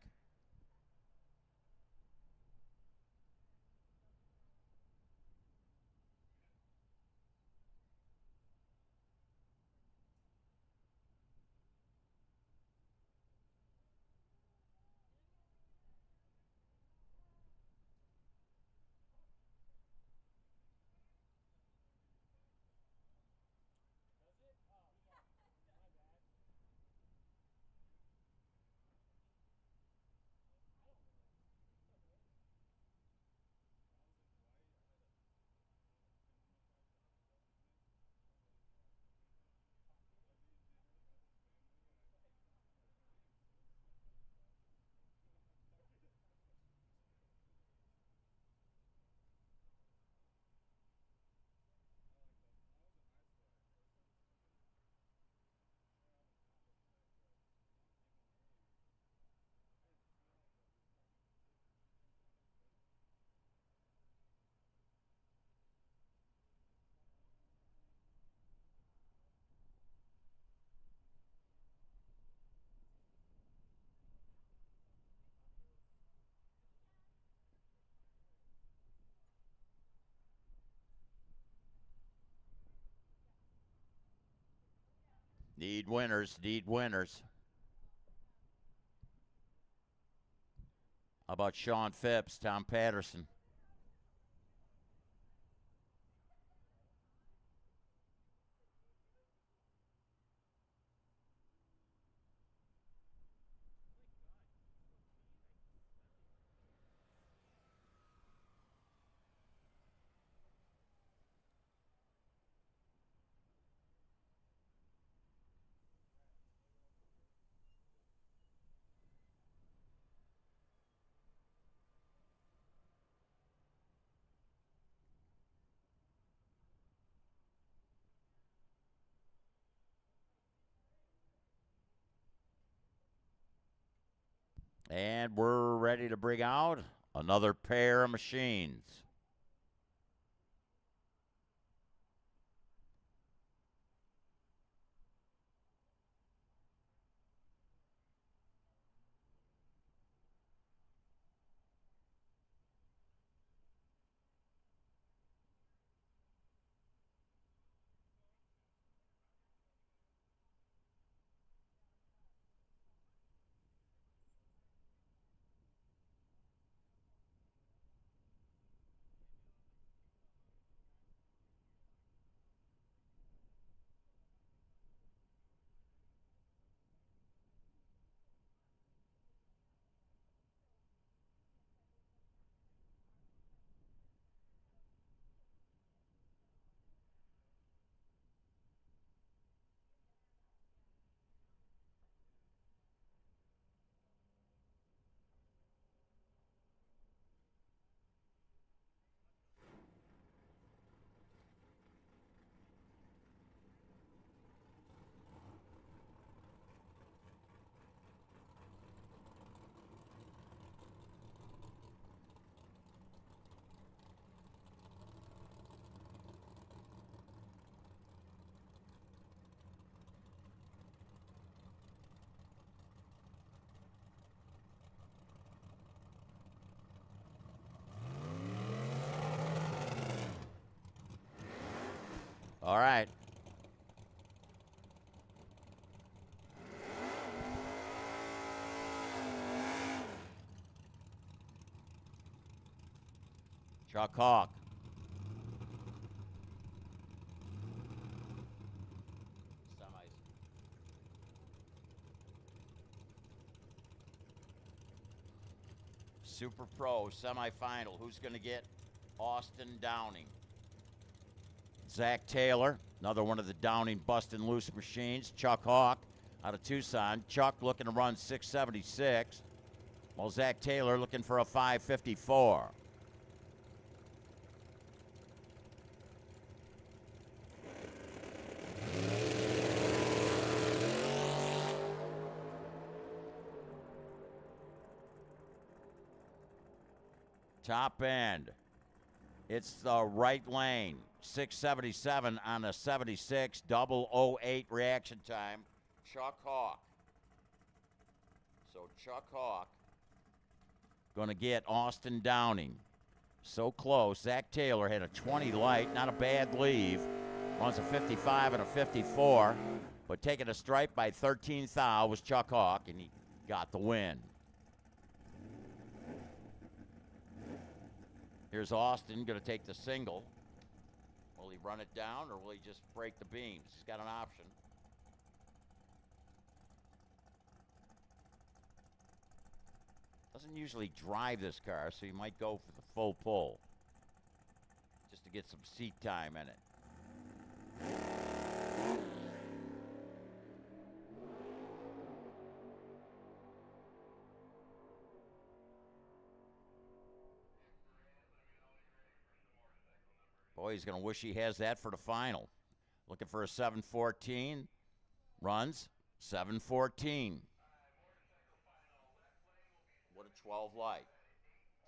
Need winners, need winners. How about Sean Phipps, Tom Patterson? And we're ready to bring out another pair of machines. All right. Chuck Hawk. Semis. Super Pro semifinal. Who's going to get Austin Downing? Zach Taylor, another one of the Downing busting loose machines. Chuck Hawk out of Tucson. Chuck looking to run 676, while Zach Taylor looking for a 554. Top end. It's the right lane. 677 on a 76, double 08 reaction time. Chuck Hawk. So Chuck Hawk going to get Austin Downing. So close. Zach Taylor had a 20 light, not a bad leave. Runs a 55 and a 54, but taking a stripe by 13 thou was Chuck Hawk, and he got the win. Here's Austin going to take the single. Will he run it down or will he just break the beams? He's got an option. Doesn't usually drive this car, so he might go for the full pull just to get some seat time in it. Boy, he's going to wish he has that for the final. Looking for a 714. Runs 714. What a 12 light.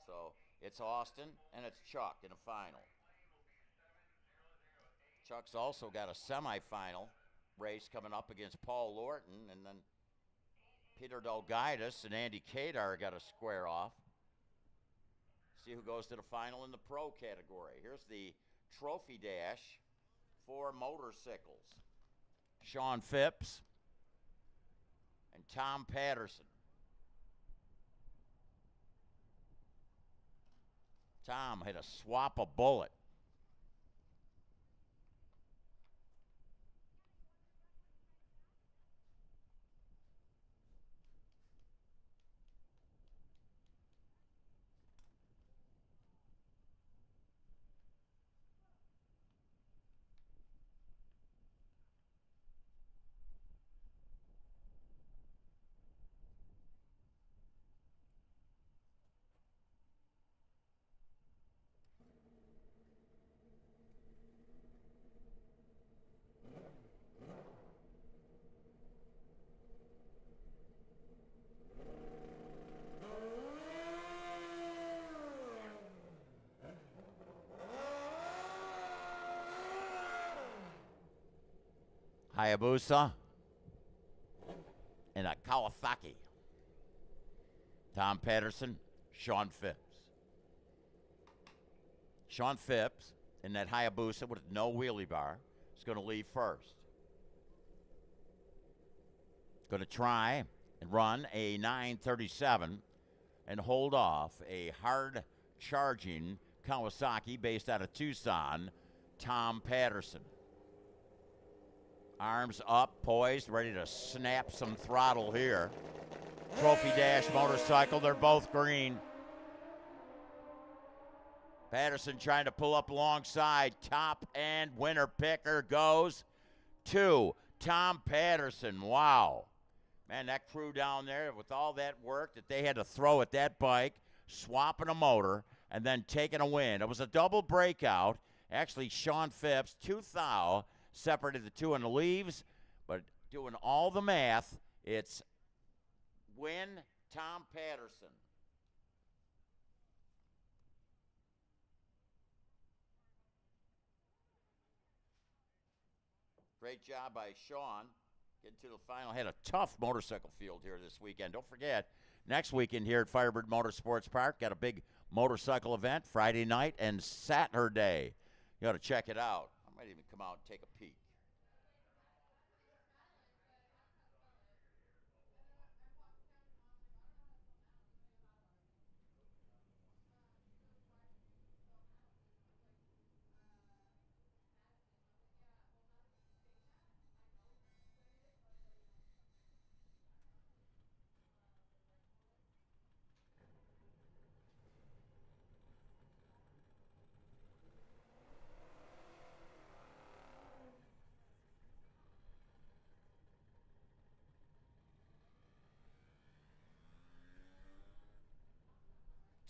So it's Austin and it's Chuck in the final. Chuck's also got a semifinal race coming up against Paul Lorton, and then Peter Delgaitis and Andy Kadar got to square off. See who goes to the final in the pro category. Here's the trophy dash for motorcycles. Sean Phipps and Tom Patterson. Tom had to swap a bullet. Hayabusa, and a Kawasaki. Tom Patterson, Sean Phipps. Sean Phipps in that Hayabusa with no wheelie bar is going to leave first. Going to try and run a 937 and hold off a hard charging Kawasaki based out of Tucson, Tom Patterson. Arms up, poised, ready to snap some throttle here. Trophy Dash motorcycle, they're both green. Patterson trying to pull up alongside. Top and winner picker goes to Tom Patterson. Wow. Man, that crew down there with all that work that they had to throw at that bike, swapping a motor, and then taking a win. It was a double breakout. Actually, Sean Phipps, 2 thou, separated the two in the leaves, but doing all the math, it's win Tom Patterson. Great job by Sean. Getting to the final. Had a tough motorcycle field here this weekend. Don't forget, next weekend here at FIREBIRD Motorsports Park, got a big motorcycle event Friday night and Saturday. You ought to check it out. I might even come out and take a peek.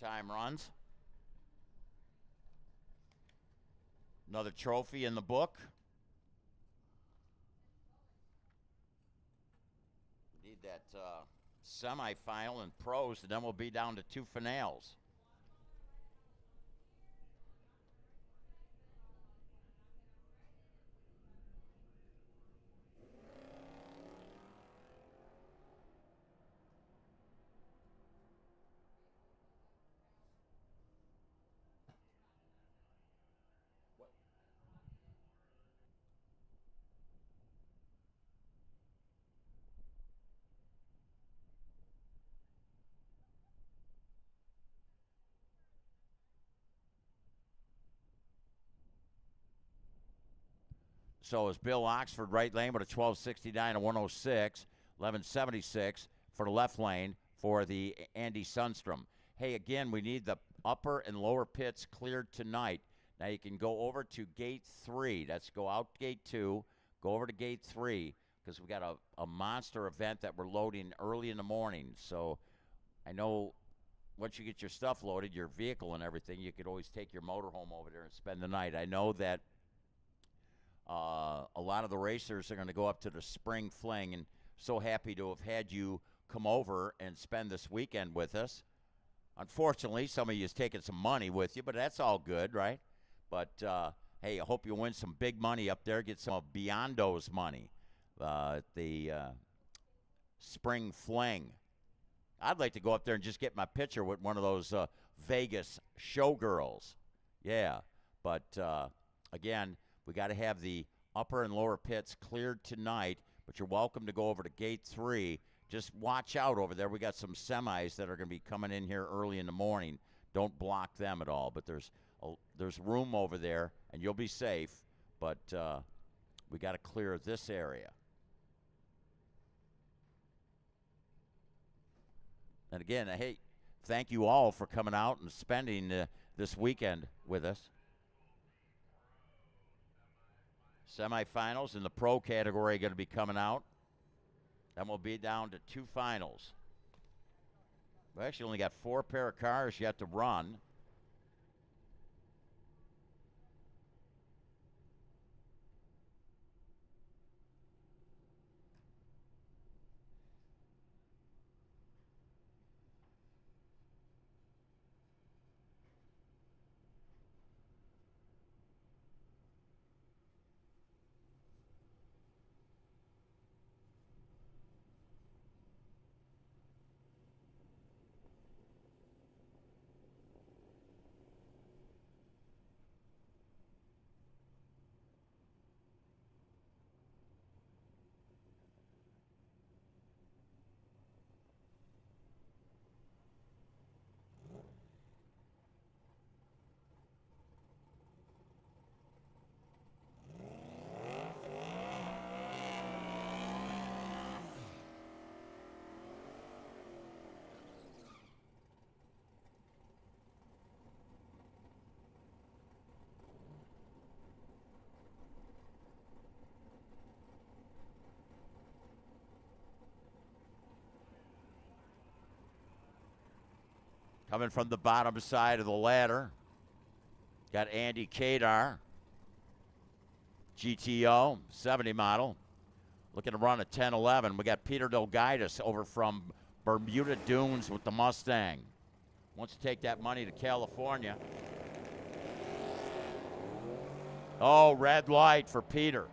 Time runs. Another trophy in the book. We need that semifinal and pros, and then we'll be down to 2 finals. So is Bill Oxford, right lane with a 1269 and 106, 1176 for the left lane for the Andy Sundstrom. Hey, again, we need the upper and lower pits cleared tonight. Now you can go over to gate 3. That's go out gate 2, go over to gate 3, because we got a monster event that we're loading early in the morning. So I know once you get your stuff loaded, your vehicle and everything, you could always take your motorhome over there and spend the night. I know that a lot of the racers are going to go up to the spring fling, and so happy to have had you come over and spend this weekend with us. Unfortunately, some of you has taken some money with you, but that's all good, right? But, hey, I hope you win some big money up there, get some of Biondo's money at the spring fling. I'd like to go up there and just get my picture with one of those Vegas showgirls. Yeah, but, again, we got to have the upper and lower pits cleared tonight, but you're welcome to go over to gate 3. Just watch out over there. We got some semis that are going to be coming in here early in the morning. Don't block them at all, but there's room over there, and you'll be safe, but we got to clear this area. And again, hey, thank you all for coming out and spending this weekend with us. Semifinals in the pro category are going to be coming out. Then we'll be down to 2 finals. We actually only got 4 pair of cars yet to run. Coming from the bottom side of the ladder, got Andy Kadar, GTO, 70 model. Looking to run a 10-11. We got Peter Delgaitis over from Bermuda Dunes with the Mustang. Wants to take that money to California. Oh, red light for Peter.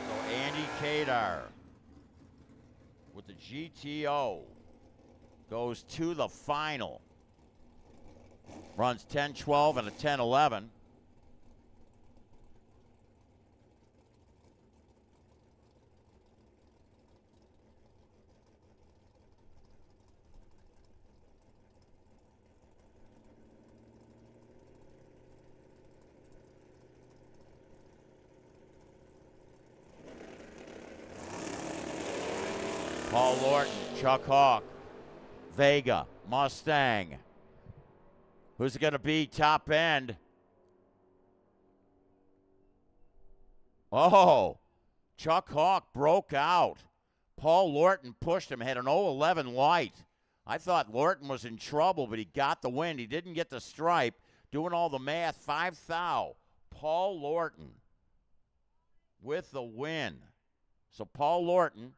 So Andy Kadar with the GTO goes to the final. Runs 10-12 and a 10-11. Paul Lorton, Chuck Hawk, Vega, Mustang. Who's it going to be top end? Oh, Chuck Hawk broke out. Paul Lorton pushed him, had an 0-11 light. I thought Lorton was in trouble, but he got the win. He didn't get the stripe. Doing all the math, 5 thou. Paul Lorton with the win. So Paul Lorton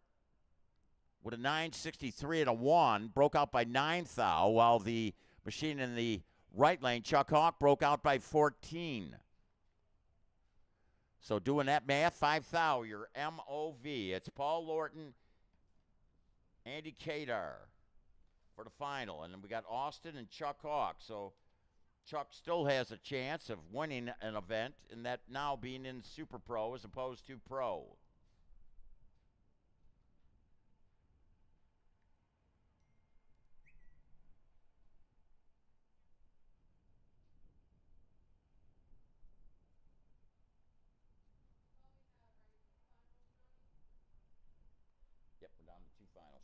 with a 963 and a 1, broke out by 9 thou, while the machine in the right lane, Chuck Hawk, broke out by 14. So doing that math, 5 thou, your MOV. It's Paul Lorton, Andy Kadar for the final. And then we got Austin and Chuck Hawk. So Chuck still has a chance of winning an event, and that now being in Super Pro as opposed to Pro. Yep, we're down to 2 finals.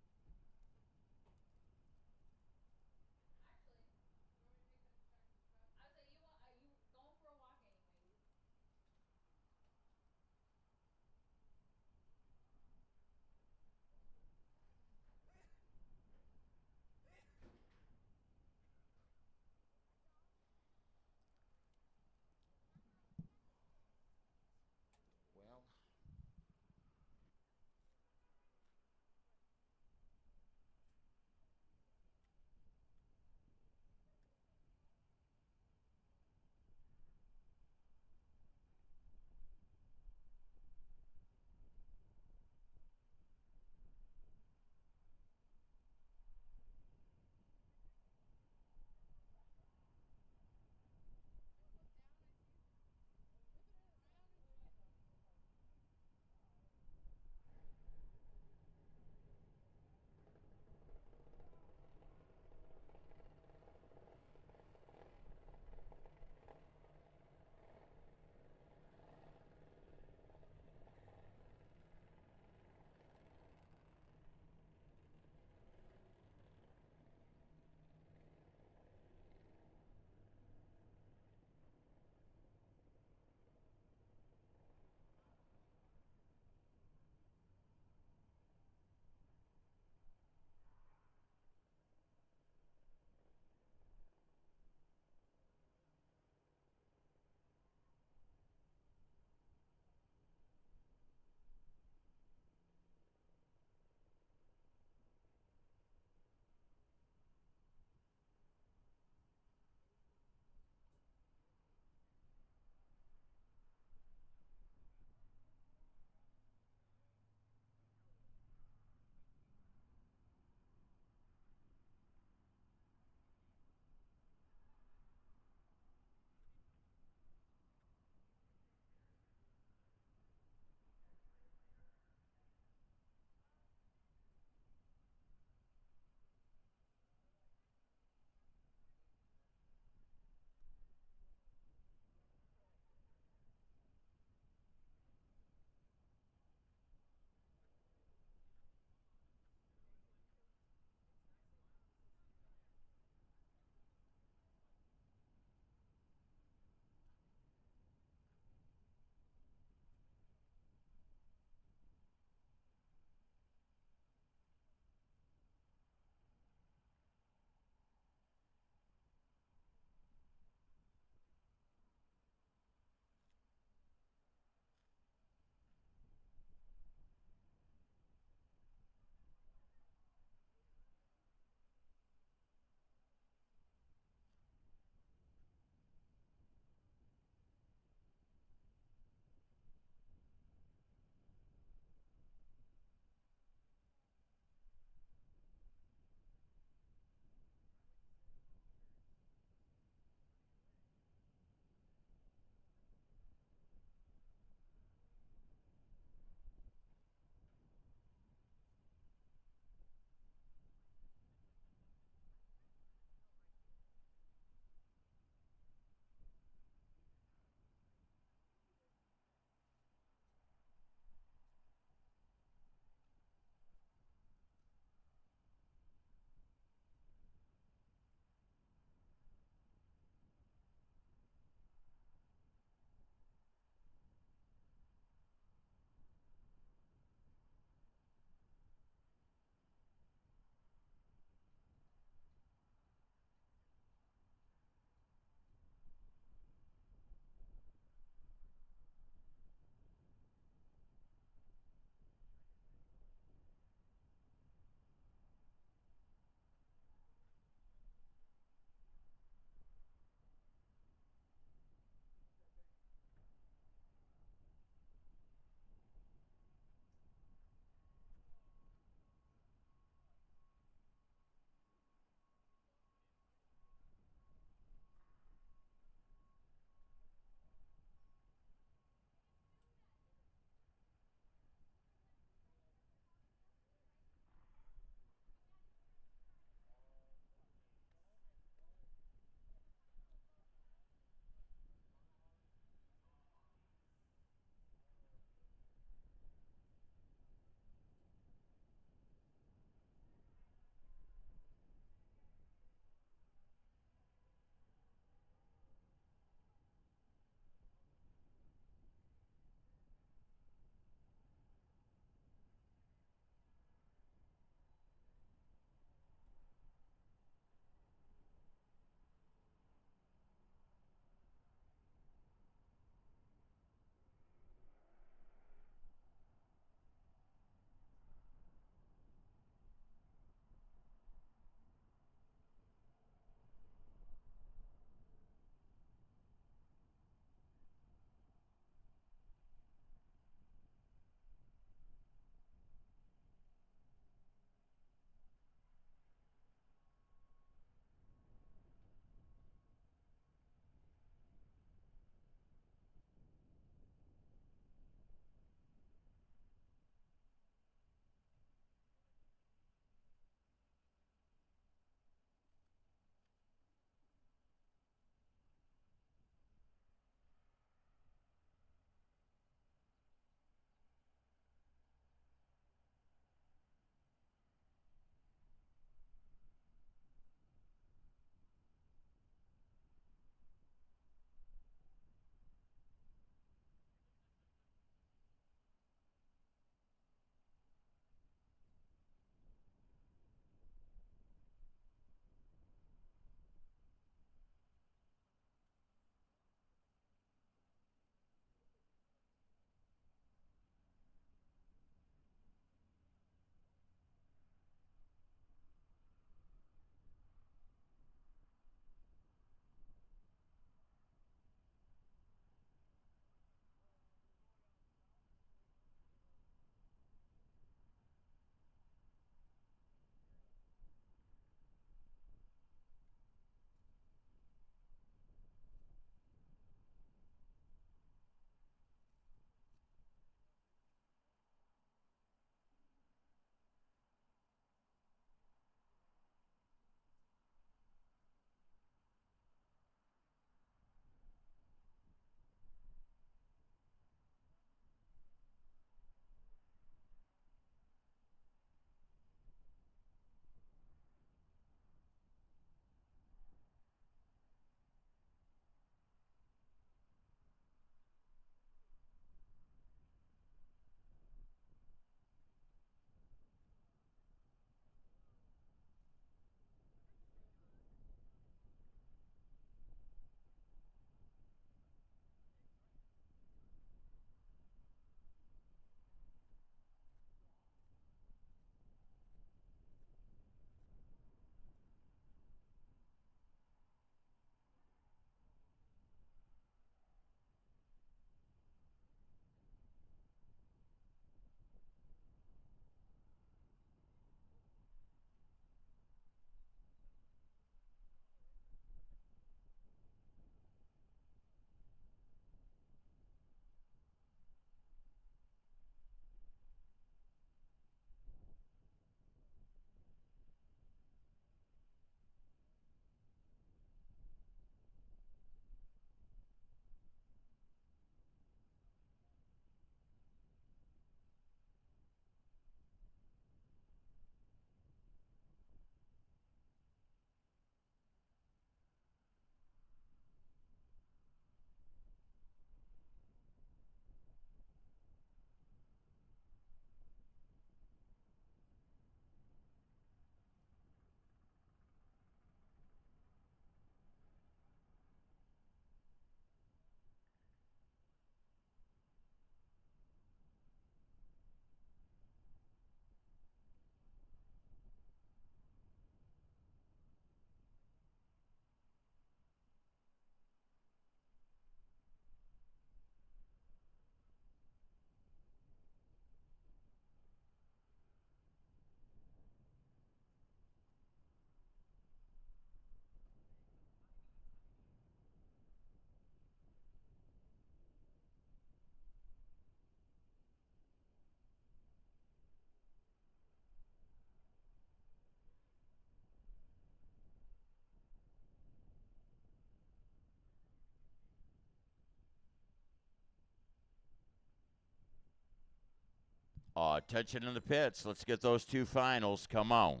Attention in the pits. Let's get those 2 finals. Come on.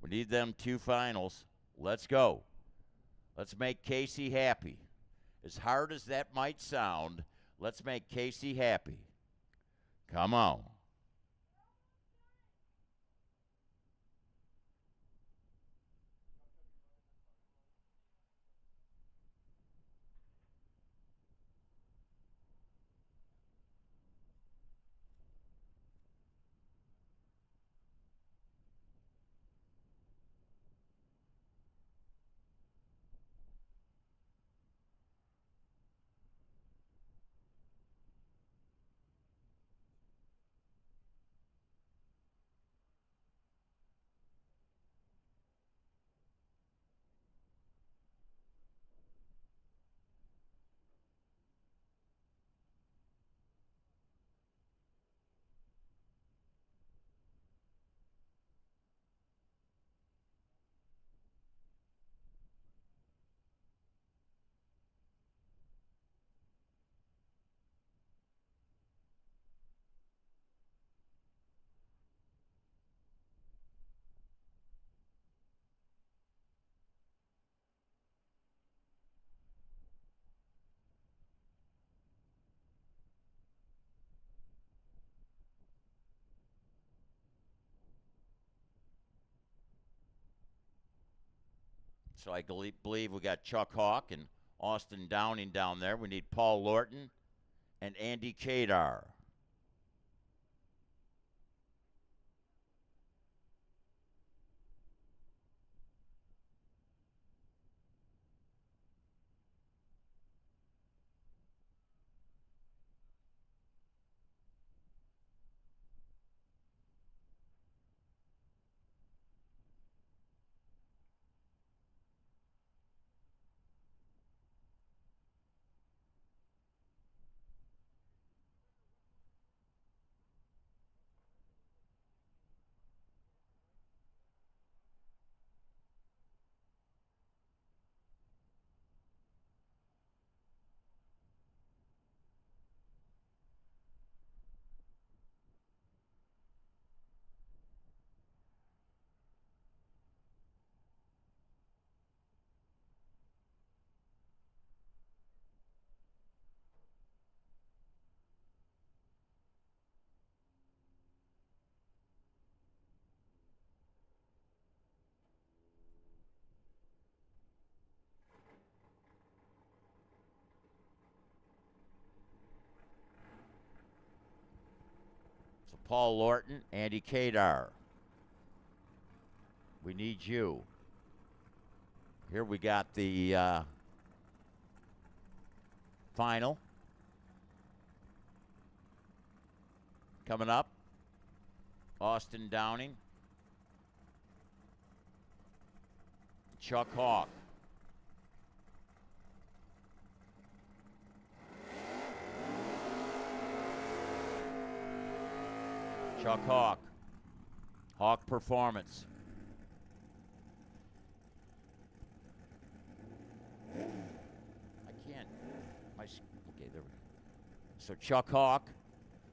We need them 2 finals. Let's go. Let's make Casey happy. As hard as that might sound, let's make Casey happy. Come on. So I believe we got Chuck Hawk and Austin Downing down there. We need Paul Lorton and Andy Kadar. So Paul Lorton, Andy Kadar. We need you. Here we got the final coming up. Austin Downing, Chuck Hawk. Chuck Hawk. Hawk Performance. I can't. Okay, there we go. So Chuck Hawk.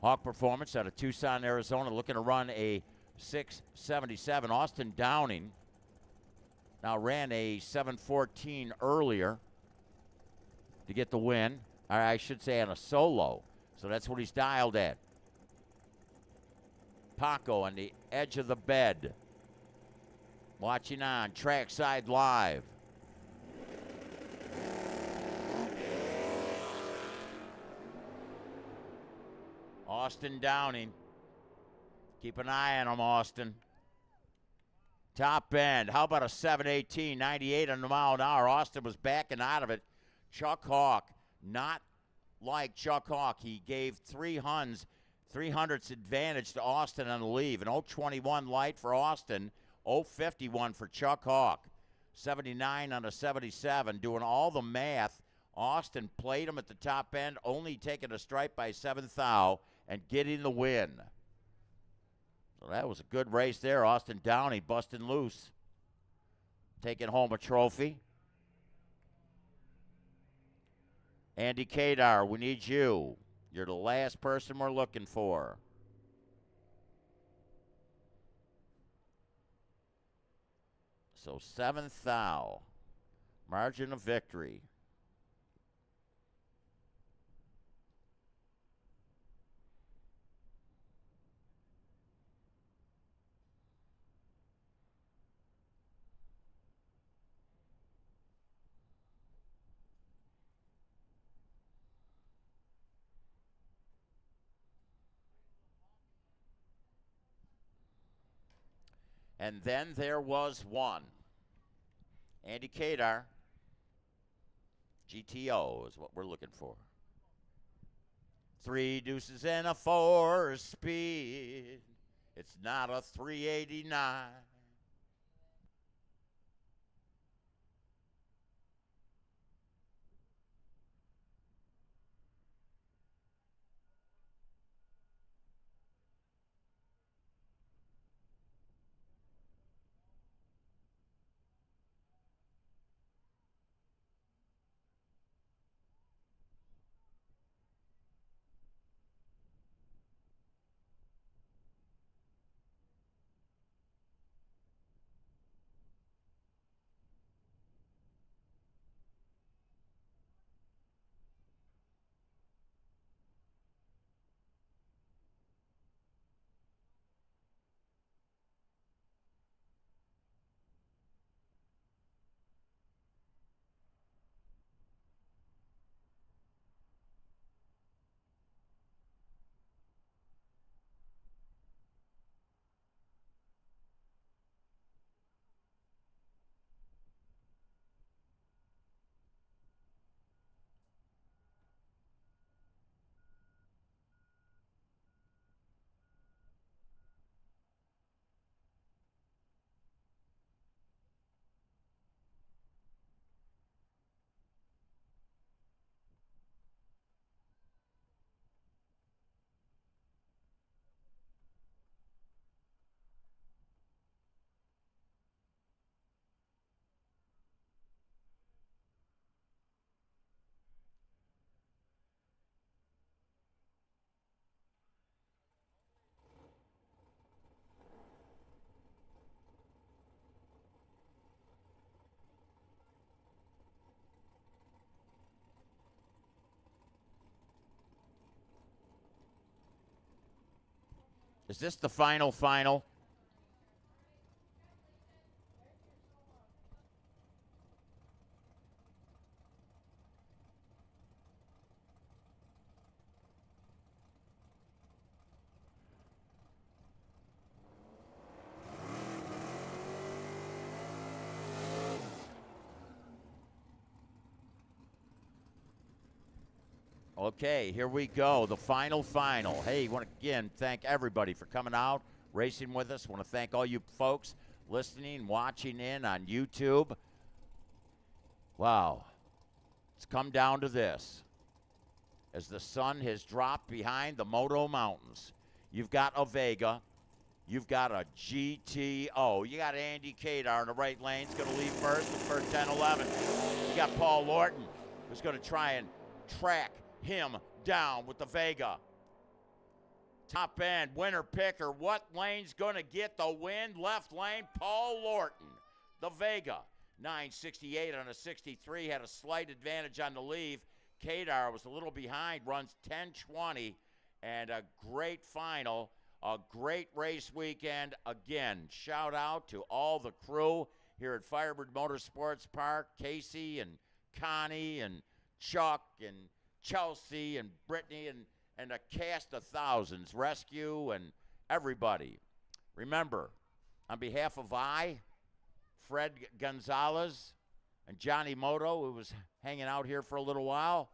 Hawk Performance out of Tucson, Arizona, looking to run a 6:77. Austin Downing now ran a 7:14 earlier to get the win. Or I should say on a solo. So that's what he's dialed at. Paco on the edge of the bed. Watching on Trackside Live. Austin Downing. Keep an eye on him, Austin. Top end. How about a 7:18, 98 on the mile an hour? Austin was backing out of it. Chuck Hawk, not like Chuck Hawk. He gave 300ths advantage to Austin on the leave. An 0:21 light for Austin, 0:51 for Chuck Hawk. 79 on a 77. Doing all the math, Austin played him at the top end, only taking a stripe by 7 thou and getting the win. So that was a good race there. Austin Downing busting loose, taking home a trophy. Andy Kadar, we need you. You're the last person we're looking for. So 7th thou. Margin of victory. And then there was one. Andy Kadar. GTO is what we're looking for. 3 deuces and a 4 speed. It's not a 389. Is this the final? Okay, here we go. The final. Hey, want to again thank everybody for coming out, racing with us. Want to thank all you folks listening, watching in on YouTube. Wow. It's come down to this. As the sun has dropped behind the Moto Mountains, you've got a Vega, you've got a GTO, you got Andy Kadar in the right lane. He's going to lead first for 10-11. You got Paul Lorton, who's going to try and track him down with the Vega. Top end, winner picker. What lane's going to get the win? Left lane, Paul Lorton. The Vega, 968 on a 63, had a slight advantage on the leave. Kadar was a little behind, runs 10:20, and a great final, a great race weekend. Again, shout out to all the crew here at Firebird Motorsports Park, Casey and Connie and Chuck and Chelsea and Brittany and a cast of thousands, Rescue and everybody. Remember, on behalf of Fred Gonzalez, and Johnny Moto, who was hanging out here for a little while,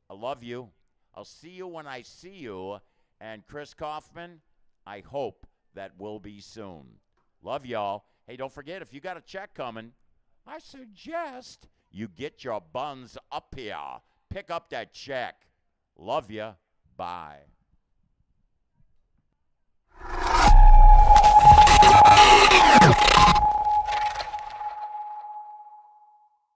I love you. I'll see you when I see you. And Chris Kaufman, I hope that will be soon. Love y'all. Hey, don't forget, if you got a check coming, I suggest you get your buns up here. Pick up that check. Love ya. Bye.